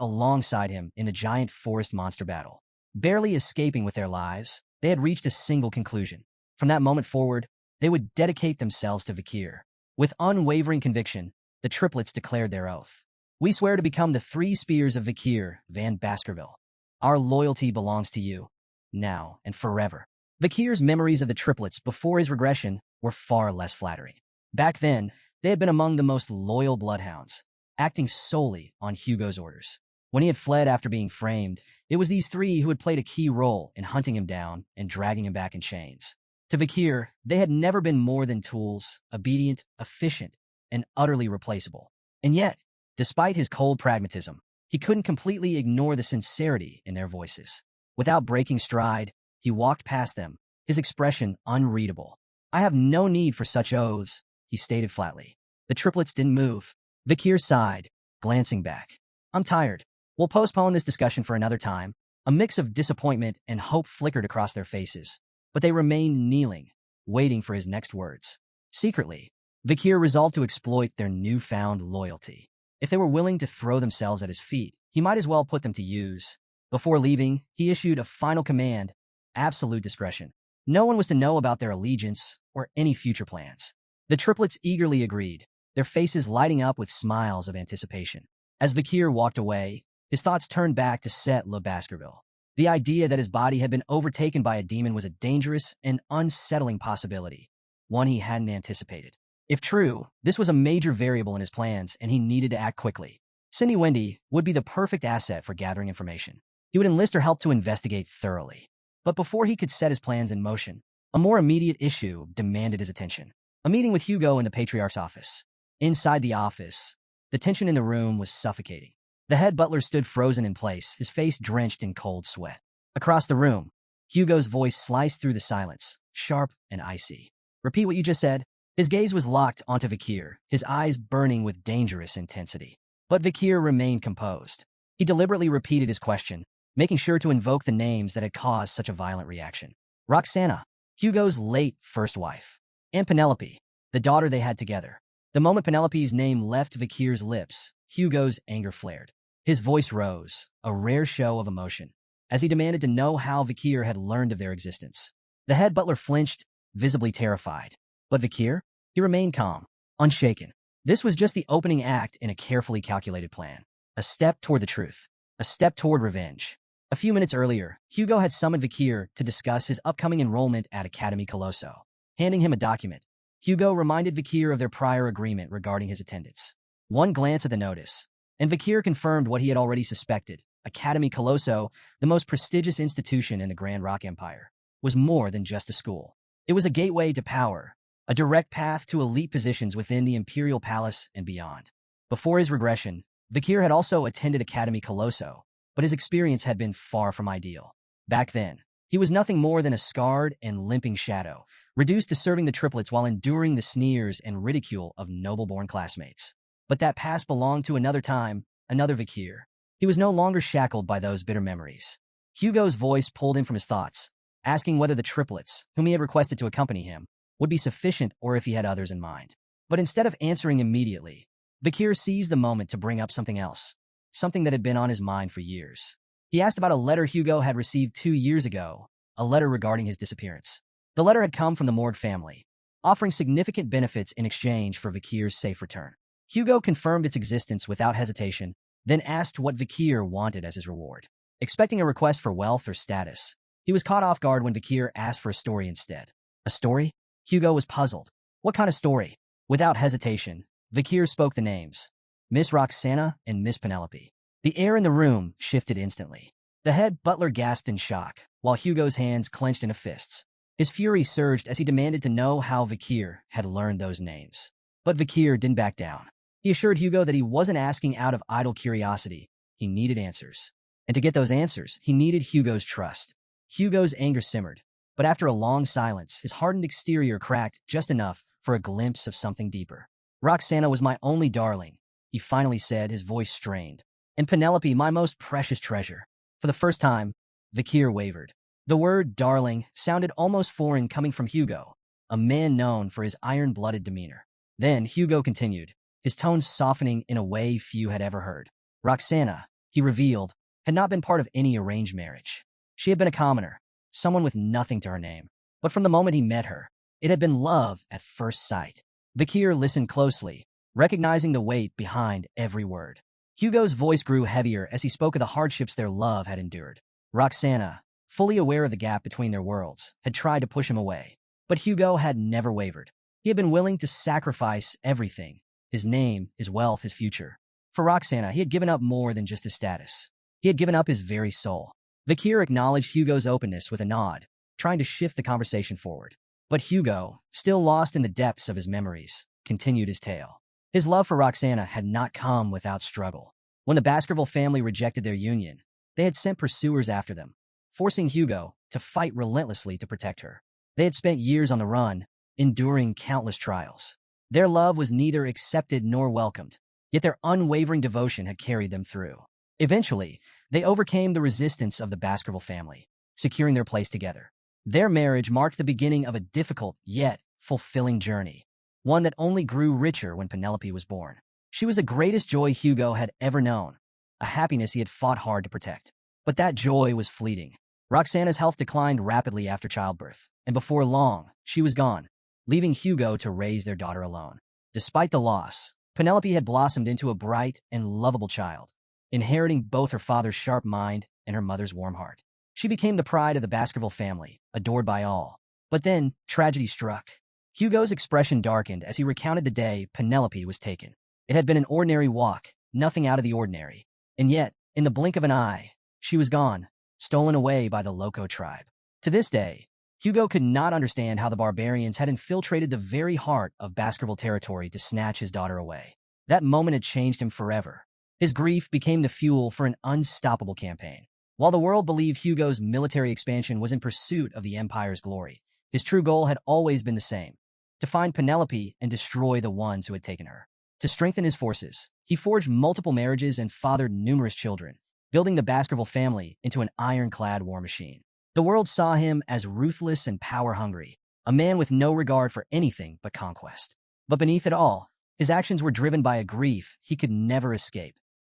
alongside him in a giant forest monster battle. Barely escaping with their lives, they had reached a single conclusion. From that moment forward, they would dedicate themselves to Vikir. With unwavering conviction, the triplets declared their oath. We swear to become the 3 spears of Vikir van Baskerville. Our loyalty belongs to you, now and forever. Vikir's memories of the triplets before his regression were far less flattering. Back then, they had been among the most loyal bloodhounds, acting solely on Hugo's orders. When he had fled after being framed, it was these 3 who had played a key role in hunting him down and dragging him back in chains. To Vikir, they had never been more than tools, obedient, efficient, and utterly replaceable. And yet, despite his cold pragmatism, he couldn't completely ignore the sincerity in their voices. Without breaking stride, he walked past them, his expression unreadable. I have no need for such oaths, he stated flatly. The triplets didn't move. Vikir sighed, glancing back. I'm tired. We'll postpone this discussion for another time. A mix of disappointment and hope flickered across their faces, but they remained kneeling, waiting for his next words. Secretly, Vikir resolved to exploit their newfound loyalty. If they were willing to throw themselves at his feet, he might as well put them to use. Before leaving, he issued a final command: absolute discretion. No one was to know about their allegiance or any future plans. The triplets eagerly agreed, their faces lighting up with smiles of anticipation. As Vikir walked away, his thoughts turned back to Set Le Baskerville. The idea that his body had been overtaken by a demon was a dangerous and unsettling possibility, one he hadn't anticipated. If true, this was a major variable in his plans, and he needed to act quickly. Cindy Wendy would be the perfect asset for gathering information. He would enlist her help to investigate thoroughly. But before he could set his plans in motion, a more immediate issue demanded his attention. A meeting with Hugo in the patriarch's office. Inside the office, the tension in the room was suffocating. The head butler stood frozen in place, his face drenched in cold sweat. Across the room, Hugo's voice sliced through the silence, sharp and icy. Repeat what you just said. His gaze was locked onto Vikir, his eyes burning with dangerous intensity. But Vikir remained composed. He deliberately repeated his question, making sure to invoke the names that had caused such a violent reaction. Roxana, Hugo's late first wife, and Penelope, the daughter they had together. The moment Penelope's name left Vikir's lips, Hugo's anger flared. His voice rose, a rare show of emotion, as he demanded to know how Vikir had learned of their existence. The head butler flinched, visibly terrified. But Vikir? He remained calm, unshaken. This was just the opening act in a carefully calculated plan. A step toward the truth. A step toward revenge. A few minutes earlier, Hugo had summoned Vikir to discuss his upcoming enrollment at Academy Colossio. Handing him a document, Hugo reminded Vikir of their prior agreement regarding his attendance. One glance at the notice, and Vikir confirmed what he had already suspected. Academy Colossio, the most prestigious institution in the Grand Rock Empire, was more than just a school. It was a gateway to power, a direct path to elite positions within the Imperial Palace and beyond. Before his regression, Vikir had also attended Academy Colossio, but his experience had been far from ideal. Back then, he was nothing more than a scarred and limping shadow, reduced to serving the triplets while enduring the sneers and ridicule of noble-born classmates. But that past belonged to another time, another Vikir. He was no longer shackled by those bitter memories. Hugo's voice pulled him from his thoughts, asking whether the triplets, whom he had requested to accompany him, would be sufficient or if he had others in mind. But instead of answering immediately, Vikir seized the moment to bring up something else, something that had been on his mind for years. He asked about a letter Hugo had received 2 years ago, a letter regarding his disappearance. The letter had come from the Morgue family, offering significant benefits in exchange for Vikir's safe return. Hugo confirmed its existence without hesitation, then asked what Kier wanted as his reward. Expecting a request for wealth or status, he was caught off guard when Kier asked for a story instead. A story? Hugo was puzzled. What kind of story? Without hesitation, Kier spoke the names, Miss Roxana and Miss Penelope. The air in the room shifted instantly. The head butler gasped in shock, while Hugo's hands clenched into fists. His fury surged as he demanded to know how Kier had learned those names. But Kier didn't back down. He assured Hugo that he wasn't asking out of idle curiosity. He needed answers. And to get those answers, he needed Hugo's trust. Hugo's anger simmered, but after a long silence, his hardened exterior cracked just enough for a glimpse of something deeper. Roxana was my only darling, he finally said, his voice strained. And Penelope, my most precious treasure. For the first time, Kier wavered. The word darling sounded almost foreign coming from Hugo, a man known for his iron-blooded demeanor. Then Hugo continued, his tone softening in a way few had ever heard. Roxana, he revealed, had not been part of any arranged marriage. She had been a commoner, someone with nothing to her name. But from the moment he met her, it had been love at first sight. Kier listened closely, recognizing the weight behind every word. Hugo's voice grew heavier as he spoke of the hardships their love had endured. Roxana, fully aware of the gap between their worlds, had tried to push him away. But Hugo had never wavered. He had been willing to sacrifice everything, his name, his wealth, his future. For Roxana, he had given up more than just his status. He had given up his very soul. Kier acknowledged Hugo's openness with a nod, trying to shift the conversation forward. But Hugo, still lost in the depths of his memories, continued his tale. His love for Roxana had not come without struggle. When the Baskerville family rejected their union, they had sent pursuers after them, forcing Hugo to fight relentlessly to protect her. They had spent years on the run, enduring countless trials. Their love was neither accepted nor welcomed, yet their unwavering devotion had carried them through. Eventually, they overcame the resistance of the Baskerville family, securing their place together. Their marriage marked the beginning of a difficult yet fulfilling journey, one that only grew richer when Penelope was born. She was the greatest joy Hugo had ever known, a happiness he had fought hard to protect. But that joy was fleeting. Roxana's health declined rapidly after childbirth, and before long, she was gone, leaving Hugo to raise their daughter alone. Despite the loss, Penelope had blossomed into a bright and lovable child, inheriting both her father's sharp mind and her mother's warm heart. She became the pride of the Baskerville family, adored by all. But then, tragedy struck. Hugo's expression darkened as he recounted the day Penelope was taken. It had been an ordinary walk, nothing out of the ordinary. And yet, in the blink of an eye, she was gone, stolen away by the Loco tribe. To this day, Hugo could not understand how the barbarians had infiltrated the very heart of Baskerville territory to snatch his daughter away. That moment had changed him forever. His grief became the fuel for an unstoppable campaign. While the world believed Hugo's military expansion was in pursuit of the Empire's glory, his true goal had always been the same: to find Penelope and destroy the ones who had taken her. To strengthen his forces, he forged multiple marriages and fathered numerous children, building the Baskerville family into an ironclad war machine. The world saw him as ruthless and power-hungry, a man with no regard for anything but conquest. But beneath it all, his actions were driven by a grief he could never escape: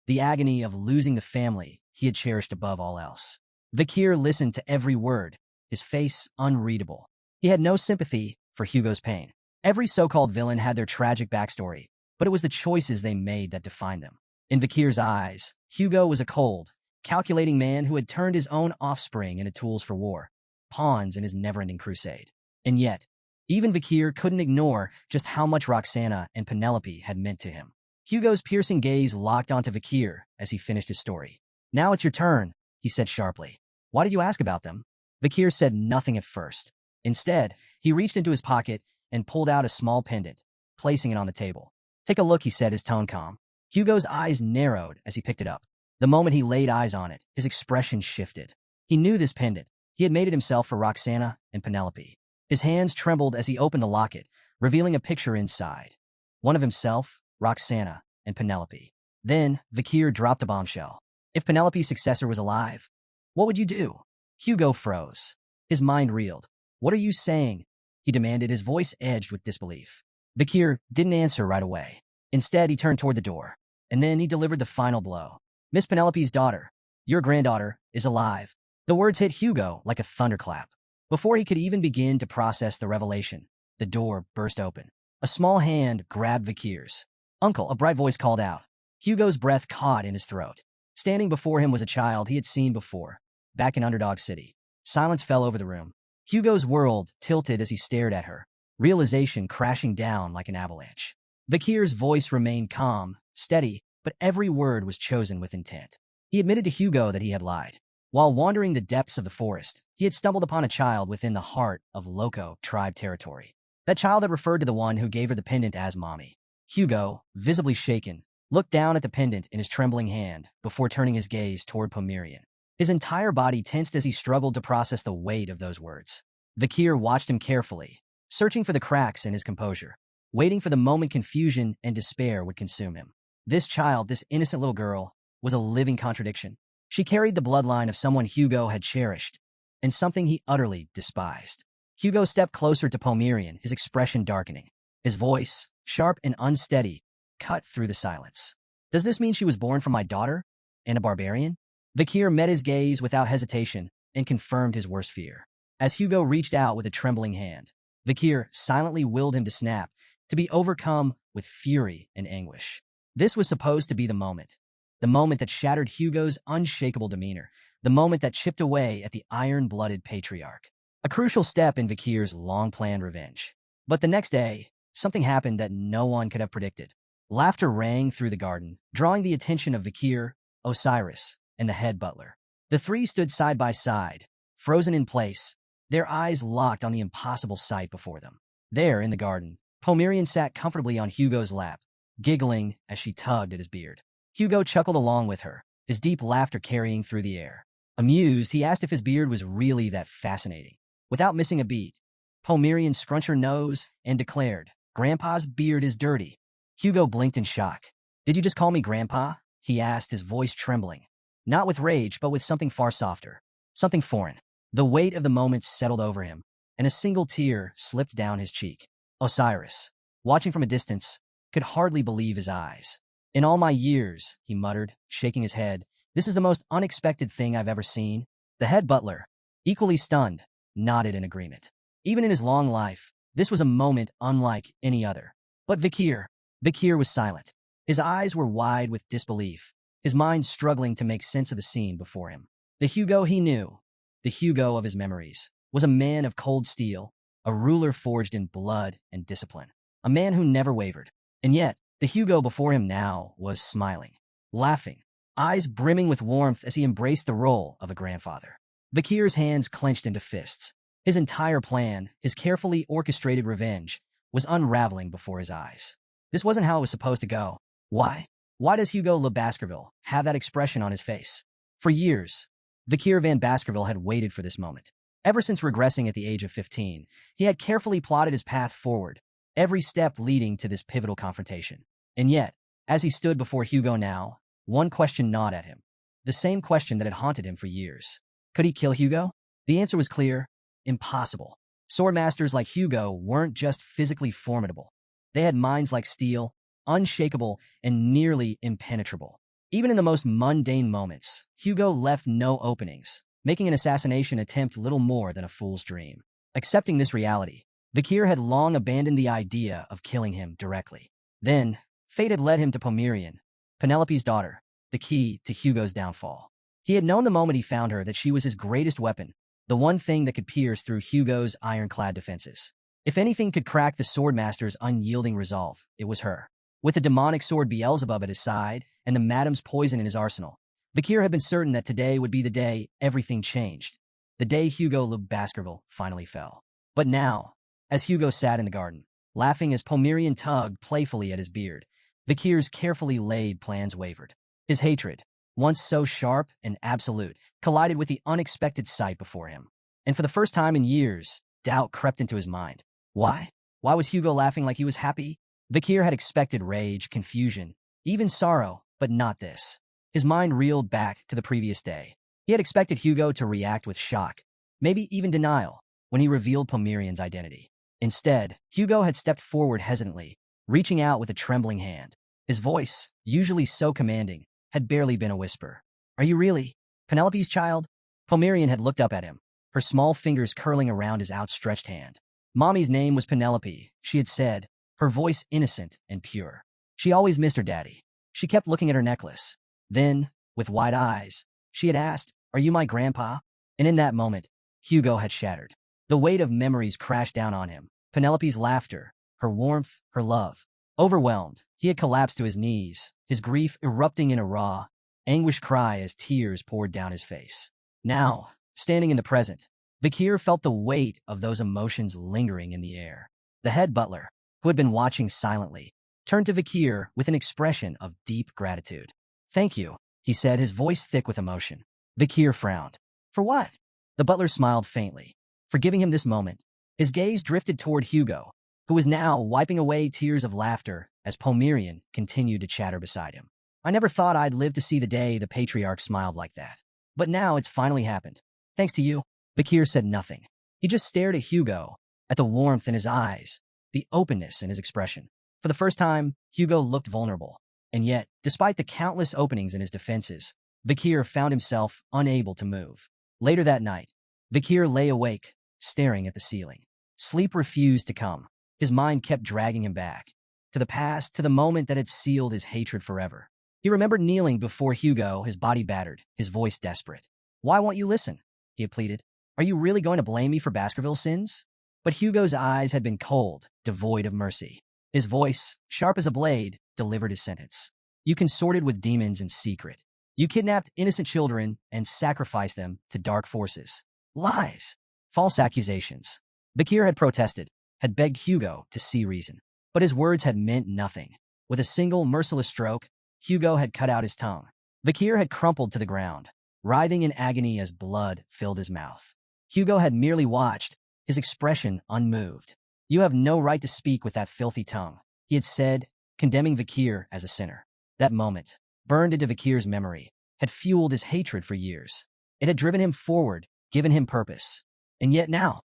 the agony of losing the family he had cherished above all else. Kier listened to every word, his face unreadable. He had no sympathy for Hugo's pain. Every so-called villain had their tragic backstory, but it was the choices they made that defined them. In Kier's eyes, Hugo was a cold, calculating man who had turned his own offspring into tools for war, pawns in his never-ending crusade. And yet, even Kier couldn't ignore just how much Roxana and Penelope had meant to him. Hugo's piercing gaze locked onto Kier as he finished his story. "Now it's your turn," he said sharply. "Why did you ask about them?" Kier said nothing at first. Instead, he reached into his pocket and pulled out a small pendant, placing it on the table. "Take a look," he said, his tone calm. Hugo's eyes narrowed as he picked it up. The moment he laid eyes on it, his expression shifted. He knew this pendant. He had made it himself for Roxana and Penelope. His hands trembled as he opened the locket, revealing a picture inside. One of himself, Roxana, and Penelope. Then, Kier dropped a bombshell. If Penelope's successor was alive, what would you do? Hugo froze. His mind reeled. "What are you saying?" he demanded, his voice edged with disbelief. Kier didn't answer right away. Instead, he turned toward the door, and then he delivered the final blow. "Miss Penelope's daughter, your granddaughter, is alive." The words hit Hugo like a thunderclap. Before he could even begin to process the revelation, the door burst open. A small hand grabbed Kier's. Uncle, a bright voice called out. Hugo's breath caught in his throat. Standing before him was a child he had seen before, back in Underdog City. Silence fell over the room. Hugo's world tilted as he stared at her, realization crashing down like an avalanche. Vikir's voice remained calm, steady, but every word was chosen with intent. He admitted to Hugo that he had lied. While wandering the depths of the forest, he had stumbled upon a child within the heart of Loco tribe territory. That child had referred to the one who gave her the pendant as Mommy. Hugo, visibly shaken, looked down at the pendant in his trembling hand before turning his gaze toward Pomerian. His entire body tensed as he struggled to process the weight of those words. Kier watched him carefully, searching for the cracks in his composure, waiting for the moment confusion and despair would consume him. This child, this innocent little girl, was a living contradiction. She carried the bloodline of someone Hugo had cherished, and something he utterly despised. Hugo stepped closer to Pomerian, his expression darkening. His voice, sharp and unsteady, cut through the silence. Does this mean she was born from my daughter and a barbarian? Kier met his gaze without hesitation and confirmed his worst fear. As Hugo reached out with a trembling hand, Kier silently willed him to snap, to be overcome with fury and anguish. This was supposed to be the moment that shattered Hugo's unshakable demeanor, the moment that chipped away at the iron-blooded patriarch. A crucial step in Kier's long-planned revenge. But the next day, something happened that no one could have predicted. Laughter rang through the garden, drawing the attention of Kier, Osiris, and the head butler. The three stood side by side, frozen in place, their eyes locked on the impossible sight before them. There, in the garden, Pomerian sat comfortably on Hugo's lap, giggling as she tugged at his beard. Hugo chuckled along with her, his deep laughter carrying through the air. Amused, he asked if his beard was really that fascinating. Without missing a beat, Pomerian scrunched her nose and declared, "Grandpa's beard is dirty." Hugo blinked in shock. "Did you just call me Grandpa?" he asked, his voice trembling. Not with rage, but with something far softer. Something foreign. The weight of the moment settled over him, and a single tear slipped down his cheek. Osiris, watching from a distance, could hardly believe his eyes. "In all my years," he muttered, shaking his head, "this is the most unexpected thing I've ever seen." The head butler, equally stunned, nodded in agreement. Even in his long life, this was a moment unlike any other. But Kier was silent. His eyes were wide with disbelief, his mind struggling to make sense of the scene before him. The Hugo he knew, the Hugo of his memories, was a man of cold steel, a ruler forged in blood and discipline, a man who never wavered. And yet, the Hugo before him now was smiling, laughing, eyes brimming with warmth as he embraced the role of a grandfather. Kier's hands clenched into fists. His entire plan, his carefully orchestrated revenge, was unraveling before his eyes. This wasn't how it was supposed to go. Why? Why does Hugo Le Baskerville have that expression on his face? For years, Kier van Baskerville had waited for this moment. Ever since regressing at the age of 15, he had carefully plotted his path forward, every step leading to this pivotal confrontation. And yet, as he stood before Hugo now, one question gnawed at him. The same question that had haunted him for years. Could he kill Hugo? The answer was clear. Impossible. Swordmasters like Hugo weren't just physically formidable. They had minds like steel, unshakable and nearly impenetrable. Even in the most mundane moments, Hugo left no openings, making an assassination attempt little more than a fool's dream. Accepting this reality, Kier had long abandoned the idea of killing him directly. Then, fate had led him to Pomerian, Penelope's daughter, the key to Hugo's downfall. He had known the moment he found her that she was his greatest weapon, the one thing that could pierce through Hugo's ironclad defenses. If anything could crack the swordmaster's unyielding resolve, it was her. With the demonic sword Beelzebub at his side and the madam's poison in his arsenal, Kier had been certain that today would be the day everything changed, the day Hugo Le Baskerville finally fell. But now, as Hugo sat in the garden, laughing as Pomerian tugged playfully at his beard, Kier's carefully laid plans wavered. His hatred, once so sharp and absolute, collided with the unexpected sight before him. And for the first time in years, doubt crept into his mind. Why? Why was Hugo laughing like he was happy? Kier had expected rage, confusion, even sorrow, but not this. His mind reeled back to the previous day. He had expected Hugo to react with shock, maybe even denial, when he revealed Pomerian's identity. Instead, Hugo had stepped forward hesitantly, reaching out with a trembling hand. His voice, usually so commanding, had barely been a whisper. "Are you really Penelope's child?" Pomerian had looked up at him, her small fingers curling around his outstretched hand. Mommy's name was Penelope, she had said, her voice innocent and pure. She always missed her daddy. She kept looking at her necklace. Then, with wide eyes, she had asked, "Are you my grandpa?" And in that moment, Hugo had shattered. The weight of memories crashed down on him. Penelope's laughter, her warmth, her love. Overwhelmed, he had collapsed to his knees, his grief erupting in a raw, anguished cry as tears poured down his face. Now, standing in the present, Kier felt the weight of those emotions lingering in the air. The head butler, who had been watching silently, turned to Kier with an expression of deep gratitude. "Thank you," he said, his voice thick with emotion. Kier frowned. "For what?" The butler smiled faintly. For giving him this moment. His gaze drifted toward Hugo, who was now wiping away tears of laughter as Pomerian continued to chatter beside him. "I never thought I'd live to see the day the patriarch smiled like that. But now it's finally happened. Thanks to you." Kier said nothing. He just stared at Hugo, at the warmth in his eyes, the openness in his expression. For the first time, Hugo looked vulnerable. And yet, despite the countless openings in his defenses, Kier found himself unable to move. Later that night, Kier lay awake, staring at the ceiling. Sleep refused to come. His mind kept dragging him back. To the past, to the moment that had sealed his hatred forever. He remembered kneeling before Hugo, his body battered, his voice desperate. "Why won't you listen?" he had pleaded. "Are you really going to blame me for Baskerville's sins?" But Hugo's eyes had been cold, devoid of mercy. His voice, sharp as a blade, delivered his sentence. "You consorted with demons in secret. You kidnapped innocent children and sacrificed them to dark forces. Lies. False accusations." Kier had protested, had begged Hugo to see reason. But his words had meant nothing. With a single merciless stroke, Hugo had cut out his tongue. Kier had crumpled to the ground, writhing in agony as blood filled his mouth. Hugo had merely watched, his expression unmoved. "You have no right to speak with that filthy tongue," he had said, condemning Kier as a sinner. That moment, burned into Kier's memory, had fueled his hatred for years. It had driven him forward, given him purpose. And yet now,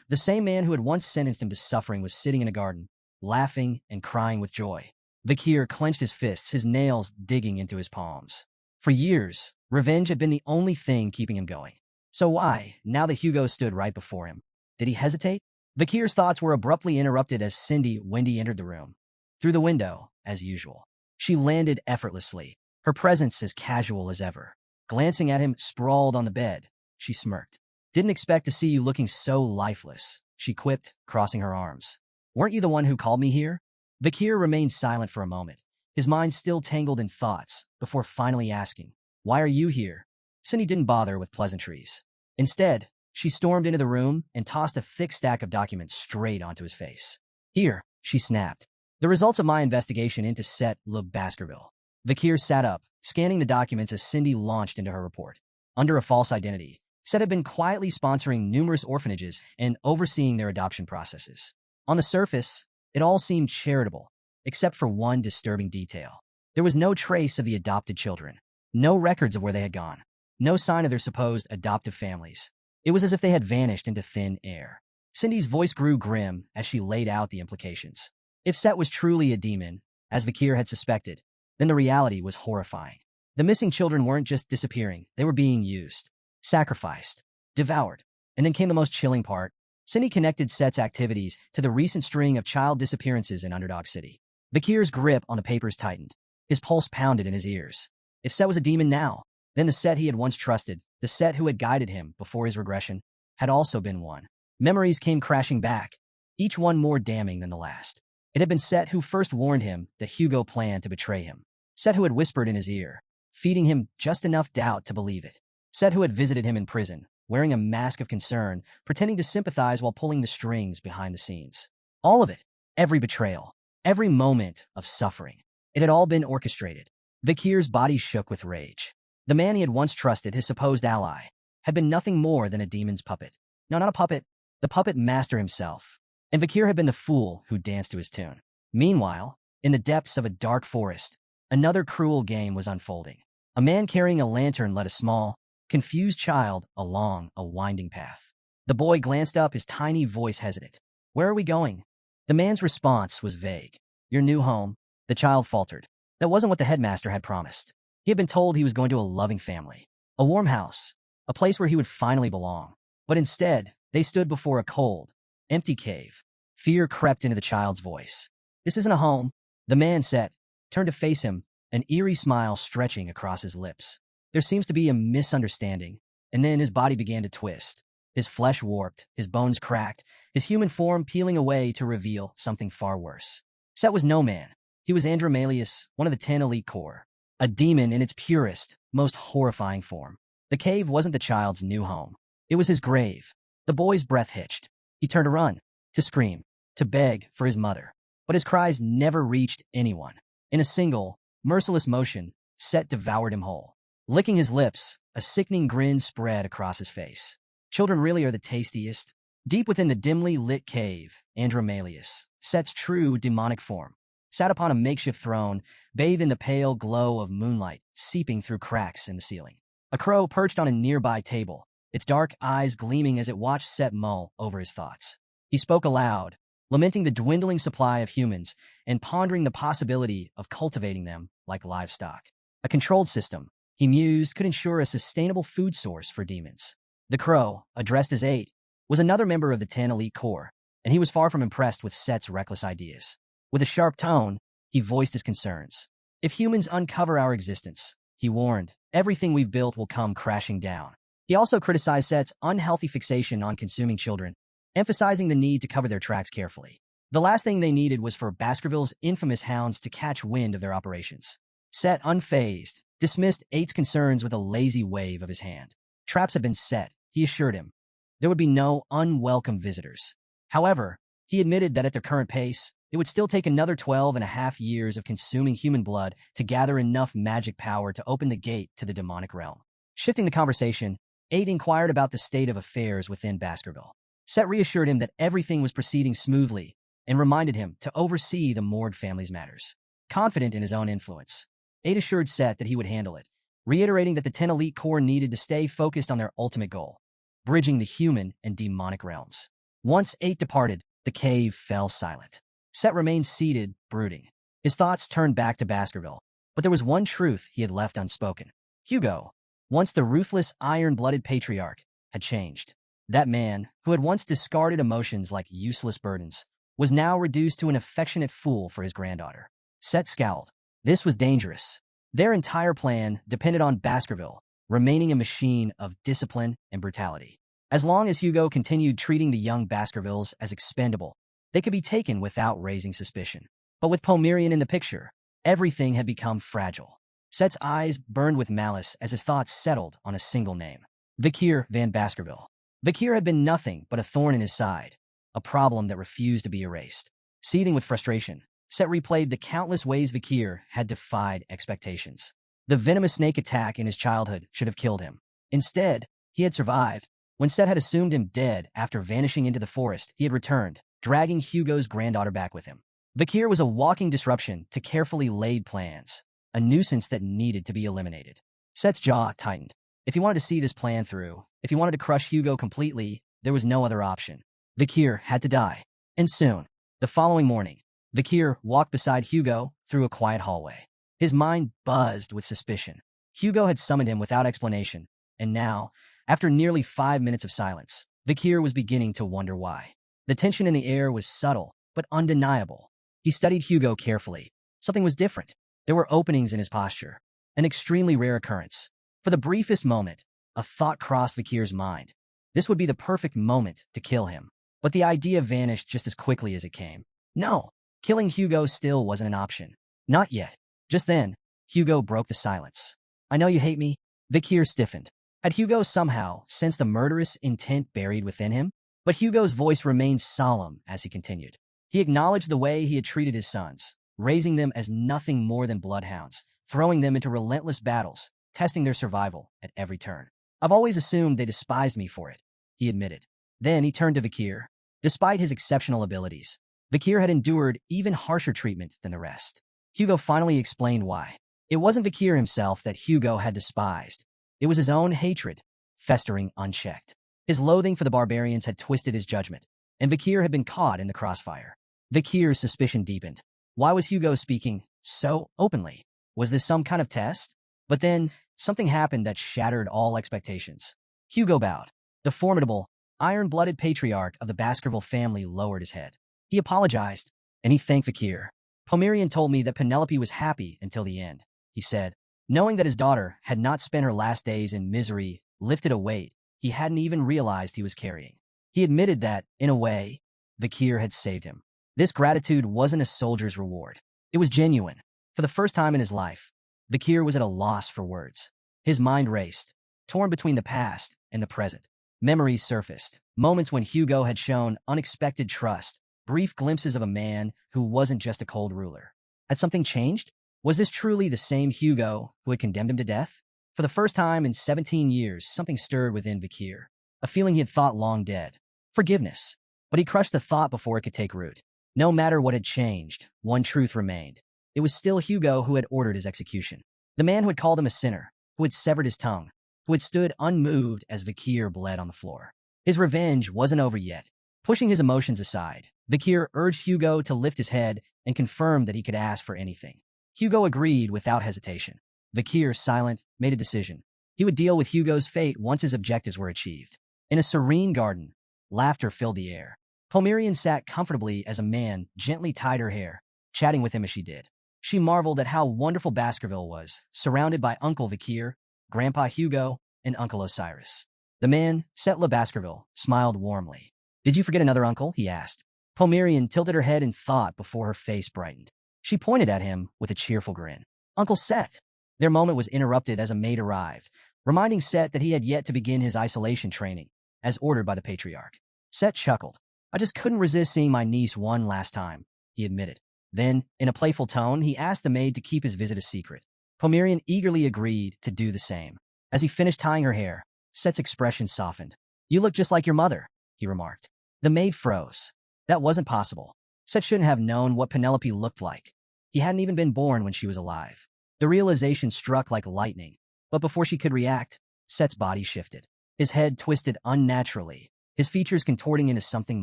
the same man who had once sentenced him to suffering was sitting in a garden, laughing and crying with joy. Kier clenched his fists, his nails digging into his palms. For years, revenge had been the only thing keeping him going. So why, now that Hugo stood right before him, did he hesitate? Kier's thoughts were abruptly interrupted as Wendy entered the room. Through the window, as usual. She landed effortlessly, her presence as casual as ever. Glancing at him sprawled on the bed, she smirked. "Didn't expect to see you looking so lifeless," she quipped, crossing her arms. "Weren't you the one who called me here?" Kier remained silent for a moment, his mind still tangled in thoughts, before finally asking, "Why are you here?" Cindy didn't bother with pleasantries. Instead, she stormed into the room and tossed a thick stack of documents straight onto his face. "Here," she snapped. "The results of my investigation into Set Le Baskerville." Kier sat up, scanning the documents as Cindy launched into her report. Under a false identity, Set had been quietly sponsoring numerous orphanages and overseeing their adoption processes. On the surface, it all seemed charitable, except for one disturbing detail. There was no trace of the adopted children, no records of where they had gone, no sign of their supposed adoptive families. It was as if they had vanished into thin air. Cindy's voice grew grim as she laid out the implications. If Set was truly a demon, as Kier had suspected, then the reality was horrifying. The missing children weren't just disappearing, they were being used, sacrificed, devoured. And then came the most chilling part. Cindy connected Set's activities to the recent string of child disappearances in Underdog City. Kier's grip on the papers tightened. His pulse pounded in his ears. If Set was a demon now, then the Set he had once trusted, the Set who had guided him before his regression, had also been one. Memories came crashing back, each one more damning than the last. It had been Set who first warned him that Hugo planned to betray him. Set who had whispered in his ear, feeding him just enough doubt to believe it. Set who had visited him in prison, wearing a mask of concern, pretending to sympathize while pulling the strings behind the scenes. All of it, every betrayal, every moment of suffering. It had all been orchestrated. Kier's body shook with rage. The man he had once trusted, his supposed ally, had been nothing more than a demon's puppet. No, not a puppet, the puppet master himself. And Kier had been the fool who danced to his tune. Meanwhile, in the depths of a dark forest, another cruel game was unfolding. A man carrying a lantern led a small, confused child along a winding path. The boy glanced up, his tiny voice hesitant. "Where are we going?" The man's response was vague. "Your new home," the child faltered. That wasn't what the headmaster had promised. He had been told he was going to a loving family, a warm house, a place where he would finally belong. But instead, they stood before a cold, empty cave. Fear crept into the child's voice. "This isn't a home," The man Set turned to face him, an eerie smile stretching across his lips. There seems to be a misunderstanding, and then his body began to twist. His flesh warped, his bones cracked, his human form peeling away to reveal something far worse. Set was no man. He was Andromalius, one of the 10 elite core, a demon in its purest, most horrifying form. The cave wasn't the child's new home. It was his grave. The boy's breath hitched. He turned to run, to scream, to beg for his mother. But his cries never reached anyone. In a single, merciless motion, Set devoured him whole. Licking his lips, a sickening grin spread across his face. Children really are the tastiest. Deep within the dimly lit cave, Andromalius, Set's true demonic form, sat upon a makeshift throne, bathed in the pale glow of moonlight seeping through cracks in the ceiling. A crow perched on a nearby table, its dark eyes gleaming as it watched Set mull over his thoughts. He spoke aloud, lamenting the dwindling supply of humans and pondering the possibility of cultivating them like livestock. A controlled system, he mused, could ensure a sustainable food source for demons. The crow, addressed as 8, was another member of the 10 elite core, and he was far from impressed with Set's reckless ideas. With a sharp tone, he voiced his concerns. If humans uncover our existence, he warned, everything we've built will come crashing down. He also criticized Set's unhealthy fixation on consuming children, emphasizing the need to cover their tracks carefully. The last thing they needed was for Baskerville's infamous hounds to catch wind of their operations. Set, unfazed, dismissed 8's concerns with a lazy wave of his hand. Traps had been set, he assured him. There would be no unwelcome visitors. However, he admitted that at their current pace, it would still take another 12.5 years of consuming human blood to gather enough magic power to open the gate to the demonic realm. Shifting the conversation, 8 inquired about the state of affairs within Baskerville. Set reassured him that everything was proceeding smoothly and reminded him to oversee the Mord family's matters. Confident in his own influence, 8 assured Set that he would handle it, reiterating that the 10 elite core needed to stay focused on their ultimate goal, bridging the human and demonic realms. Once 8 departed, the cave fell silent. Set remained seated, brooding. His thoughts turned back to Baskerville, but there was one truth he had left unspoken. Hugo, once the ruthless, iron-blooded patriarch, had changed. That man, who had once discarded emotions like useless burdens, was now reduced to an affectionate fool for his granddaughter. Set scowled. This was dangerous. Their entire plan depended on Baskerville remaining a machine of discipline and brutality. As long as Hugo continued treating the young Baskervilles as expendable, they could be taken without raising suspicion. But with Pomerian in the picture, everything had become fragile. Set's eyes burned with malice as his thoughts settled on a single name. Kier van Baskerville. Kier had been nothing but a thorn in his side, a problem that refused to be erased. Seething with frustration, Set replayed the countless ways Kier had defied expectations. The venomous snake attack in his childhood should have killed him. Instead, he had survived. When Set had assumed him dead after vanishing into the forest, he had returned, dragging Hugo's granddaughter back with him. Kier was a walking disruption to carefully laid plans, a nuisance that needed to be eliminated. Set's jaw tightened. If he wanted to see this plan through, if he wanted to crush Hugo completely, there was no other option. Kier had to die. And soon. The following morning, Kier walked beside Hugo through a quiet hallway. His mind buzzed with suspicion. Hugo had summoned him without explanation, and now, after nearly 5 minutes of silence, Kier was beginning to wonder why. The tension in the air was subtle, but undeniable. He studied Hugo carefully. Something was different. There were openings in his posture, an extremely rare occurrence. For the briefest moment, a thought crossed Kier's mind. This would be the perfect moment to kill him. But the idea vanished just as quickly as it came. No, killing Hugo still wasn't an option. Not yet. Just then, Hugo broke the silence. I know you hate me. Kier stiffened. Had Hugo somehow sensed the murderous intent buried within him? But Hugo's voice remained solemn as he continued. He acknowledged the way he had treated his sons, raising them as nothing more than bloodhounds, throwing them into relentless battles, testing their survival at every turn. I've always assumed they despised me for it, he admitted. Then he turned to Kier. Despite his exceptional abilities, Kier had endured even harsher treatment than the rest. Hugo finally explained why. It wasn't Kier himself that Hugo had despised. It was his own hatred, festering unchecked. His loathing for the barbarians had twisted his judgment, and Kier had been caught in the crossfire. Kier's suspicion deepened. Why was Hugo speaking so openly? Was this some kind of test? But then, something happened that shattered all expectations. Hugo bowed. The formidable, iron-blooded patriarch of the Baskerville family lowered his head. He apologized, and he thanked Kier, Pomerian told me that Penelope was happy until the end, he said. Knowing that his daughter had not spent her last days in misery lifted a weight he hadn't even realized he was carrying. He admitted that, in a way, the Kier had saved him. This gratitude wasn't a soldier's reward. It was genuine. For the first time in his life, the Kier was at a loss for words. His mind raced, torn between the past and the present. Memories surfaced, moments when Hugo had shown unexpected trust, brief glimpses of a man who wasn't just a cold ruler. Had something changed? Was this truly the same Hugo who had condemned him to death? For the first time in 17 years, something stirred within Kier, a feeling he had thought long dead. Forgiveness. But he crushed the thought before it could take root. No matter what had changed, one truth remained. It was still Hugo who had ordered his execution. The man who had called him a sinner, who had severed his tongue, who had stood unmoved as Kier bled on the floor. His revenge wasn't over yet. Pushing his emotions aside, Kier urged Hugo to lift his head and confirmed that he could ask for anything. Hugo agreed without hesitation. Kier, silent, made a decision. He would deal with Hugo's fate once his objectives were achieved. In a serene garden, laughter filled the air. Pomerian sat comfortably as a man gently tied her hair, chatting with him as she did. She marveled at how wonderful Baskerville was, surrounded by Uncle Kier, Grandpa Hugo, and Uncle Osiris. The man, Settler Baskerville, smiled warmly. "Did you forget another uncle?" he asked. Pomerian tilted her head in thought before her face brightened. She pointed at him with a cheerful grin. "Uncle Set." Their moment was interrupted as a maid arrived, reminding Set that he had yet to begin his isolation training, as ordered by the patriarch. Set chuckled. "I just couldn't resist seeing my niece one last time," he admitted. Then, in a playful tone, he asked the maid to keep his visit a secret. Pomerian eagerly agreed to do the same. As he finished tying her hair, Set's expression softened. "You look just like your mother," he remarked. The maid froze. That wasn't possible. Set shouldn't have known what Penelope looked like. He hadn't even been born when she was alive. The realization struck like lightning, but before she could react, Set's body shifted. His head twisted unnaturally, his features contorting into something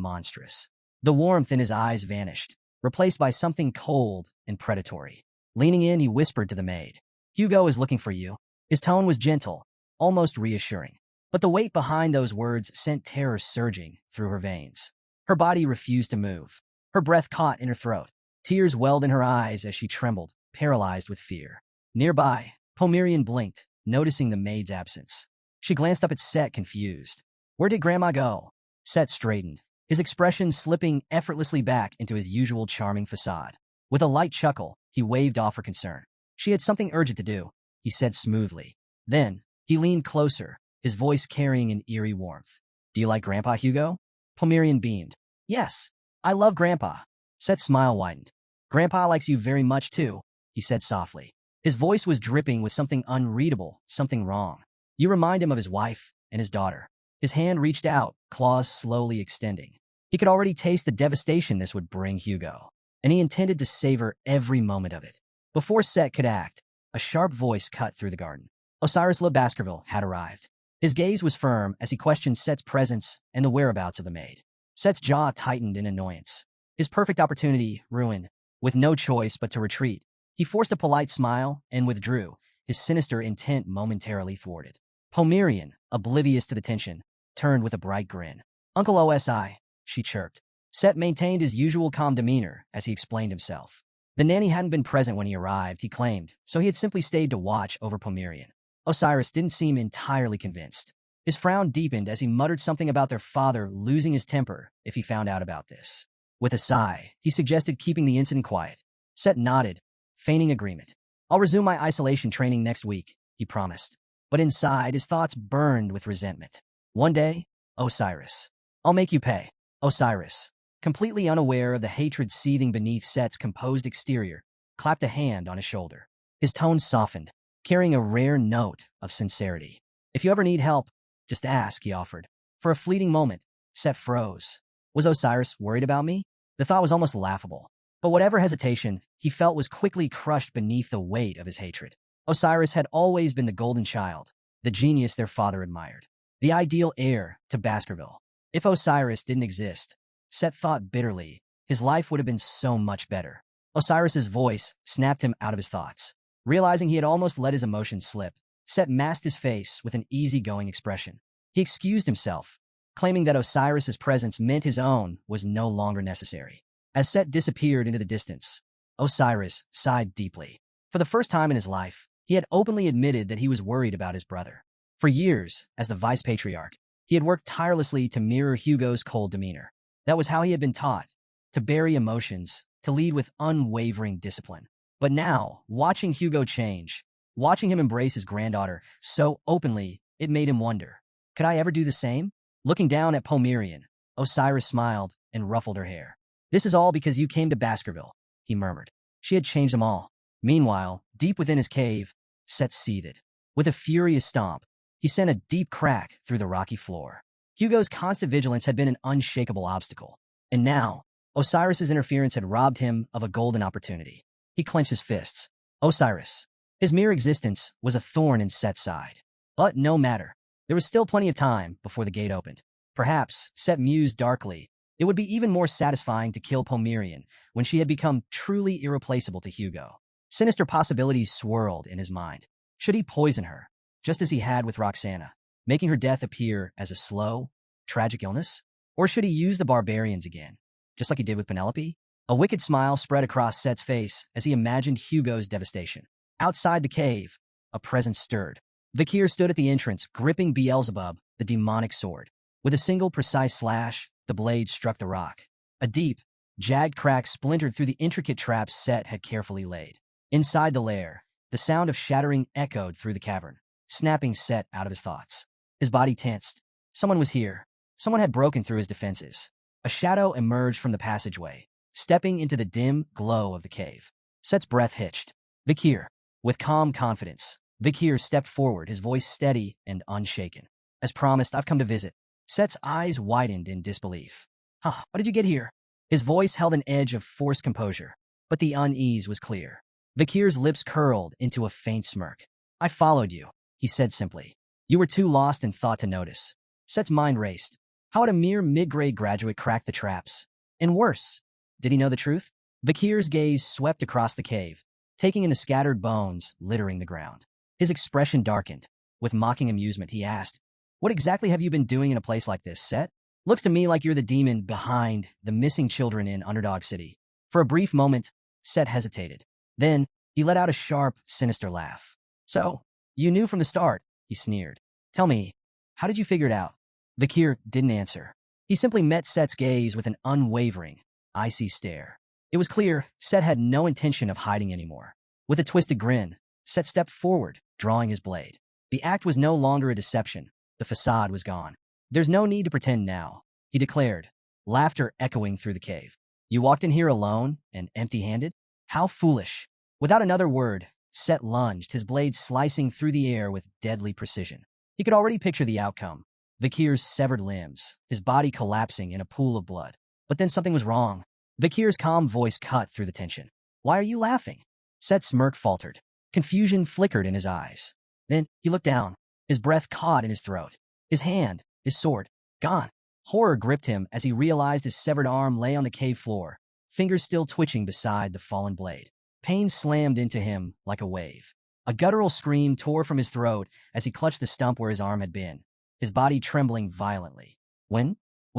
monstrous. The warmth in his eyes vanished, replaced by something cold and predatory. Leaning in, he whispered to the maid, "Hugo is looking for you." His tone was gentle, almost reassuring. But the weight behind those words sent terror surging through her veins. Her body refused to move. Her breath caught in her throat. Tears welled in her eyes as she trembled, paralyzed with fear. Nearby, Pomerian blinked, noticing the maid's absence. She glanced up at Set, confused. "Where did Grandma go?" Set straightened, his expression slipping effortlessly back into his usual charming facade. With a light chuckle, he waved off her concern. "She had something urgent to do," he said smoothly. Then, he leaned closer, his voice carrying an eerie warmth. "Do you like Grandpa, Hugo?" Pomerian beamed. "Yes, I love Grandpa." Set's smile widened. "Grandpa likes you very much, too," he said softly. His voice was dripping with something unreadable, something wrong. You remind him of his wife and his daughter. His hand reached out, claws slowly extending. He could already taste the devastation this would bring Hugo, and he intended to savor every moment of it. Before Set could act, a sharp voice cut through the garden. Osiris Le Baskerville had arrived. His gaze was firm as he questioned Set's presence and the whereabouts of the maid. Set's jaw tightened in annoyance. His perfect opportunity ruined. With no choice but to retreat, he forced a polite smile and withdrew, his sinister intent momentarily thwarted. Pomerian, oblivious to the tension, turned with a bright grin. "Uncle Osi," she chirped. Set maintained his usual calm demeanor as he explained himself. The nanny hadn't been present when he arrived, he claimed, so he had simply stayed to watch over Pomerian. Osiris didn't seem entirely convinced. His frown deepened as he muttered something about their father losing his temper if he found out about this. With a sigh, he suggested keeping the incident quiet. Set nodded, feigning agreement. "I'll resume my isolation training next week," he promised. But inside, his thoughts burned with resentment. "One day, Osiris. I'll make you pay." Osiris, completely unaware of the hatred seething beneath Set's composed exterior, clapped a hand on his shoulder. His tone softened, carrying a rare note of sincerity. "If you ever need help, just ask," he offered. For a fleeting moment, Set froze. Was Osiris worried about me? The thought was almost laughable. But whatever hesitation he felt was quickly crushed beneath the weight of his hatred. Osiris had always been the golden child, the genius their father admired, the ideal heir to Baskerville. If Osiris didn't exist, Set thought bitterly, his life would have been so much better. Osiris's voice snapped him out of his thoughts. Realizing he had almost let his emotions slip, Set masked his face with an easygoing expression. He excused himself, claiming that Osiris's presence meant his own was no longer necessary. As Set disappeared into the distance, Osiris sighed deeply. For the first time in his life, he had openly admitted that he was worried about his brother. For years, as the vice-patriarch, he had worked tirelessly to mirror Hugo's cold demeanor. That was how he had been taught, to bury emotions, to lead with unwavering discipline. But now, watching Hugo change, watching him embrace his granddaughter so openly, it made him wonder, could I ever do the same? Looking down at Pomerian, Osiris smiled and ruffled her hair. This is all because you came to Baskerville, he murmured. She had changed them all. Meanwhile, deep within his cave, Set seethed. With a furious stomp, he sent a deep crack through the rocky floor. Hugo's constant vigilance had been an unshakable obstacle. And now, Osiris's interference had robbed him of a golden opportunity. He clenched his fists. Osiris. His mere existence was a thorn in Set's side. But no matter. There was still plenty of time before the gate opened. Perhaps, Set mused darkly, it would be even more satisfying to kill Pomerian when she had become truly irreplaceable to Hugo. Sinister possibilities swirled in his mind. Should he poison her, just as he had with Roxana, making her death appear as a slow, tragic illness? Or should he use the barbarians again, just like he did with Penelope? A wicked smile spread across Set's face as he imagined Hugo's devastation. Outside the cave, a presence stirred. Kier stood at the entrance, gripping Beelzebub, the demonic sword. With a single precise slash, the blade struck the rock. A deep, jagged crack splintered through the intricate traps Set had carefully laid. Inside the lair, the sound of shattering echoed through the cavern, snapping Set out of his thoughts. His body tensed. Someone was here. Someone had broken through his defenses. A shadow emerged from the passageway, stepping into the dim glow of the cave. Set's breath hitched. Kier. With calm confidence, Kier stepped forward, his voice steady and unshaken. As promised, I've come to visit. Set's eyes widened in disbelief. How did you get here? His voice held an edge of forced composure, but the unease was clear. Kier's lips curled into a faint smirk. I followed you, he said simply. You were too lost in thought to notice. Set's mind raced. How had a mere mid-grade graduate cracked the traps? And worse, did he know the truth? Kier's gaze swept across the cave, taking in the scattered bones littering the ground. His expression darkened. With mocking amusement, he asked, what exactly have you been doing in a place like this, Set? Looks to me like you're the demon behind the missing children in Underdog City. For a brief moment, Set hesitated. Then, he let out a sharp, sinister laugh. So, you knew from the start, he sneered. Tell me, how did you figure it out? Kier didn't answer. He simply met Set's gaze with an unwavering, icy stare. It was clear Set had no intention of hiding anymore. With a twisted grin, Set stepped forward, drawing his blade. The act was no longer a deception. The facade was gone. There's no need to pretend now, he declared, laughter echoing through the cave. You walked in here alone and empty-handed? How foolish. Without another word, Set lunged, his blade slicing through the air with deadly precision. He could already picture the outcome. Kier's severed limbs, his body collapsing in a pool of blood. But then something was wrong. Kier's calm voice cut through the tension. Why are you laughing? Set's smirk faltered. Confusion flickered in his eyes. Then he looked down. His breath caught in his throat. His hand, his sword, gone. Horror gripped him as he realized his severed arm lay on the cave floor, fingers still twitching beside the fallen blade. Pain slammed into him like a wave. A guttural scream tore from his throat as he clutched the stump where his arm had been, his body trembling violently. When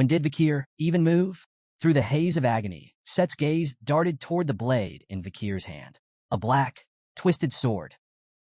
did Kier even move? Through the haze of agony, Set's gaze darted toward the blade in Kier's hand. A black, twisted sword.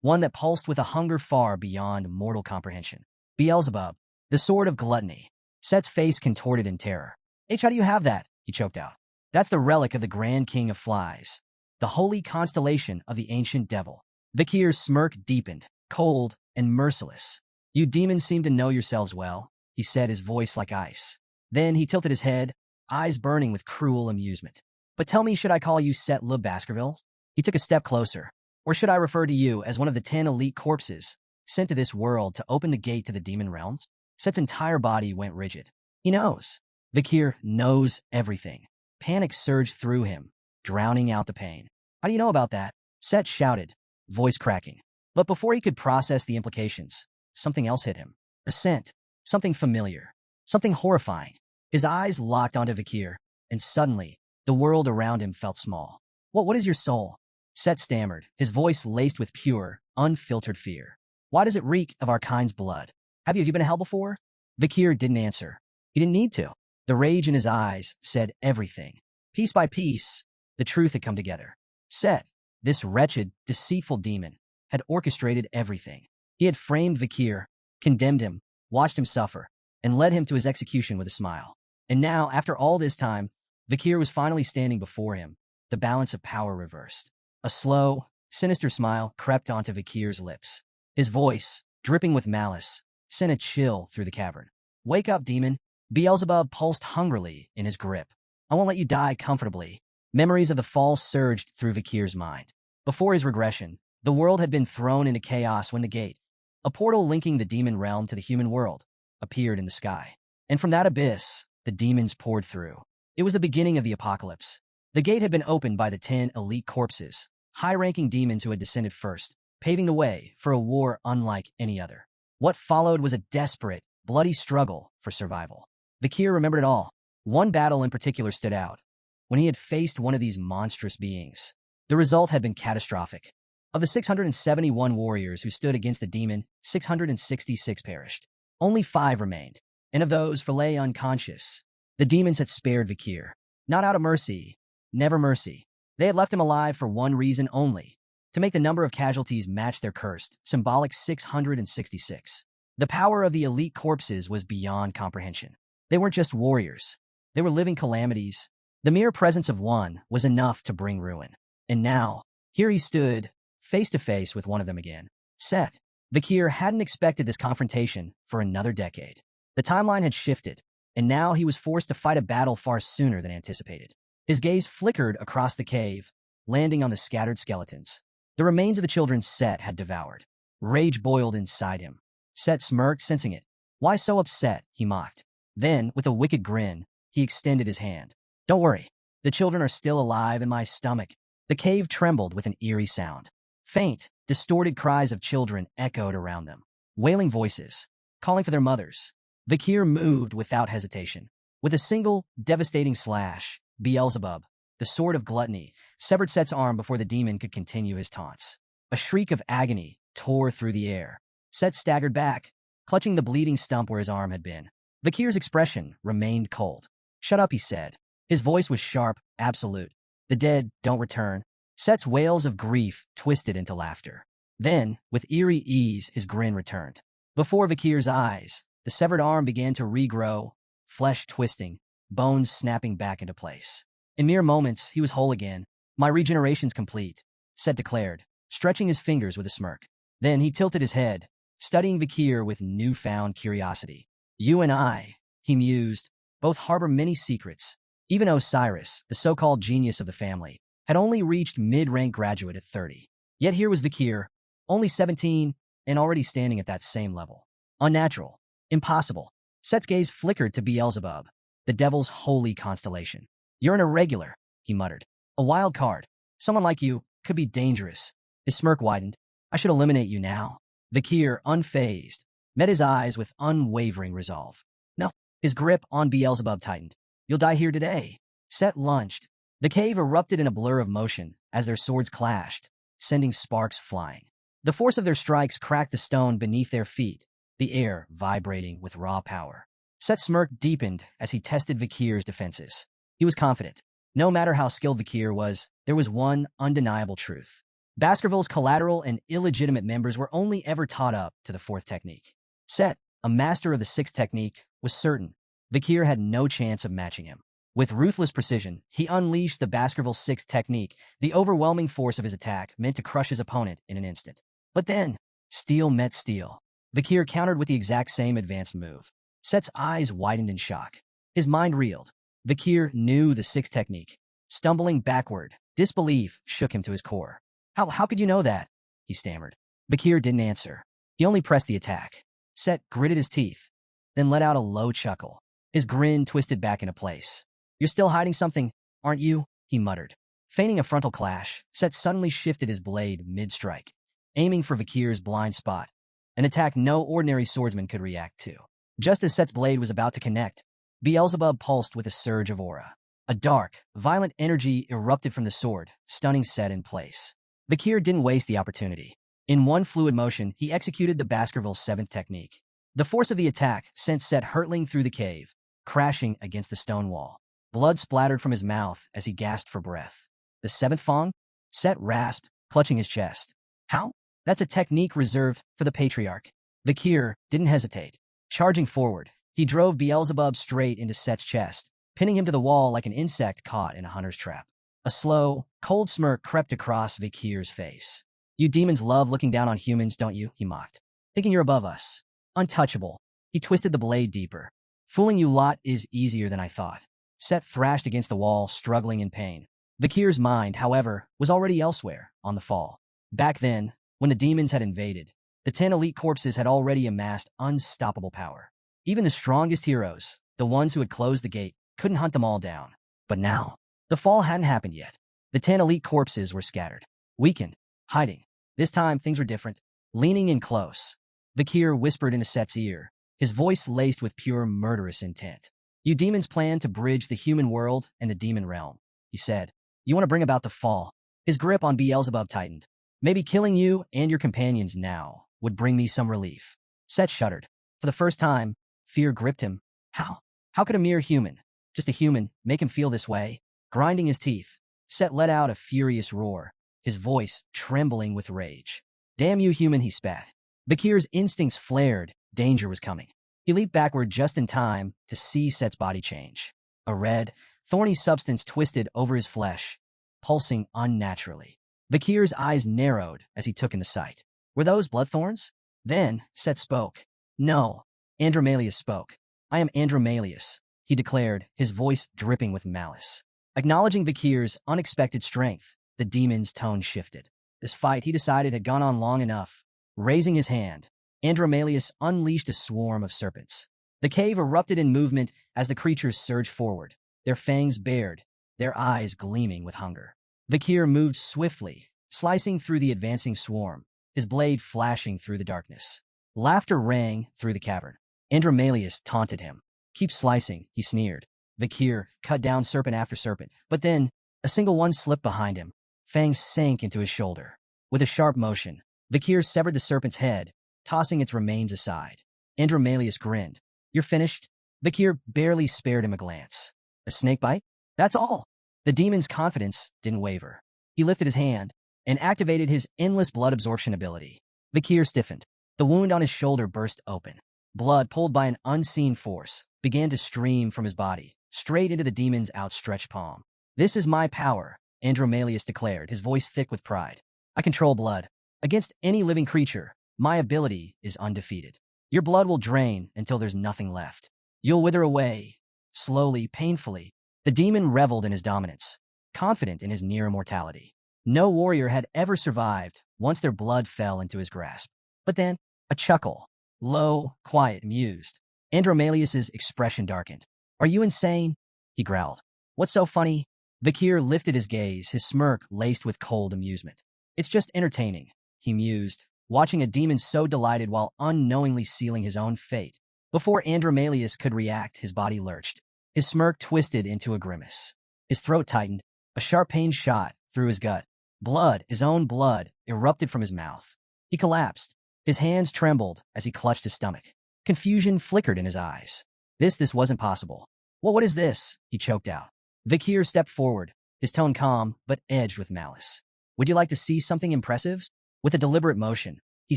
One that pulsed with a hunger far beyond mortal comprehension. Beelzebub, the sword of gluttony. Set's face contorted in terror. How do you have that? He choked out. That's the relic of the Grand King of Flies. The holy constellation of the ancient devil. Kier's smirk deepened, cold and merciless. You demons seem to know yourselves well, he said, his voice like ice. Then he tilted his head, eyes burning with cruel amusement. But tell me, should I call you Set Le Baskerville? He took a step closer. Or should I refer to you as one of the 10 elite corpses sent to this world to open the gate to the demon realms? Set's entire body went rigid. He knows. Kier knows everything. Panic surged through him, drowning out the pain. How do you know about that? Set shouted, voice cracking. But before he could process the implications, something else hit him. A scent. Something familiar. Something horrifying. His eyes locked onto Kier, and suddenly, the world around him felt small. What is your soul? Set stammered, his voice laced with pure, unfiltered fear. Why does it reek of our kind's blood? Have you been to hell before? Kier didn't answer. He didn't need to. The rage in his eyes said everything. Piece by piece, the truth had come together. Set, this wretched, deceitful demon, had orchestrated everything. He had framed Kier, condemned him, watched him suffer, and led him to his execution with a smile. And now, after all this time, Kier was finally standing before him, the balance of power reversed. A slow, sinister smile crept onto Kier's lips. His voice, dripping with malice, sent a chill through the cavern. "Wake up, demon." Beelzebub pulsed hungrily in his grip. "I won't let you die comfortably." Memories of the fall surged through Kier's mind. Before his regression, the world had been thrown into chaos when the gate, a portal linking the demon realm to the human world, appeared in the sky. And from that abyss, the demons poured through. It was the beginning of the apocalypse. The gate had been opened by the 10 elite corpses, high-ranking demons who had descended first, paving the way for a war unlike any other. What followed was a desperate, bloody struggle for survival. Kier remembered it all. One battle in particular stood out. When he had faced one of these monstrous beings, the result had been catastrophic. Of the 671 warriors who stood against the demon, 666 perished. Only 5 remained, and of those, 4 lay unconscious. The demons had spared Kier. Not out of mercy, never mercy. They had left him alive for one reason only, to make the number of casualties match their cursed, symbolic 666. The power of the elite corpses was beyond comprehension. They weren't just warriors. They were living calamities. The mere presence of one was enough to bring ruin. And now, here he stood, face to face with one of them again. Set. Kier hadn't expected this confrontation for another decade. The timeline had shifted, and now he was forced to fight a battle far sooner than anticipated. His gaze flickered across the cave, landing on the scattered skeletons. The remains of the children Set had devoured. Rage boiled inside him. Set smirked, sensing it. "Why so upset?" he mocked. Then, with a wicked grin, he extended his hand. "Don't worry. The children are still alive in my stomach." The cave trembled with an eerie sound. Faint, distorted cries of children echoed around them. Wailing voices, calling for their mothers. Kier moved without hesitation. With a single, devastating slash, Beelzebub, the sword of gluttony, severed Set's arm before the demon could continue his taunts. A shriek of agony tore through the air. Set staggered back, clutching the bleeding stump where his arm had been. Kier's expression remained cold. "Shut up," he said. His voice was sharp, absolute. "The dead don't return." Set's wails of grief twisted into laughter. Then, with eerie ease, his grin returned. Before Kier's eyes, the severed arm began to regrow, flesh twisting, bones snapping back into place. In mere moments, he was whole again. "My regeneration's complete," Set declared, stretching his fingers with a smirk. Then he tilted his head, studying Kier with newfound curiosity. "You and I," he mused, "both harbor many secrets." Even Osiris, the so-called genius of the family, had only reached mid-rank graduate at 30. Yet here was Kier, only 17, and already standing at that same level. Unnatural. Impossible. Set's gaze flickered to Beelzebub, the devil's holy constellation. "You're an irregular," he muttered. "A wild card. Someone like you could be dangerous." His smirk widened. "I should eliminate you now." Kier, unfazed, met his eyes with unwavering resolve. No, his grip on Beelzebub tightened. "You'll die here today." Set lunged. The cave erupted in a blur of motion as their swords clashed, sending sparks flying. The force of their strikes cracked the stone beneath their feet, the air vibrating with raw power. Set's smirk deepened as he tested Kier's defenses. He was confident. No matter how skilled Kier was, there was one undeniable truth. Baskerville's collateral and illegitimate members were only ever taught up to the 4th technique. Set, a master of the 6th technique, was certain Kier had no chance of matching him. With ruthless precision, he unleashed the Baskerville 6th technique, the overwhelming force of his attack meant to crush his opponent in an instant. But then, steel met steel. Kier countered with the exact same advanced move. Set's eyes widened in shock. His mind reeled. Kier knew the 6th technique. Stumbling backward, disbelief shook him to his core. How could you know that?" he stammered. Kier didn't answer. He only pressed the attack. Set gritted his teeth, then let out a low chuckle. His grin twisted back into place. "You're still hiding something, aren't you?" he muttered. Feigning a frontal clash, Set suddenly shifted his blade mid-strike, aiming for Kier's blind spot, an attack no ordinary swordsman could react to. Just as Set's blade was about to connect, Beelzebub pulsed with a surge of aura. A dark, violent energy erupted from the sword, stunning Set in place. Kier didn't waste the opportunity. In one fluid motion, he executed the Baskerville 7th technique. The force of the attack sent Set hurtling through the cave, crashing against the stone wall. Blood splattered from his mouth as he gasped for breath. "The 7th Fong?" Set rasped, clutching his chest. How? That's a technique reserved for the patriarch. The Kier didn't hesitate. Charging forward, he drove Beelzebub straight into Set's chest, pinning him to the wall like an insect caught in a hunter's trap. A slow, cold smirk crept across Vikir's face. You demons love looking down on humans, don't you? He mocked. Thinking you're above us. Untouchable. He twisted the blade deeper. Fooling you lot is easier than I thought. Set thrashed against the wall, struggling in pain. Vikir's mind, however, was already elsewhere, on the fall. Back then, when the demons had invaded, the 10 elite corpses had already amassed unstoppable power. Even the strongest heroes, the ones who had closed the gate, couldn't hunt them all down. But now, the fall hadn't happened yet. The 10 elite corpses were scattered, weakened, hiding. This time, things were different. Leaning in close, Vikir whispered into Set's ear, his voice laced with pure murderous intent. You demons plan to bridge the human world and the demon realm, he said. You want to bring about the fall. His grip on Beelzebub tightened. Maybe killing you and your companions now would bring me some relief. Set shuddered. For the first time, fear gripped him. How? How could a mere human, just a human, make him feel this way? Grinding his teeth, Set let out a furious roar, his voice trembling with rage. Damn you, human, he spat. Vikir's instincts flared. Danger was coming. He leaped backward just in time to see Set's body change. A red, thorny substance twisted over his flesh, pulsing unnaturally. Vikir's eyes narrowed as he took in the sight. Were those bloodthorns? Then Set spoke. No, Andromalius spoke. I am Andromalius, he declared, his voice dripping with malice. Acknowledging Vikir's unexpected strength, the demon's tone shifted. This fight, he decided, had gone on long enough. Raising his hand, Andromalius unleashed a swarm of serpents. The cave erupted in movement as the creatures surged forward, their fangs bared, their eyes gleaming with hunger. Vikir moved swiftly, slicing through the advancing swarm, his blade flashing through the darkness. Laughter rang through the cavern. Andromalius taunted him. Keep slicing, he sneered. Vikir cut down serpent after serpent, but then a single one slipped behind him. Fangs sank into his shoulder. With a sharp motion, Vikir severed the serpent's head, tossing its remains aside. Andromalius grinned. You're finished? Vikir barely spared him a glance. A snake bite? That's all. The demon's confidence didn't waver. He lifted his hand and activated his endless blood absorption ability. Vikir stiffened. The wound on his shoulder burst open. Blood, pulled by an unseen force, began to stream from his body, straight into the demon's outstretched palm. This is my power, Andromalius declared, his voice thick with pride. I control blood. Against any living creature, my ability is undefeated. Your blood will drain until there's nothing left. You'll wither away, slowly, painfully. The demon reveled in his dominance, confident in his near immortality. No warrior had ever survived once their blood fell into his grasp. But then, a chuckle, low, quiet, amused. Andromalius's expression darkened. Are you insane? He growled. What's so funny? Vikir lifted his gaze, his smirk laced with cold amusement. It's just entertaining, he mused, watching a demon so delighted while unknowingly sealing his own fate. Before Andromalius could react, his body lurched. His smirk twisted into a grimace. His throat tightened. A sharp pain shot through his gut. Blood, his own blood, erupted from his mouth. He collapsed. His hands trembled as he clutched his stomach. Confusion flickered in his eyes. This wasn't possible. Well, what is this? He choked out. Vikir stepped forward, his tone calm but edged with malice. Would you like to see something impressive? With a deliberate motion, he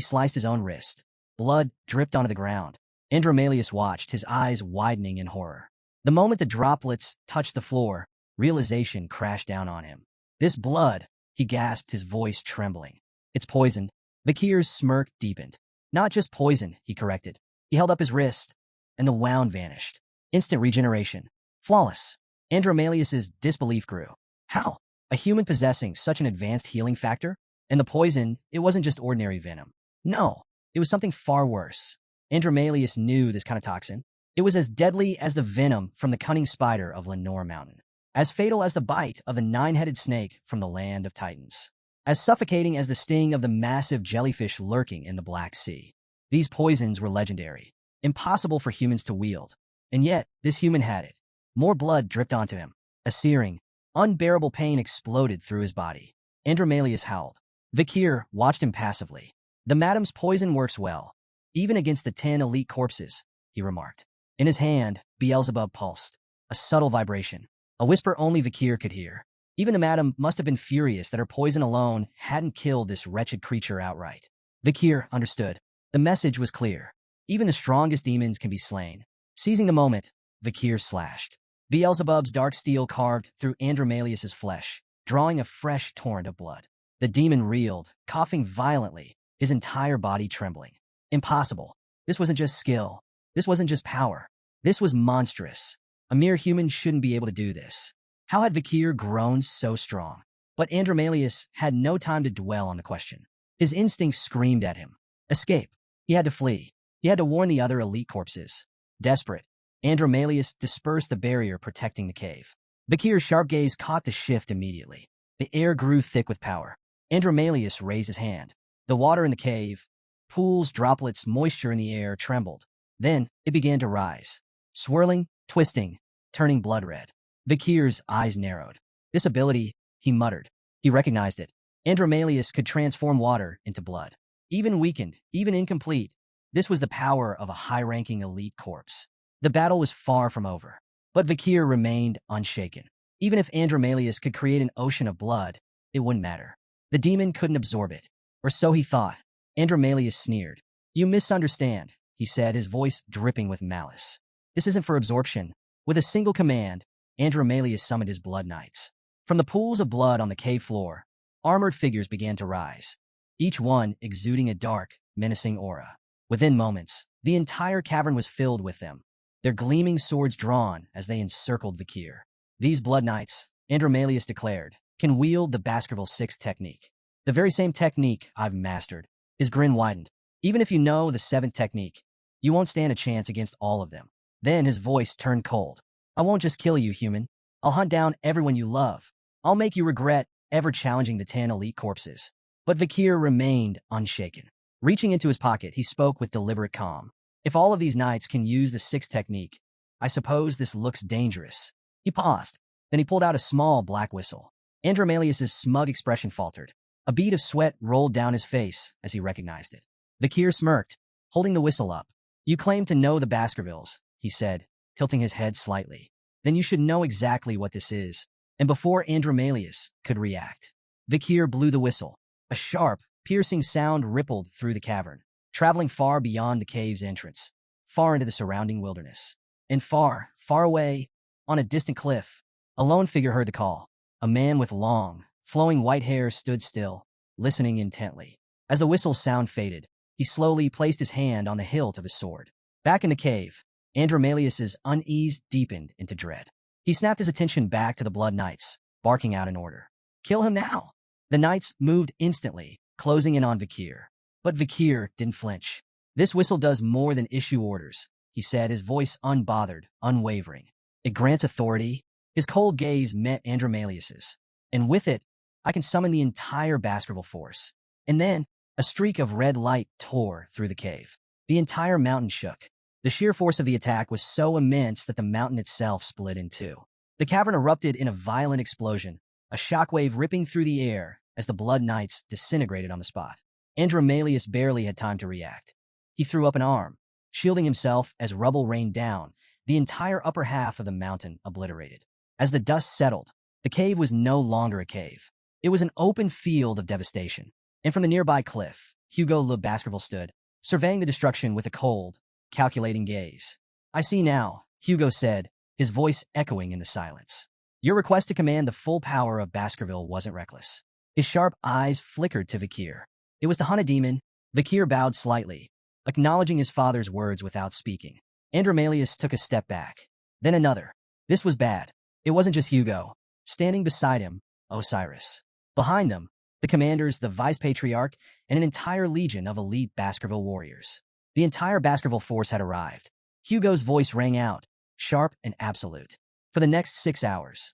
sliced his own wrist. Blood dripped onto the ground. Andromalius watched, his eyes widening in horror. The moment the droplets touched the floor, realization crashed down on him. This blood, he gasped, his voice trembling. It's poisoned. Vikir's smirk deepened. Not just poison, he corrected. He held up his wrist, and the wound vanished. Instant regeneration. Flawless. Andromalius's disbelief grew. How? A human possessing such an advanced healing factor? And the poison, it wasn't just ordinary venom. No, it was something far worse. Andromalius knew this kind of toxin. It was as deadly as the venom from the cunning spider of Lenore Mountain, as fatal as the bite of the 9-headed snake from the land of Titans, as suffocating as the sting of the massive jellyfish lurking in the Black Sea. These poisons were legendary, impossible for humans to wield, and yet this human had it. More blood dripped onto him. A searing, unbearable pain exploded through his body. Andromalius howled. Vikir watched him passively. The madam's poison works well, even against the 10 elite corpses, he remarked. In his hand, Beelzebub pulsed. A subtle vibration, a whisper only Vikir could hear. Even the madam must have been furious that her poison alone hadn't killed this wretched creature outright. Kier understood. The message was clear. Even the strongest demons can be slain. Seizing the moment, Kier slashed. Beelzebub's dark steel carved through Andromalius's flesh, drawing a fresh torrent of blood. The demon reeled, coughing violently, his entire body trembling. Impossible. This wasn't just skill. This wasn't just power. This was monstrous. A mere human shouldn't be able to do this. How had Kier grown so strong? But Andromalius had no time to dwell on the question. His instincts screamed at him. Escape. He had to flee. He had to warn the other elite corpses. Desperate, Andromalius dispersed the barrier protecting the cave. Kier's sharp gaze caught the shift immediately. The air grew thick with power. Andromalius raised his hand. The water in the cave, pools, droplets, moisture in the air trembled. Then it began to rise, swirling, twisting, turning blood red. Kier's eyes narrowed. This ability, he muttered. He recognized it. Andromalius could transform water into blood. Even weakened, even incomplete, this was the power of a high-ranking elite corpse. The battle was far from over, but Kier remained unshaken. Even if Andromalius could create an ocean of blood, it wouldn't matter. The demon couldn't absorb it, or so he thought. Andromalius sneered. You misunderstand, he said, his voice dripping with malice. This isn't for absorption. With a single command, Andromalius summoned his blood knights. From the pools of blood on the cave floor, armored figures began to rise, each one exuding a dark, menacing aura. Within moments, the entire cavern was filled with them, their gleaming swords drawn as they encircled Kier. These blood knights, Andromalius declared, can wield the Baskerville 6 technique. The very same technique I've mastered. His grin widened. Even if you know the 7th technique, you won't stand a chance against all of them. Then his voice turned cold. I won't just kill you, human. I'll hunt down everyone you love. I'll make you regret ever challenging the 10 elite corpses. But Kier remained unshaken. Reaching into his pocket, he spoke with deliberate calm. If all of these knights can use the 6th technique, I suppose this looks dangerous. He paused. Then he pulled out a small black whistle. Andromalius's smug expression faltered. A bead of sweat rolled down his face as he recognized it. Kier smirked, holding the whistle up. You claim to know the Baskervilles, he said, tilting his head slightly. Then you should know exactly what this is. And before Andromalius could react, Kier blew the whistle. A sharp, piercing sound rippled through the cavern, traveling far beyond the cave's entrance, far into the surrounding wilderness. And far, far away, on a distant cliff, a lone figure heard the call. A man with long, flowing white hair stood still, listening intently. As the whistle's sound faded, he slowly placed his hand on the hilt of his sword. Back in the cave, Andromalius's unease deepened into dread. He snapped his attention back to the Blood Knights, barking out an order. Kill him now! The knights moved instantly, closing in on Kier. But Kier didn't flinch. This whistle does more than issue orders, he said, his voice unbothered, unwavering. It grants authority. His cold gaze met Andromalius's. And with it, I can summon the entire Baskerville force. And then, a streak of red light tore through the cave. The entire mountain shook. The sheer force of the attack was so immense that the mountain itself split in two. The cavern erupted in a violent explosion, a shockwave ripping through the air as the Blood Knights disintegrated on the spot. Andromalius barely had time to react. He threw up an arm, shielding himself as rubble rained down, the entire upper half of the mountain obliterated. As the dust settled, the cave was no longer a cave. It was an open field of devastation. And from the nearby cliff, Hugo Le Baskerville stood, surveying the destruction with a cold, calculating gaze. I see now, Hugo said, his voice echoing in the silence. Your request to command the full power of Baskerville wasn't reckless. His sharp eyes flickered to Kier. It was to hunt a demon. Kier bowed slightly, acknowledging his father's words without speaking. Andromalius took a step back. Then another. This was bad. It wasn't just Hugo. Standing beside him, Osiris. Behind them, the commanders, the vice-patriarch, and an entire legion of elite Baskerville warriors. The entire Baskerville force had arrived. Hugo's voice rang out, sharp and absolute. For the next 6 hours,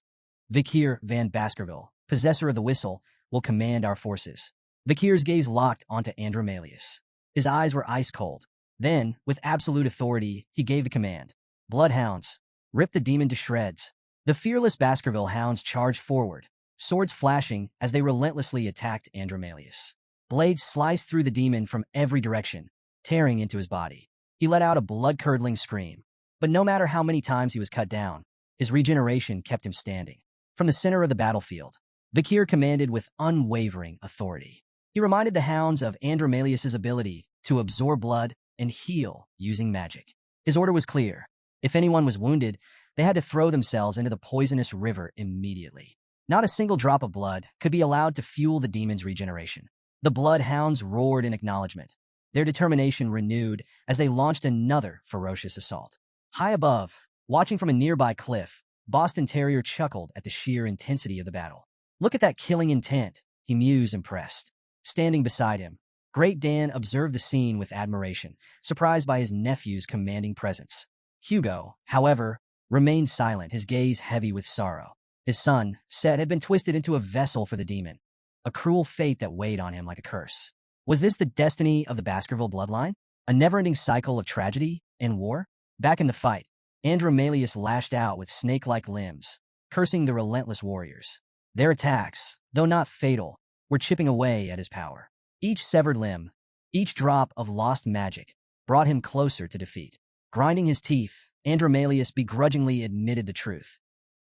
Kier van Baskerville, possessor of the whistle, will command our forces. Kier's gaze locked onto Andromalius. His eyes were ice-cold. Then, with absolute authority, he gave the command. Bloodhounds, rip the demon to shreds. The fearless Baskerville hounds charged forward, swords flashing as they relentlessly attacked Andromalius. Blades sliced through the demon from every direction, tearing into his body. He let out a blood-curdling scream. But no matter how many times he was cut down, his regeneration kept him standing. From the center of the battlefield, Kier commanded with unwavering authority. He reminded the hounds of Andromalius's ability to absorb blood and heal using magic. His order was clear. If anyone was wounded, they had to throw themselves into the poisonous river immediately. Not a single drop of blood could be allowed to fuel the demon's regeneration. The bloodhounds roared in acknowledgement, their determination renewed as they launched another ferocious assault. High above, watching from a nearby cliff, Boston Terrier chuckled at the sheer intensity of the battle. "Look at that killing intent," he mused, impressed. Standing beside him, Great Dan observed the scene with admiration, surprised by his nephew's commanding presence. Hugo, however, remained silent, his gaze heavy with sorrow. His son, Set, had been twisted into a vessel for the demon, a cruel fate that weighed on him like a curse. Was this the destiny of the Baskerville bloodline? A never-ending cycle of tragedy and war? Back in the fight, Andromalius lashed out with snake-like limbs, cursing the relentless warriors. Their attacks, though not fatal, were chipping away at his power. Each severed limb, each drop of lost magic, brought him closer to defeat. Grinding his teeth, Andromalius begrudgingly admitted the truth.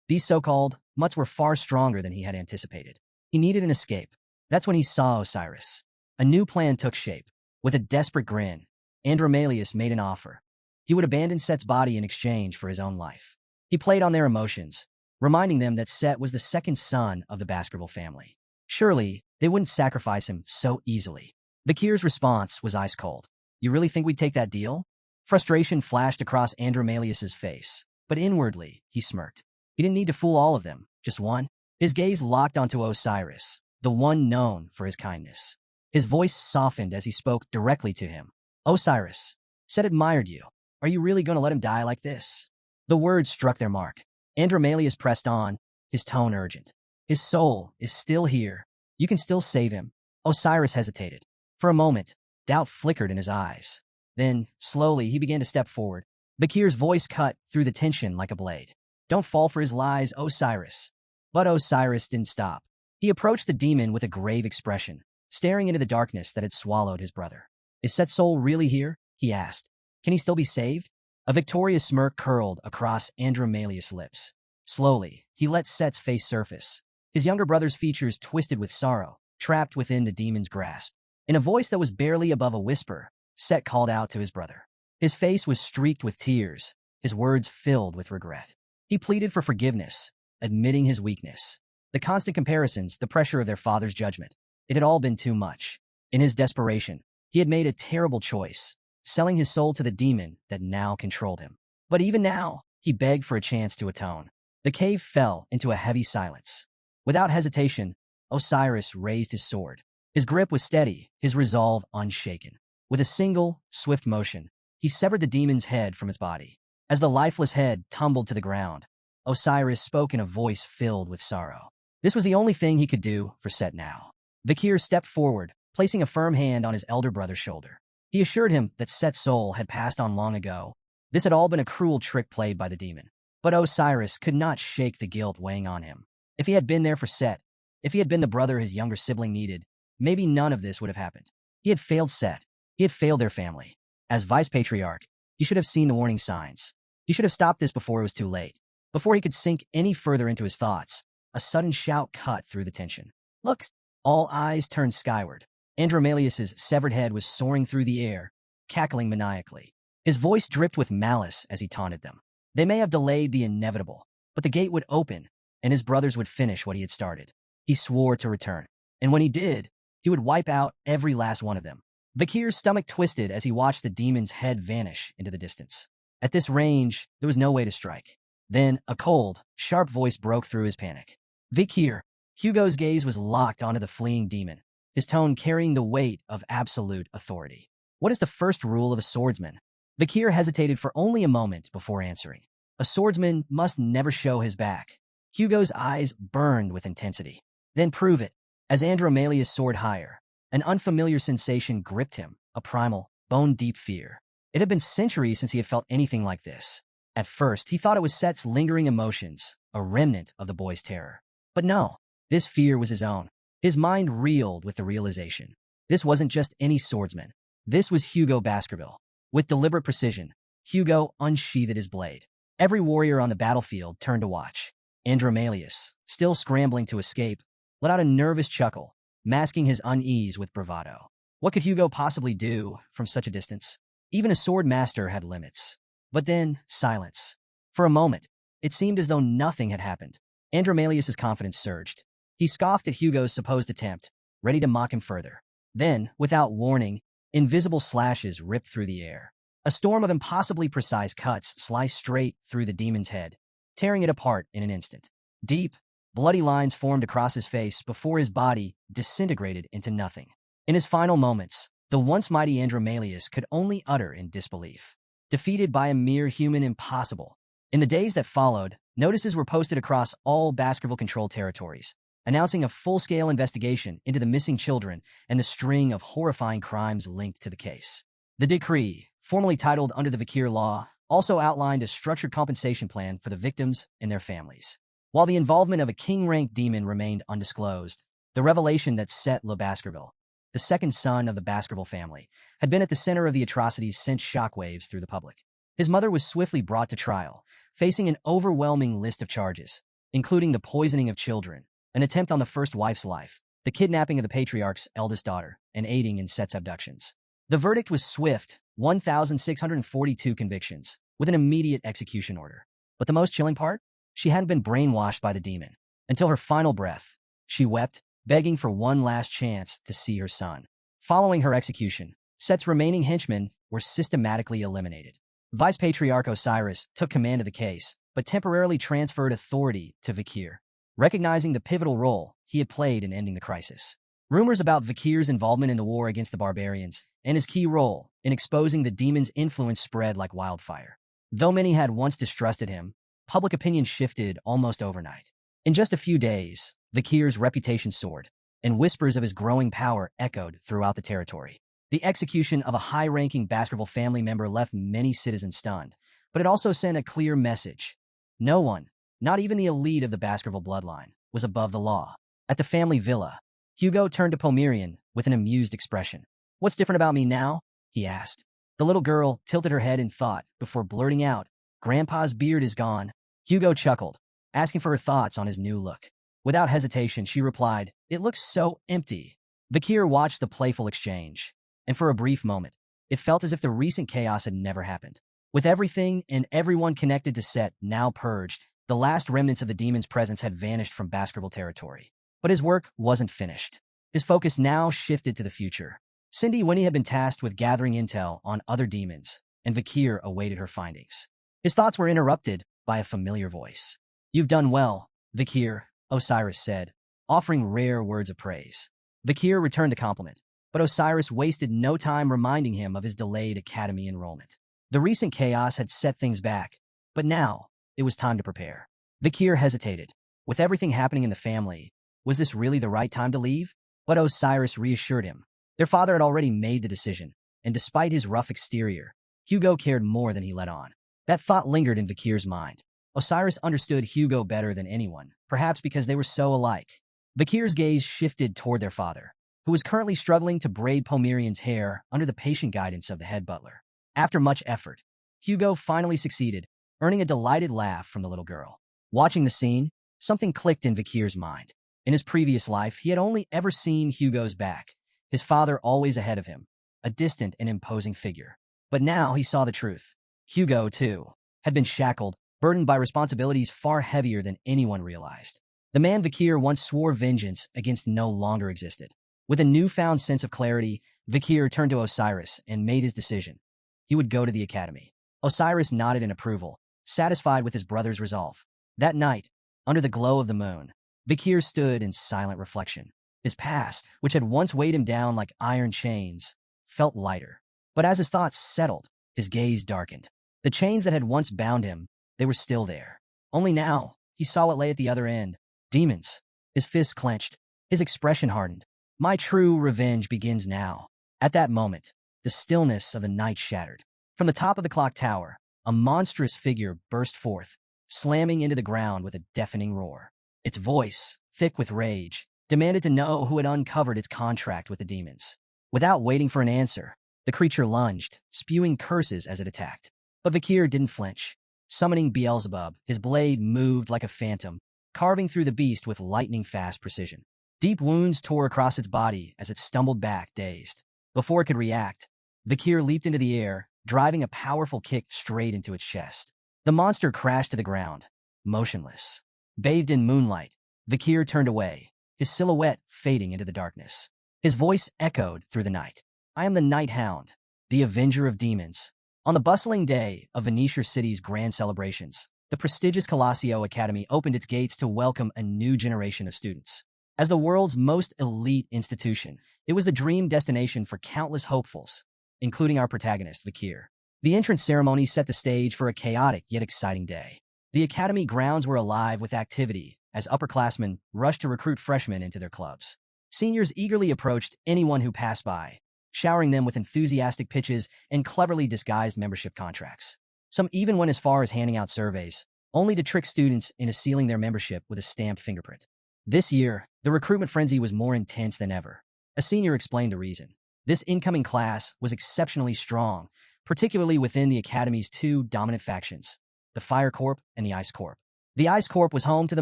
These so-called mutts were far stronger than he had anticipated. He needed an escape. That's when he saw Osiris. A new plan took shape. With a desperate grin, Andromalius made an offer. He would abandon Set's body in exchange for his own life. He played on their emotions, reminding them that Set was the second son of the Baskerville family. Surely, they wouldn't sacrifice him so easily. Kier's response was ice cold. "You really think we'd take that deal?" Frustration flashed across Andromalius's face, but inwardly, he smirked. He didn't need to fool all of them, just one. His gaze locked onto Osiris, the one known for his kindness. His voice softened as he spoke directly to him. "Osiris, Set admired you. Are you really going to let him die like this?" The words struck their mark. Andromalius pressed on, his tone urgent. "His soul is still here. You can still save him." Osiris hesitated. For a moment, doubt flickered in his eyes. Then, slowly, he began to step forward. Kier's voice cut through the tension like a blade. "Don't fall for his lies, Osiris." But Osiris didn't stop. He approached the demon with a grave expression, staring into the darkness that had swallowed his brother. "Is Set's soul really here?" he asked. "Can he still be saved?" A victorious smirk curled across Andromalius' lips. Slowly, he let Set's face surface. His younger brother's features twisted with sorrow, trapped within the demon's grasp. In a voice that was barely above a whisper, Set called out to his brother. His face was streaked with tears, his words filled with regret. He pleaded for forgiveness, admitting his weakness. The constant comparisons, the pressure of their father's judgment. It had all been too much. In his desperation, he had made a terrible choice, selling his soul to the demon that now controlled him. But even now, he begged for a chance to atone. The cave fell into a heavy silence. Without hesitation, Osiris raised his sword. His grip was steady, his resolve unshaken. With a single, swift motion, he severed the demon's head from its body. As the lifeless head tumbled to the ground, Osiris spoke in a voice filled with sorrow. This was the only thing he could do for Set now. Kier stepped forward, placing a firm hand on his elder brother's shoulder. He assured him that Set's soul had passed on long ago. This had all been a cruel trick played by the demon. But Osiris could not shake the guilt weighing on him. If he had been there for Set, if he had been the brother his younger sibling needed, maybe none of this would have happened. He had failed Set. He had failed their family. As vice-patriarch, he should have seen the warning signs. He should have stopped this before it was too late. Before he could sink any further into his thoughts, a sudden shout cut through the tension. "Look!" All eyes turned skyward. Andromalius's severed head was soaring through the air, cackling maniacally. His voice dripped with malice as he taunted them. They may have delayed the inevitable, but the gate would open, and his brothers would finish what he had started. He swore to return. And when he did, he would wipe out every last one of them. Kier's stomach twisted as he watched the demon's head vanish into the distance. At this range, there was no way to strike. Then, a cold, sharp voice broke through his panic. "Kier." Hugo's gaze was locked onto the fleeing demon, his tone carrying the weight of absolute authority. "What is the first rule of a swordsman?" Kier hesitated for only a moment before answering. "A swordsman must never show his back." Hugo's eyes burned with intensity. "Then prove it." As Andromalius soared higher, an unfamiliar sensation gripped him, a primal, bone-deep fear. It had been centuries since he had felt anything like this. At first, he thought it was Set's lingering emotions, a remnant of the boy's terror. But no, this fear was his own. His mind reeled with the realization. This wasn't just any swordsman. This was Hugo Baskerville. With deliberate precision, Hugo unsheathed his blade. Every warrior on the battlefield turned to watch. Andromalius, still scrambling to escape, let out a nervous chuckle, masking his unease with bravado. What could Hugo possibly do from such a distance? Even a sword master had limits. But then, silence. For a moment, it seemed as though nothing had happened. Andromalius's confidence surged. He scoffed at Hugo's supposed attempt, ready to mock him further. Then, without warning, invisible slashes ripped through the air. A storm of impossibly precise cuts sliced straight through the demon's head, tearing it apart in an instant. Deep, bloody lines formed across his face before his body disintegrated into nothing. In his final moments, the once mighty Andromalius could only utter in disbelief. Defeated by a mere human impossible. In the days that followed, notices were posted across all Baskerville-controlled territories, announcing a full-scale investigation into the missing children and the string of horrifying crimes linked to the case. The decree, formally titled Under the Kier Law, also outlined a structured compensation plan for the victims and their families. While the involvement of a king-ranked demon remained undisclosed, the revelation that Set Le Baskerville, the second son of the Baskerville family, had been at the center of the atrocities sent shockwaves through the public. His mother was swiftly brought to trial, facing an overwhelming list of charges, including the poisoning of children, an attempt on the first wife's life, the kidnapping of the patriarch's eldest daughter, and aiding in Set's abductions. The verdict was swift, 1,642 convictions, with an immediate execution order. But the most chilling part? She hadn't been brainwashed by the demon. Until her final breath, she wept, begging for one last chance to see her son. Following her execution, Set's remaining henchmen were systematically eliminated. Vice Patriarch Osiris took command of the case, but temporarily transferred authority to Kier, recognizing the pivotal role he had played in ending the crisis. Rumors about Kier's involvement in the war against the barbarians and his key role in exposing the demon's influence spread like wildfire. Though many had once distrusted him, public opinion shifted almost overnight. In just a few days, Kier's reputation soared, and whispers of his growing power echoed throughout the territory. The execution of a high-ranking Baskerville family member left many citizens stunned, but it also sent a clear message. No one, not even the elite of the Baskerville bloodline, was above the law. At the family villa, Hugo turned to Pomerian with an amused expression. "What's different about me now?" he asked. The little girl tilted her head in thought before blurting out, "Grandpa's beard is gone." Hugo chuckled, asking for her thoughts on his new look. Without hesitation, she replied, "It looks so empty." Kier watched the playful exchange, and for a brief moment, it felt as if the recent chaos had never happened. With everything and everyone connected to Set now purged, the last remnants of the demon's presence had vanished from Baskerville territory. But his work wasn't finished. His focus now shifted to the future. Cindy Winnie had been tasked with gathering intel on other demons, and Kier awaited her findings. His thoughts were interrupted by a familiar voice. "You've done well, Kier," Osiris said, offering rare words of praise. Kier returned the compliment, but Osiris wasted no time reminding him of his delayed academy enrollment. The recent chaos had set things back, but now it was time to prepare. Kier hesitated. With everything happening in the family, was this really the right time to leave? But Osiris reassured him. Their father had already made the decision, and despite his rough exterior, Hugo cared more than he let on. That thought lingered in Kier's mind. Osiris understood Hugo better than anyone, perhaps because they were so alike. Kier's gaze shifted toward their father, who was currently struggling to braid Pomerian's hair under the patient guidance of the head butler. After much effort, Hugo finally succeeded, earning a delighted laugh from the little girl. Watching the scene, something clicked in Kier's mind. In his previous life, he had only ever seen Hugo's back, his father always ahead of him, a distant and imposing figure. But now he saw the truth. Hugo, too, had been shackled, burdened by responsibilities far heavier than anyone realized. The man Kier once swore vengeance against no longer existed. With a newfound sense of clarity, Kier turned to Osiris and made his decision. He would go to the academy. Osiris nodded in approval, satisfied with his brother's resolve. That night, under the glow of the moon, Kier stood in silent reflection. His past, which had once weighed him down like iron chains, felt lighter. But as his thoughts settled, his gaze darkened. The chains that had once bound him, they were still there. Only now, he saw what lay at the other end. Demons. His fists clenched. His expression hardened. "My true revenge begins now." At that moment, the stillness of the night shattered. From the top of the clock tower, a monstrous figure burst forth, slamming into the ground with a deafening roar. Its voice, thick with rage, demanded to know who had uncovered its contract with the demons. Without waiting for an answer, the creature lunged, spewing curses as it attacked. But Kier didn't flinch. Summoning Beelzebub, his blade moved like a phantom, carving through the beast with lightning-fast precision. Deep wounds tore across its body as it stumbled back, dazed. Before it could react, the Kier leaped into the air, driving a powerful kick straight into its chest. The monster crashed to the ground, motionless. Bathed in moonlight, the Kier turned away, his silhouette fading into the darkness. His voice echoed through the night. I am the Night Hound, the Avenger of Demons. On the bustling day of Venetia City's grand celebrations, the prestigious Colossio Academy opened its gates to welcome a new generation of students. As the world's most elite institution, it was the dream destination for countless hopefuls, including our protagonist, Kier. The entrance ceremony set the stage for a chaotic yet exciting day. The academy grounds were alive with activity as upperclassmen rushed to recruit freshmen into their clubs. Seniors eagerly approached anyone who passed by, showering them with enthusiastic pitches and cleverly disguised membership contracts. Some even went as far as handing out surveys, only to trick students into sealing their membership with a stamped fingerprint. This year, the recruitment frenzy was more intense than ever. A senior explained the reason. This incoming class was exceptionally strong, particularly within the Academy's two dominant factions, the Fire Corp and the Ice Corp. The Ice Corp was home to the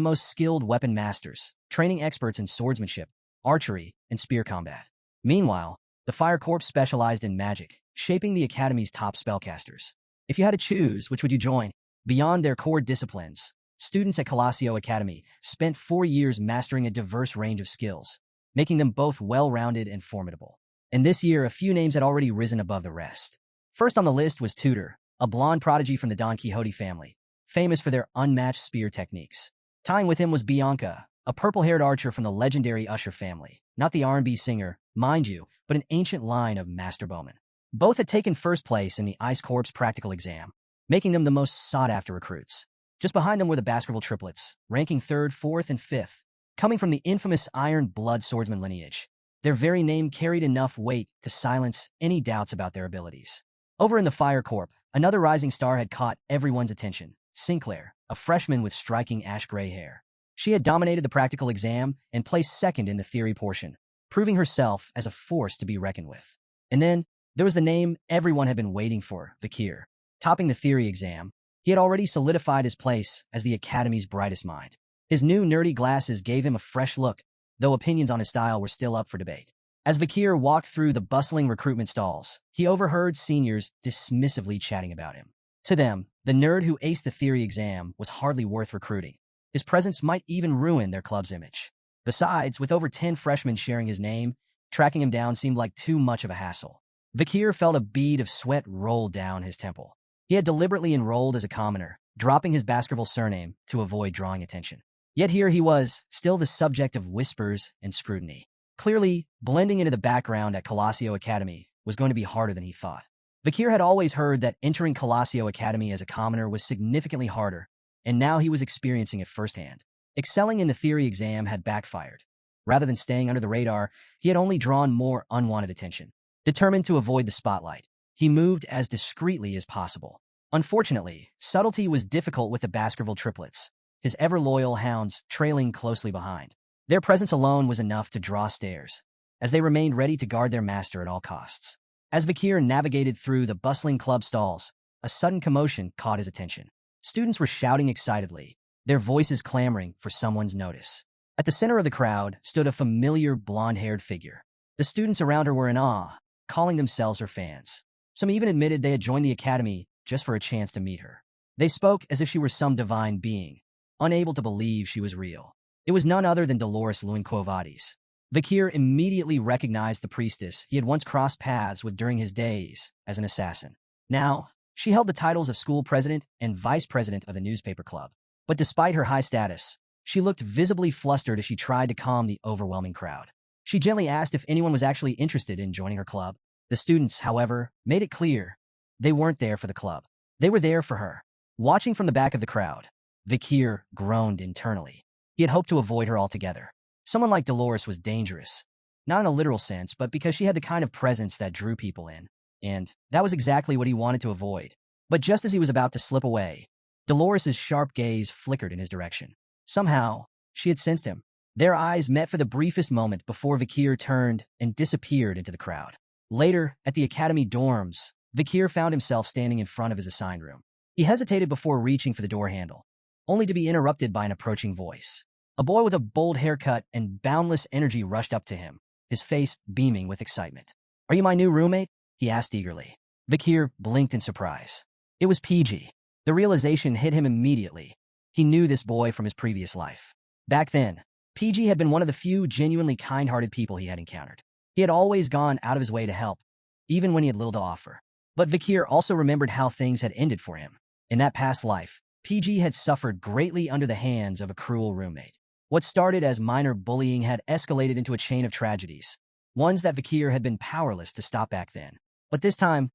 most skilled weapon masters, training experts in swordsmanship, archery, and spear combat. Meanwhile, the Fire Corp specialized in magic, shaping the Academy's top spellcasters. If you had to choose, which would you join? Beyond their core disciplines, students at Colossio Academy spent 4 years mastering a diverse range of skills, making them both well-rounded and formidable. And this year, a few names had already risen above the rest. First on the list was Tutor, a blonde prodigy from the Don Quixote family, famous for their unmatched spear techniques. Tying with him was Bianca, a purple-haired archer from the legendary Usher family, not the R&B singer, mind you, but an ancient line of master bowmen. Both had taken first place in the Ice Corp's practical exam, making them the most sought-after recruits. Just behind them were the Baskerville triplets, ranking 3rd, 4th, and 5th, coming from the infamous Iron Blood swordsman lineage. Their very name carried enough weight to silence any doubts about their abilities. Over in the Fire Corp, another rising star had caught everyone's attention, Sinclair, a freshman with striking ash-gray hair. She had dominated the practical exam and placed second in the theory portion, proving herself as a force to be reckoned with. And then, there was the name everyone had been waiting for, Kier. Topping the theory exam, he had already solidified his place as the Academy's brightest mind. His new nerdy glasses gave him a fresh look, though opinions on his style were still up for debate. As Kier walked through the bustling recruitment stalls, he overheard seniors dismissively chatting about him. To them, the nerd who aced the theory exam was hardly worth recruiting. His presence might even ruin their club's image. Besides, with over 10 freshmen sharing his name, tracking him down seemed like too much of a hassle. Kier felt a bead of sweat roll down his temple. He had deliberately enrolled as a commoner, dropping his Baskerville surname to avoid drawing attention. Yet here he was, still the subject of whispers and scrutiny. Clearly, blending into the background at Colossio Academy was going to be harder than he thought. Kier had always heard that entering Colossio Academy as a commoner was significantly harder, and now he was experiencing it firsthand. Excelling in the theory exam had backfired. Rather than staying under the radar, he had only drawn more unwanted attention. Determined to avoid the spotlight, he moved as discreetly as possible. Unfortunately, subtlety was difficult with the Baskerville triplets, his ever-loyal hounds trailing closely behind. Their presence alone was enough to draw stares, as they remained ready to guard their master at all costs. As Kier navigated through the bustling club stalls, a sudden commotion caught his attention. Students were shouting excitedly, their voices clamoring for someone's notice. At the center of the crowd stood a familiar blonde-haired figure. The students around her were in awe, calling themselves her fans. Some even admitted they had joined the academy just for a chance to meet her. They spoke as if she were some divine being, unable to believe she was real. It was none other than Dolores Luinquovadis. Kier immediately recognized the priestess he had once crossed paths with during his days as an assassin. Now, she held the titles of school president and vice president of the newspaper club. But despite her high status, she looked visibly flustered as she tried to calm the overwhelming crowd. She gently asked if anyone was actually interested in joining her club. The students, however, made it clear they weren't there for the club. They were there for her. Watching from the back of the crowd, Kier groaned internally. He had hoped to avoid her altogether. Someone like Dolores was dangerous, not in a literal sense, but because she had the kind of presence that drew people in, and that was exactly what he wanted to avoid. But just as he was about to slip away, Dolores's sharp gaze flickered in his direction. Somehow, she had sensed him. Their eyes met for the briefest moment before Kier turned and disappeared into the crowd. Later, at the academy dorms, Kier found himself standing in front of his assigned room. He hesitated before reaching for the door handle. only to be interrupted by an approaching voice. A boy with a bold haircut and boundless energy rushed up to him, his face beaming with excitement. "Are you my new roommate?" he asked eagerly. Kier blinked in surprise. It was PG. The realization hit him immediately. He knew this boy from his previous life. Back then, PG had been one of the few genuinely kind-hearted people he had encountered. He had always gone out of his way to help, even when he had little to offer. But Kier also remembered how things had ended for him. In that past life, PG had suffered greatly under the hands of a cruel roommate. What started as minor bullying had escalated into a chain of tragedies, ones that Kier had been powerless to stop back then. But this time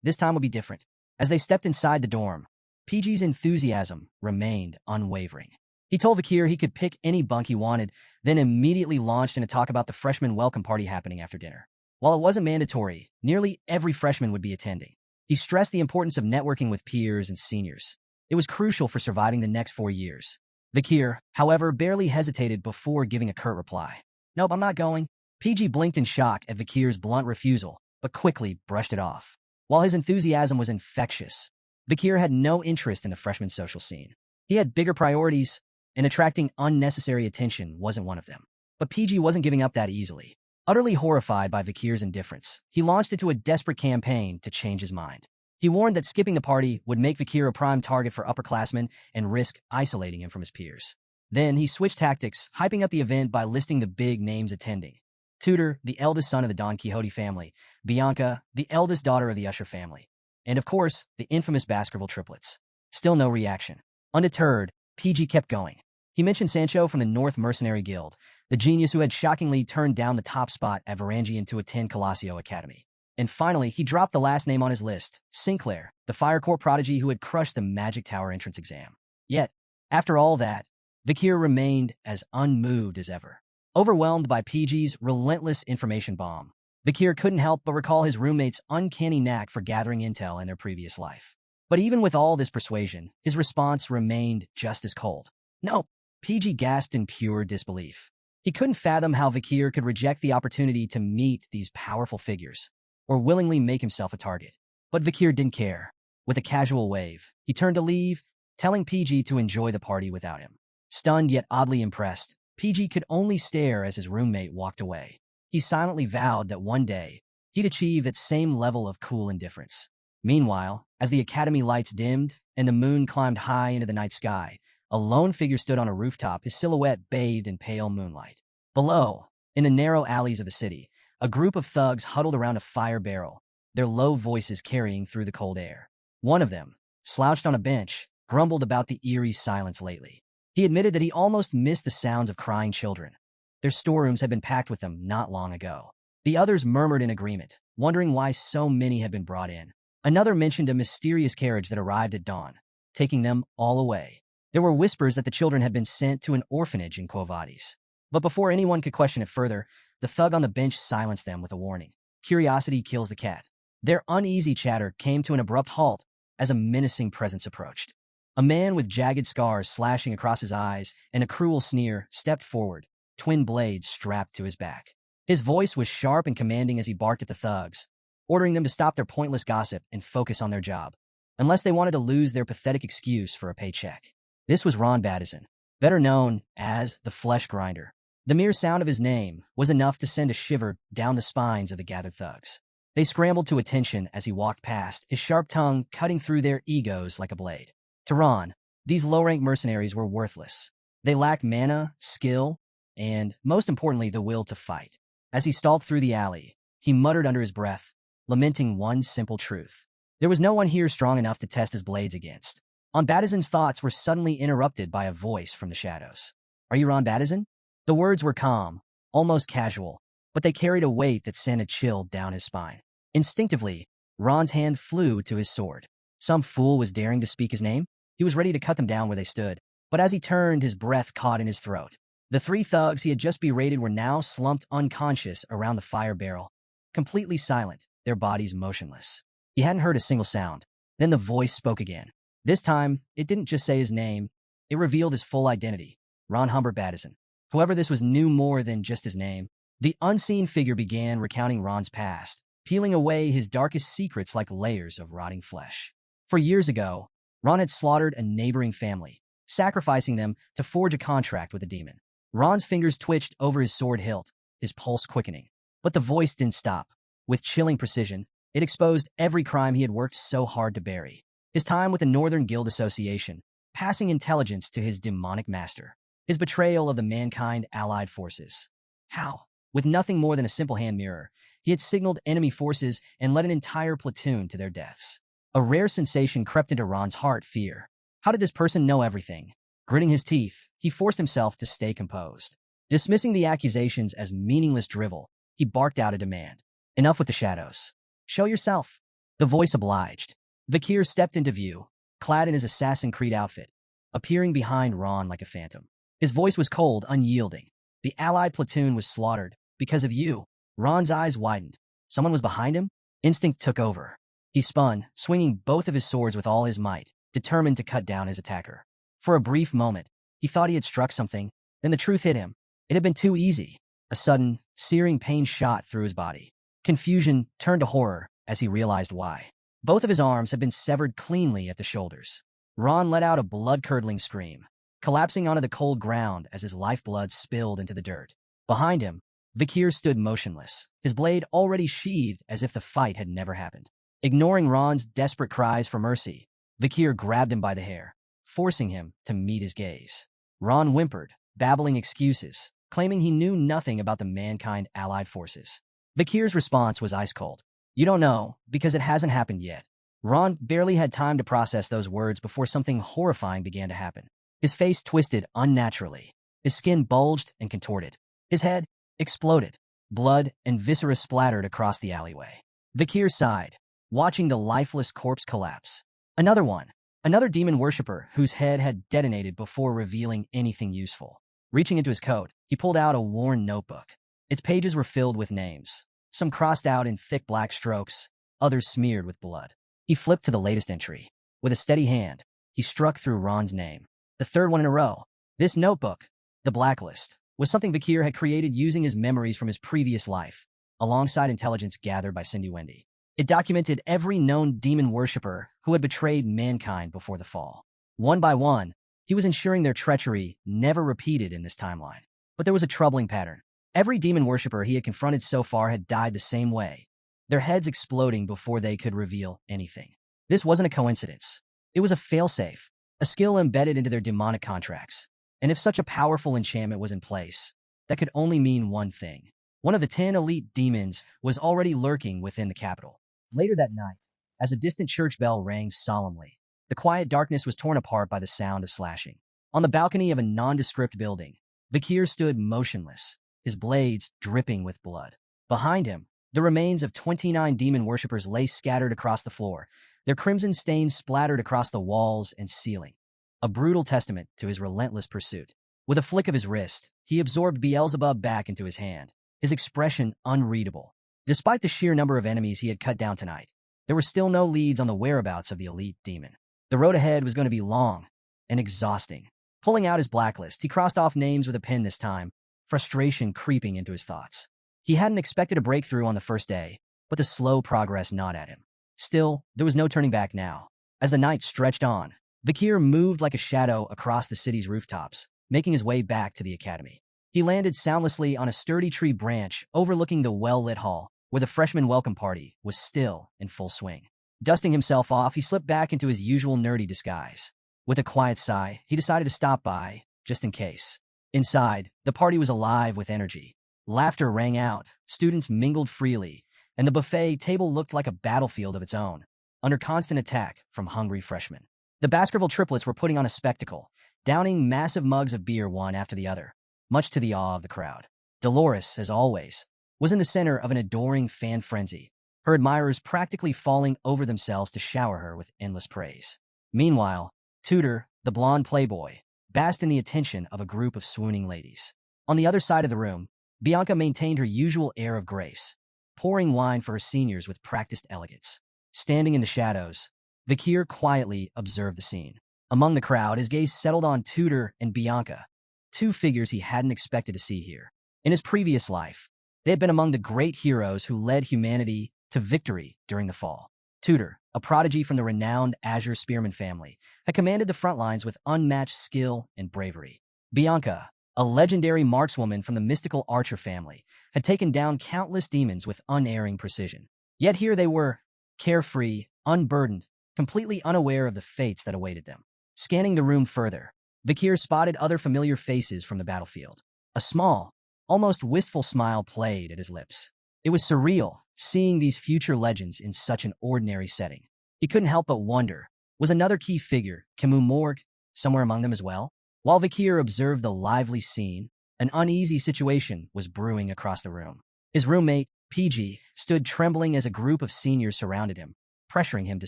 would be different. As they stepped inside the dorm, PG's enthusiasm remained unwavering. He told Kier he could pick any bunk he wanted, then immediately launched into talk about the freshman welcome party happening after dinner. While it wasn't mandatory, nearly every freshman would be attending. He stressed the importance of networking with peers and seniors. It was crucial for surviving the next 4 years. Kier, however, barely hesitated before giving a curt reply. "Nope, I'm not going." PG blinked in shock at Kier's blunt refusal, but quickly brushed it off. While his enthusiasm was infectious, Kier had no interest in the freshman social scene. He had bigger priorities, and attracting unnecessary attention wasn't one of them. But PG wasn't giving up that easily. Utterly horrified by Kier's indifference, he launched into a desperate campaign to change his mind. He warned that skipping the party would make Kier a prime target for upperclassmen and risk isolating him from his peers. Then he switched tactics, hyping up the event by listing the big names attending. Tudor, the eldest son of the Don Quixote family, Bianca, the eldest daughter of the Usher family, and of course, the infamous Baskerville triplets. Still no reaction. Undeterred, PG kept going. He mentioned Sancho from the North Mercenary Guild, the genius who had shockingly turned down the top spot at Varangian to attend Colossio Academy. And finally, he dropped the last name on his list, Sinclair, the Fire Corps prodigy who had crushed the Magic Tower entrance exam. Yet, after all that, Kier remained as unmoved as ever. Overwhelmed by PG's relentless information bomb, Kier couldn't help but recall his roommate's uncanny knack for gathering intel in their previous life. But even with all this persuasion, his response remained just as cold. "No," PG gasped in pure disbelief. He couldn't fathom how Kier could reject the opportunity to meet these powerful figures, or willingly make himself a target. But Kier didn't care. With a casual wave, he turned to leave, telling PG to enjoy the party without him. Stunned yet oddly impressed, PG could only stare as his roommate walked away. He silently vowed that one day, he'd achieve that same level of cool indifference. Meanwhile, as the academy lights dimmed and the moon climbed high into the night sky, a lone figure stood on a rooftop, his silhouette bathed in pale moonlight. Below, in the narrow alleys of the city, a group of thugs huddled around a fire barrel, their low voices carrying through the cold air. One of them, slouched on a bench, grumbled about the eerie silence lately. He admitted that he almost missed the sounds of crying children. Their storerooms had been packed with them not long ago. The others murmured in agreement, wondering why so many had been brought in. Another mentioned a mysterious carriage that arrived at dawn, taking them all away. There were whispers that the children had been sent to an orphanage in Quo Vadis. But before anyone could question it further, the thug on the bench silenced them with a warning. Curiosity kills the cat. Their uneasy chatter came to an abrupt halt as a menacing presence approached. A man with jagged scars slashing across his eyes and a cruel sneer stepped forward, twin blades strapped to his back. His voice was sharp and commanding as he barked at the thugs, ordering them to stop their pointless gossip and focus on their job, unless they wanted to lose their pathetic excuse for a paycheck. This was Ron Battison, better known as the Flesh Grinder. The mere sound of his name was enough to send a shiver down the spines of the gathered thugs. They scrambled to attention as he walked past, his sharp tongue cutting through their egos like a blade. To Ron, these low-rank mercenaries were worthless. They lacked mana, skill, and, most importantly, the will to fight. As he stalked through the alley, he muttered under his breath, lamenting one simple truth. There was no one here strong enough to test his blades against. Battison's thoughts were suddenly interrupted by a voice from the shadows. "Are you Ron Battison?" The words were calm, almost casual, but they carried a weight that sent a chill down his spine. Instinctively, Ron's hand flew to his sword. Some fool was daring to speak his name? He was ready to cut them down where they stood, but as he turned, his breath caught in his throat. The 3 thugs he had just berated were now slumped unconscious around the fire barrel, completely silent, their bodies motionless. He hadn't heard a single sound. Then the voice spoke again. This time, it didn't just say his name, it revealed his full identity, Ron Humbert Battison. However, this was knew more than just his name. The unseen figure began recounting Ron's past, peeling away his darkest secrets like layers of rotting flesh. For years ago, Ron had slaughtered a neighboring family, sacrificing them to forge a contract with the demon. Ron's fingers twitched over his sword hilt, his pulse quickening. But the voice didn't stop. With chilling precision, it exposed every crime he had worked so hard to bury. His time with the Northern Guild Association, passing intelligence to his demonic master. His betrayal of the mankind allied forces. How? With nothing more than a simple hand mirror, he had signaled enemy forces and led an entire platoon to their deaths. A rare sensation crept into Ron's heart, fear. How did this person know everything? Gritting his teeth, he forced himself to stay composed. Dismissing the accusations as meaningless drivel, he barked out a demand. Enough with the shadows. Show yourself. The voice obliged. Kier stepped into view, clad in his Assassin's Creed outfit, appearing behind Ron like a phantom. His voice was cold, unyielding. The allied platoon was slaughtered. Because of you. Ron's eyes widened. Someone was behind him? Instinct took over. He spun, swinging both of his swords with all his might, determined to cut down his attacker. For a brief moment, he thought he had struck something, then the truth hit him. It had been too easy. A sudden, searing pain shot through his body. Confusion turned to horror as he realized why. Both of his arms had been severed cleanly at the shoulders. Ron let out a blood-curdling scream, collapsing onto the cold ground as his lifeblood spilled into the dirt. Behind him, Kier stood motionless, his blade already sheathed as if the fight had never happened. Ignoring Ron's desperate cries for mercy, Kier grabbed him by the hair, forcing him to meet his gaze. Ron whimpered, babbling excuses, claiming he knew nothing about the mankind allied forces. Kier's response was ice cold. You don't know, because it hasn't happened yet. Ron barely had time to process those words before something horrifying began to happen. His face twisted unnaturally. His skin bulged and contorted. His head exploded. Blood and viscera splattered across the alleyway. Kier sighed, watching the lifeless corpse collapse. Another one. Another demon worshipper whose head had detonated before revealing anything useful. Reaching into his coat, he pulled out a worn notebook. Its pages were filled with names, some crossed out in thick black strokes, others smeared with blood. He flipped to the latest entry. With a steady hand, he struck through Ron's name. The third one in a row. This notebook, the blacklist, was something Kier had created using his memories from his previous life, alongside intelligence gathered by Cindy Wendy. It documented every known demon worshipper who had betrayed mankind before the fall. One by one, he was ensuring their treachery never repeated in this timeline. But there was a troubling pattern. Every demon worshipper he had confronted so far had died the same way, their heads exploding before they could reveal anything. This wasn't a coincidence. It was a failsafe, a skill embedded into their demonic contracts. And if such a powerful enchantment was in place, that could only mean one thing. One of the 10 elite demons was already lurking within the capital. Later that night, as a distant church bell rang solemnly, the quiet darkness was torn apart by the sound of slashing. On the balcony of a nondescript building, Kier stood motionless, his blades dripping with blood. Behind him, the remains of 29 demon worshippers lay scattered across the floor, their crimson stains splattered across the walls and ceiling. A brutal testament to his relentless pursuit. With a flick of his wrist, he absorbed Beelzebub back into his hand, his expression unreadable. Despite the sheer number of enemies he had cut down tonight, there were still no leads on the whereabouts of the elite demon. The road ahead was going to be long and exhausting. Pulling out his blacklist, he crossed off names with a pen this time, frustration creeping into his thoughts. He hadn't expected a breakthrough on the first day, but the slow progress gnawed at him. Still, there was no turning back now. As the night stretched on, Kier moved like a shadow across the city's rooftops, making his way back to the academy. He landed soundlessly on a sturdy tree branch overlooking the well-lit hall, where the freshman welcome party was still in full swing. Dusting himself off, he slipped back into his usual nerdy disguise. With a quiet sigh, he decided to stop by, just in case. Inside, the party was alive with energy. Laughter rang out, students mingled freely, and the buffet table looked like a battlefield of its own, under constant attack from hungry freshmen. The Baskerville triplets were putting on a spectacle, downing massive mugs of beer one after the other, much to the awe of the crowd. Dolores, as always, was in the center of an adoring fan frenzy, her admirers practically falling over themselves to shower her with endless praise. Meanwhile, Tudor, the blonde playboy, basked in the attention of a group of swooning ladies. On the other side of the room, Bianca maintained her usual air of grace, pouring wine for her seniors with practiced elegance. Standing in the shadows, Kier quietly observed the scene. Among the crowd, his gaze settled on Tudor and Bianca, two figures he hadn't expected to see here. In his previous life, they had been among the great heroes who led humanity to victory during the fall. Tudor, a prodigy from the renowned Azure Spearman family, had commanded the front lines with unmatched skill and bravery. Bianca, a legendary markswoman from the mystical Archer family, had taken down countless demons with unerring precision. Yet here they were, carefree, unburdened, completely unaware of the fates that awaited them. Scanning the room further, Kier spotted other familiar faces from the battlefield. A small, almost wistful smile played at his lips. It was surreal, seeing these future legends in such an ordinary setting. He couldn't help but wonder, was another key figure, Camus Morgue, somewhere among them as well? While Kier observed the lively scene, an uneasy situation was brewing across the room. His roommate, PG, stood trembling as a group of seniors surrounded him, pressuring him to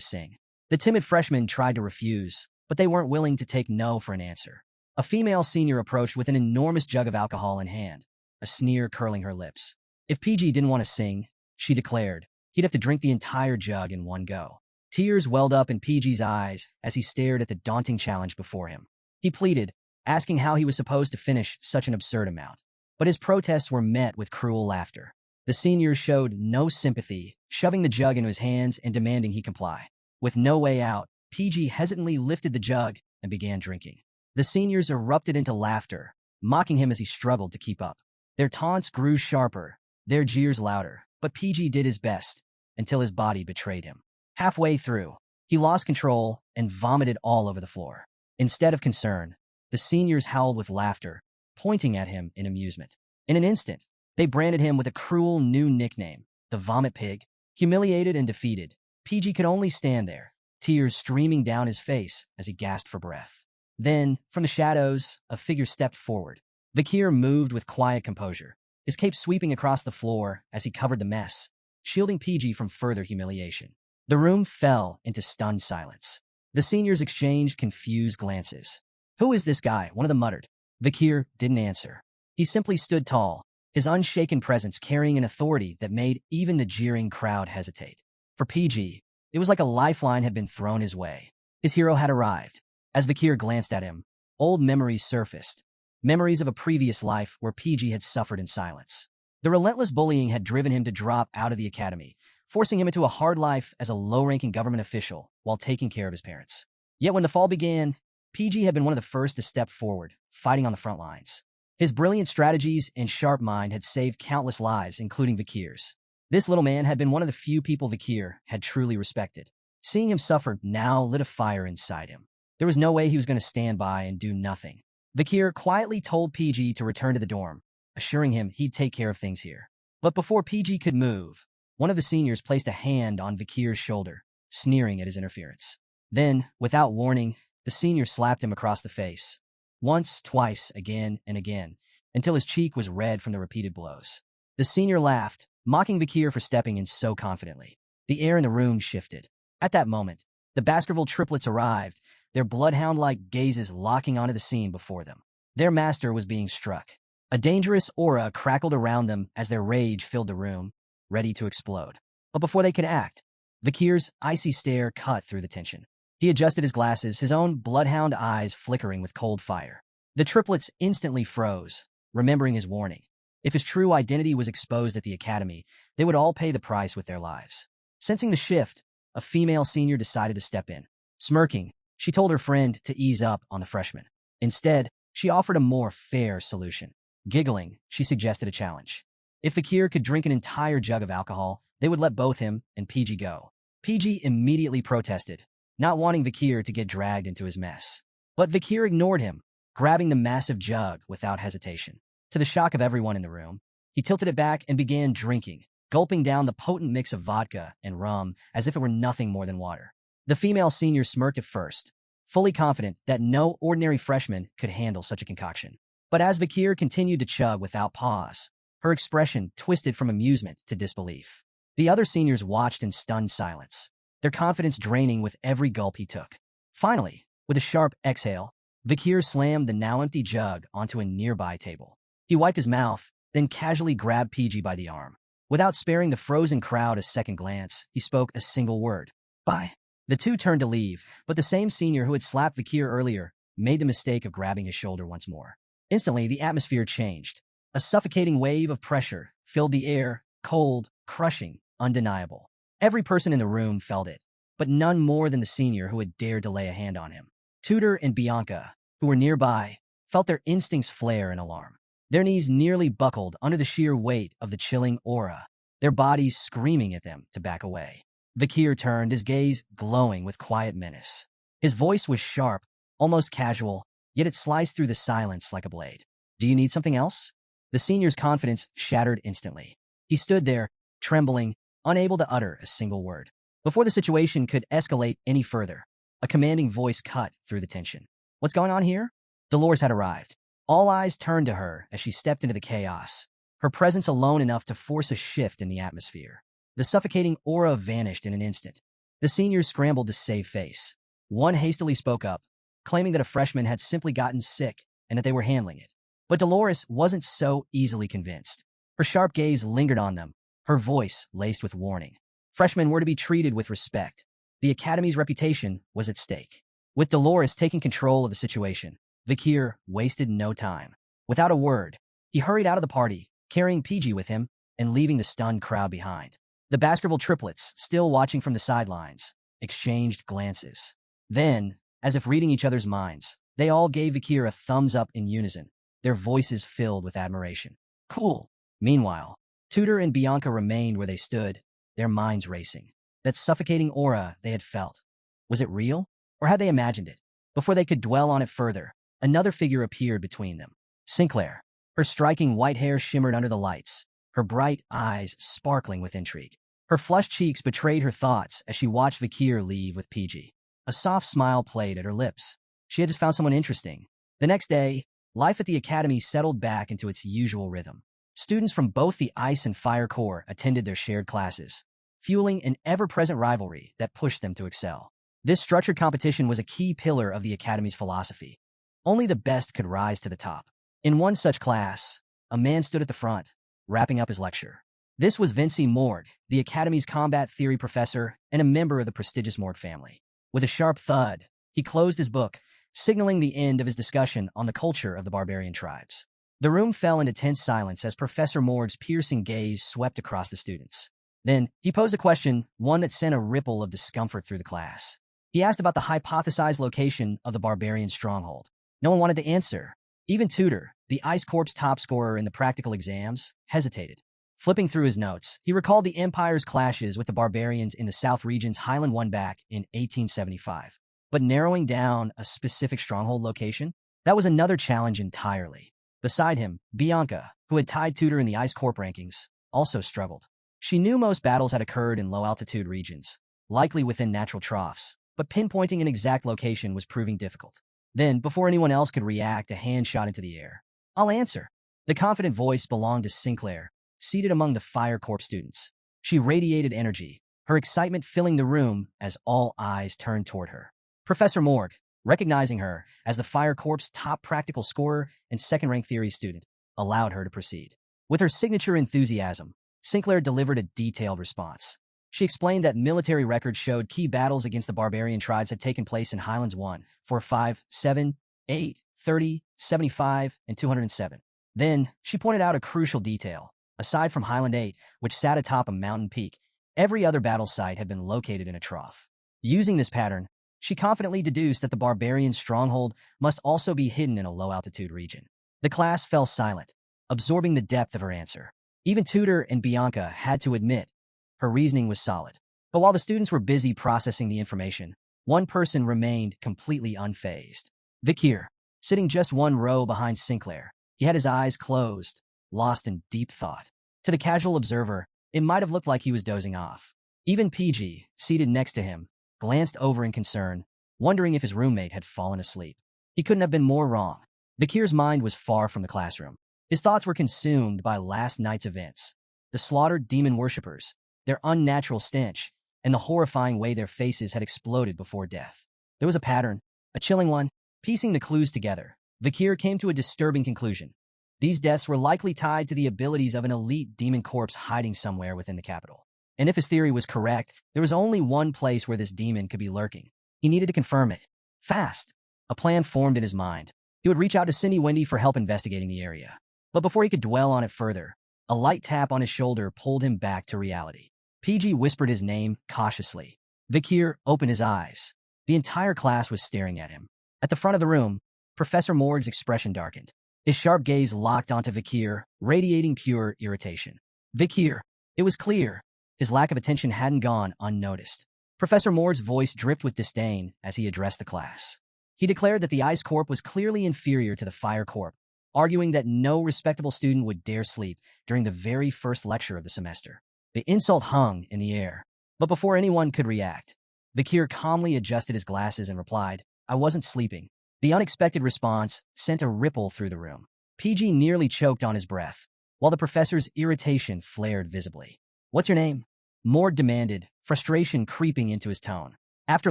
sing. The timid freshmen tried to refuse, but they weren't willing to take no for an answer. A female senior approached with an enormous jug of alcohol in hand, a sneer curling her lips. If PG didn't want to sing, she declared, he'd have to drink the entire jug in one go. Tears welled up in PG's eyes as he stared at the daunting challenge before him. He pleaded, asking how he was supposed to finish such an absurd amount. But his protests were met with cruel laughter. The seniors showed no sympathy, shoving the jug into his hands and demanding he comply. With no way out, PG hesitantly lifted the jug and began drinking. The seniors erupted into laughter, mocking him as he struggled to keep up. Their taunts grew sharper, their jeers louder, but PG did his best until his body betrayed him. Halfway through, he lost control and vomited all over the floor. Instead of concern, the seniors howled with laughter, pointing at him in amusement. In an instant, they branded him with a cruel new nickname, the Vomit Pig. Humiliated and defeated, PG could only stand there, tears streaming down his face as he gasped for breath. Then, from the shadows, a figure stepped forward. Kier moved with quiet composure, his cape sweeping across the floor as he covered the mess, shielding PG from further humiliation. The room fell into stunned silence. The seniors exchanged confused glances. "Who is this guy?" one of them muttered. Kier didn't answer. He simply stood tall, his unshaken presence carrying an authority that made even the jeering crowd hesitate. For PG, it was like a lifeline had been thrown his way. His hero had arrived. As Kier glanced at him, old memories surfaced. Memories of a previous life where PG had suffered in silence. The relentless bullying had driven him to drop out of the academy, forcing him into a hard life as a low-ranking government official while taking care of his parents. Yet when the fall began, PG had been one of the first to step forward, fighting on the front lines. His brilliant strategies and sharp mind had saved countless lives, including Kier's. This little man had been one of the few people Kier had truly respected. Seeing him suffer now lit a fire inside him. There was no way he was going to stand by and do nothing. Kier quietly told PG to return to the dorm, assuring him he'd take care of things here. But before PG could move, one of the seniors placed a hand on Kier's shoulder, sneering at his interference. Then, without warning, the senior slapped him across the face. Once, twice, again, and again, until his cheek was red from the repeated blows. The senior laughed, mocking Kier for stepping in so confidently. The air in the room shifted. At that moment, the Baskerville triplets arrived, their bloodhound-like gazes locking onto the scene before them. Their master was being struck. A dangerous aura crackled around them as their rage filled the room, ready to explode. But before they could act, Kier's icy stare cut through the tension. He adjusted his glasses, his own bloodhound eyes flickering with cold fire. The triplets instantly froze, remembering his warning. If his true identity was exposed at the academy, they would all pay the price with their lives. Sensing the shift, a female senior decided to step in. Smirking, she told her friend to ease up on the freshman. Instead, she offered a more fair solution. Giggling, she suggested a challenge. If Kier could drink an entire jug of alcohol, they would let both him and PG go. PG immediately protested, not wanting Kier to get dragged into his mess. But Kier ignored him, grabbing the massive jug without hesitation. To the shock of everyone in the room, he tilted it back and began drinking, gulping down the potent mix of vodka and rum as if it were nothing more than water. The female senior smirked at first, fully confident that no ordinary freshman could handle such a concoction. But as Kier continued to chug without pause, her expression twisted from amusement to disbelief. The other seniors watched in stunned silence, their confidence draining with every gulp he took. Finally, with a sharp exhale, Kier slammed the now-empty jug onto a nearby table. He wiped his mouth, then casually grabbed PG by the arm. Without sparing the frozen crowd a second glance, he spoke a single word. "Bye." The two turned to leave, but the same senior who had slapped Kier earlier made the mistake of grabbing his shoulder once more. Instantly, the atmosphere changed. A suffocating wave of pressure filled the air, cold, crushing, undeniable. Every person in the room felt it, but none more than the senior who had dared to lay a hand on him. Tudor and Bianca, who were nearby, felt their instincts flare in alarm. Their knees nearly buckled under the sheer weight of the chilling aura, their bodies screaming at them to back away. Kier turned, his gaze glowing with quiet menace. His voice was sharp, almost casual, yet it sliced through the silence like a blade. "Do you need something else?" The senior's confidence shattered instantly. He stood there, trembling, unable to utter a single word. Before the situation could escalate any further, a commanding voice cut through the tension. "What's going on here?" Dolores had arrived. All eyes turned to her as she stepped into the chaos, her presence alone enough to force a shift in the atmosphere. The suffocating aura vanished in an instant. The seniors scrambled to save face. One hastily spoke up, claiming that a freshman had simply gotten sick and that they were handling it. But Dolores wasn't so easily convinced. Her sharp gaze lingered on them, her voice laced with warning. Freshmen were to be treated with respect. The academy's reputation was at stake. With Dolores taking control of the situation, Kier wasted no time. Without a word, he hurried out of the party, carrying PG with him and leaving the stunned crowd behind. The Baskerville triplets, still watching from the sidelines, exchanged glances. Then, as if reading each other's minds, they all gave Kier a thumbs up in unison, their voices filled with admiration. "Cool." Meanwhile, Tudor and Bianca remained where they stood, their minds racing. That suffocating aura they had felt. Was it real, or had they imagined it? Before they could dwell on it further, another figure appeared between them. Sinclair. Her striking white hair shimmered under the lights, her bright eyes sparkling with intrigue. Her flushed cheeks betrayed her thoughts as she watched Kier leave with PG. A soft smile played at her lips. She had just found someone interesting. The next day, life at the academy settled back into its usual rhythm. Students from both the Ice and Fire Corps attended their shared classes, fueling an ever-present rivalry that pushed them to excel. This structured competition was a key pillar of the academy's philosophy. Only the best could rise to the top. In one such class, a man stood at the front, wrapping up his lecture. This was Vinci Morgue, the academy's combat theory professor and a member of the prestigious Morgue family. With a sharp thud, he closed his book, signaling the end of his discussion on the culture of the barbarian tribes. The room fell into tense silence as Professor Morgue's piercing gaze swept across the students. Then, he posed a question, one that sent a ripple of discomfort through the class. He asked about the hypothesized location of the barbarian stronghold. No one wanted to answer. Even Tudor, the Ice Corps' top scorer in the practical exams, hesitated. Flipping through his notes, he recalled the Empire's clashes with the barbarians in the South region's Highland One back in 1875. But narrowing down a specific stronghold location? That was another challenge entirely. Beside him, Bianca, who had tied Tudor in the Ice Corps rankings, also struggled. She knew most battles had occurred in low-altitude regions, likely within natural troughs, but pinpointing an exact location was proving difficult. Then, before anyone else could react, a hand shot into the air. "I'll answer." The confident voice belonged to Sinclair, seated among the Fire Corps students. She radiated energy, her excitement filling the room as all eyes turned toward her. Professor Morgue, recognizing her as the Fire Corps' top practical scorer and second-rank theory student, allowed her to proceed. With her signature enthusiasm, Sinclair delivered a detailed response. She explained that military records showed key battles against the barbarian tribes had taken place in Highlands 1, 4, 5, 7, 8, 30, 75, and 207. Then, she pointed out a crucial detail. Aside from Highland 8, which sat atop a mountain peak, every other battle site had been located in a trough. Using this pattern, she confidently deduced that the barbarian stronghold must also be hidden in a low-altitude region. The class fell silent, absorbing the depth of her answer. Even Tudor and Bianca had to admit her reasoning was solid. But while the students were busy processing the information, one person remained completely unfazed. Kier, sitting just one row behind Sinclair. He had his eyes closed, lost in deep thought. To the casual observer, it might have looked like he was dozing off. Even PG, seated next to him, glanced over in concern, wondering if his roommate had fallen asleep. He couldn't have been more wrong. Kier's mind was far from the classroom. His thoughts were consumed by last night's events. The slaughtered demon worshippers, their unnatural stench, and the horrifying way their faces had exploded before death. There was a pattern, a chilling one. Piecing the clues together, Kier came to a disturbing conclusion. These deaths were likely tied to the abilities of an elite demon corpse hiding somewhere within the capital. And if his theory was correct, there was only one place where this demon could be lurking. He needed to confirm it. Fast. A plan formed in his mind. He would reach out to Cindy Wendy for help investigating the area. But before he could dwell on it further, a light tap on his shoulder pulled him back to reality. PG whispered his name cautiously. Kier opened his eyes. The entire class was staring at him. At the front of the room, Professor Morg's expression darkened. His sharp gaze locked onto Kier, radiating pure irritation. Kier, it was clear. His lack of attention hadn't gone unnoticed. Professor Morg's voice dripped with disdain as he addressed the class. He declared that the Ice Corp was clearly inferior to the Fire Corp, arguing that no respectable student would dare sleep during the very first lecture of the semester. The insult hung in the air. But before anyone could react, Kier calmly adjusted his glasses and replied, "I wasn't sleeping." The unexpected response sent a ripple through the room. PG nearly choked on his breath, while the professor's irritation flared visibly. "What's your name?" Morg demanded, frustration creeping into his tone. After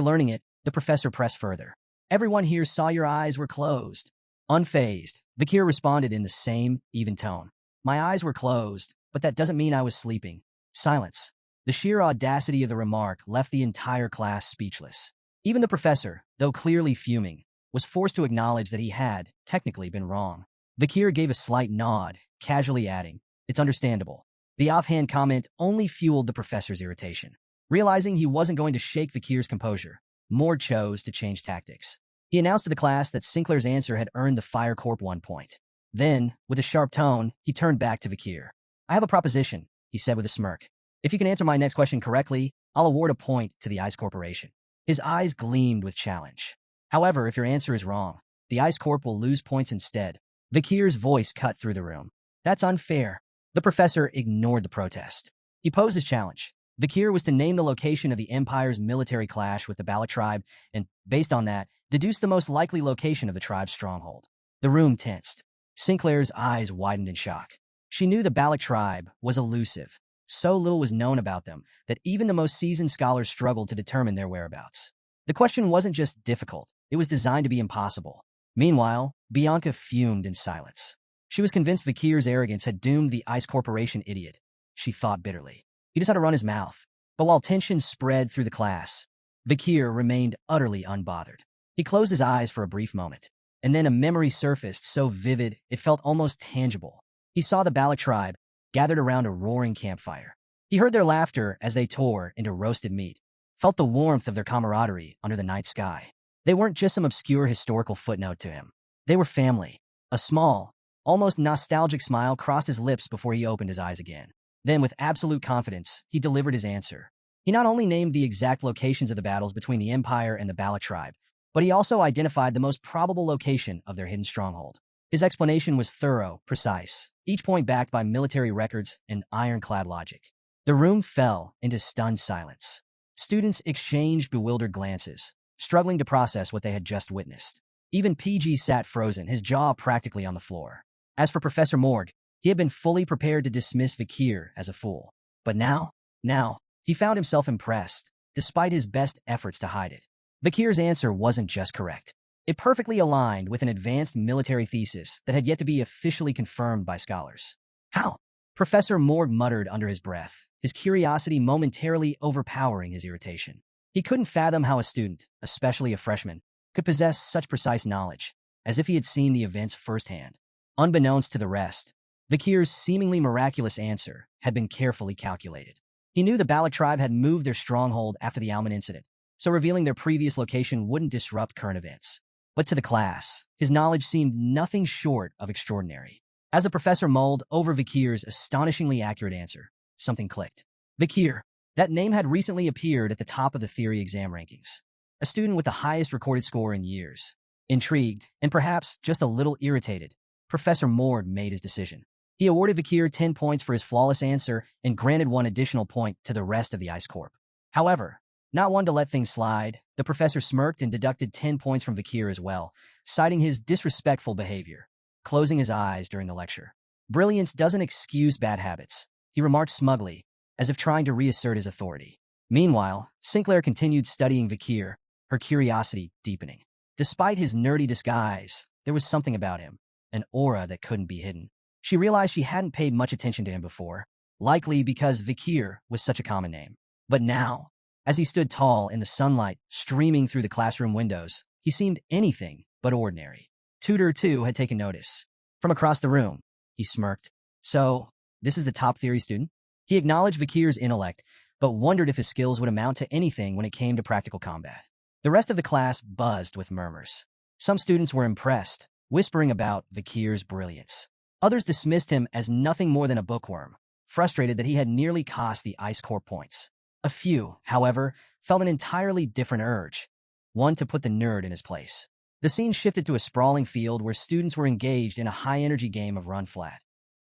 learning it, the professor pressed further. "Everyone here saw your eyes were closed." Unfazed, Kier responded in the same, even tone. "My eyes were closed, but that doesn't mean I was sleeping." Silence. The sheer audacity of the remark left the entire class speechless. Even the professor, though clearly fuming, was forced to acknowledge that he had, technically, been wrong. Kier gave a slight nod, casually adding, "It's understandable." The offhand comment only fueled the professor's irritation. Realizing he wasn't going to shake Kier's composure, Morg chose to change tactics. He announced to the class that Sinclair's answer had earned the Fire Corp 1 point. Then, with a sharp tone, he turned back to Kier. "I have a proposition," he said with a smirk. "If you can answer my next question correctly, I'll award a point to the Ice Corporation." His eyes gleamed with challenge. "However, if your answer is wrong, the Ice Corp will lose points instead." Kier's voice cut through the room. "That's unfair." The professor ignored the protest. He posed his challenge. Kier was to name the location of the Empire's military clash with the Balak tribe and, based on that, deduce the most likely location of the tribe's stronghold. The room tensed. Sinclair's eyes widened in shock. She knew the Balak tribe was elusive. So little was known about them that even the most seasoned scholars struggled to determine their whereabouts. The question wasn't just difficult, it was designed to be impossible. Meanwhile, Bianca fumed in silence. She was convinced Kier's arrogance had doomed the Ice Corporation idiot. She thought bitterly. He just had to run his mouth. But while tension spread through the class, Kier remained utterly unbothered. He closed his eyes for a brief moment, and then a memory surfaced so vivid it felt almost tangible. He saw the Balak tribe gathered around a roaring campfire. He heard their laughter as they tore into roasted meat, felt the warmth of their camaraderie under the night sky. They weren't just some obscure historical footnote to him. They were family. A small, almost nostalgic smile crossed his lips before he opened his eyes again. Then, with absolute confidence, he delivered his answer. He not only named the exact locations of the battles between the Empire and the Balak tribe, but he also identified the most probable location of their hidden stronghold. His explanation was thorough, precise, each point backed by military records and ironclad logic. The room fell into stunned silence. Students exchanged bewildered glances, struggling to process what they had just witnessed. Even PG sat frozen, his jaw practically on the floor. As for Professor Morg, he had been fully prepared to dismiss Kier as a fool. But now, he found himself impressed, despite his best efforts to hide it. Kier's answer wasn't just correct. It perfectly aligned with an advanced military thesis that had yet to be officially confirmed by scholars. "How?" Professor Morg muttered under his breath, his curiosity momentarily overpowering his irritation. He couldn't fathom how a student, especially a freshman, could possess such precise knowledge, as if he had seen the events firsthand. Unbeknownst to the rest, Kier's seemingly miraculous answer had been carefully calculated. He knew the Balak tribe had moved their stronghold after the Alman incident, so revealing their previous location wouldn't disrupt current events. But to the class, his knowledge seemed nothing short of extraordinary. As the professor mulled over Kier's astonishingly accurate answer, something clicked. Kier, that name had recently appeared at the top of the theory exam rankings. A student with the highest recorded score in years. Intrigued, and perhaps just a little irritated, Professor Morg made his decision. He awarded Kier 10 points for his flawless answer and granted 1 additional point to the rest of the Ice Corp. However, not one to let things slide, the professor smirked and deducted 10 points from Kier as well, citing his disrespectful behavior, closing his eyes during the lecture. "Brilliance doesn't excuse bad habits," he remarked smugly, as if trying to reassert his authority. Meanwhile, Sinclair continued studying Kier, her curiosity deepening. Despite his nerdy disguise, there was something about him, an aura that couldn't be hidden. She realized she hadn't paid much attention to him before, likely because Kier was such a common name. But now, as he stood tall in the sunlight streaming through the classroom windows, he seemed anything but ordinary. Tutor, too, had taken notice. From across the room, he smirked. "So, this is the top theory student?" He acknowledged Kier's intellect, but wondered if his skills would amount to anything when it came to practical combat. The rest of the class buzzed with murmurs. Some students were impressed, whispering about Vikir's brilliance. Others dismissed him as nothing more than a bookworm, frustrated that he had nearly cost the Ice Corps points. A few, however, felt an entirely different urge, one to put the nerd in his place. The scene shifted to a sprawling field where students were engaged in a high-energy game of run-flat,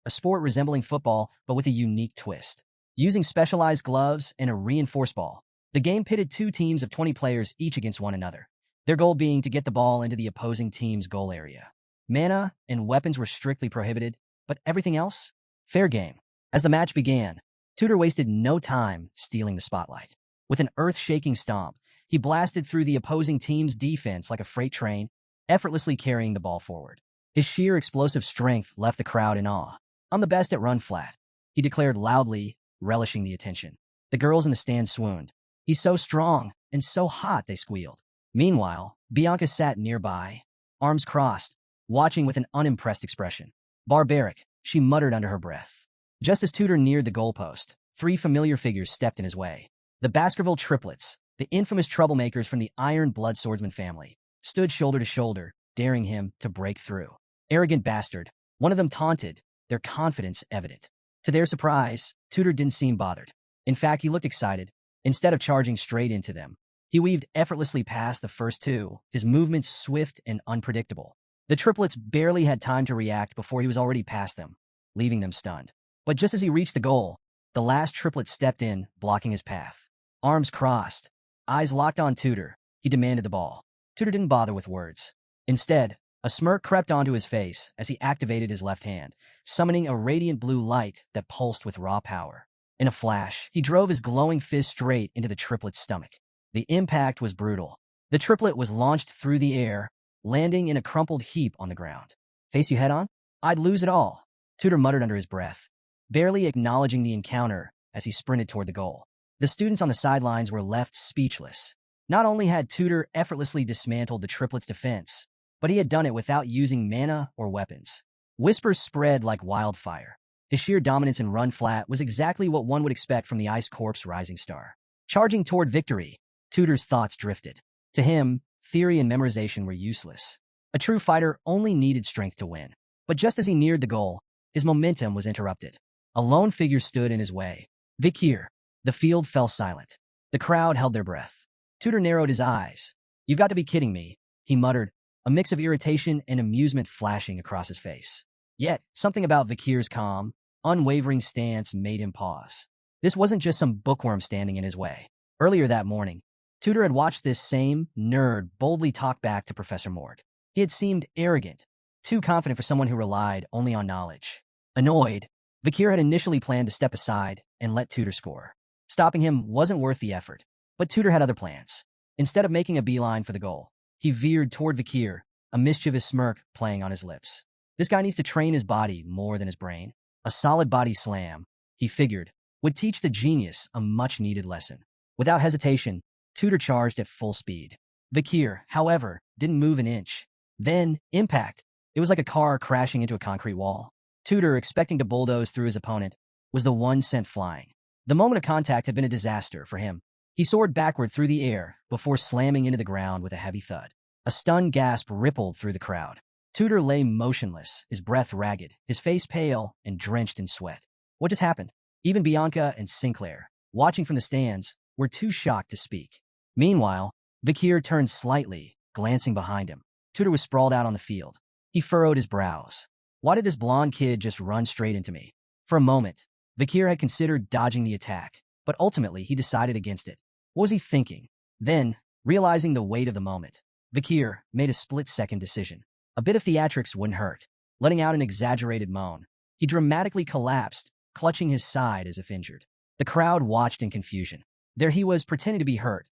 a sport resembling football but with a unique twist. Using specialized gloves and a reinforced ball, the game pitted two teams of 20 players each against one another, their goal being to get the ball into the opposing team's goal area. Mana and weapons were strictly prohibited, but everything else? Fair game. As the match began, Tudor wasted no time stealing the spotlight. With an earth-shaking stomp, he blasted through the opposing team's defense like a freight train, effortlessly carrying the ball forward. His sheer explosive strength left the crowd in awe. "I'm the best at run flat," he declared loudly, relishing the attention. The girls in the stand swooned. "He's so strong and so hot," they squealed. Meanwhile, Bianca sat nearby, arms crossed, watching with an unimpressed expression. "Barbaric," she muttered under her breath. Just as Tudor neared the goalpost, three familiar figures stepped in his way. The Baskerville triplets, the infamous troublemakers from the Iron Blood Swordsman family, stood shoulder to shoulder, daring him to break through. "Arrogant bastard," one of them taunted, their confidence evident. To their surprise, Tudor didn't seem bothered. In fact, he looked excited. Instead of charging straight into them, he weaved effortlessly past the first two, his movements swift and unpredictable. The triplets barely had time to react before he was already past them, leaving them stunned. But just as he reached the goal, the last triplet stepped in, blocking his path. Arms crossed, eyes locked on Tudor, he demanded the ball. Tudor didn't bother with words. Instead, a smirk crept onto his face as he activated his left hand, summoning a radiant blue light that pulsed with raw power. In a flash, he drove his glowing fist straight into the triplet's stomach. The impact was brutal. The triplet was launched through the air, landing in a crumpled heap on the ground. "Face you head on? I'd lose it all," Tudor muttered under his breath, barely acknowledging the encounter as he sprinted toward the goal. The students on the sidelines were left speechless. Not only had Tudor effortlessly dismantled the triplet's defense, but he had done it without using mana or weapons. Whispers spread like wildfire. His sheer dominance in run flat was exactly what one would expect from the Ice Corps' rising star. Charging toward victory, Tudor's thoughts drifted. To him, theory and memorization were useless. A true fighter only needed strength to win. But just as he neared the goal, his momentum was interrupted. A lone figure stood in his way. Kier. The field fell silent. The crowd held their breath. Tudor narrowed his eyes. "You've got to be kidding me," he muttered, a mix of irritation and amusement flashing across his face. Yet, something about Kier's calm, unwavering stance made him pause. This wasn't just some bookworm standing in his way. Earlier that morning, Tudor had watched this same nerd boldly talk back to Professor Morg. He had seemed arrogant, too confident for someone who relied only on knowledge. Annoyed, Kier had initially planned to step aside and let Tudor score. Stopping him wasn't worth the effort, but Tudor had other plans. Instead of making a beeline for the goal, he veered toward Kier, a mischievous smirk playing on his lips. This guy needs to train his body more than his brain. A solid body slam, he figured, would teach the genius a much-needed lesson. Without hesitation, Tudor charged at full speed. Kier, however, didn't move an inch. Then, impact. It was like a car crashing into a concrete wall. Tudor, expecting to bulldoze through his opponent, was the one sent flying. The moment of contact had been a disaster for him. He soared backward through the air before slamming into the ground with a heavy thud. A stunned gasp rippled through the crowd. Tudor lay motionless, his breath ragged, his face pale and drenched in sweat. What just happened? Even Bianca and Sinclair, watching from the stands, were too shocked to speak. Meanwhile, Kier turned slightly, glancing behind him. Tudor was sprawled out on the field. He furrowed his brows. Why did this blonde kid just run straight into me? For a moment, Kier had considered dodging the attack, but ultimately he decided against it. What was he thinking? Then, realizing the weight of the moment, Kier made a split-second decision. A bit of theatrics wouldn't hurt. Letting out an exaggerated moan, he dramatically collapsed, clutching his side as if injured. The crowd watched in confusion. There he was pretending to be hurt,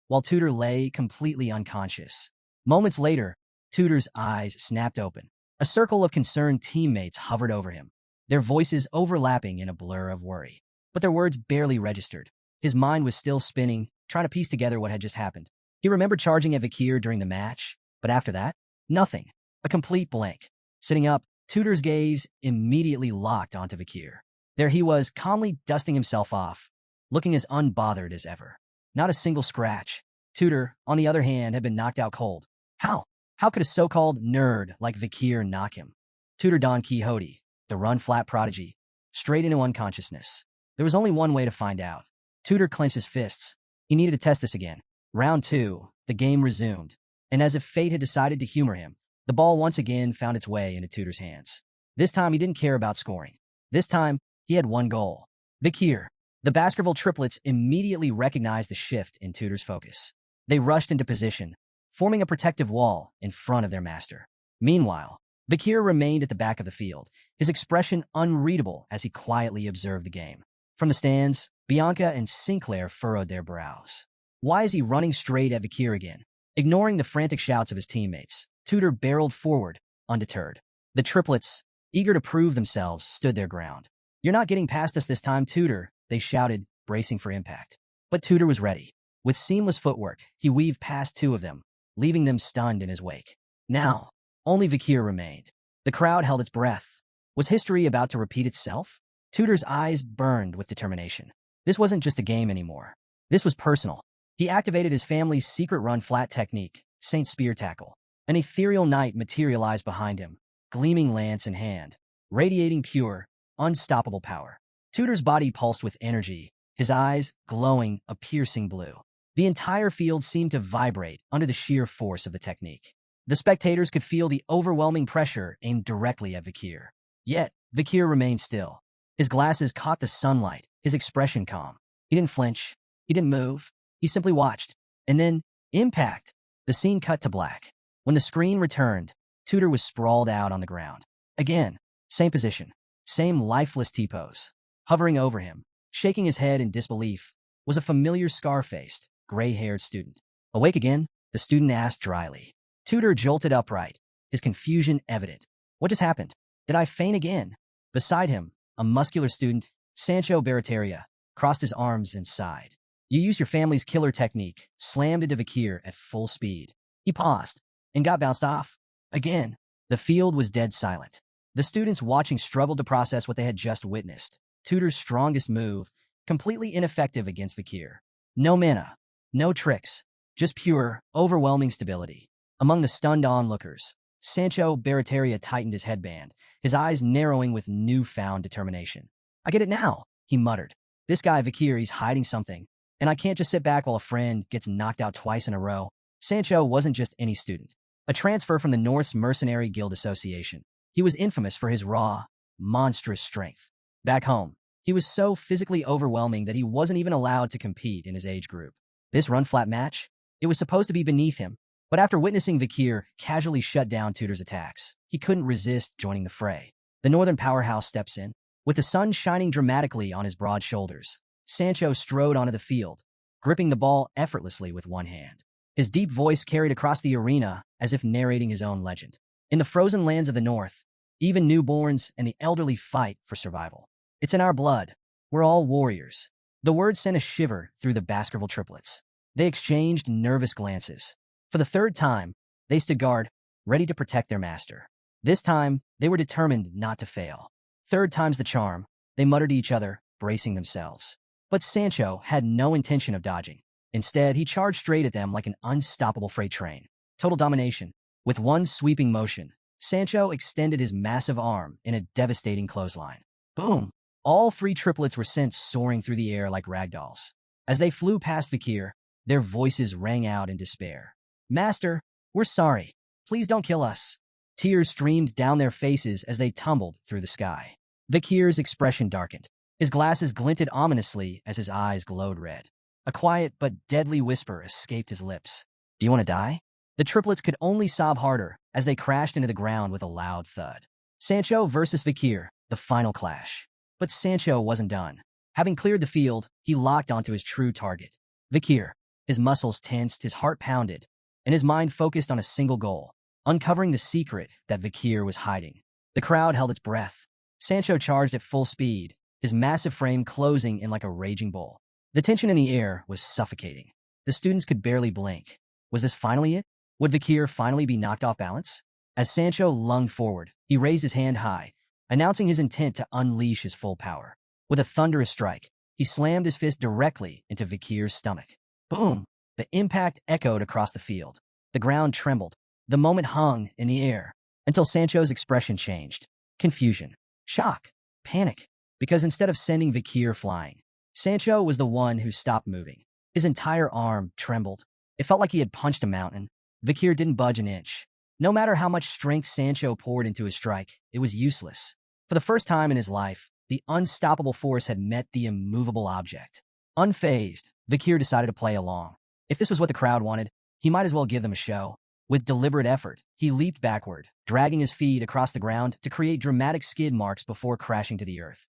while Tudor lay completely unconscious. Moments later, Tudor's eyes snapped open. A circle of concerned teammates hovered over him, their voices overlapping in a blur of worry. But their words barely registered. His mind was still spinning, trying to piece together what had just happened. He remembered charging at Kier during the match, but after that, nothing. A complete blank. Sitting up, Tudor's gaze immediately locked onto Kier. There he was, calmly dusting himself off, looking as unbothered as ever. Not a single scratch. Tutor, on the other hand, had been knocked out cold. How? How could a so-called nerd like Kier knock him? Tutor Don Quixote, the run-flat prodigy, straight into unconsciousness. There was only one way to find out. Tutor clenched his fists. He needed to test this again. Round 2, the game resumed. And as if fate had decided to humor him, the ball once again found its way into Tutor's hands. This time he didn't care about scoring. This time, he had one goal. Kier. The Baskerville triplets immediately recognized the shift in Tutor's focus. They rushed into position, forming a protective wall in front of their master. Meanwhile, Kier remained at the back of the field, his expression unreadable as he quietly observed the game. From the stands, Bianca and Sinclair furrowed their brows. Why is he running straight at Kier again? Ignoring the frantic shouts of his teammates, Tutor barreled forward, undeterred. The triplets, eager to prove themselves, stood their ground. "You're not getting past us this time, Tutor," they shouted, bracing for impact. But Tutor was ready. With seamless footwork, he weaved past 2 of them, leaving them stunned in his wake. Now, only Kier remained. The crowd held its breath. Was history about to repeat itself? Tutor's eyes burned with determination. This wasn't just a game anymore. This was personal. He activated his family's secret run-flat technique, Saint Spear Tackle. An ethereal knight materialized behind him, gleaming lance in hand, radiating pure, unstoppable power. Tutor's body pulsed with energy, his eyes glowing a piercing blue. The entire field seemed to vibrate under the sheer force of the technique. The spectators could feel the overwhelming pressure aimed directly at Kier. Yet, Kier remained still. His glasses caught the sunlight, his expression calm. He didn't flinch. He didn't move. He simply watched. And then, impact! The scene cut to black. When the screen returned, Tutor was sprawled out on the ground. Again, same position, same lifeless T-pose. Hovering over him, shaking his head in disbelief, was a familiar scar-faced, gray-haired student. "Awake again?" the student asked dryly. Tutor jolted upright, his confusion evident. "What just happened? Did I faint again?" Beside him, a muscular student, Sancho Barataria, crossed his arms and sighed. "You used your family's killer technique, slammed into Kier at full speed." He paused, and got bounced off. Again, the field was dead silent. The students watching struggled to process what they had just witnessed. Tutor's strongest move, completely ineffective against Kier. No mana, no tricks, just pure, overwhelming stability. Among the stunned onlookers, Sancho Barataria tightened his headband, his eyes narrowing with newfound determination. "I get it now," he muttered. "This guy Kier, he's hiding something, and I can't just sit back while a friend gets knocked out twice in a row." Sancho wasn't just any student. A transfer from the Norse Mercenary Guild Association. He was infamous for his raw, monstrous strength. Back home, he was so physically overwhelming that he wasn't even allowed to compete in his age group. This run-flat match? It was supposed to be beneath him, but after witnessing Kier casually shut down Tutor's attacks, he couldn't resist joining the fray. The northern powerhouse steps in. With the sun shining dramatically on his broad shoulders, Sancho strode onto the field, gripping the ball effortlessly with one hand. His deep voice carried across the arena as if narrating his own legend. In the frozen lands of the north, even newborns and the elderly fight for survival. It's in our blood. We're all warriors. The words sent a shiver through the Baskerville triplets. They exchanged nervous glances. For the 3rd time, they stood guard, ready to protect their master. This time, they were determined not to fail. 3rd time's the charm, they muttered to each other, bracing themselves. But Sancho had no intention of dodging. Instead, he charged straight at them like an unstoppable freight train. Total domination. With one sweeping motion, Sancho extended his massive arm in a devastating clothesline. Boom! All 3 triplets were sent soaring through the air like ragdolls. As they flew past Kier, their voices rang out in despair. "Master, we're sorry. Please don't kill us." Tears streamed down their faces as they tumbled through the sky. Kier's expression darkened. His glasses glinted ominously as his eyes glowed red. A quiet but deadly whisper escaped his lips. "Do you want to die?" The triplets could only sob harder as they crashed into the ground with a loud thud. Sancho versus Kier, the final clash. But Sancho wasn't done. Having cleared the field, he locked onto his true target. Kier. His muscles tensed, his heart pounded, and his mind focused on a single goal, uncovering the secret that Kier was hiding. The crowd held its breath. Sancho charged at full speed, his massive frame closing in like a raging bull. The tension in the air was suffocating. The students could barely blink. Was this finally it? Would Kier finally be knocked off balance? As Sancho lunged forward, he raised his hand high, announcing his intent to unleash his full power. With a thunderous strike, He slammed his fist directly into Vikir's stomach. Boom! The impact echoed across the field. The ground trembled. The moment hung in the air until Sancho's expression changed. Confusion, shock, panic. Because instead of sending Vikir flying, Sancho was the one who stopped moving. His entire arm trembled. It felt like he had punched a mountain. Vikir didn't budge an inch. No matter how much strength Sancho poured into his strike, it was useless. For the first time in his life, the unstoppable force had met the immovable object. Unfazed, Vikir decided to play along. If this was what the crowd wanted, he might as well give them a show. With deliberate effort, he leaped backward, dragging his feet across the ground to create dramatic skid marks before crashing to the earth.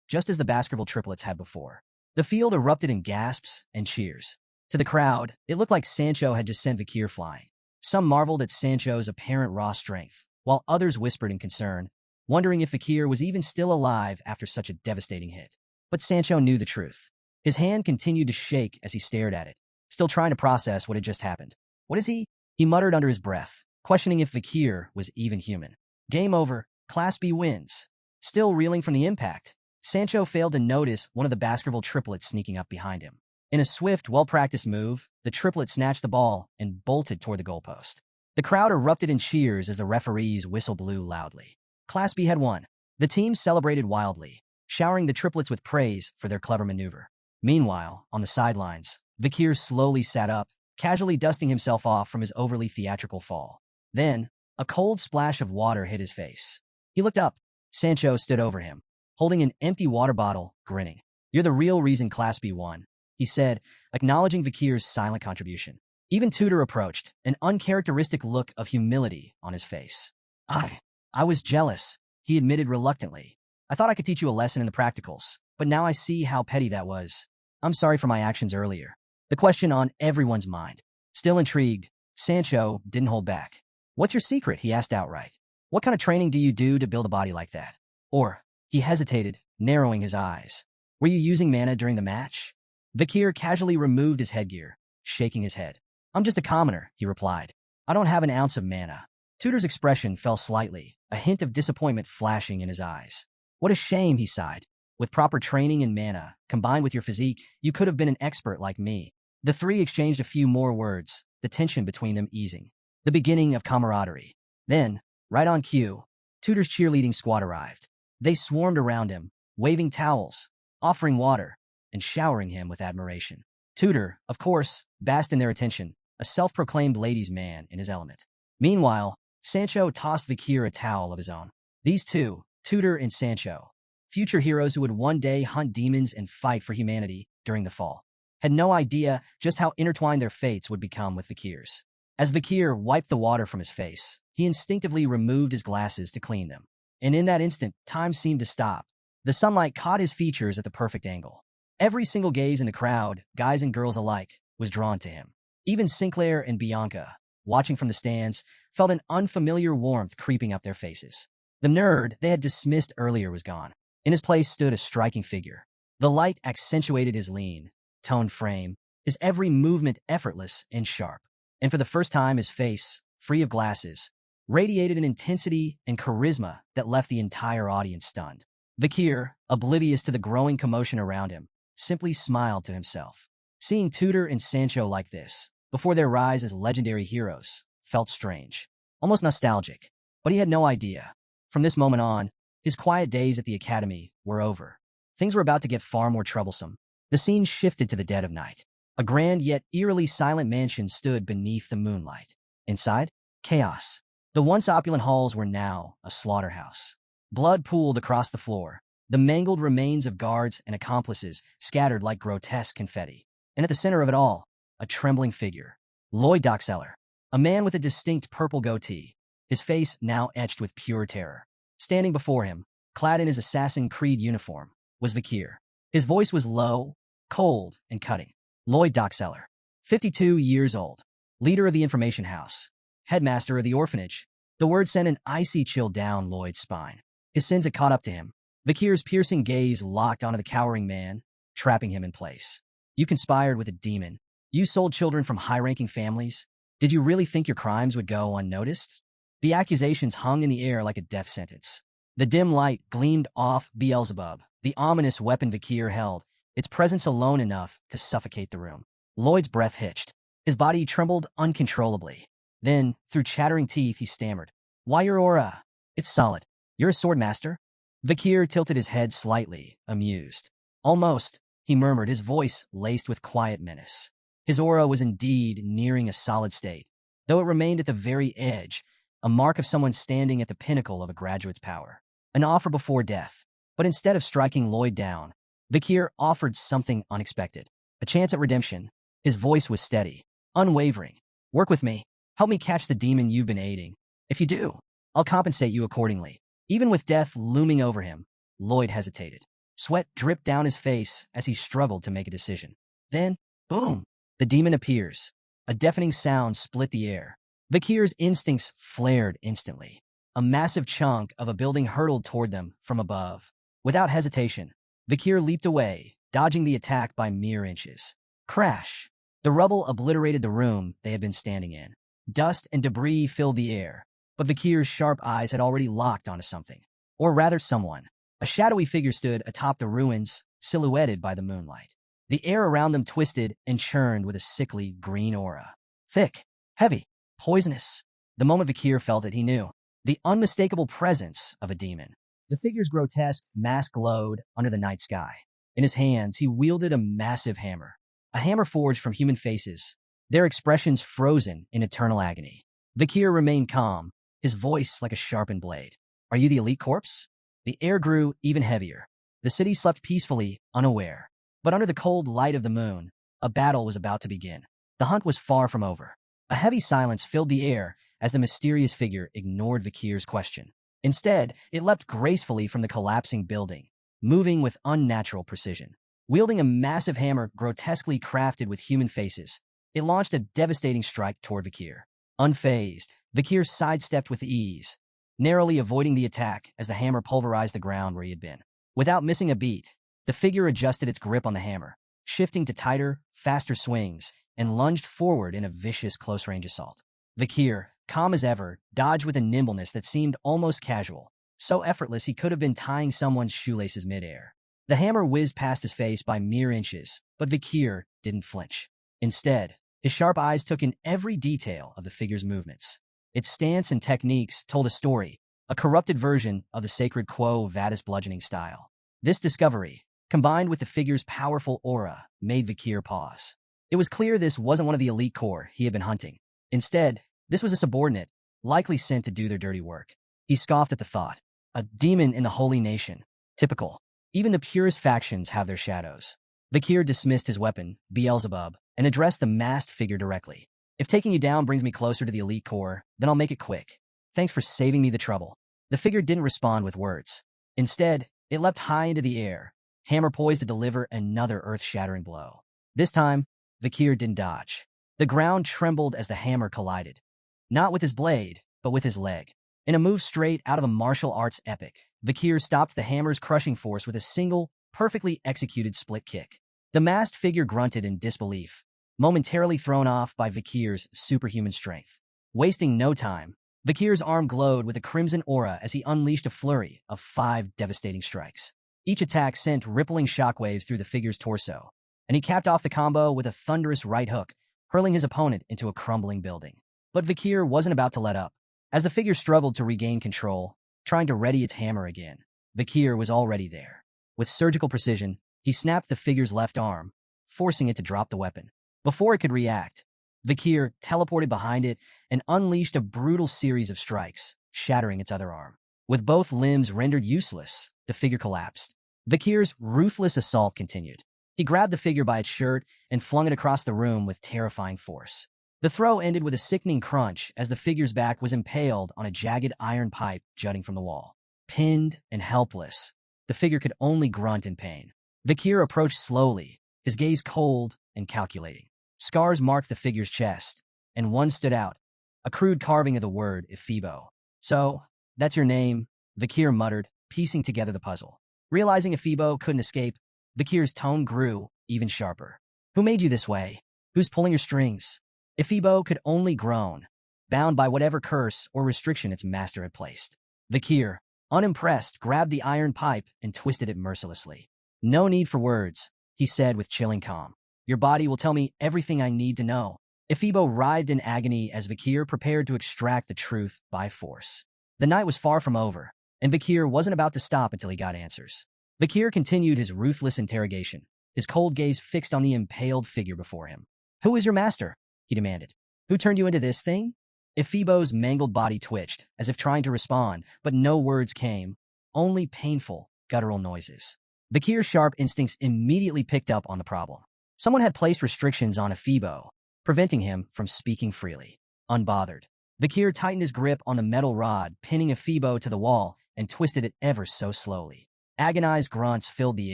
Just as the Baskerville triplets had before. The field erupted in gasps and cheers. To the crowd, it looked like Sancho had just sent Vikir flying. Some marveled at Sancho's apparent raw strength, while others whispered in concern, wondering if Vikir was even still alive after such a devastating hit. But Sancho knew the truth. His hand continued to shake as he stared at it, still trying to process what had just happened. What is he? He muttered under his breath, questioning if Vikir was even human. Game over. Class B wins. Still reeling from the impact, Sancho failed to notice one of the Baskerville triplets sneaking up behind him. In a swift, well-practiced move, the triplet snatched the ball and bolted toward the goalpost. The crowd erupted in cheers as the referee's whistle blew loudly. Class B had won. The team celebrated wildly, showering the triplets with praise for their clever maneuver. Meanwhile, on the sidelines, Vikir slowly sat up, casually dusting himself off from his overly theatrical fall. Then, a cold splash of water hit his face. He looked up. Sancho stood over him, holding an empty water bottle, grinning. "You're the real reason Class B won," he said, acknowledging Vikir's silent contribution. Even Tudor approached, an uncharacteristic look of humility on his face. I was jealous," he admitted reluctantly. "I thought I could teach you a lesson in the practicals, but now I see how petty that was. I'm sorry for my actions earlier." The question on everyone's mind. Still intrigued, Sancho didn't hold back. "What's your secret?" he asked outright. "What kind of training do you do to build a body like that?" Or, he hesitated, narrowing his eyes. "Were you using mana during the match?" Vikir casually removed his headgear, shaking his head. "I'm just a commoner," he replied. "I don't have an ounce of mana." Tudor's expression fell slightly, a hint of disappointment flashing in his eyes. "What a shame," he sighed. "With proper training and mana, combined with your physique, you could have been an expert like me." The three exchanged a few more words, the tension between them easing. The beginning of camaraderie. Then, right on cue, Tudor's cheerleading squad arrived. They swarmed around him, waving towels, offering water, and showering him with admiration. Tudor, of course, basked in their attention, a self-proclaimed ladies' man in his element. Meanwhile, Sancho tossed Vikir a towel of his own. These two, Tudor and Sancho, future heroes who would one day hunt demons and fight for humanity during the fall, had no idea just how intertwined their fates would become with Vikir's. As Vikir wiped the water from his face, he instinctively removed his glasses to clean them. And in that instant, time seemed to stop. The sunlight caught his features at the perfect angle. Every single gaze in the crowd, guys and girls alike, was drawn to him. Even Sinclair and Bianca, watching from the stands, felt an unfamiliar warmth creeping up their faces. The nerd they had dismissed earlier was gone. In his place stood a striking figure. The light accentuated his lean, toned frame, his every movement effortless and sharp. And for the first time, his face, free of glasses, radiated an intensity and charisma that left the entire audience stunned. Vikir, oblivious to the growing commotion around him, simply smiled to himself. Seeing Tudor and Sancho like this, before their rise as legendary heroes, felt strange, almost nostalgic. But he had no idea. From this moment on, his quiet days at the academy were over. Things were about to get far more troublesome. The scene shifted to the dead of night. A grand yet eerily silent mansion stood beneath the moonlight. Inside, chaos. The once opulent halls were now a slaughterhouse. Blood pooled across the floor, the mangled remains of guards and accomplices scattered like grotesque confetti. And at the center of it all, a trembling figure. Lloyd Doxeller, a man with a distinct purple goatee, his face now etched with pure terror. Standing before him, clad in his Assassin's Creed uniform, was Vikir. His voice was low, cold, and cutting. Lloyd Doxeller, 52 years old, leader of the information house, headmaster of the orphanage. The word sent an icy chill down Lloyd's spine. His sins had caught up to him. Vikir's piercing gaze locked onto the cowering man, trapping him in place. "You conspired with a demon. You sold children from high-ranking families. Did you really think your crimes would go unnoticed?" The accusations hung in the air like a death sentence. The dim light gleamed off Beelzebub, the ominous weapon Vikir held, its presence alone enough to suffocate the room. Lloyd's breath hitched. His body trembled uncontrollably. Then, through chattering teeth, he stammered, "Why your aura? It's solid. You're a sword master?" Kier tilted his head slightly, amused. "Almost," he murmured, his voice laced with quiet menace. His aura was indeed nearing a solid state, though it remained at the very edge, a mark of someone standing at the pinnacle of a graduate's power. An offer before death. But instead of striking Lloyd down, Kier offered something unexpected. A chance at redemption. His voice was steady, unwavering. "Work with me. Help me catch the demon you've been aiding. If you do, I'll compensate you accordingly." Even with death looming over him, Lloyd hesitated. Sweat dripped down his face as he struggled to make a decision. Then, boom, the demon appears. A deafening sound split the air. Kier's instincts flared instantly. A massive chunk of a building hurtled toward them from above. Without hesitation, Kier leaped away, dodging the attack by mere inches. Crash! The rubble obliterated the room they had been standing in. Dust and debris filled the air, but Kier's sharp eyes had already locked onto something. Or rather someone. A shadowy figure stood atop the ruins, silhouetted by the moonlight. The air around them twisted and churned with a sickly green aura. Thick, heavy, poisonous. The moment Kier felt it, he knew. The unmistakable presence of a demon. The figure's grotesque mask glowed under the night sky. In his hands, he wielded a massive hammer. A hammer forged from human faces, their expressions frozen in eternal agony. Kier remained calm, his voice like a sharpened blade. "Are you the elite corpse?" The air grew even heavier. The city slept peacefully, unaware. But under the cold light of the moon, a battle was about to begin. The hunt was far from over. A heavy silence filled the air as the mysterious figure ignored Kier's question. Instead, it leapt gracefully from the collapsing building, moving with unnatural precision. Wielding a massive hammer grotesquely crafted with human faces, it launched a devastating strike toward Kier. Unfazed, Kier sidestepped with ease, narrowly avoiding the attack as the hammer pulverized the ground where he had been. Without missing a beat, the figure adjusted its grip on the hammer, shifting to tighter, faster swings, and lunged forward in a vicious close-range assault. Kier, calm as ever, dodged with a nimbleness that seemed almost casual, so effortless he could have been tying someone's shoelaces midair. The hammer whizzed past his face by mere inches, but Kier didn't flinch. Instead, his sharp eyes took in every detail of the figure's movements. Its stance and techniques told a story, a corrupted version of the sacred Quo Vadis bludgeoning style. This discovery, combined with the figure's powerful aura, made Kier pause. It was clear this wasn't one of the elite corps he had been hunting. Instead, this was a subordinate, likely sent to do their dirty work. He scoffed at the thought. A demon in the holy nation. Typical. Even the purest factions have their shadows. Kier dismissed his weapon, Beelzebub, and addressed the masked figure directly. "If taking you down brings me closer to the elite corps, then I'll make it quick. Thanks for saving me the trouble." The figure didn't respond with words. Instead, it leapt high into the air, hammer poised to deliver another earth-shattering blow. This time, Kier didn't dodge. The ground trembled as the hammer collided. Not with his blade, but with his leg. In a move straight out of a martial arts epic, Kier stopped the hammer's crushing force with a single, perfectly executed split kick. The masked figure grunted in disbelief, momentarily thrown off by Kier's superhuman strength. Wasting no time, Kier's arm glowed with a crimson aura as he unleashed a flurry of 5 devastating strikes. Each attack sent rippling shockwaves through the figure's torso, and he capped off the combo with a thunderous right hook, hurling his opponent into a crumbling building. But Kier wasn't about to let up. As the figure struggled to regain control, trying to ready its hammer again, Kier was already there. With surgical precision, he snapped the figure's left arm, forcing it to drop the weapon. Before it could react, Kier teleported behind it and unleashed a brutal series of strikes, shattering its other arm. With both limbs rendered useless, the figure collapsed. Kier's ruthless assault continued. He grabbed the figure by its shirt and flung it across the room with terrifying force. The throw ended with a sickening crunch as the figure's back was impaled on a jagged iron pipe jutting from the wall. Pinned and helpless, the figure could only grunt in pain. Kier approached slowly, his gaze cold and calculating. Scars marked the figure's chest, and one stood out, a crude carving of the word Ephibo. "So, that's your name," Kier muttered, piecing together the puzzle. Realizing Ephibo couldn't escape, Kier's tone grew even sharper. "Who made you this way? Who's pulling your strings?" Ephibo could only groan, bound by whatever curse or restriction its master had placed. Kier, unimpressed, grabbed the iron pipe and twisted it mercilessly. No need for words. he said with chilling calm. Your body will tell me everything I need to know. Ephibo writhed in agony as Vikir prepared to extract the truth by force. The night was far from over, and Vikir wasn't about to stop until he got answers. Vikir continued his ruthless interrogation, his cold gaze fixed on the impaled figure before him. Who is your master? He demanded. Who turned you into this thing? Ephibo's mangled body twitched, as if trying to respond, but no words came, only painful, guttural noises. Vikir's sharp instincts immediately picked up on the problem. Someone had placed restrictions on Ephibo, preventing him from speaking freely. Unbothered, Vikir tightened his grip on the metal rod, pinning Ephibo to the wall, and twisted it ever so slowly. Agonized grunts filled the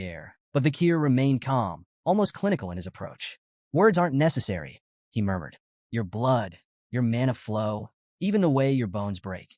air, but Vikir remained calm, almost clinical in his approach. Words aren't necessary, he murmured. Your blood, your mana flow, even the way your bones break.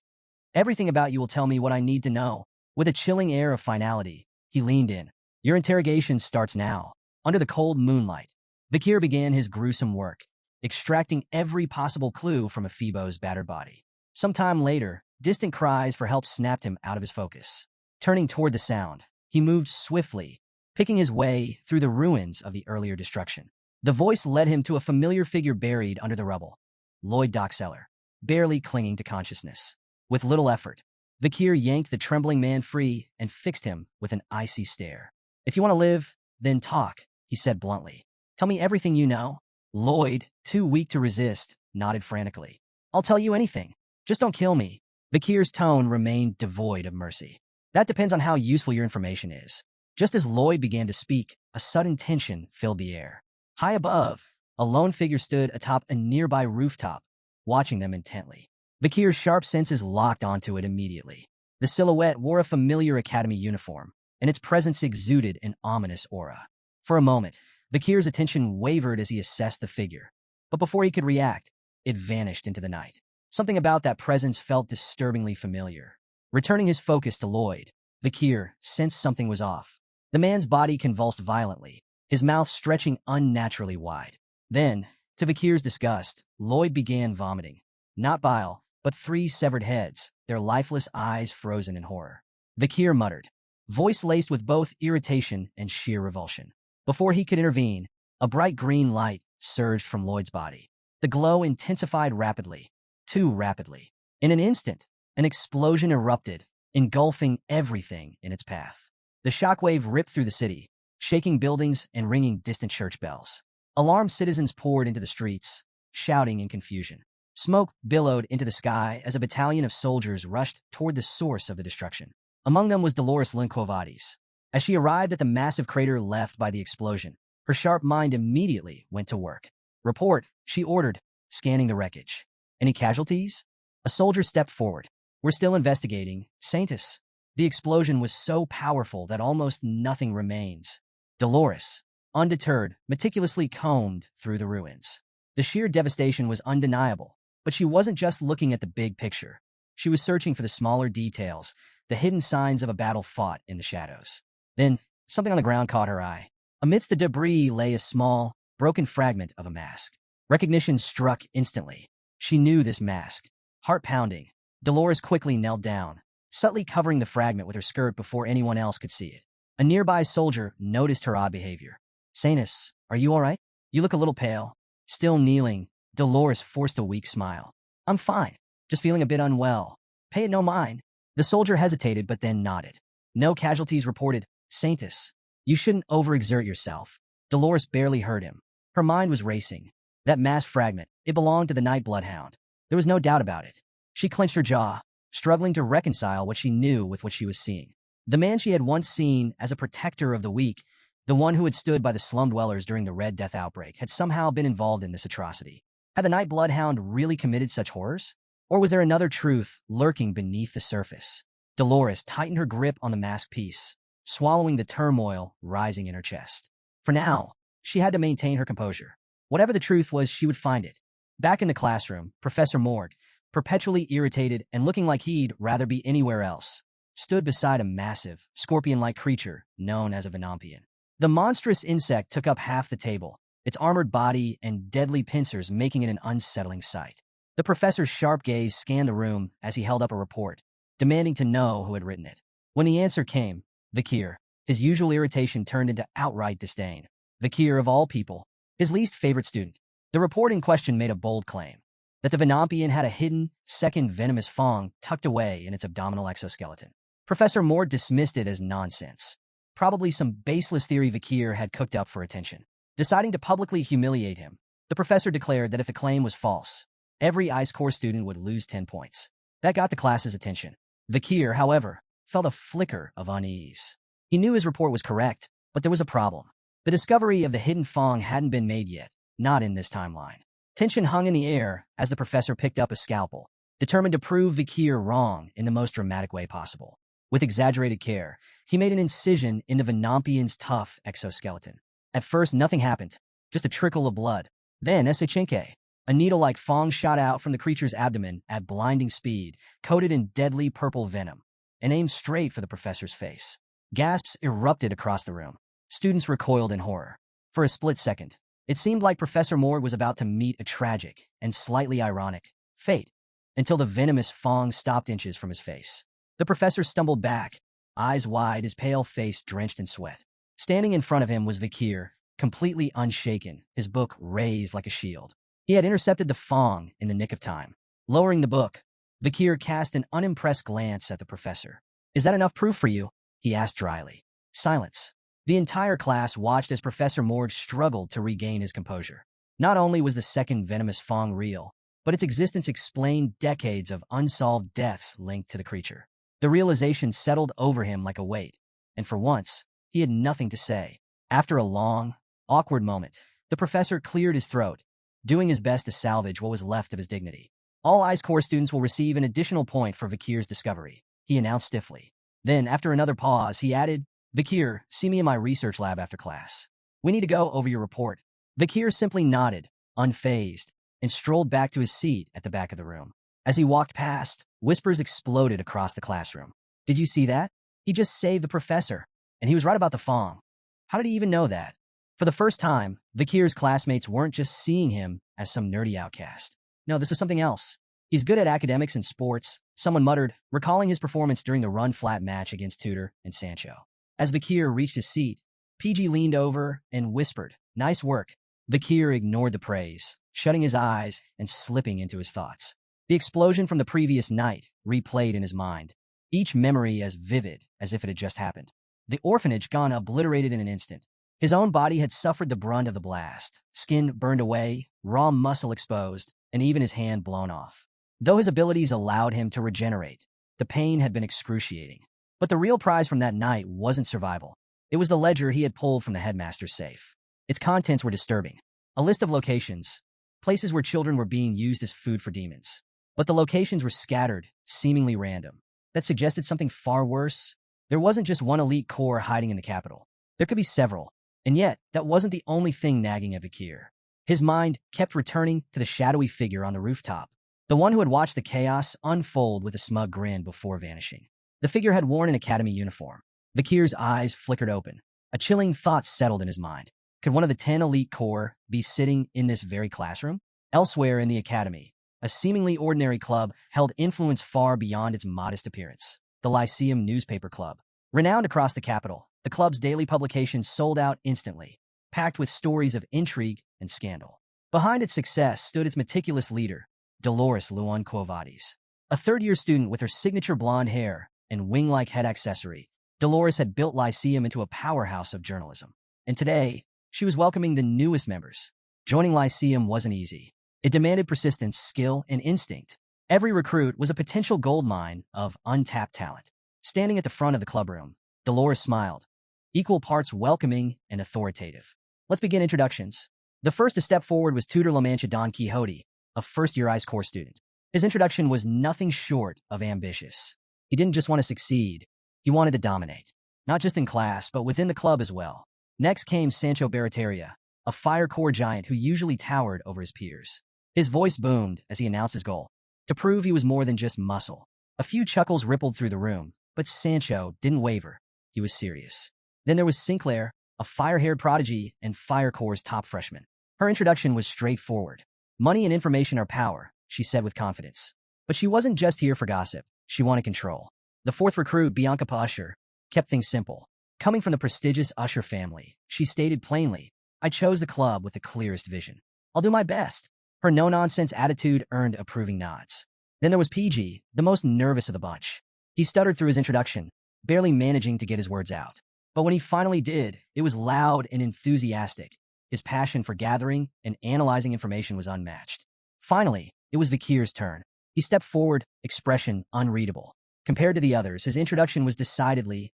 Everything about you will tell me what I need to know. With a chilling air of finality, he leaned in. Your interrogation starts now. Under the cold moonlight, Vikir began his gruesome work, extracting every possible clue from Ephibo's battered body. Sometime later, distant cries for help snapped him out of his focus. Turning toward the sound, he moved swiftly, picking his way through the ruins of the earlier destruction. The voice led him to a familiar figure buried under the rubble. Lloyd Dockseller, barely clinging to consciousness. With little effort, Vikir yanked the trembling man free and fixed him with an icy stare. If you want to live, then talk, he said bluntly. Tell me everything you know. Lloyd, too weak to resist, nodded frantically. I'll tell you anything. Just don't kill me. Vikir's tone remained devoid of mercy. That depends on how useful your information is. Just as Lloyd began to speak, a sudden tension filled the air. High above, a lone figure stood atop a nearby rooftop, watching them intently. Vikir's sharp senses locked onto it immediately. The silhouette wore a familiar academy uniform, and its presence exuded an ominous aura. For a moment, Vikir's attention wavered as he assessed the figure, but before he could react, it vanished into the night. Something about that presence felt disturbingly familiar. Returning his focus to Lloyd, Vikir sensed something was off. The man's body convulsed violently, his mouth stretching unnaturally wide. Then, to Vikir's disgust, Lloyd began vomiting. Not bile, but 3 severed heads, their lifeless eyes frozen in horror. Vikir muttered, voice laced with both irritation and sheer revulsion. Before he could intervene, a bright green light surged from Lloyd's body. The glow intensified rapidly, too rapidly. In an instant, an explosion erupted, engulfing everything in its path. The shockwave ripped through the city, shaking buildings and ringing distant church bells. Alarmed citizens poured into the streets, shouting in confusion. Smoke billowed into the sky as a battalion of soldiers rushed toward the source of the destruction. Among them was Dolores Linkovades. As she arrived at the massive crater left by the explosion, her sharp mind immediately went to work. Report, she ordered, scanning the wreckage. Any casualties? A soldier stepped forward. We're still investigating, Saintus. The explosion was so powerful that almost nothing remains. Dolores, undeterred, meticulously combed through the ruins. The sheer devastation was undeniable, but she wasn't just looking at the big picture. She was searching for the smaller details, the hidden signs of a battle fought in the shadows. Then, something on the ground caught her eye. Amidst the debris lay a small, broken fragment of a mask. Recognition struck instantly. She knew this mask. Heart pounding, Dolores quickly knelt down, subtly covering the fragment with her skirt before anyone else could see it. A nearby soldier noticed her odd behavior. Saintus, are you all right? You look a little pale. Still kneeling, Dolores forced a weak smile. I'm fine, just feeling a bit unwell. Pay it no mind. The soldier hesitated but then nodded. No casualties reported. Saintus, you shouldn't overexert yourself. Dolores barely heard him. Her mind was racing. That masked fragment, it belonged to the night bloodhound. There was no doubt about it. She clenched her jaw, struggling to reconcile what she knew with what she was seeing. The man she had once seen as a protector of the weak, the one who had stood by the slum dwellers during the Red Death outbreak, had somehow been involved in this atrocity. Had the night bloodhound really committed such horrors? Or was there another truth lurking beneath the surface? Dolores tightened her grip on the masked piece, swallowing the turmoil rising in her chest. For now, she had to maintain her composure. Whatever the truth was, she would find it. Back in the classroom, Professor Morg, perpetually irritated and looking like he'd rather be anywhere else, stood beside a massive, scorpion-like creature known as a Venompian. The monstrous insect took up half the table, its armored body and deadly pincers making it an unsettling sight. The professor's sharp gaze scanned the room as he held up a report, demanding to know who had written it. When the answer came, Vikir, his usual irritation turned into outright disdain. the Kier of all people, his least favorite student. The report in question made a bold claim that the Venampian had a hidden, second venomous fang tucked away in its abdominal exoskeleton. Professor Moore dismissed it as nonsense. Probably some baseless theory Kier had cooked up for attention. Deciding to publicly humiliate him, the professor declared that if the claim was false, every ICE core student would lose 10 points. That got the class's attention. Kier, however, felt a flicker of unease. He knew his report was correct, but there was a problem. The discovery of the hidden fang hadn't been made yet, not in this timeline. Tension hung in the air as the professor picked up a scalpel, determined to prove Kier wrong in the most dramatic way possible. With exaggerated care, he made an incision into Venampian's tough exoskeleton. At first, nothing happened, just a trickle of blood. Then, Esichinke, a needle-like fang shot out from the creature's abdomen at blinding speed, coated in deadly purple venom, and aimed straight for the professor's face. Gasps erupted across the room. Students recoiled in horror. For a split second, it seemed like Professor Moore was about to meet a tragic and slightly ironic fate, until the venomous fang stopped inches from his face. The professor stumbled back, eyes wide, his pale face drenched in sweat. Standing in front of him was Kier, completely unshaken, his book raised like a shield. He had intercepted the fang in the nick of time. Lowering the book, Kier cast an unimpressed glance at the professor. "Is that enough proof for you?" he asked dryly. Silence. The entire class watched as Professor Moore struggled to regain his composure. Not only was the second venomous fang real, but its existence explained decades of unsolved deaths linked to the creature. The realization settled over him like a weight, and for once, he had nothing to say. After a long, awkward moment, the professor cleared his throat, doing his best to salvage what was left of his dignity. "All ICE core students will receive an additional point for Kier's discovery," he announced stiffly. Then, after another pause, he added, "Kier, see me in my research lab after class. We need to go over your report." Kier simply nodded, unfazed, and strolled back to his seat at the back of the room. As he walked past, whispers exploded across the classroom. "Did you see that? He just saved the professor. And he was right about the fang. How did he even know that?" For the first time, Kier's classmates weren't just seeing him as some nerdy outcast. No, this was something else. "He's good at academics and sports," someone muttered, recalling his performance during the run-flat match against Tudor and Sancho. As Kier reached his seat, PG leaned over and whispered, "Nice work." Kier ignored the praise, shutting his eyes and slipping into his thoughts. The explosion from the previous night replayed in his mind, each memory as vivid as if it had just happened. The orphanage gone obliterated in an instant. His own body had suffered the brunt of the blast, skin burned away, raw muscle exposed, and even his hand blown off. Though his abilities allowed him to regenerate, the pain had been excruciating. But the real prize from that night wasn't survival. It was the ledger he had pulled from the headmaster's safe. Its contents were disturbing. A list of locations, places where children were being used as food for demons. But the locations were scattered, seemingly random. That suggested something far worse. There wasn't just one elite core hiding in the capital. There could be several. And yet, that wasn't the only thing nagging at Kier. His mind kept returning to the shadowy figure on the rooftop, the one who had watched the chaos unfold with a smug grin before vanishing. The figure had worn an academy uniform. Kier's eyes flickered open. A chilling thought settled in his mind. Could one of the 10 elite core be sitting in this very classroom? Elsewhere in the academy, a seemingly ordinary club held influence far beyond its modest appearance. The Lyceum Newspaper Club. Renowned across the capital, the club's daily publications sold out instantly, packed with stories of intrigue and scandal. Behind its success stood its meticulous leader, Dolores Luan Quovadis. A third-year student with her signature blonde hair and wing-like head accessory, Dolores had built Lyceum into a powerhouse of journalism. And today, she was welcoming the newest members. Joining Lyceum wasn't easy. It demanded persistence, skill, and instinct. Every recruit was a potential goldmine of untapped talent. Standing at the front of the clubroom, Dolores smiled, equal parts welcoming and authoritative. "Let's begin introductions." The first to step forward was Tutor La Mancha Don Quixote, a first-year ICE core student. His introduction was nothing short of ambitious. He didn't just want to succeed, he wanted to dominate. Not just in class, but within the club as well. Next came Sancho Barreteria, a fire core giant who usually towered over his peers. His voice boomed as he announced his goal, to prove he was more than just muscle. A few chuckles rippled through the room, but Sancho didn't waver. He was serious. Then there was Sinclair, a fire-haired prodigy and Fire Corps' top freshman. Her introduction was straightforward. "Money and information are power," she said with confidence. But she wasn't just here for gossip. She wanted control. The fourth recruit, Bianca Pa Usher, kept things simple. Coming from the prestigious Usher family, she stated plainly, I chose the club with the clearest vision. I'll do my best. Her no-nonsense attitude earned approving nods. Then there was PG, the most nervous of the bunch. He stuttered through his introduction, barely managing to get his words out. But when he finally did, it was loud and enthusiastic. His passion for gathering and analyzing information was unmatched. Finally, it was Vikir's turn. He stepped forward, expression unreadable. Compared to the others, his introduction was decidedly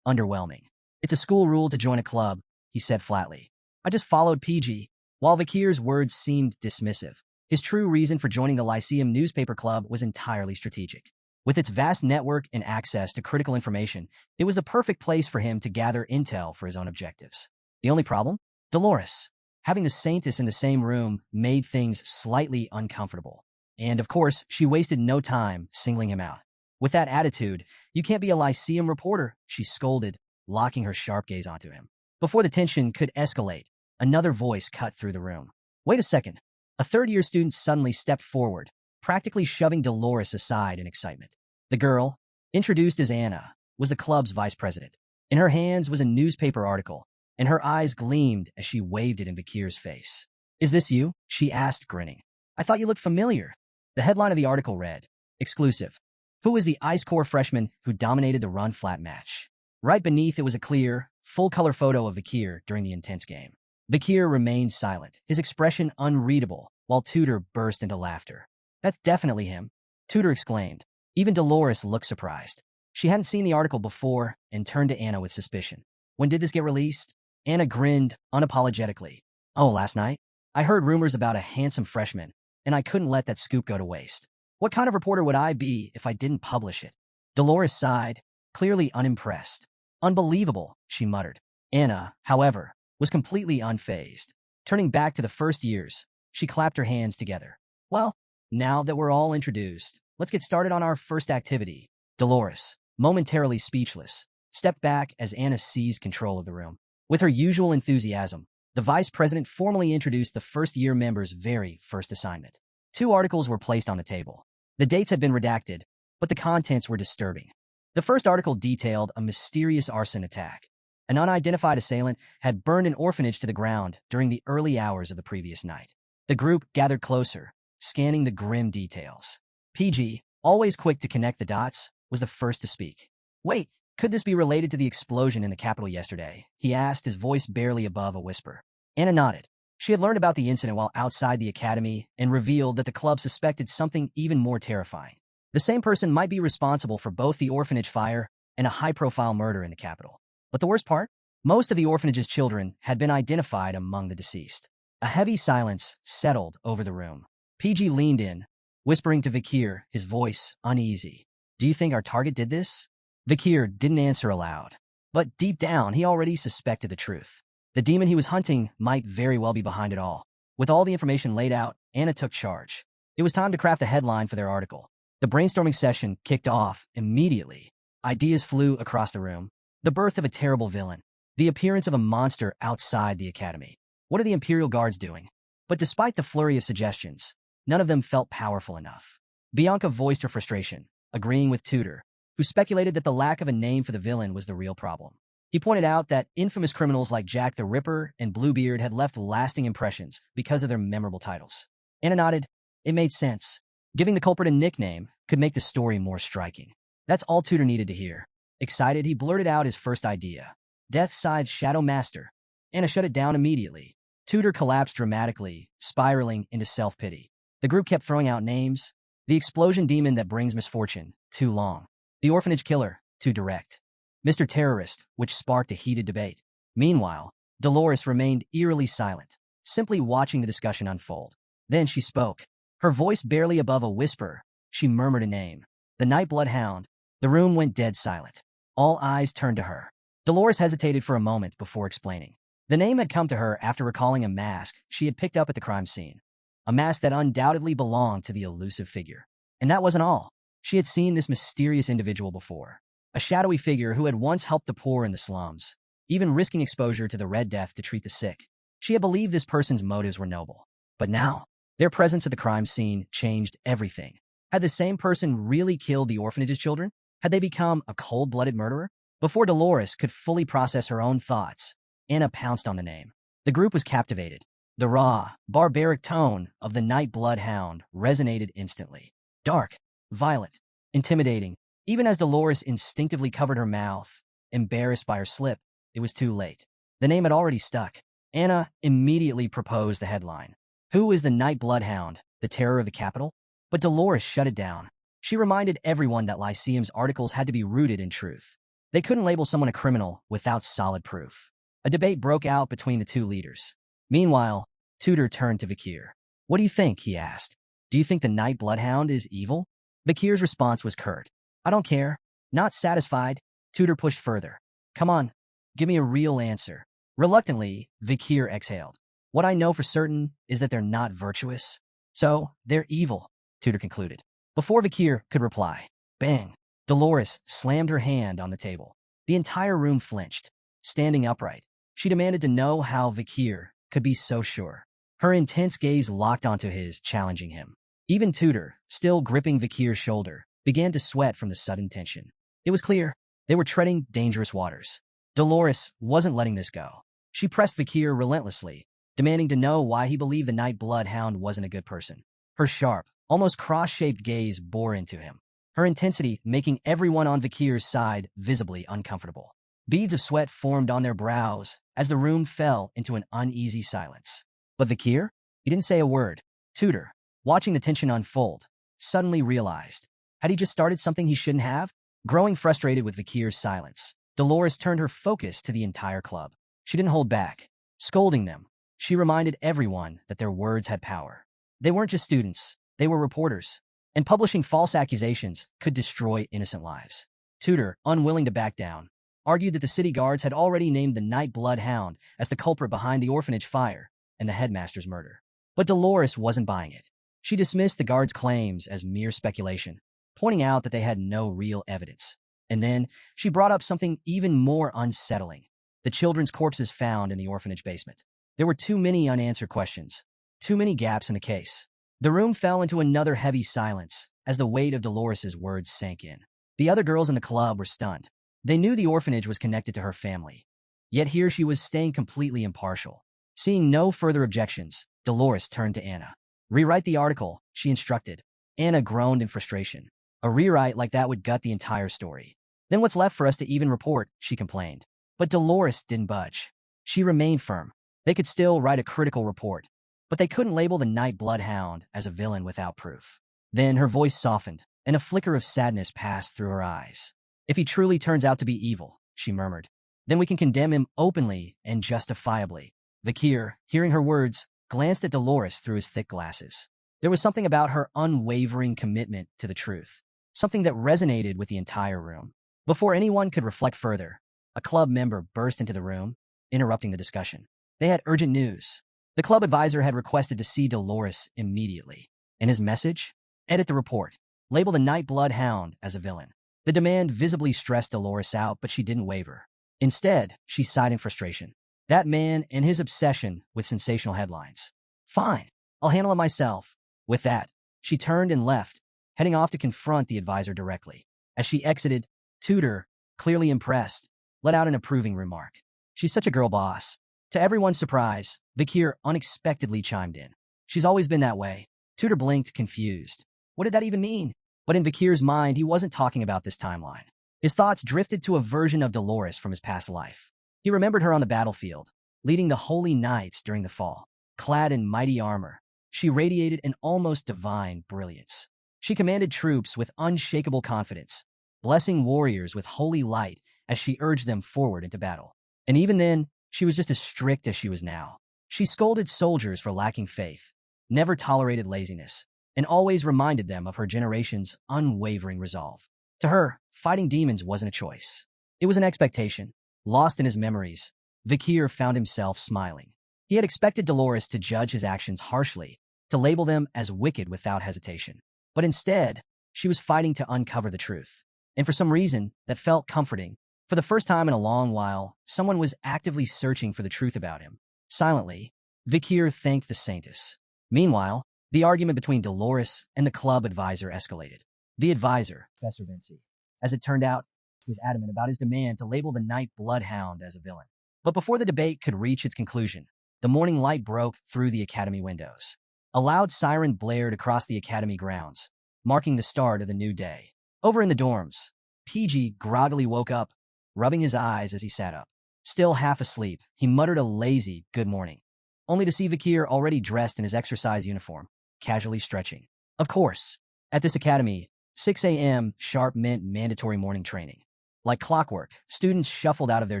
underwhelming. It's a school rule to join a club, he said flatly. I just followed PG. While Vikir's words seemed dismissive, his true reason for joining the Lyceum newspaper club was entirely strategic. With its vast network and access to critical information, it was the perfect place for him to gather intel for his own objectives. The only problem? Dolores. Having the Saintess in the same room made things slightly uncomfortable. And of course, she wasted no time singling him out. With that attitude, you can't be a Lyceum reporter, she scolded, locking her sharp gaze onto him. Before the tension could escalate, another voice cut through the room. Wait a second. A third-year student suddenly stepped forward, practically shoving Dolores aside in excitement. The girl, introduced as Anna, was the club's vice president. In her hands was a newspaper article, and her eyes gleamed as she waved it in Vikir's face. Is this you? She asked, grinning. I thought you looked familiar. The headline of the article read, Exclusive. Who was the Ice Core freshman who dominated the run-flat match? Right beneath it was a clear, full-color photo of Vikir during the intense game. Vikir remained silent, his expression unreadable, while Tudor burst into laughter. That's definitely him, Tudor exclaimed. Even Dolores looked surprised. She hadn't seen the article before and turned to Anna with suspicion. When did this get released? Anna grinned unapologetically. Oh, last night? I heard rumors about a handsome freshman, and I couldn't let that scoop go to waste. What kind of reporter would I be if I didn't publish it? Dolores sighed, clearly unimpressed. Unbelievable, she muttered. Anna, however, was completely unfazed. Turning back to the first years, she clapped her hands together. Well, now that we're all introduced, let's get started on our first activity. Dolores, momentarily speechless, stepped back as Anna seized control of the room. With her usual enthusiasm, the vice president formally introduced the first-year members' very first assignment. 2 articles were placed on the table. The dates had been redacted, but the contents were disturbing. The first article detailed a mysterious arson attack. An unidentified assailant had burned an orphanage to the ground during the early hours of the previous night. The group gathered closer, scanning the grim details. PG, always quick to connect the dots, was the first to speak. Wait, could this be related to the explosion in the capital yesterday? He asked, his voice barely above a whisper. Anna nodded. She had learned about the incident while outside the academy and revealed that the club suspected something even more terrifying. The same person might be responsible for both the orphanage fire and a high-profile murder in the capital. But the worst part? Most of the orphanage's children had been identified among the deceased. A heavy silence settled over the room. PG leaned in, whispering to Vikir, his voice uneasy. Do you think our target did this? Vikir didn't answer aloud, but deep down he already suspected the truth. The demon he was hunting might very well be behind it all. With all the information laid out, Anna took charge. It was time to craft a headline for their article. The brainstorming session kicked off immediately. Ideas flew across the room. The birth of a terrible villain. The appearance of a monster outside the academy. What are the Imperial Guards doing? But despite the flurry of suggestions, none of them felt powerful enough. Bianca voiced her frustration, agreeing with Tudor, who speculated that the lack of a name for the villain was the real problem. He pointed out that infamous criminals like Jack the Ripper and Bluebeard had left lasting impressions because of their memorable titles. Anna nodded. It made sense. Giving the culprit a nickname could make the story more striking. That's all Tudor needed to hear. Excited, he blurted out his first idea. Death-side Shadow Master. Anna shut it down immediately. Tudor collapsed dramatically, spiraling into self-pity. The group kept throwing out names. The explosion demon that brings misfortune, too long. The orphanage killer, too direct. Mr. Terrorist, which sparked a heated debate. Meanwhile, Dolores remained eerily silent, simply watching the discussion unfold. Then she spoke. Her voice barely above a whisper, she murmured a name. The Nightblood Hound. The room went dead silent. All eyes turned to her. Dolores hesitated for a moment before explaining. The name had come to her after recalling a mask she had picked up at the crime scene. A mask that undoubtedly belonged to the elusive figure. And that wasn't all. She had seen this mysterious individual before. A shadowy figure who had once helped the poor in the slums, even risking exposure to the Red Death to treat the sick. She had believed this person's motives were noble. But now, their presence at the crime scene changed everything. Had the same person really killed the orphanage's children? Had they become a cold-blooded murderer? Before Dolores could fully process her own thoughts, Anna pounced on the name. The group was captivated. The raw, barbaric tone of the night bloodhound resonated instantly. Dark, violent, intimidating. Even as Dolores instinctively covered her mouth, embarrassed by her slip, it was too late. The name had already stuck. Anna immediately proposed the headline. Who is the night bloodhound, the terror of the capital? But Dolores shut it down. She reminded everyone that Lyceum's articles had to be rooted in truth. They couldn't label someone a criminal without solid proof. A debate broke out between the two leaders. Meanwhile, Tudor turned to Kier. What do you think? He asked. Do you think the night bloodhound is evil? Kier's response was curt. I don't care. Not satisfied, Tudor pushed further. Come on, give me a real answer. Reluctantly, Kier exhaled. What I know for certain is that they're not virtuous. So, they're evil, Tudor concluded. Before Kier could reply, bang, Dolores slammed her hand on the table. The entire room flinched. Standing upright, she demanded to know how Kier could be so sure. Her intense gaze locked onto his, challenging him. Even Tudor, still gripping Kier's shoulder, began to sweat from the sudden tension. It was clear they were treading dangerous waters. Dolores wasn't letting this go. She pressed Kier relentlessly, demanding to know why he believed the night bloodhound wasn't a good person. Her sharp, almost cross-shaped gaze bore into him, her intensity making everyone on Kier's side visibly uncomfortable. Beads of sweat formed on their brows as the room fell into an uneasy silence. But Kier? He didn't say a word. Tudor, watching the tension unfold, suddenly realized, had he just started something he shouldn't have? Growing frustrated with Kier's silence, Dolores turned her focus to the entire club. She didn't hold back. Scolding them, she reminded everyone that their words had power. They weren't just students, they were reporters, and publishing false accusations could destroy innocent lives. Tudor, unwilling to back down, argued that the city guards had already named the night bloodhound as the culprit behind the orphanage fire and the headmaster's murder. But Dolores wasn't buying it. She dismissed the guards' claims as mere speculation, pointing out that they had no real evidence. And then she brought up something even more unsettling: the children's corpses found in the orphanage basement. There were too many unanswered questions, too many gaps in the case. The room fell into another heavy silence as the weight of Dolores's words sank in. The other girls in the club were stunned. They knew the orphanage was connected to her family. Yet here she was staying completely impartial. Seeing no further objections, Dolores turned to Anna. Rewrite the article, she instructed. Anna groaned in frustration. A rewrite like that would gut the entire story. Then what's left for us to even report, she complained. But Dolores didn't budge. She remained firm. They could still write a critical report, but they couldn't label the night bloodhound as a villain without proof. Then her voice softened, and a flicker of sadness passed through her eyes. If he truly turns out to be evil, she murmured, then we can condemn him openly and justifiably. Kier, hearing her words, glanced at Dolores through his thick glasses. There was something about her unwavering commitment to the truth, something that resonated with the entire room. Before anyone could reflect further, a club member burst into the room, interrupting the discussion. They had urgent news. The club advisor had requested to see Dolores immediately. And his message? Edit the report. Label the night bloodhound as a villain. The demand visibly stressed Dolores out, but she didn't waver. Instead, she sighed in frustration. That man and his obsession with sensational headlines. Fine, I'll handle it myself. With that, she turned and left, heading off to confront the advisor directly. As she exited, Tudor, clearly impressed, let out an approving remark. She's such a girl boss. To everyone's surprise, Kier unexpectedly chimed in. She's always been that way. Tudor blinked, confused. What did that even mean? But in Kier's mind, he wasn't talking about this timeline. His thoughts drifted to a version of Dolores from his past life. He remembered her on the battlefield, leading the Holy Knights during the fall. Clad in mighty armor, she radiated an almost divine brilliance. She commanded troops with unshakable confidence, blessing warriors with holy light as she urged them forward into battle. And even then, she was just as strict as she was now. She scolded soldiers for lacking faith, never tolerated laziness, and always reminded them of her generation's unwavering resolve. To her, fighting demons wasn't a choice. It was an expectation. Lost in his memories, Kier found himself smiling. He had expected Dolores to judge his actions harshly, to label them as wicked without hesitation. But instead, she was fighting to uncover the truth. And for some reason, that felt comforting. For the first time in a long while, someone was actively searching for the truth about him. Silently, Kier thanked the saintess. Meanwhile, the argument between Dolores and the club advisor escalated. The advisor, Professor Vinci, as it turned out, was adamant about his demand to label the night bloodhound as a villain. But before the debate could reach its conclusion, the morning light broke through the academy windows. A loud siren blared across the academy grounds, marking the start of the new day. Over in the dorms, PG groggily woke up, rubbing his eyes as he sat up. Still half asleep, he muttered a lazy good morning, only to see Kier already dressed in his exercise uniform, casually stretching. Of course, at this academy, 6 a.m. sharp meant mandatory morning training. Like clockwork, students shuffled out of their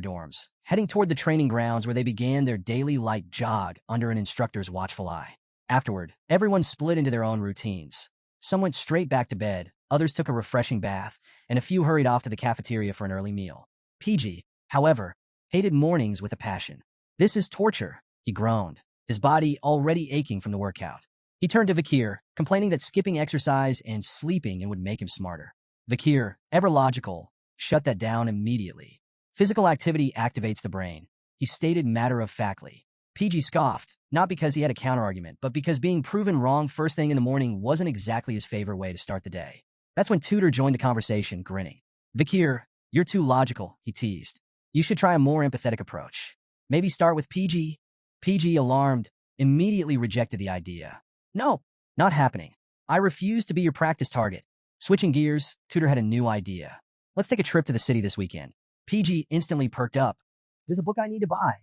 dorms, heading toward the training grounds where they began their daily light jog under an instructor's watchful eye. Afterward, everyone split into their own routines. Some went straight back to bed, others took a refreshing bath, and a few hurried off to the cafeteria for an early meal. PG, however, hated mornings with a passion. "This is torture," he groaned, his body already aching from the workout. He turned to Kier, complaining that skipping exercise and sleeping would make him smarter. Kier, ever logical, shut that down immediately. "Physical activity activates the brain," he stated matter-of-factly. PG scoffed, not because he had a counterargument, but because being proven wrong first thing in the morning wasn't exactly his favorite way to start the day. That's when Tutor joined the conversation, grinning. "Kier, you're too logical," he teased. "You should try a more empathetic approach. Maybe start with PG." PG, alarmed, immediately rejected the idea. "No, not happening. I refuse to be your practice target." Switching gears, Tutor had a new idea. "Let's take a trip to the city this weekend." PG instantly perked up. "There's a book I need to buy."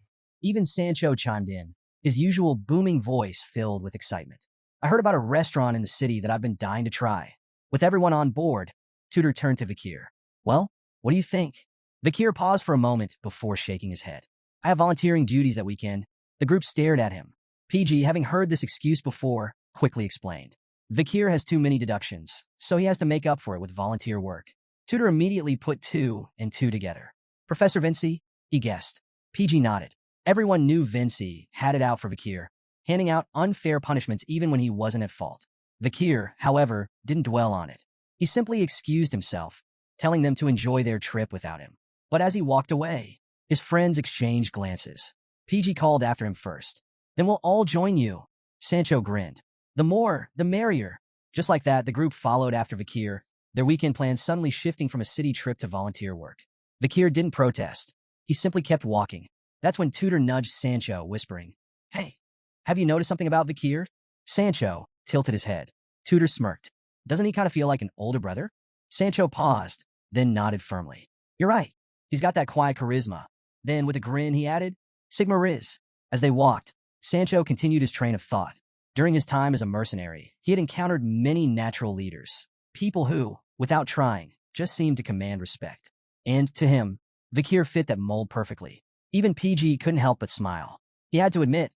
Even Sancho chimed in, his usual booming voice filled with excitement. "I heard about a restaurant in the city that I've been dying to try." With everyone on board, Tutor turned to Kier. "Well, what do you think?" Kier paused for a moment before shaking his head. "I have volunteering duties that weekend." The group stared at him. PG, having heard this excuse before, quickly explained. Kier has too many deductions, so he has to make up for it with volunteer work. Tutor immediately put 2 and 2 together. "Professor Vinci?" he guessed. PG nodded. Everyone knew Vinci had it out for Kier, handing out unfair punishments even when he wasn't at fault. Kier, however, didn't dwell on it. He simply excused himself, telling them to enjoy their trip without him. But as he walked away, his friends exchanged glances. PG called after him first. "Then we'll all join you." Sancho grinned. "The more, the merrier." Just like that, the group followed after Kier, their weekend plans suddenly shifting from a city trip to volunteer work. Kier didn't protest. He simply kept walking. That's when Tutor nudged Sancho, whispering, "Hey, have you noticed something about Kier?" Sancho tilted his head. Tutor smirked. "Doesn't he kind of feel like an older brother?" Sancho paused, then nodded firmly. "You're right. He's got that quiet charisma." Then, with a grin, he added, "Sigma Riz." As they walked, Sancho continued his train of thought. During his time as a mercenary, he had encountered many natural leaders, people who, without trying, just seemed to command respect. And, to him, Kier fit that mold perfectly. Even PG couldn't help but smile. He had to admit,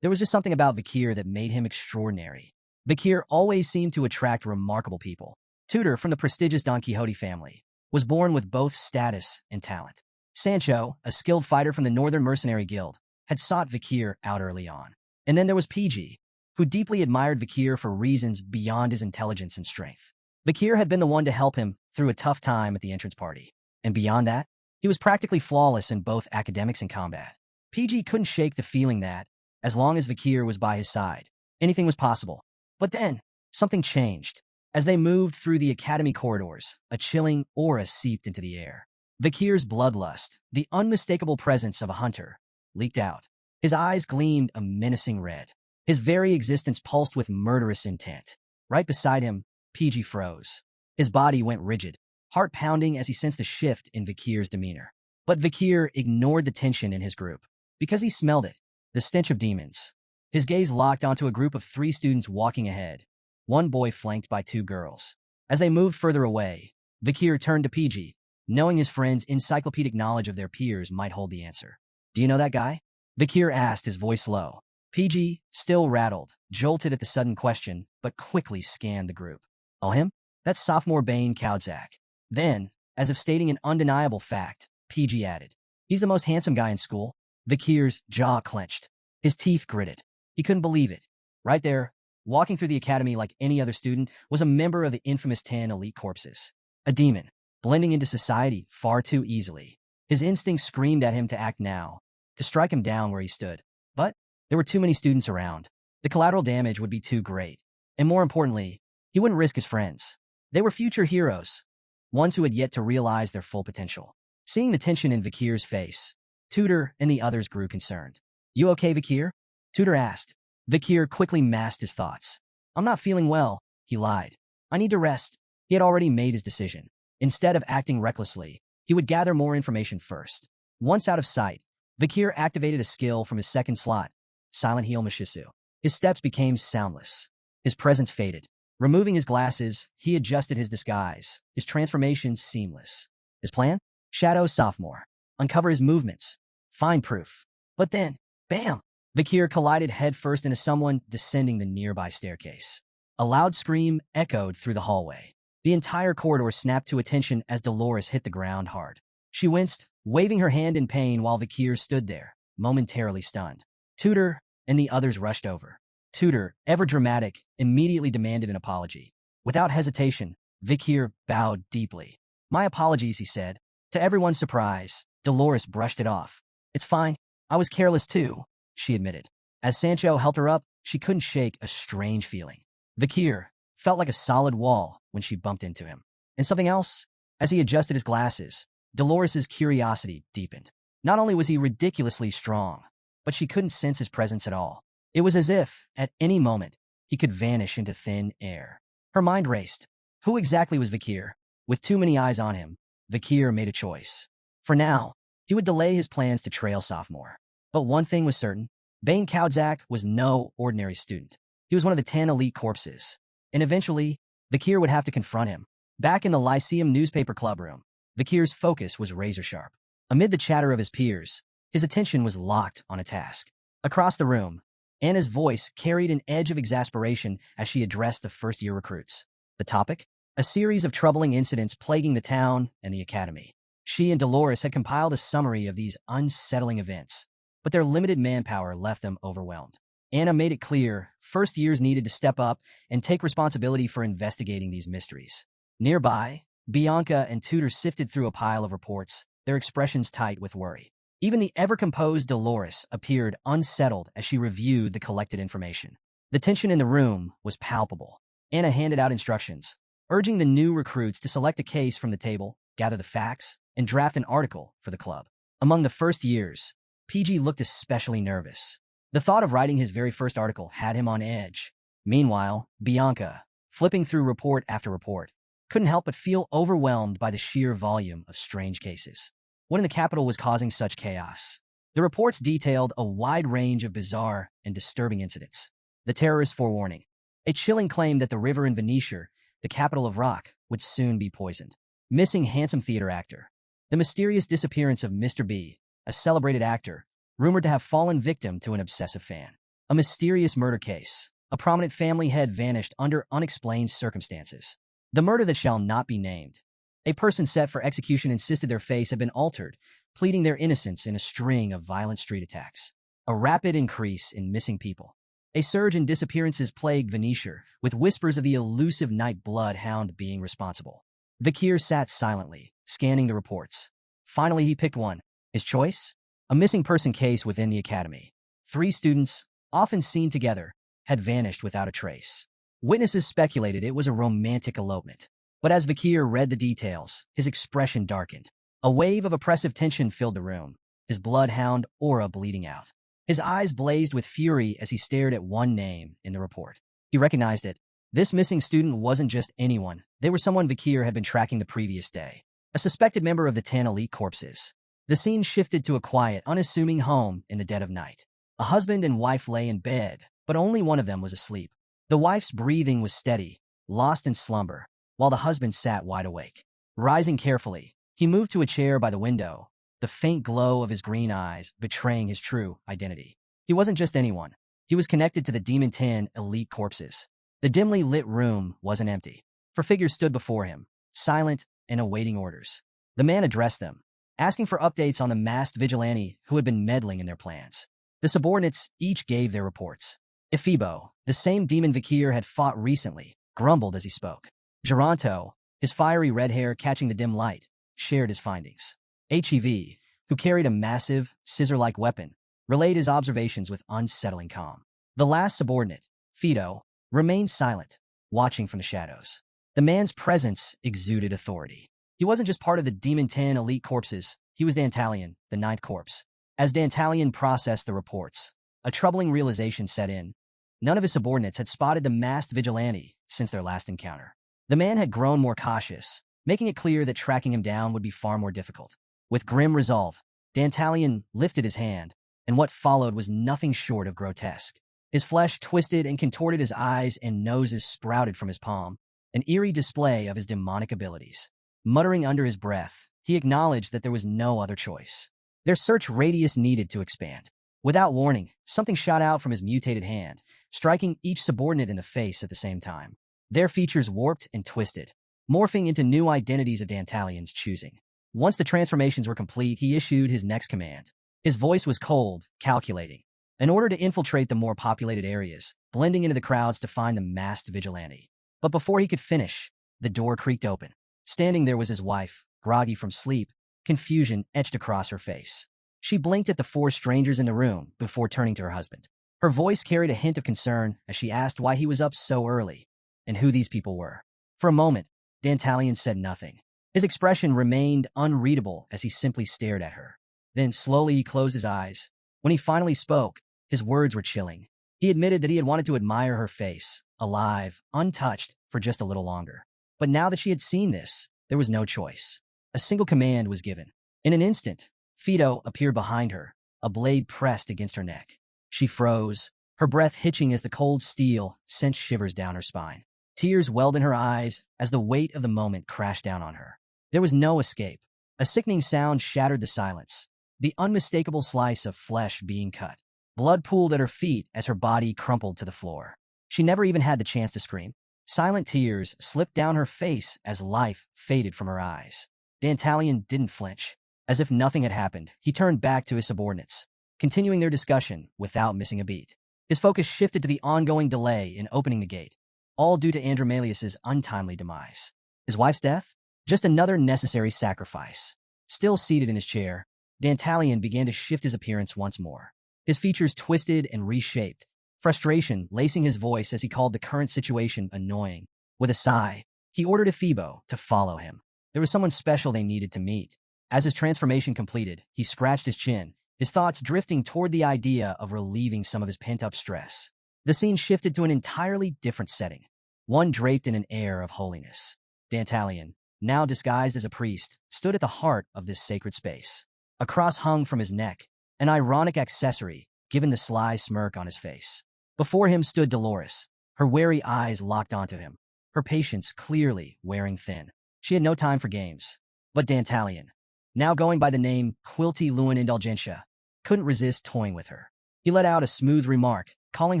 there was just something about Kier that made him extraordinary. Kier always seemed to attract remarkable people. Tutor, from the prestigious Don Quixote family, was born with both status and talent. Sancho, a skilled fighter from the Northern Mercenary Guild, had sought Kier out early on. And then there was PG, who deeply admired Kier for reasons beyond his intelligence and strength. Kier had been the one to help him through a tough time at the entrance party. And beyond that, he was practically flawless in both academics and combat. PG couldn't shake the feeling that, as long as Kier was by his side, anything was possible. But then, something changed. As they moved through the academy corridors, a chilling aura seeped into the air. Kier's bloodlust, the unmistakable presence of a hunter, leaked out. His eyes gleamed a menacing red. His very existence pulsed with murderous intent. Right beside him, PG froze. His body went rigid, heart pounding as he sensed a shift in Kier's demeanor. But Kier ignored the tension in his group, because he smelled it, the stench of demons. His gaze locked onto a group of 3 students walking ahead, one boy flanked by 2 girls. As they moved further away, Kier turned to PG, knowing his friend's encyclopedic knowledge of their peers might hold the answer. "Do you know that guy?" Kier asked, his voice low. PG, still rattled, jolted at the sudden question, but quickly scanned the group. "Oh, him? That's sophomore Bane Kaudzak." Then, as if stating an undeniable fact, PG added, "He's the most handsome guy in school." Kier's jaw clenched. His teeth gritted. He couldn't believe it. Right there, walking through the academy like any other student, was a member of the infamous 10 elite corpses. A demon, blending into society far too easily. His instincts screamed at him to act now, to strike him down where he stood. But there were too many students around. The collateral damage would be too great. And more importantly, he wouldn't risk his friends. They were future heroes, ones who had yet to realize their full potential. Seeing the tension in Kier's face, Tutor and the others grew concerned. "You okay, Kier?" Tutor asked. Kier quickly masked his thoughts. I'm not feeling well, he lied. I need to rest. He had already made his decision. Instead of acting recklessly, he would gather more information first. Once out of sight, Kier activated a skill from his second slot, Silent Heal Mishisu. His steps became soundless. His presence faded. Removing his glasses, he adjusted his disguise, his transformation seamless. His plan? Shadow sophomore. Uncover his movements. Find proof. But then, bam! Kier collided headfirst into someone descending the nearby staircase. A loud scream echoed through the hallway. The entire corridor snapped to attention as Dolores hit the ground hard. She winced, waving her hand in pain while Kier stood there, momentarily stunned. Tutor and the others rushed over. Tutor, ever dramatic, immediately demanded an apology. Without hesitation, Kier bowed deeply. My apologies, he said. To everyone's surprise, Dolores brushed it off. It's fine. I was careless too, she admitted. As Sancho helped her up, she couldn't shake a strange feeling. Kier felt like a solid wall when she bumped into him. And something else? As he adjusted his glasses, Dolores's curiosity deepened. Not only was he ridiculously strong, but she couldn't sense his presence at all. It was as if, at any moment, he could vanish into thin air. Her mind raced. Who exactly was Kier? With too many eyes on him, Kier made a choice. For now, he would delay his plans to trail sophomore. But one thing was certain. Bane Kaudzak was no ordinary student. He was one of the 10 elite corpses. And eventually, Kier would have to confront him. Back in the Lyceum newspaper club room, Kier's focus was razor-sharp. Amid the chatter of his peers, his attention was locked on a task. Across the room, Anna's voice carried an edge of exasperation as she addressed the first-year recruits. The topic? A series of troubling incidents plaguing the town and the academy. She and Dolores had compiled a summary of these unsettling events, but their limited manpower left them overwhelmed. Anna made it clear first years needed to step up and take responsibility for investigating these mysteries. Nearby, Bianca and Tutor sifted through a pile of reports, their expressions tight with worry. Even the ever-composed Dolores appeared unsettled as she reviewed the collected information. The tension in the room was palpable. Anna handed out instructions, urging the new recruits to select a case from the table, gather the facts, and draft an article for the club. Among the first years, PG looked especially nervous. The thought of writing his very first article had him on edge. Meanwhile, Bianca, flipping through report after report, couldn't help but feel overwhelmed by the sheer volume of strange cases. What in the capital was causing such chaos? The reports detailed a wide range of bizarre and disturbing incidents. The terrorist forewarning. A chilling claim that the river in Venetia, the capital of rock, would soon be poisoned. Missing handsome theater actor. The mysterious disappearance of Mr. B, a celebrated actor, rumored to have fallen victim to an obsessive fan. A mysterious murder case. A prominent family head vanished under unexplained circumstances. The murder that shall not be named. A person set for execution insisted their face had been altered, pleading their innocence in a string of violent street attacks. A rapid increase in missing people. A surge in disappearances plagued Venetia, with whispers of the elusive night blood hound being responsible. Kier sat silently, scanning the reports. Finally, he picked one. His choice? A missing person case within the academy. 3 students, often seen together, had vanished without a trace. Witnesses speculated it was a romantic elopement. But as Kier read the details, his expression darkened. A wave of oppressive tension filled the room, his bloodhound aura bleeding out. His eyes blazed with fury as he stared at one name in the report. He recognized it. This missing student wasn't just anyone. They were someone Kier had been tracking the previous day. A suspected member of the 10 elite corpses. The scene shifted to a quiet, unassuming home in the dead of night. A husband and wife lay in bed, but only one of them was asleep. The wife's breathing was steady, lost in slumber, while the husband sat wide awake. Rising carefully, he moved to a chair by the window, the faint glow of his green eyes betraying his true identity. He wasn't just anyone. He was connected to the Demon 10 elite corpses. The dimly lit room wasn't empty. 4 figures stood before him, silent and awaiting orders. The man addressed them, asking for updates on the masked vigilante who had been meddling in their plans. The subordinates each gave their reports. Ephibo, the same demon Kier had fought recently, grumbled as he spoke. Geronto, his fiery red hair catching the dim light, shared his findings. HEV, who carried a massive, scissor-like weapon, relayed his observations with unsettling calm. The last subordinate, Fido, remained silent, watching from the shadows. The man's presence exuded authority. He wasn't just part of the Demon 10 elite corpses, he was Dantalion, the 9th corpse. As Dantalion processed the reports, a troubling realization set in. None of his subordinates had spotted the masked vigilante since their last encounter. The man had grown more cautious, making it clear that tracking him down would be far more difficult. With grim resolve, Dantalion lifted his hand, and what followed was nothing short of grotesque. His flesh twisted and contorted, his eyes and noses sprouted from his palm, an eerie display of his demonic abilities. Muttering under his breath, he acknowledged that there was no other choice. Their search radius needed to expand. Without warning, something shot out from his mutated hand, striking each subordinate in the face at the same time. Their features warped and twisted, morphing into new identities of Dantalion's choosing. Once the transformations were complete, he issued his next command. His voice was cold, calculating. In order to infiltrate the more populated areas, blending into the crowds to find the masked vigilante. But before he could finish, the door creaked open. Standing there was his wife, groggy from sleep, confusion etched across her face. She blinked at the four strangers in the room before turning to her husband. Her voice carried a hint of concern as she asked why he was up so early and who these people were. For a moment, Dantalion said nothing. His expression remained unreadable as he simply stared at her. Then slowly he closed his eyes. When he finally spoke, his words were chilling. He admitted that he had wanted to admire her face, alive, untouched, for just a little longer. But now that she had seen this, there was no choice. A single command was given. In an instant, Fido appeared behind her, a blade pressed against her neck. She froze, her breath hitching as the cold steel sent shivers down her spine. Tears welled in her eyes as the weight of the moment crashed down on her. There was no escape. A sickening sound shattered the silence, the unmistakable slice of flesh being cut. Blood pooled at her feet as her body crumpled to the floor. She never even had the chance to scream. Silent tears slipped down her face as life faded from her eyes. Dantalion didn't flinch. As if nothing had happened, he turned back to his subordinates, continuing their discussion without missing a beat. His focus shifted to the ongoing delay in opening the gate, all due to Andromalius's untimely demise. His wife's death? Just another necessary sacrifice. Still seated in his chair, Dantalion began to shift his appearance once more. His features twisted and reshaped, frustration lacing his voice as he called the current situation annoying. With a sigh, he ordered Ephibo to follow him. There was someone special they needed to meet. As his transformation completed, he scratched his chin, his thoughts drifting toward the idea of relieving some of his pent-up stress. The scene shifted to an entirely different setting, one draped in an air of holiness. Dantalion, now disguised as a priest, stood at the heart of this sacred space. A cross hung from his neck, an ironic accessory, given the sly smirk on his face. Before him stood Dolores, her wary eyes locked onto him, her patience clearly wearing thin. She had no time for games. But Dantalion, now going by the name Quilty Luan Indulgentia, couldn't resist toying with her. He let out a smooth remark, calling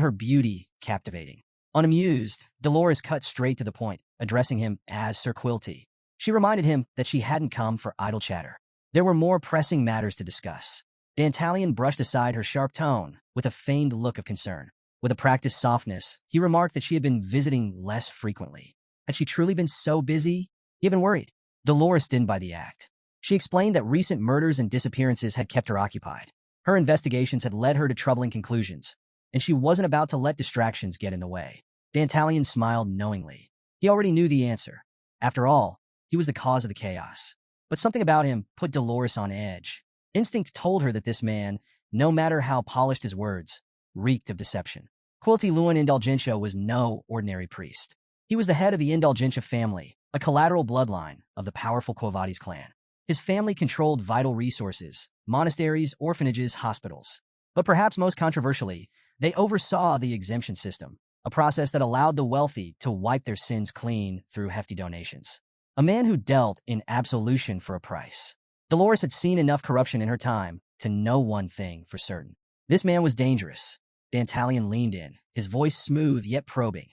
her beauty captivating. Unamused, Dolores cut straight to the point, addressing him as Sir Quilty. She reminded him that she hadn't come for idle chatter. There were more pressing matters to discuss. Dantalion brushed aside her sharp tone with a feigned look of concern. With a practiced softness, he remarked that she had been visiting less frequently. Had she truly been so busy? He had been worried. Dolores didn't buy the act. She explained that recent murders and disappearances had kept her occupied. Her investigations had led her to troubling conclusions, and she wasn't about to let distractions get in the way. Dantalion smiled knowingly. He already knew the answer. After all, he was the cause of the chaos. But something about him put Dolores on edge. Instinct told her that this man, no matter how polished his words, reeked of deception. Quilty Luan Indulgentia was no ordinary priest. He was the head of the Indulgentia family, a collateral bloodline of the powerful Quo Vadis clan. His family controlled vital resources, monasteries, orphanages, hospitals. But perhaps most controversially, they oversaw the exemption system, a process that allowed the wealthy to wipe their sins clean through hefty donations. A man who dealt in absolution for a price. Dolores had seen enough corruption in her time to know one thing for certain. This man was dangerous. Dantalion leaned in, his voice smooth yet probing.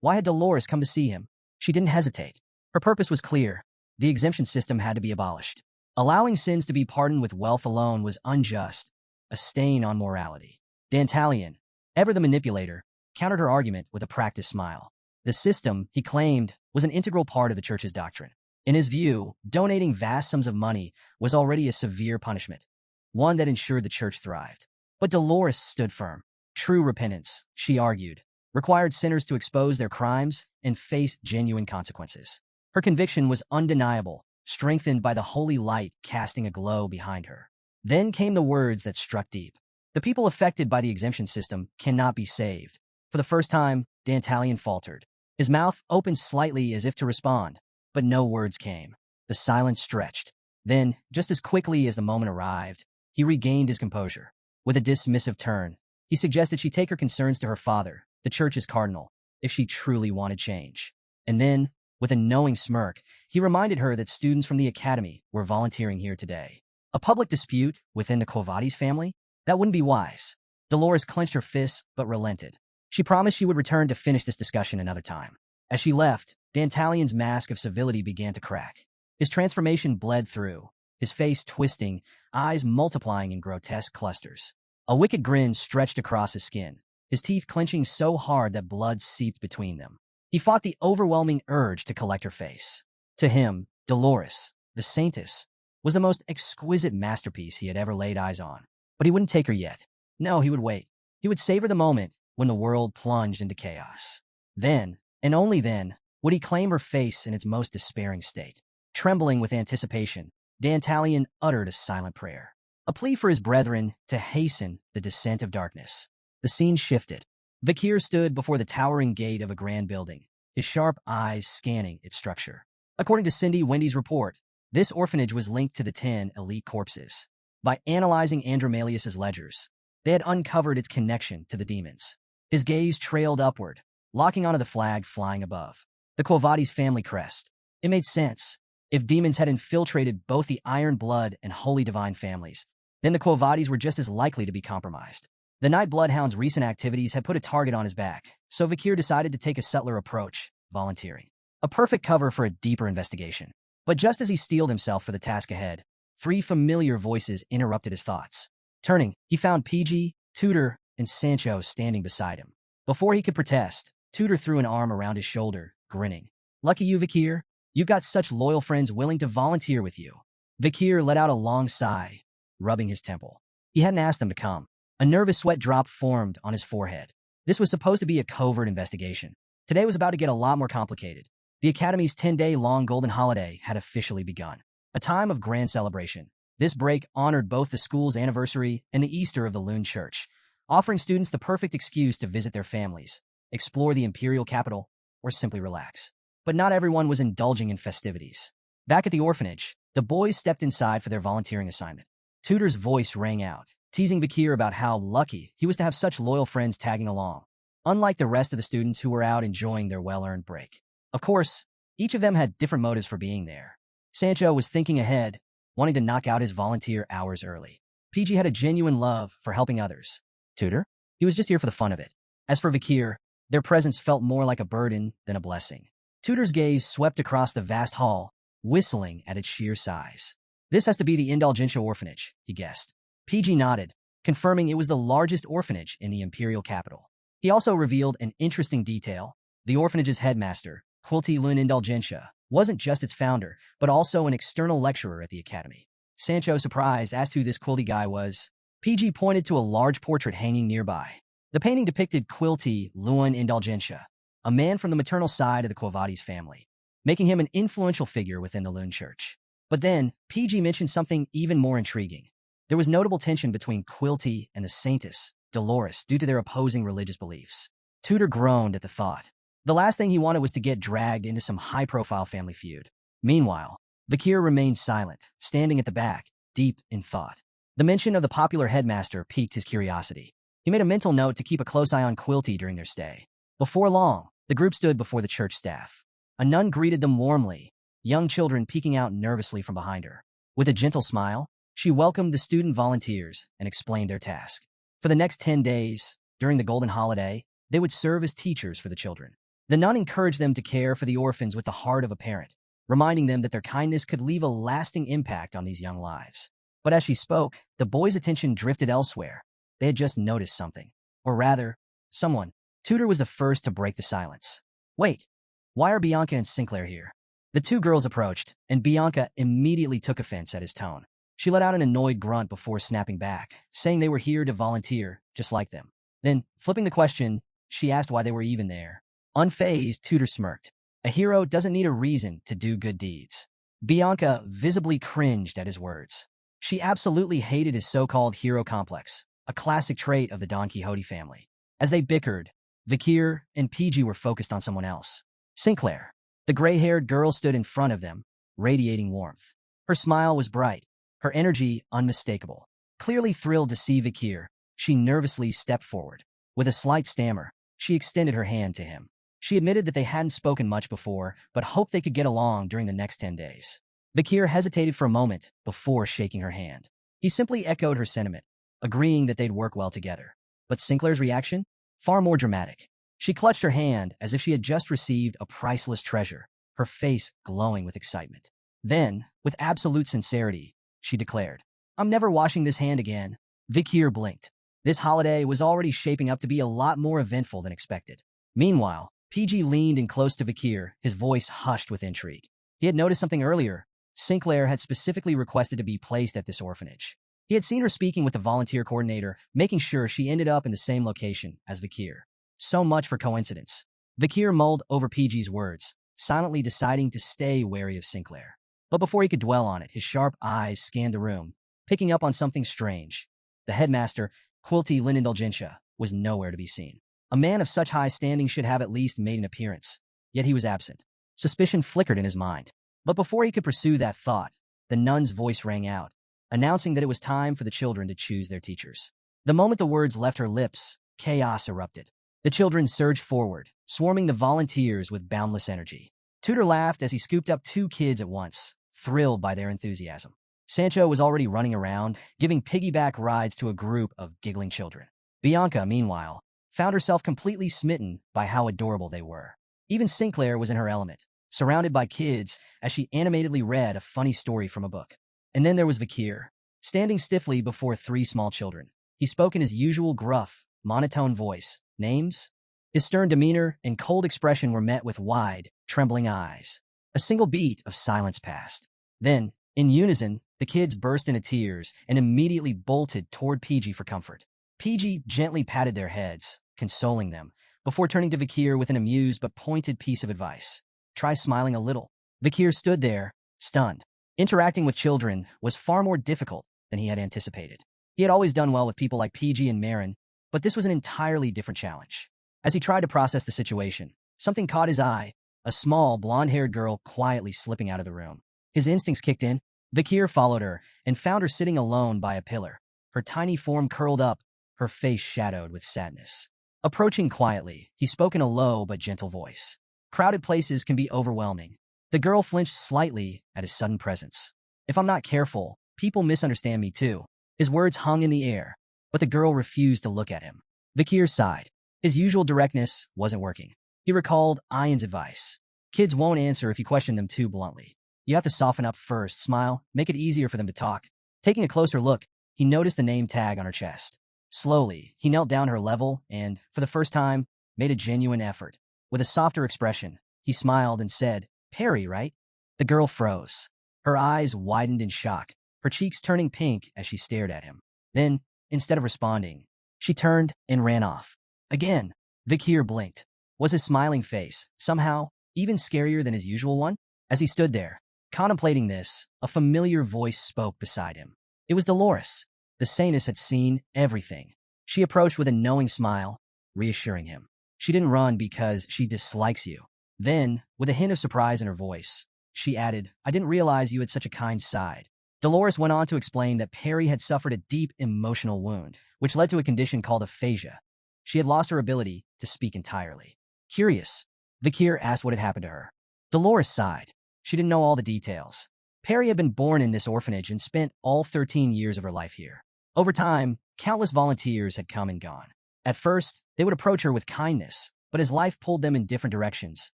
Why had Dolores come to see him? She didn't hesitate. Her purpose was clear. The exemption system had to be abolished. Allowing sins to be pardoned with wealth alone was unjust, a stain on morality. Dantalion, ever the manipulator, countered her argument with a practiced smile. The system, he claimed, was an integral part of the church's doctrine. In his view, donating vast sums of money was already a severe punishment, one that ensured the church thrived. But Dolores stood firm. True repentance, she argued, required sinners to expose their crimes and face genuine consequences. Her conviction was undeniable, strengthened by the holy light casting a glow behind her. Then came the words that struck deep. The people affected by the exemption system cannot be saved. For the first time, Dantalion faltered. His mouth opened slightly as if to respond, but no words came. The silence stretched. Then, just as quickly as the moment arrived, he regained his composure. With a dismissive turn, he suggested she take her concerns to her father, the church's cardinal, if she truly wanted change. And then, with a knowing smirk, he reminded her that students from the academy were volunteering here today. A public dispute within the Quo Vadis family? That wouldn't be wise. Dolores clenched her fists but relented. She promised she would return to finish this discussion another time. As she left, Dantalion's mask of civility began to crack. His transformation bled through, his face twisting, eyes multiplying in grotesque clusters. A wicked grin stretched across his skin, his teeth clenching so hard that blood seeped between them. He fought the overwhelming urge to collect her face. To him, Dolores, the saintess, was the most exquisite masterpiece he had ever laid eyes on. But he wouldn't take her yet. No, he would wait. He would savor the moment when the world plunged into chaos. Then, and only then, would he claim her face in its most despairing state. Trembling with anticipation, Dantalion uttered a silent prayer, a plea for his brethren to hasten the descent of darkness. The scene shifted. Kier stood before the towering gate of a grand building, his sharp eyes scanning its structure. According to Cindy Wendy's report, this orphanage was linked to the 10 elite corpses. By analyzing Andromalius's ledgers, they had uncovered its connection to the demons. His gaze trailed upward, locking onto the flag flying above. The Quo Vadis family crest. It made sense. If demons had infiltrated both the Iron Blood and Holy Divine families, then the Quo Vadis were just as likely to be compromised. The Night Bloodhound's recent activities had put a target on his back, so Kier decided to take a subtler approach, volunteering. A perfect cover for a deeper investigation. But just as he steeled himself for the task ahead, 3 familiar voices interrupted his thoughts. Turning, he found PG, Tudor, and Sancho standing beside him. Before he could protest, Tudor threw an arm around his shoulder, grinning. Lucky you, Kier. You've got such loyal friends willing to volunteer with you. Kier let out a long sigh, rubbing his temple. He hadn't asked them to come. A nervous sweat drop formed on his forehead. This was supposed to be a covert investigation. Today was about to get a lot more complicated. The Academy's 10-day-long golden holiday had officially begun. A time of grand celebration. This break honored both the school's anniversary and the Easter of the Loon Church, offering students the perfect excuse to visit their families, explore the imperial capital, or simply relax. But not everyone was indulging in festivities. Back at the orphanage, the boys stepped inside for their volunteering assignment. Tudor's voice rang out, teasing Kier about how lucky he was to have such loyal friends tagging along, unlike the rest of the students who were out enjoying their well-earned break. Of course, each of them had different motives for being there. Sancho was thinking ahead, wanting to knock out his volunteer hours early. PG had a genuine love for helping others. Tudor? He was just here for the fun of it. As for Kier, their presence felt more like a burden than a blessing. Tudor's gaze swept across the vast hall, whistling at its sheer size. This has to be the Indulgentia orphanage, he guessed. PG nodded, confirming it was the largest orphanage in the imperial capital. He also revealed an interesting detail. The orphanage's headmaster, Quilty Lun Indulgentia, wasn't just its founder, but also an external lecturer at the academy. Sancho, surprised, asked who this Quilty guy was. PG pointed to a large portrait hanging nearby. The painting depicted Quilty Lun Indulgentia, a man from the maternal side of the Quo Vadis family, making him an influential figure within the Loon Church. But then, PG mentioned something even more intriguing. There was notable tension between Quilty and the saintess, Dolores, due to their opposing religious beliefs. Tudor groaned at the thought. The last thing he wanted was to get dragged into some high-profile family feud. Meanwhile, Kier remained silent, standing at the back, deep in thought. The mention of the popular headmaster piqued his curiosity. He made a mental note to keep a close eye on Quilty during their stay. Before long, the group stood before the church staff. A nun greeted them warmly, young children peeking out nervously from behind her. With a gentle smile, she welcomed the student volunteers and explained their task. For the next 10 days, during the golden holiday, they would serve as teachers for the children. The nun encouraged them to care for the orphans with the heart of a parent, reminding them that their kindness could leave a lasting impact on these young lives. But as she spoke, the boys' attention drifted elsewhere. They had just noticed something. Or rather, someone. Tudor was the first to break the silence. Wait, why are Bianca and Sinclair here? The 2 girls approached, and Bianca immediately took offense at his tone. She let out an annoyed grunt before snapping back, saying they were here to volunteer, just like them. Then, flipping the question, she asked why they were even there. Unfazed, Tudor smirked. A hero doesn't need a reason to do good deeds. Bianca visibly cringed at his words. She absolutely hated his so-called hero complex. a classic trait of the Don Quixote family. As they bickered, Kier and PG were focused on someone else. Sinclair. The gray-haired girl stood in front of them, radiating warmth. Her smile was bright, her energy unmistakable. Clearly thrilled to see Kier, she nervously stepped forward. With a slight stammer, she extended her hand to him. She admitted that they hadn't spoken much before, but hoped they could get along during the next 10 days. Kier hesitated for a moment before shaking her hand. He simply echoed her sentiment, agreeing that they'd work well together. But Sinclair's reaction? Far more dramatic. She clutched her hand as if she had just received a priceless treasure, her face glowing with excitement. Then, with absolute sincerity, she declared, "I'm never washing this hand again." Kier blinked. This holiday was already shaping up to be a lot more eventful than expected. Meanwhile, PG leaned in close to Kier, his voice hushed with intrigue. He had noticed something earlier. Sinclair had specifically requested to be placed at this orphanage. He had seen her speaking with the volunteer coordinator, making sure she ended up in the same location as Kier. So much for coincidence. Kier mulled over PG's words, silently deciding to stay wary of Sinclair. But before he could dwell on it, his sharp eyes scanned the room, picking up on something strange. The headmaster, Quilty Lindindulgentia, was nowhere to be seen. A man of such high standing should have at least made an appearance, yet he was absent. Suspicion flickered in his mind. But before he could pursue that thought, the nun's voice rang out, announcing that it was time for the children to choose their teachers. The moment the words left her lips, chaos erupted. The children surged forward, swarming the volunteers with boundless energy. Tutor laughed as he scooped up 2 kids at once, thrilled by their enthusiasm. Sancho was already running around, giving piggyback rides to a group of giggling children. Bianca, meanwhile, found herself completely smitten by how adorable they were. Even Sinclair was in her element, surrounded by kids as she animatedly read a funny story from a book. And then there was Kier, standing stiffly before 3 small children. He spoke in his usual gruff, monotone voice. Names? His stern demeanor and cold expression were met with wide, trembling eyes. A single beat of silence passed. Then, in unison, the kids burst into tears and immediately bolted toward PG for comfort. PG gently patted their heads, consoling them, before turning to Kier with an amused but pointed piece of advice. Try smiling a little. Kier stood there, stunned. Interacting with children was far more difficult than he had anticipated. He had always done well with people like PG and Marin, but this was an entirely different challenge. As he tried to process the situation, something caught his eye, a small, blonde-haired girl quietly slipping out of the room. His instincts kicked in. Kier followed her and found her sitting alone by a pillar, her tiny form curled up, her face shadowed with sadness. Approaching quietly, he spoke in a low but gentle voice. Crowded places can be overwhelming. The girl flinched slightly at his sudden presence. If I'm not careful, people misunderstand me too. His words hung in the air, but the girl refused to look at him. Kier sighed. His usual directness wasn't working. He recalled Ian's advice. Kids won't answer if you question them too bluntly. You have to soften up first, smile, make it easier for them to talk. Taking a closer look, he noticed the name tag on her chest. Slowly, he knelt down her level and, for the first time, made a genuine effort. With a softer expression, he smiled and said, "Perry, right?" The girl froze. Her eyes widened in shock, her cheeks turning pink as she stared at him. Then, instead of responding, she turned and ran off. Again, Kier blinked. Was his smiling face, somehow, even scarier than his usual one? As he stood there, contemplating this, a familiar voice spoke beside him. It was Dolores. The saintess had seen everything. She approached with a knowing smile, reassuring him. She didn't run because she dislikes you. Then, with a hint of surprise in her voice, she added, "I didn't realize you had such a kind side." Dolores went on to explain that Perry had suffered a deep emotional wound, which led to a condition called aphasia. She had lost her ability to speak entirely. Curious, Kier asked what had happened to her. Dolores sighed. She didn't know all the details. Perry had been born in this orphanage and spent all 13 years of her life here. Over time, countless volunteers had come and gone. At first, they would approach her with kindness, but as life pulled them in different directions,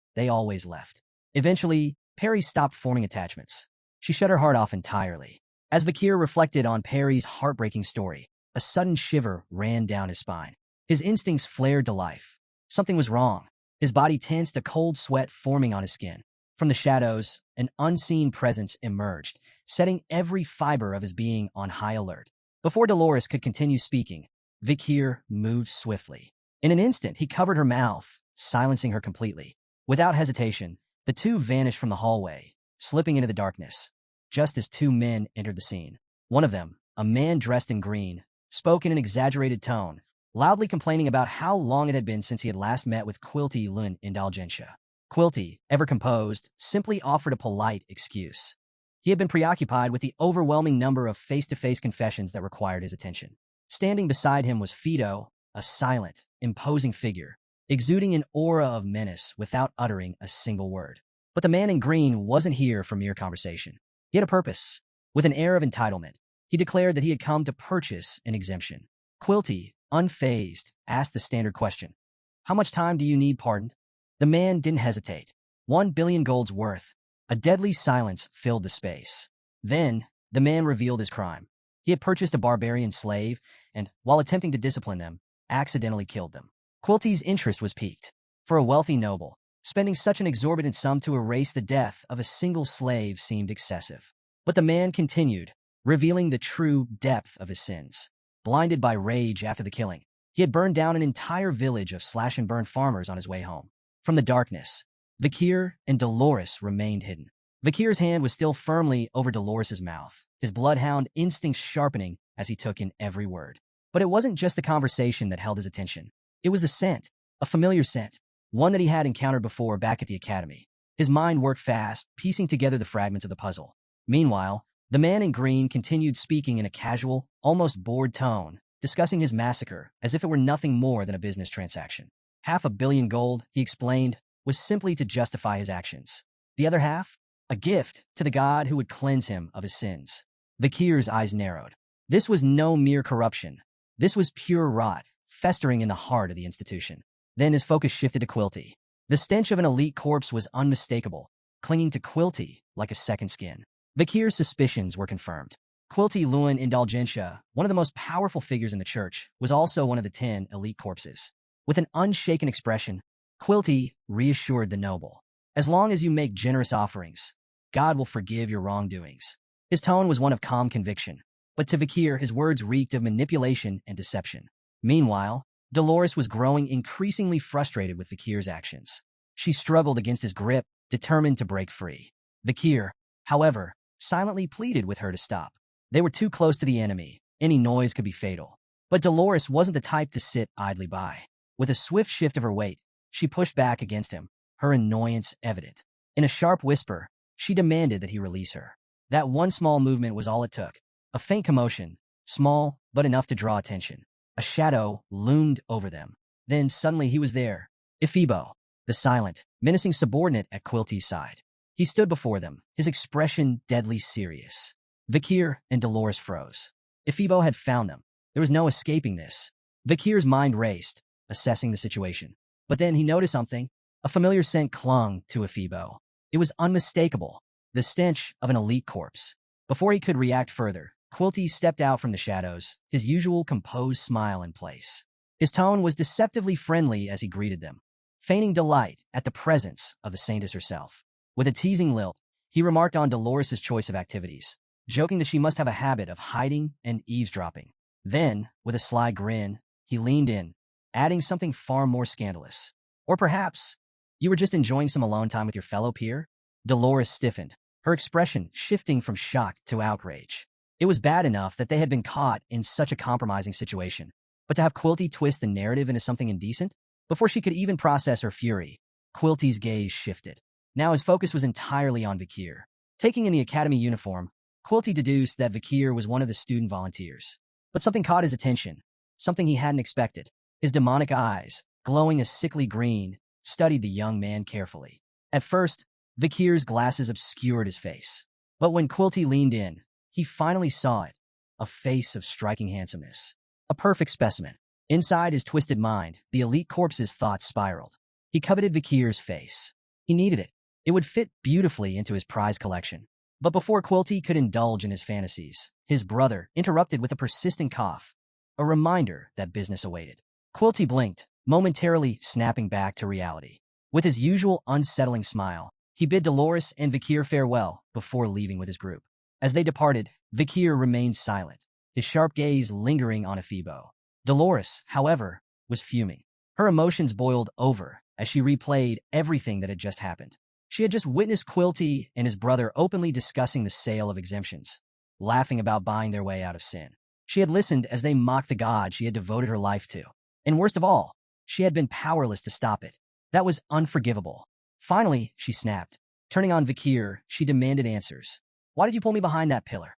they always left. Eventually, Perry stopped forming attachments. She shut her heart off entirely. As Kier reflected on Perry's heartbreaking story, a sudden shiver ran down his spine. His instincts flared to life. Something was wrong. His body tensed, a cold sweat forming on his skin. From the shadows, an unseen presence emerged, setting every fiber of his being on high alert. Before Dolores could continue speaking, Kier moved swiftly. In an instant, he covered her mouth, silencing her completely. Without hesitation, the two vanished from the hallway, slipping into the darkness. Just as 2 men entered the scene. One of them, a man dressed in green, spoke in an exaggerated tone, loudly complaining about how long it had been since he had last met with Quilty Lun Indulgentia. Quilty, ever composed, simply offered a polite excuse. He had been preoccupied with the overwhelming number of face-to-face confessions that required his attention. Standing beside him was Fido, a silent, imposing figure, exuding an aura of menace without uttering a single word. But the man in green wasn't here for mere conversation. He had a purpose. With an air of entitlement, he declared that he had come to purchase an exemption. Quilty, unfazed, asked the standard question. How much time do you need pardoned? The man didn't hesitate. 1 billion gold's worth. A deadly silence filled the space. Then, the man revealed his crime. He had purchased a barbarian slave, and, while attempting to discipline them, accidentally killed them. Quilty's interest was piqued. For a wealthy noble, spending such an exorbitant sum to erase the death of a single slave seemed excessive. But the man continued, revealing the true depth of his sins. Blinded by rage after the killing, he had burned down an entire village of slash-and-burn farmers on his way home. From the darkness, Kier and Dolores remained hidden. Kier's hand was still firmly over Dolores's mouth, his bloodhound instincts sharpening as he took in every word. But it wasn't just the conversation that held his attention. It was the scent, a familiar scent, one that he had encountered before back at the academy. His mind worked fast, piecing together the fragments of the puzzle. Meanwhile, the man in green continued speaking in a casual, almost bored tone, discussing his massacre as if it were nothing more than a business transaction. 500 million gold, he explained, was simply to justify his actions. The other half? A gift to the god who would cleanse him of his sins. Kier's eyes narrowed. This was no mere corruption. This was pure rot, festering in the heart of the institution. Then his focus shifted to Quilty. The stench of an elite corpse was unmistakable, clinging to Quilty like a second skin. Kier's suspicions were confirmed. Quilty Lun Indulgentia, one of the most powerful figures in the church, was also one of the 10 elite corpses. With an unshaken expression, Quilty reassured the noble. As long as you make generous offerings, God will forgive your wrongdoings. His tone was one of calm conviction, but to Kier his words reeked of manipulation and deception. Meanwhile, Dolores was growing increasingly frustrated with Kier's actions. She struggled against his grip, determined to break free. Kier, however, silently pleaded with her to stop. They were too close to the enemy. Any noise could be fatal. But Dolores wasn't the type to sit idly by. With a swift shift of her weight, she pushed back against him, her annoyance evident. In a sharp whisper, she demanded that he release her. That one small movement was all it took. A faint commotion, small but enough to draw attention. A shadow loomed over them. Then suddenly he was there. Ephibo, the silent, menacing subordinate at Quilty's side. He stood before them, his expression deadly serious. Kier and Dolores froze. Ephibo had found them. There was no escaping this. Kier's mind raced, assessing the situation. But then he noticed something. A familiar scent clung to Ephibo. It was unmistakable, the stench of an elite corpse. Before he could react further, Quilty stepped out from the shadows, his usual composed smile in place. His tone was deceptively friendly as he greeted them, feigning delight at the presence of the saintess herself. With a teasing lilt, he remarked on Dolores's choice of activities, joking that she must have a habit of hiding and eavesdropping. Then, with a sly grin, he leaned in, adding something far more scandalous. Or perhaps, you were just enjoying some alone time with your fellow peer? Dolores stiffened, her expression shifting from shock to outrage. It was bad enough that they had been caught in such a compromising situation, but to have Quilty twist the narrative into something indecent? Before she could even process her fury, Quilty's gaze shifted. Now his focus was entirely on Kier. Taking in the academy uniform, Quilty deduced that Kier was one of the student volunteers. But something caught his attention, something he hadn't expected. His demonic eyes, glowing a sickly green, studied the young man carefully. At first, Kier's glasses obscured his face. But when Quilty leaned in, he finally saw it, a face of striking handsomeness. A perfect specimen. Inside his twisted mind, the elite corpse's thoughts spiraled. He coveted Kier's face. He needed it. It would fit beautifully into his prize collection. But before Quilty could indulge in his fantasies, his brother interrupted with a persistent cough, a reminder that business awaited. Quilty blinked, momentarily snapping back to reality. With his usual unsettling smile, he bid Dolores and Kier farewell before leaving with his group. As they departed, Kier remained silent, his sharp gaze lingering on Ephibo. Dolores, however, was fuming. Her emotions boiled over as she replayed everything that had just happened. She had just witnessed Quilty and his brother openly discussing the sale of exemptions, laughing about buying their way out of sin. She had listened as they mocked the god she had devoted her life to. And worst of all, she had been powerless to stop it. That was unforgivable. Finally, she snapped. Turning on Kier, she demanded answers. Why did you pull me behind that pillar?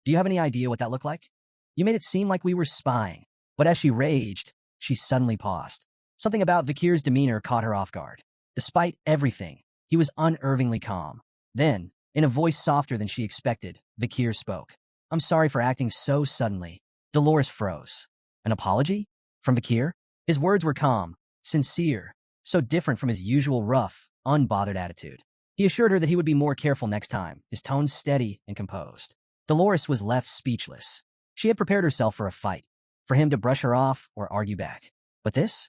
Do you have any idea what that looked like? You made it seem like we were spying. But as she raged, she suddenly paused. Something about Kier's demeanor caught her off guard. Despite everything, he was unnervingly calm. Then, in a voice softer than she expected, Kier spoke. I'm sorry for acting so suddenly. Dolores froze. An apology? From Kier? His words were calm, sincere, so different from his usual rough, unbothered attitude. He assured her that he would be more careful next time, his tone steady and composed. Dolores was left speechless. She had prepared herself for a fight, for him to brush her off or argue back. But this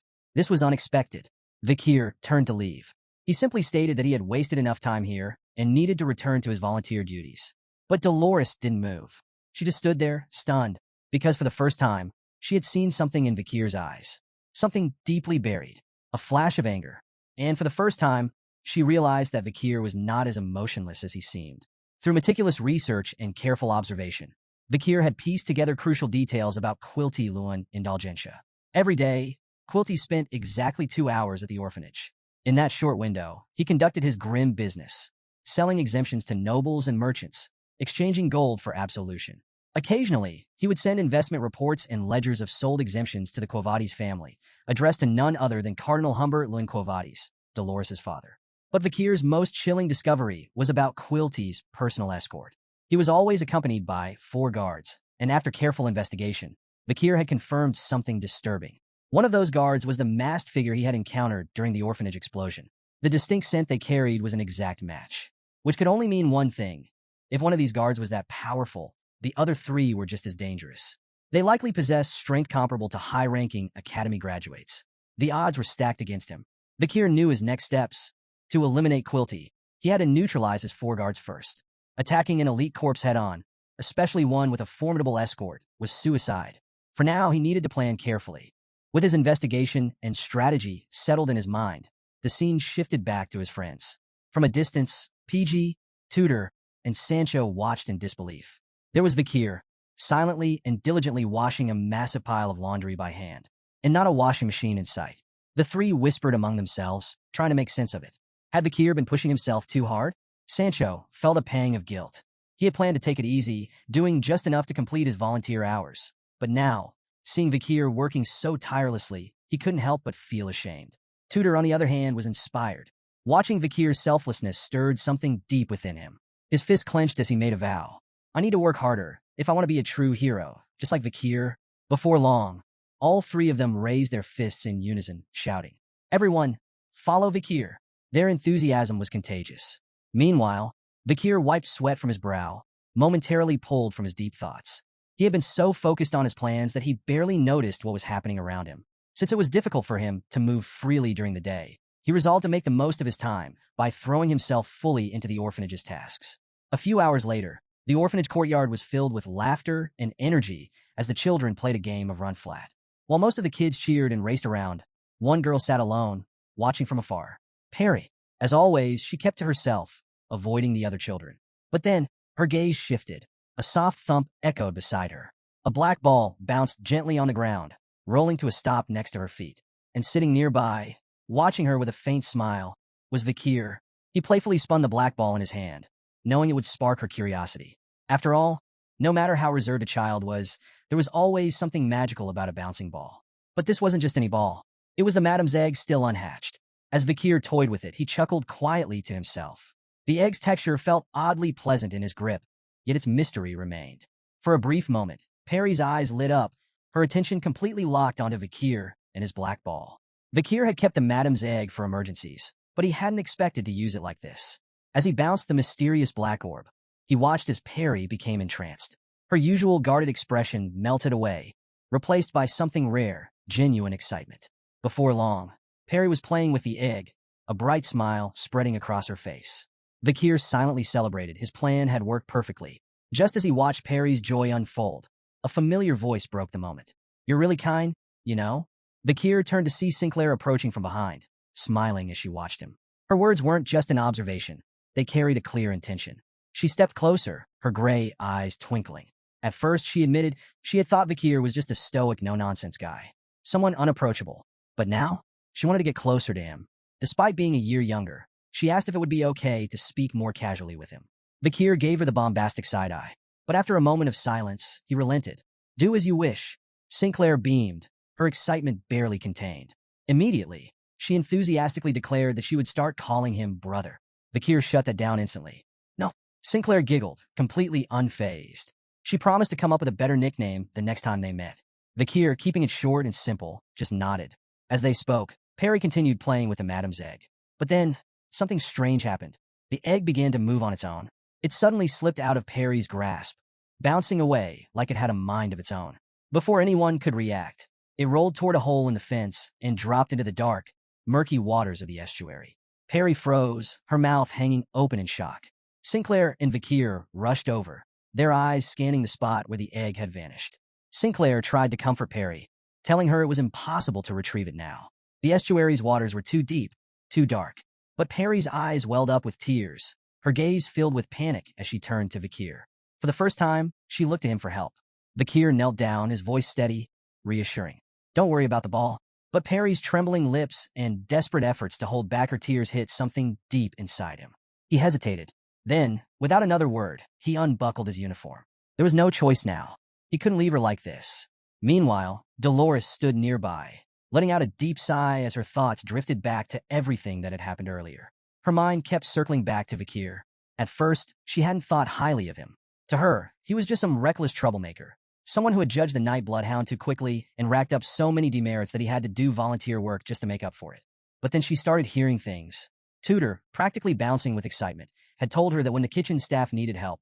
was unexpected. Kier turned to leave. He simply stated that he had wasted enough time here and needed to return to his volunteer duties. But Dolores didn't move. She just stood there, stunned, because for the first time, she had seen something in Kier's eyes. Something deeply buried. A flash of anger. And for the first time, she realized that Kier was not as emotionless as he seemed. Through meticulous research and careful observation, Kier had pieced together crucial details about Quilty Luan Indulgentia. Every day, Quilty spent exactly 2 hours at the orphanage. In that short window, he conducted his grim business, selling exemptions to nobles and merchants, exchanging gold for absolution. Occasionally, he would send investment reports and ledgers of sold exemptions to the Quo Vadis family, addressed to none other than Cardinal Humbert Luan Quo Vadis, Dolores' father. But Kier's most chilling discovery was about Quilty's personal escort. He was always accompanied by 4 guards, and after careful investigation, Kier had confirmed something disturbing. One of those guards was the masked figure he had encountered during the orphanage explosion. The distinct scent they carried was an exact match, which could only mean one thing. If one of these guards was that powerful, the other 3 were just as dangerous. They likely possessed strength comparable to high-ranking academy graduates. The odds were stacked against him. Kier knew his next steps. To eliminate Quilty, he had to neutralize his 4 guards first. Attacking an elite corpse head-on, especially one with a formidable escort, was suicide. For now, he needed to plan carefully. With his investigation and strategy settled in his mind, the scene shifted back to his friends. From a distance, PG, Tudor, and Sancho watched in disbelief. There was Kier, silently and diligently washing a massive pile of laundry by hand, and not a washing machine in sight. The 3 whispered among themselves, trying to make sense of it. Had Kier been pushing himself too hard? Sancho felt a pang of guilt. He had planned to take it easy, doing just enough to complete his volunteer hours. But now, seeing Kier working so tirelessly, he couldn't help but feel ashamed. Tudor, on the other hand, was inspired. Watching Kier's selflessness stirred something deep within him. His fist clenched as he made a vow. I need to work harder if I want to be a true hero, just like Kier. Before long, all 3 of them raised their fists in unison, shouting, Everyone, follow Kier. Their enthusiasm was contagious. Meanwhile, Kier wiped sweat from his brow, momentarily pulled from his deep thoughts. He had been so focused on his plans that he barely noticed what was happening around him. Since it was difficult for him to move freely during the day, he resolved to make the most of his time by throwing himself fully into the orphanage's tasks. A few hours later, the orphanage courtyard was filled with laughter and energy as the children played a game of run flat. While most of the kids cheered and raced around, one girl sat alone, watching from afar. Perry. As always, she kept to herself, avoiding the other children. But then, her gaze shifted. A soft thump echoed beside her. A black ball bounced gently on the ground, rolling to a stop next to her feet. And sitting nearby, watching her with a faint smile, was Kier. He playfully spun the black ball in his hand, knowing it would spark her curiosity. After all, no matter how reserved a child was, there was always something magical about a bouncing ball. But this wasn't just any ball. It was the Madame's egg still unhatched. As Kier toyed with it, he chuckled quietly to himself. The egg's texture felt oddly pleasant in his grip, yet its mystery remained. For a brief moment, Perry's eyes lit up, her attention completely locked onto Kier and his black ball. Kier had kept the Madame's egg for emergencies, but he hadn't expected to use it like this. As he bounced the mysterious black orb, he watched as Perry became entranced. Her usual guarded expression melted away, replaced by something rare, genuine excitement. Before long, Perry was playing with the egg, a bright smile spreading across her face. Kier silently celebrated. His plan had worked perfectly. Just as he watched Perry's joy unfold, a familiar voice broke the moment. You're really kind, you know? Kier turned to see Sinclair approaching from behind, smiling as she watched him. Her words weren't just an observation. They carried a clear intention. She stepped closer, her gray eyes twinkling. At first, she admitted she had thought Kier was just a stoic, no-nonsense guy, someone unapproachable. But now, she wanted to get closer to him. Despite being a year younger, she asked if it would be okay to speak more casually with him. Kier gave her the bombastic side-eye, but after a moment of silence, he relented. "Do as you wish." Sinclair beamed, her excitement barely contained. Immediately, she enthusiastically declared that she would start calling him brother. Kier shut that down instantly. "No." Sinclair giggled, completely unfazed. She promised to come up with a better nickname the next time they met. Kier, keeping it short and simple, just nodded. As they spoke, Perry continued playing with the madam's egg. But then, something strange happened. The egg began to move on its own. It suddenly slipped out of Perry's grasp, bouncing away like it had a mind of its own. Before anyone could react, it rolled toward a hole in the fence and dropped into the dark, murky waters of the estuary. Perry froze, her mouth hanging open in shock. Sinclair and Kier rushed over, their eyes scanning the spot where the egg had vanished. Sinclair tried to comfort Perry, telling her it was impossible to retrieve it now. The estuary's waters were too deep, too dark. But Perry's eyes welled up with tears, her gaze filled with panic as she turned to Kier. For the first time, she looked to him for help. Kier knelt down, his voice steady, reassuring. "Don't worry about the ball." But Perry's trembling lips and desperate efforts to hold back her tears hit something deep inside him. He hesitated. Then, without another word, he unbuckled his uniform. There was no choice now. He couldn't leave her like this. Meanwhile, Dolores stood nearby, letting out a deep sigh as her thoughts drifted back to everything that had happened earlier. Her mind kept circling back to Kier. At first, she hadn't thought highly of him. To her, he was just some reckless troublemaker, someone who had judged the night bloodhound too quickly and racked up so many demerits that he had to do volunteer work just to make up for it. But then she started hearing things. Tudor, practically bouncing with excitement, had told her that when the kitchen staff needed help,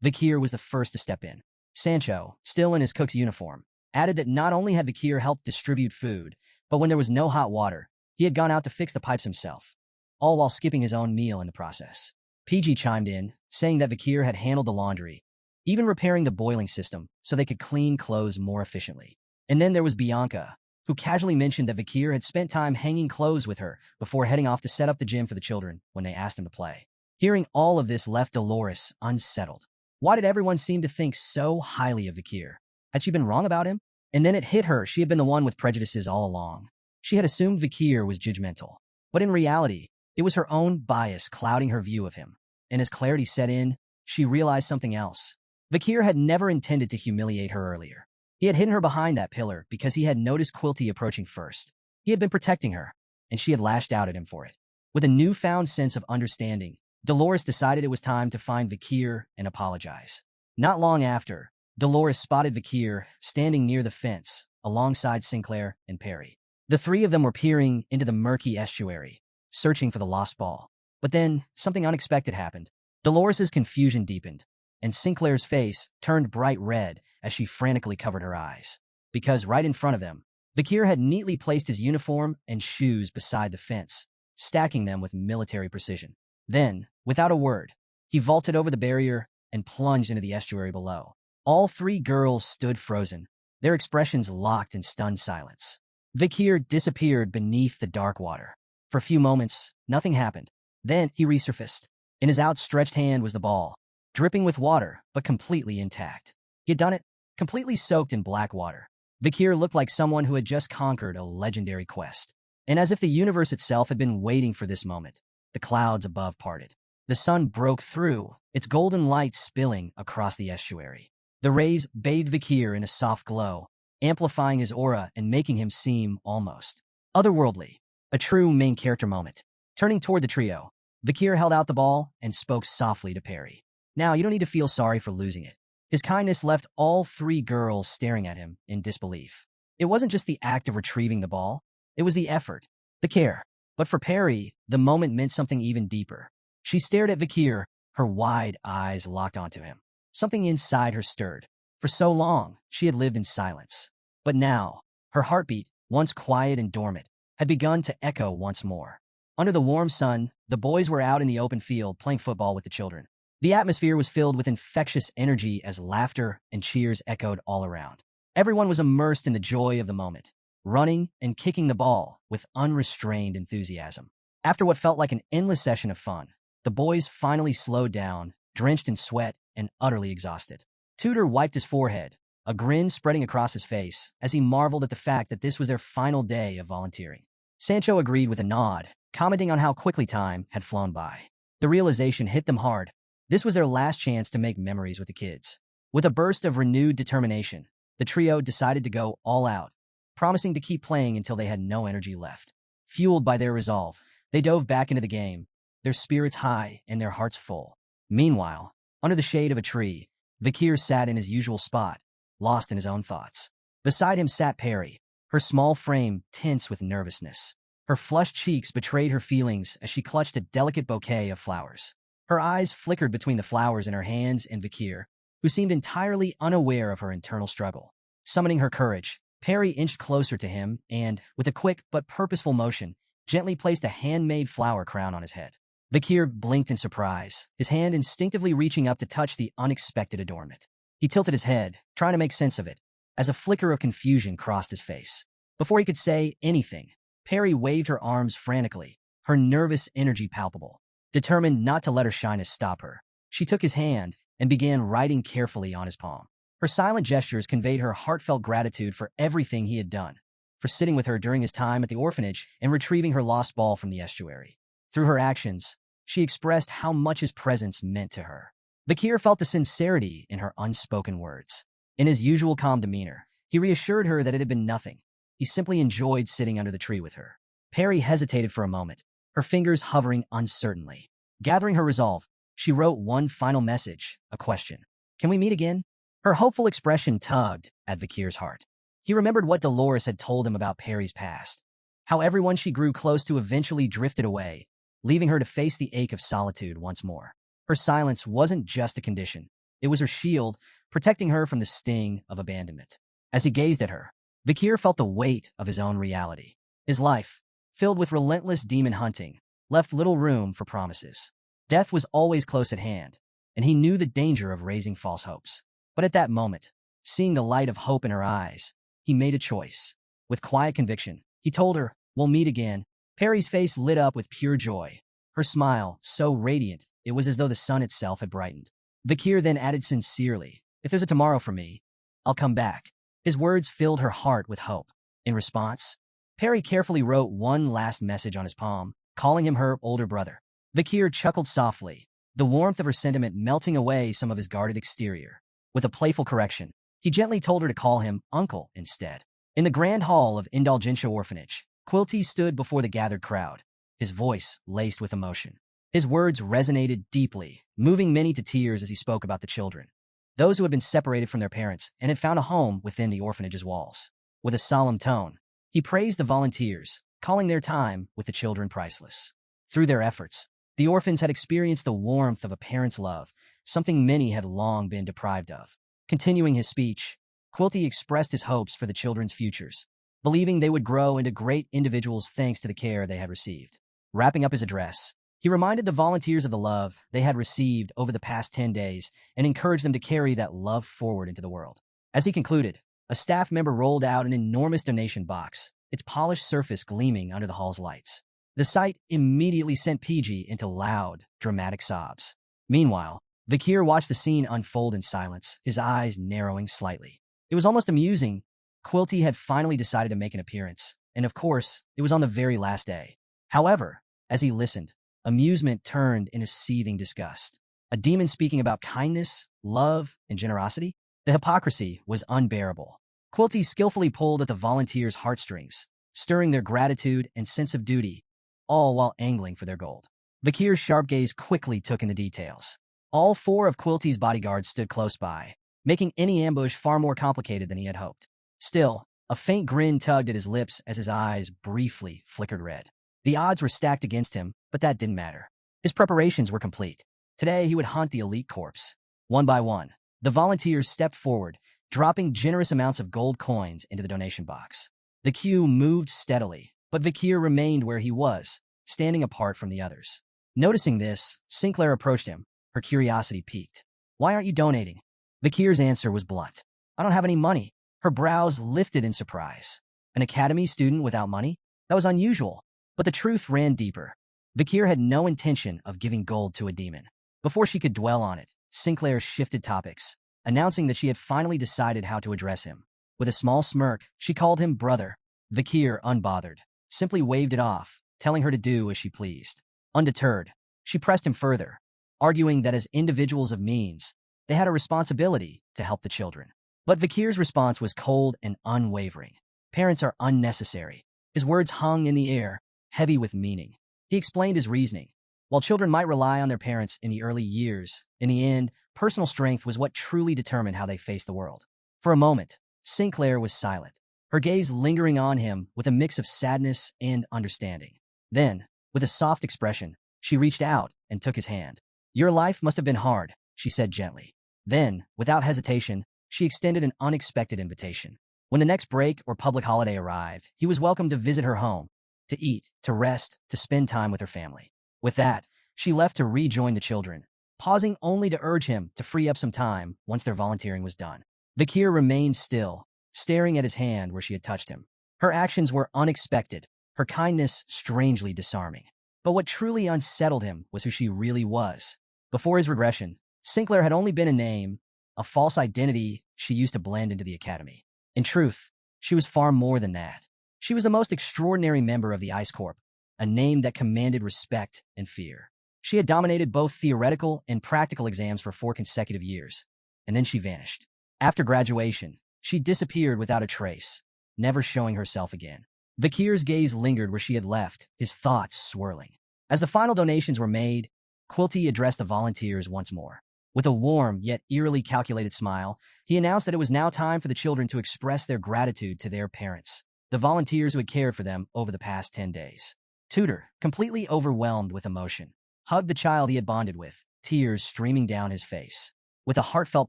Kier was the first to step in. Sancho, still in his cook's uniform, added that not only had Kier helped distribute food, but when there was no hot water, he had gone out to fix the pipes himself, all while skipping his own meal in the process. PG chimed in, saying that Kier had handled the laundry, even repairing the boiling system so they could clean clothes more efficiently. And then there was Bianca, who casually mentioned that Kier had spent time hanging clothes with her before heading off to set up the gym for the children when they asked him to play. Hearing all of this left Dolores unsettled. Why did everyone seem to think so highly of Kier? Had she been wrong about him? And then it hit her she had been the one with prejudices all along. She had assumed Kier was judgmental. But in reality, it was her own bias clouding her view of him. And as clarity set in, she realized something else. Kier had never intended to humiliate her earlier. He had hidden her behind that pillar because he had noticed Quilty approaching first. He had been protecting her, and she had lashed out at him for it. With a newfound sense of understanding, Dolores decided it was time to find Kier and apologize. Not long after, Dolores spotted Kier standing near the fence, alongside Sinclair and Perry. The three of them were peering into the murky estuary, searching for the lost ball. But then, something unexpected happened. Dolores's confusion deepened, and Sinclair's face turned bright red as she frantically covered her eyes. Because right in front of them, Kier had neatly placed his uniform and shoes beside the fence, stacking them with military precision. Then, without a word, he vaulted over the barrier and plunged into the estuary below. All three girls stood frozen, their expressions locked in stunned silence. Kier disappeared beneath the dark water. For a few moments, nothing happened. Then he resurfaced. In his outstretched hand was the ball, dripping with water, but completely intact. He had done it, completely soaked in black water. Kier looked like someone who had just conquered a legendary quest. And as if the universe itself had been waiting for this moment, the clouds above parted. The sun broke through, its golden light spilling across the estuary. The rays bathed Kier in a soft glow, amplifying his aura and making him seem almost otherworldly. A true main character moment. Turning toward the trio, Kier held out the ball and spoke softly to Perry. "Now, you don't need to feel sorry for losing it." His kindness left all three girls staring at him in disbelief. It wasn't just the act of retrieving the ball, it was the effort, the care. But for Perry, the moment meant something even deeper. She stared at Kier, her wide eyes locked onto him. Something inside her stirred. For so long, she had lived in silence. But now, her heartbeat, once quiet and dormant, had begun to echo once more. Under the warm sun, the boys were out in the open field playing football with the children. The atmosphere was filled with infectious energy as laughter and cheers echoed all around. Everyone was immersed in the joy of the moment, running and kicking the ball with unrestrained enthusiasm. After what felt like an endless session of fun, the boys finally slowed down, drenched in sweat and utterly exhausted. Tudor wiped his forehead, a grin spreading across his face as he marveled at the fact that this was their final day of volunteering. Sancho agreed with a nod, commenting on how quickly time had flown by. The realization hit them hard. This was their last chance to make memories with the kids. With a burst of renewed determination, the trio decided to go all out, promising to keep playing until they had no energy left. Fueled by their resolve, they dove back into the game, their spirits high and their hearts full. Meanwhile, under the shade of a tree, Kier sat in his usual spot, lost in his own thoughts. Beside him sat Perry, her small frame tense with nervousness. Her flushed cheeks betrayed her feelings as she clutched a delicate bouquet of flowers. Her eyes flickered between the flowers in her hands and Kier, who seemed entirely unaware of her internal struggle. Summoning her courage, Perry inched closer to him and, with a quick but purposeful motion, gently placed a handmade flower crown on his head. Kier blinked in surprise, his hand instinctively reaching up to touch the unexpected adornment. He tilted his head, trying to make sense of it, as a flicker of confusion crossed his face. Before he could say anything, Perry waved her arms frantically, her nervous energy palpable. Determined not to let her shyness stop her, she took his hand and began writing carefully on his palm. Her silent gestures conveyed her heartfelt gratitude for everything he had done, for sitting with her during his time at the orphanage and retrieving her lost ball from the estuary. Through her actions, she expressed how much his presence meant to her. Kier felt the sincerity in her unspoken words. In his usual calm demeanor, he reassured her that it had been nothing. He simply enjoyed sitting under the tree with her. Perry hesitated for a moment, her fingers hovering uncertainly. Gathering her resolve, she wrote one final message, a question. "Can we meet again?" Her hopeful expression tugged at Kier's heart. He remembered what Dolores had told him about Perry's past, how everyone she grew close to eventually drifted away, leaving her to face the ache of solitude once more. Her silence wasn't just a condition. It was her shield, protecting her from the sting of abandonment. As he gazed at her, Kier felt the weight of his own reality. His life, filled with relentless demon hunting, left little room for promises. Death was always close at hand, and he knew the danger of raising false hopes. But at that moment, seeing the light of hope in her eyes, he made a choice. With quiet conviction, he told her, "We'll meet again." Perry's face lit up with pure joy. Her smile, so radiant, it was as though the sun itself had brightened. Kier then added sincerely, "If there's a tomorrow for me, I'll come back." His words filled her heart with hope. In response, Perry carefully wrote one last message on his palm, calling him her older brother. Kier chuckled softly, the warmth of her sentiment melting away some of his guarded exterior. With a playful correction, he gently told her to call him uncle instead. In the grand hall of Indulgentia Orphanage, Quilty stood before the gathered crowd, his voice laced with emotion. His words resonated deeply, moving many to tears as he spoke about the children, those who had been separated from their parents and had found a home within the orphanage's walls. With a solemn tone, he praised the volunteers, calling their time with the children priceless. Through their efforts, the orphans had experienced the warmth of a parent's love, something many had long been deprived of. Continuing his speech, Quilty expressed his hopes for the children's futures, believing they would grow into great individuals thanks to the care they had received. Wrapping up his address, he reminded the volunteers of the love they had received over the past 10 days and encouraged them to carry that love forward into the world. As he concluded, a staff member rolled out an enormous donation box, its polished surface gleaming under the hall's lights. The sight immediately sent PG into loud, dramatic sobs. Meanwhile, Kier watched the scene unfold in silence, his eyes narrowing slightly. It was almost amusing. Quilty had finally decided to make an appearance, and of course, it was on the very last day. However, as he listened, amusement turned into seething disgust. A demon speaking about kindness, love, and generosity? The hypocrisy was unbearable. Quilty skillfully pulled at the volunteers' heartstrings, stirring their gratitude and sense of duty, all while angling for their gold. Kier's sharp gaze quickly took in the details. All 4 of Quilty's bodyguards stood close by, making any ambush far more complicated than he had hoped. Still, a faint grin tugged at his lips as his eyes briefly flickered red. The odds were stacked against him, but that didn't matter. His preparations were complete. Today he would hunt the elite corpse. One by one, the volunteers stepped forward, dropping generous amounts of gold coins into the donation box. The queue moved steadily, but Kier remained where he was, standing apart from the others. Noticing this, Sinclair approached him, her curiosity piqued. "Why aren't you donating?" Kier's answer was blunt. "I don't have any money." Her brows lifted in surprise. An academy student without money? That was unusual, but the truth ran deeper. Kier had no intention of giving gold to a demon. Before she could dwell on it, Sinclair shifted topics. announcing that she had finally decided how to address him. With a small smirk, she called him brother. Kier, unbothered, simply waved it off, telling her to do as she pleased. Undeterred, she pressed him further, arguing that as individuals of means, they had a responsibility to help the children. But Vikir's response was cold and unwavering. Parents are unnecessary. His words hung in the air, heavy with meaning. He explained his reasoning. While children might rely on their parents in the early years, in the end, personal strength was what truly determined how they faced the world. For a moment, Sinclair was silent, her gaze lingering on him with a mix of sadness and understanding. Then, with a soft expression, she reached out and took his hand. "Your life must have been hard," she said gently. Then, without hesitation, she extended an unexpected invitation. When the next break or public holiday arrived, he was welcome to visit her home, to eat, to rest, to spend time with her family. With that, she left to rejoin the children, pausing only to urge him to free up some time once their volunteering was done. Kier remained still, staring at his hand where she had touched him. Her actions were unexpected, her kindness strangely disarming. But what truly unsettled him was who she really was. Before his regression, Sinclair had only been a name, a false identity she used to blend into the academy. In truth, she was far more than that. She was the most extraordinary member of the Ice Corp, a name that commanded respect and fear. She had dominated both theoretical and practical exams for 4 consecutive years, and then she vanished. After graduation, she disappeared without a trace, never showing herself again. Vikir's gaze lingered where she had left, his thoughts swirling. As the final donations were made, Quilty addressed the volunteers once more. With a warm yet eerily calculated smile, he announced that it was now time for the children to express their gratitude to their parents, the volunteers who had cared for them over the past 10 days. Tutor, completely overwhelmed with emotion, hugged the child he had bonded with, tears streaming down his face. With a heartfelt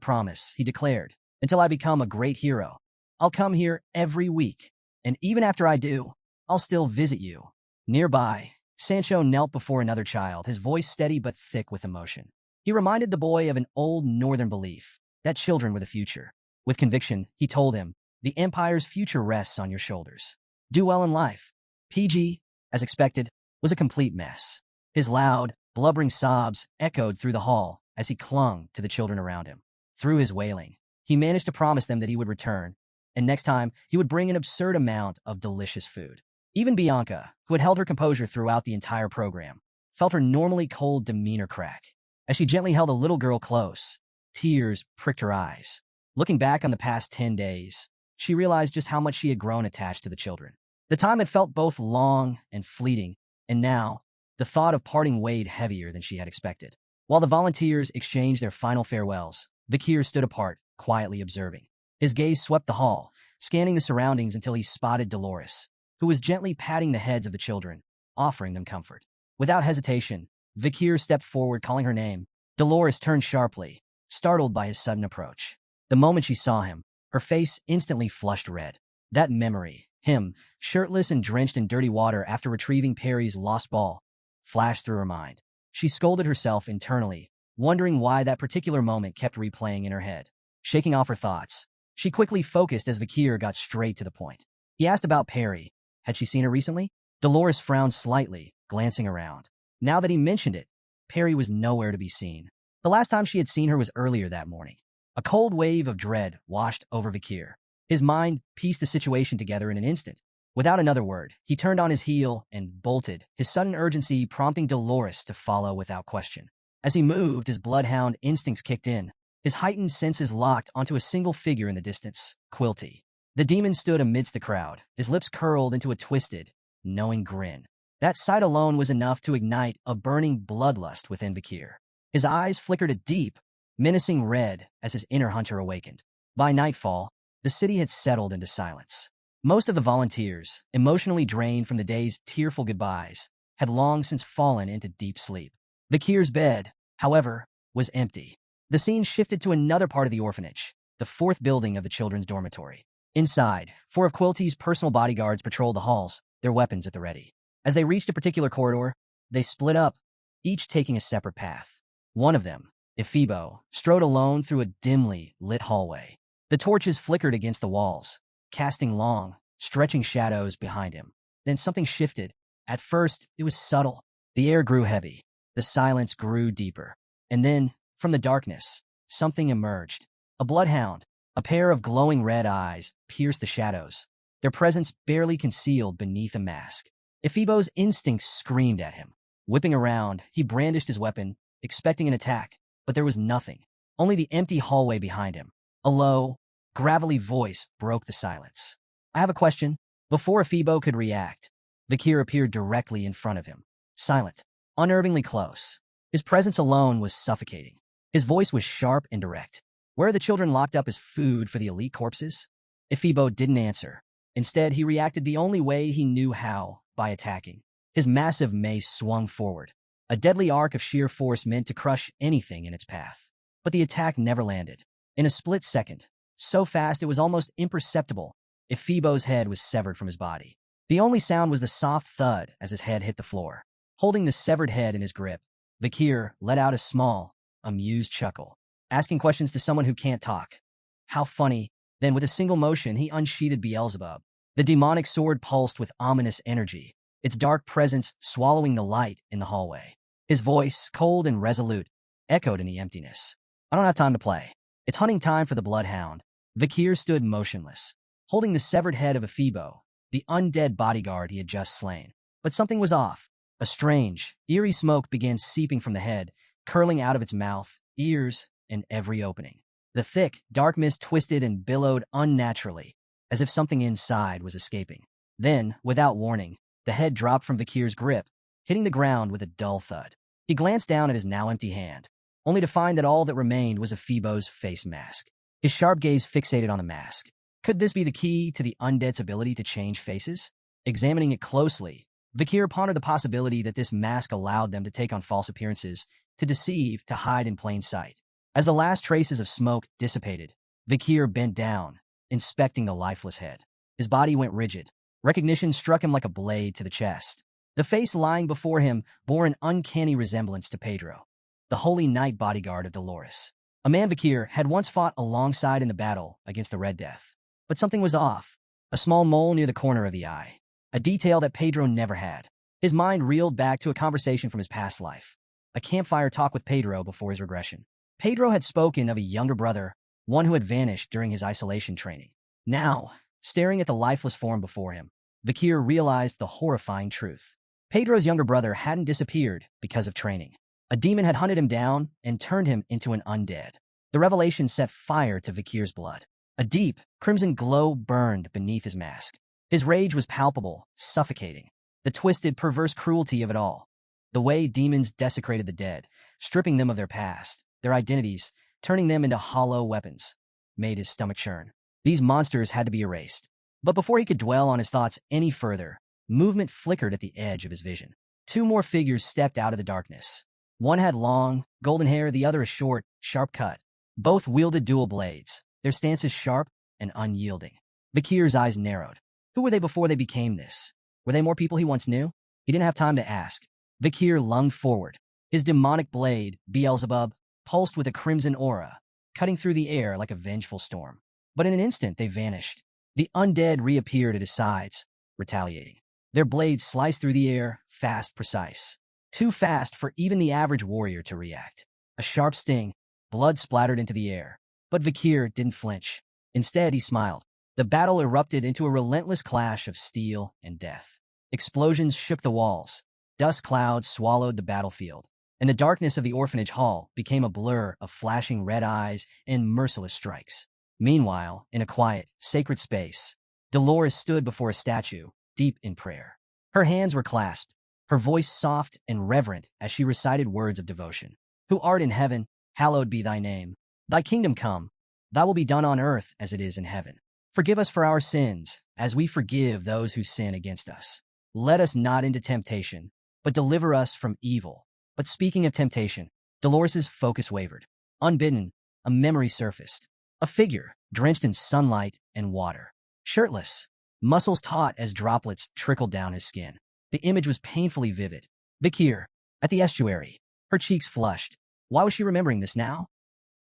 promise, he declared, "Until I become a great hero, I'll come here every week, and even after I do, I'll still visit you." Nearby, Sancho knelt before another child, his voice steady but thick with emotion. He reminded the boy of an old northern belief, that children were the future. With conviction, he told him, "The Empire's future rests on your shoulders. Do well in life." PG, as expected, was a complete mess. His loud, blubbering sobs echoed through the hall as he clung to the children around him. Through his wailing, he managed to promise them that he would return, and next time he would bring an absurd amount of delicious food. Even Bianca, who had held her composure throughout the entire program, felt her normally cold demeanor crack. As she gently held a little girl close, tears pricked her eyes. Looking back on the past 10 days, she realized just how much she had grown attached to the children. The time had felt both long and fleeting, and now, the thought of parting weighed heavier than she had expected. While the volunteers exchanged their final farewells, Kier stood apart, quietly observing. His gaze swept the hall, scanning the surroundings until he spotted Dolores, who was gently patting the heads of the children, offering them comfort. Without hesitation, Kier stepped forward, calling her name. Dolores turned sharply, startled by his sudden approach. The moment she saw him, her face instantly flushed red. That memory, him, shirtless and drenched in dirty water after retrieving Perry's lost ball, flashed through her mind. She scolded herself internally, wondering why that particular moment kept replaying in her head. Shaking off her thoughts, she quickly focused as Kier got straight to the point. He asked about Perry. Had she seen her recently? Dolores frowned slightly, glancing around. Now that he mentioned it, Perry was nowhere to be seen. The last time she had seen her was earlier that morning. A cold wave of dread washed over Kier. His mind pieced the situation together in an instant. Without another word, he turned on his heel and bolted, his sudden urgency prompting Dolores to follow without question. As he moved, his bloodhound instincts kicked in, his heightened senses locked onto a single figure in the distance, Quilty. The demon stood amidst the crowd, his lips curled into a twisted, knowing grin. That sight alone was enough to ignite a burning bloodlust within Kier. His eyes flickered a deep, menacing red as his inner hunter awakened. By nightfall, the city had settled into silence. Most of the volunteers, emotionally drained from the day's tearful goodbyes, had long since fallen into deep sleep. Kier's bed, however, was empty. The scene shifted to another part of the orphanage, the 4th building of the children's dormitory. Inside, 4 of Quilty's personal bodyguards patrolled the halls, their weapons at the ready. As they reached a particular corridor, they split up, each taking a separate path. One of them, Ephibo, strode alone through a dimly lit hallway. The torches flickered against the walls, casting long, stretching shadows behind him. Then something shifted. At first, it was subtle. The air grew heavy. The silence grew deeper. And then, from the darkness, something emerged. A bloodhound, a pair of glowing red eyes, pierced the shadows, their presence barely concealed beneath a mask. Ephibo's instincts screamed at him. Whipping around, he brandished his weapon, expecting an attack, but there was nothing, only the empty hallway behind him. A low, gravelly voice broke the silence. "I have a question." Before Ephibo could react, Kier appeared directly in front of him, silent, unnervingly close. His presence alone was suffocating. His voice was sharp and direct. "Where are the children locked up as food for the elite corpses?" Ephibo didn't answer. Instead, he reacted the only way he knew how, by attacking. His massive mace swung forward, a deadly arc of sheer force meant to crush anything in its path. But the attack never landed. In a split second, so fast it was almost imperceptible, Ephibo's head was severed from his body. The only sound was the soft thud as his head hit the floor. Holding the severed head in his grip, Kier let out a small, amused chuckle. Asking questions to someone who can't talk. How funny. Then, with a single motion, he unsheathed Beelzebub. The demonic sword pulsed with ominous energy, its dark presence swallowing the light in the hallway. His voice, cold and resolute, echoed in the emptiness. "I don't have time to play. It's hunting time for the bloodhound." Kier stood motionless, holding the severed head of Ephibo, the undead bodyguard he had just slain. But something was off. A strange, eerie smoke began seeping from the head, curling out of its mouth, ears, and every opening. The thick, dark mist twisted and billowed unnaturally, as if something inside was escaping. Then, without warning, the head dropped from Kier's grip, hitting the ground with a dull thud. He glanced down at his now empty hand, only to find that all that remained was Ephibo's face mask. His sharp gaze fixated on the mask. Could this be the key to the undead's ability to change faces? Examining it closely, Kier pondered the possibility that this mask allowed them to take on false appearances, to deceive, to hide in plain sight. As the last traces of smoke dissipated, Kier bent down, inspecting the lifeless head. His body went rigid. Recognition struck him like a blade to the chest. The face lying before him bore an uncanny resemblance to Pedro, the holy knight bodyguard of Dolores. A man Kier had once fought alongside in the battle against the Red Death. But something was off. A small mole near the corner of the eye. A detail that Pedro never had. His mind reeled back to a conversation from his past life. A campfire talk with Pedro before his regression. Pedro had spoken of a younger brother, one who had vanished during his isolation training. Now, staring at the lifeless form before him, Kier realized the horrifying truth. Pedro's younger brother hadn't disappeared because of training. A demon had hunted him down and turned him into an undead. The revelation set fire to Kier's blood. A deep, crimson glow burned beneath his mask. His rage was palpable, suffocating. The twisted, perverse cruelty of it all. The way demons desecrated the dead, stripping them of their past, their identities, turning them into hollow weapons, made his stomach churn. These monsters had to be erased. But before he could dwell on his thoughts any further, movement flickered at the edge of his vision. Two more figures stepped out of the darkness. One had long, golden hair, the other a short, sharp cut. Both wielded dual blades, their stances sharp and unyielding. Kier's eyes narrowed. Who were they before they became this? Were they more people he once knew? He didn't have time to ask. Kier lunged forward. His demonic blade, Beelzebub, pulsed with a crimson aura, cutting through the air like a vengeful storm. But in an instant, they vanished. The undead reappeared at his sides, retaliating. Their blades sliced through the air, fast, precise. Too fast for even the average warrior to react. A sharp sting, blood splattered into the air. But Kier didn't flinch. Instead, he smiled. The battle erupted into a relentless clash of steel and death. Explosions shook the walls. Dust clouds swallowed the battlefield. And the darkness of the orphanage hall became a blur of flashing red eyes and merciless strikes. Meanwhile, in a quiet, sacred space, Dolores stood before a statue, deep in prayer. Her hands were clasped, her voice soft and reverent as she recited words of devotion. "Who art in heaven, hallowed be thy name. Thy kingdom come, thy will be done on earth as it is in heaven. Forgive us for our sins, as we forgive those who sin against us. Let us not into temptation, but deliver us from evil." But speaking of temptation, Dolores's focus wavered. Unbidden, a memory surfaced. A figure, drenched in sunlight and water. Shirtless, muscles taut as droplets trickled down his skin. The image was painfully vivid. Kier, at the estuary, her cheeks flushed. Why was she remembering this now?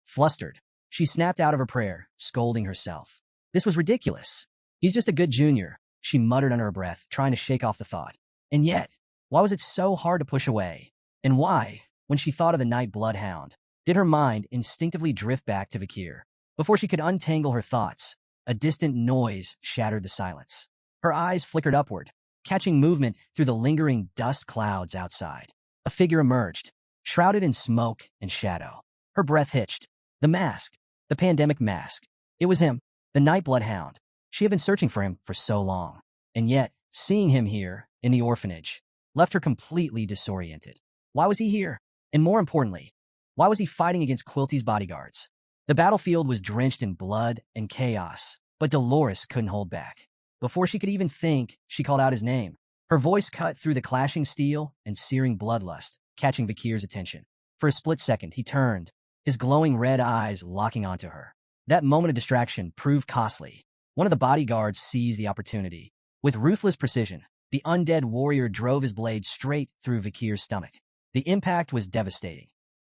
Flustered, she snapped out of her prayer, scolding herself. This was ridiculous. He's just a good junior, she muttered under her breath, trying to shake off the thought. And yet, why was it so hard to push away? And why, when she thought of the night bloodhound, did her mind instinctively drift back to Kier? Before she could untangle her thoughts, a distant noise shattered the silence. Her eyes flickered upward, catching movement through the lingering dust clouds outside. A figure emerged, shrouded in smoke and shadow. Her breath hitched. The mask. The pandemic mask. It was him, the Nightblood Hound. She had been searching for him for so long. And yet, seeing him here, in the orphanage, left her completely disoriented. Why was he here? And more importantly, why was he fighting against Quilty's bodyguards? The battlefield was drenched in blood and chaos, but Dolores couldn't hold back. Before she could even think, she called out his name. Her voice cut through the clashing steel and searing bloodlust, catching Vikir's attention. For a split second, he turned, his glowing red eyes locking onto her. That moment of distraction proved costly. One of the bodyguards seized the opportunity. With ruthless precision, the undead warrior drove his blade straight through Vikir's stomach. The impact was devastating.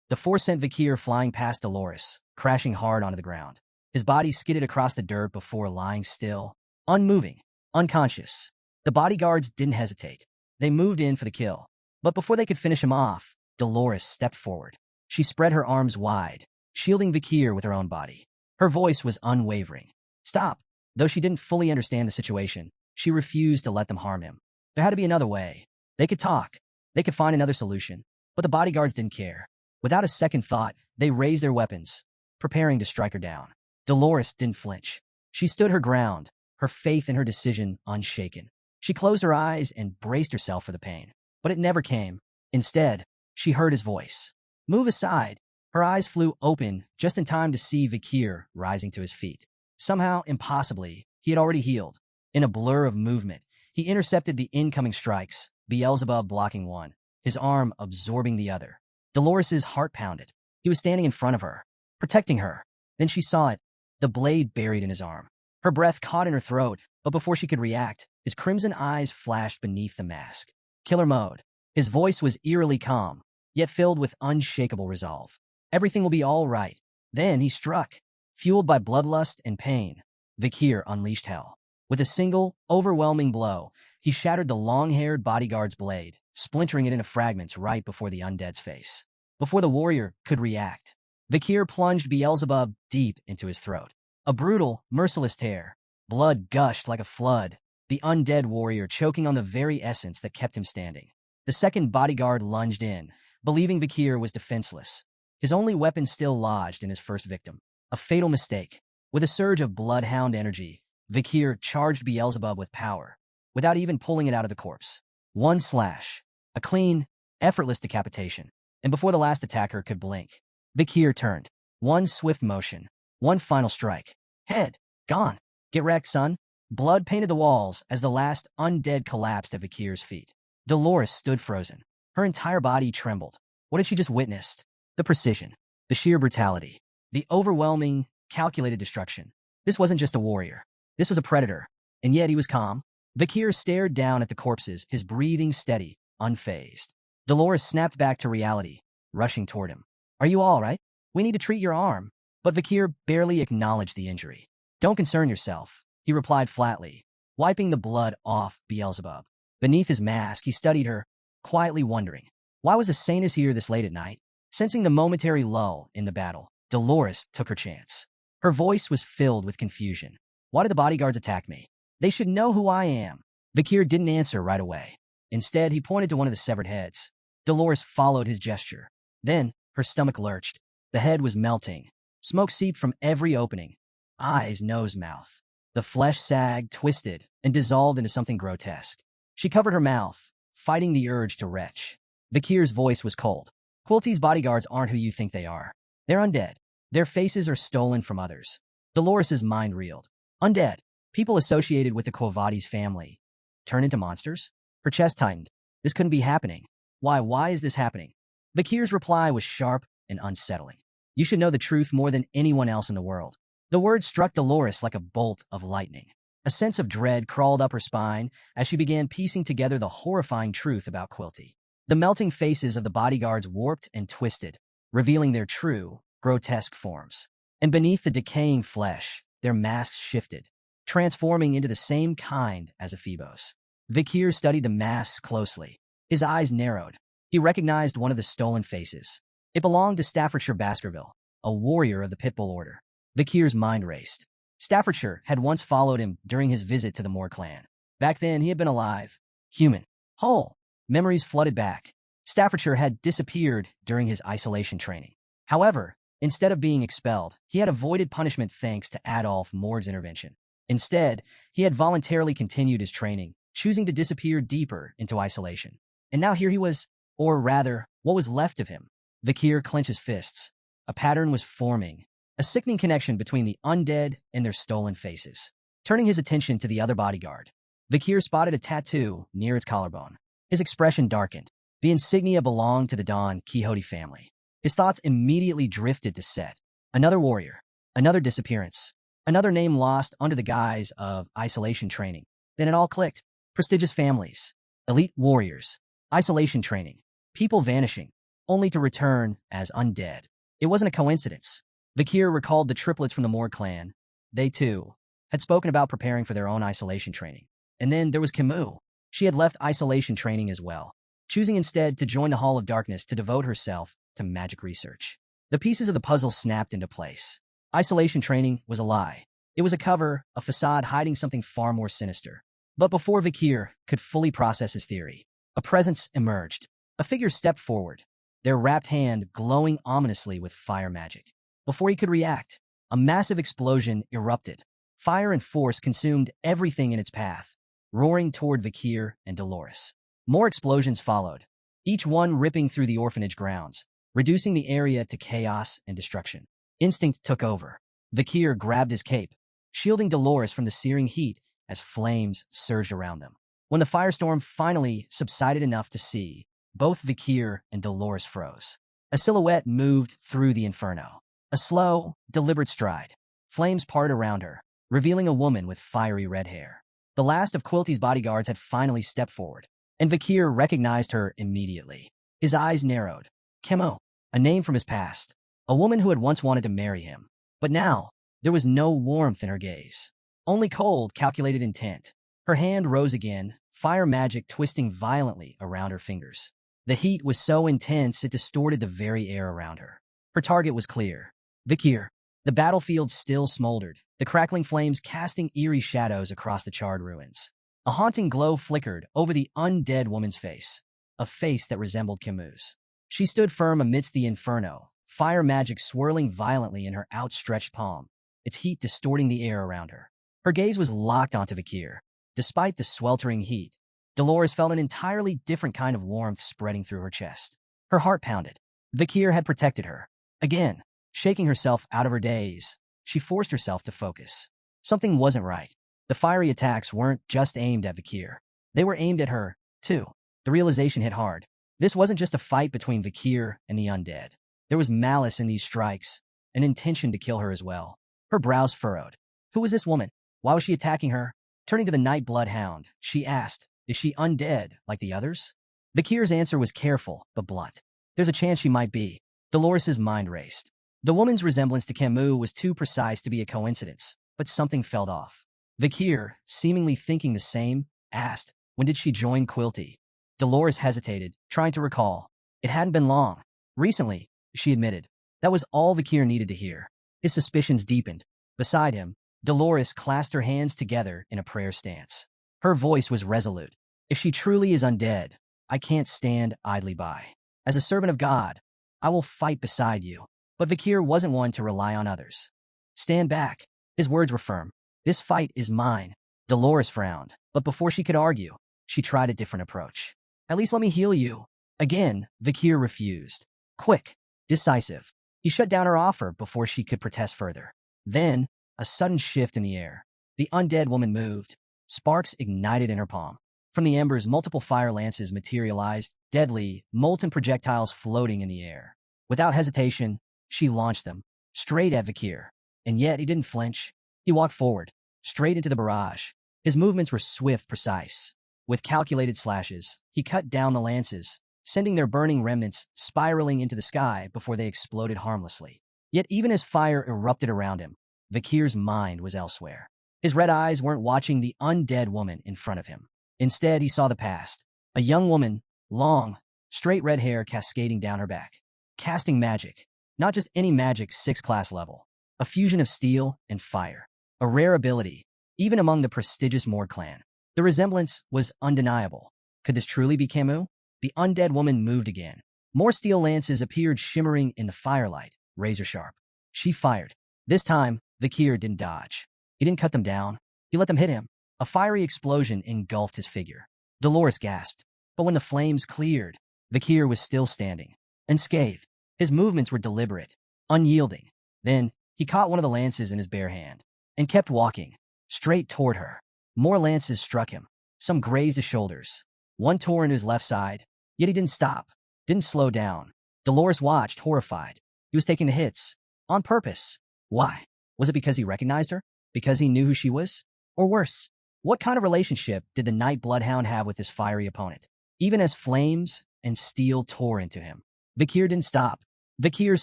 The force sent Vikir flying past Dolores, crashing hard onto the ground. His body skidded across the dirt before lying still, unmoving, unconscious. The bodyguards didn't hesitate. They moved in for the kill. But before they could finish him off, Dolores stepped forward. She spread her arms wide, shielding Vikir with her own body. Her voice was unwavering. Stop. Though she didn't fully understand the situation, she refused to let them harm him. There had to be another way. They could talk. They could find another solution. But the bodyguards didn't care. Without a second thought, they raised their weapons, preparing to strike her down. Dolores didn't flinch. She stood her ground, her faith in her decision unshaken. She closed her eyes and braced herself for the pain. But it never came. Instead, she heard his voice. Move aside. Her eyes flew open just in time to see Vikir rising to his feet. Somehow, impossibly, he had already healed. In a blur of movement, he intercepted the incoming strikes, Beelzebub blocking one, his arm absorbing the other. Dolores's heart pounded. He was standing in front of her, protecting her. Then she saw it, the blade buried in his arm. Her breath caught in her throat, but before she could react, his crimson eyes flashed beneath the mask. Killer mode. His voice was eerily calm, yet filled with unshakable resolve. Everything will be all right. Then he struck. Fueled by bloodlust and pain, Vikir unleashed hell. With a single, overwhelming blow, he shattered the long-haired bodyguard's blade, splintering it into fragments right before the undead's face. Before the warrior could react, Vikir plunged Beelzebub deep into his throat. A brutal, merciless tear. Blood gushed like a flood, the undead warrior choking on the very essence that kept him standing. The second bodyguard lunged in, believing Vikir was defenseless, his only weapon still lodged in his first victim. A fatal mistake. With a surge of bloodhound energy, Vikir charged Beelzebub with power, without even pulling it out of the corpse. One slash. A clean, effortless decapitation. And before the last attacker could blink, Vikir turned. One swift motion. One final strike. Head. Gone. Get wrecked, son. Blood painted the walls as the last undead collapsed at Vikir's feet. Dolores stood frozen. Her entire body trembled. What had she just witnessed? The precision. The sheer brutality. The overwhelming, calculated destruction. This wasn't just a warrior. This was a predator. And yet he was calm. Vikir stared down at the corpses, his breathing steady, unfazed. Dolores snapped back to reality, rushing toward him. Are you all right? We need to treat your arm. But Vikir barely acknowledged the injury. Don't concern yourself, he replied flatly, wiping the blood off Beelzebub. Beneath his mask, he studied her, quietly wondering, why was the Saintess here this late at night? Sensing the momentary lull in the battle, Dolores took her chance. Her voice was filled with confusion. Why did the bodyguards attack me? They should know who I am. Vikir didn't answer right away. Instead, he pointed to one of the severed heads. Dolores followed his gesture. Then, her stomach lurched. The head was melting. Smoke seeped from every opening. Eyes, nose, mouth. The flesh sagged, twisted, and dissolved into something grotesque. She covered her mouth, fighting the urge to retch. Vikir's voice was cold. Quilty's bodyguards aren't who you think they are. They're undead. Their faces are stolen from others. Dolores's mind reeled. Undead. People associated with the Quavati's family. Turn into monsters? Her chest tightened. This couldn't be happening. Why is this happening? Vikir's reply was sharp and unsettling. You should know the truth more than anyone else in the world. The words struck Dolores like a bolt of lightning. A sense of dread crawled up her spine as she began piecing together the horrifying truth about Quilty. The melting faces of the bodyguards warped and twisted, revealing their true, grotesque forms. And beneath the decaying flesh, their masks shifted, transforming into the same kind as Ephebos. Vikir studied the masks closely. His eyes narrowed. He recognized one of the stolen faces. It belonged to Staffordshire Baskerville, a warrior of the Pitbull order. Kier's mind raced. Staffordshire had once followed him during his visit to the Moore clan. Back then, he had been alive, human, whole. Memories flooded back. Staffordshire had disappeared during his isolation training. However, instead of being expelled, he had avoided punishment thanks to Adolf Mord's intervention. Instead, he had voluntarily continued his training, choosing to disappear deeper into isolation. And now here he was, or rather, what was left of him. Kier clenched his fists. A pattern was forming, a sickening connection between the undead and their stolen faces. Turning his attention to the other bodyguard, Kier spotted a tattoo near its collarbone. His expression darkened. The insignia belonged to the Don Quixote family. His thoughts immediately drifted to Set. Another warrior, another disappearance, another name lost under the guise of isolation training. Then it all clicked. Prestigious families, elite warriors, isolation training, people vanishing, only to return as undead. It wasn't a coincidence. Kier recalled the triplets from the Moore clan. They, too, had spoken about preparing for their own isolation training. And then there was Camus. She had left isolation training as well, choosing instead to join the Hall of Darkness to devote herself to magic research. The pieces of the puzzle snapped into place. Isolation training was a lie. It was a cover, a facade hiding something far more sinister. But before Kier could fully process his theory, a presence emerged. A figure stepped forward, their wrapped hand glowing ominously with fire magic. Before he could react, a massive explosion erupted. Fire and force consumed everything in its path, roaring toward Kier and Dolores. More explosions followed, each one ripping through the orphanage grounds, reducing the area to chaos and destruction. Instinct took over. Kier grabbed his cape, shielding Dolores from the searing heat as flames surged around them. When the firestorm finally subsided enough to see, both Kier and Dolores froze. A silhouette moved through the inferno. A slow, deliberate stride. Flames parted around her, revealing a woman with fiery red hair. The last of Quilty's bodyguards had finally stepped forward, and Kier recognized her immediately. His eyes narrowed. Kemo, a name from his past. A woman who had once wanted to marry him. But now, there was no warmth in her gaze. Only cold, calculated intent. Her hand rose again, fire magic twisting violently around her fingers. The heat was so intense it distorted the very air around her. Her target was clear. Kier. The battlefield still smoldered, the crackling flames casting eerie shadows across the charred ruins. A haunting glow flickered over the undead woman's face, a face that resembled Camus'. She stood firm amidst the inferno, fire magic swirling violently in her outstretched palm, its heat distorting the air around her. Her gaze was locked onto Kier. Despite the sweltering heat, Dolores felt an entirely different kind of warmth spreading through her chest. Her heart pounded. Kier had protected her. Again, shaking herself out of her daze, she forced herself to focus. Something wasn't right. The fiery attacks weren't just aimed at Kier. They were aimed at her, too. The realization hit hard. This wasn't just a fight between Kier and the undead. There was malice in these strikes, an intention to kill her as well. Her brows furrowed. Who was this woman? Why was she attacking her? Turning to the Nightblood Hound, she asked, is she undead like the others? Kier's answer was careful but blunt. There's a chance she might be. Dolores' mind raced. The woman's resemblance to Camus was too precise to be a coincidence, but something felt off. Kier, seemingly thinking the same, asked, when did she join Quilty? Dolores hesitated, trying to recall. It hadn't been long. Recently, she admitted. That was all Kier needed to hear. His suspicions deepened. Beside him, Dolores clasped her hands together in a prayer stance. Her voice was resolute. If she truly is undead, I can't stand idly by. As a servant of God, I will fight beside you. But Kier wasn't one to rely on others. Stand back. His words were firm. This fight is mine. Dolores frowned, but before she could argue, she tried a different approach. At least let me heal you. Again, Kier refused. Quick, decisive. He shut down her offer before she could protest further. Then, a sudden shift in the air. The undead woman moved. Sparks ignited in her palm. From the embers, multiple fire lances materialized, deadly, molten projectiles floating in the air. Without hesitation, she launched them, straight at Kier. And yet he didn't flinch. He walked forward, straight into the barrage. His movements were swift, precise. With calculated slashes, he cut down the lances, sending their burning remnants spiraling into the sky before they exploded harmlessly. Yet even as fire erupted around him, Kier's mind was elsewhere. His red eyes weren't watching the undead woman in front of him. Instead, he saw the past. A young woman, long, straight red hair cascading down her back. Casting magic. Not just any magic 6th class level. a fusion of steel and fire, a rare ability, even among the prestigious Morg clan. The resemblance was undeniable. Could this truly be Camus? The undead woman moved again. More steel lances appeared shimmering in the firelight, razor sharp. She fired. This time, the Kier didn't dodge. He didn't cut them down. He let them hit him. A fiery explosion engulfed his figure. Dolores gasped. But when the flames cleared, the Kier was still standing, unscathed. His movements were deliberate, unyielding. Then, he caught one of the lances in his bare hand and kept walking, straight toward her. More lances struck him. Some grazed his shoulders. One tore into his left side, yet he didn't stop, didn't slow down. Dolores watched, horrified. He was taking the hits, on purpose. Why? Was it because he recognized her? Because he knew who she was? Or worse, what kind of relationship did the Night Bloodhound have with this fiery opponent? Even as flames and steel tore into him, the Kier didn't stop. The Kier's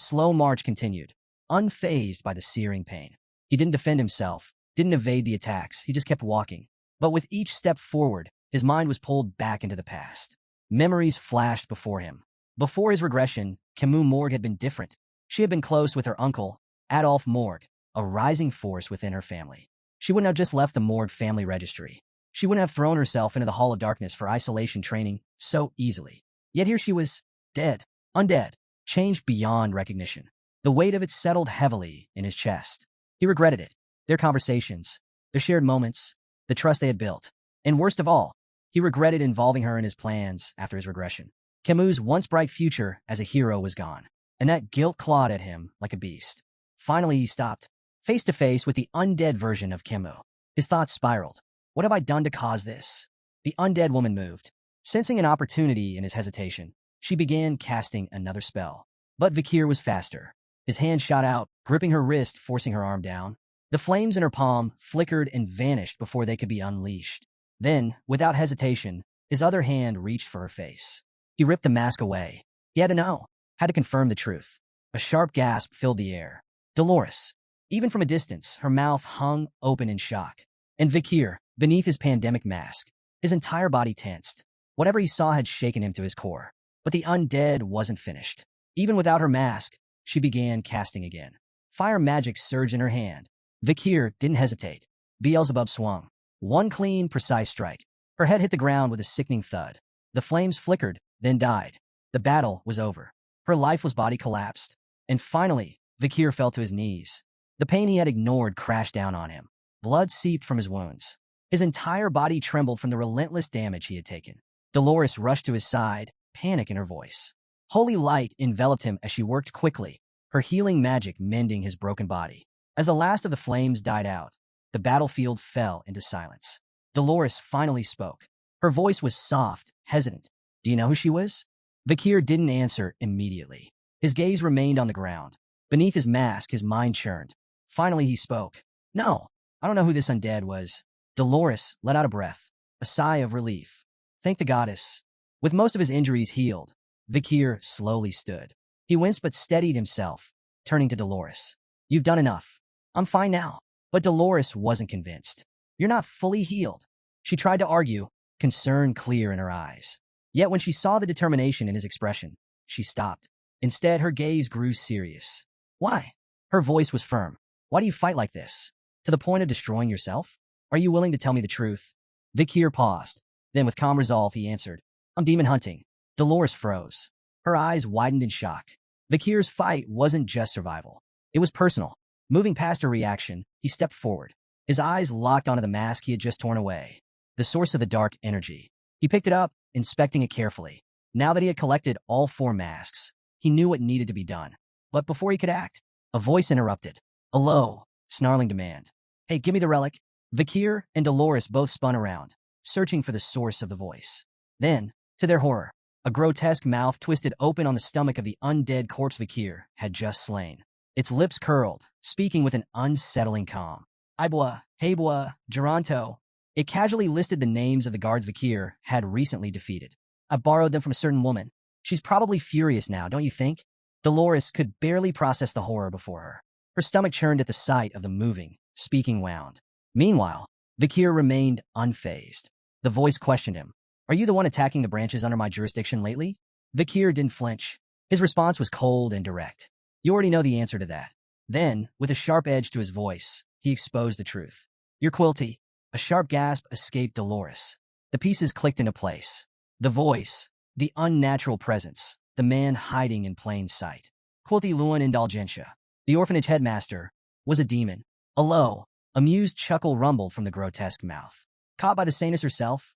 slow march continued, unfazed by the searing pain. He didn't defend himself, didn't evade the attacks, he just kept walking. But with each step forward, his mind was pulled back into the past. Memories flashed before him. Before his regression, Camus Morg had been different. She had been close with her uncle, Adolphe Morg, a rising force within her family. She wouldn't have just left the Morg family registry. She wouldn't have thrown herself into the Hall of Darkness for isolation training so easily. Yet here she was, dead, undead, changed beyond recognition. The weight of it settled heavily in his chest. He regretted it. Their conversations, their shared moments, the trust they had built. And worst of all, he regretted involving her in his plans after his regression. Camus' once bright future as a hero was gone, and that guilt clawed at him like a beast. Finally, he stopped, face to face with the undead version of Camus. His thoughts spiraled. What have I done to cause this? The undead woman moved. Sensing an opportunity in his hesitation, she began casting another spell. But Kier was faster. His hand shot out, gripping her wrist, forcing her arm down. The flames in her palm flickered and vanished before they could be unleashed. Then, without hesitation, his other hand reached for her face. He ripped the mask away. He had to know, had to confirm the truth. A sharp gasp filled the air. Dolores. Even from a distance, her mouth hung open in shock. And Kier, beneath his pandemic mask, his entire body tensed. Whatever he saw had shaken him to his core. But the undead wasn't finished. Even without her mask, she began casting again. Fire magic surged in her hand. Kier didn't hesitate. Beelzebub swung. One clean, precise strike. Her head hit the ground with a sickening thud. The flames flickered, then died. The battle was over. Her lifeless body collapsed. And finally, Kier fell to his knees. The pain he had ignored crashed down on him. Blood seeped from his wounds. His entire body trembled from the relentless damage he had taken. Dolores rushed to his side, panic in her voice. Holy light enveloped him as she worked quickly, her healing magic mending his broken body. As the last of the flames died out, the battlefield fell into silence. Dolores finally spoke. Her voice was soft, hesitant. Do you know who she was? Kier didn't answer immediately. His gaze remained on the ground. Beneath his mask, his mind churned. Finally, he spoke. No, I don't know who this undead was. Dolores let out a breath, a sigh of relief. Thank the goddess. With most of his injuries healed, Kier slowly stood. He winced but steadied himself, turning to Dolores. You've done enough. I'm fine now. But Dolores wasn't convinced. You're not fully healed. She tried to argue, concern clear in her eyes. Yet when she saw the determination in his expression, she stopped. Instead, her gaze grew serious. Why? Her voice was firm. Why do you fight like this? To the point of destroying yourself? Are you willing to tell me the truth? Kier paused. Then with calm resolve, he answered. I'm demon hunting. Dolores froze. Her eyes widened in shock. Kier's fight wasn't just survival. It was personal. Moving past her reaction, he stepped forward. His eyes locked onto the mask he had just torn away. The source of the dark energy. He picked it up, inspecting it carefully. Now that he had collected all 4 masks, he knew what needed to be done. But before he could act, a voice interrupted. A low, snarling demand. Hey, give me the relic. Kier and Dolores both spun around, searching for the source of the voice. Then, to their horror, a grotesque mouth twisted open on the stomach of the undead corpse Kier had just slain. Its lips curled, speaking with an unsettling calm. Ibwa, Hebwa, Geronto. It casually listed the names of the guards Kier had recently defeated. I borrowed them from a certain woman. She's probably furious now, don't you think? Dolores could barely process the horror before her. Her stomach churned at the sight of the moving, speaking wound. Meanwhile, Kier remained unfazed. The voice questioned him. Are you the one attacking the branches under my jurisdiction lately? Kier didn't flinch. His response was cold and direct. You already know the answer to that. Then, with a sharp edge to his voice, he exposed the truth. Your Quilty. A sharp gasp escaped Dolores. The pieces clicked into place. The voice, the unnatural presence, the man hiding in plain sight. Quilty Luan Indulgentia, the orphanage headmaster, was a demon. A low, amused chuckle rumbled from the grotesque mouth. Caught by the saintess herself?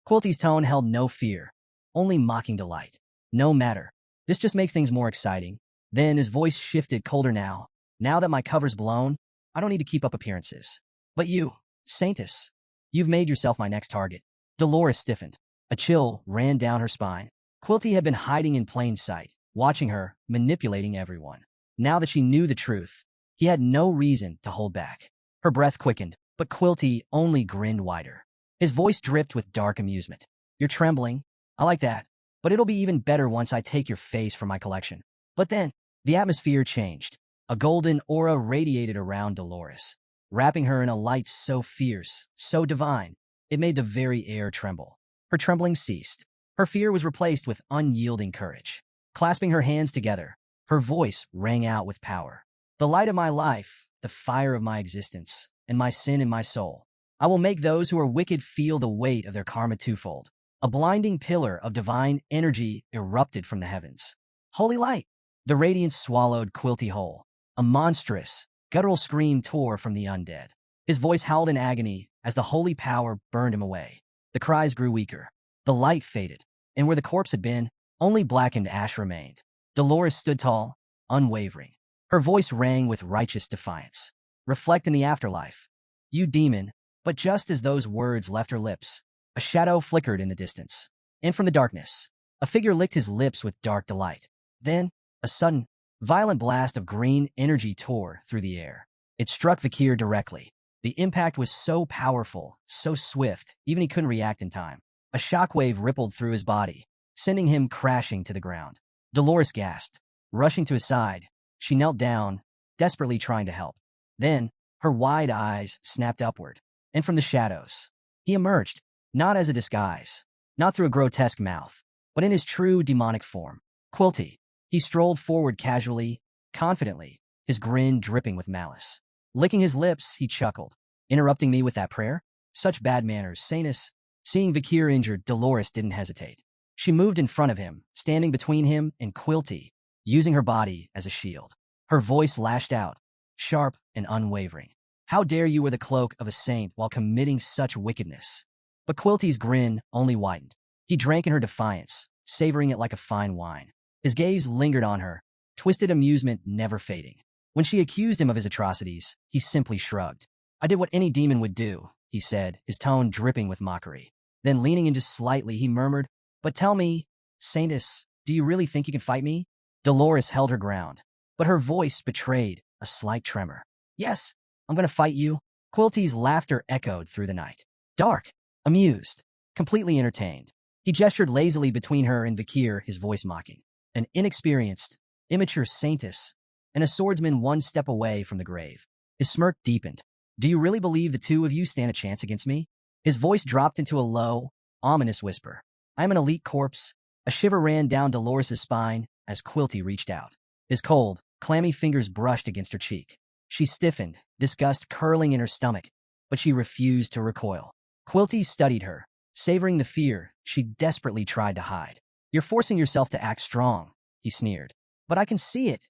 Quilty's tone held no fear, only mocking delight. No matter. This just makes things more exciting. Then his voice shifted colder now. Now that my cover's blown, I don't need to keep up appearances. But you, saintess, you've made yourself my next target. Dolores stiffened. A chill ran down her spine. Quilty had been hiding in plain sight, watching her, manipulating everyone. Now that she knew the truth, he had no reason to hold back. Her breath quickened, but Quilty only grinned wider. His voice dripped with dark amusement. You're trembling. I like that. But it'll be even better once I take your face from my collection. But then, the atmosphere changed. A golden aura radiated around Dolores, wrapping her in a light so fierce, so divine, it made the very air tremble. Her trembling ceased. Her fear was replaced with unyielding courage. Clasping her hands together, her voice rang out with power. The light of my life, the fire of my existence, and my sin in my soul. I will make those who are wicked feel the weight of their karma twofold. A blinding pillar of divine energy erupted from the heavens. Holy light! The radiance swallowed Quilty whole. A monstrous, guttural scream tore from the undead. His voice howled in agony as the holy power burned him away. The cries grew weaker. The light faded, and where the corpse had been, only blackened ash remained. Dolores stood tall, unwavering. Her voice rang with righteous defiance. Reflect in the afterlife. You demon. But just as those words left her lips, a shadow flickered in the distance. And from the darkness, a figure licked his lips with dark delight. Then, a sudden, violent blast of green energy tore through the air. It struck Kier directly. The impact was so powerful, so swift, even he couldn't react in time. A shockwave rippled through his body, sending him crashing to the ground. Dolores gasped. Rushing to his side, she knelt down, desperately trying to help. Then, her wide eyes snapped upward. And from the shadows, he emerged, not as a disguise, not through a grotesque mouth, but in his true demonic form. Quilty. He strolled forward casually, confidently, his grin dripping with malice. Licking his lips, he chuckled. Interrupting me with that prayer? Such bad manners, saintess. Seeing Kier injured, Dolores didn't hesitate. She moved in front of him, standing between him and Quilty, using her body as a shield. Her voice lashed out, sharp and unwavering. How dare you wear the cloak of a saint while committing such wickedness? But Quilty's grin only widened. He drank in her defiance, savoring it like a fine wine. His gaze lingered on her, twisted amusement never fading. When she accused him of his atrocities, he simply shrugged. I did what any demon would do, he said, his tone dripping with mockery. Then leaning in just slightly, he murmured, But tell me, saintess, do you really think you can fight me? Dolores held her ground, but her voice betrayed a slight tremor. Yes, I'm going to fight you. Quilty's laughter echoed through the night. Dark, amused, completely entertained. He gestured lazily between her and Kier, his voice mocking. An inexperienced, immature saintess, and a swordsman one step away from the grave. His smirk deepened. Do you really believe the two of you stand a chance against me? His voice dropped into a low, ominous whisper. I am an elite corpse. A shiver ran down Dolores' spine as Quilty reached out. His cold, clammy fingers brushed against her cheek. She stiffened, disgust curling in her stomach, but she refused to recoil. Quilty studied her, savoring the fear she desperately tried to hide. You're forcing yourself to act strong, he sneered. But I can see it.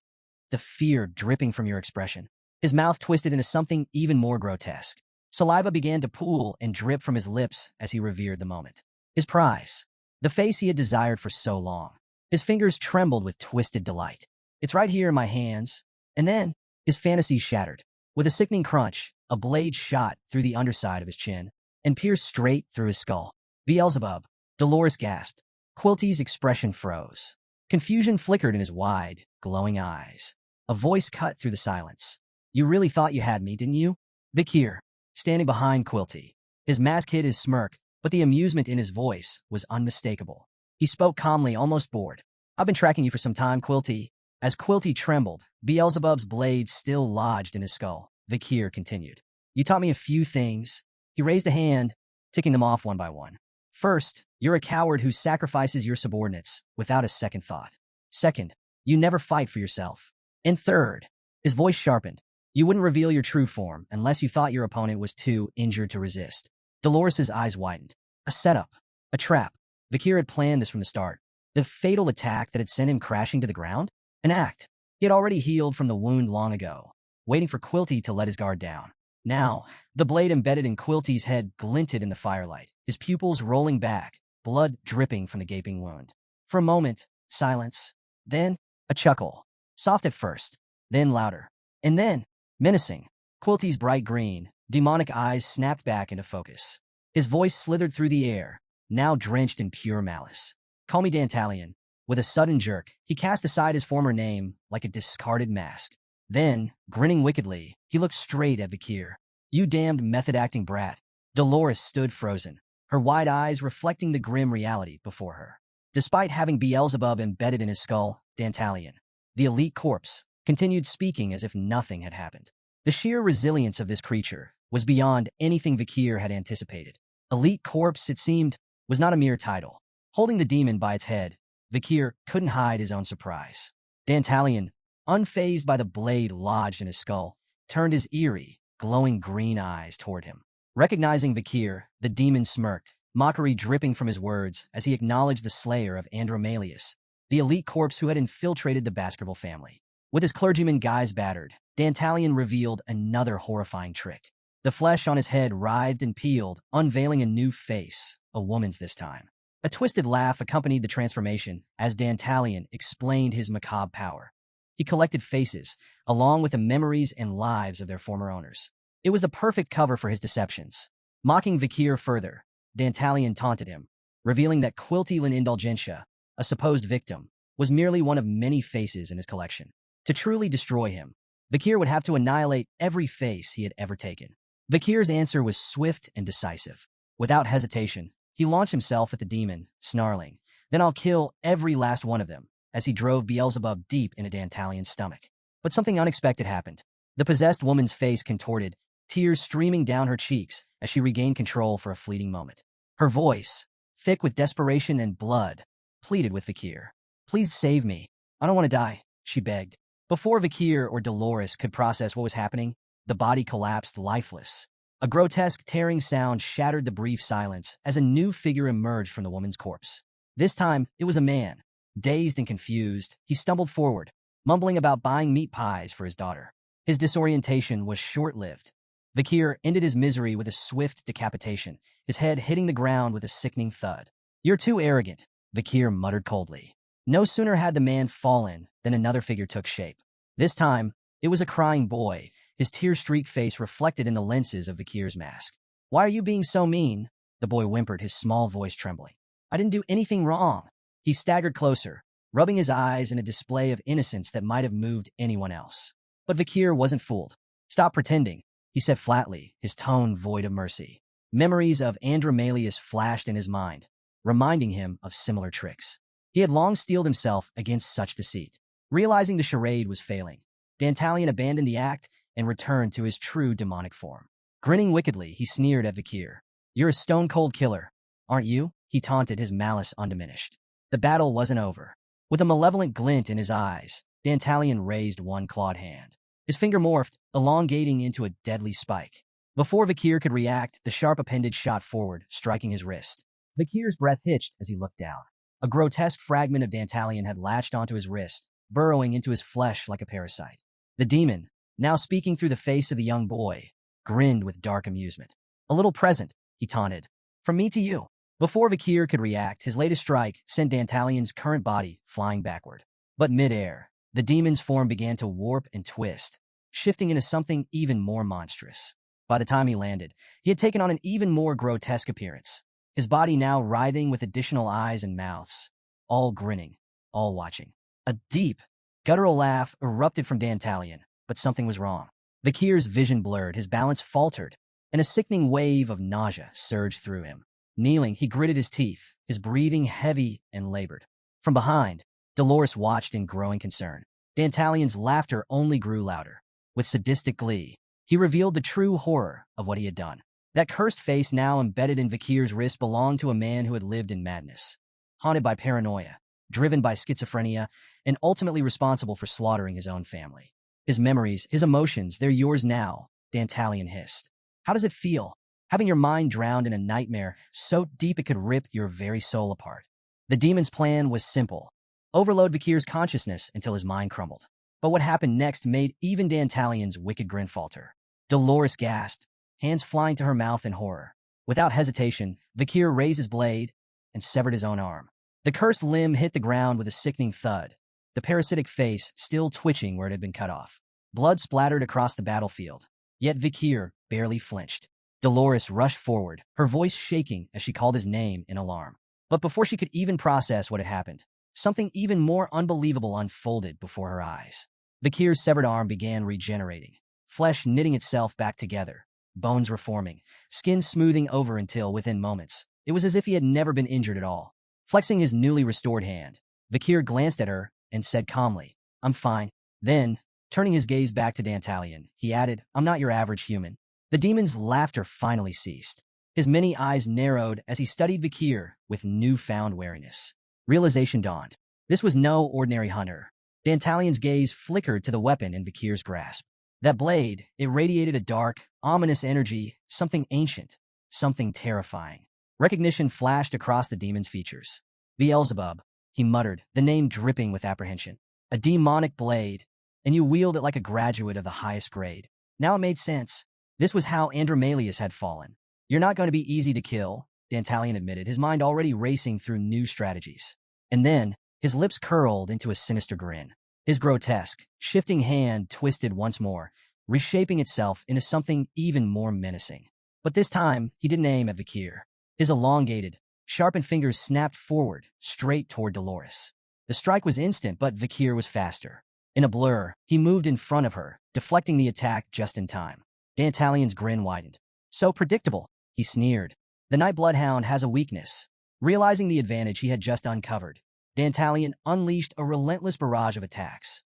The fear dripping from your expression. His mouth twisted into something even more grotesque. Saliva began to pool and drip from his lips as he revered the moment. His prize. The face he had desired for so long. His fingers trembled with twisted delight. It's right here in my hands. And then, his fantasy shattered. With a sickening crunch, a blade shot through the underside of his chin and pierced straight through his skull. Beelzebub. Dolores gasped. Quilty's expression froze. Confusion flickered in his wide, glowing eyes. A voice cut through the silence. You really thought you had me, didn't you? Kier, standing behind Quilty. His mask hid his smirk, but the amusement in his voice was unmistakable. He spoke calmly, almost bored. I've been tracking you for some time, Quilty. As Quilty trembled, Beelzebub's blade still lodged in his skull. Kier continued. You taught me a few things. He raised a hand, ticking them off one by one. First, you're a coward who sacrifices your subordinates without a second thought. Second, you never fight for yourself. And third, His voice sharpened. You wouldn't reveal your true form unless you thought your opponent was too injured to resist. Dolores's eyes widened. A setup. A trap. Kier had planned this from the start. The fatal attack that had sent him crashing to the ground? An act. He had already healed from the wound long ago, waiting for Quilty to let his guard down. Now, the blade embedded in Quilty's head glinted in the firelight, his pupils rolling back, blood dripping from the gaping wound. For a moment, silence. Then, a chuckle. Soft at first, then louder. And then, menacing. Quilty's bright green, demonic eyes snapped back into focus. His voice slithered through the air, now drenched in pure malice. Call me Dantalion. With a sudden jerk, he cast aside his former name like a discarded mask. Then, grinning wickedly, he looked straight at Kier. You damned method-acting brat. Dolores stood frozen, her wide eyes reflecting the grim reality before her. Despite having Beelzebub embedded in his skull, Dantalion, the elite corpse, continued speaking as if nothing had happened. The sheer resilience of this creature was beyond anything Kier had anticipated. Elite corpse, it seemed, was not a mere title. Holding the demon by its head, Kier couldn't hide his own surprise. Dantalion, unfazed by the blade lodged in his skull, turned his eerie, glowing green eyes toward him. Recognizing Kier, the demon smirked, mockery dripping from his words as he acknowledged the slayer of Andromalius, the elite corpse who had infiltrated the Baskerville family. With his clergyman guise battered, Dantalion revealed another horrifying trick. The flesh on his head writhed and peeled, unveiling a new face, a woman's this time. A twisted laugh accompanied the transformation as Dantalion explained his macabre power. He collected faces, along with the memories and lives of their former owners. It was the perfect cover for his deceptions. Mocking Kier further, Dantalion taunted him, revealing that Quilty Indulgentia, a supposed victim, was merely one of many faces in his collection. To truly destroy him, Kier would have to annihilate every face he had ever taken. Kier's answer was swift and decisive. Without hesitation, he launched himself at the demon, snarling, "Then I'll kill every last one of them," as he drove Beelzebub deep into Dantalion's stomach. But something unexpected happened. The possessed woman's face contorted, tears streaming down her cheeks as she regained control for a fleeting moment. Her voice, thick with desperation and blood, pleaded with Kier. "Please save me. I don't want to die," she begged. Before Kier or Dolores could process what was happening, the body collapsed lifeless. A grotesque tearing sound shattered the brief silence as a new figure emerged from the woman's corpse. This time, it was a man. Dazed and confused, he stumbled forward, mumbling about buying meat pies for his daughter. His disorientation was short-lived. Kier ended his misery with a swift decapitation, his head hitting the ground with a sickening thud. "You're too arrogant," Kier muttered coldly. No sooner had the man fallen than another figure took shape. This time, it was a crying boy, his tear-streaked face reflected in the lenses of Kier's mask. "Why are you being so mean?" the boy whimpered, his small voice trembling. "I didn't do anything wrong." He staggered closer, rubbing his eyes in a display of innocence that might have moved anyone else. But Kier wasn't fooled. "Stop pretending," he said flatly, his tone void of mercy. Memories of Andromalius flashed in his mind, reminding him of similar tricks. He had long steeled himself against such deceit. Realizing the charade was failing, Dantalion abandoned the act and returned to his true demonic form. Grinning wickedly, he sneered at Kier. "You're a stone-cold killer, aren't you?" he taunted, his malice undiminished. The battle wasn't over. With a malevolent glint in his eyes, Dantalion raised one clawed hand. His finger morphed, elongating into a deadly spike. Before Kier could react, the sharp appendage shot forward, striking his wrist. Kier's breath hitched as he looked down. A grotesque fragment of Dantalion had latched onto his wrist, burrowing into his flesh like a parasite. The demon, now speaking through the face of the young boy, grinned with dark amusement. "A little present," he taunted. "From me to you." Before Kier could react, his latest strike sent Dantalion's current body flying backward. But midair, the demon's form began to warp and twist, shifting into something even more monstrous. By the time he landed, he had taken on an even more grotesque appearance, his body now writhing with additional eyes and mouths, all grinning, all watching. A deep, guttural laugh erupted from Dantalion, but something was wrong. Kier's vision blurred, his balance faltered, and a sickening wave of nausea surged through him. Kneeling, he gritted his teeth, his breathing heavy and labored. From behind, Dolores watched in growing concern. Dantalion's laughter only grew louder. With sadistic glee, he revealed the true horror of what he had done. That cursed face now embedded in Kier's wrist belonged to a man who had lived in madness, haunted by paranoia, driven by schizophrenia, and ultimately responsible for slaughtering his own family. His memories, his emotions, they're yours now, Dantalion hissed. How does it feel? Having your mind drowned in a nightmare so deep it could rip your very soul apart. The demon's plan was simple. Overload Vikir's consciousness until his mind crumbled. But what happened next made even Dantalion's wicked grin falter. Dolores gasped, hands flying to her mouth in horror. Without hesitation, Vikir raised his blade and severed his own arm. The cursed limb hit the ground with a sickening thud, the parasitic face still twitching where it had been cut off. Blood splattered across the battlefield, yet Vikir barely flinched. Dolores rushed forward, her voice shaking as she called his name in alarm. But before she could even process what had happened, something even more unbelievable unfolded before her eyes. Vikir's severed arm began regenerating, flesh knitting itself back together, bones reforming, skin smoothing over until, within moments, it was as if he had never been injured at all. Flexing his newly restored hand, Vikir glanced at her and said calmly, "I'm fine." Then, turning his gaze back to Dantalion, he added, "I'm not your average human." The demon's laughter finally ceased. His many eyes narrowed as he studied Vikir with newfound wariness. Realization dawned. This was no ordinary hunter. Dantalion's gaze flickered to the weapon in Vikir's grasp. That blade, it radiated a dark, ominous energy, something ancient, something terrifying. Recognition flashed across the demon's features. Beelzebub, he muttered, the name dripping with apprehension. A demonic blade, and you wield it like a graduate of the highest grade. Now it made sense. This was how Andromalius had fallen. You're not going to be easy to kill, Dantalion admitted, his mind already racing through new strategies. And then, his lips curled into a sinister grin. His grotesque, shifting hand twisted once more, reshaping itself into something even more menacing. But this time, he didn't aim at Vikir. His elongated, sharpened fingers snapped forward, straight toward Dolores. The strike was instant, but Vikir was faster. In a blur, he moved in front of her, deflecting the attack just in time. Dantalion's grin widened. So predictable, he sneered. The Night Bloodhound has a weakness. Realizing the advantage he had just uncovered, Dantalion unleashed a relentless barrage of attacks,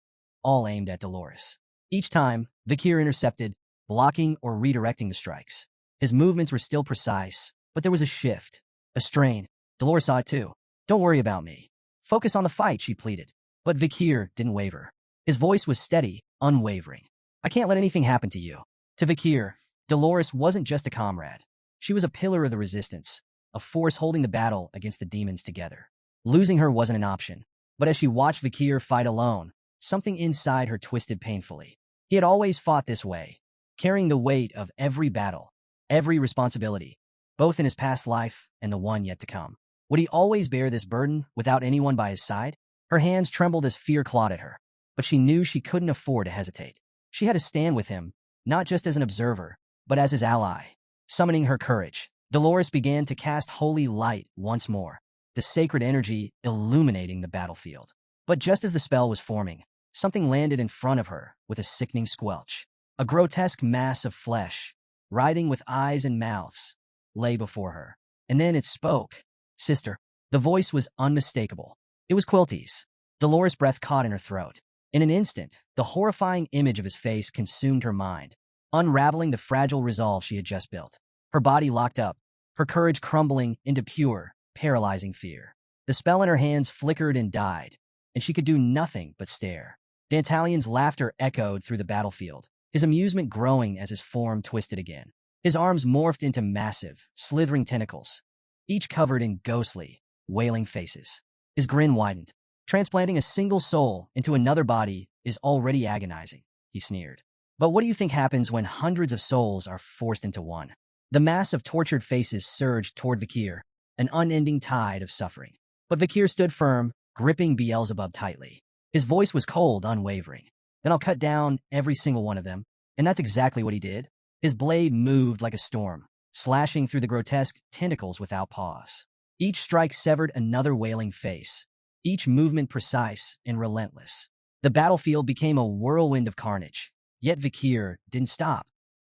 all aimed at Dolores. Each time, Vikir intercepted, blocking or redirecting the strikes. His movements were still precise, but there was a shift, a strain. Dolores saw it too. "Don't worry about me. Focus on the fight," she pleaded. But Vikir didn't waver. His voice was steady, unwavering. "I can't let anything happen to you." To Vikir, Dolores wasn't just a comrade. She was a pillar of the resistance, a force holding the battle against the demons together. Losing her wasn't an option. But as she watched Vikir fight alone, something inside her twisted painfully. He had always fought this way, carrying the weight of every battle, every responsibility, both in his past life and the one yet to come. Would he always bear this burden without anyone by his side? Her hands trembled as fear clawed at her, but she knew she couldn't afford to hesitate. She had to stand with him, not just as an observer, but as his ally. Summoning her courage, Dolores began to cast holy light once more, the sacred energy illuminating the battlefield. But just as the spell was forming, something landed in front of her with a sickening squelch. A grotesque mass of flesh, writhing with eyes and mouths, lay before her. And then it spoke. "Sister." The voice was unmistakable. It was Quilty's. Dolores' breath caught in her throat. In an instant, the horrifying image of his face consumed her mind, unraveling the fragile resolve she had just built. Her body locked up, her courage crumbling into pure, paralyzing fear. The spell in her hands flickered and died, and she could do nothing but stare. Dantalion's laughter echoed through the battlefield, his amusement growing as his form twisted again. His arms morphed into massive, slithering tentacles, each covered in ghostly, wailing faces. His grin widened. "Transplanting a single soul into another body is already agonizing," he sneered. "But what do you think happens when hundreds of souls are forced into one?" The mass of tortured faces surged toward Vikir, an unending tide of suffering. But Vikir stood firm, gripping Beelzebub tightly. His voice was cold, unwavering. "Then I'll cut down every single one of them." And that's exactly what he did. His blade moved like a storm, slashing through the grotesque tentacles without pause. Each strike severed another wailing face, each movement precise and relentless. The battlefield became a whirlwind of carnage, yet Vikir didn't stop.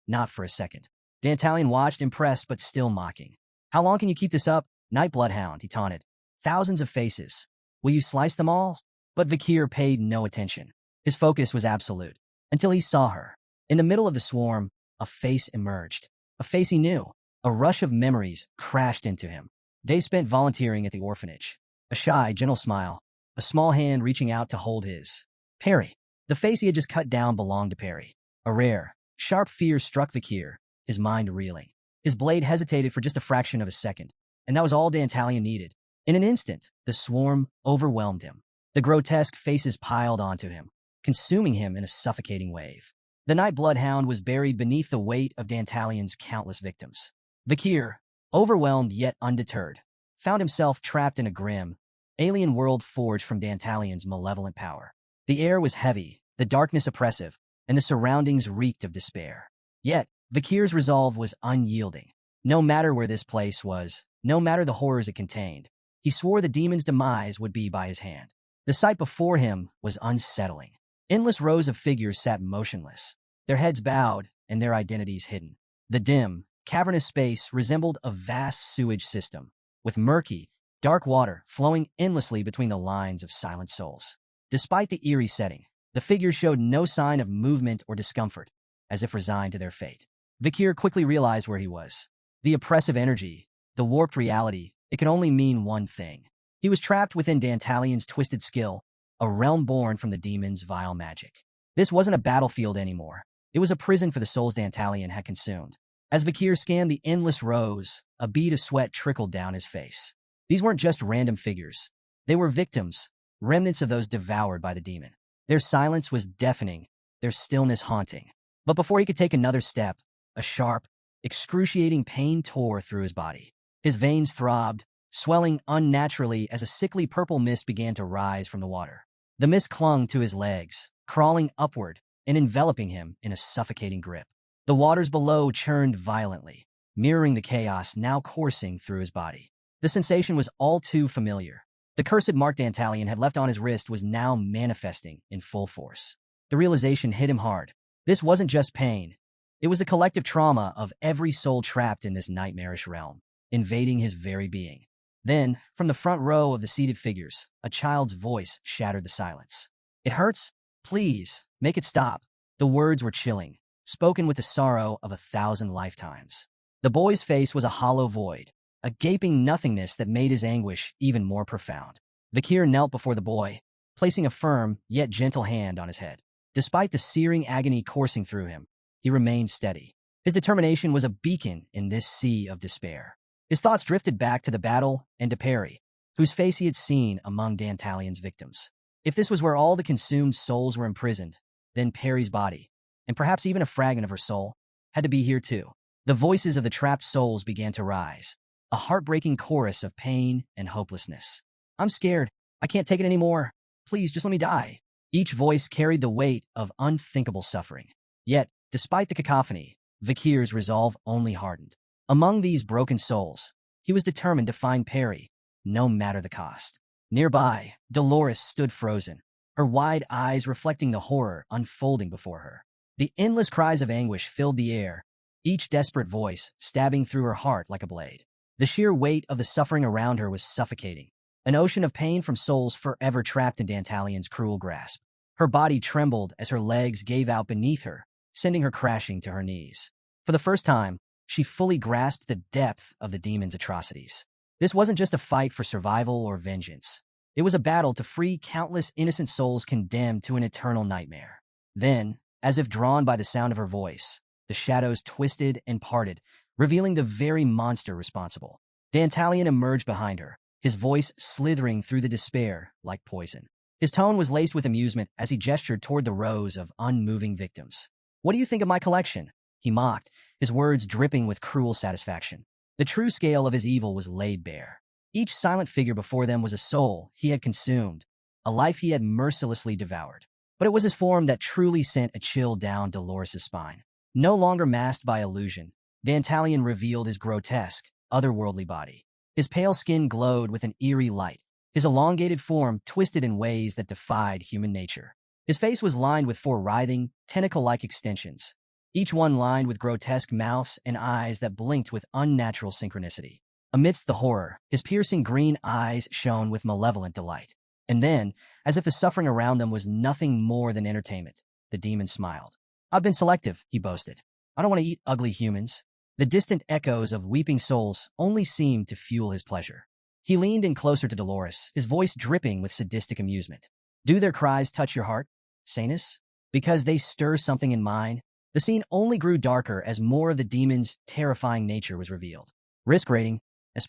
Not for a second. Dantalion watched, impressed but still mocking. "How long can you keep this up, Night Bloodhound?" he taunted. "Thousands of faces. Will you slice them all?" But Vikir paid no attention. His focus was absolute, until he saw her. In the middle of the swarm, a face emerged. A face he knew. A rush of memories crashed into him. Days spent volunteering at the orphanage. A shy, gentle smile. A small hand reaching out to hold his. "Perry." The face he had just cut down belonged to Perry. A rare, sharp fear struck the Kier, his mind reeling. His blade hesitated for just a fraction of a second, and that was all Dantalion needed. In an instant, the swarm overwhelmed him. The grotesque faces piled onto him, consuming him in a suffocating wave. The night bloodhound was buried beneath the weight of Dantalion's countless victims. The Kier, overwhelmed yet undeterred, found himself trapped in a grim, alien world forged from Dantalion's malevolent power. The air was heavy, the darkness oppressive, and the surroundings reeked of despair. Yet, the Kier's resolve was unyielding. No matter where this place was, no matter the horrors it contained, he swore the demon's demise would be by his hand. The sight before him was unsettling. Endless rows of figures sat motionless, their heads bowed and their identities hidden. The dim, cavernous space resembled a vast sewage system, with murky, dark water flowing endlessly between the lines of silent souls. Despite the eerie setting, the figures showed no sign of movement or discomfort, as if resigned to their fate. Kier quickly realized where he was. The oppressive energy, the warped reality, it could only mean one thing. He was trapped within Dantalion's twisted skill, a realm born from the demon's vile magic. This wasn't a battlefield anymore. It was a prison for the souls Dantalion had consumed. As Kier scanned the endless rows, a bead of sweat trickled down his face. These weren't just random figures. They were victims, remnants of those devoured by the demon. Their silence was deafening, their stillness haunting. But before he could take another step, a sharp, excruciating pain tore through his body. His veins throbbed, swelling unnaturally as a sickly purple mist began to rise from the water. The mist clung to his legs, crawling upward and enveloping him in a suffocating grip. The waters below churned violently, mirroring the chaos now coursing through his body. The sensation was all too familiar. The cursed mark Dantalion had left on his wrist was now manifesting in full force. The realization hit him hard. This wasn't just pain. It was the collective trauma of every soul trapped in this nightmarish realm, invading his very being. Then, from the front row of the seated figures, a child's voice shattered the silence. "It hurts? Please, make it stop." The words were chilling, spoken with the sorrow of 1,000 lifetimes. The boy's face was a hollow void, a gaping nothingness that made his anguish even more profound. Kier knelt before the boy, placing a firm yet gentle hand on his head. Despite the searing agony coursing through him, he remained steady. His determination was a beacon in this sea of despair. His thoughts drifted back to the battle and to Perry, whose face he had seen among Dantalion's victims. If this was where all the consumed souls were imprisoned, then Perry's body, and perhaps even a fragment of her soul, had to be here too. The voices of the trapped souls began to rise, a heartbreaking chorus of pain and hopelessness. "I'm scared. I can't take it anymore. Please, just let me die." Each voice carried the weight of unthinkable suffering. Yet, despite the cacophony, Kier's resolve only hardened. Among these broken souls, he was determined to find Perry, no matter the cost. Nearby, Dolores stood frozen, her wide eyes reflecting the horror unfolding before her. The endless cries of anguish filled the air, each desperate voice stabbing through her heart like a blade. The sheer weight of the suffering around her was suffocating, an ocean of pain from souls forever trapped in Dantalion's cruel grasp. Her body trembled as her legs gave out beneath her, sending her crashing to her knees. For the first time, she fully grasped the depth of the demon's atrocities. This wasn't just a fight for survival or vengeance. It was a battle to free countless innocent souls condemned to an eternal nightmare. Then, as if drawn by the sound of her voice, the shadows twisted and parted, revealing the very monster responsible. Dantalion emerged behind her, his voice slithering through the despair like poison. His tone was laced with amusement as he gestured toward the rows of unmoving victims. "What do you think of my collection?" he mocked, his words dripping with cruel satisfaction. The true scale of his evil was laid bare. Each silent figure before them was a soul he had consumed, a life he had mercilessly devoured. But it was his form that truly sent a chill down Dolores' spine. No longer masked by illusion, Dantalion revealed his grotesque, otherworldly body. His pale skin glowed with an eerie light, his elongated form twisted in ways that defied human nature. His face was lined with 4 writhing, tentacle-like extensions, each one lined with grotesque mouths and eyes that blinked with unnatural synchronicity. Amidst the horror, his piercing green eyes shone with malevolent delight. And then, as if the suffering around them was nothing more than entertainment, the demon smiled. "I've been selective," he boasted. "I don't want to eat ugly humans." The distant echoes of weeping souls only seemed to fuel his pleasure. He leaned in closer to Dolores, his voice dripping with sadistic amusement. "Do their cries touch your heart?" sanus? Because they stir something in mine. The scene only grew darker as more of the demon's terrifying nature was revealed. Risk rating, S+.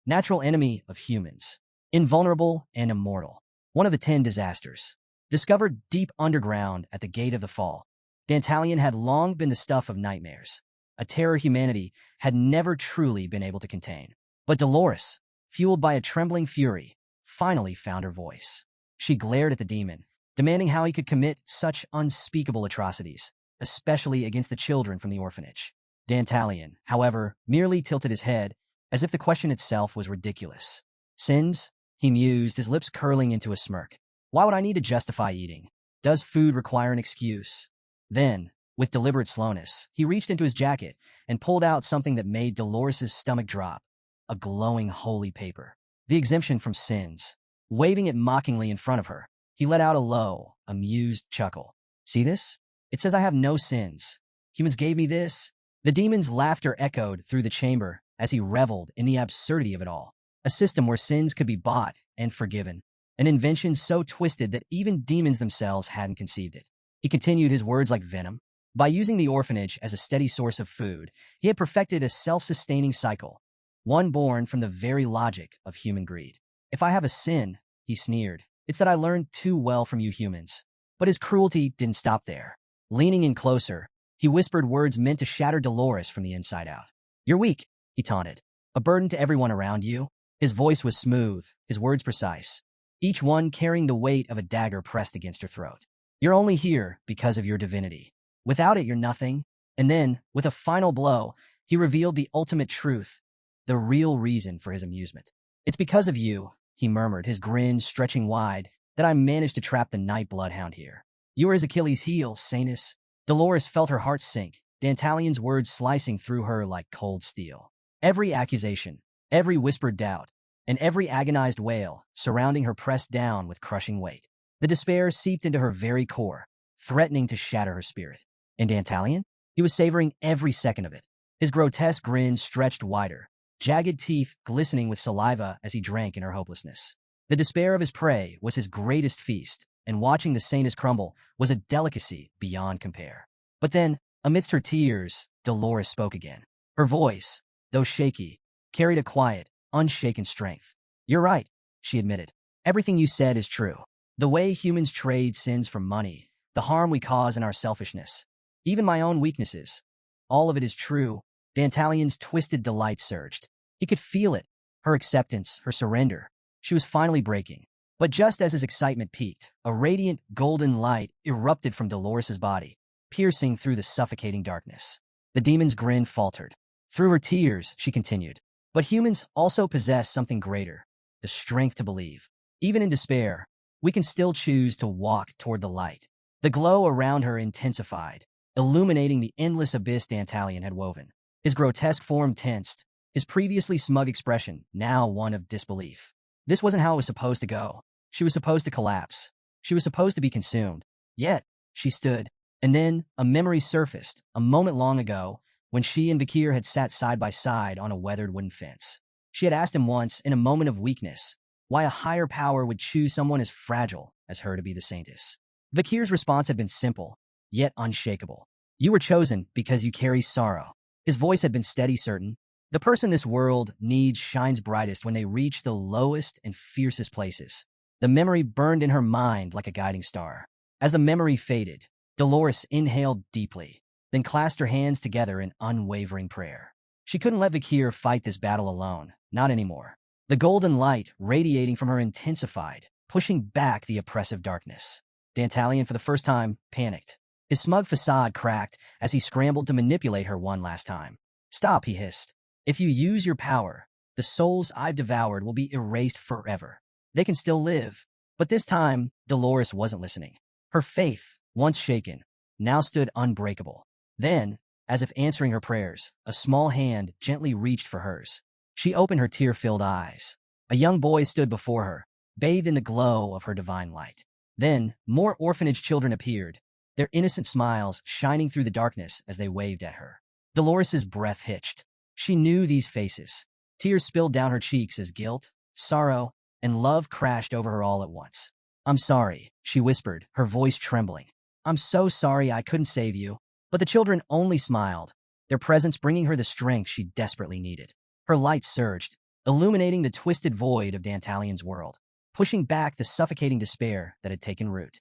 Natural enemy of humans. Invulnerable and immortal. One of the 10 disasters. Discovered deep underground at the gate of the fall. Dantalion had long been the stuff of nightmares. A terror humanity had never truly been able to contain. But Dolores, fueled by a trembling fury, finally found her voice. She glared at the demon, demanding how he could commit such unspeakable atrocities, especially against the children from the orphanage. Dantalion, however, merely tilted his head, as if the question itself was ridiculous. Sins? He mused, his lips curling into a smirk. Why would I need to justify eating? Does food require an excuse? Then, with deliberate slowness, he reached into his jacket and pulled out something that made Dolores' stomach drop. A glowing holy paper. The exemption from sins. Waving it mockingly in front of her, he let out a low, amused chuckle. See this? It says I have no sins. Humans gave me this. The demon's laughter echoed through the chamber as he reveled in the absurdity of it all. A system where sins could be bought and forgiven. An invention so twisted that even demons themselves hadn't conceived it. He continued, his words like venom. By using the orphanage as a steady source of food, he had perfected a self-sustaining cycle, one born from the very logic of human greed. If I have a sin, he sneered, it's that I learned too well from you humans. But his cruelty didn't stop there. Leaning in closer, he whispered words meant to shatter Dolores from the inside out. You're weak, he taunted. A burden to everyone around you. His voice was smooth, his words precise, each one carrying the weight of a dagger pressed against her throat. You're only here because of your divinity. Without it, you're nothing. And then, with a final blow, he revealed the ultimate truth, the real reason for his amusement. It's because of you, he murmured, his grin stretching wide, that I managed to trap the night bloodhound here. You were his Achilles' heel, Sanus. Dolores felt her heart sink, Dantalion's words slicing through her like cold steel. Every accusation, every whispered doubt, and every agonized wail surrounding her pressed down with crushing weight. The despair seeped into her very core, threatening to shatter her spirit. And Dantalion? He was savoring every second of it. His grotesque grin stretched wider, jagged teeth glistening with saliva as he drank in her hopelessness. The despair of his prey was his greatest feast, and watching the Sanus crumble was a delicacy beyond compare. But then, amidst her tears, Dolores spoke again. Her voice, though shaky, carried a quiet, unshaken strength. You're right, she admitted. Everything you said is true. The way humans trade sins for money, the harm we cause in our selfishness, even my own weaknesses. All of it is true. Dantalion's twisted delight surged. He could feel it, her acceptance, her surrender. She was finally breaking. But just as his excitement peaked, a radiant golden light erupted from Dolores' body, piercing through the suffocating darkness. The demon's grin faltered. Through her tears, she continued. But humans also possess something greater, the strength to believe. Even in despair, we can still choose to walk toward the light. The glow around her intensified, illuminating the endless abyss Dantalion had woven. His grotesque form tensed, his previously smug expression now one of disbelief. This wasn't how it was supposed to go. She was supposed to collapse. She was supposed to be consumed. Yet, she stood. And then, a memory surfaced, a moment long ago, when she and Kier had sat side by side on a weathered wooden fence. She had asked him once, in a moment of weakness, why a higher power would choose someone as fragile as her to be the saintess. Kier's response had been simple, yet unshakable. You were chosen because you carry sorrow. His voice had been steady, certain. The person this world needs shines brightest when they reach the lowest and fiercest places. The memory burned in her mind like a guiding star. As the memory faded, Dolores inhaled deeply, then clasped her hands together in unwavering prayer. She couldn't let Kier fight this battle alone, not anymore. The golden light radiating from her intensified, pushing back the oppressive darkness. Dantalion, for the first time, panicked. His smug facade cracked as he scrambled to manipulate her one last time. Stop, he hissed. If you use your power, the souls I've devoured will be erased forever. They can still live. But this time, Dolores wasn't listening. Her faith, once shaken, now stood unbreakable. Then, as if answering her prayers, a small hand gently reached for hers. She opened her tear-filled eyes. A young boy stood before her, bathed in the glow of her divine light. Then, more orphanage children appeared, their innocent smiles shining through the darkness as they waved at her. Dolores' breath hitched. She knew these faces. Tears spilled down her cheeks as guilt, sorrow, and love crashed over her all at once. I'm sorry, she whispered, her voice trembling. I'm so sorry I couldn't save you. But the children only smiled, their presence bringing her the strength she desperately needed. Her light surged, illuminating the twisted void of Dantalion's world, pushing back the suffocating despair that had taken root.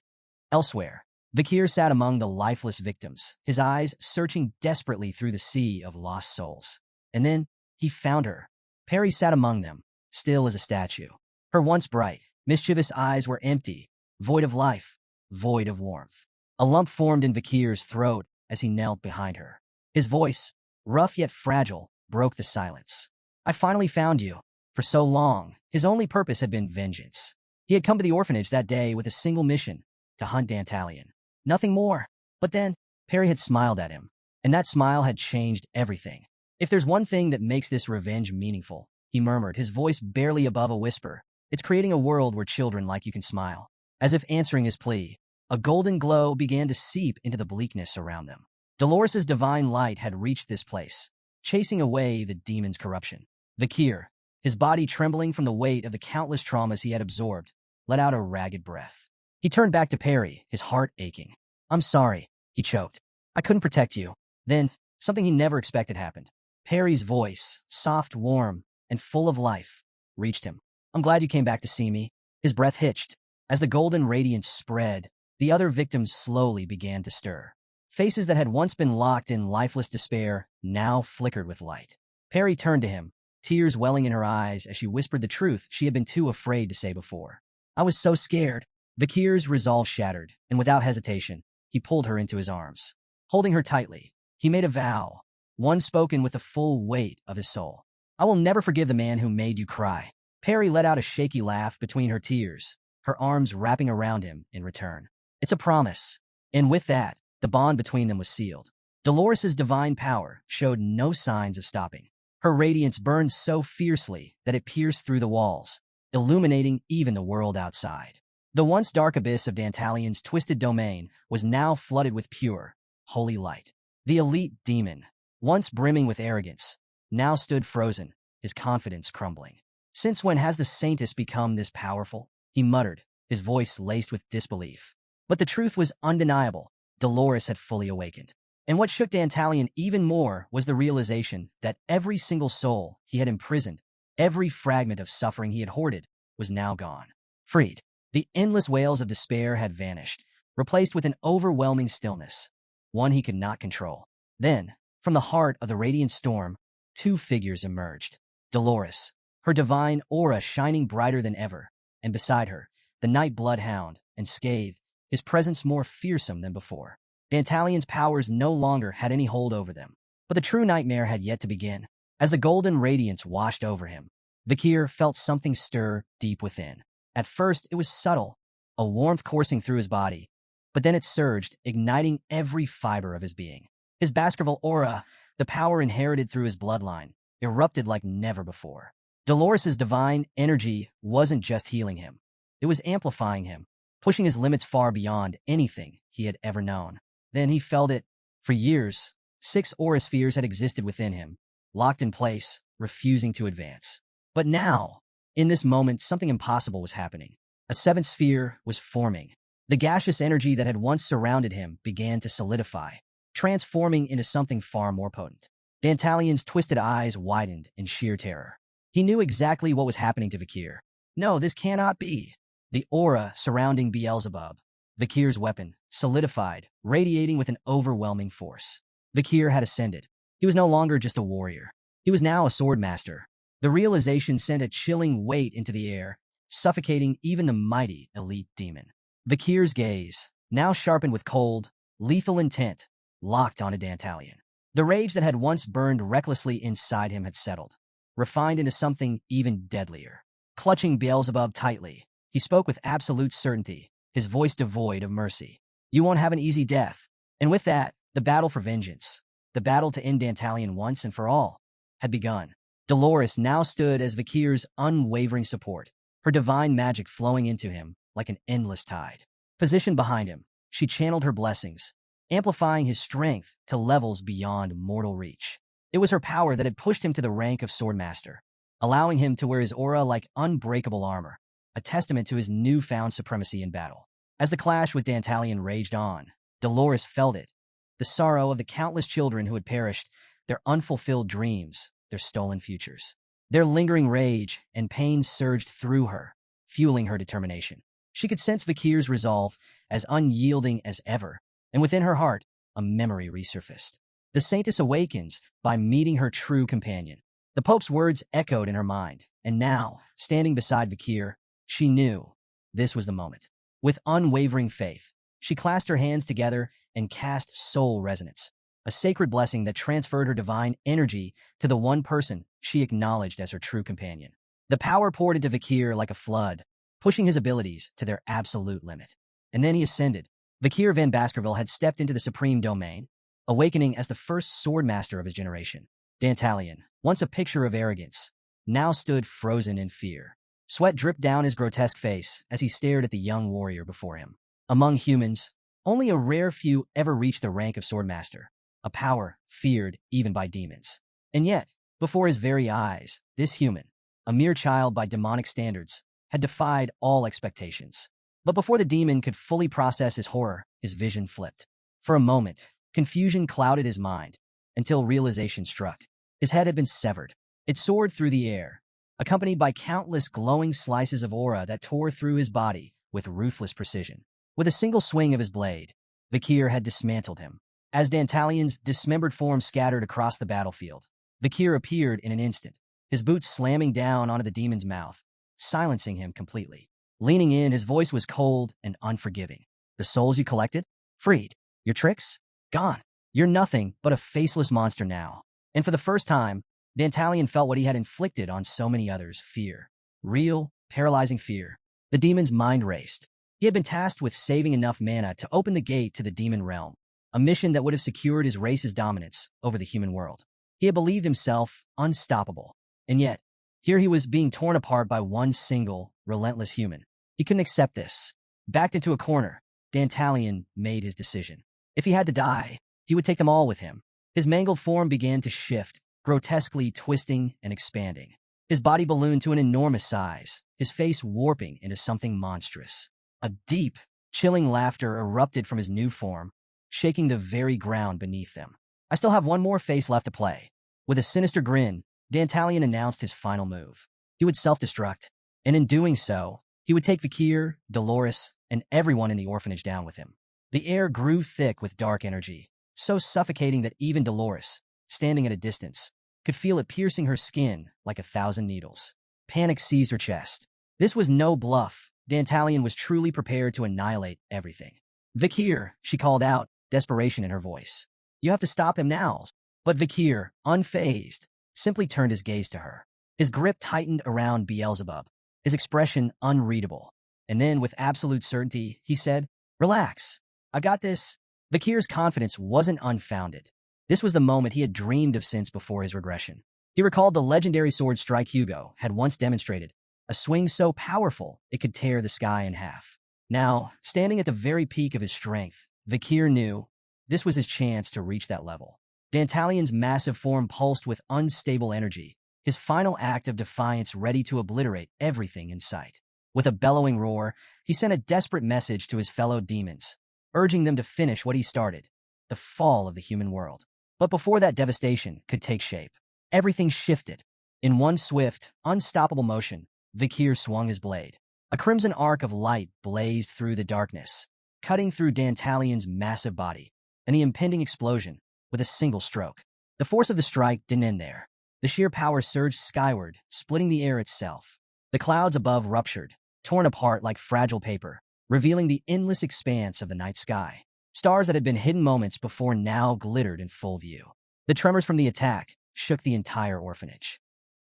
Elsewhere, Kier sat among the lifeless victims, his eyes searching desperately through the sea of lost souls. And then, he found her. Perry sat among them, still as a statue. Her once bright, mischievous eyes were empty, void of life, void of warmth. A lump formed in Vikir's throat as he knelt behind her. His voice, rough yet fragile, broke the silence. I finally found you. For so long, his only purpose had been vengeance. He had come to the orphanage that day with a single mission, to hunt Dantalion. Nothing more. But then, Perry had smiled at him, and that smile had changed everything. If there's one thing that makes this revenge meaningful, he murmured, his voice barely above a whisper, it's creating a world where children like you can smile. As if answering his plea, a golden glow began to seep into the bleakness around them. Dolores's divine light had reached this place, chasing away the demon's corruption. Kier, his body trembling from the weight of the countless traumas he had absorbed, let out a ragged breath. He turned back to Perry, his heart aching. I'm sorry, he choked. I couldn't protect you. Then, something he never expected happened. Perry's voice, soft, warm, and full of life, reached him. I'm glad you came back to see me. His breath hitched. As the golden radiance spread, the other victims slowly began to stir. Faces that had once been locked in lifeless despair now flickered with light. Perry turned to him, tears welling in her eyes as she whispered the truth she had been too afraid to say before. I was so scared. Kier's resolve shattered, and without hesitation, he pulled her into his arms. Holding her tightly, he made a vow, one spoken with the full weight of his soul. I will never forgive the man who made you cry. Perry let out a shaky laugh between her tears, her arms wrapping around him in return. It's a promise. And with that, the bond between them was sealed. Dolores's divine power showed no signs of stopping. Her radiance burned so fiercely that it pierced through the walls, illuminating even the world outside. The once dark abyss of Dantalion's twisted domain was now flooded with pure, holy light. The elite demon, once brimming with arrogance, now stood frozen, his confidence crumbling. Since when has the saintess become this powerful? He muttered, his voice laced with disbelief. But the truth was undeniable. Dolores had fully awakened. And what shook Dantalion even more was the realization that every single soul he had imprisoned, every fragment of suffering he had hoarded, was now gone. Freed. The endless wails of despair had vanished, replaced with an overwhelming stillness, one he could not control. Then, from the heart of the radiant storm, two figures emerged. Dolores, her divine aura shining brighter than ever, and beside her, the night blood hound, and Scathe, his presence more fearsome than before. Dantalion's powers no longer had any hold over them, but the true nightmare had yet to begin. As the golden radiance washed over him, Kier felt something stir deep within. At first, it was subtle, a warmth coursing through his body, but then it surged, igniting every fiber of his being. His Baskerville aura, the power inherited through his bloodline, erupted like never before. Dolores's divine energy wasn't just healing him. It was amplifying him, pushing his limits far beyond anything he had ever known. Then he felt it. For years, 6 aura spheres had existed within him, locked in place, refusing to advance. But now, in this moment, something impossible was happening. A 7th sphere was forming. The gaseous energy that had once surrounded him began to solidify, transforming into something far more potent. Dantalion's twisted eyes widened in sheer terror. He knew exactly what was happening to Kier. No, this cannot be. The aura surrounding Beelzebub, Kier's weapon, solidified, radiating with an overwhelming force. Kier had ascended. He was no longer just a warrior. He was now a swordmaster. The realization sent a chilling weight into the air, suffocating even the mighty elite demon. Kier's gaze, now sharpened with cold, lethal intent, locked onto Dantalion. The rage that had once burned recklessly inside him had settled, refined into something even deadlier. Clutching Beelzebub tightly, he spoke with absolute certainty, his voice devoid of mercy. You won't have an easy death. And with that, the battle for vengeance, the battle to end Dantalion once and for all, had begun. Dolores now stood as Kier's unwavering support, her divine magic flowing into him like an endless tide. Positioned behind him, she channeled her blessings, amplifying his strength to levels beyond mortal reach. It was her power that had pushed him to the rank of swordmaster, allowing him to wear his aura like unbreakable armor. a testament to his newfound supremacy in battle. As the clash with Dantalion raged on, Dolores felt it, the sorrow of the countless children who had perished, their unfulfilled dreams, their stolen futures. Their lingering rage and pain surged through her, fueling her determination. She could sense Vikir's resolve, as unyielding as ever, and within her heart, a memory resurfaced. The Saintess awakens by meeting her true companion. The Pope's words echoed in her mind, and now, standing beside Vikir, she knew this was the moment. With unwavering faith, she clasped her hands together and cast soul resonance, a sacred blessing that transferred her divine energy to the one person she acknowledged as her true companion. The power poured into Vikir like a flood, pushing his abilities to their absolute limit. And then he ascended. Vikir van Baskerville had stepped into the supreme domain, awakening as the first swordmaster of his generation. Dantalion, once a picture of arrogance, now stood frozen in fear. Sweat dripped down his grotesque face as he stared at the young warrior before him. Among humans, only a rare few ever reached the rank of swordmaster, a power feared even by demons. And yet, before his very eyes, this human, a mere child by demonic standards, had defied all expectations. But before the demon could fully process his horror, his vision flipped. For a moment, confusion clouded his mind, until realization struck. His head had been severed. It soared through the air, accompanied by countless glowing slices of aura that tore through his body with ruthless precision. With a single swing of his blade, Vikir had dismantled him. As Dantalion's dismembered form scattered across the battlefield, Vikir appeared in an instant, his boots slamming down onto the demon's mouth, silencing him completely. Leaning in, his voice was cold and unforgiving. The souls you collected? Freed. Your tricks? Gone. You're nothing but a faceless monster now. And for the first time, Dantalion felt what he had inflicted on so many others, fear. Real, paralyzing fear. The demon's mind raced. He had been tasked with saving enough mana to open the gate to the demon realm, a mission that would have secured his race's dominance over the human world. He had believed himself unstoppable. And yet, here he was being torn apart by one single, relentless human. He couldn't accept this. Backed into a corner, Dantalion made his decision. If he had to die, he would take them all with him. His mangled form began to shift, grotesquely twisting and expanding. His body ballooned to an enormous size, his face warping into something monstrous. A deep, chilling laughter erupted from his new form, shaking the very ground beneath them. I still have one more face left to play. With a sinister grin, Dantalion announced his final move. He would self-destruct, and in doing so, he would take Vikir, Dolores, and everyone in the orphanage down with him. The air grew thick with dark energy, so suffocating that even Dolores, standing at a distance, could feel it piercing her skin like 1,000 needles. Panic seized her chest. This was no bluff. Dantalion was truly prepared to annihilate everything. Vikir, she called out, desperation in her voice. You have to stop him now. But Vikir, unfazed, simply turned his gaze to her. His grip tightened around Beelzebub, his expression unreadable. And then, with absolute certainty, he said, Relax. I got this. Vikir's confidence wasn't unfounded. This was the moment he had dreamed of since before his regression. He recalled the legendary sword strike Hugo had once demonstrated, a swing so powerful it could tear the sky in half. Now, standing at the very peak of his strength, Vikir knew this was his chance to reach that level. Dantalion's massive form pulsed with unstable energy, his final act of defiance ready to obliterate everything in sight. With a bellowing roar, he sent a desperate message to his fellow demons, urging them to finish what he started, the fall of the human world. But before that devastation could take shape, everything shifted. In one swift, unstoppable motion, Vikir swung his blade. A crimson arc of light blazed through the darkness, cutting through Dantalion's massive body, and the impending explosion with a single stroke. The force of the strike didn't end there. The sheer power surged skyward, splitting the air itself. The clouds above ruptured, torn apart like fragile paper, revealing the endless expanse of the night sky. Stars that had been hidden moments before now glittered in full view. The tremors from the attack shook the entire orphanage.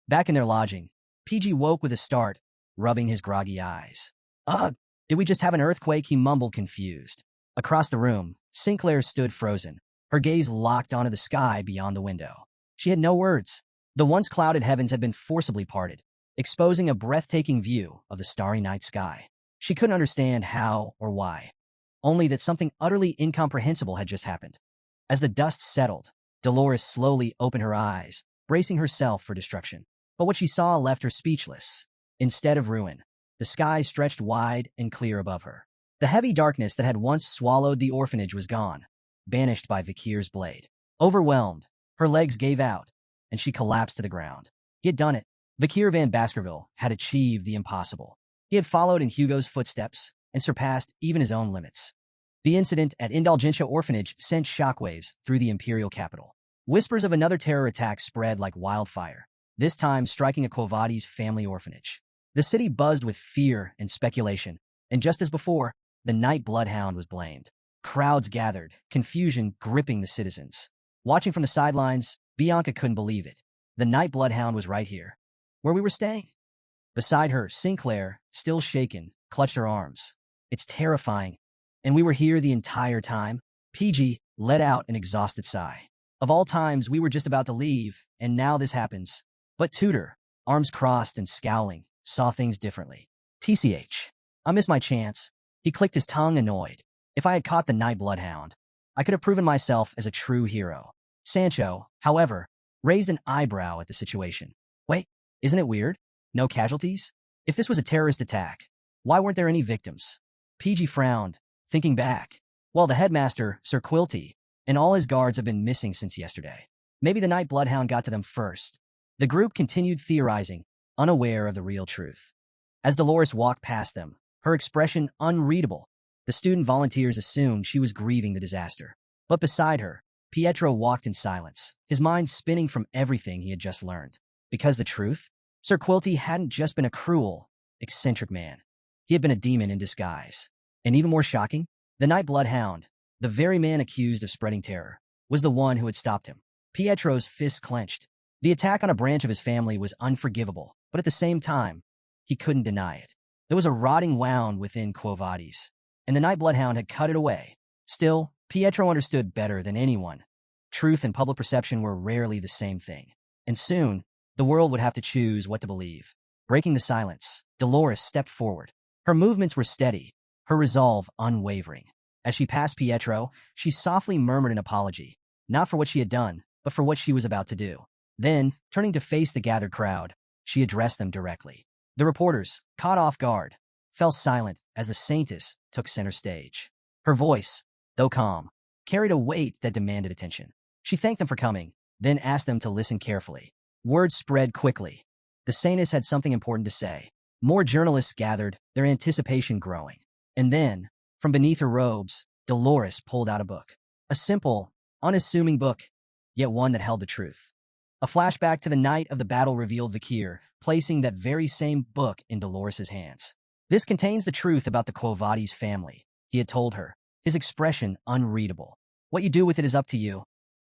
Back in their lodging, PG woke with a start, rubbing his groggy eyes. Ugh, did we just have an earthquake? He mumbled, confused. Across the room, Sinclair stood frozen, her gaze locked onto the sky beyond the window. She had no words. The once clouded heavens had been forcibly parted, exposing a breathtaking view of the starry night sky. She couldn't understand how or why, only that something utterly incomprehensible had just happened. As the dust settled, Dolores slowly opened her eyes, bracing herself for destruction. But what she saw left her speechless. Instead of ruin, The sky stretched wide and clear above her. The heavy darkness that had once swallowed the orphanage was gone, banished by Vikir's blade. Overwhelmed, her legs gave out, and she collapsed to the ground. He had done it. Vikir van Baskerville had achieved the impossible. He had followed in Hugo's footsteps and surpassed even his own limits. The incident at Indulgentia Orphanage sent shockwaves through the imperial capital. Whispers of another terror attack spread like wildfire, this time striking a Quo Vadis family orphanage. The city buzzed with fear and speculation, and just as before, the night bloodhound was blamed. Crowds gathered, confusion gripping the citizens. Watching from the sidelines, Bianca couldn't believe it. The night bloodhound was right here, where we were staying. Beside her, Sinclair, still shaken, clutched her arms. It's terrifying. And we were here the entire time? PG let out an exhausted sigh. Of all times, we were just about to leave, and now this happens. But Tudor, arms crossed and scowling, saw things differently. TCH. I missed my chance. He clicked his tongue, annoyed. If I had caught the night bloodhound, I could have proven myself as a true hero. Sancho, however, raised an eyebrow at the situation. Wait, isn't it weird? No casualties? If this was a terrorist attack, why weren't there any victims? PG frowned, thinking back. Well, the headmaster, Sir Quilty, and all his guards have been missing since yesterday. Maybe the night bloodhound got to them first. The group continued theorizing, unaware of the real truth. As Dolores walked past them, her expression unreadable, the student volunteers assumed she was grieving the disaster. But beside her, Pietro walked in silence, his mind spinning from everything he had just learned. Because the truth? Sir Quilty hadn't just been a cruel, eccentric man. He had been a demon in disguise. And even more shocking, the night bloodhound, the very man accused of spreading terror, was the one who had stopped him. Pietro's fists clenched. The attack on a branch of his family was unforgivable, but at the same time, he couldn't deny it. There was a rotting wound within Quo Vadis, and the night bloodhound had cut it away. Still, Pietro understood better than anyone. Truth and public perception were rarely the same thing. And soon, the world would have to choose what to believe. Breaking the silence, Dolores stepped forward. Her movements were steady, her resolve unwavering. As she passed Pietro, she softly murmured an apology, not for what she had done, but for what she was about to do. Then, turning to face the gathered crowd, she addressed them directly. The reporters, caught off guard, fell silent as the saintess took center stage. Her voice, though calm, carried a weight that demanded attention. She thanked them for coming, then asked them to listen carefully. Word spread quickly. The saintess had something important to say. More journalists gathered, their anticipation growing. And then, from beneath her robes, Dolores pulled out a book. A simple, unassuming book, yet one that held the truth. A flashback to the night of the battle revealed Kier, placing that very same book in Dolores' hands. This contains the truth about the Quo Vadis family, he had told her, his expression unreadable. What you do with it is up to you.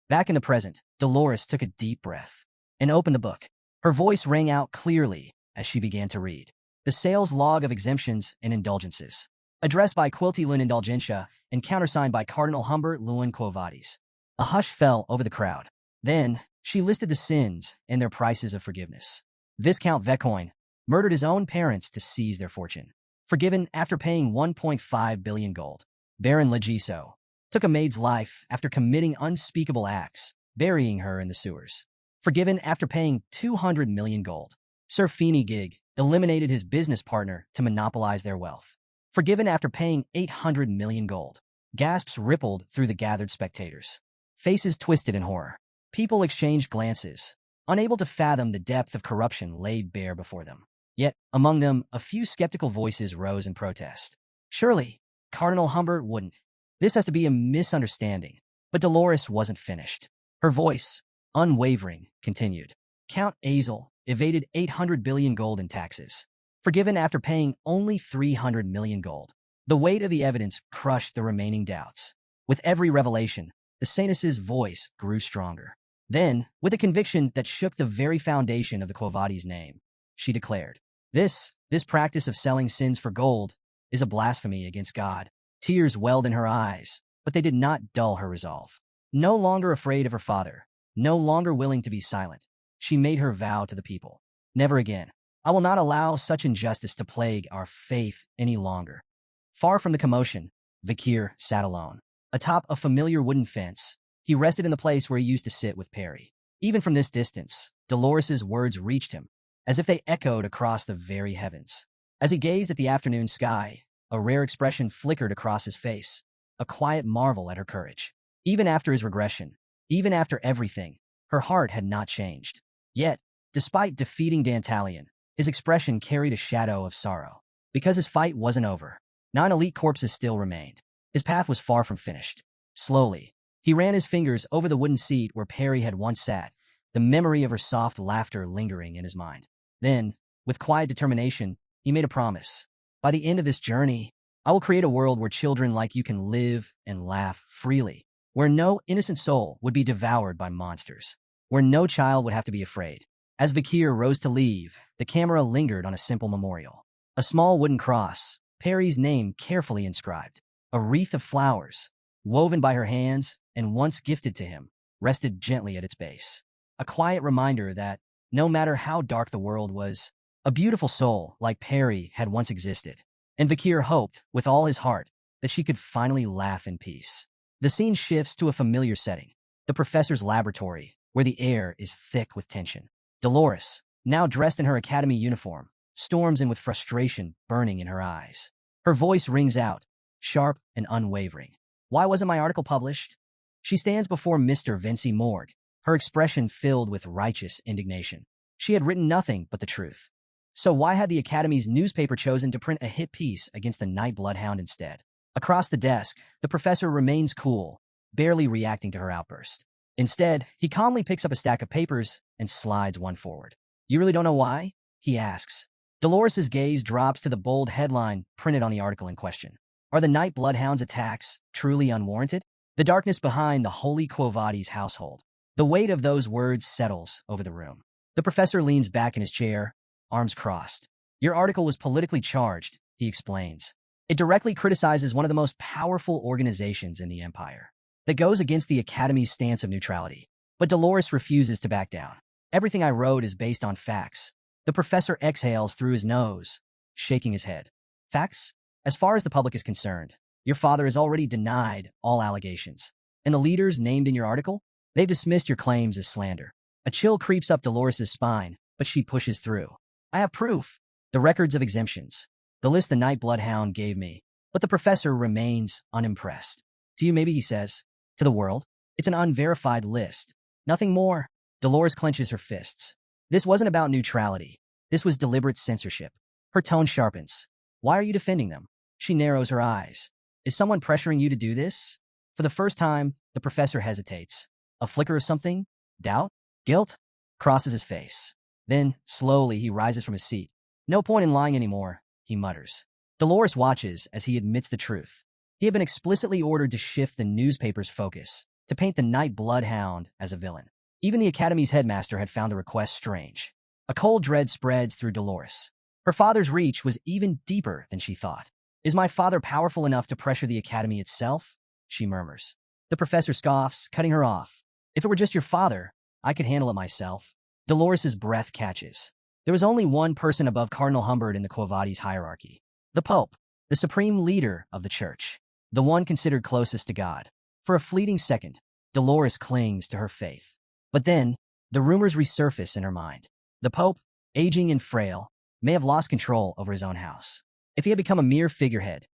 Back in the present, Dolores took a deep breath and opened the book. Her voice rang out clearly as she began to read. The sales log of exemptions and indulgences, addressed by Quilty Lun Indulgentia and countersigned by Cardinal Humbert Lewin Quo Vadis. A hush fell over the crowd. Then, she listed the sins and their prices of forgiveness. Viscount Vecoin murdered his own parents to seize their fortune. Forgiven after paying 1.5 billion gold. Baron Legiso took a maid's life after committing unspeakable acts, burying her in the sewers. Forgiven after paying 200 million gold. Sir Feeney Gig eliminated his business partner to monopolize their wealth. Forgiven after paying 800 million gold. Gasps rippled through the gathered spectators. Faces twisted in horror. People exchanged glances, unable to fathom the depth of corruption laid bare before them. Yet, among them, a few skeptical voices rose in protest. Surely, Cardinal Humbert wouldn't. This has to be a misunderstanding. But Dolores wasn't finished. Her voice, unwavering, continued. Count Azel evaded 800 billion gold in taxes. Forgiven after paying only 300 million gold. The weight of the evidence crushed the remaining doubts. With every revelation, the saintess's voice grew stronger. Then, with a conviction that shook the very foundation of the Quo Vadis name, she declared, This practice of selling sins for gold is a blasphemy against God. Tears welled in her eyes, but they did not dull her resolve. No longer afraid of her father, no longer willing to be silent, she made her vow to the people. Never again. I will not allow such injustice to plague our faith any longer. Far from the commotion, Vikir sat alone. Atop a familiar wooden fence, he rested in the place where he used to sit with Perry. Even from this distance, Dolores's words reached him, as if they echoed across the very heavens. As he gazed at the afternoon sky, a rare expression flickered across his face, a quiet marvel at her courage. Even after his regression, even after everything, her heart had not changed. Yet, despite defeating Dantalion, his expression carried a shadow of sorrow. Because his fight wasn't over. 9 elite corpses still remained. His path was far from finished. Slowly, he ran his fingers over the wooden seat where Perry had once sat, the memory of her soft laughter lingering in his mind. Then, with quiet determination, he made a promise. By the end of this journey, I will create a world where children like you can live and laugh freely, where no innocent soul would be devoured by monsters, where no child would have to be afraid. As Kier rose to leave, the camera lingered on a simple memorial. A small wooden cross, Perry's name carefully inscribed. A wreath of flowers, woven by her hands and once gifted to him, rested gently at its base. A quiet reminder that, no matter how dark the world was, a beautiful soul like Perry had once existed. And Kier hoped, with all his heart, that she could finally laugh in peace. The scene shifts to a familiar setting, the professor's laboratory, where the air is thick with tension. Dolores, now dressed in her academy uniform, storms in with frustration burning in her eyes. Her voice rings out, sharp and unwavering. Why wasn't my article published? She stands before Mr. Vinci Morgue, her expression filled with righteous indignation. She had written nothing but the truth. So why had the Academy's newspaper chosen to print a hit piece against the Night Bloodhound instead? Across the desk, the professor remains cool, barely reacting to her outburst. Instead, he calmly picks up a stack of papers and slides one forward. You really don't know why? He asks. Dolores's gaze drops to the bold headline printed on the article in question. Are the Night Bloodhound's attacks truly unwarranted? The darkness behind the Holy Quo Vadis household. The weight of those words settles over the room. The professor leans back in his chair, arms crossed. Your article was politically charged, he explains. It directly criticizes one of the most powerful organizations in the Empire. That goes against the Academy's stance of neutrality. But Dolores refuses to back down. Everything I wrote is based on facts. The professor exhales through his nose, shaking his head. Facts? As far as the public is concerned, your father has already denied all allegations. And the leaders named in your article? They've dismissed your claims as slander. A chill creeps up Dolores's spine, but she pushes through. I have proof. The records of exemptions. The list the Night Bloodhound gave me. But the professor remains unimpressed. To you, maybe, he says. To the world, it's an unverified list. Nothing more. Dolores clenches her fists. This wasn't about neutrality. This was deliberate censorship. Her tone sharpens. Why are you defending them? She narrows her eyes. Is someone pressuring you to do this? For the first time, the professor hesitates. A flicker of something? Doubt? Guilt? Crosses his face. Then, slowly, he rises from his seat. No point in lying anymore, he mutters. Dolores watches as he admits the truth. He had been explicitly ordered to shift the newspaper's focus, to paint the Night Bloodhound as a villain. Even the Academy's headmaster had found the request strange. A cold dread spreads through Dolores. Her father's reach was even deeper than she thought. Is my father powerful enough to pressure the Academy itself? She murmurs. The professor scoffs, cutting her off. If it were just your father, I could handle it myself. Dolores's breath catches. There was only one person above Cardinal Humbert in the Quo Vadis hierarchy. The Pope, the supreme leader of the Church. The one considered closest to God. For a fleeting second, Dolores clings to her faith. But then, the rumors resurface in her mind. The Pope, aging and frail, may have lost control over his own house. If he had become a mere figurehead,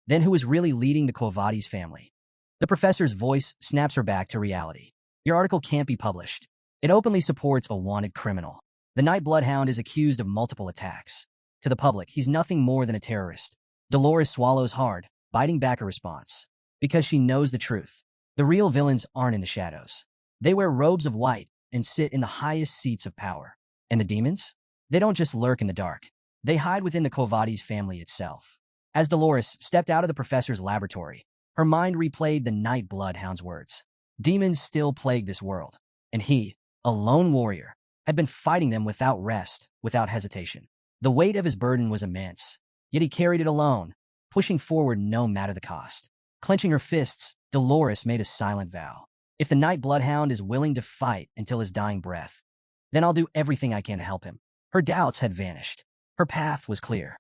then who was really leading the Quo Vadis family? The professor's voice snaps her back to reality. Your article can't be published. It openly supports a wanted criminal. The Night Bloodhound is accused of multiple attacks. To the public, he's nothing more than a terrorist. Dolores swallows hard, biting back a response. Because she knows the truth. The real villains aren't in the shadows. They wear robes of white and sit in the highest seats of power. And the demons? They don't just lurk in the dark. They hide within the Quo Vadis family itself. As Dolores stepped out of the professor's laboratory, her mind replayed the Night Bloodhound's words. Demons still plague this world. And he, a lone warrior, had been fighting them without rest, without hesitation. The weight of his burden was immense, yet he carried it alone, pushing forward no matter the cost. Clenching her fists, Dolores made a silent vow. If the Night Bloodhound is willing to fight until his dying breath, then I'll do everything I can to help him. Her doubts had vanished. Her path was clear.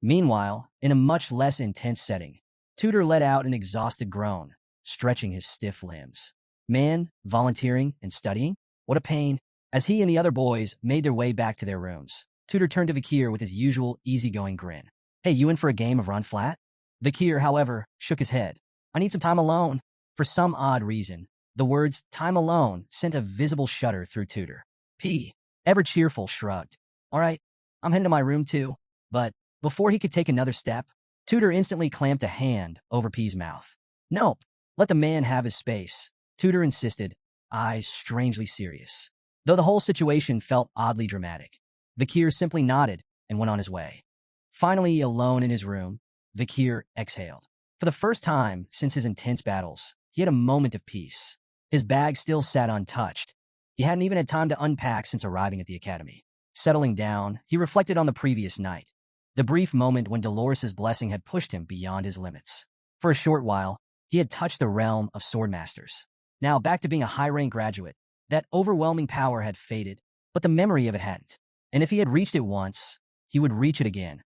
Meanwhile, in a much less intense setting, Tudor let out an exhausted groan, stretching his stiff limbs. Man, volunteering, and studying? What a pain. As he and the other boys made their way back to their rooms, Tudor turned to Kier with his usual easygoing grin. Hey, you in for a game of run flat? The Kier, however, shook his head. I need some time alone. For some odd reason, the words time alone sent a visible shudder through Tudor. P, ever cheerful, shrugged. All right, I'm heading to my room too. But before he could take another step, Tudor instantly clamped a hand over P's mouth. Nope, let the man have his space, Tudor insisted, eyes strangely serious. Though the whole situation felt oddly dramatic, Kier simply nodded and went on his way. Finally alone in his room, Kier exhaled. For the first time since his intense battles, he had a moment of peace. His bag still sat untouched. He hadn't even had time to unpack since arriving at the academy. Settling down, he reflected on the previous night, the brief moment when Dolores's blessing had pushed him beyond his limits. For a short while, he had touched the realm of swordmasters. Now, back to being a high-rank graduate, that overwhelming power had faded, but the memory of it hadn't. And if he had reached it once, he would reach it again.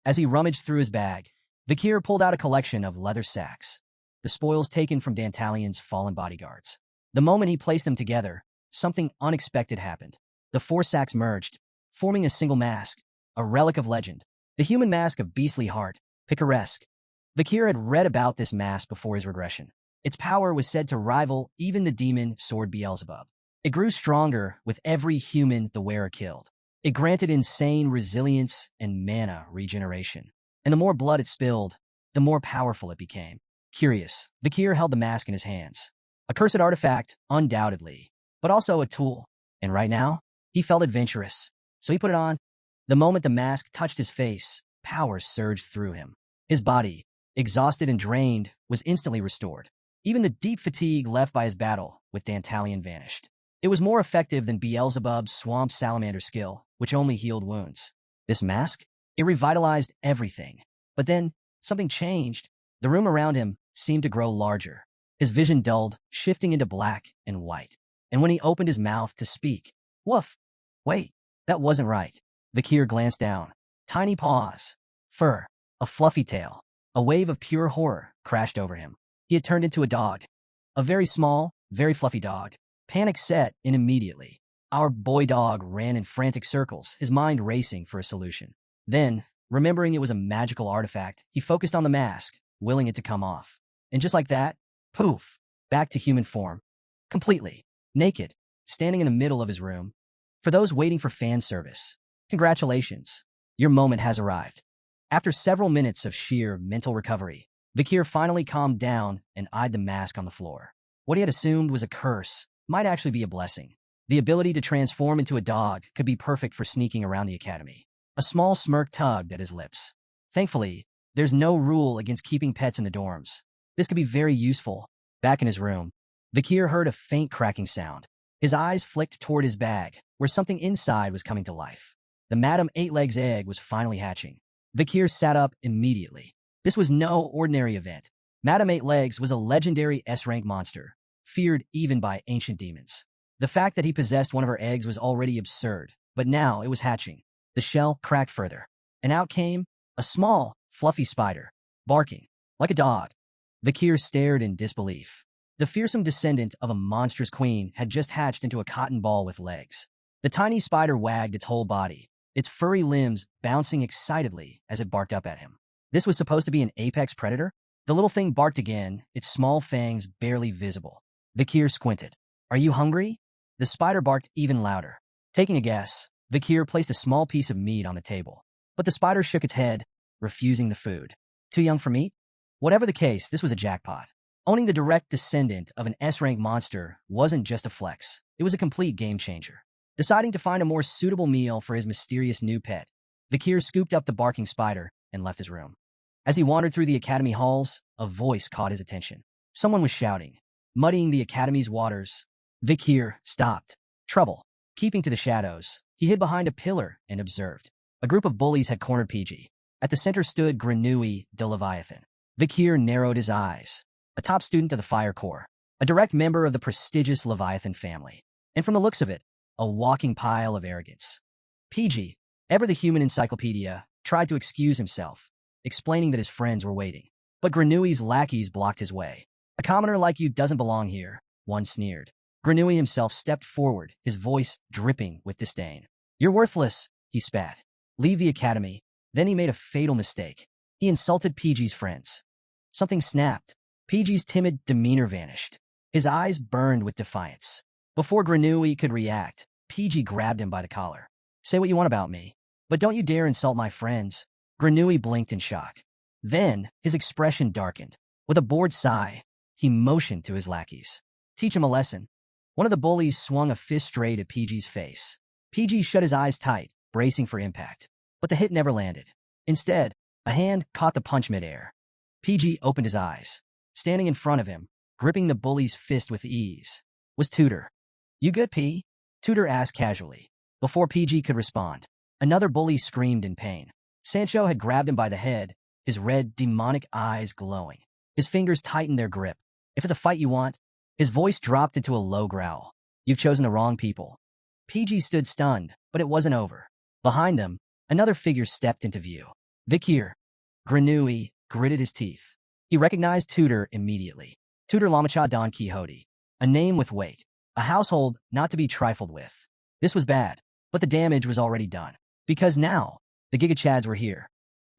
As he rummaged through his bag, Kier pulled out a collection of leather sacks, the spoils taken from Dantalion's fallen bodyguards. The moment he placed them together, something unexpected happened. The 4 sacks merged, forming a single mask, a relic of legend, the human mask of beastly heart, picaresque. Kier had read about this mask before his regression. Its power was said to rival even the demon sword Beelzebub. It grew stronger with every human the wearer killed. It granted insane resilience and mana regeneration. And the more blood it spilled, the more powerful it became. Curious, Kier held the mask in his hands. A cursed artifact, undoubtedly, but also a tool. And right now, he felt adventurous. So he put it on. The moment the mask touched his face, power surged through him. His body, exhausted and drained, was instantly restored. Even the deep fatigue left by his battle with Dantalion vanished. It was more effective than Beelzebub's swamp salamander skill, which only healed wounds. This mask? It revitalized everything. But then, something changed. The room around him seemed to grow larger. His vision dulled, shifting into black and white. And when he opened his mouth to speak, woof! Wait, that wasn't right. Kier glanced down. Tiny paws, fur, a fluffy tail. A wave of pure horror crashed over him. He had turned into a dog. A very small, very fluffy dog. Panic set in immediately. Our boy dog ran in frantic circles, his mind racing for a solution. Then, remembering it was a magical artifact, he focused on the mask, willing it to come off. And just like that, poof, back to human form. Completely. Naked, standing in the middle of his room. For those waiting for fan service, congratulations. Your moment has arrived. After several minutes of sheer mental recovery, Kier finally calmed down and eyed the mask on the floor. What he had assumed was a curse might actually be a blessing. The ability to transform into a dog could be perfect for sneaking around the academy. A small smirk tugged at his lips. Thankfully, there's no rule against keeping pets in the dorms. This could be very useful. Back in his room, Kier heard a faint cracking sound. His eyes flicked toward his bag, where something inside was coming to life. The Madame Eight-Legs egg was finally hatching. Kier sat up immediately. This was no ordinary event. Madame Eight-Legs was a legendary S-rank monster, feared even by ancient demons. The fact that he possessed one of her eggs was already absurd, but now it was hatching. The shell cracked further, and out came a small, fluffy spider, barking like a dog. Kier stared in disbelief. The fearsome descendant of a monstrous queen had just hatched into a cotton ball with legs. The tiny spider wagged its whole body, its furry limbs bouncing excitedly as it barked up at him. This was supposed to be an apex predator? The little thing barked again, its small fangs barely visible. Kier squinted. Are you hungry? The spider barked even louder. Taking a guess, Kier placed a small piece of meat on the table. But the spider shook its head, refusing the food. Too young for meat? Whatever the case, this was a jackpot. Owning the direct descendant of an S-rank monster wasn't just a flex. It was a complete game changer. Deciding to find a more suitable meal for his mysterious new pet, Kier scooped up the barking spider and left his room. As he wandered through the academy halls, a voice caught his attention. Someone was shouting, muddying the academy's waters. Kier stopped. Trouble. Keeping to the shadows, he hid behind a pillar and observed. A group of bullies had cornered PG. At the center stood Grenouille de Leviathan. Kier narrowed his eyes. A top student of the Fire Corps, a direct member of the prestigious Leviathan family. And from the looks of it, a walking pile of arrogance. PG, ever the human encyclopedia, tried to excuse himself, explaining that his friends were waiting. But Grenouille's lackeys blocked his way. A commoner like you doesn't belong here, one sneered. Grenouille himself stepped forward, his voice dripping with disdain. You're worthless, he spat. Leave the academy, Then he made a fatal mistake. He insulted PG's friends. Something snapped. PG's timid demeanor vanished. His eyes burned with defiance. Before Grenouille could react, PG grabbed him by the collar. Say what you want about me, but don't you dare insult my friends. Grenouille blinked in shock. Then, his expression darkened. With a bored sigh, he motioned to his lackeys. Teach him a lesson. One of the bullies swung a fist straight at PG's face. PG shut his eyes tight, bracing for impact. But the hit never landed. Instead, a hand caught the punch midair. PG opened his eyes. Standing in front of him, gripping the bully's fist with ease, was Tutor. You good, P? Tutor asked casually. Before PG could respond, another bully screamed in pain. Sancho had grabbed him by the head, his red, demonic eyes glowing. His fingers tightened their grip. If it's a fight you want, his voice dropped into a low growl. You've chosen the wrong people. PG stood stunned, but it wasn't over. Behind them, another figure stepped into view. Kier. Grenouille gritted his teeth. He recognized Tutor immediately. Tutor Lamacha Don Quixote. A name with weight. A household not to be trifled with. This was bad, but the damage was already done. Because now, the Gigachads were here.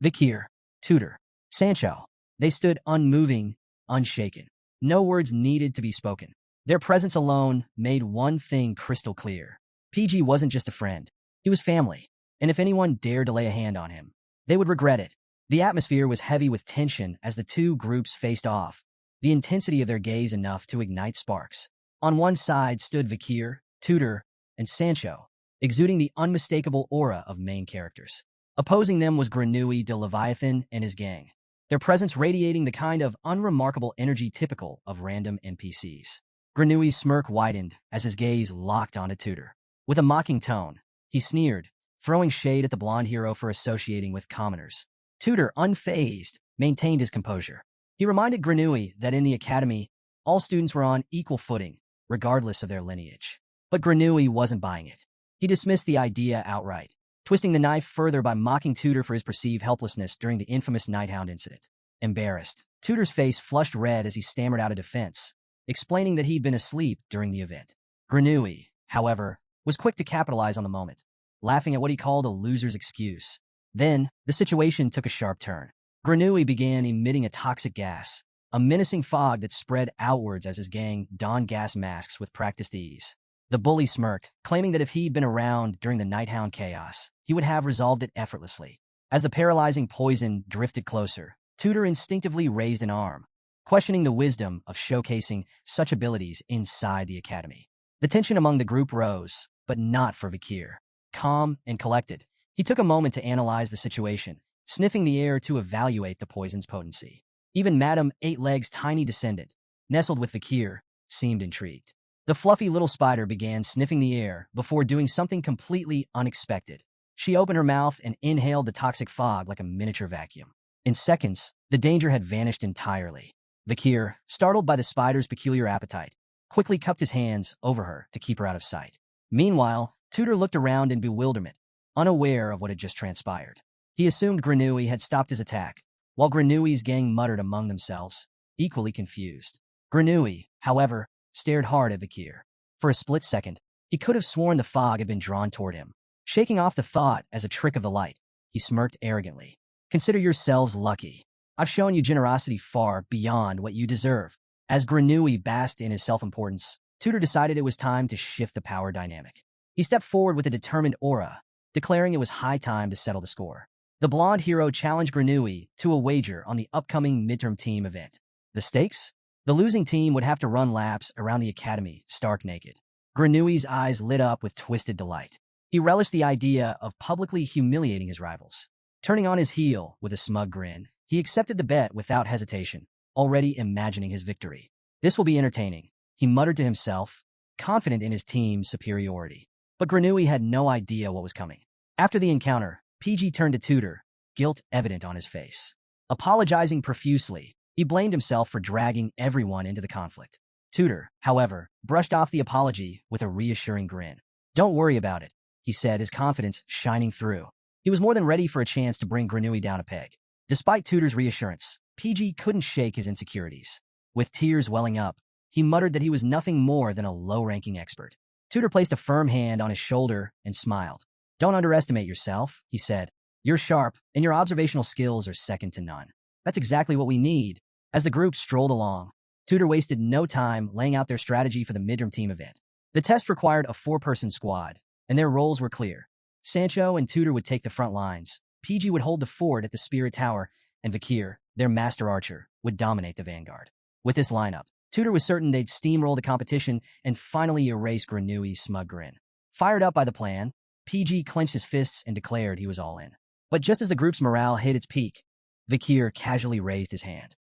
Kier, Tutor, Sancho. They stood unmoving, unshaken. No words needed to be spoken. Their presence alone made one thing crystal clear. PG wasn't just a friend. He was family. And if anyone dared to lay a hand on him, they would regret it. The atmosphere was heavy with tension as the two groups faced off, the intensity of their gaze enough to ignite sparks. On one side stood Kier, Tutor, and Sancho, exuding the unmistakable aura of main characters. Opposing them was Grenouille de Leviathan and his gang, their presence radiating the kind of unremarkable energy typical of random NPCs. Grenouille's smirk widened as his gaze locked onto Tutor. With a mocking tone, he sneered, throwing shade at the blonde hero for associating with commoners. Tutor, unfazed, maintained his composure. He reminded Grenouille that in the academy, all students were on equal footing, regardless of their lineage. But Grenouille wasn't buying it. He dismissed the idea outright, twisting the knife further by mocking Tutor for his perceived helplessness during the infamous Hound incident. Embarrassed, Tutor's face flushed red as he stammered out a defense, explaining that he'd been asleep during the event. Grenouille, however, was quick to capitalize on the moment, laughing at what he called a loser's excuse. Then, the situation took a sharp turn. Grenouille began emitting a toxic gas, a menacing fog that spread outwards as his gang donned gas masks with practiced ease. The bully smirked, claiming that if he'd been around during the Hound chaos, he would have resolved it effortlessly. As the paralyzing poison drifted closer, Tutor instinctively raised an arm, questioning the wisdom of showcasing such abilities inside the academy. The tension among the group rose, but not for Kier. Calm and collected, he took a moment to analyze the situation, sniffing the air to evaluate the poison's potency. Even Madame Eight-Legs' tiny descendant, nestled with Kier, seemed intrigued. The fluffy little spider began sniffing the air before doing something completely unexpected. She opened her mouth and inhaled the toxic fog like a miniature vacuum. In seconds, the danger had vanished entirely. Kier, startled by the spider's peculiar appetite, quickly cupped his hands over her to keep her out of sight. Meanwhile, Tutor looked around in bewilderment, unaware of what had just transpired. He assumed Grenouille had stopped his attack, while Grenouille's gang muttered among themselves, equally confused. Grenouille, however, stared hard at Kier. For a split second, he could have sworn the fog had been drawn toward him. Shaking off the thought as a trick of the light, he smirked arrogantly. Consider yourselves lucky. I've shown you generosity far beyond what you deserve. As Grenouille basked in his self-importance, Tutor decided it was time to shift the power dynamic. He stepped forward with a determined aura, declaring it was high time to settle the score. The blonde hero challenged Grenouille to a wager on the upcoming midterm team event. The stakes? The losing team would have to run laps around the academy, stark naked. Grenouille's eyes lit up with twisted delight. He relished the idea of publicly humiliating his rivals. Turning on his heel with a smug grin, he accepted the bet without hesitation, already imagining his victory. This will be entertaining, he muttered to himself, confident in his team's superiority. But Grenouille had no idea what was coming. After the encounter, PG turned to Tutor, guilt evident on his face. Apologizing profusely, he blamed himself for dragging everyone into the conflict. Tutor, however, brushed off the apology with a reassuring grin. Don't worry about it, he said, his confidence shining through. He was more than ready for a chance to bring Grenouille down a peg. Despite Tutor's reassurance, PG couldn't shake his insecurities. With tears welling up, he muttered that he was nothing more than a low-ranking expert. Tutor placed a firm hand on his shoulder and smiled. Don't underestimate yourself, he said. You're sharp, and your observational skills are second to none. That's exactly what we need. As the group strolled along, Tutor wasted no time laying out their strategy for the midterm team event. The test required a 4-person squad, and their roles were clear. Sancho and Tutor would take the front lines, PG would hold the fort at the Spirit Tower, and Kier, their master archer, would dominate the vanguard. With this lineup, Tutor was certain they'd steamroll the competition and finally erase Granui's smug grin. Fired up by the plan, PG clenched his fists and declared he was all in. But just as the group's morale hit its peak, Kier casually raised his hand.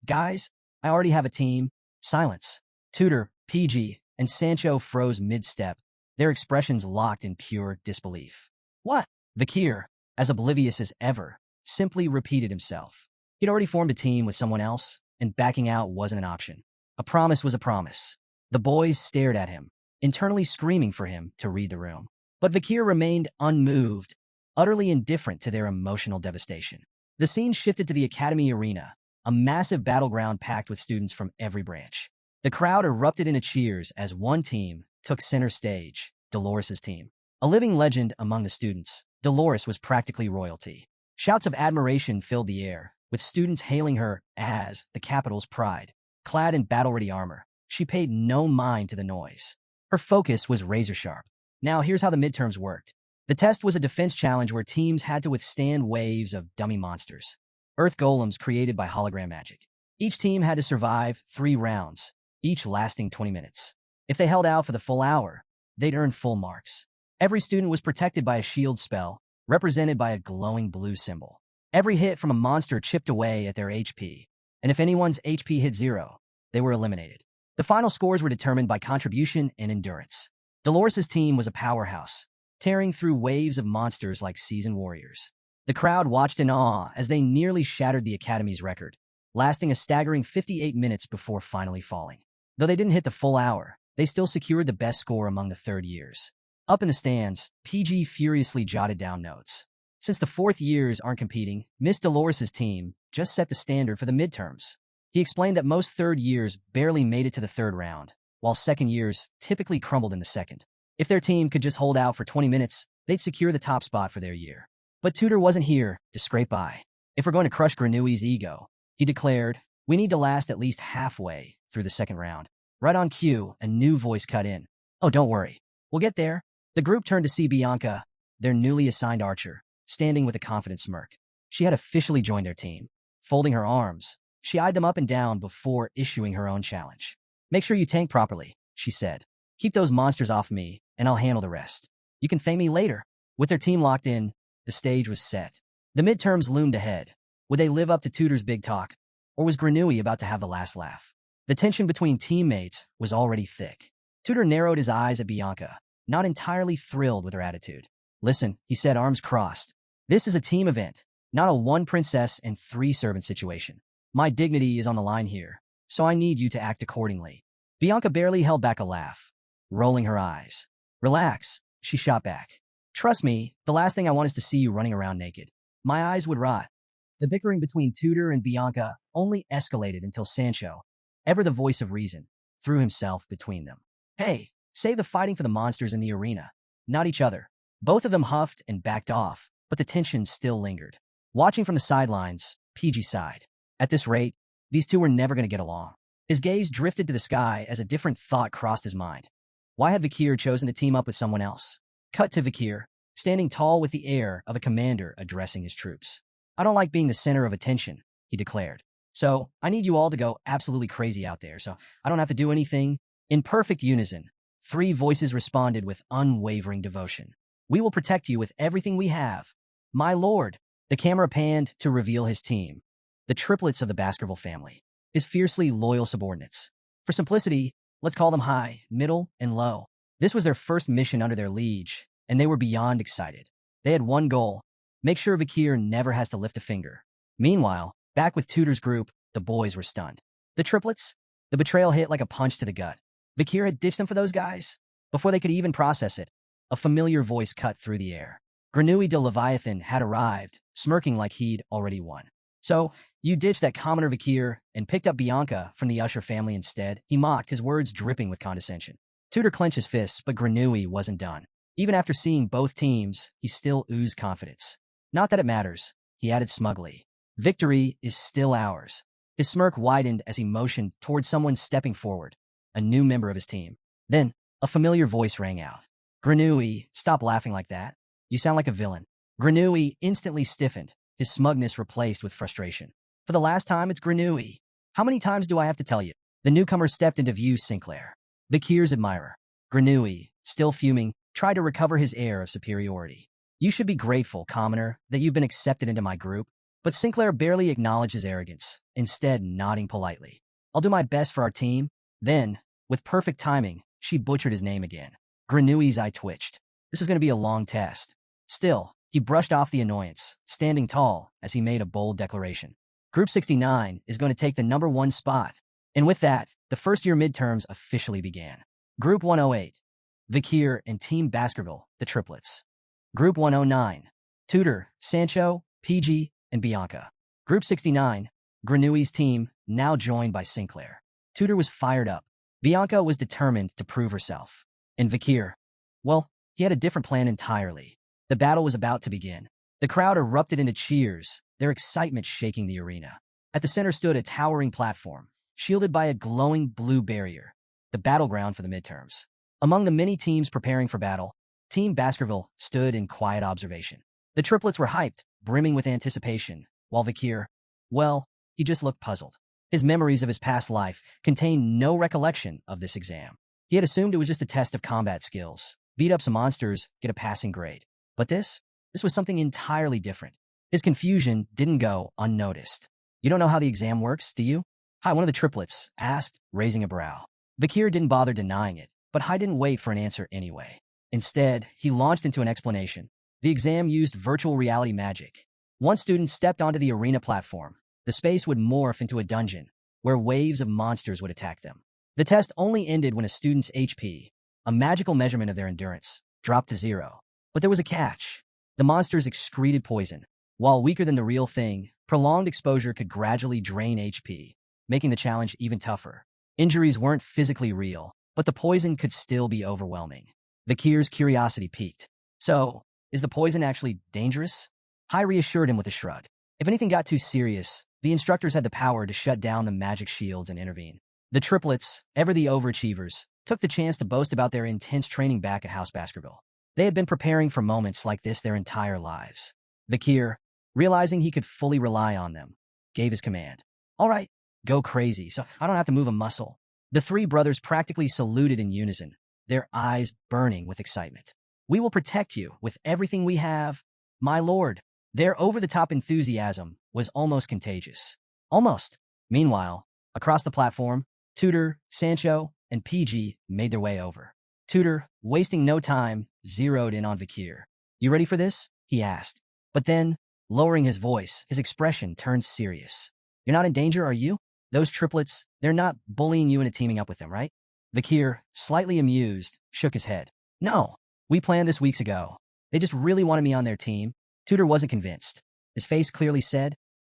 Guys, I already have a team. Silence. Tutor, PG, and Sancho froze mid-step, their expressions locked in pure disbelief. What? Kier, as oblivious as ever, simply repeated himself. He'd already formed a team with someone else, and backing out wasn't an option. A promise was a promise. The boys stared at him, internally screaming for him to read the room. But Kier remained unmoved, utterly indifferent to their emotional devastation. The scene shifted to the Academy Arena, a massive battleground packed with students from every branch. The crowd erupted into cheers as one team took center stage, Dolores' team. A living legend among the students, Dolores was practically royalty. Shouts of admiration filled the air, with students hailing her as the capital's pride. Clad in battle-ready armor, she paid no mind to the noise. Her focus was razor-sharp. Now here's how the midterms worked. The test was a defense challenge where teams had to withstand waves of dummy monsters, earth golems created by hologram magic. Each team had to survive 3 rounds, each lasting 20 minutes. If they held out for the full hour, they'd earn full marks. Every student was protected by a shield spell, represented by a glowing blue symbol. Every hit from a monster chipped away at their HP, and if anyone's HP hit 0, they were eliminated. The final scores were determined by contribution and endurance. Dolores' team was a powerhouse, tearing through waves of monsters like seasoned warriors. The crowd watched in awe as they nearly shattered the Academy's record, lasting a staggering 58 minutes before finally falling. Though they didn't hit the full hour, they still secured the best score among the third years. Up in the stands, PG furiously jotted down notes. Since the fourth years aren't competing, Miss Dolores' team just set the standard for the midterms. He explained that most third years barely made it to the third round, while second years typically crumbled in the second. If their team could just hold out for 20 minutes, they'd secure the top spot for their year. But Tutor wasn't here to scrape by. If we're going to crush Granui's ego, he declared, we need to last at least halfway through the second round. Right on cue, a new voice cut in. Oh, don't worry. We'll get there. The group turned to see Bianca, their newly assigned archer, standing with a confident smirk. She had officially joined their team. Folding her arms, she eyed them up and down before issuing her own challenge. Make sure you tank properly, she said. Keep those monsters off me, and I'll handle the rest. You can thank me later. With their team locked in, the stage was set. The midterms loomed ahead. Would they live up to Tutor's big talk, or was Granui about to have the last laugh? The tension between teammates was already thick. Tutor narrowed his eyes at Bianca, not entirely thrilled with her attitude. Listen, he said, arms crossed. This is a team event, not a 1 princess and 3 servant situation. My dignity is on the line here, so I need you to act accordingly. Bianca barely held back a laugh, rolling her eyes. Relax, she shot back. Trust me, the last thing I want is to see you running around naked. My eyes would rot. The bickering between Tutor and Bianca only escalated until Sancho, ever the voice of reason, threw himself between them. Hey, save the fighting for the monsters in the arena, not each other. Both of them huffed and backed off, but the tension still lingered. Watching from the sidelines, PG sighed. At this rate, these two were never going to get along. His gaze drifted to the sky as a different thought crossed his mind. Why had Kier chosen to team up with someone else? Cut to Kier, standing tall with the air of a commander addressing his troops. I don't like being the center of attention, he declared. So, I need you all to go absolutely crazy out there, so I don't have to do anything. In perfect unison, 3 voices responded with unwavering devotion. We will protect you with everything we have. My lord. The camera panned to reveal his team, the triplets of the Baskerville family, his fiercely loyal subordinates. For simplicity, let's call them high, middle, and low. This was their first mission under their liege, and they were beyond excited. They had one goal: make sure Kier never has to lift a finger. Meanwhile, back with Tutor's group, the boys were stunned. The triplets? The betrayal hit like a punch to the gut. Kier had ditched them for those guys? Before they could even process it, a familiar voice cut through the air. Granui de Leviathan had arrived, smirking like he'd already won. So, you ditched that commoner Kier and picked up Bianca from the Usher family instead? He mocked, his words dripping with condescension. Tutor clenched his fists, but Granui wasn't done. Even after seeing both teams, he still oozed confidence. Not that it matters, he added smugly. Victory is still ours. His smirk widened as he motioned towards someone stepping forward, a new member of his team. Then, a familiar voice rang out. Grenouille, stop laughing like that. You sound like a villain. Grenouille instantly stiffened, his smugness replaced with frustration. For the last time, it's Grenouille. How many times do I have to tell you? The newcomer stepped into view Sinclair, the Kier's admirer. Grenouille, still fuming, tried to recover his air of superiority. You should be grateful, commoner, that you've been accepted into my group. But Sinclair barely acknowledged his arrogance, instead nodding politely. I'll do my best for our team. Then, with perfect timing, she butchered his name again. Grenouille's eye twitched. This is going to be a long test. Still, he brushed off the annoyance, standing tall as he made a bold declaration. Group 69 is going to take the #1 spot. And with that, the first-year midterms officially began. Group 108, the Kier and Team Baskerville, the triplets. Group 109, Tudor, Sancho, PG, and Bianca. Group 69, Grenouille's team, now joined by Sinclair. Tudor was fired up. Bianca was determined to prove herself. And Vikir, well, he had a different plan entirely. The battle was about to begin. The crowd erupted into cheers, their excitement shaking the arena. At the center stood a towering platform, shielded by a glowing blue barrier, the battleground for the midterms. Among the many teams preparing for battle, Team Baskerville stood in quiet observation. The triplets were hyped, brimming with anticipation, while Vikir, well, he just looked puzzled. His memories of his past life contained no recollection of this exam. He had assumed it was just a test of combat skills, beat up some monsters, get a passing grade. But this was something entirely different. His confusion didn't go unnoticed. You don't know how the exam works, do you? Hai, one of the triplets, asked, raising a brow. Vikir didn't bother denying it, but Hai didn't wait for an answer anyway. Instead, he launched into an explanation. The exam used virtual reality magic. Once students stepped onto the arena platform, the space would morph into a dungeon, where waves of monsters would attack them. The test only ended when a student's HP, a magical measurement of their endurance, dropped to 0. But there was a catch. The monsters excreted poison. While weaker than the real thing, prolonged exposure could gradually drain HP, making the challenge even tougher. Injuries weren't physically real, but the poison could still be overwhelming. Vikir's curiosity piqued. So, is the poison actually dangerous? Hai reassured him with a shrug. If anything got too serious, the instructors had the power to shut down the magic shields and intervene. The triplets, ever the overachievers, took the chance to boast about their intense training back at House Baskerville. They had been preparing for moments like this their entire lives. Vikir, realizing he could fully rely on them, gave his command. All right, go crazy, so I don't have to move a muscle. The three brothers practically saluted in unison, their eyes burning with excitement. We will protect you with everything we have, my lord. Their over-the-top enthusiasm was almost contagious. Almost. Meanwhile, across the platform, Tudor, Sancho, and PG made their way over. Tudor, wasting no time, zeroed in on Vikir. You ready for this? He asked. But then, lowering his voice, his expression turned serious. You're not in danger, are you? Those triplets, they're not bullying you into teaming up with them, right? Vikir, slightly amused, shook his head. No, we planned this weeks ago. They just really wanted me on their team. Tudor wasn't convinced. His face clearly said,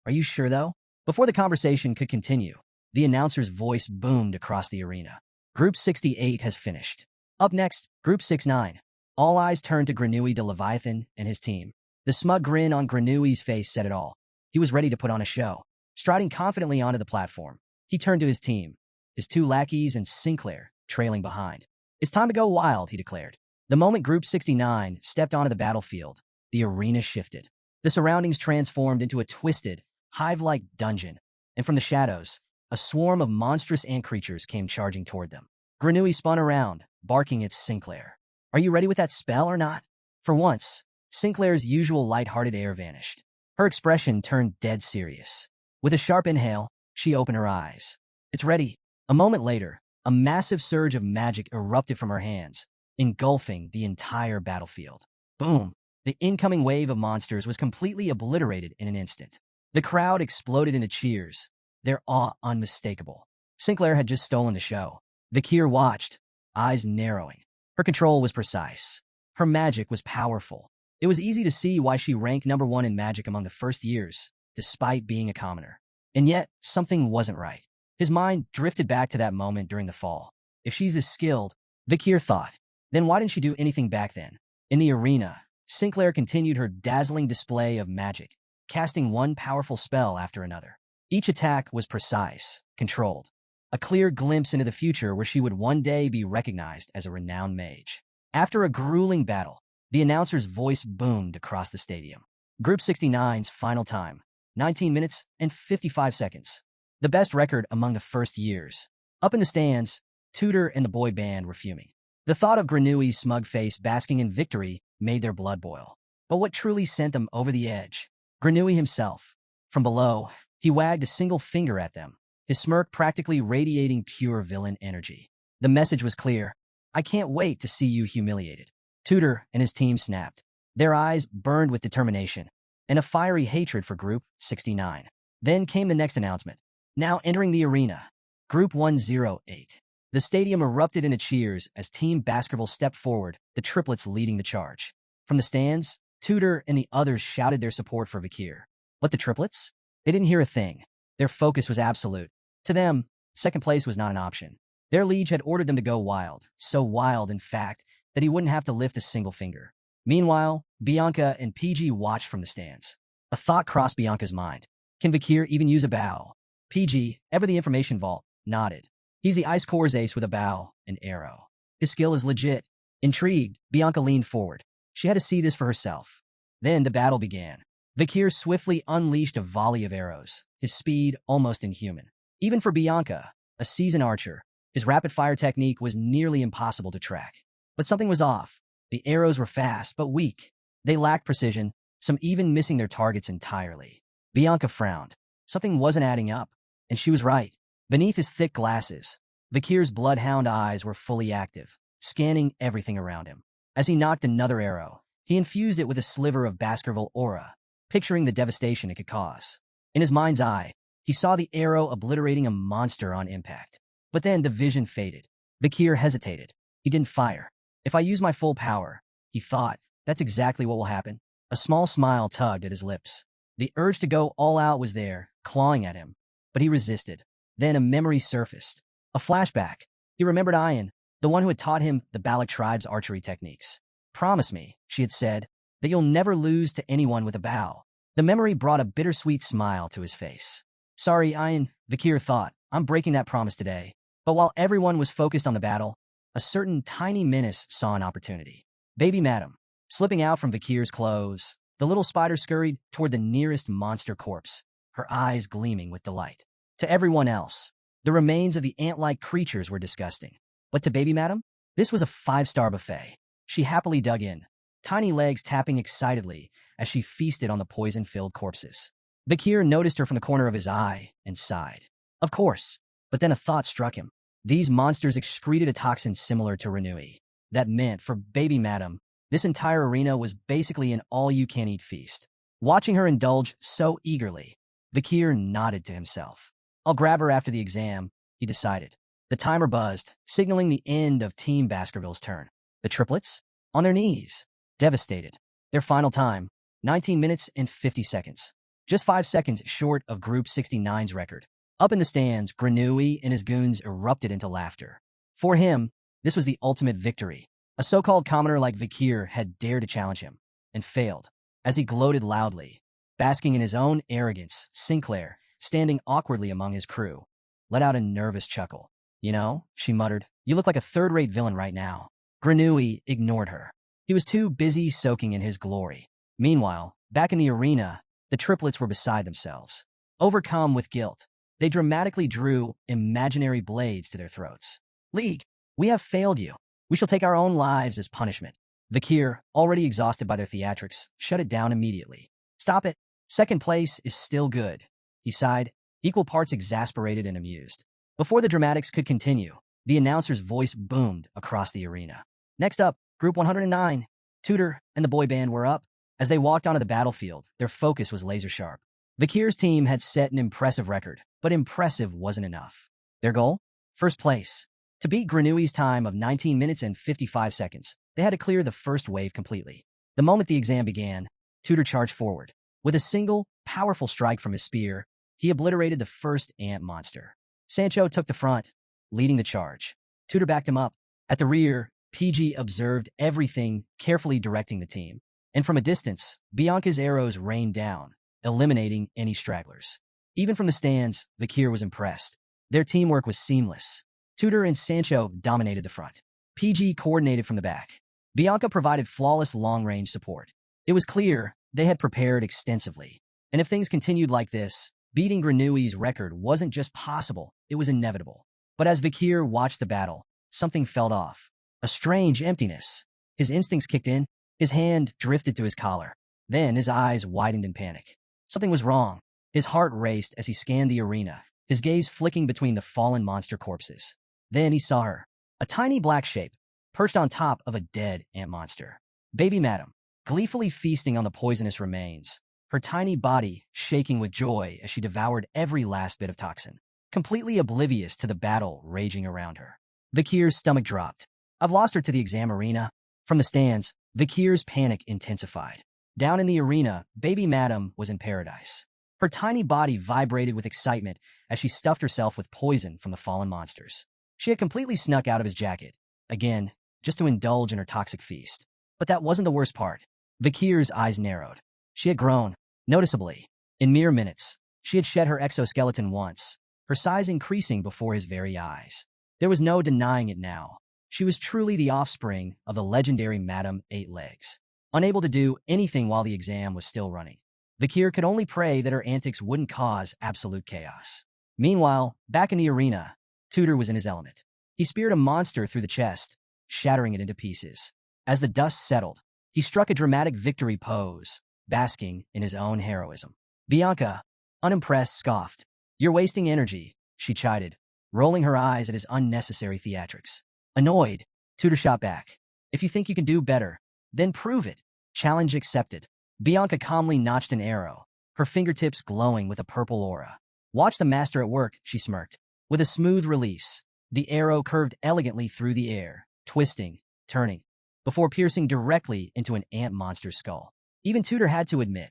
Are you sure, though? Before the conversation could continue, the announcer's voice boomed across the arena. Group 68 has finished. Up next, Group 69. All eyes turned to Grenouille de Leviathan and his team. The smug grin on Grenouille's face said it all. He was ready to put on a show. Striding confidently onto the platform, he turned to his team, his two lackeys and Sinclair trailing behind. It's time to go wild, he declared. The moment Group 69 stepped onto the battlefield, the arena shifted. The surroundings transformed into a twisted, hive-like dungeon, and from the shadows, a swarm of monstrous ant creatures came charging toward them. Grenouille spun around, barking at Sinclair. Are you ready with that spell or not? For once, Sinclair's usual light-hearted air vanished. Her expression turned dead serious. With a sharp inhale, she opened her eyes. It's ready. A moment later, a massive surge of magic erupted from her hands, engulfing the entire battlefield. Boom! The incoming wave of monsters was completely obliterated in an instant. The crowd exploded into cheers, their awe unmistakable. Sinclair had just stolen the show. Vikir watched, eyes narrowing. Her control was precise. Her magic was powerful. It was easy to see why she ranked #1 in magic among the first years, despite being a commoner. And yet, something wasn't right. His mind drifted back to that moment during the fall. If she's this skilled, Vikir thought, then why didn't she do anything back then? In the arena, Sinclair continued her dazzling display of magic, casting one powerful spell after another. Each attack was precise, controlled, a clear glimpse into the future where she would one day be recognized as a renowned mage. After a grueling battle, the announcer's voice boomed across the stadium. Group 69's final time, 19 minutes and 55 seconds. The best record among the first years. Up in the stands, Tudor and the boy band were fuming. The thought of Granui's smug face basking in victory made their blood boil. But what truly sent them over the edge? Granui himself. From below, he wagged a single finger at them, his smirk practically radiating pure villain energy. The message was clear. I can't wait to see you humiliated. Tudor and his team snapped. Their eyes burned with determination and a fiery hatred for Group 69. Then came the next announcement. Now entering the arena, Group 108. The stadium erupted into cheers as Team Baskerville stepped forward, the triplets leading the charge. From the stands, Tudor and the others shouted their support for Kier. But the triplets? They didn't hear a thing. Their focus was absolute. To them, second place was not an option. Their liege had ordered them to go wild, so wild, in fact, that he wouldn't have to lift a single finger. Meanwhile, Bianca and PG watched from the stands. A thought crossed Bianca's mind. Can Kier even use a bow? PG, ever the information vault, nodded. He's the Ice Core's ace with a bow and arrow. His skill is legit. Intrigued, Bianca leaned forward. She had to see this for herself. Then the battle began. Kier swiftly unleashed a volley of arrows, his speed almost inhuman. Even for Bianca, a seasoned archer, his rapid-fire technique was nearly impossible to track. But something was off. The arrows were fast, but weak. They lacked precision, some even missing their targets entirely. Bianca frowned. Something wasn't adding up, and she was right. Beneath his thick glasses, Kier's bloodhound eyes were fully active, scanning everything around him. As he knocked another arrow, he infused it with a sliver of Baskerville aura, picturing the devastation it could cause. In his mind's eye, he saw the arrow obliterating a monster on impact. But then the vision faded. Kier hesitated. He didn't fire. If I use my full power, he thought, that's exactly what will happen. A small smile tugged at his lips. The urge to go all out was there, clawing at him. But he resisted. Then a memory surfaced. A flashback. He remembered Ian, the one who had taught him the Balak tribe's archery techniques. Promise me, she had said, that you'll never lose to anyone with a bow. The memory brought a bittersweet smile to his face. Sorry, Ian, Kier thought. I'm breaking that promise today. But while everyone was focused on the battle, a certain tiny menace saw an opportunity. Baby Madam. Slipping out from Kier's clothes, the little spider scurried toward the nearest monster corpse, her eyes gleaming with delight. To everyone else, the remains of the ant-like creatures were disgusting. But to Baby Madam, this was a 5-star buffet. She happily dug in, tiny legs tapping excitedly as she feasted on the poison-filled corpses. Kier noticed her from the corner of his eye and sighed. Of course, but then a thought struck him. These monsters excreted a toxin similar to Renui. That meant, for Baby Madam, this entire arena was basically an all-you-can-eat feast. Watching her indulge so eagerly, Kier nodded to himself. I'll grab her after the exam, he decided. The timer buzzed, signaling the end of Team Baskerville's turn. The triplets? On their knees. Devastated. Their final time, 19 minutes and 50 seconds. Just 5 seconds short of Group 69's record. Up in the stands, Granui and his goons erupted into laughter. For him, this was the ultimate victory. A so-called commoner like Kier had dared to challenge him, and failed. As he gloated loudly, basking in his own arrogance, Sinclair, standing awkwardly among his crew, let out a nervous chuckle. You know, she muttered, you look like a third-rate villain right now. Granui ignored her. He was too busy soaking in his glory. Meanwhile, back in the arena, the triplets were beside themselves. Overcome with guilt, they dramatically drew imaginary blades to their throats. League, we have failed you. We shall take our own lives as punishment. Kier, already exhausted by their theatrics, shut it down immediately. Stop it. Second place is still good, he sighed, equal parts exasperated and amused. Before the dramatics could continue, the announcer's voice boomed across the arena. Next up, Group 109. Tudor and the boy band were up. As they walked onto the battlefield, their focus was laser-sharp. Kier's team had set an impressive record, but impressive wasn't enough. Their goal? First place. To beat Granui's time of 19 minutes and 55 seconds, they had to clear the first wave completely. The moment the exam began, Tudor charged forward. With a single, powerful strike from his spear, he obliterated the first ant monster. Sancho took the front, leading the charge. Tudor backed him up. At the rear, PG observed everything, carefully directing the team. And from a distance, Bianca's arrows rained down, eliminating any stragglers. Even from the stands, Kier was impressed. Their teamwork was seamless. Tudor and Sancho dominated the front. PG coordinated from the back. Bianca provided flawless long-range support. It was clear they had prepared extensively. And if things continued like this, beating Granui's record wasn't just possible, it was inevitable. But as Kier watched the battle, something felt off. A strange emptiness. His instincts kicked in. His hand drifted to his collar. Then his eyes widened in panic. Something was wrong. His heart raced as he scanned the arena, his gaze flicking between the fallen monster corpses. Then he saw her, a tiny black shape, perched on top of a dead ant monster. Baby Madam, gleefully feasting on the poisonous remains, her tiny body shaking with joy as she devoured every last bit of toxin, completely oblivious to the battle raging around her. Kier's stomach dropped. I've lost her to the exam arena. From the stands, Kier's panic intensified. Down in the arena, Baby Madam was in paradise. Her tiny body vibrated with excitement as she stuffed herself with poison from the fallen monsters. She had completely snuck out of his jacket, again, just to indulge in her toxic feast. But that wasn't the worst part. Kier's eyes narrowed. She had grown, noticeably. In mere minutes, she had shed her exoskeleton once, her size increasing before his very eyes. There was no denying it now. She was truly the offspring of the legendary Madame Eight Legs. Unable to do anything while the exam was still running, Kier could only pray that her antics wouldn't cause absolute chaos. Meanwhile, back in the arena, Tudor was in his element. He speared a monster through the chest, shattering it into pieces. As the dust settled, he struck a dramatic victory pose, basking in his own heroism. Bianca, unimpressed, scoffed. You're wasting energy, she chided, rolling her eyes at his unnecessary theatrics. Annoyed, Tudor shot back. If you think you can do better, then prove it. Challenge accepted. Bianca calmly notched an arrow, her fingertips glowing with a purple aura. Watch the master at work, she smirked. With a smooth release, the arrow curved elegantly through the air, twisting, turning, before piercing directly into an ant monster's skull. Even Tudor had to admit,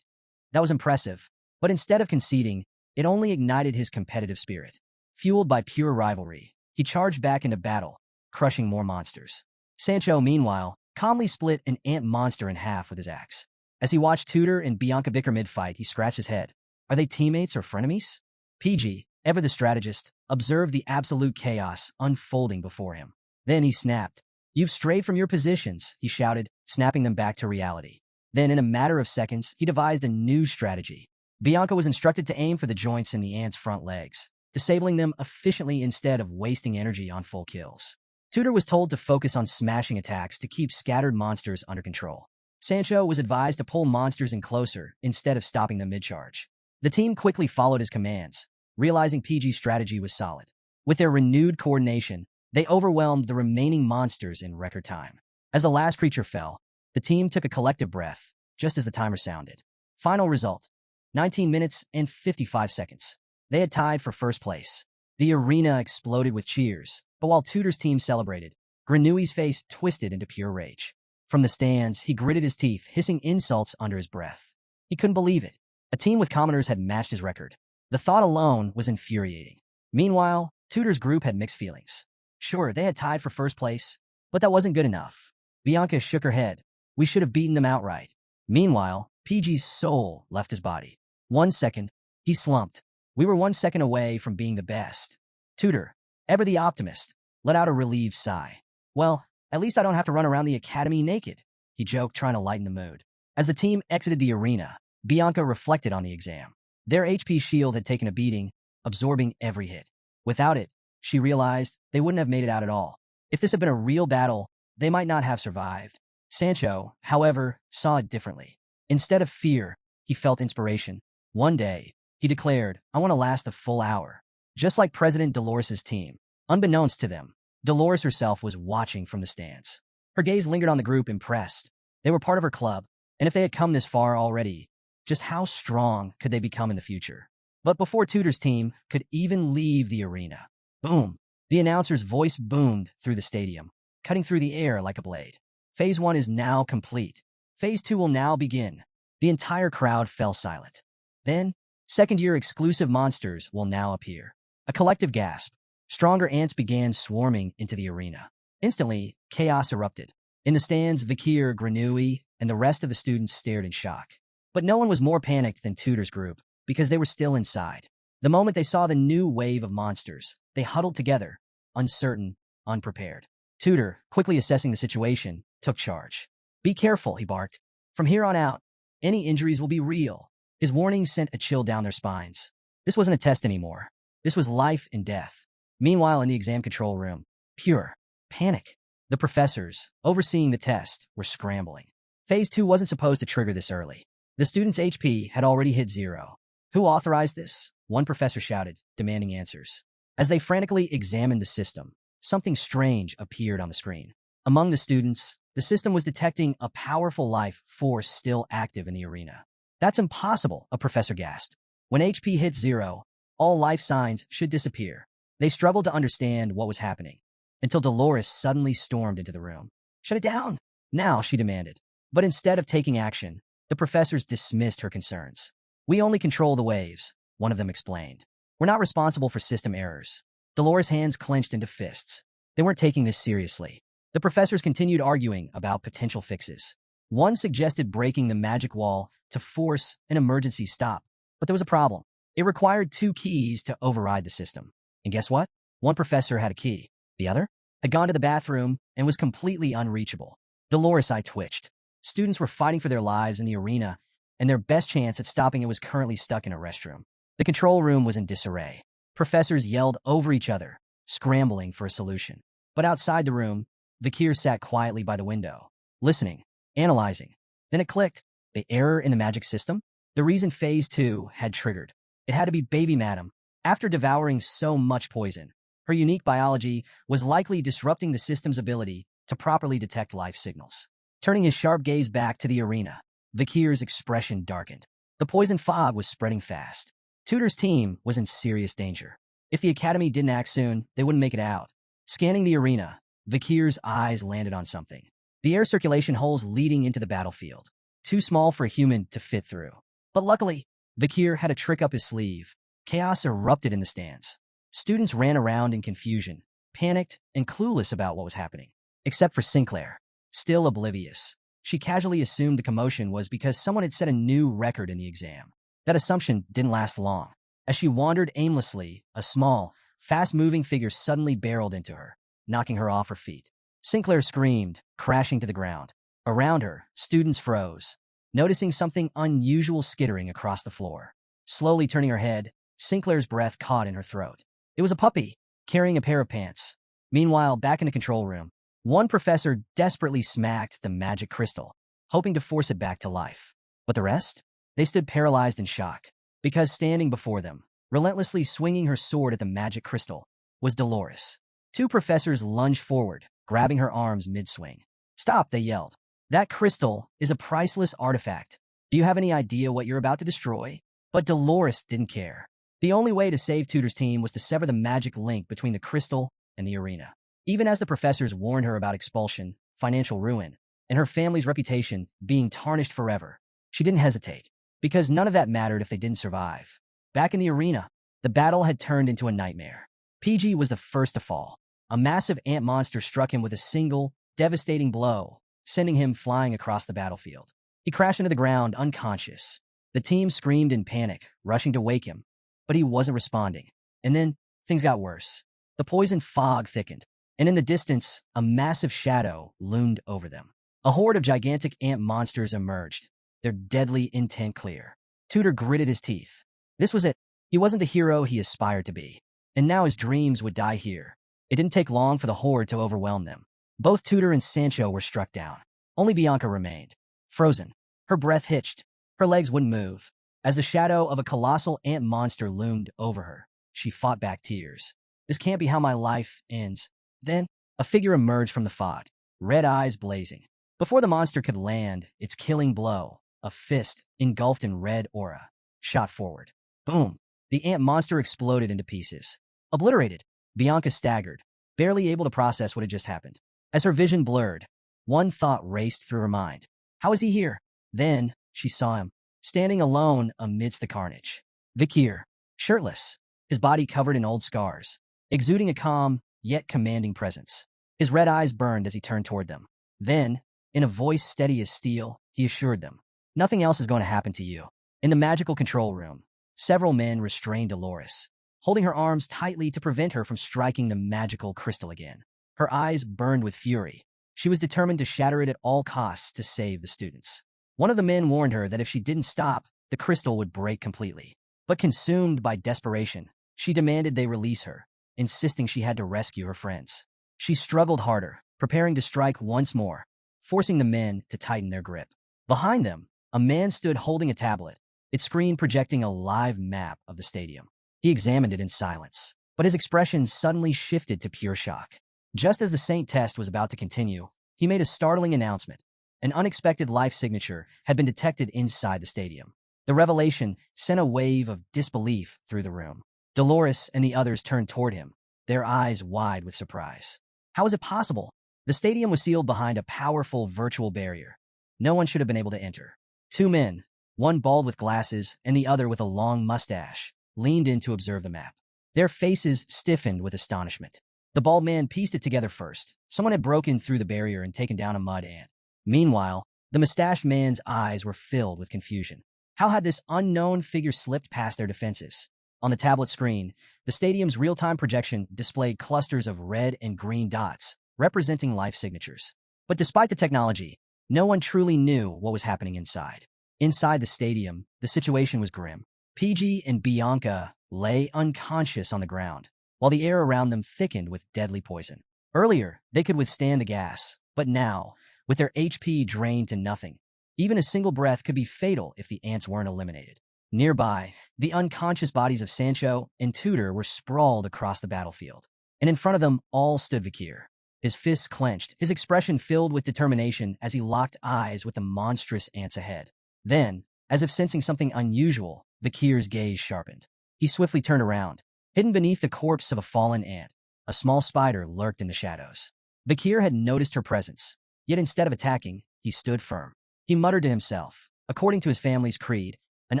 that was impressive, but instead of conceding, it only ignited his competitive spirit. Fueled by pure rivalry, he charged back into battle, crushing more monsters. Sancho, meanwhile, calmly split an ant monster in half with his axe. As he watched Tudor and Bianca bicker mid-fight, he scratched his head. Are they teammates or frenemies? PG, ever the strategist, observed the absolute chaos unfolding before him. Then he snapped. You've strayed from your positions, he shouted, snapping them back to reality. Then, in a matter of seconds, he devised a new strategy. Bianca was instructed to aim for the joints in the ant's front legs, disabling them efficiently instead of wasting energy on full kills. Tudor was told to focus on smashing attacks to keep scattered monsters under control. Sancho was advised to pull monsters in closer instead of stopping them mid-charge. The team quickly followed his commands, realizing PG's strategy was solid. With their renewed coordination, they overwhelmed the remaining monsters in record time. As the last creature fell, the team took a collective breath, just as the timer sounded. Final result, 19 minutes and 55 seconds. They had tied for first place. The arena exploded with cheers, but while Tudor's team celebrated, Granui's face twisted into pure rage. From the stands, he gritted his teeth, hissing insults under his breath. He couldn't believe it. A team with commoners had matched his record. The thought alone was infuriating. Meanwhile, Tudor's group had mixed feelings. Sure, they had tied for first place, but that wasn't good enough. Bianca shook her head. We should have beaten them outright. Meanwhile, PG's soul left his body. 1 second, he slumped. We were 1 second away from being the best. Tudor, ever the optimist, let out a relieved sigh. Well, at least I don't have to run around the academy naked, he joked, trying to lighten the mood. As the team exited the arena, Bianca reflected on the exam. Their HP shield had taken a beating, absorbing every hit. Without it, she realized they wouldn't have made it out at all. If this had been a real battle, they might not have survived. Sancho, however, saw it differently. Instead of fear, he felt inspiration. One day, he declared, I want to last a full hour. Just like President Dolores' team. Unbeknownst to them, Dolores herself was watching from the stands. Her gaze lingered on the group, impressed. They were part of her club, and if they had come this far already, just how strong could they become in the future? But before Tudor's team could even leave the arena, boom, the announcer's voice boomed through the stadium, cutting through the air like a blade. Phase 1 is now complete. Phase 2 will now begin. The entire crowd fell silent. Then, second-year exclusive monsters will now appear. A collective gasp. Stronger ants began swarming into the arena. Instantly, chaos erupted. In the stands, Kier, Granui, and the rest of the students stared in shock. But no one was more panicked than Tudor's group, because they were still inside. The moment they saw the new wave of monsters, they huddled together, uncertain, unprepared. Tudor, quickly assessing the situation, took charge. "Be careful," he barked. "From here on out, any injuries will be real." His warning sent a chill down their spines. This wasn't a test anymore. This was life and death. Meanwhile, in the exam control room, pure panic. The professors, overseeing the test, were scrambling. Phase 2 wasn't supposed to trigger this early. The students' HP had already hit 0. "Who authorized this?" one professor shouted, demanding answers. As they frantically examined the system, something strange appeared on the screen. Among the students, the system was detecting a powerful life force still active in the arena. "That's impossible," a professor gasped. "When HP hits 0, all life signs should disappear." They struggled to understand what was happening, until Dolores suddenly stormed into the room. "Shut it down now," she demanded. But instead of taking action, the professors dismissed her concerns. "We only control the waves," one of them explained. "We're not responsible for system errors." Dolores' hands clenched into fists. They weren't taking this seriously. The professors continued arguing about potential fixes. One suggested breaking the magic wall to force an emergency stop. But there was a problem. It required 2 keys to override the system. And guess what? One professor had a key. The other had gone to the bathroom and was completely unreachable. Dolores' eye twitched. Students were fighting for their lives in the arena, and their best chance at stopping it was currently stuck in a restroom. The control room was in disarray. Professors yelled over each other, scrambling for a solution. But outside the room, Kier sat quietly by the window, listening, analyzing. Then it clicked. The error in the magic system? The reason Phase 2 had triggered. It had to be Baby Madam. After devouring so much poison, her unique biology was likely disrupting the system's ability to properly detect life signals. Turning his sharp gaze back to the arena, Kier's expression darkened. The poison fog was spreading fast. Tudor's team was in serious danger. If the academy didn't act soon, they wouldn't make it out. Scanning the arena, Kier's eyes landed on something. The air circulation holes leading into the battlefield. Too small for a human to fit through. But luckily, Kier had a trick up his sleeve. Chaos erupted in the stands. Students ran around in confusion, panicked and clueless about what was happening. Except for Sinclair, still oblivious. She casually assumed the commotion was because someone had set a new record in the exam. That assumption didn't last long. As she wandered aimlessly, a small, fast-moving figure suddenly barreled into her, knocking her off her feet. Sinclair screamed, crashing to the ground. Around her, students froze, noticing something unusual skittering across the floor. Slowly turning her head, Sinclair's breath caught in her throat. It was a puppy, carrying a pair of pants. Meanwhile, back in the control room, one professor desperately smacked the magic crystal, hoping to force it back to life. But the rest? They stood paralyzed in shock, because standing before them, relentlessly swinging her sword at the magic crystal, was Dolores. 2 professors lunged forward, grabbing her arms mid-swing. "Stop," they yelled. "That crystal is a priceless artifact. Do you have any idea what you're about to destroy?" But Dolores didn't care. The only way to save Tudor's team was to sever the magic link between the crystal and the arena. Even as the professors warned her about expulsion, financial ruin, and her family's reputation being tarnished forever, she didn't hesitate, because none of that mattered if they didn't survive. Back in the arena, the battle had turned into a nightmare. PG was the first to fall. A massive ant monster struck him with a single, devastating blow, sending him flying across the battlefield. He crashed into the ground unconscious. The team screamed in panic, rushing to wake him, but he wasn't responding. And then, things got worse. The poison fog thickened, and in the distance, a massive shadow loomed over them. A horde of gigantic ant monsters emerged, their deadly intent clear. Tudor gritted his teeth. This was it. He wasn't the hero he aspired to be, and now his dreams would die here. It didn't take long for the horde to overwhelm them. Both Tudor and Sancho were struck down. Only Bianca remained, frozen. Her breath hitched. Her legs wouldn't move. As the shadow of a colossal ant monster loomed over her, she fought back tears. This can't be how my life ends. Then, a figure emerged from the fog, red eyes blazing. Before the monster could land its killing blow, a fist, engulfed in red aura, shot forward. Boom! The ant monster exploded into pieces. Obliterated, Bianca staggered, barely able to process what had just happened. As her vision blurred, one thought raced through her mind. How is he here? Then, she saw him, standing alone amidst the carnage. Kier, shirtless, his body covered in old scars, exuding a calm, yet commanding presence. His red eyes burned as he turned toward them. Then, in a voice steady as steel, he assured them, "Nothing else is going to happen to you." In the magical control room, several men restrained Dolores, holding her arms tightly to prevent her from striking the magical crystal again. Her eyes burned with fury. She was determined to shatter it at all costs to save the students. One of the men warned her that if she didn't stop, the crystal would break completely. But consumed by desperation, she demanded they release her, insisting she had to rescue her friends. She struggled harder, preparing to strike once more, forcing the men to tighten their grip. Behind them, a man stood holding a tablet, its screen projecting a live map of the stadium. He examined it in silence, but his expression suddenly shifted to pure shock. Just as the Saint test was about to continue, he made a startling announcement. An unexpected life signature had been detected inside the stadium. The revelation sent a wave of disbelief through the room. Dolores and the others turned toward him, their eyes wide with surprise. How is it possible? The stadium was sealed behind a powerful virtual barrier. No one should have been able to enter. Two men, one bald with glasses and the other with a long mustache, leaned in to observe the map. Their faces stiffened with astonishment. The bald man pieced it together first. Someone had broken through the barrier and taken down a mud ant. Meanwhile, the mustached man's eyes were filled with confusion. How had this unknown figure slipped past their defenses? On the tablet screen, the stadium's real-time projection displayed clusters of red and green dots, representing life signatures. But despite the technology, no one truly knew what was happening inside. Inside the stadium, the situation was grim. PG and Bianca lay unconscious on the ground, while the air around them thickened with deadly poison. Earlier, they could withstand the gas, but now, with their HP drained to nothing, even a single breath could be fatal if the ants weren't eliminated. Nearby, the unconscious bodies of Sancho and Tudor were sprawled across the battlefield, and in front of them all stood Kier. His fists clenched, his expression filled with determination as he locked eyes with the monstrous ants ahead. Then, as if sensing something unusual, Kier's gaze sharpened. He swiftly turned around. Hidden beneath the corpse of a fallen ant, a small spider lurked in the shadows. Kier had noticed her presence, yet instead of attacking, he stood firm. He muttered to himself. According to his family's creed, an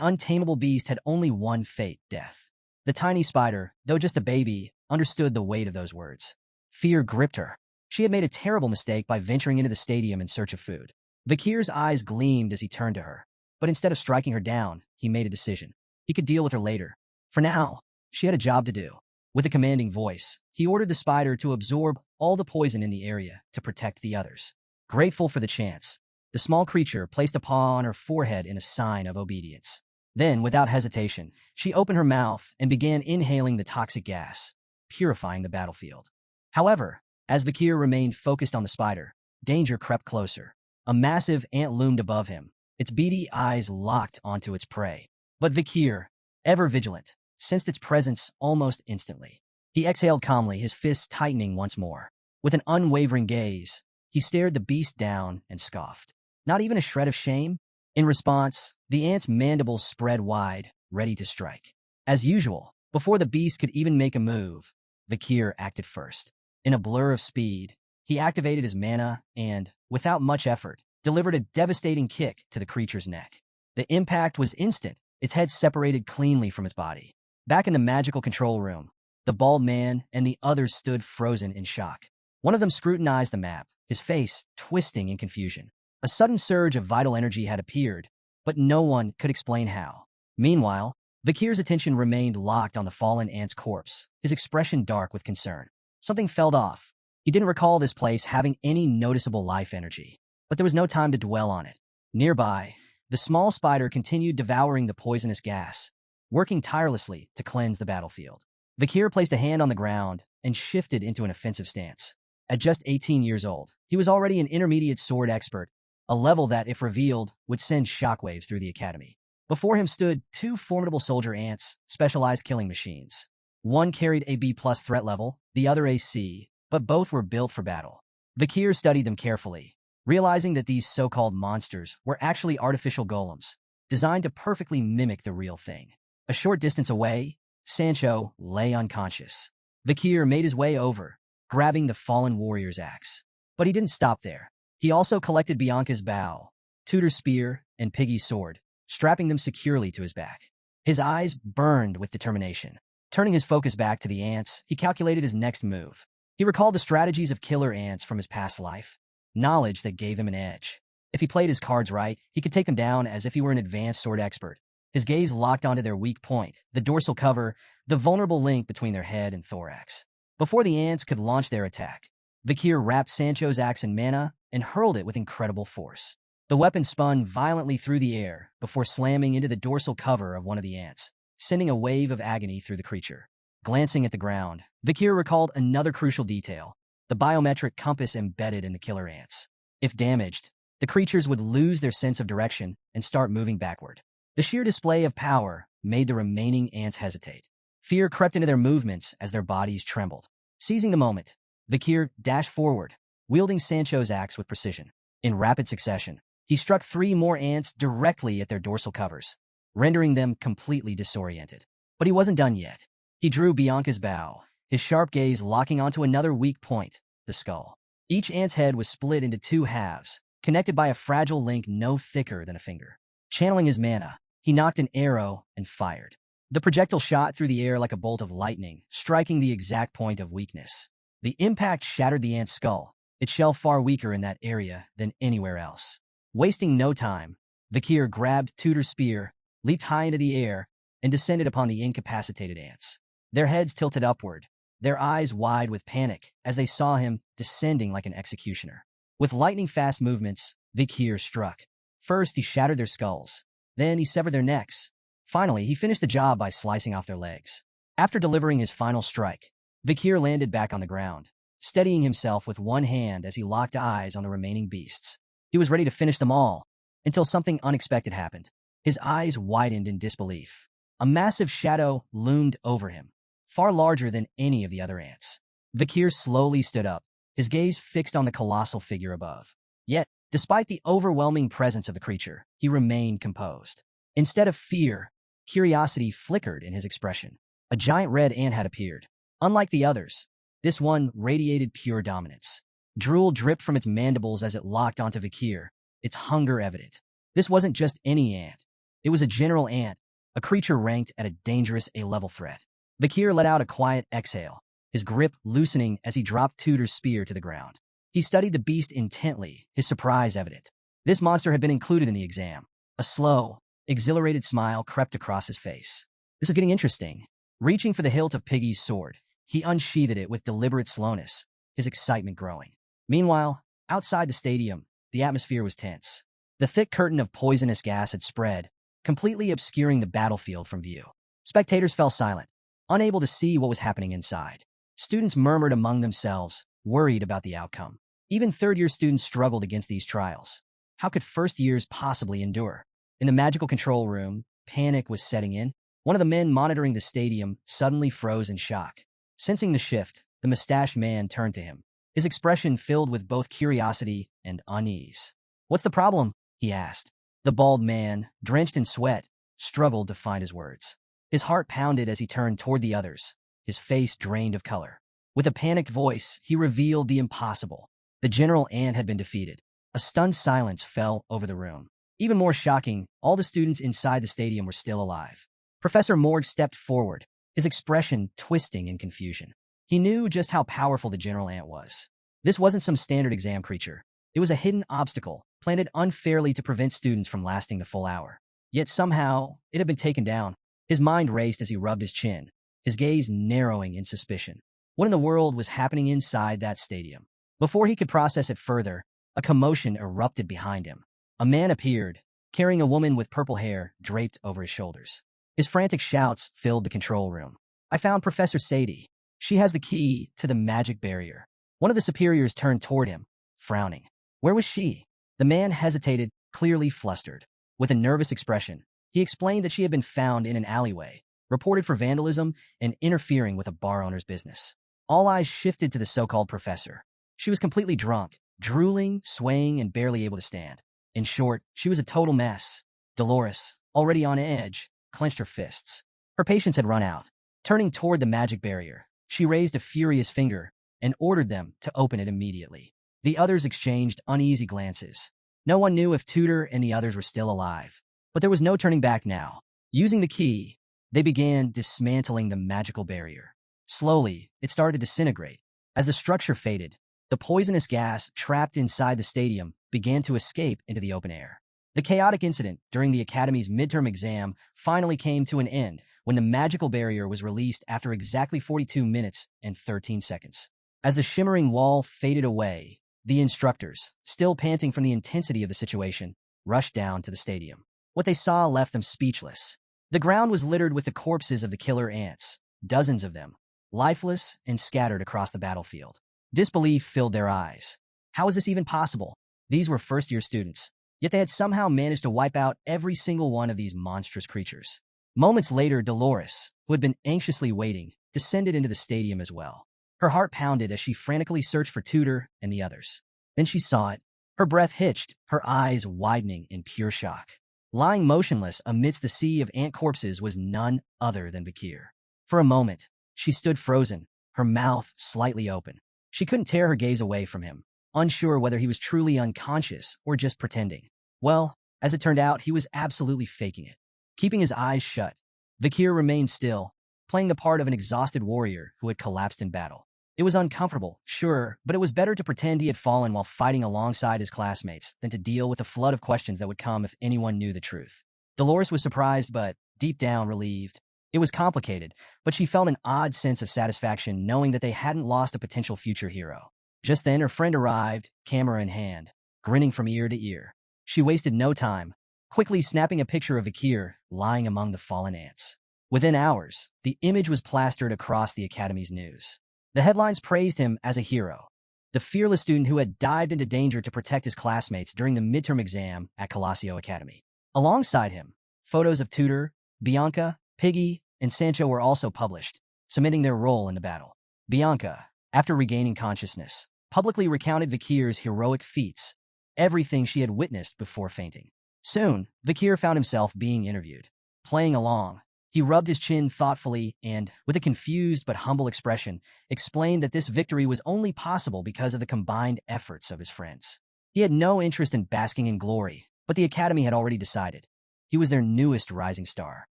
untamable beast had only one fate, death. The tiny spider, though just a baby, understood the weight of those words. Fear gripped her. She had made a terrible mistake by venturing into the stadium in search of food. Kier's eyes gleamed as he turned to her, but instead of striking her down, he made a decision. He could deal with her later. For now, she had a job to do. With a commanding voice, he ordered the spider to absorb all the poison in the area to protect the others. Grateful for the chance, the small creature placed a paw on her forehead in a sign of obedience. Then, without hesitation, she opened her mouth and began inhaling the toxic gas, purifying the battlefield. However, as Kier remained focused on the spider, danger crept closer. A massive ant loomed above him, its beady eyes locked onto its prey. But Kier, ever vigilant, sensed its presence almost instantly. He exhaled calmly, his fists tightening once more. With an unwavering gaze, he stared the beast down and scoffed. Not even a shred of shame? In response, the ant's mandibles spread wide, ready to strike. As usual, before the beast could even make a move, Kier acted first. In a blur of speed, he activated his mana and, without much effort, delivered a devastating kick to the creature's neck. The impact was instant, its head separated cleanly from its body. Back in the magical control room, the bald man and the others stood frozen in shock. One of them scrutinized the map, his face twisting in confusion. A sudden surge of vital energy had appeared, but no one could explain how. Meanwhile, Kier's attention remained locked on the fallen ant's corpse, his expression dark with concern. Something felt off. He didn't recall this place having any noticeable life energy, but there was no time to dwell on it. Nearby, the small spider continued devouring the poisonous gas, working tirelessly to cleanse the battlefield. Kier placed a hand on the ground and shifted into an offensive stance. At just 18 years old, he was already an intermediate sword expert, a level that, if revealed, would send shockwaves through the academy. Before him stood two formidable soldier ants, specialized killing machines. One carried a B+ threat level, the other a C, but both were built for battle. Kier studied them carefully, realizing that these so-called monsters were actually artificial golems, designed to perfectly mimic the real thing. A short distance away, Sancho lay unconscious. Kier made his way over, grabbing the fallen warrior's axe. But he didn't stop there. He also collected Bianca's bow, Tudor's spear, and Piggy's sword, strapping them securely to his back. His eyes burned with determination. Turning his focus back to the ants, he calculated his next move. He recalled the strategies of killer ants from his past life. knowledge that gave him an edge. If he played his cards right, he could take them down as if he were an advanced sword expert. His gaze locked onto their weak point, the dorsal cover, the vulnerable link between their head and thorax. Before the ants could launch their attack, Kier wrapped Sancho's axe in mana and hurled it with incredible force. The weapon spun violently through the air before slamming into the dorsal cover of one of the ants, sending a wave of agony through the creature. Glancing at the ground, Kier recalled another crucial detail, the biometric compass embedded in the killer ants. If damaged, the creatures would lose their sense of direction and start moving backward. The sheer display of power made the remaining ants hesitate. Fear crept into their movements as their bodies trembled. Seizing the moment, Kier dashed forward, wielding Sancho's axe with precision. In rapid succession, he struck 3 more ants directly at their dorsal covers, rendering them completely disoriented. But he wasn't done yet. He drew Bianca's bow, his sharp gaze locking onto another weak point, the skull. Each ant's head was split into 2 halves, connected by a fragile link no thicker than a finger. Channeling his mana, he knocked an arrow and fired. The projectile shot through the air like a bolt of lightning, striking the exact point of weakness. The impact shattered the ant's skull, its shell far weaker in that area than anywhere else. Wasting no time, Kier grabbed Tutor's spear, leaped high into the air, and descended upon the incapacitated ants. Their heads tilted upward, their eyes wide with panic as they saw him descending like an executioner. With lightning-fast movements, Kier struck. First, he shattered their skulls. Then he severed their necks. Finally, he finished the job by slicing off their legs. After delivering his final strike, Kier landed back on the ground, steadying himself with one hand as he locked eyes on the remaining beasts. He was ready to finish them all, until something unexpected happened. His eyes widened in disbelief. A massive shadow loomed over him, far larger than any of the other ants. Kier slowly stood up, his gaze fixed on the colossal figure above. Yet, despite the overwhelming presence of the creature, he remained composed. Instead of fear, curiosity flickered in his expression. A giant red ant had appeared. Unlike the others, this one radiated pure dominance. Drool dripped from its mandibles as it locked onto Kier, its hunger evident. This wasn't just any ant. It was a general ant, a creature ranked at a dangerous A-level threat. Kier let out a quiet exhale, his grip loosening as he dropped Tutor's spear to the ground. He studied the beast intently, his surprise evident. This monster had been included in the exam. A slow, exhilarated smile crept across his face. This is getting interesting. Reaching for the hilt of Piggy's sword, he unsheathed it with deliberate slowness, his excitement growing. Meanwhile, outside the stadium, the atmosphere was tense. The thick curtain of poisonous gas had spread, completely obscuring the battlefield from view. Spectators fell silent, unable to see what was happening inside. Students murmured among themselves, worried about the outcome. Even third-year students struggled against these trials. How could first years possibly endure? In the magical control room, panic was setting in. One of the men monitoring the stadium suddenly froze in shock. Sensing the shift, the mustached man turned to him, his expression filled with both curiosity and unease. "What's the problem?" he asked. The bald man, drenched in sweat, struggled to find his words. His heart pounded as he turned toward the others, his face drained of color. With a panicked voice, he revealed the impossible. The general ant had been defeated. A stunned silence fell over the room. Even more shocking, all the students inside the stadium were still alive. Professor Morg stepped forward, his expression twisting in confusion. He knew just how powerful the general ant was. This wasn't some standard exam creature. It was a hidden obstacle, planted unfairly to prevent students from lasting the full hour. Yet somehow, it had been taken down. His mind raced as he rubbed his chin, his gaze narrowing in suspicion. What in the world was happening inside that stadium? Before he could process it further, a commotion erupted behind him. A man appeared, carrying a woman with purple hair draped over his shoulders. His frantic shouts filled the control room. "I found Professor Sadie. She has the key to the magic barrier." One of the superiors turned toward him, frowning. Where was she? The man hesitated, clearly flustered. With a nervous expression, he explained that she had been found in an alleyway, reported for vandalism and interfering with a bar owner's business. All eyes shifted to the so-called professor. She was completely drunk, drooling, swaying, and barely able to stand. In short, she was a total mess. Dolores, already on edge, clenched her fists. Her patience had run out. Turning toward the magic barrier, she raised a furious finger and ordered them to open it immediately. The others exchanged uneasy glances. No one knew if Tutor and the others were still alive. But there was no turning back now. Using the key, they began dismantling the magical barrier. Slowly, it started to disintegrate. As the structure faded, The poisonous gas trapped inside the stadium began to escape into the open air. The chaotic incident during the Academy's midterm exam finally came to an end when the magical barrier was released after exactly 42 minutes and 13 seconds. As the shimmering wall faded away, the instructors, still panting from the intensity of the situation, rushed down to the stadium. What they saw left them speechless. The ground was littered with the corpses of the killer ants, dozens of them, lifeless and scattered across the battlefield. Disbelief filled their eyes. How was this even possible? These were first-year students, yet they had somehow managed to wipe out every single one of these monstrous creatures. Moments later, Dolores, who had been anxiously waiting, descended into the stadium as well. Her heart pounded as she frantically searched for Tudor and the others. Then she saw it. Her breath hitched, her eyes widening in pure shock. Lying motionless amidst the sea of ant corpses was none other than Kier. For a moment, she stood frozen, her mouth slightly open. She couldn't tear her gaze away from him, unsure whether he was truly unconscious or just pretending. Well, as it turned out, he was absolutely faking it. Keeping his eyes shut, Kier remained still, playing the part of an exhausted warrior who had collapsed in battle. It was uncomfortable, sure, but it was better to pretend he had fallen while fighting alongside his classmates than to deal with the flood of questions that would come if anyone knew the truth. Dolores was surprised but, deep down, relieved. It was complicated, but she felt an odd sense of satisfaction knowing that they hadn't lost a potential future hero. Just then, her friend arrived, camera in hand, grinning from ear to ear. She wasted no time, quickly snapping a picture of Kier lying among the fallen ants. Within hours, the image was plastered across the Academy's news. The headlines praised him as a hero, the fearless student who had dived into danger to protect his classmates during the midterm exam at Colossio Academy. Alongside him, photos of Tudor, Bianca, Piggy, and Sancho were also published, cementing their role in the battle. Bianca, after regaining consciousness, publicly recounted Kier's heroic feats, everything she had witnessed before fainting. Soon, Kier found himself being interviewed. Playing along, he rubbed his chin thoughtfully and, with a confused but humble expression, explained that this victory was only possible because of the combined efforts of his friends. He had no interest in basking in glory, but the Academy had already decided. He was their newest rising star.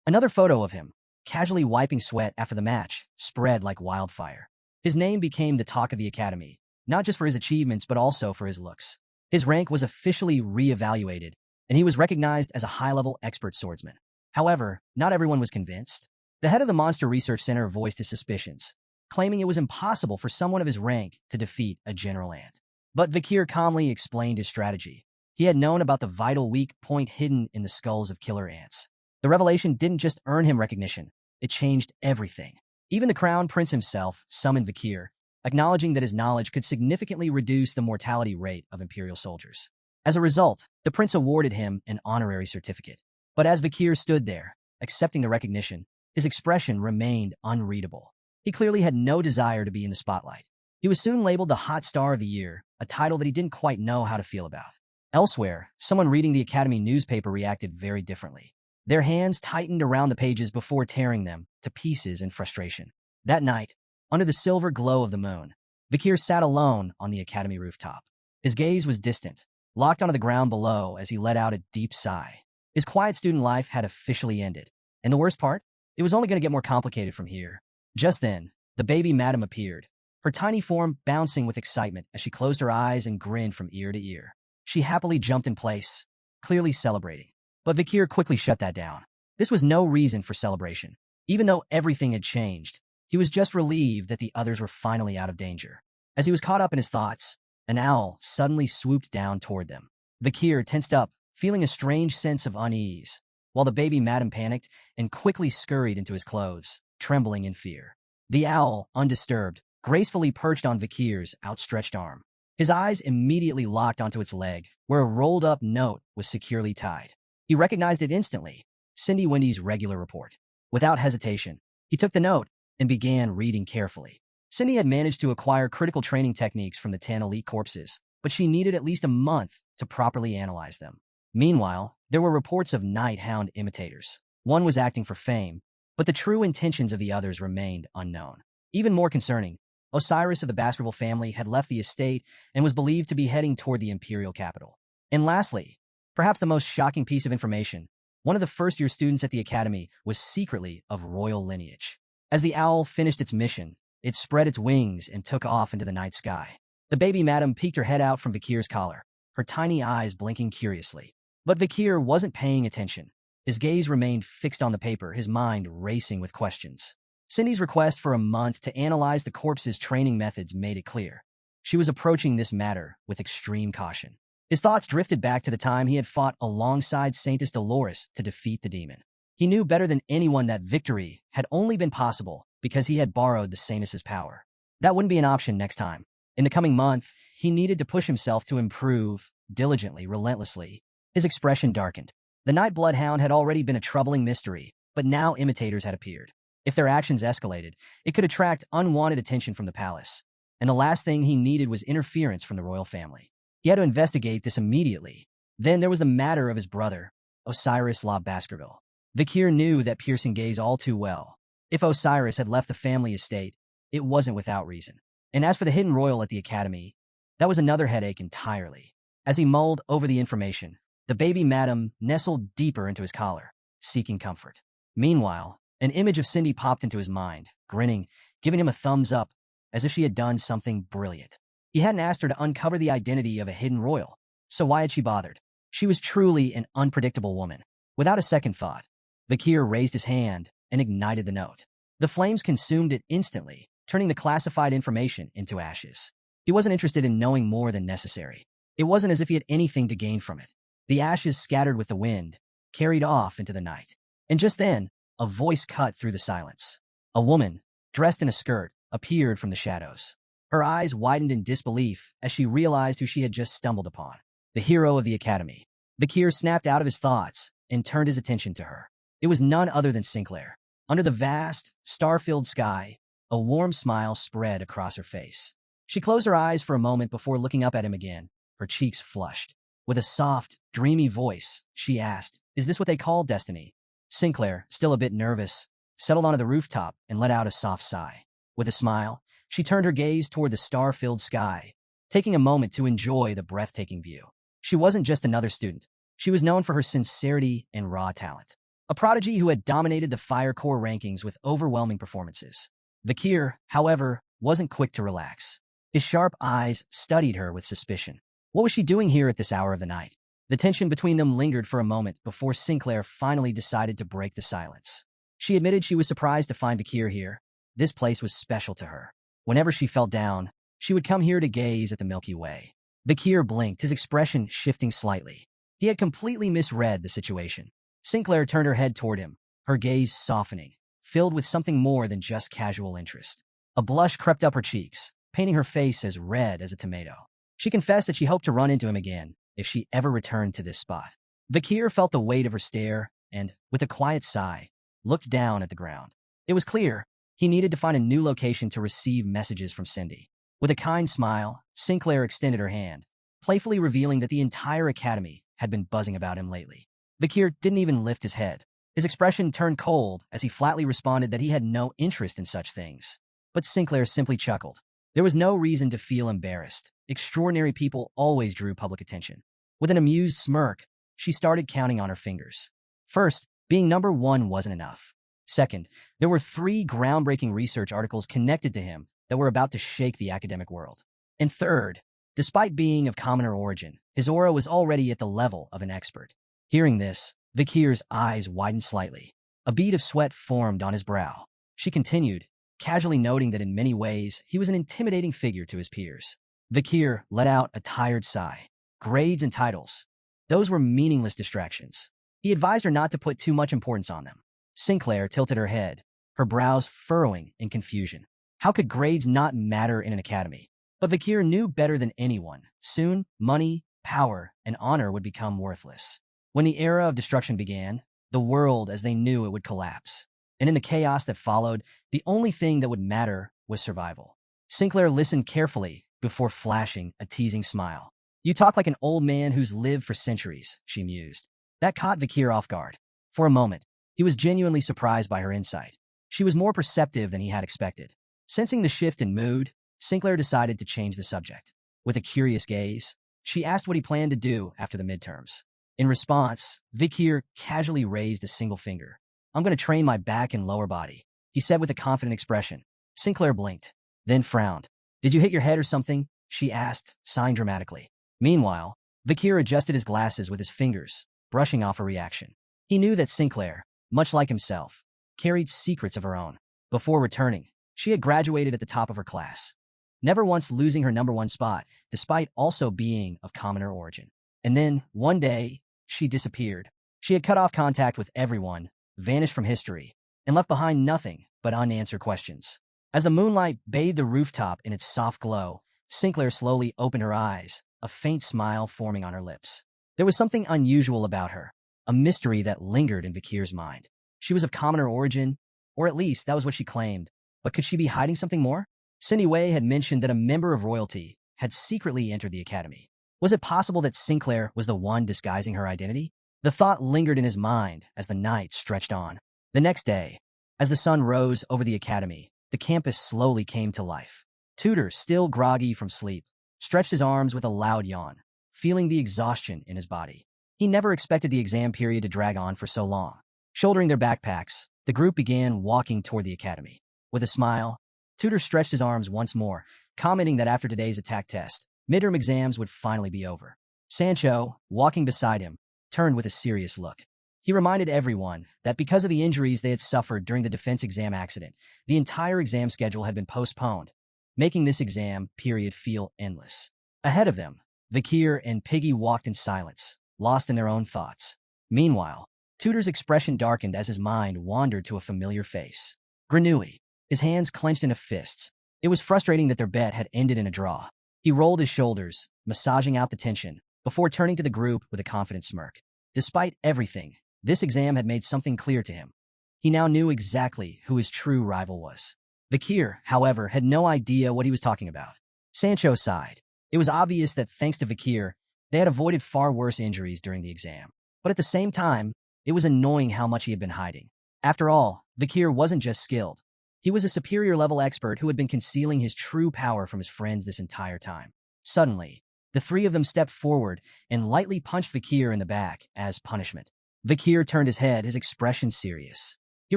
Another photo of him, casually wiping sweat after the match, spread like wildfire. His name became the talk of the Academy, not just for his achievements but also for his looks. His rank was officially re-evaluated, and he was recognized as a high-level expert swordsman. However, not everyone was convinced. The head of the Monster Research Center voiced his suspicions, claiming it was impossible for someone of his rank to defeat a general ant. But Kier calmly explained his strategy. He had known about the vital weak point hidden in the skulls of killer ants. The revelation didn't just earn him recognition, it changed everything. Even the Crown Prince himself summoned Kier, acknowledging that his knowledge could significantly reduce the mortality rate of Imperial soldiers. As a result, the prince awarded him an honorary certificate. But as Kier stood there, accepting the recognition, his expression remained unreadable. He clearly had no desire to be in the spotlight. He was soon labeled the Hot Star of the Year, a title that he didn't quite know how to feel about. Elsewhere, someone reading the Academy newspaper reacted very differently. Their hands tightened around the pages before tearing them to pieces in frustration. That night, under the silver glow of the moon, Kier sat alone on the Academy rooftop. His gaze was distant, locked onto the ground below as he let out a deep sigh. His quiet student life had officially ended. And the worst part? It was only going to get more complicated from here. Just then, the baby madam appeared, her tiny form bouncing with excitement as she closed her eyes and grinned from ear to ear. She happily jumped in place, clearly celebrating. But Kier quickly shut that down. This was no reason for celebration. Even though everything had changed, he was just relieved that the others were finally out of danger. As he was caught up in his thoughts, an owl suddenly swooped down toward them. Kier tensed up, feeling a strange sense of unease, while the baby madam panicked and quickly scurried into his clothes, trembling in fear. The owl, undisturbed, gracefully perched on Kier's outstretched arm. His eyes immediately locked onto its leg, where a rolled-up note was securely tied. He recognized it instantly, Cindy Wendy's regular report. Without hesitation, he took the note and began reading carefully. Cindy had managed to acquire critical training techniques from the 10 elite corpses, but she needed at least a month to properly analyze them. Meanwhile, there were reports of night hound imitators. One was acting for fame, but the true intentions of the others remained unknown. Even more concerning, Osiris of the Baskerville family had left the estate and was believed to be heading toward the imperial capital. And lastly, perhaps the most shocking piece of information, one of the first-year students at the Academy was secretly of royal lineage. As the owl finished its mission, it spread its wings and took off into the night sky. The baby madam peeked her head out from Vikir's collar, her tiny eyes blinking curiously. But Vikir wasn't paying attention. His gaze remained fixed on the paper, his mind racing with questions. Cindy's request for a month to analyze the corpse's training methods made it clear. She was approaching this matter with extreme caution. His thoughts drifted back to the time he had fought alongside Saintess Dolores to defeat the demon. He knew better than anyone that victory had only been possible because he had borrowed the Saintess's power. That wouldn't be an option next time. In the coming month, he needed to push himself to improve, diligently, relentlessly. His expression darkened. The Night Bloodhound had already been a troubling mystery, but now imitators had appeared. If their actions escalated, it could attract unwanted attention from the palace. And the last thing he needed was interference from the royal family. He had to investigate this immediately. Then there was the matter of his brother, Osiris La Baskerville. Vikir knew that piercing gaze all too well. If Osiris had left the family estate, it wasn't without reason. And as for the hidden royal at the academy, that was another headache entirely. As he mulled over the information, the baby madam nestled deeper into his collar, seeking comfort. Meanwhile, an image of Cindy popped into his mind, grinning, giving him a thumbs up, as if she had done something brilliant. He hadn't asked her to uncover the identity of a hidden royal, so why had she bothered? She was truly an unpredictable woman. Without a second thought, Vikir raised his hand and ignited the note. The flames consumed it instantly, turning the classified information into ashes. He wasn't interested in knowing more than necessary. It wasn't as if he had anything to gain from it. The ashes scattered with the wind, carried off into the night. And just then, a voice cut through the silence. A woman, dressed in a skirt, appeared from the shadows. Her eyes widened in disbelief as she realized who she had just stumbled upon. The hero of the academy. Vikir snapped out of his thoughts and turned his attention to her. It was none other than Sinclair. Under the vast, star-filled sky, a warm smile spread across her face. She closed her eyes for a moment before looking up at him again, her cheeks flushed. With a soft, dreamy voice, she asked, "Is this what they call destiny?" Sinclair, still a bit nervous, settled onto the rooftop and let out a soft sigh. With a smile, she turned her gaze toward the star-filled sky, taking a moment to enjoy the breathtaking view. She wasn't just another student. She was known for her sincerity and raw talent. A prodigy who had dominated the Fire Corps rankings with overwhelming performances. Vikir, however, wasn't quick to relax. His sharp eyes studied her with suspicion. What was she doing here at this hour of the night? The tension between them lingered for a moment before Sinclair finally decided to break the silence. She admitted she was surprised to find Vikir here. This place was special to her. Whenever she felt down, she would come here to gaze at the Milky Way. Vikir blinked, his expression shifting slightly. He had completely misread the situation. Sinclair turned her head toward him, her gaze softening, filled with something more than just casual interest. A blush crept up her cheeks, painting her face as red as a tomato. She confessed that she hoped to run into him again if she ever returned to this spot. Vikir felt the weight of her stare and, with a quiet sigh, looked down at the ground. It was clear he needed to find a new location to receive messages from Cindy. With a kind smile, Sinclair extended her hand, playfully revealing that the entire academy had been buzzing about him lately. Vikir didn't even lift his head. His expression turned cold as he flatly responded that he had no interest in such things. But Sinclair simply chuckled. There was no reason to feel embarrassed. Extraordinary people always drew public attention. With an amused smirk, she started counting on her fingers. First, being number one wasn't enough. Second, there were 3 groundbreaking research articles connected to him that were about to shake the academic world. And third, despite being of commoner origin, his aura was already at the level of an expert. Hearing this, Vikir's eyes widened slightly. A bead of sweat formed on his brow. She continued, casually noting that in many ways he was an intimidating figure to his peers. Vikir let out a tired sigh. Grades and titles. Those were meaningless distractions. He advised her not to put too much importance on them. Sinclair tilted her head, her brows furrowing in confusion. How could grades not matter in an academy? But Vikir knew better than anyone. Soon, money, power, and honor would become worthless. When the era of destruction began, the world as they knew it would collapse. And in the chaos that followed, the only thing that would matter was survival. Sinclair listened carefully before flashing a teasing smile. "You talk like an old man who's lived for centuries," she mused. That caught Vikir off guard. For a moment, he was genuinely surprised by her insight. She was more perceptive than he had expected. Sensing the shift in mood, Sinclair decided to change the subject. With a curious gaze, she asked what he planned to do after the midterms. In response, Vikir casually raised a single finger. "I'm going to train my back and lower body," he said with a confident expression. Sinclair blinked, then frowned. "Did you hit your head or something?" she asked, sighing dramatically. Meanwhile, Kier adjusted his glasses with his fingers, brushing off a reaction. He knew that Sinclair, much like himself, carried secrets of her own. Before returning, she had graduated at the top of her class, never once losing her number one spot, despite also being of commoner origin. And then, one day, she disappeared. She had cut off contact with everyone, vanished from history, and left behind nothing but unanswered questions. As the moonlight bathed the rooftop in its soft glow, Sinclair slowly opened her eyes, a faint smile forming on her lips. There was something unusual about her, a mystery that lingered in Kier's mind. She was of commoner origin, or at least that was what she claimed. But could she be hiding something more? Cindy Wei had mentioned that a member of royalty had secretly entered the academy. Was it possible that Sinclair was the one disguising her identity? The thought lingered in his mind as the night stretched on. The next day, as the sun rose over the academy, the campus slowly came to life. Tutor, still groggy from sleep, stretched his arms with a loud yawn, feeling the exhaustion in his body. He never expected the exam period to drag on for so long. Shouldering their backpacks, the group began walking toward the academy. With a smile, Tutor stretched his arms once more, commenting that after today's attack test, midterm exams would finally be over. Sancho, walking beside him, turned with a serious look. He reminded everyone that because of the injuries they had suffered during the defense exam accident, the entire exam schedule had been postponed, making this exam period feel endless. Ahead of them, Kier and Piggy walked in silence, lost in their own thoughts. Meanwhile, Tutor's expression darkened as his mind wandered to a familiar face. Granui, his hands clenched into fists. It was frustrating that their bet had ended in a draw. He rolled his shoulders, massaging out the tension, before turning to the group with a confident smirk. Despite everything, this exam had made something clear to him. He now knew exactly who his true rival was. Kier, however, had no idea what he was talking about. Sancho sighed. It was obvious that thanks to Kier, they had avoided far worse injuries during the exam. But at the same time, it was annoying how much he had been hiding. After all, Kier wasn't just skilled. He was a superior-level expert who had been concealing his true power from his friends this entire time. Suddenly, the three of them stepped forward and lightly punched Kier in the back as punishment. Kier turned his head, his expression serious. He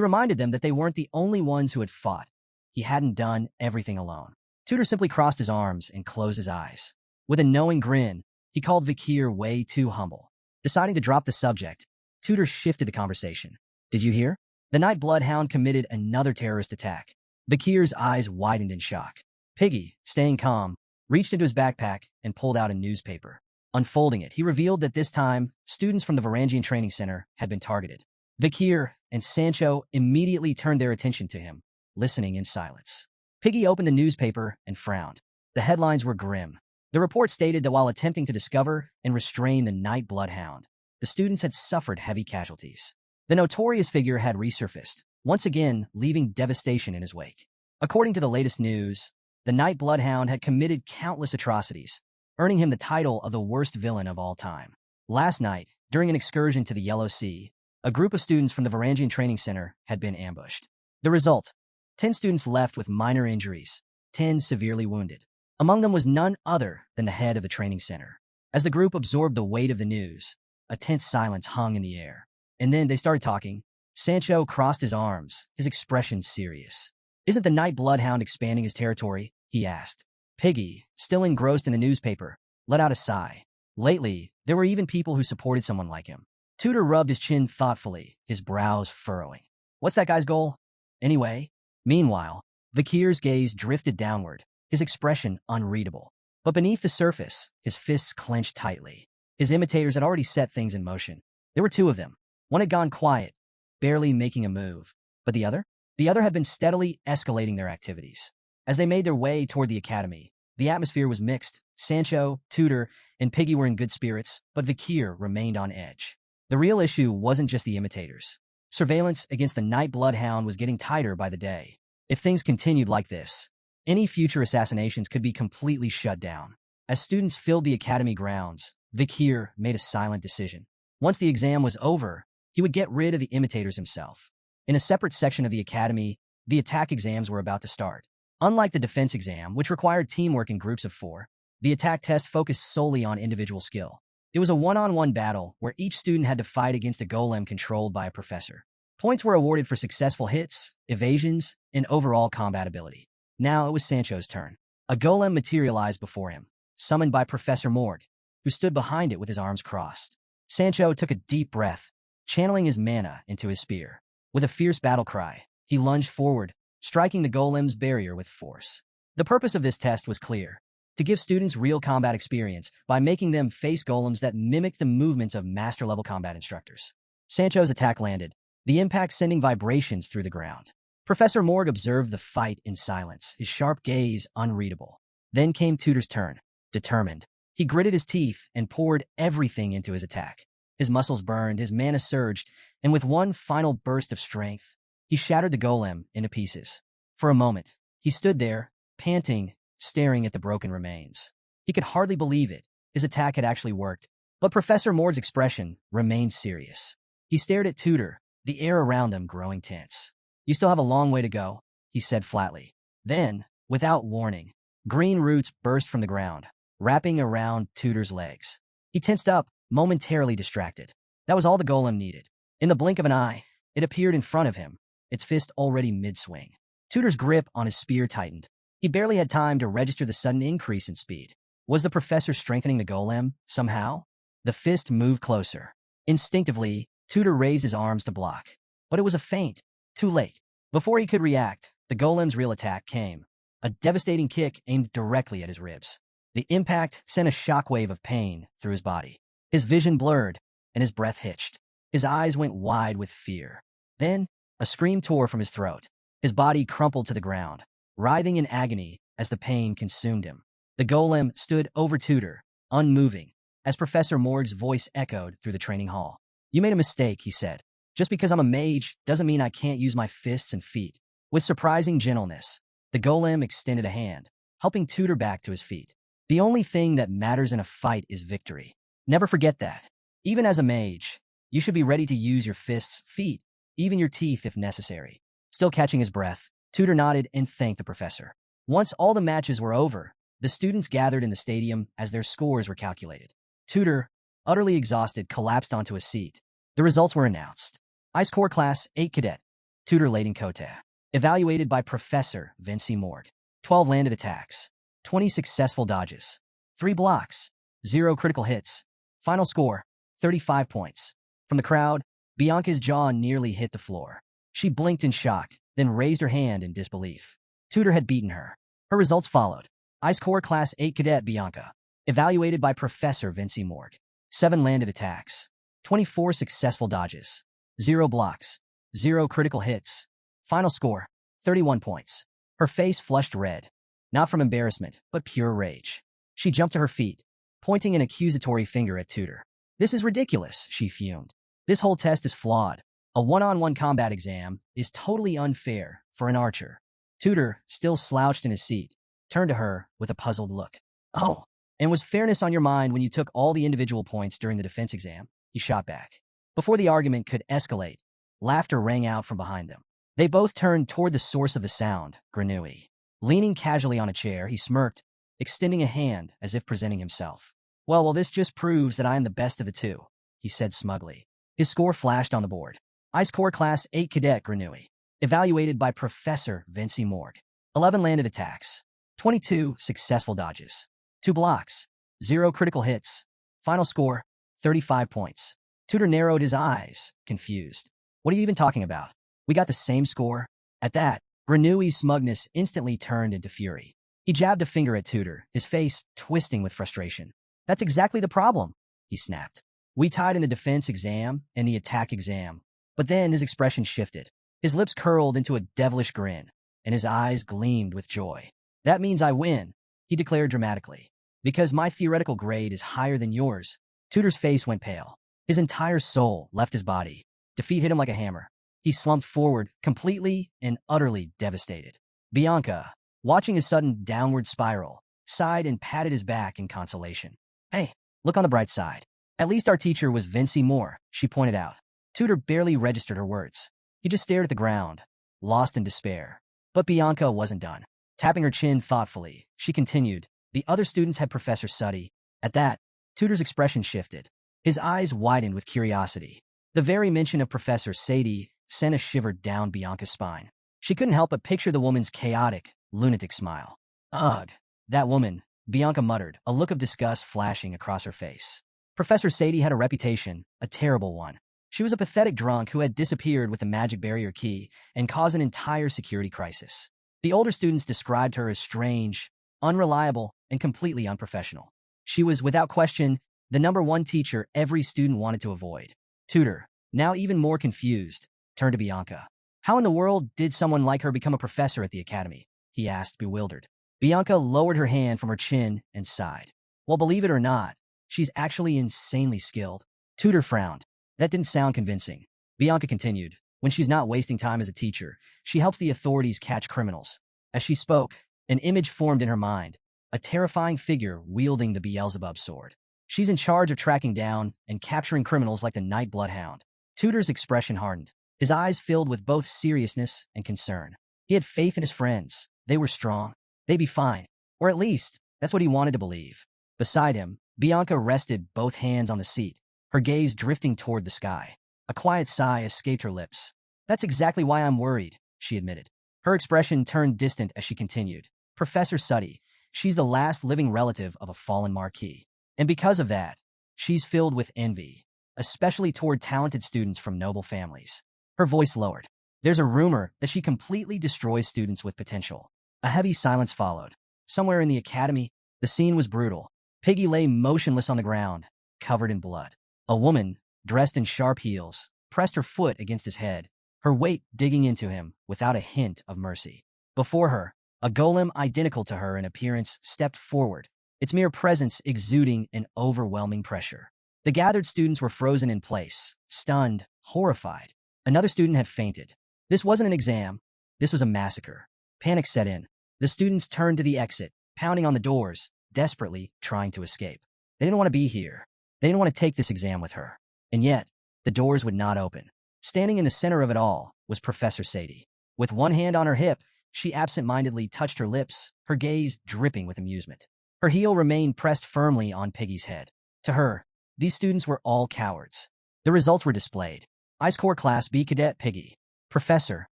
reminded them that they weren't the only ones who had fought. He hadn't done everything alone. Tutor simply crossed his arms and closed his eyes. With a knowing grin, he called Kier way too humble. Deciding to drop the subject, Tutor shifted the conversation. Did you hear? The night bloodhound committed another terrorist attack. Kier's eyes widened in shock. Piggy, staying calm, reached into his backpack and pulled out a newspaper. Unfolding it, he revealed that this time, students from the Varangian Training Center had been targeted. Kier and Sancho immediately turned their attention to him, listening in silence. Piggy opened the newspaper and frowned. The headlines were grim. The report stated that while attempting to discover and restrain the night bloodhound, the students had suffered heavy casualties. The notorious figure had resurfaced, once again leaving devastation in his wake. According to the latest news, the night bloodhound had committed countless atrocities, earning him the title of the worst villain of all time. Last night, during an excursion to the Yellow Sea, a group of students from the Varangian Training Center had been ambushed. The result: 10 students left with minor injuries, 10 severely wounded. Among them was none other than the head of the training center. As the group absorbed the weight of the news, a tense silence hung in the air. And then they started talking. Sancho crossed his arms, his expression serious. Isn't the night bloodhound expanding his territory? He asked. Piggy, still engrossed in the newspaper, let out a sigh. Lately, there were even people who supported someone like him. Tutor rubbed his chin thoughtfully, his brows furrowing. What's that guy's goal? Anyway? Meanwhile, Kier's gaze drifted downward, his expression unreadable. But beneath the surface, his fists clenched tightly. His imitators had already set things in motion. There were 2 of them. One had gone quiet, barely making a move. But the other? The other had been steadily escalating their activities. As they made their way toward the academy, the atmosphere was mixed. Sancho, Tutor, and Piggy were in good spirits, but Kier remained on edge. The real issue wasn't just the imitators. Surveillance against the night bloodhound was getting tighter by the day. If things continued like this, any future assassinations could be completely shut down. As students filled the academy grounds, Kier made a silent decision. Once the exam was over, he would get rid of the imitators himself. In a separate section of the academy, the attack exams were about to start. Unlike the defense exam, which required teamwork in groups of 4, the attack test focused solely on individual skill. It was a one-on-one battle where each student had to fight against a golem controlled by a professor. Points were awarded for successful hits, evasions, and overall combat ability. Now it was Sancho's turn. A golem materialized before him, summoned by Professor Morg, who stood behind it with his arms crossed. Sancho took a deep breath, channeling his mana into his spear. With a fierce battle cry, he lunged forward, striking the golem's barrier with force. The purpose of this test was clear: to give students real combat experience by making them face golems that mimic the movements of master-level combat instructors. Sancho's attack landed, the impact sending vibrations through the ground. Professor Morg observed the fight in silence, his sharp gaze unreadable. Then came Tutor's turn. Determined, he gritted his teeth and poured everything into his attack. His muscles burned, his mana surged, and with one final burst of strength, he shattered the golem into pieces. For a moment, he stood there, panting, staring at the broken remains. He could hardly believe it. His attack had actually worked, but Professor Morg's expression remained serious. He stared at Tutor, the air around them growing tense. "You still have a long way to go," he said flatly. Then, without warning, green roots burst from the ground, wrapping around Tutor's legs. He tensed up, momentarily distracted. That was all the golem needed. In the blink of an eye, it appeared in front of him, its fist already mid-swing. Tutor's grip on his spear tightened. He barely had time to register the sudden increase in speed. Was the professor strengthening the golem, somehow? The fist moved closer. Instinctively, Tutor raised his arms to block. But it was a feint. Too late. Before he could react, the golem's real attack came. A devastating kick aimed directly at his ribs. The impact sent a shockwave of pain through his body. His vision blurred, and his breath hitched. His eyes went wide with fear. Then, a scream tore from his throat. His body crumpled to the ground, writhing in agony as the pain consumed him. The golem stood over Tutor, unmoving, as Professor Morg's voice echoed through the training hall. "You made a mistake," he said. "Just because I'm a mage doesn't mean I can't use my fists and feet." With surprising gentleness, the golem extended a hand, helping Tutor back to his feet. "The only thing that matters in a fight is victory. Never forget that. Even as a mage, you should be ready to use your fists, feet, even your teeth if necessary." Still catching his breath, Tutor nodded and thanked the professor. Once all the matches were over, the students gathered in the stadium as their scores were calculated. Tutor, utterly exhausted, collapsed onto a seat. The results were announced. Ice Corps Class 8 Cadet, Tutor Layden Cote. Evaluated by Professor Vinci Morg. 12 landed attacks, 20 successful dodges, 3 blocks, 0 critical hits. Final score, 35 points. From the crowd, Bianca's jaw nearly hit the floor. She blinked in shock, then raised her hand in disbelief. Tutor had beaten her. Her results followed. Ice Corps Class 8 Cadet Bianca. Evaluated by Professor Vinci Morg. 7 landed attacks, 24 successful dodges, 0 blocks, 0 critical hits. Final score, 31 points. Her face flushed red, not from embarrassment, but pure rage. She jumped to her feet, pointing an accusatory finger at Tutor. "This is ridiculous," she fumed. "This whole test is flawed. A one-on-one combat exam is totally unfair for an archer." Tutor, still slouched in his seat, turned to her with a puzzled look. "Oh, and was fairness on your mind when you took all the individual points during the defense exam?" He shot back. Before the argument could escalate, laughter rang out from behind them. They both turned toward the source of the sound, Granui. Leaning casually on a chair, he smirked, extending a hand as if presenting himself. Well, this just proves that I am the best of the two," he said smugly. His score flashed on the board. Ice Corps Class 8 Cadet Granui. Evaluated by Professor Vinci Morg. 11 landed attacks, 22 successful dodges, 2 blocks, 0 critical hits. Final score, 35 points. Tutor narrowed his eyes, confused. "What are you even talking about? We got the same score?" At that, Granui's smugness instantly turned into fury. He jabbed a finger at Tutor, his face twisting with frustration. "That's exactly the problem," he snapped. "We tied in the defense exam and the attack exam." But then his expression shifted. His lips curled into a devilish grin, and his eyes gleamed with joy. "That means I win," he declared dramatically. "Because my theoretical grade is higher than yours." Tutor's face went pale. His entire soul left his body. Defeat hit him like a hammer. He slumped forward, completely and utterly devastated. Bianca, watching his sudden downward spiral, sighed and patted his back in consolation. "Hey, look on the bright side. At least our teacher was Vinci Moore," she pointed out. Tutor barely registered her words. He just stared at the ground, lost in despair. But Bianca wasn't done. Tapping her chin thoughtfully, she continued, "The other students had Professor Suddy." At that, Tutor's expression shifted. His eyes widened with curiosity. The very mention of Professor Sadie sent a shiver down Bianca's spine. She couldn't help but picture the woman's chaotic, lunatic smile. "Ugh," That woman, Bianca muttered, a look of disgust flashing across her face. Professor Sadie had a reputation, a terrible one. She was a pathetic drunk who had disappeared with the magic barrier key and caused an entire security crisis. The older students described her as strange, unreliable, and completely unprofessional. She was, without question, the #1 teacher every student wanted to avoid. Tutor, now even more confused, turned to Bianca. How in the world did someone like her become a professor at the academy? He asked, bewildered. Bianca lowered her hand from her chin and sighed. Well, believe it or not, she's actually insanely skilled. Tutor frowned. That didn't sound convincing. Bianca continued. When she's not wasting time as a teacher, she helps the authorities catch criminals. As she spoke, an image formed in her mind, a terrifying figure wielding the Beelzebub sword. She's in charge of tracking down and capturing criminals like the Night Bloodhound. Tutor's expression hardened. His eyes filled with both seriousness and concern. He had faith in his friends. They were strong. They'd be fine. Or at least, that's what he wanted to believe. Beside him, Bianca rested both hands on the seat, her gaze drifting toward the sky. A quiet sigh escaped her lips. That's exactly why I'm worried, she admitted. Her expression turned distant as she continued. Professor Suddy, she's the last living relative of a fallen marquis. And because of that, she's filled with envy, especially toward talented students from noble families. Her voice lowered. There's a rumor that she completely destroys students with potential. A heavy silence followed. Somewhere in the academy, the scene was brutal. Piggy lay motionless on the ground, covered in blood. A woman, dressed in sharp heels, pressed her foot against his head, her weight digging into him without a hint of mercy. Before her, a golem identical to her in appearance stepped forward, its mere presence exuding an overwhelming pressure. The gathered students were frozen in place, stunned, horrified. Another student had fainted. This wasn't an exam. This was a massacre. Panic set in. The students turned to the exit, pounding on the doors, desperately trying to escape. They didn't want to be here. They didn't want to take this exam with her. And yet, the doors would not open. Standing in the center of it all was Professor Sadie. With one hand on her hip, she absent-mindedly touched her lips, her gaze dripping with amusement. Her heel remained pressed firmly on Piggy's head. To her, these students were all cowards. The results were displayed. Ice Core Class B Cadet Piggy. Professor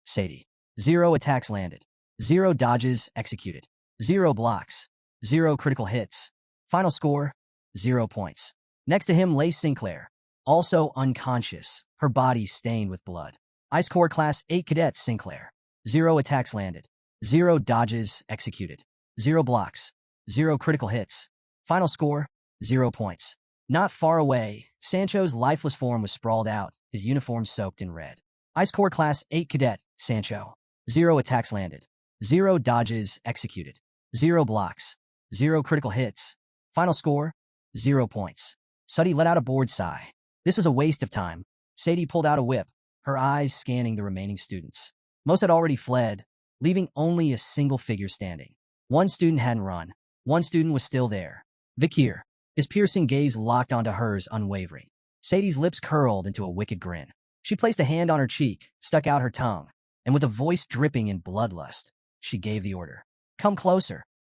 Sadie. 0 attacks landed. 0 dodges executed. 0 blocks. 0 critical hits. Final score, 0 points. Next to him lay Sinclair, also unconscious, her body stained with blood. Ice Core Class 8 Cadet Sinclair. 0 attacks landed. 0 dodges executed. 0 blocks. 0 critical hits. Final score, 0 points. Not far away, Sancho's lifeless form was sprawled out, his uniform soaked in red. Ice Core Class 8 Cadet Sancho. 0 attacks landed. 0 dodges executed. 0 blocks. 0 critical hits. Final score, 0 points. Suddy let out a bored sigh. This was a waste of time. Sadie pulled out a whip, her eyes scanning the remaining students. Most had already fled, leaving only a single figure standing. One student hadn't run. One student was still there. Kier, his piercing gaze locked onto hers unwavering. Sadie's lips curled into a wicked grin. She placed a hand on her cheek, stuck out her tongue, and with a voice dripping in bloodlust, she gave the order. Come closer.